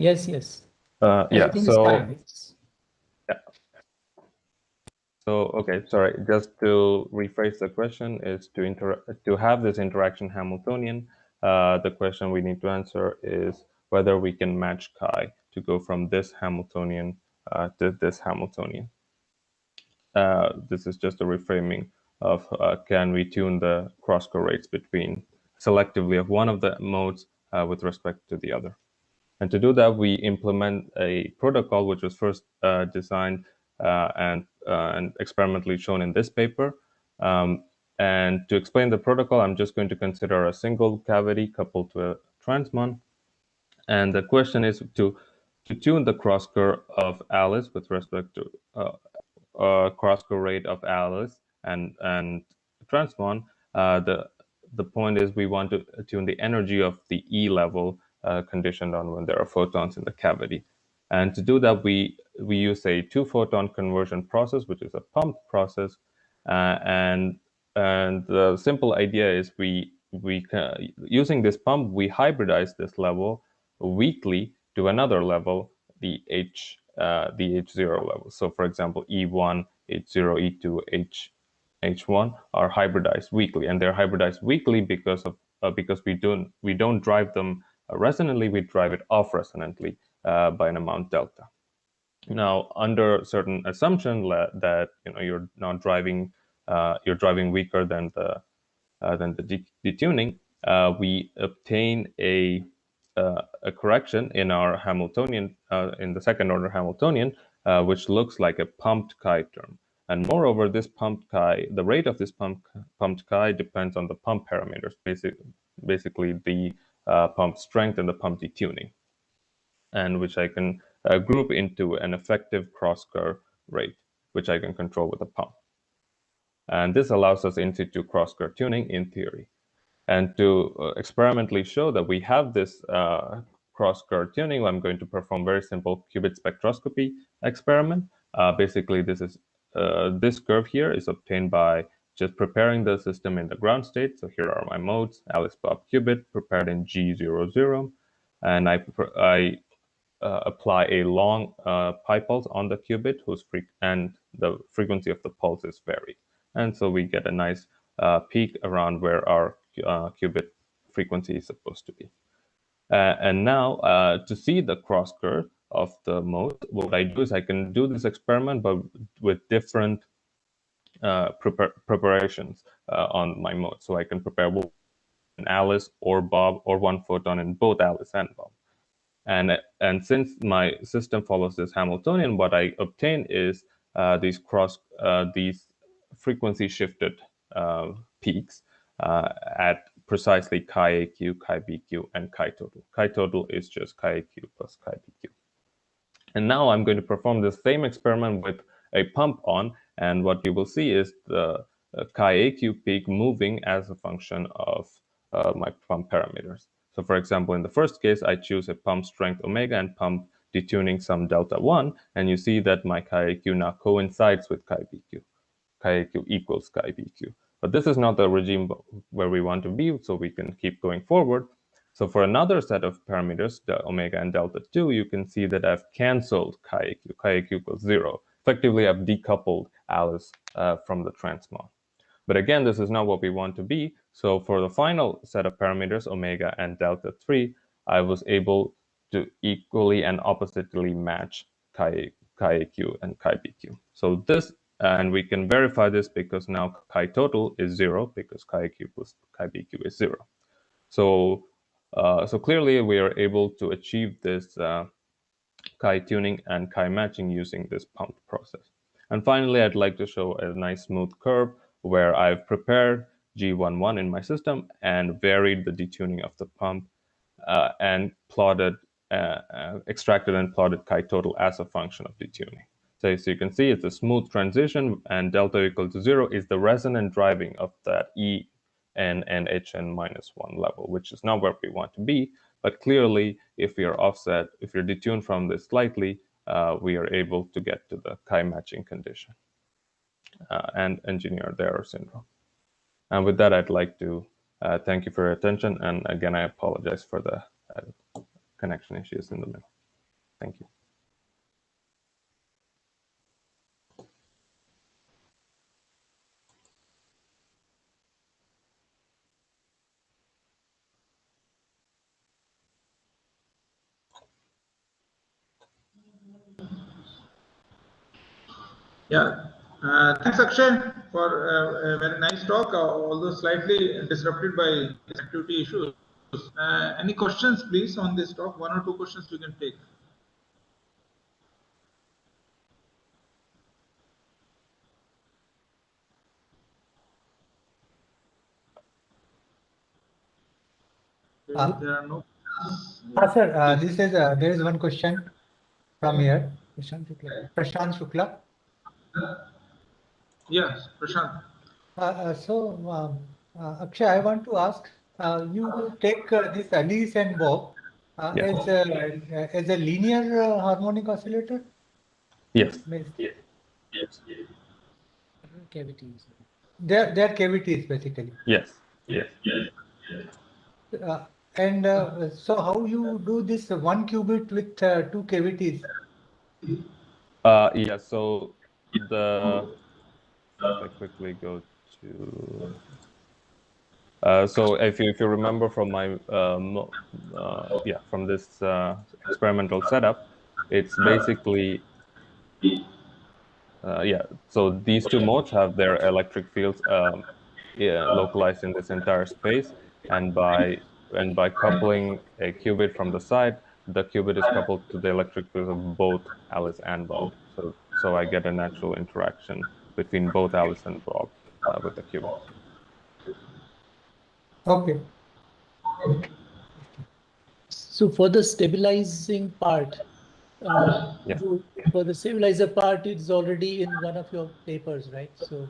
Yes. Yeah, Everything is fine. Yeah. So, okay, sorry, just to rephrase the question is to have this interaction Hamiltonian, the question we need to answer is whether we can match chi to go from this Hamiltonian to this Hamiltonian. This is just a reframing of can we tune the cross-correlates between selectively of one of the modes with respect to the other. And to do that, we implement a protocol which was first designed and experimentally shown in this paper. And to explain the protocol, I'm just going to consider a single cavity coupled to a transmon. And the question is to tune the cross-curve of Alice with respect to cross-curve rate of Alice and transmon. The the point is we want to tune the energy of the E level conditioned on when there are photons in the cavity. And to do that, we use a 2-photon conversion process, which is a pumped process. And the simple idea is using this pump, we hybridize this level weakly to another level, the H0 level. So for example, E1, H0, E2, H1 are hybridized weakly, and they're hybridized weakly because we don't drive them resonantly, we drive it off resonantly by an amount delta. Now, under certain assumption that you're not driving, you're driving weaker than the detuning, we obtain a correction in our Hamiltonian, in the second order Hamiltonian, which looks like a pumped chi term. And moreover, this pumped chi, the rate of this pumped chi depends on the pump parameters, basically the pump strength and the pump detuning, and which I can group into an effective cross-curve rate, which I can control with a pump. And this allows us in situ cross-curve tuning in theory. And to experimentally show that we have this cross-curve tuning, I'm going to perform very simple qubit spectroscopy experiment. Basically, this curve here is obtained by just preparing the system in the ground state. So here are my modes, Alice Bob qubit prepared in G00, and I apply a long pi pulse on the qubit and the frequency of the pulse is varied. And so we get a nice peak around where our qubit frequency is supposed to be. And now to see the cross curve of the mode, what I do is I can do this experiment but with different preparations on my mode. So I can prepare an Alice or Bob or one photon in both Alice and Bob. And since my system follows this Hamiltonian, what I obtain is these frequency shifted peaks at precisely chi AQ, chi BQ, and chi total. Chi total is just chi AQ plus chi BQ. And now I'm going to perform the same experiment with a pump on, and what you will see is the chi AQ peak moving as a function of my pump parameters. So for example, in the first case, I choose a pump strength omega and pump detuning some delta 1, and you see that my chi AQ now coincides with chi BQ. Chi AQ equals chi BQ. But this is not the regime where we want to be, so we can keep going forward. So for another set of parameters, the omega and delta 2, you can see that I've canceled chi AQ. Chi AQ equals 0. Effectively, I've decoupled Alice from the transmon. But again, this is not what we want to be. So for the final set of parameters, omega and delta 3, I was able to equally and oppositely match chi AQ and chi BQ. So this, and we can verify this because now chi total is 0 because chi AQ plus chi BQ is 0. So, so clearly we are able to achieve this chi tuning and chi matching using this pump process. And finally, I'd like to show a nice smooth curve where I've prepared G11 in my system and varied the detuning of the pump and plotted, extracted and plotted chi total as a function of detuning. So as you can see, it's a smooth transition, and delta equal to 0 is the resonant driving of that E and HN minus 1 level, which is not where we want to be. But clearly, if we are offset, if you're detuned from this slightly, we are able to get to the chi matching condition and engineer the error syndrome. And with that, I'd like to thank you for your attention. And again, I apologize for the connection issues in the middle. Thank you. Yeah, thanks Akshay for a very nice talk, although slightly disrupted by activity issues. Any questions, please, on this talk? 1 or 2 questions we can take. There are no. Sir, this is there is one question from here. Prashant Shukla. Yes, Prashant. Akshay, I want to ask, you take this Alice and Bob Yes. as a linear harmonic oscillator? Yes. Yes. Cavities. They're cavities, basically. Yes. Uh, and so how you do this one qubit with two cavities? Yeah, so if I quickly go to so if you remember from my from this experimental setup, it's basically so these two modes have their electric fields localized in this entire space, and by coupling a qubit from the side, the qubit is coupled to the electric fields of both Alice and Bob. So I get a natural interaction between both Alice and Bob with the qubit. Okay. So for the stabilizing part, for the stabilizer part, it's already in one of your papers, right? So we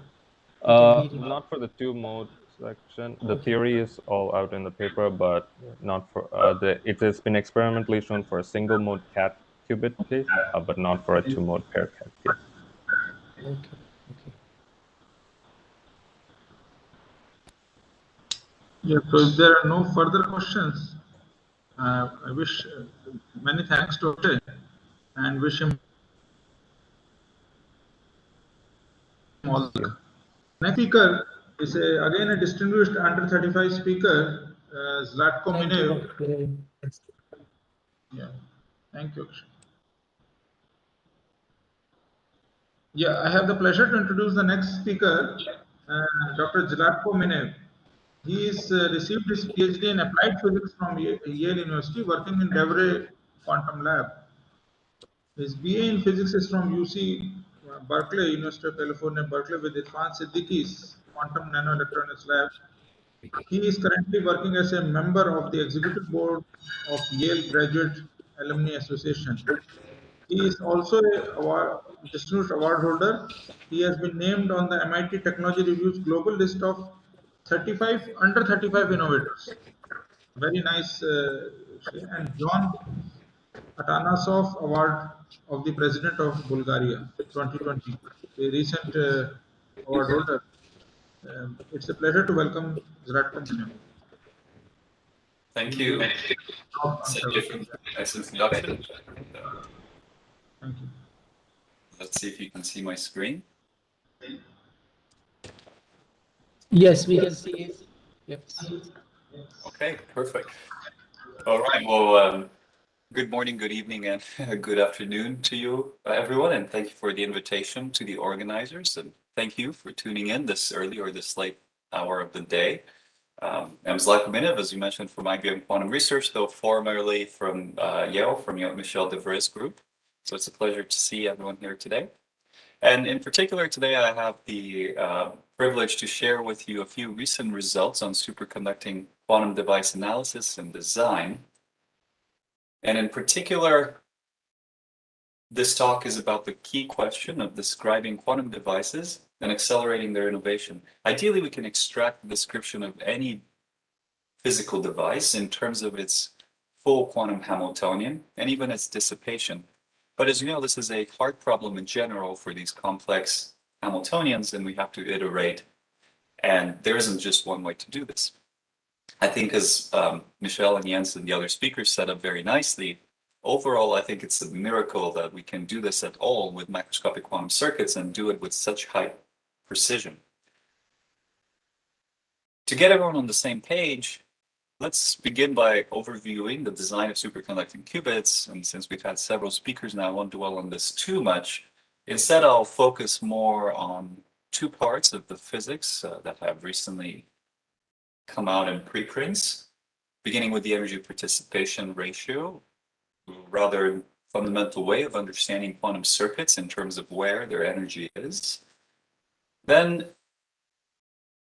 can read it. Not for the two mode section. The theory is all out in the paper, but not for it has been experimentally shown for a single mode cat qubit case, but not for a two mode pair cat case. Okay. Yeah, so if there are no further questions, I wish many thanks to Akshay and wish him all the luck. Next speaker is again a distinguished under 35 speaker, Zlatko Minev. Yeah, thank you, Akshay. Yeah, I have the pleasure to introduce the next speaker, Dr. Zlatko Minev. He is received his PhD in applied physics from Yale University, working in Devray Quantum Lab. His BA in physics is from UC Berkeley, University of California, Berkeley, with Irfan Siddiqui's Quantum Nanoelectronics Lab. He is currently working as a member of the executive board of Yale Graduate Alumni Association. He is also a distinguished award holder. He has been named on the MIT Technology Review's global list of 35 under 35 innovators. Very nice, and John Atanasov Award of the President of Bulgaria 2020, a recent award holder. It's a pleasure to welcome Zlatko Minev. Thank you. Nice introduction. Thank you. Let's see if you can see my screen. Yes, we can see it. Yep. Okay, perfect. All right. Well, good morning, good evening, and good afternoon to you, everyone, and thank you for the invitation to the organizers, and thank you for tuning in this early or this late hour of the day. I'm Zlatko Minev, as you mentioned, from IBM Quantum Research, though formerly from Yale, from Michel Devray's group. So it's a pleasure to see everyone here today. And in particular, today I have the privilege to share with you a few recent results on superconducting quantum device analysis and design. And in particular, this talk is about the key question of describing quantum devices and accelerating their innovation. Ideally, we can extract the description of any physical device in terms of its full quantum Hamiltonian and even its dissipation. But as you know, this is a hard problem in general for these complex Hamiltonians, and we have to iterate. And there isn't just one way to do this. I think as Michel and Jens and the other speakers set up very nicely, overall, I think it's a miracle that we can do this at all with macroscopic quantum circuits and do it with such high precision. To get everyone on the same page, let's begin by overviewing the design of superconducting qubits. And since we've had several speakers now, I won't dwell on this too much. Instead, I'll focus more on two parts of the physics that have recently come out in preprints, beginning with the energy participation ratio, a rather fundamental way of understanding quantum circuits in terms of where their energy is. Then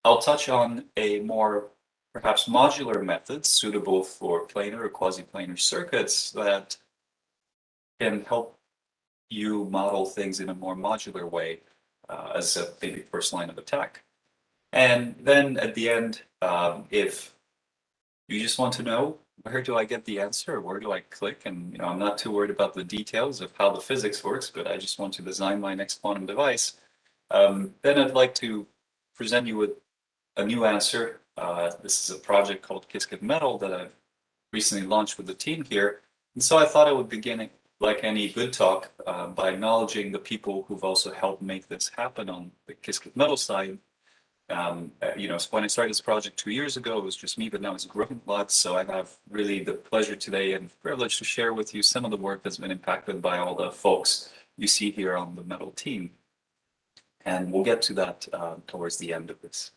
I'll touch on a more perhaps modular method suitable for planar or quasi-planar circuits that can help you model things in a more modular way as a maybe first line of attack. And then at the end, if you just want to know where do I get the answer, where do I click, and I'm not too worried about the details of how the physics works, but I just want to design my next quantum device, then I'd like to present you with a new answer. This is a project called Qiskit Metal that I've recently launched with the team here. And so I thought I would begin, like any good talk, by acknowledging the people who've also helped make this happen on the Qiskit Metal side. So when I started this project 2 years ago, it was just me, but now it's grown a lot. So I have really the pleasure today and privilege to share with you some of the work that's been impacted by all the folks you see here on the Metal team. And we'll get to that towards the end of this.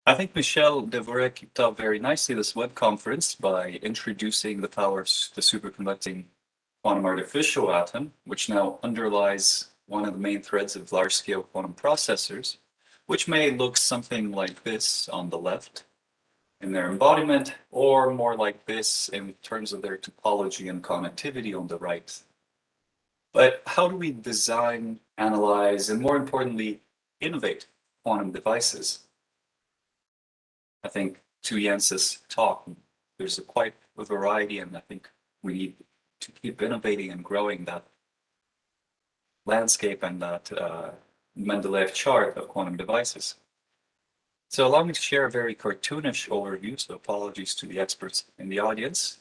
I think Michel Devoret kicked off very nicely this web conference by introducing the powers of the superconducting quantum artificial atom, which now underlies one of the main threads of large-scale quantum processors, which may look something like this on the left in their embodiment, or more like this in terms of their topology and connectivity on the right. But how do we design, analyze, and more importantly, innovate quantum devices? I think to Jens's talk, there's quite a variety, and I think we need to keep innovating and growing that landscape and that Mendeleev chart of quantum devices. So allow me to share a very cartoonish overview, so apologies to the experts in the audience.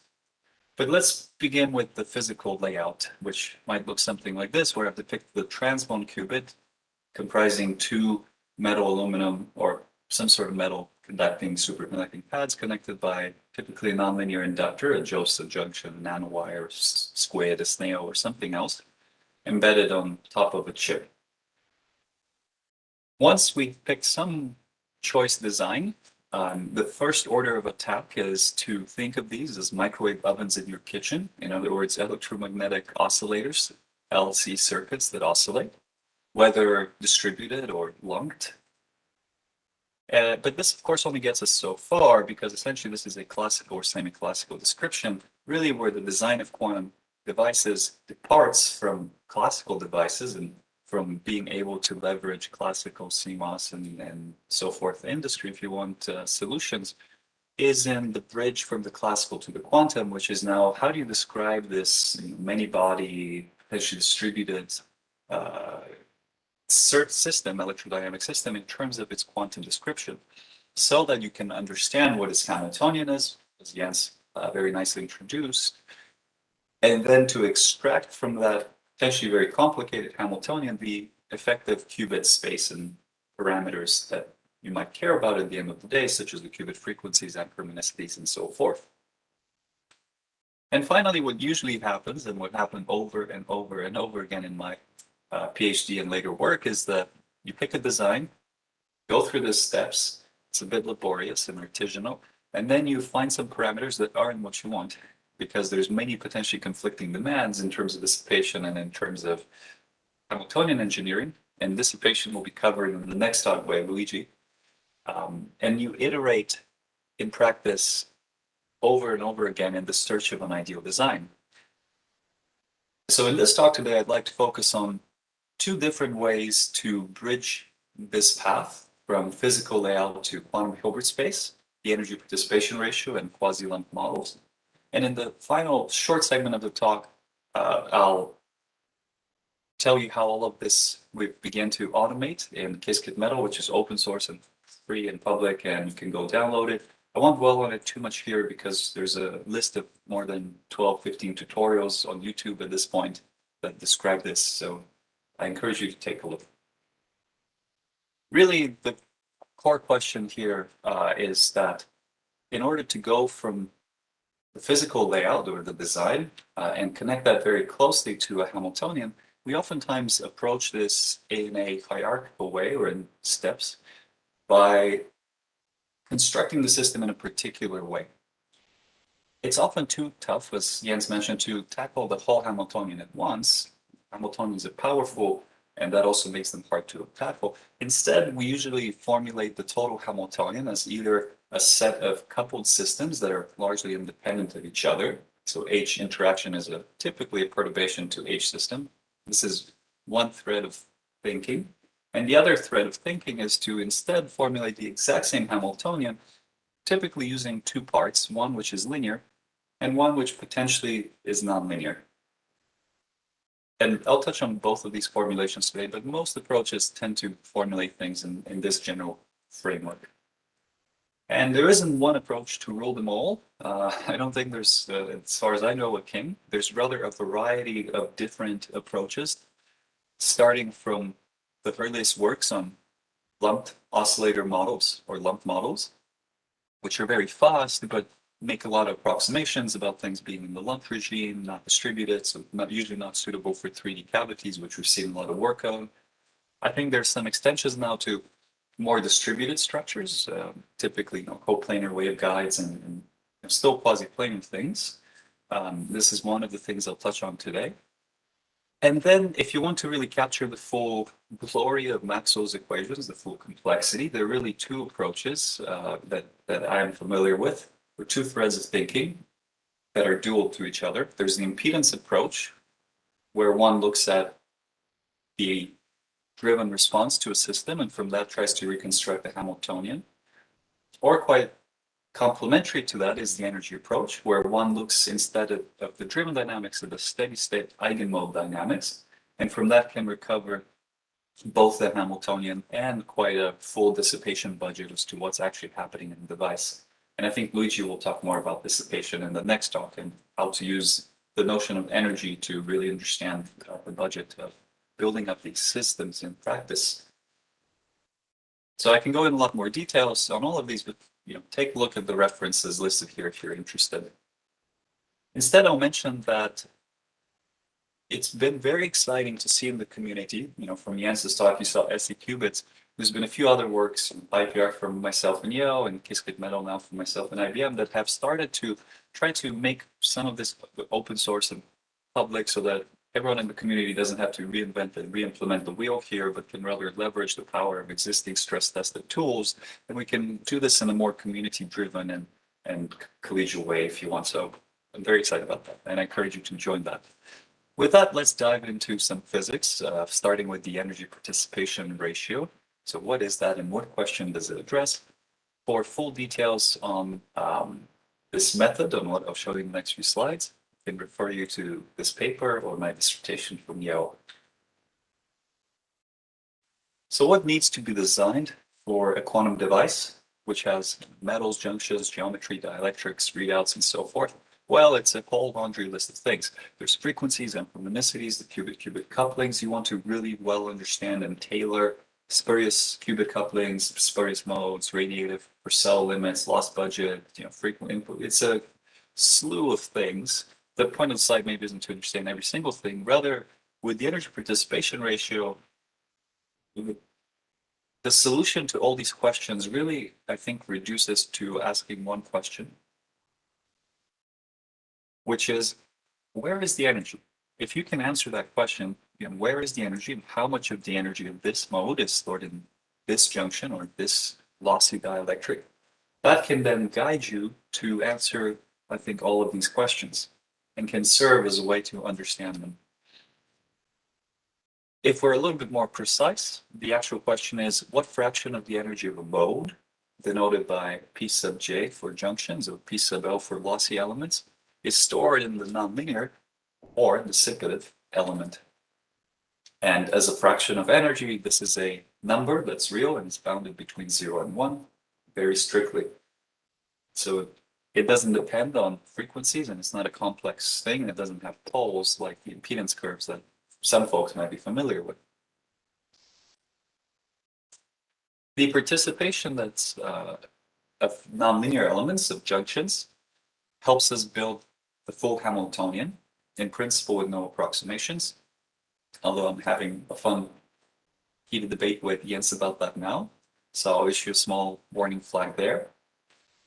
But let's begin with the physical layout, which might look something like this, where I've depicted the transmon qubit comprising two metal, aluminum, or some sort of metal conducting superconducting pads connected by typically a nonlinear inductor, a Josephson junction, a nanowire, squared, a SNEO, or something else, embedded on top of a chip. Once we've picked some choice design, the first order of attack is to think of these as microwave ovens in your kitchen. In other words, electromagnetic oscillators, LC circuits that oscillate, whether distributed or lumped. But this, of course, only gets us so far because essentially this is a classical or semi-classical description, really where the design of quantum devices departs from classical devices and from being able to leverage classical CMOS and so forth industry, if you want, solutions, is in the bridge from the classical to the quantum, which is now, how do you describe this many-body, potentially distributed system, electrodynamic system, in terms of its quantum description, so that you can understand what its Hamiltonian is, as Jens very nicely introduced, and then to extract from that potentially very complicated Hamiltonian the effective qubit space and parameters that you might care about at the end of the day, such as the qubit frequencies, anchromonicities, and so forth. And finally, what usually happens, and what happened over and over and over again in my PhD and later work, is that you pick a design, go through the steps, it's a bit laborious and artisanal, and then you find some parameters that aren't what you want, because there's many potentially conflicting demands in terms of dissipation and in terms of Hamiltonian engineering, and dissipation will be covered in the next talk by Luigi. And you iterate in practice over and over again in the search of an ideal design. So in this talk today, I'd like to focus on two different ways to bridge this path from physical layout to quantum Hilbert space, the energy participation ratio and quasi-lump models. And in the final short segment of the talk, I'll tell you how all of this we began to automate in Qiskit Metal, which is open source and free and public, and you can go download it. I won't dwell on it too much here because there's a list of more than 12, 15 tutorials on YouTube at this point that describe this. So I encourage you to take a look. Really, the core question here is that in order to go from the physical layout or the design and connect that very closely to a Hamiltonian, we oftentimes approach this in a hierarchical way or in steps by constructing the system in a particular way. It's often too tough, as Jens mentioned, to tackle the whole Hamiltonian at once. Hamiltonians are powerful, and that also makes them hard to tackle. Instead, we usually formulate the total Hamiltonian as either a set of coupled systems that are largely independent of each other. So H interaction is typically a perturbation to H system. This is one thread of thinking. And the other thread of thinking is to instead formulate the exact same Hamiltonian, typically using two parts, one which is linear and one which potentially is nonlinear. And I'll touch on both of these formulations today, but most approaches tend to formulate things in this general framework. And there isn't one approach to rule them all. I don't think there's, as far as I know, a king. There's rather a variety of different approaches, starting from the earliest works on lumped oscillator models or lumped models, which are very fast, but make a lot of approximations about things being in the lumped regime, not distributed, so usually not suitable for 3D cavities, which we've seen a lot of work on. I think there's some extensions now to more distributed structures, typically coplanar waveguides and still quasi-planar things. This is one of the things I'll touch on today. And then if you want to really capture the full glory of Maxwell's equations, the full complexity, there are really two approaches that I am familiar with, or two threads of thinking that are dual to each other. There's the impedance approach, where one looks at the driven response to a system and from that tries to reconstruct the Hamiltonian. Or quite complementary to that is the energy approach, where one looks instead of the driven dynamics of the steady state eigenmode dynamics, and from that can recover both the Hamiltonian and quite a full dissipation budget as to what's actually happening in the device. And I think Luigi will talk more about dissipation in the next talk and how to use the notion of energy to really understand the budget of building up these systems in practice. So I can go in a lot more details on all of these, but take a look at the references listed here if you're interested. Instead, I'll mention that it's been very exciting to see in the community, from Jens's talk, you saw SE Qubits. There's been a few other works, IPR from myself and Yale, and Qiskit Metal now from myself and IBM, that have started to try to make some of this open source and public so that everyone in the community doesn't have to reinvent and re-implement the wheel here, but can rather leverage the power of existing stress-tested tools. And we can do this in a more community-driven and collegial way if you want. So I'm very excited about that, and I encourage you to join that. With that, let's dive into some physics, starting with the energy participation ratio. So what is that and what question does it address? For full details on this method and what I'll show you in the next few slides, I can refer you to this paper or my dissertation from Yale. So what needs to be designed for a quantum device, which has metals, junctions, geometry, dielectrics, readouts, and so forth? Well, it's a whole laundry list of things. There's frequencies and harmonicities, the qubit-qubit couplings. You want to really well understand and tailor spurious qubit couplings, spurious modes, radiative Purcell limits, loss budget, frequent input. It's a slew of things. The point of the slide maybe isn't to understand every single thing. Rather, with the energy participation ratio, the solution to all these questions really, I think, reduces to asking one question, which is, where is the energy? If you can answer that question, where is the energy and how much of the energy of this mode is stored in this junction or this lossy dielectric, that can then guide you to answer, I think, all of these questions and can serve as a way to understand them. If we're a little bit more precise, the actual question is, what fraction of the energy of a mode, denoted by P sub j for junctions or P sub L for lossy elements, is stored in the nonlinear or dissipative element? And as a fraction of energy, this is a number that's real and it's bounded between 0 and 1 very strictly. So it doesn't depend on frequencies and it's not a complex thing. It doesn't have poles like the impedance curves that some folks might be familiar with. The participation that's of nonlinear elements, of junctions, helps us build the full Hamiltonian, in principle with no approximations, although I'm having a fun, heated debate with Jens about that now. So I'll issue a small warning flag there.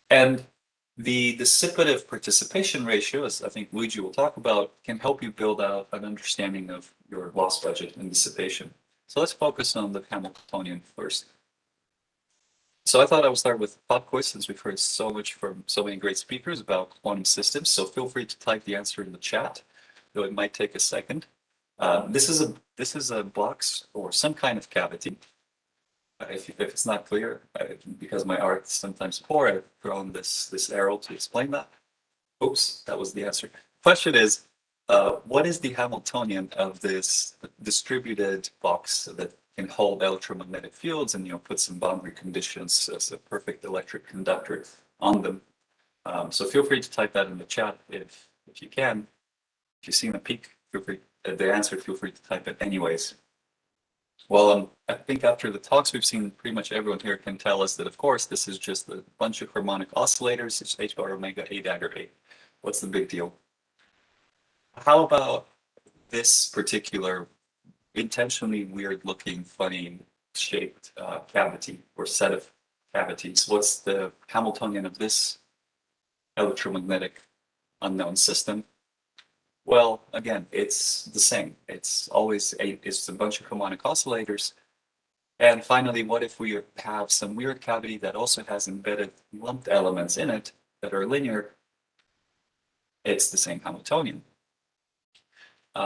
And the dissipative participation ratio, as I think Luigi will talk about, can help you build out an understanding of your loss budget and dissipation. So let's focus on the Hamiltonian first. So I thought I would start with pop quiz, since we've heard so much from so many great speakers about quantum systems. So feel free to type the answer in the chat, though it might take a second. This is a box or some kind of cavity If it's not clear, because my art is sometimes poor, I've drawn this arrow to explain that. Oops, that was the answer. Question is, what is the Hamiltonian of this distributed box that can hold electromagnetic fields and put some boundary conditions as a perfect electric conductor on them? So feel free to type that in the chat if you can. If you see the peak, feel free the answer. Feel free to type it anyways. Well, I think after the talks we've seen, pretty much everyone here can tell us that, of course, this is just a bunch of harmonic oscillators. It's h bar omega a dagger 8. What's the big deal? How about this particular intentionally weird looking, funny shaped cavity or set of cavities? What's the Hamiltonian of this electromagnetic unknown system? Well, again, it's the same. It's always it's a bunch of harmonic oscillators. And finally, what if we have some weird cavity that also has embedded lumped elements in it that are linear? It's the same Hamiltonian.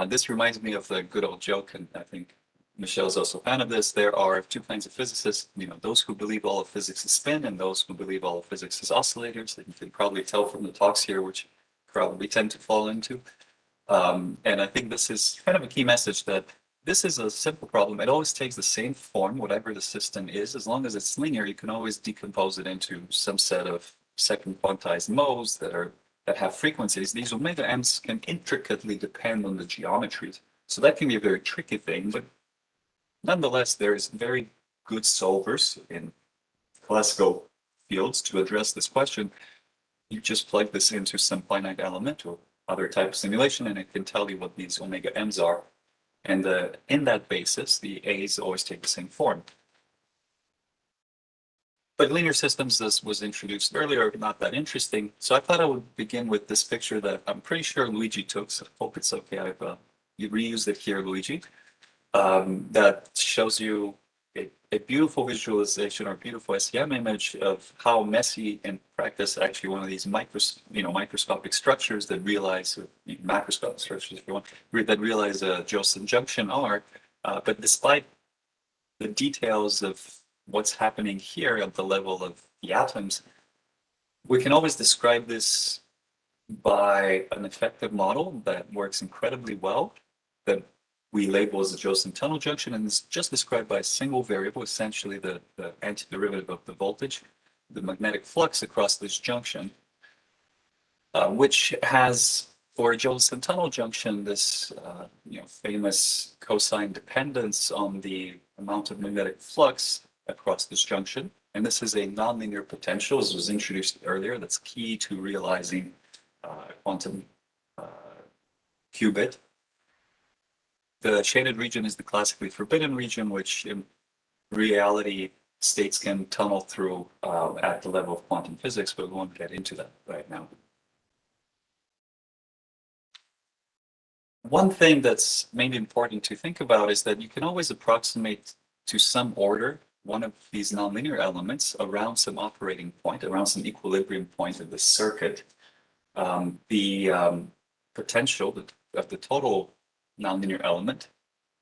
This reminds me of the good old joke, and I think Michelle's also a fan of this. There are two kinds of physicists, those who believe all of physics is spin and those who believe all of physics is oscillators. That you can probably tell from the talks here, which probably tend to fall into. And I think this is kind of a key message that this is a simple problem. It always takes the same form, whatever the system is. As long as it's linear, you can always decompose it into some set of second quantized modes that have frequencies. These omega m's can intricately depend on the geometries. So that can be a very tricky thing, but nonetheless, there's very good solvers in classical fields to address this question. You just plug this into some finite element or other type of simulation, and it can tell you what these omega m's are. And in that basis, the A's always take the same form. But linear systems, as was introduced earlier, are not that interesting. So I thought I would begin with this picture that I'm pretty sure Luigi took, so I hope it's okay. I've reused it here, Luigi. That shows you a beautiful visualization or beautiful SEM image of how messy in practice actually one of these microscopic structures that realize, macroscopic structures if you want, that realize a Josephson junction are. But despite the details of what's happening here at the level of the atoms, we can always describe this by an effective model that works incredibly well, that we label as a Josephson tunnel junction, and it's just described by a single variable, essentially the antiderivative of the voltage, the magnetic flux across this junction, which has, for a Josephson tunnel junction, this famous cosine dependence on the amount of magnetic flux across this junction. And this is a nonlinear potential, as was introduced earlier, that's key to realizing quantum qubit. The shaded region is the classically forbidden region, which in reality states can tunnel through at the level of quantum physics, but we won't get into that right now. One thing that's maybe important to think about is that you can always approximate to some order one of these nonlinear elements around some operating point, around some equilibrium point of the circuit. The potential of the total nonlinear element,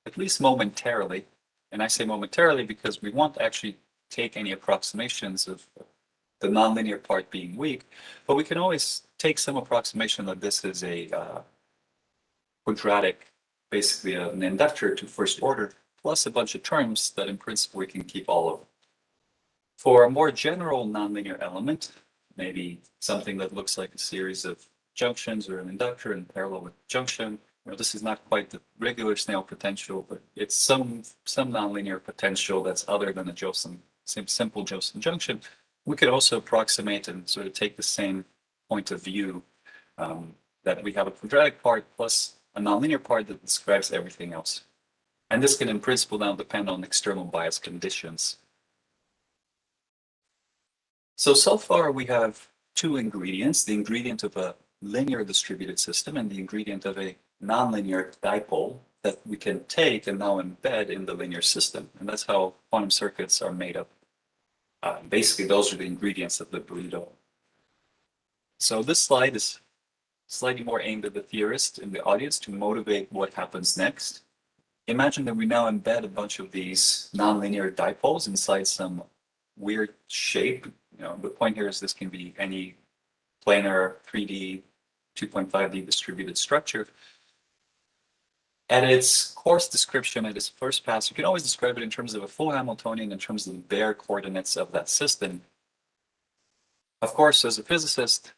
at least momentarily, and I say momentarily because we won't actually take any approximations of the nonlinear part being weak, but we can always take some approximation that this is a quadratic, basically an inductor to first order, plus a bunch of terms that in principle we can keep all of. For a more general nonlinear element, maybe something that looks like a series of junctions or an inductor in parallel with junction. This is not quite the regular Snell potential, but it's some nonlinear potential that's other than a Josephson, simple Josephson junction. We could also approximate and sort of take the same point of view that we have a quadratic part plus a nonlinear part that describes everything else. And this can in principle now depend on external bias conditions. So far we have two ingredients, the ingredient of a linear distributed system and the ingredient of a nonlinear dipole that we can take and now embed in the linear system. And that's how quantum circuits are made up. Basically, those are the ingredients of the burrito. So this slide is slightly more aimed at the theorist in the audience to motivate what happens next. imagine that we now embed a bunch of these nonlinear dipoles inside some weird shape. The point here is this can be any planar 3D, 2.5D distributed structure. At its coarse description, at its first pass, you can always describe it in terms of a full Hamiltonian, in terms of the bare coordinates of that system. Of course, as a physicist,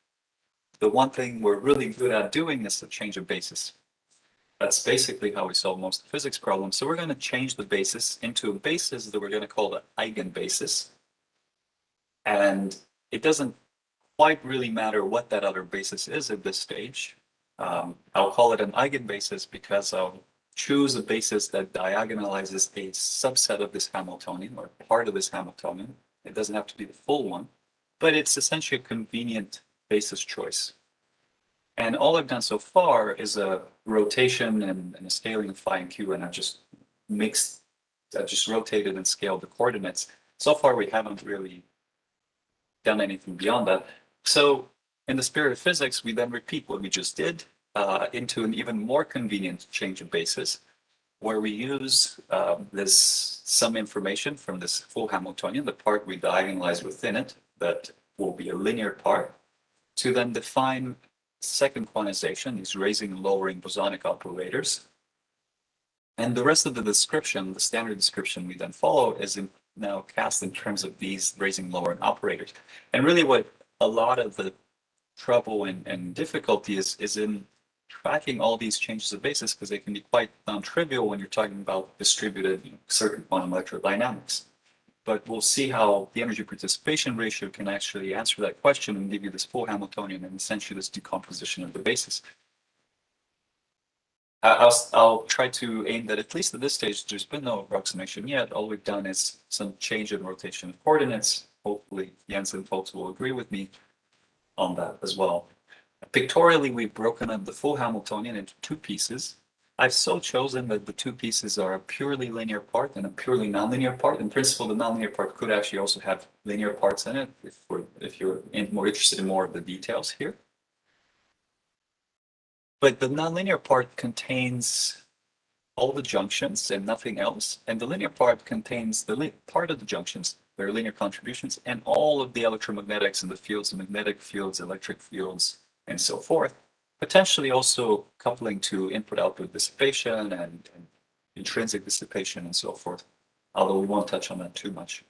the one thing we're really good at doing is to change a basis. That's basically how we solve most physics problems. So we're going to change the basis into a basis that we're going to call the eigenbasis. And it doesn't quite really matter what that other basis is at this stage. I'll call it an eigenbasis because I'll choose a basis that diagonalizes a subset of this Hamiltonian or part of this Hamiltonian. It doesn't have to be the full one, but it's essentially a convenient basis choice. And all I've done so far is a rotation and a scaling of phi and q, and I've just rotated and scaled the coordinates. So far, we haven't really done anything beyond that. So in the spirit of physics, we then repeat what we just did into an even more convenient change of basis, where we use some information from this full Hamiltonian, the part we diagonalize within it, that will be a linear part, to then define second quantization, these raising and lowering bosonic operators. And the rest of the description, the standard description we then follow, is now cast in terms of these raising and lowering operators. And really what a lot of the trouble and difficulty is in tracking all these changes of basis, because they can be quite non-trivial when you're talking about distributed certain quantum electrodynamics. But we'll see how the energy participation ratio can actually answer that question and give you this full Hamiltonian and essentially this decomposition of the basis. I'll try to aim that at least at this stage, there's been no approximation yet. All we've done is some change in rotation of coordinates. Hopefully Jens and folks will agree with me on that as well. Pictorially, we've broken up the full Hamiltonian into two pieces. I've so chosen that the two pieces are a purely linear part and a purely nonlinear part. In principle, the nonlinear part could actually also have linear parts in it if you're more interested in more of the details here. But the nonlinear part contains all the junctions and nothing else. And the linear part contains the part of the junctions, their linear contributions, and all of the electromagnetics and the fields, the magnetic fields, electric fields, and so forth. Potentially also coupling to input-output dissipation and intrinsic dissipation and so forth, although we won't touch on that too much.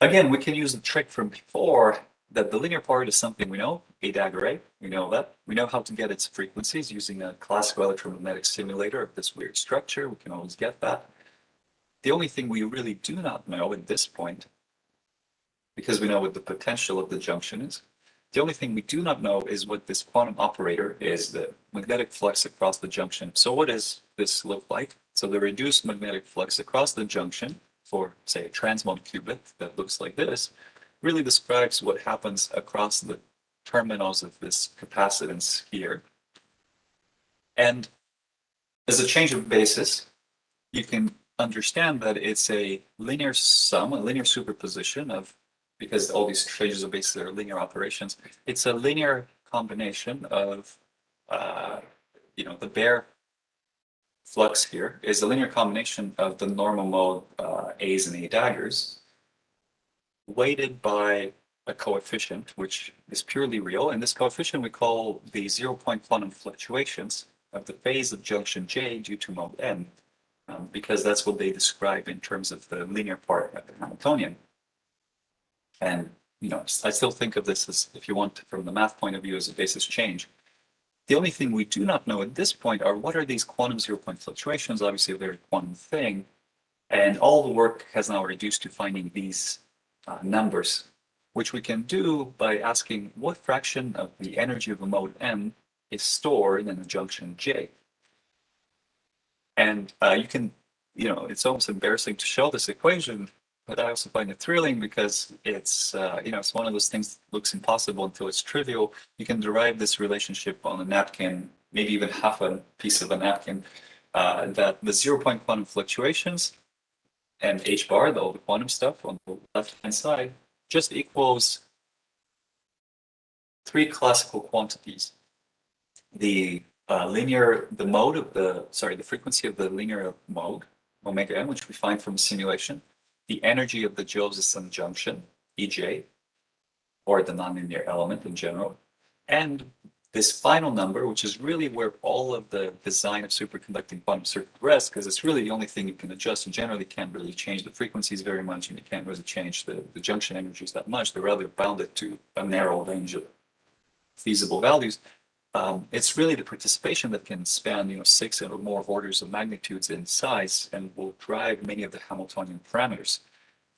Again, we can use the trick from before that the linear part is something we know, A dagger A, we know that. We know how to get its frequencies using a classical electromagnetic simulator of this weird structure. We can always get that. The only thing we really do not know at this point, because we know what the potential of the junction is, the only thing we do not know is what this quantum operator is, the magnetic flux across the junction. So what does this look like? So the reduced magnetic flux across the junction for, say, a transmon qubit that looks like this, really describes what happens across the terminals of this capacitance here. And as a change of basis, you can understand that it's a linear sum, a linear superposition of, because all these changes of basis are linear operations, it's a linear combination of, the bare flux here is a linear combination of the normal mode A's and A daggers, weighted by a coefficient, which is purely real. And this coefficient we call the 0-point quantum fluctuations of the phase of junction J due to mode N, because that's what they describe in terms of the linear part of the Hamiltonian. And, I still think of this as, if you want, from the math point of view, as a basis change. The only thing we do not know at this point are what are these quantum 0-point fluctuations, obviously a very quantum thing. And all the work has now reduced to finding these numbers, which we can do by asking what fraction of the energy of a mode M is stored in the junction J. And you can, it's almost embarrassing to show this equation, but I also find it thrilling because it's, it's one of those things that looks impossible until it's trivial. You can derive this relationship on a napkin, maybe even half a piece of a napkin, that the 0-point quantum fluctuations and h bar, all the quantum stuff on the left-hand side, just equals 3 classical quantities. The the mode of the frequency of the linear mode, omega n, which we find from a simulation, the energy of the Josephson junction, EJ, or the nonlinear element in general, and this final number, which is really where all of the design of superconducting quantum circuit rests, because it's really the only thing you can adjust. You generally can't really change the frequencies very much, and you can't really change the junction energies that much. They're rather bounded to a narrow range of feasible values. It's really the participation that can span, 6 or more orders of magnitudes in size and will drive many of the Hamiltonian parameters.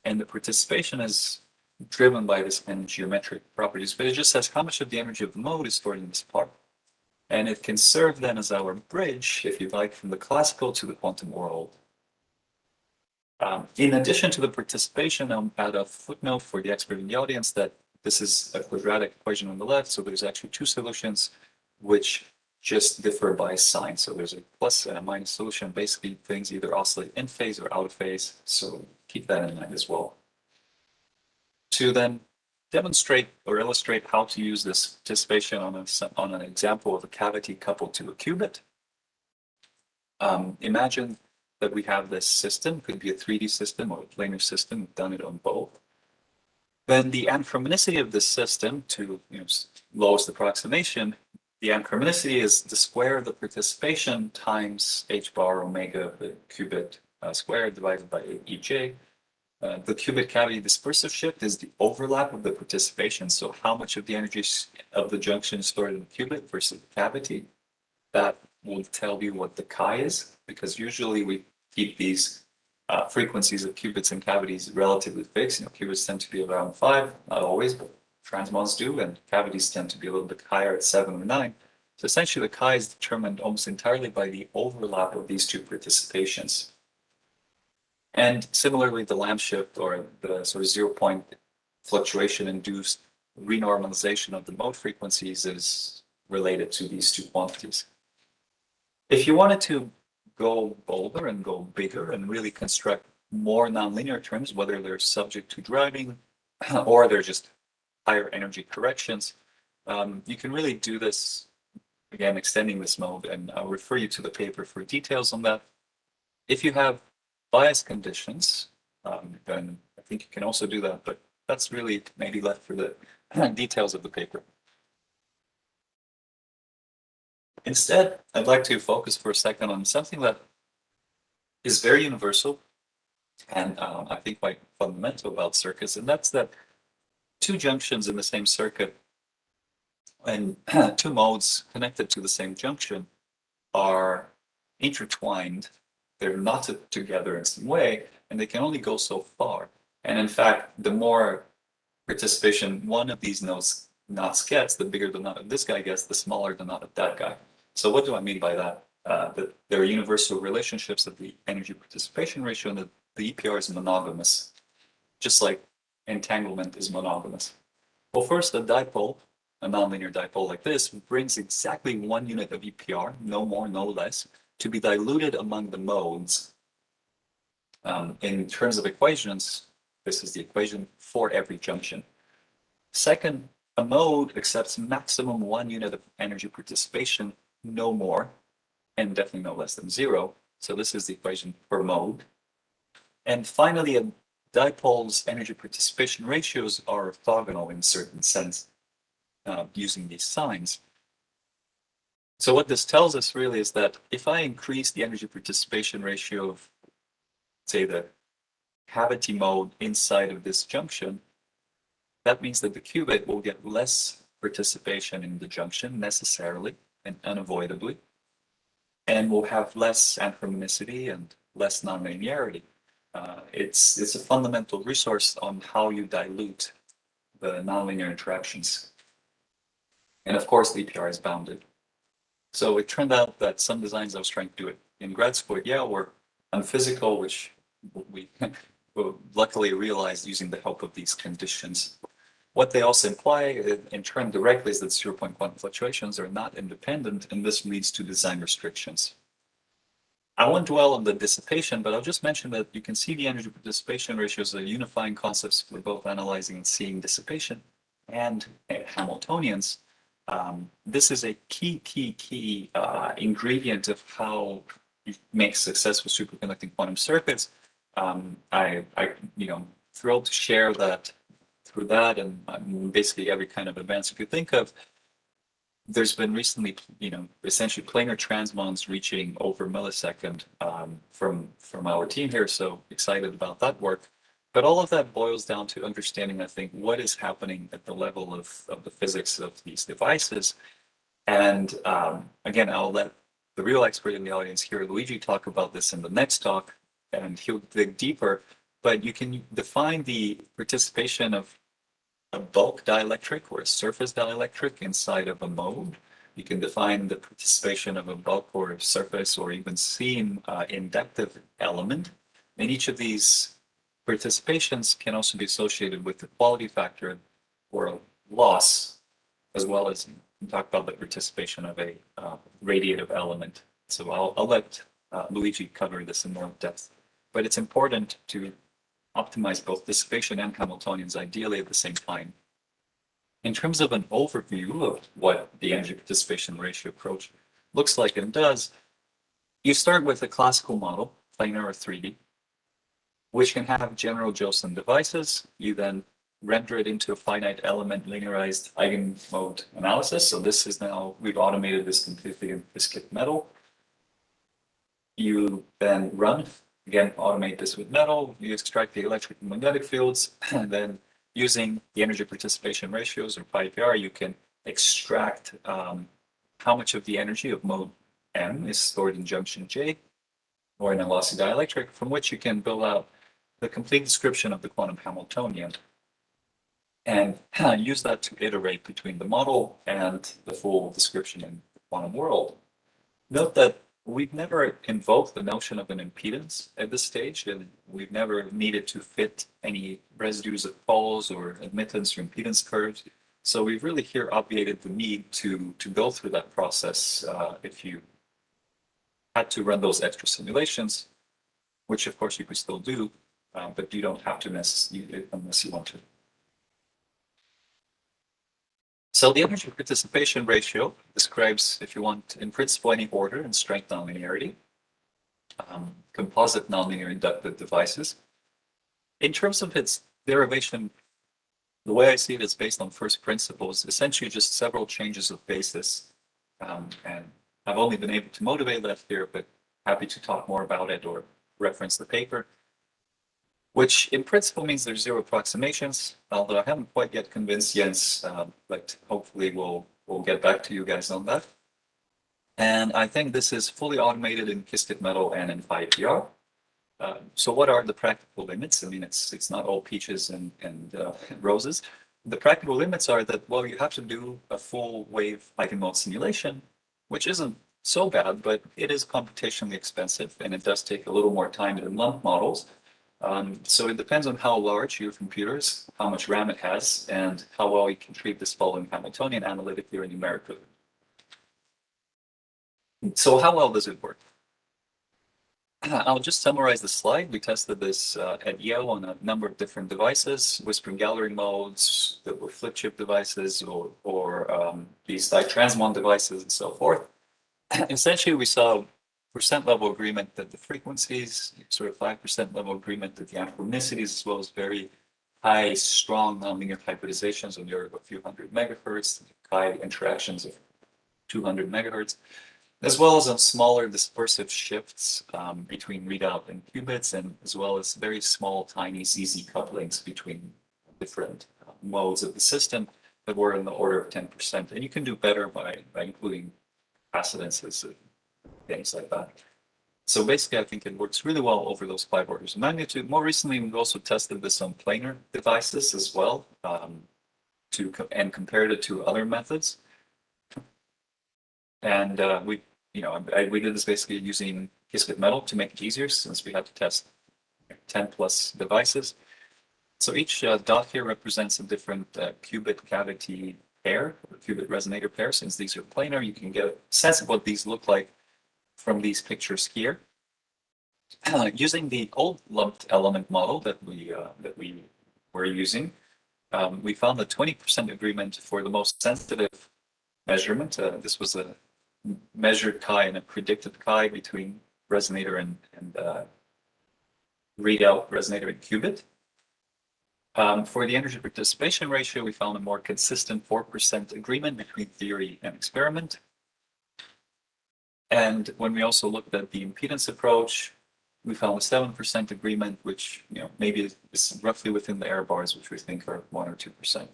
And the participation is driven by this n geometric properties, but it just says how much of the energy of the mode is stored in this part. And it can serve then as our bridge, if you like, from the classical to the quantum world. In addition to the participation, I'll add a footnote for the expert in the audience that this is a quadratic equation on the left, so there's actually two solutions which just differ by sign. So there's a plus and a minus solution. Basically, things either oscillate in phase or out of phase, so keep that in mind as well. To then demonstrate or illustrate how to use this participation on an example of a cavity coupled to a qubit. Imagine that we have this system, could be a 3D system or a planar system, we've done it on both. Then the anchromaticity of this system, to lowest approximation, the anchromaticity is the square of the participation times h bar omega, the qubit squared divided by ej. The qubit cavity dispersive shift is the overlap of the participation. So how much of the energy of the junction is stored in the qubit versus the cavity. That will tell you what the chi is, because usually we keep these frequencies of qubits and cavities relatively fixed. Qubits tend to be around 5, not always, but transmons do, and cavities tend to be a little bit higher at 7 or 9. So essentially the chi is determined almost entirely by the overlap of these two participations. And similarly, the lamp shift or the sort of 0-point fluctuation induced renormalization of the mode frequencies is related to these two quantities. If you wanted to go bolder and go bigger and really construct more nonlinear terms, whether they're subject to driving or they're just higher energy corrections, you can really do this, again, extending this mode, and I'll refer you to the paper for details on that. If you have bias conditions, then I think you can also do that, but that's really maybe left for the details of the paper. Instead, I'd like to focus for a second on something that is very universal and I think quite fundamental about circuits, and that's that two junctions in the same circuit and two modes connected to the same junction are intertwined. They're knotted together in some way, and they can only go so far. And in fact, the more participation one of these knots gets, the bigger the knot of this guy gets, the smaller the knot of that guy. So what do I mean by that? That there are universal relationships of the energy participation ratio, and the EPR is monogamous, just like entanglement is monogamous. Well, first, a dipole, a nonlinear dipole like this, brings exactly 1 unit of EPR, no more, no less, to be diluted among the modes. In terms of equations, this is the equation for every junction. Second, a mode accepts maximum 1 unit of energy participation, no more, and definitely no less than 0. So this is the equation for mode. And finally, a dipole's energy participation ratios are orthogonal in a certain sense, using these signs. So what this tells us really is that if I increase the energy participation ratio of, say, the cavity mode inside of this junction, that means that the qubit will get less participation in the junction necessarily and unavoidably, and will have less anchromaticity and less nonlinearity. It's a fundamental resource on how you dilute the nonlinear interactions. And of course, the EPR is bounded. So it turned out that some designs I was trying to do it in grad school at Yale were unphysical, which we luckily realized using the help of these conditions. What they also imply in turn directly is that 0-point quantum fluctuations are not independent, and this leads to design restrictions. I won't dwell on the dissipation, but I'll just mention that you can see the energy participation ratios are unifying concepts for both analyzing and seeing dissipation and Hamiltonians. This is a key ingredient of how you make success with superconducting quantum circuits. I thrilled to share that through that and basically every kind of advance you could think of. There's been recently, essentially planar transmons reaching over millisecond from our team here. So excited about that work. But all of that boils down to understanding, I think, what is happening at the level of the physics of these devices. And again, I'll let the real expert in the audience here, Luigi, talk about this in the next talk, and he'll dig deeper. But you can define the participation of a bulk dielectric or a surface dielectric inside of a mode. You can define the participation of a bulk or a surface or even seam inductive element. And each of these participations can also be associated with the quality factor or loss, as well as talk about the participation of a radiative element. So I'll let Luigi cover this in more depth. But it's important to optimize both dissipation and Hamiltonians ideally at the same time. In terms of an overview of what the energy participation ratio approach looks like and does, you start with a classical model, planar or 3D, which can have general Josephson devices. You then render it into a finite element linearized eigenmode analysis. So this is now, we've automated this completely in Qiskit metal. You then run, again, automate this with metal. You extract the electric and magnetic fields, and then using the energy participation ratios or pi-PR, you can extract how much of the energy of mode M is stored in junction J or in a lossy dielectric, from which you can build out the complete description of the quantum Hamiltonian and use that to iterate between the model and the full description in the quantum world. Note that we've never invoked the notion of an impedance at this stage, and we've never needed to fit any residues of poles or admittance or impedance curves. So we've really here obviated the need to go through that process if you had to run those extra simulations, which of course you could still do, but you don't have to unless you want to. So the energy participation ratio describes, if you want, in principle, any order and strength nonlinearity, composite nonlinear inductive devices. In terms of its derivation, the way I see it is based on first principles, essentially just several changes of basis. And I've only been able to motivate that here, but happy to talk more about it or reference the paper, which in principle means there's zero approximations, although I haven't quite yet convinced Jens, but hopefully we'll get back to you guys on that. And I think this is fully automated in Qiskit metal and in pi-PR. So what are the practical limits? I mean, it's not all peaches and roses. The practical limits are that, well, you have to do a full wave eigenmode simulation, which isn't so bad, but it is computationally expensive, and it does take a little more time than lump models. So it depends on how large your computer is, how much RAM it has, and how well you can treat this following Hamiltonian analytically or numerically. So how well does it work? I'll just summarize the slide. We tested this at Yale on a number of different devices, whispering gallery modes that were flip chip devices or these ditransmon devices and so forth. Essentially, we saw percent level agreement that the frequencies, sort of 5% level agreement that the anachronicities, as well as very high, strong nonlinear hybridizations on the order of a few hundred megahertz, high interactions of 200 megahertz, as well as on smaller dispersive shifts between readout and qubits, and as well as very small, tiny ZZ couplings between different modes of the system that were in the order of 10%. And you can do better by including capacitances and things like that. So basically, I think it works really well over those 5 orders of magnitude. More recently, we've also tested this on planar devices as well, and compared it to other methods. And we did this basically using Qiskit metal to make it easier, since we had to test 10 plus devices. So each dot here represents a different qubit cavity pair, or qubit resonator pair. Since these are planar, you can get a sense of what these look like from these pictures here. Using the old lumped element model that we were using, we found a 20% agreement for the most sensitive measurement. This was a measured chi and a predicted chi between resonator and readout resonator and qubit. For the energy participation ratio, we found a more consistent 4% agreement between theory and experiment. And when we also looked at the impedance approach, we found a 7% agreement, which maybe is roughly within the error bars, which we think are 1 or 2%.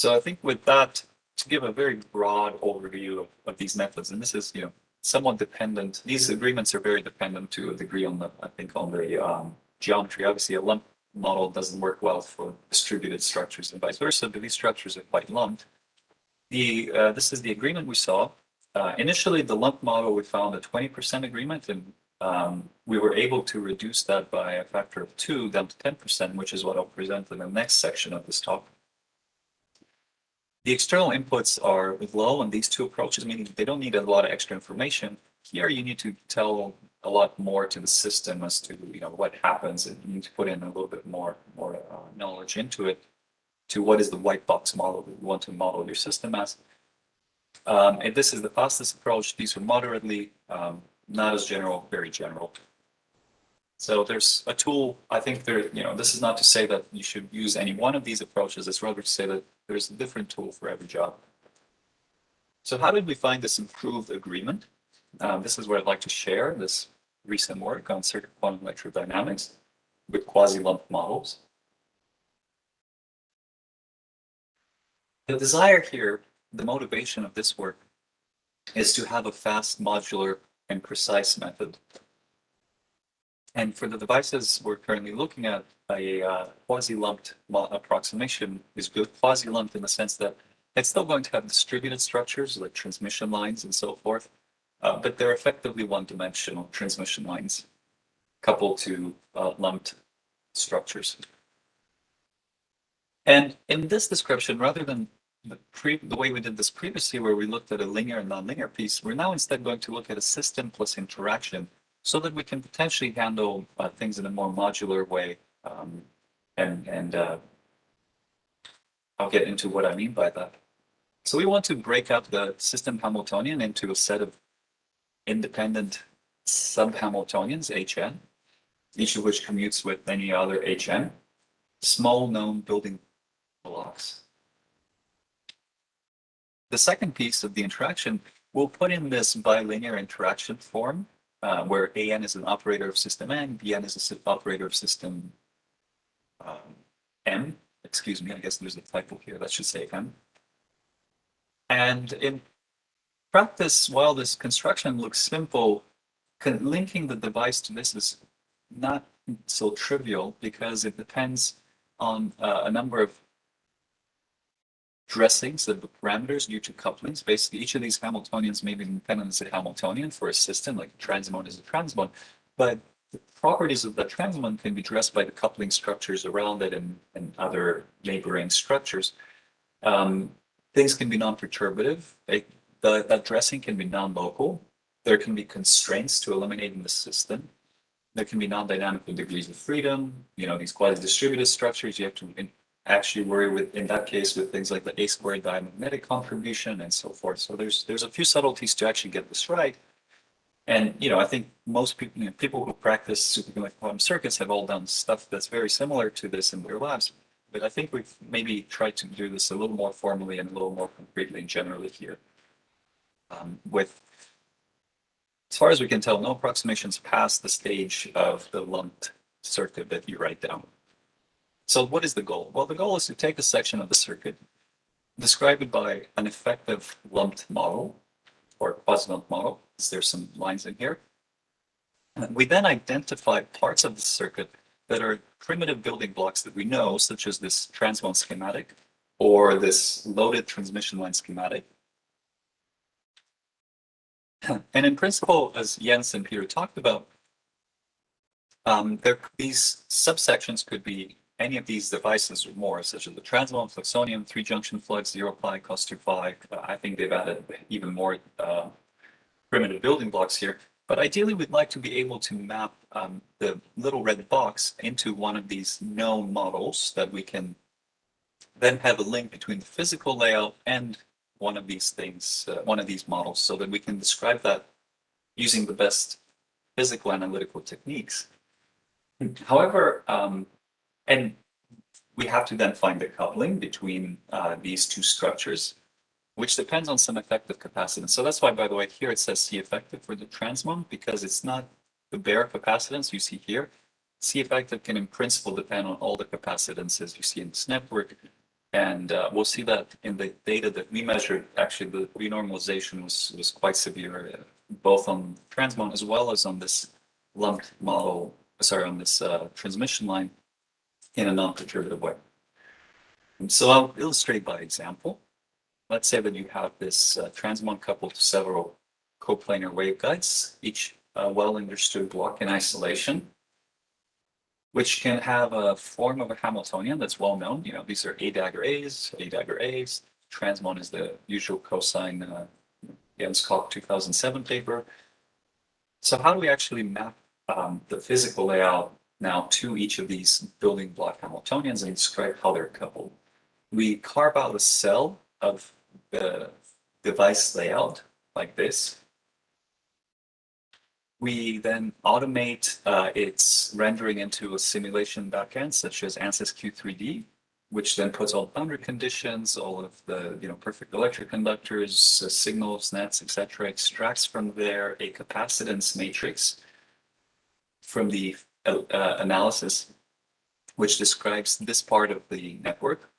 So I think with that, to give a very broad overview of these methods, and this is somewhat dependent. These agreements are very dependent to a degree on the geometry. Obviously, a lump model doesn't work well for distributed structures and vice versa, but these structures are quite lumped. This is the agreement we saw. Initially, the lump model, we found a 20% agreement, and we were able to reduce that by a factor of 2 down to 10%, which is what I'll present in the next section of this talk. The external inputs are low on these two approaches, meaning they don't need a lot of extra information. Here, you need to tell a lot more to the system as to what happens, and you need to put in a little bit more knowledge into it, to what is the white box model that you want to model your system as. And this is the fastest approach. These are moderately, not as general, very general. So there's a tool. I think this is not to say that you should use any one of these approaches. It's rather to say that there's a different tool for every job. So how did we find this improved agreement? This is what I'd like to share, this recent work on circuit quantum electrodynamics with quasi-lump models. The desire here, the motivation of this work, is to have a fast, modular, and precise method. And for the devices we're currently looking at, a quasi-lumped approximation is good. Quasi-lumped in the sense that it's still going to have distributed structures like transmission lines and so forth, but they're effectively one-dimensional transmission lines coupled to lumped structures. And in this description, rather than the way we did this previously, where we looked at a linear and nonlinear piece, we're now instead going to look at a system plus interaction, so that we can potentially handle things in a more modular way. I'll get into what I mean by that. So we want to break up the system Hamiltonian into a set of independent sub-Hamiltonians, Hn, each of which commutes with any other Hn, small known building blocks. The second piece of the interaction, we'll put in this bilinear interaction form, where An is an operator of system N, Bn is an operator of system M. Excuse me, I guess there's a typo here. That should say M. And in practice, while this construction looks simple, linking the device to this is not so trivial, because it depends on a number of dressings of the parameters due to couplings. Basically, each of these Hamiltonians may be independent as a Hamiltonian for a system, like a transmon is a transmon, but the properties of that transmon can be dressed by the coupling structures around it and other neighboring structures. Things can be non-perturbative. That dressing can be non-local. There can be constraints to eliminating the system. There can be non-dynamic with degrees of freedom. These quasi-distributed structures, you have to actually worry with, in that case, with things like the A-squared diamagnetic contribution and so forth. So there's a few subtleties to actually get this right. And I think most people, people who practice superconducting quantum circuits have all done stuff that's very similar to this in their labs. But I think we've maybe tried to do this a little more formally and a little more concretely and generally here. With, as far as we can tell, no approximations past the stage of the lumped circuit that you write down. So what is the goal? Well, the goal is to take a section of the circuit, describe it by an effective lumped model or quasi-lumped model. There's some lines in here. And we then identify parts of the circuit that are primitive building blocks that we know, such as this transmon schematic or this loaded transmission line schematic. And in principle, as Jens and Peter talked about, these subsections could be any of these devices or more, such as the transmon, fluxonium, 3-junction flux, 0 pi, cos 2 pi. I think they've added even more primitive building blocks here. But ideally, we'd like to be able to map the little red box into one of these known models that we can then have a link between the physical layout and one of these things, one of these models, so that we can describe that using the best physical analytical techniques. However, and we have to then find the coupling between these two structures, which depends on some effective capacitance. So that's why, by the way, here it says C effective for the transmon, because it's not the bare capacitance you see here. C effective can in principle depend on all the capacitances you see in this network. And we'll see that in the data that we measured, actually the renormalization was quite severe, both on transmon as well as on this lumped model, sorry, on this transmission line in a non-perturbative way. And so I'll illustrate by example. Let's say that you have this transmon coupled to several coplanar waveguides, each well understood block in isolation, which can have a form of a Hamiltonian that's well known. You know, these are A dagger A's, A dagger A's. Transmon is the usual cosine Jens Koch 2007 paper. So how do we actually map the physical layout now to each of these building block Hamiltonians and describe how they're coupled? We carve out a cell of the device layout like this. We then automate its rendering into a simulation backend, such as ANSYS Q3D, which then puts all boundary conditions, all of the perfect electric conductors, signals, nets, etc., extracts from there a capacitance matrix from the analysis, which describes this part of the network.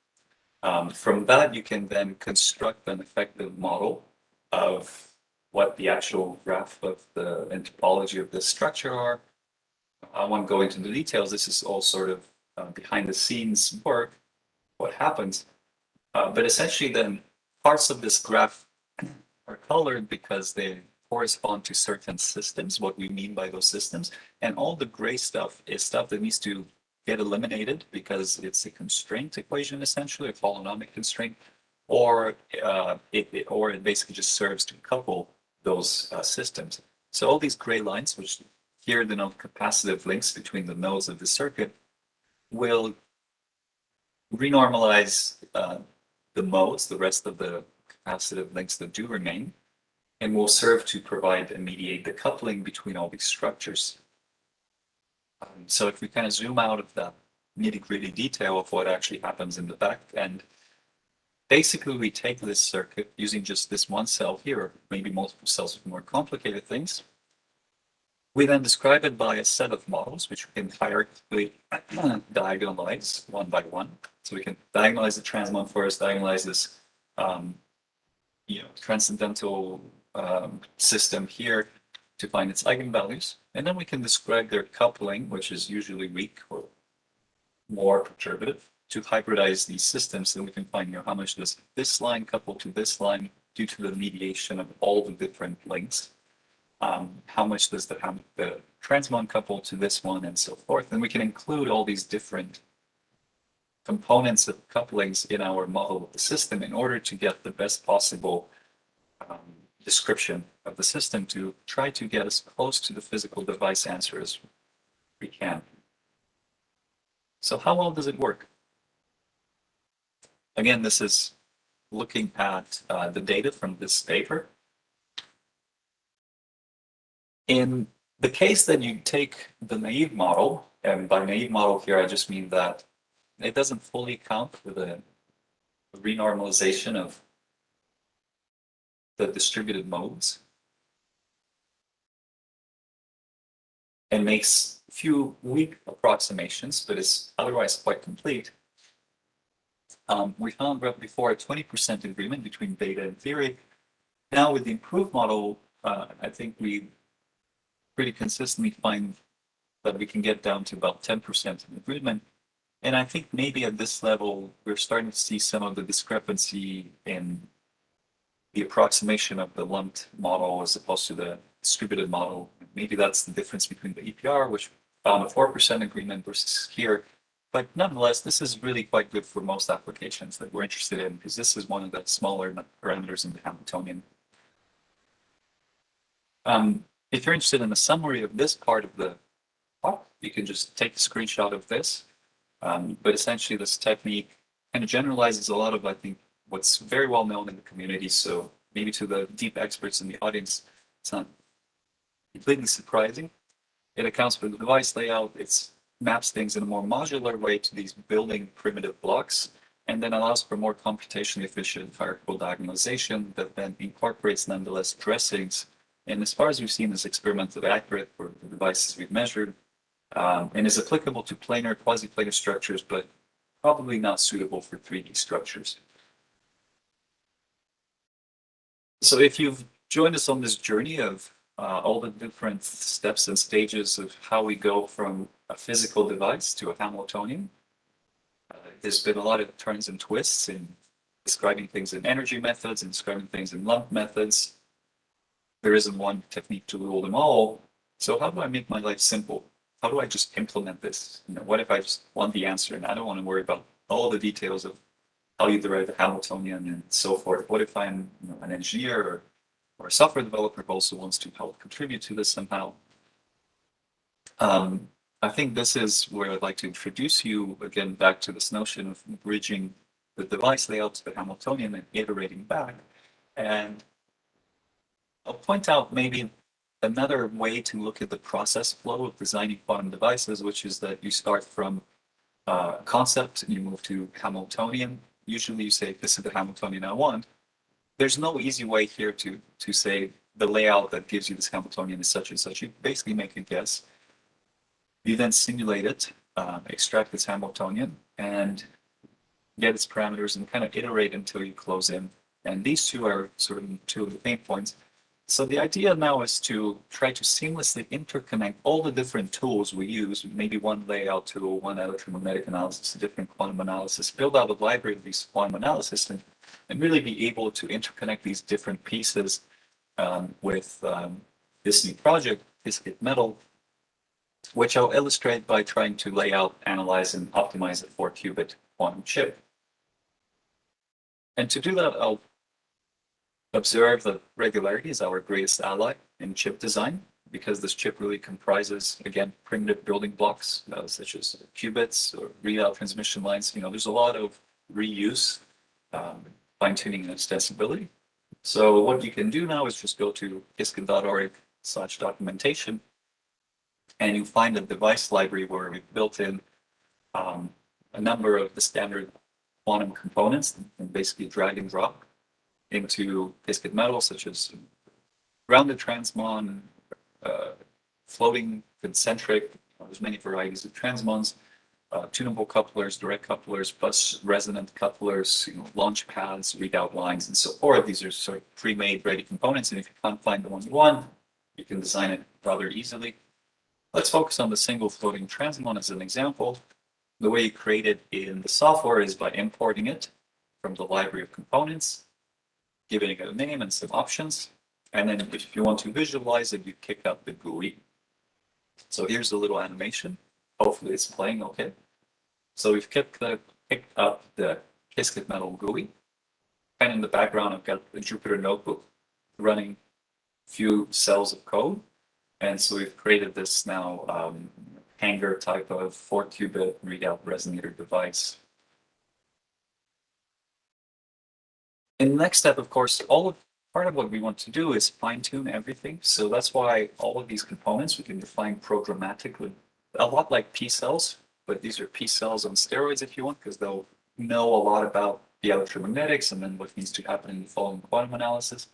From that, you can then construct an effective model of what the actual graph of the topology of this structure are. I won't go into the details. This is all sort of behind the scenes work, what happens. But essentially then parts of this graph are colored because they correspond to certain systems, what we mean by those systems. And all the gray stuff is stuff that needs to get eliminated because it's a constraint equation, essentially, a holonomic constraint, or it basically just serves to couple those systems. So all these gray lines, which here denote capacitive links between the nodes of the circuit, will renormalize the modes, the rest of the capacitive links that do remain, and will serve to provide and mediate the coupling between all these structures. So if we kind of zoom out of that nitty-gritty detail of what actually happens in the back end, basically we take this circuit using just this one cell here, or maybe multiple cells with more complicated things. We then describe it by a set of models, which we can hierarchically diagonalize one by one. So we can diagonalize the transmon first, diagonalize this transcendental system here to find its eigenvalues. And then we can describe their coupling, which is usually weak or more perturbative, to hybridize these systems. So we can find how much does this line couple to this line due to the mediation of all the different links. How much does the transmon couple to this one, and so forth. And we can include all these different components of couplings in our model of the system in order to get the best possible description of the system to try to get as close to the physical device answer as we can. So how well does it work? Again, this is looking at the data from this paper. In the case that you take the naive model, and by naive model here, I just mean that it doesn't fully account for the renormalization of the distributed modes and makes a few weak approximations, but is otherwise quite complete. We found before a 20% agreement between data and theory. Now with the improved model, I think we pretty consistently find that we can get down to about 10% agreement. And I think maybe at this level, we're starting to see some of the discrepancy in the approximation of the lumped model as opposed to the distributed model. Maybe that's the difference between the EPR, which found a 4% agreement versus here. But nonetheless, this is really quite good for most applications that we're interested in, because this is one of the smaller parameters in the Hamiltonian. If you're interested in a summary of this part of the talk, you can just take a screenshot of this. But essentially, this technique kind of generalizes a lot of, I think, what's very well known in the community. So maybe to the deep experts in the audience, it's not completely surprising. It accounts for the device layout. It maps things in a more modular way to these building primitive blocks, and then allows for more computationally efficient hierarchical diagonalization that then incorporates nonetheless dressings. And as far as we've seen, is experimentally accurate for the devices we've measured, and is applicable to planar, quasi-planar structures, but probably not suitable for 3D structures. So if you've joined us on this journey of all the different steps and stages of how we go from a physical device to a Hamiltonian, there's been a lot of turns and twists in describing things in energy methods and describing things in lump methods. There isn't one technique to rule them all. So how do I make my life simple? How do I just implement this? What if I just want the answer and I don't want to worry about all the details of how you derive the Hamiltonian and so forth? What if I'm an engineer or a software developer who also wants to help contribute to this somehow? I think this is where I'd like to introduce you again back to this notion of bridging the device layout to the Hamiltonian and iterating back. And I'll point out maybe another way to look at the process flow of designing quantum devices, which is that you start from concept and you move to Hamiltonian. Usually you say, this is the Hamiltonian I want. There's no easy way here to say the layout that gives you this Hamiltonian is such and such. You basically make a guess. You then simulate it, extract its Hamiltonian, and get its parameters and kind of iterate until you close in. And these two are sort of two of the pain points. So the idea now is to try to seamlessly interconnect all the different tools we use, maybe one layout tool, one electromagnetic analysis, a different quantum analysis, build out a library of these quantum analysis and really be able to interconnect these different pieces with this new project, Qiskit Metal, which I'll illustrate by trying to lay out, analyze, and optimize a 4-qubit quantum chip. And to do that, I'll observe that regularity is our greatest ally in chip design, because this chip really comprises, again, primitive building blocks, such as qubits or readout transmission lines. There's a lot of reuse, fine-tuning, and extensibility. So what you can do now is just go to qiskit.org/documentation, and you find a device library where we've built in a number of the standard quantum components and basically drag and drop into Qiskit Metal, such as rounded transmon, floating concentric. There's many varieties of transmons, tunable couplers, direct couplers, plus resonant couplers, launch pads, readout lines, and so forth. These are sort of pre-made, ready components, and if you can't find the one you want, you can design it rather easily. Let's focus on the single floating transmon as an example. The way you create it in the software is by importing it from the library of components, giving it a name and some options. And then if you want to visualize it, you kick up the GUI. So here's a little animation. Hopefully it's playing okay. So we've picked up the Qiskit Metal GUI. And in the background, I've got the Jupyter notebook running a few cells of code. And so we've created this now hanger type of 4-qubit readout resonator device. In the next step, of course, part of what we want to do is fine-tune everything. So that's why all of these components we can define programmatically, a lot like P cells, but these are P cells on steroids if you want, because they'll know a lot about the electromagnetics and then what needs to happen in the following quantum analysis.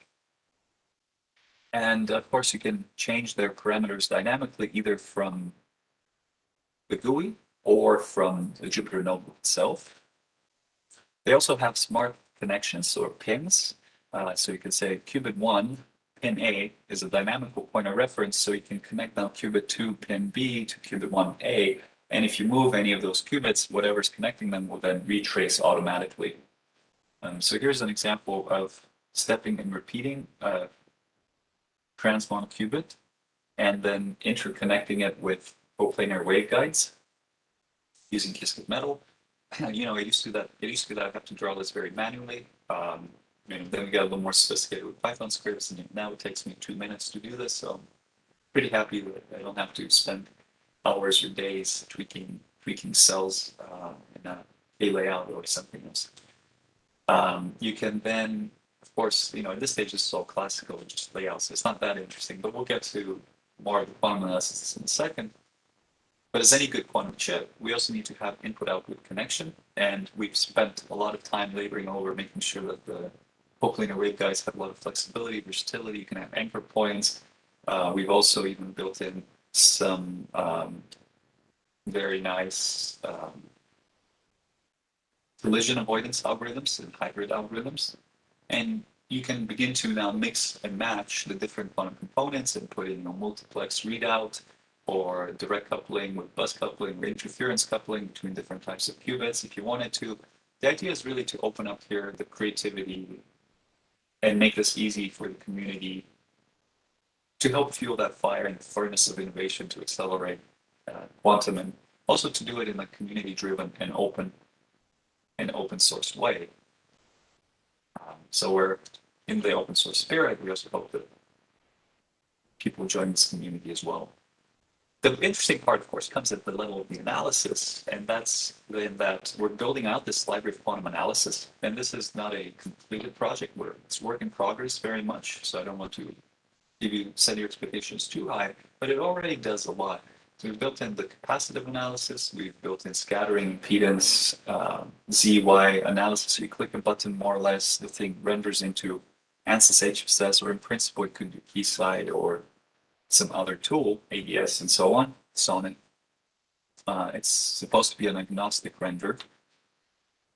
And of course, you can change their parameters dynamically, either from the GUI or from the Jupyter notebook itself. They also have smart connections or pins. So you can say qubit 1, pin A is a dynamical point of reference. So you can connect now qubit 2, pin B to qubit 1A. And if you move any of those qubits, whatever's connecting them will then retrace automatically. So here's an example of stepping and repeating transmon qubit and then interconnecting it with coplanar waveguides using Qiskit Metal. It used to that I have to draw this very manually. Then we got a little more sophisticated with Python scripts, and now it takes me 2 minutes to do this. So I'm pretty happy that I don't have to spend hours or days tweaking cells in a layout or something else. You can then, of course, at this stage, this is all classical, just layouts. It's not that interesting, but we'll get to more of the quantum analysis in a second. But as any good quantum chip, we also need to have input-output connection, and we've spent a lot of time laboring over making sure that the coplanar waveguides have a lot of flexibility, versatility. You can have anchor points. We've also even built in some very nice collision avoidance algorithms and hybrid algorithms. And you can begin to now mix and match the different quantum components and put in a multiplex readout or direct coupling with bus coupling or interference coupling between different types of qubits if you wanted to. The idea is really to open up here the creativity and make this easy for the community to help fuel that fire and furnace of innovation to accelerate quantum, and also to do it in a community-driven and open source way. So we're in the open source spirit. We also hope that people join this community as well. The interesting part, of course, comes at the level of the analysis, and that's then that we're building out this library of quantum analysis. And this is not a completed project. It's work in progress very much. So I don't want to set your expectations too high, but it already does a lot. So we've built in the capacitive analysis. We've built in scattering, impedance, ZY analysis. So you click a button, more or less, the thing renders into ANSYS HFSS, or in principle, it could be Keysight or some other tool, ADS and so on, Sonnet. It's supposed to be an agnostic render.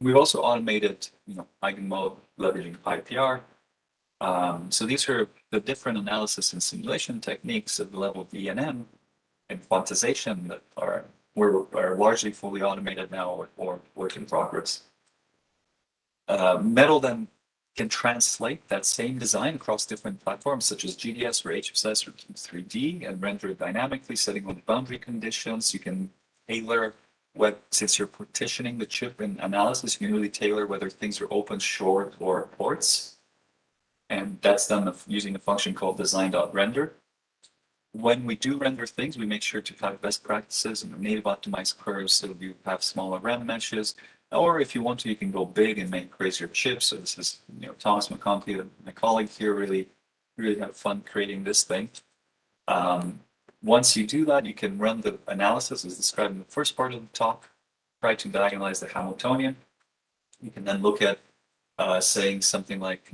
We've also automated, eigenmode leveraging IPR. So these are the different analysis and simulation techniques at the level of ENM and quantization that are largely fully automated now or work in progress. Metal then can translate that same design across different platforms such as GDS or HFSS or Q3D and render it dynamically, setting all the boundary conditions. You can tailor since you're partitioning the chip in analysis, you can really tailor whether things are open, short, or ports. And that's done using a function called design.render. When we do render things, we make sure to have best practices and native optimized curves so you have smaller RAM meshes. Or if you want to, you can go big and make crazier chips. So this is, Thomas McConkey, my colleague here, really had fun creating this thing. Once you do that, you can run the analysis as described in the first part of the talk, try to diagonalize the Hamiltonian. You can then look at saying something like,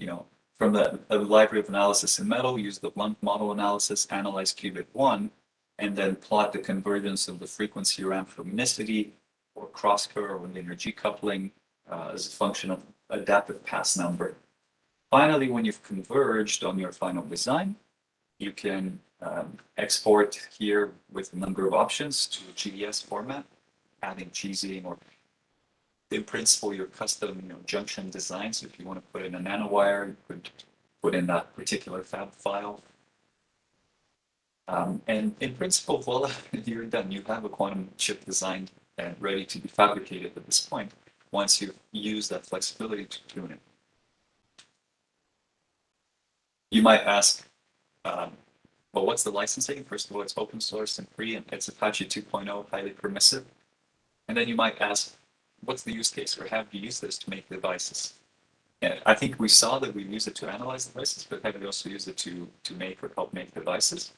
from the library of analysis in metal, use the blunt model analysis, analyze qubit 1, and then plot the convergence of the frequency ramp for unicity, or cross-curve or linear G coupling as a function of adaptive pass number. Finally, when you've converged on your final design, you can export here with a number of options to a GDS format, adding cheesing or in principle your custom junction design. So if you want to put in a nanowire, you could put in that particular fab file. And in principle, voila, you're done. You have a quantum chip designed and ready to be fabricated at this point once you use that flexibility to tune it. You might ask, well, what's the licensing? First of all, it's open source and free, and it's Apache 2.0, highly permissive. And then you might ask, what's the use case, or have you used this to make devices? And I think we saw that we use it to analyze devices, but have we also used it to make or help make devices?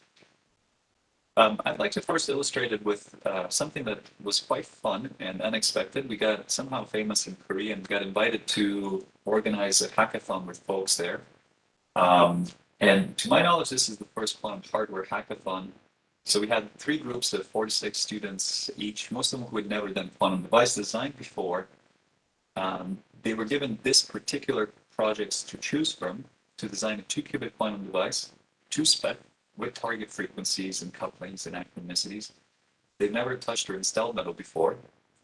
I'd like to first illustrate it with something that was quite fun and unexpected. We got somehow famous in Korea and got invited to organize a hackathon with folks there. And to my knowledge, this is the first quantum hardware hackathon. So we had 3 groups of 4 to 6 students each, most of them who had never done quantum device design before. They were given this particular projects to choose from to design a 2-qubit quantum device, 2-spec, with target frequencies and couplings and achronicities. They've never touched or installed metal before.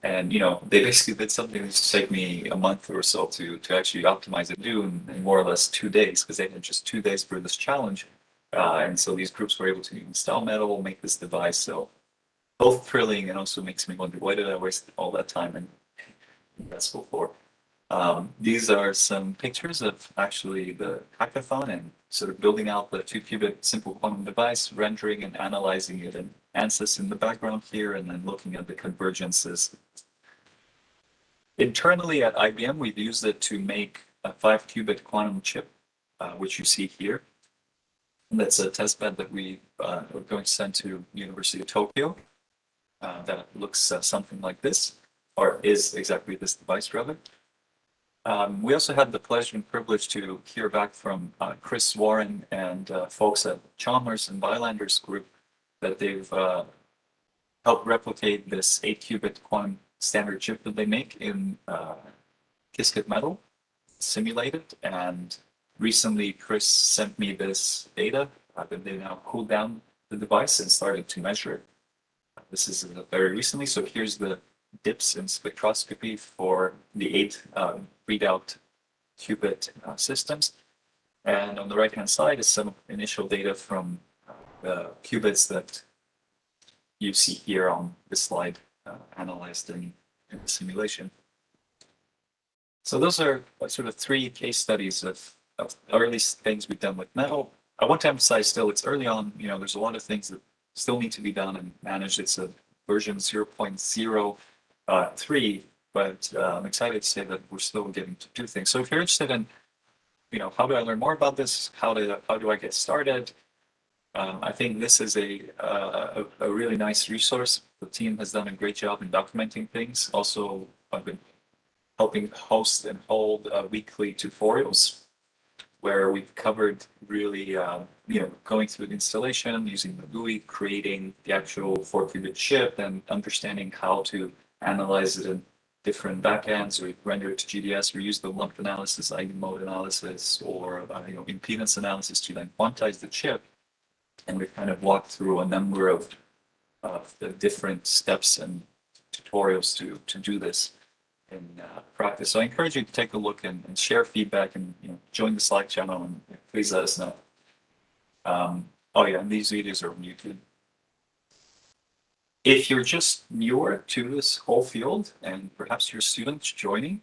And, they basically did something that used to take me a month or so to actually optimize and do in more or less 2 days, because they had just 2 days for this challenge. And so these groups were able to install metal, make this device. So both thrilling and also makes me wonder, why did I waste all that time and investment for? These are some pictures of actually the hackathon and sort of building out the 2-qubit simple quantum device, rendering and analyzing it in ANSYS in the background here, and then looking at the convergences. Internally at IBM, we've used it to make a 5-qubit quantum chip, which you see here. And that's a testbed that we are going to send to University of Tokyo. That looks something like this, or is exactly this device rather. We also had the pleasure and privilege to hear back from Chris Warren and folks at Chalmers and Bylander's group that they've helped replicate this 8-qubit quantum standard chip that they make in Qiskit metal, simulated. And recently, Chris sent me this data that they now cooled down the device and started to measure it. This is very recently. So here's the dips in spectroscopy for the 8 readout qubit systems. And on the right-hand side is some initial data from the qubits that you see here on this slide, analyzed in the simulation. So those are sort of 3 case studies of early things we've done with metal. I want to emphasize still, it's early on, there's a lot of things that still need to be done and managed. It's a version 0.03, but I'm excited to say that we're still getting to do things. So if you're interested in, how do I learn more about this? How do I get started? I think this is a really nice resource. The team has done a great job in documenting things. Also, I've been helping host and hold weekly tutorials where we've covered really, going through the installation, using the GUI, creating the actual 4-qubit chip, and understanding how to analyze it in different backends, or render it to GDS, or use the lump analysis, eigenmode analysis, or impedance analysis to then quantize the chip. And we've kind of walked through a number of the different steps and tutorials to do this in practice. So I encourage you to take a look and share feedback, and join the Slack channel, and please let us know. Oh yeah, and these videos are muted. If you're just newer to this whole field, and perhaps you're students joining,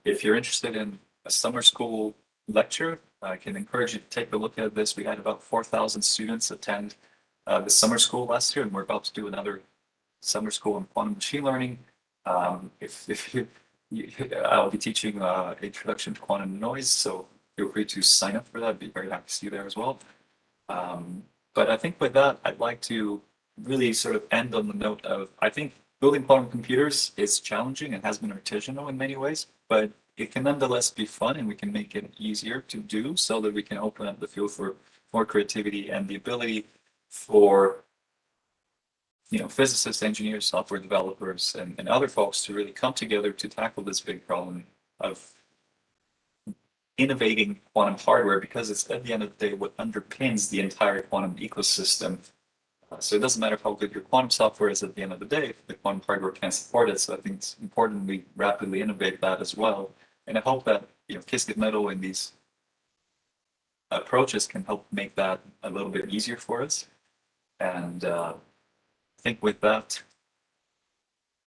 if you're interested in a summer school lecture, I can encourage you to take a look at this. We had about 4,000 students attend the summer school last year, and we're about to do another summer school in quantum machine learning. I'll be teaching Introduction to Quantum Noise, so feel free to sign up for that. I'd be very happy to see you there as well. But I think with that, I'd like to really sort of end on the note of, I think building quantum computers is challenging and has been artisanal in many ways, but it can nonetheless be fun, and we can make it easier to do so that we can open up the field for more creativity and the ability for physicists, engineers, software developers, and other folks to really come together to tackle this big problem of innovating quantum hardware, because it's at the end of the day what underpins the entire quantum ecosystem. So it doesn't matter how good your quantum software is at the end of the day if the quantum hardware can't support it. So I think it's important we rapidly innovate that as well. And I hope that Qiskit metal and these approaches can help make that a little bit easier for us. And I think with that,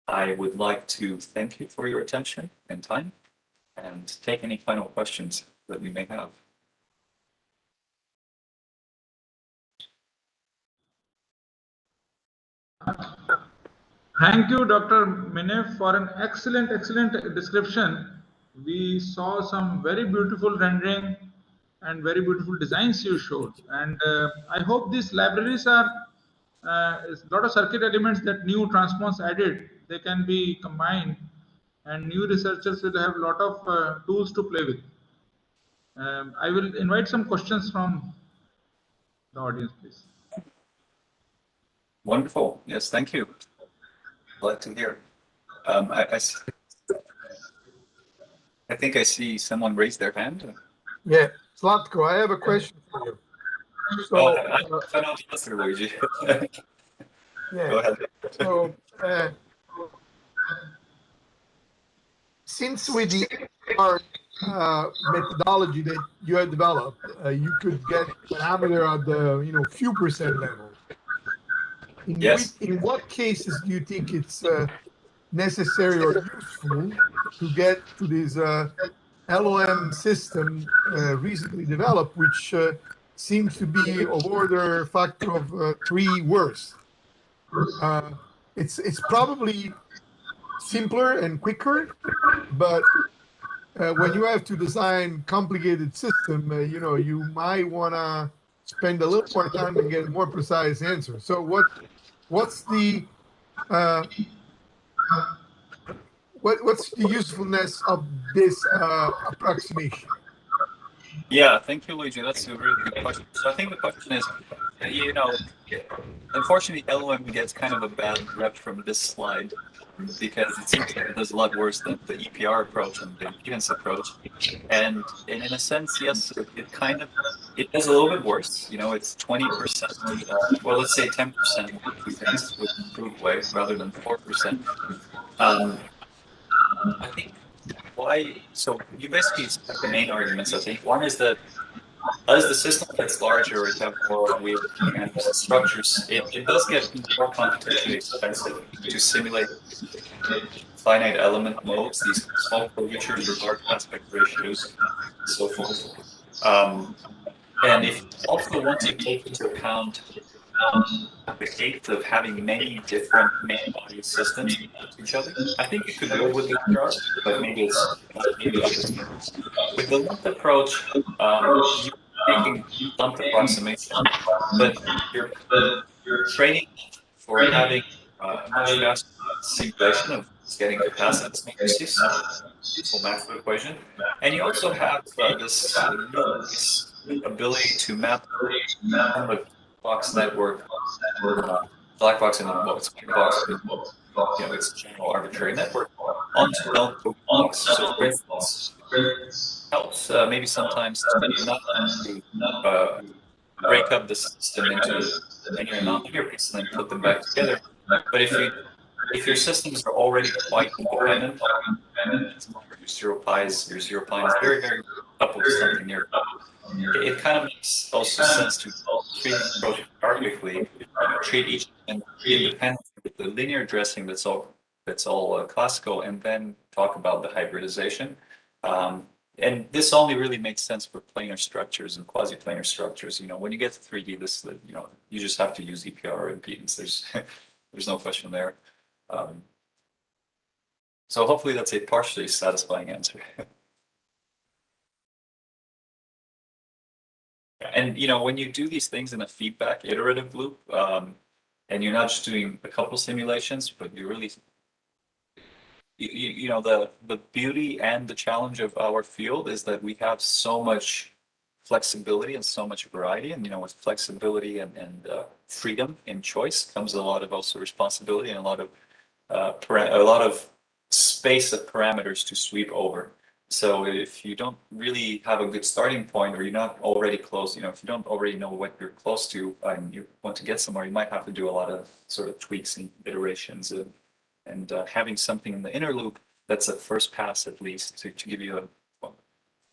I would like to thank you for your attention and time, and take any final questions that we may have. Thank you, Dr. Minef, for an excellent description. We saw some very beautiful rendering and very beautiful designs you showed. And I hope these libraries are a lot of circuit elements that new transpons added. They can be combined, and new researchers will have a lot of tools to play with. I will invite some questions from the audience, please. Wonderful. Yes, thank you. Glad to hear. I think I see someone raise their hand. Yeah, Zlatko, I have a question for you. So, Luigi. yeah. Go ahead. So, since with the methodology that you have developed, you could get parameter at the few percent level. In what cases do you think it's necessary or useful to get to this LOM system recently developed, which seems to be of order factor of 3 worse? It's probably simpler and quicker, but when you have to design complicated system, you might want to spend a little more time and get more precise answers. So what's the what's the usefulness of this approximation? Yeah, thank you, Luigi. That's a really good question. So I think the question is, unfortunately, LOM gets kind of a bad rep from this slide because it seems like it does a lot worse than the EPR approach and the impedance approach. And in a sense, yes, it does a little bit worse. It's 20%, well, let's say 10% impedance with improved way rather than 4%. I think so you basically said the main arguments, I think. One is that as the system gets larger, you have more weird mechanics and structures, it does get more computationally expensive to simulate finite element modes, these small curvatures with large aspect ratios, and so forth. And if also once you take into account the case of having many different main body systems to each other, I think you could live with EPR, but maybe it's with the lumped approach, you're making lumped approximation, but you're training for having a much faster simulation of getting capacitance matrices, so Maxwell equation, and you also have this nice ability to map kind of a box network, black box and it's white box, but it's a general arbitrary network onto no blocks. So for instance, helps maybe sometimes not to break up the system into linear and non-linear pieces and then put them back together. But if your systems are already quite independent, your zero pi is very, very coupled to something near. It kind of makes also sense to treat the approach hierarchically, treat each independent with the linear dressing that's all classical, and then talk about the hybridization. And this only really makes sense for planar structures and quasi-planar structures. When you get to 3D, you just have to use EPR or impedance. There's no question there. So hopefully that's a partially satisfying answer. And when you do these things in a feedback iterative loop, and you're not just doing a couple simulations, but you really the beauty and the challenge of our field is that we have so much flexibility and so much variety, and with flexibility and freedom in choice comes a lot of also responsibility and a lot of space of parameters to sweep over. So if you don't really have a good starting point, or you're not already close, if you don't already know what you're close to and you want to get somewhere, you might have to do a lot of sort of tweaks and iterations, and having something in the inner loop that's a first pass at least to give you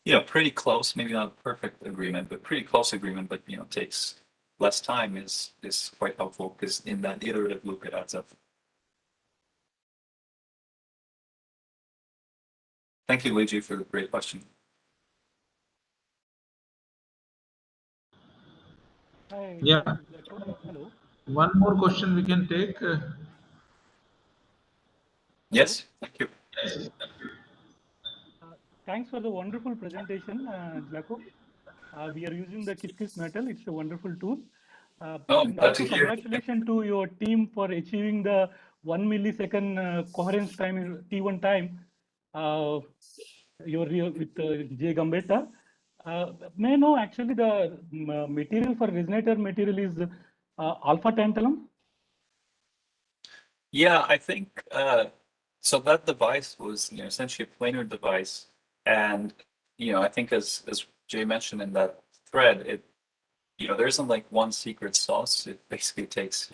a pretty close, maybe not perfect agreement, but pretty close agreement, but takes less time is quite helpful, because in that iterative loop it adds up. Thank you, Luigi, for the great question. Hi. Yeah. Hello. One more question we can take. Yes, thank you. Thanks for the wonderful presentation, Jaco. We are using the Qiskit metal. It's a wonderful tool. And also congratulations to your team for achieving the 1 millisecond coherence time in T1 time. You're with J. Gambetta. May I know actually the material for resonator material is alpha tantalum? Yeah, I think so. That device was essentially a planar device, and I think as Jay mentioned in that thread, there isn't like one secret sauce. It basically takes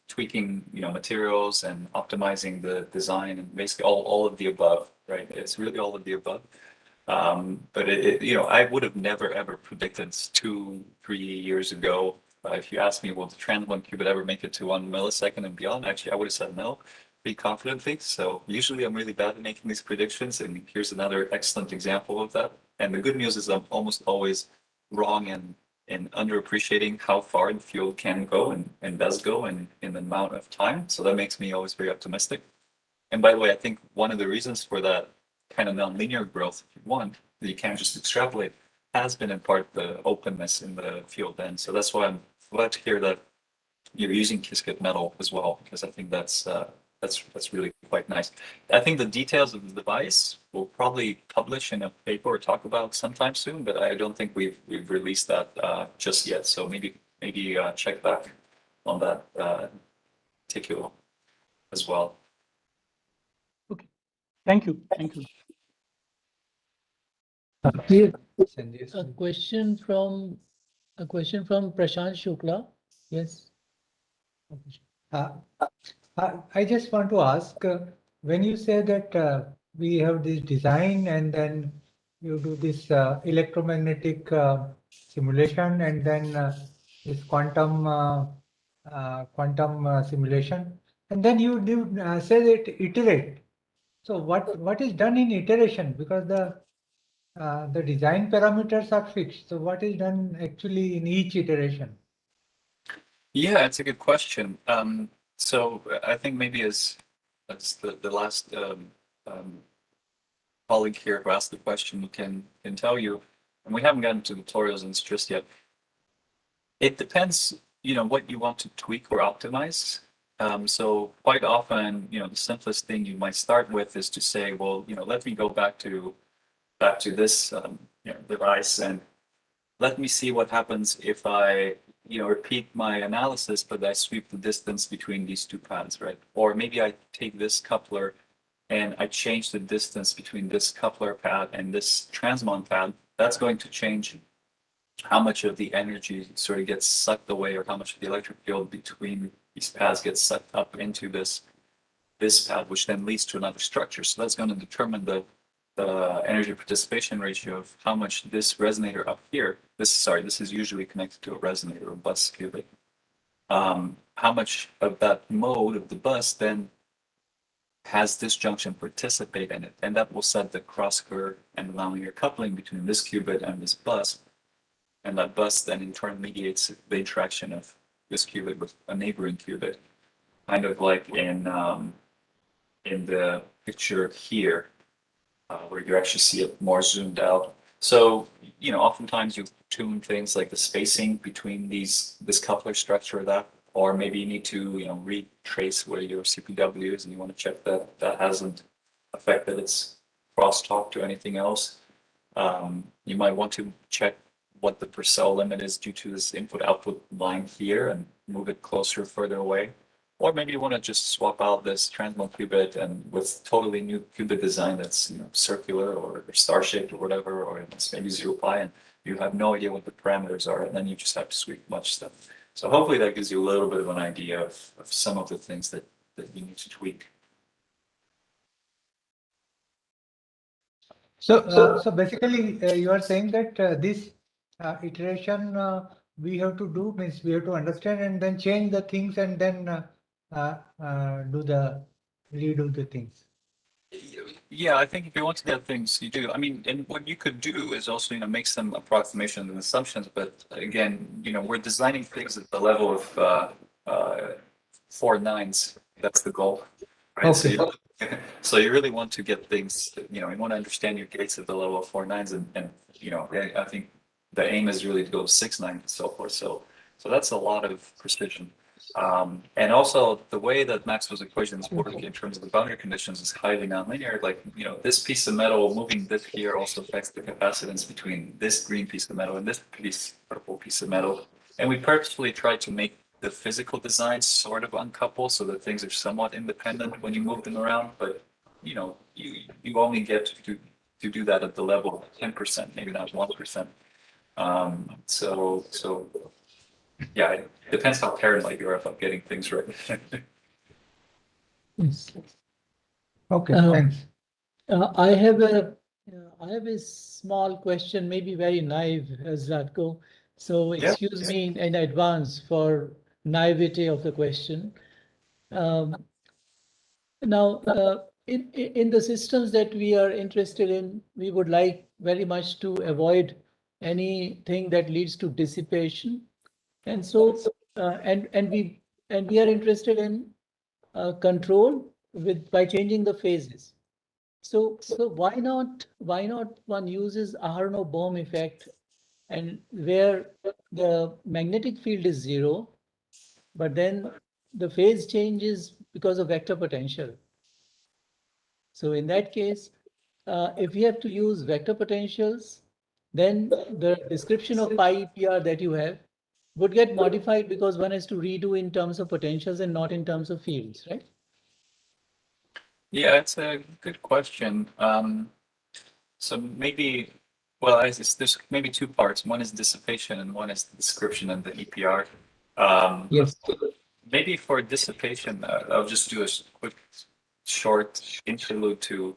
tweaking materials and optimizing the design, and basically all of the above, right? It's really all of the above. But I would have never ever predicted 2-3 years ago. If you asked me, will the Entanglement qubit ever make it to 1 millisecond and beyond? Actually, I would have said no, pretty confidently. So usually I'm really bad at making these predictions, and here's another excellent example of that. And the good news is I'm almost always wrong and underappreciating how far the field can go and does go in the amount of time. So that makes me always very optimistic. And by the way, I think one of the reasons for that kind of nonlinear growth, if you want, that you can't just extrapolate, has been in part the openness in the field then. So that's why I'm glad to hear that you're using Qiskit metal as well, because I think that's really quite nice. I think the details of the device we'll probably publish in a paper or talk about sometime soon, but I don't think we've released that just yet. So maybe check back on that particular as well. Okay, thank you. Thank you. A question from Prashant Shukla. Yes. I just want to ask, when you say that we have this design and then you do this electromagnetic simulation and then this quantum simulation, and then you do say that iterate. So what is done in iteration? Because the design parameters are fixed. So what is done actually in each iteration? Yeah, it's a good question. So I think maybe as the last colleague here who asked the question can tell you, and we haven't gotten to tutorials on this just yet. It depends, what you want to tweak or optimize. So quite often, the simplest thing you might start with is to say, well, let me go back to this device and let me see what happens if I repeat my analysis, but I sweep the distance between these two paths, right? Or maybe I take this coupler and I change the distance between this coupler pad and this transmon pad. That's going to change how much of the energy sort of gets sucked away, or how much of the electric field between these pads gets sucked up into this pad, which then leads to another structure. So that's going to determine the energy participation ratio of how much this resonator up here, this is usually connected to a resonator or bus qubit. How much of that mode of the bus then has this junction participate in it, and that will set the cross-current and nonlinear coupling between this qubit and this bus, and that bus then in turn mediates the interaction of this qubit with a neighboring qubit, kind of like in the picture here, where you actually see it more zoomed out. So, oftentimes you tune things like the spacing between this coupler structure or that, or maybe you need to, retrace where your CPW is and you want to check that that hasn't affected its crosstalk to anything else. You might want to check what the Purcell limit is due to this input-output line here and move it closer, further away. Or maybe you want to just swap out this transmon qubit and with totally new qubit design that's circular or star-shaped or whatever, or it's maybe 0 pi, and you have no idea what the parameters are, and then you just have to sweep much stuff. So hopefully that gives you a little bit of an idea of some of the things that you need to tweak. So basically, you are saying that this iteration we have to do, means we have to understand and then change the things and then redo the things. Yeah, I think if you want to get things, you do. I mean, and what you could do is also, make some approximations and assumptions. But again, we're designing things at the level of 4 nines. That's the goal, right? Okay. So you really want to get things. You want to understand your gates at the level of 4 nines, and I think the aim is really to go to 6 nines and so forth. So that's a lot of precision. And also the way that Maxwell's equations work in terms of the boundary conditions is highly nonlinear. Like, this piece of metal moving this here also affects the capacitance between this green piece of metal and this purple piece of metal. And we purposefully try to make the physical design sort of uncoupled so that things are somewhat independent when you move them around. But, you only get to do that at the level of 10%, maybe not 1%. So yeah, it depends how paranoid you are about getting things right. Yes. Okay, thanks. I have a small question, maybe very naive, Zlatko. So excuse me in advance for naivety of the question. Now, in the systems that we are interested in, we would like very much to avoid anything that leads to dissipation. And so, and we are interested in control by changing the phases. So why not one uses Aharonov-Bohm effect, and where the magnetic field is 0, but then the phase changes because of vector potential. So in that case, if you have to use vector potentials, then the description of pi EPR that you have would get modified because one has to redo in terms of potentials and not in terms of fields, right? Yeah, it's a good question. So maybe, well, there's maybe two parts. One is dissipation and one is the description and the EPR. Yes. Maybe for dissipation, I'll just do a quick, short interlude to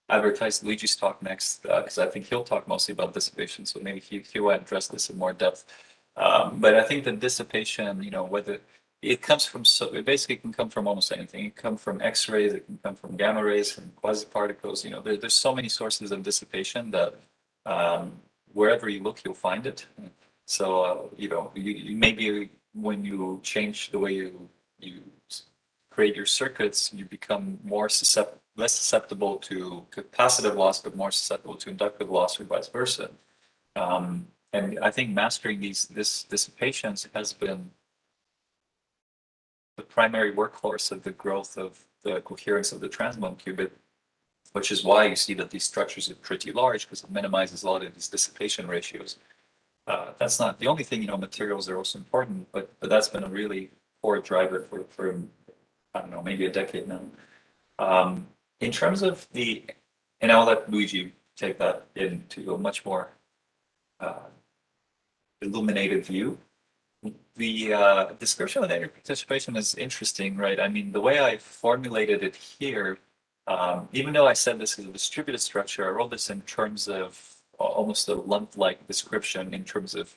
advertise Luigi's talk next, because I think he'll talk mostly about dissipation. So maybe he will address this in more depth. But I think the dissipation, whether it comes from, so it basically can come from almost anything. It can come from X-rays, it can come from gamma rays, from quasi-particles. There's so many sources of dissipation that wherever you look, you'll find it. So, you maybe when you change the way you create your circuits, you become less susceptible to capacitive loss, but more susceptible to inductive loss, or vice versa. And I think mastering this dissipations has been the primary workhorse of the growth of the coherence of the transmon qubit, which is why you see that these structures are pretty large, because it minimizes a lot of these dissipation ratios. That's not the only thing, materials are also important, but that's been a really core driver for I don't know, maybe a decade now. In terms of and I'll let Luigi take that into a much more illuminated view. The description of the participation is interesting, right? I mean, the way I formulated it here, even though I said this is a distributed structure, I wrote this in terms of almost a lump-like description in terms of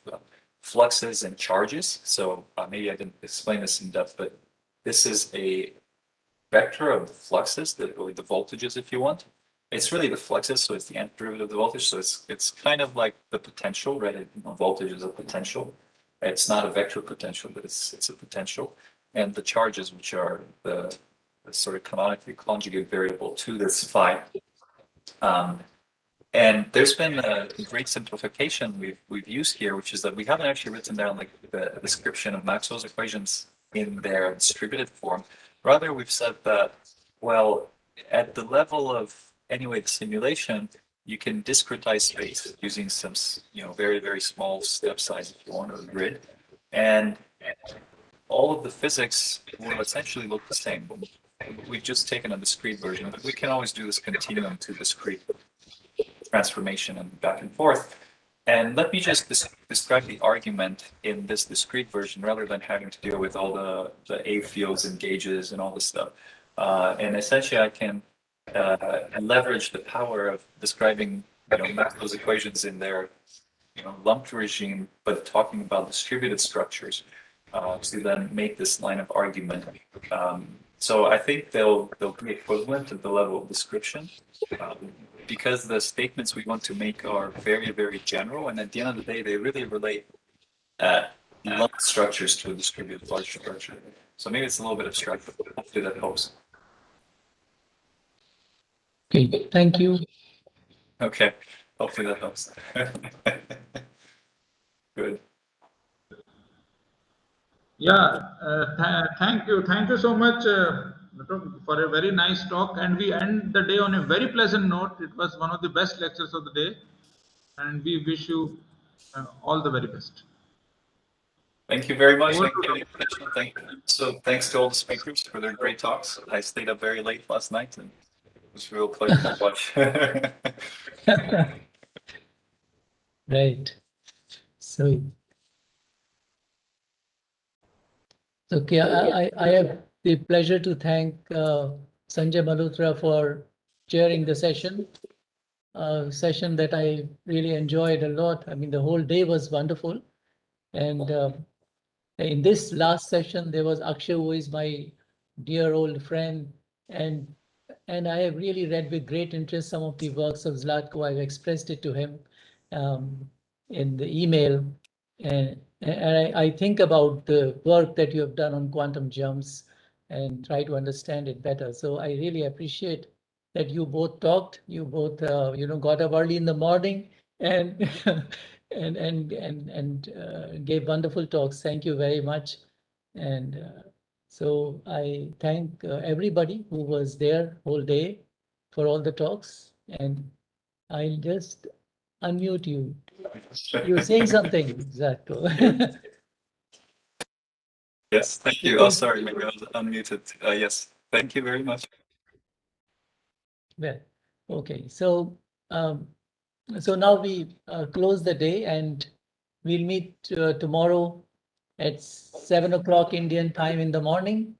fluxes and charges. So maybe I didn't explain this in depth, but this is a vector of the fluxes, the voltages, if you want. It's really the fluxes, so it's the antiderivative of the voltage. So it's kind of like the potential, right? Voltage is a potential. It's not a vector potential, but it's a potential. And the charges, which are the sort of canonically conjugate variable to this phi. And there's been a great simplification we've used here, which is that we haven't actually written down like the description of Maxwell's equations in their distributed form. Rather, we've said that, well, at the level of, anyway, the simulation, you can discretize space using some, very, very small step size, if you want, or grid. And all of the physics will essentially look the same. We've just taken a discrete version, but we can always do this continuum to discrete transformation and back and forth. And let me just describe the argument in this discrete version rather than having to deal with all the A fields and gauges and all this stuff. And essentially, I can leverage the power of describing Maxwell's equations in their lumped regime, but talking about distributed structures to then make this line of argument. So I think they'll be equivalent at the level of description. Because the statements we want to make are very, very general, and at the end of the day, they really relate lumped structures to a distributed large structure. So maybe it's a little bit abstract, but hopefully that helps. Okay, thank you. Okay, hopefully that helps. Good. Yeah, thank you so much for a very nice talk, and we end the day on a very pleasant note. It was one of the best lectures of the day, and we wish you all the very best. Thank you very much. Thanks to all the speakers for their great talks. I stayed up very late last night, and it was a real pleasure to watch. Right. So, okay, I have the pleasure to thank Sanjay Malhotra for chairing the session. Session that I really enjoyed a lot. I mean, the whole day was wonderful. And in this last session, there was Akshay, who is my dear old friend. And I have really read with great interest some of the works of Zlatko. I've expressed it to him in the email. And I think about the work that you have done on quantum jumps, and try to understand it better. So I really appreciate that you both talked. You both, got up early in the morning and gave wonderful talks. Thank you very much. And so I thank everybody who was there whole day for all the talks. And I'll just unmute you. You're saying something, Zatko. Yes, thank you. Oh, sorry, maybe I was unmuted. Yes, thank you very much. Well, okay. So now we close the day, and we'll meet tomorrow at 7 o'clock Indian time in the morning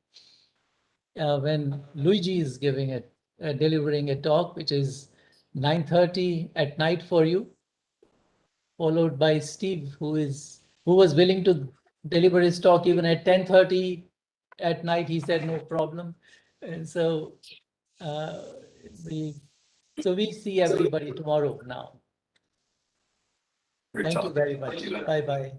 when Luigi is delivering a talk, which is 9:30 at night for you, followed by Steve, who was willing to deliver his talk even at 10:30 at night. He said no problem. And so we see everybody tomorrow now. Great Thank you talk. very much. Bye-bye.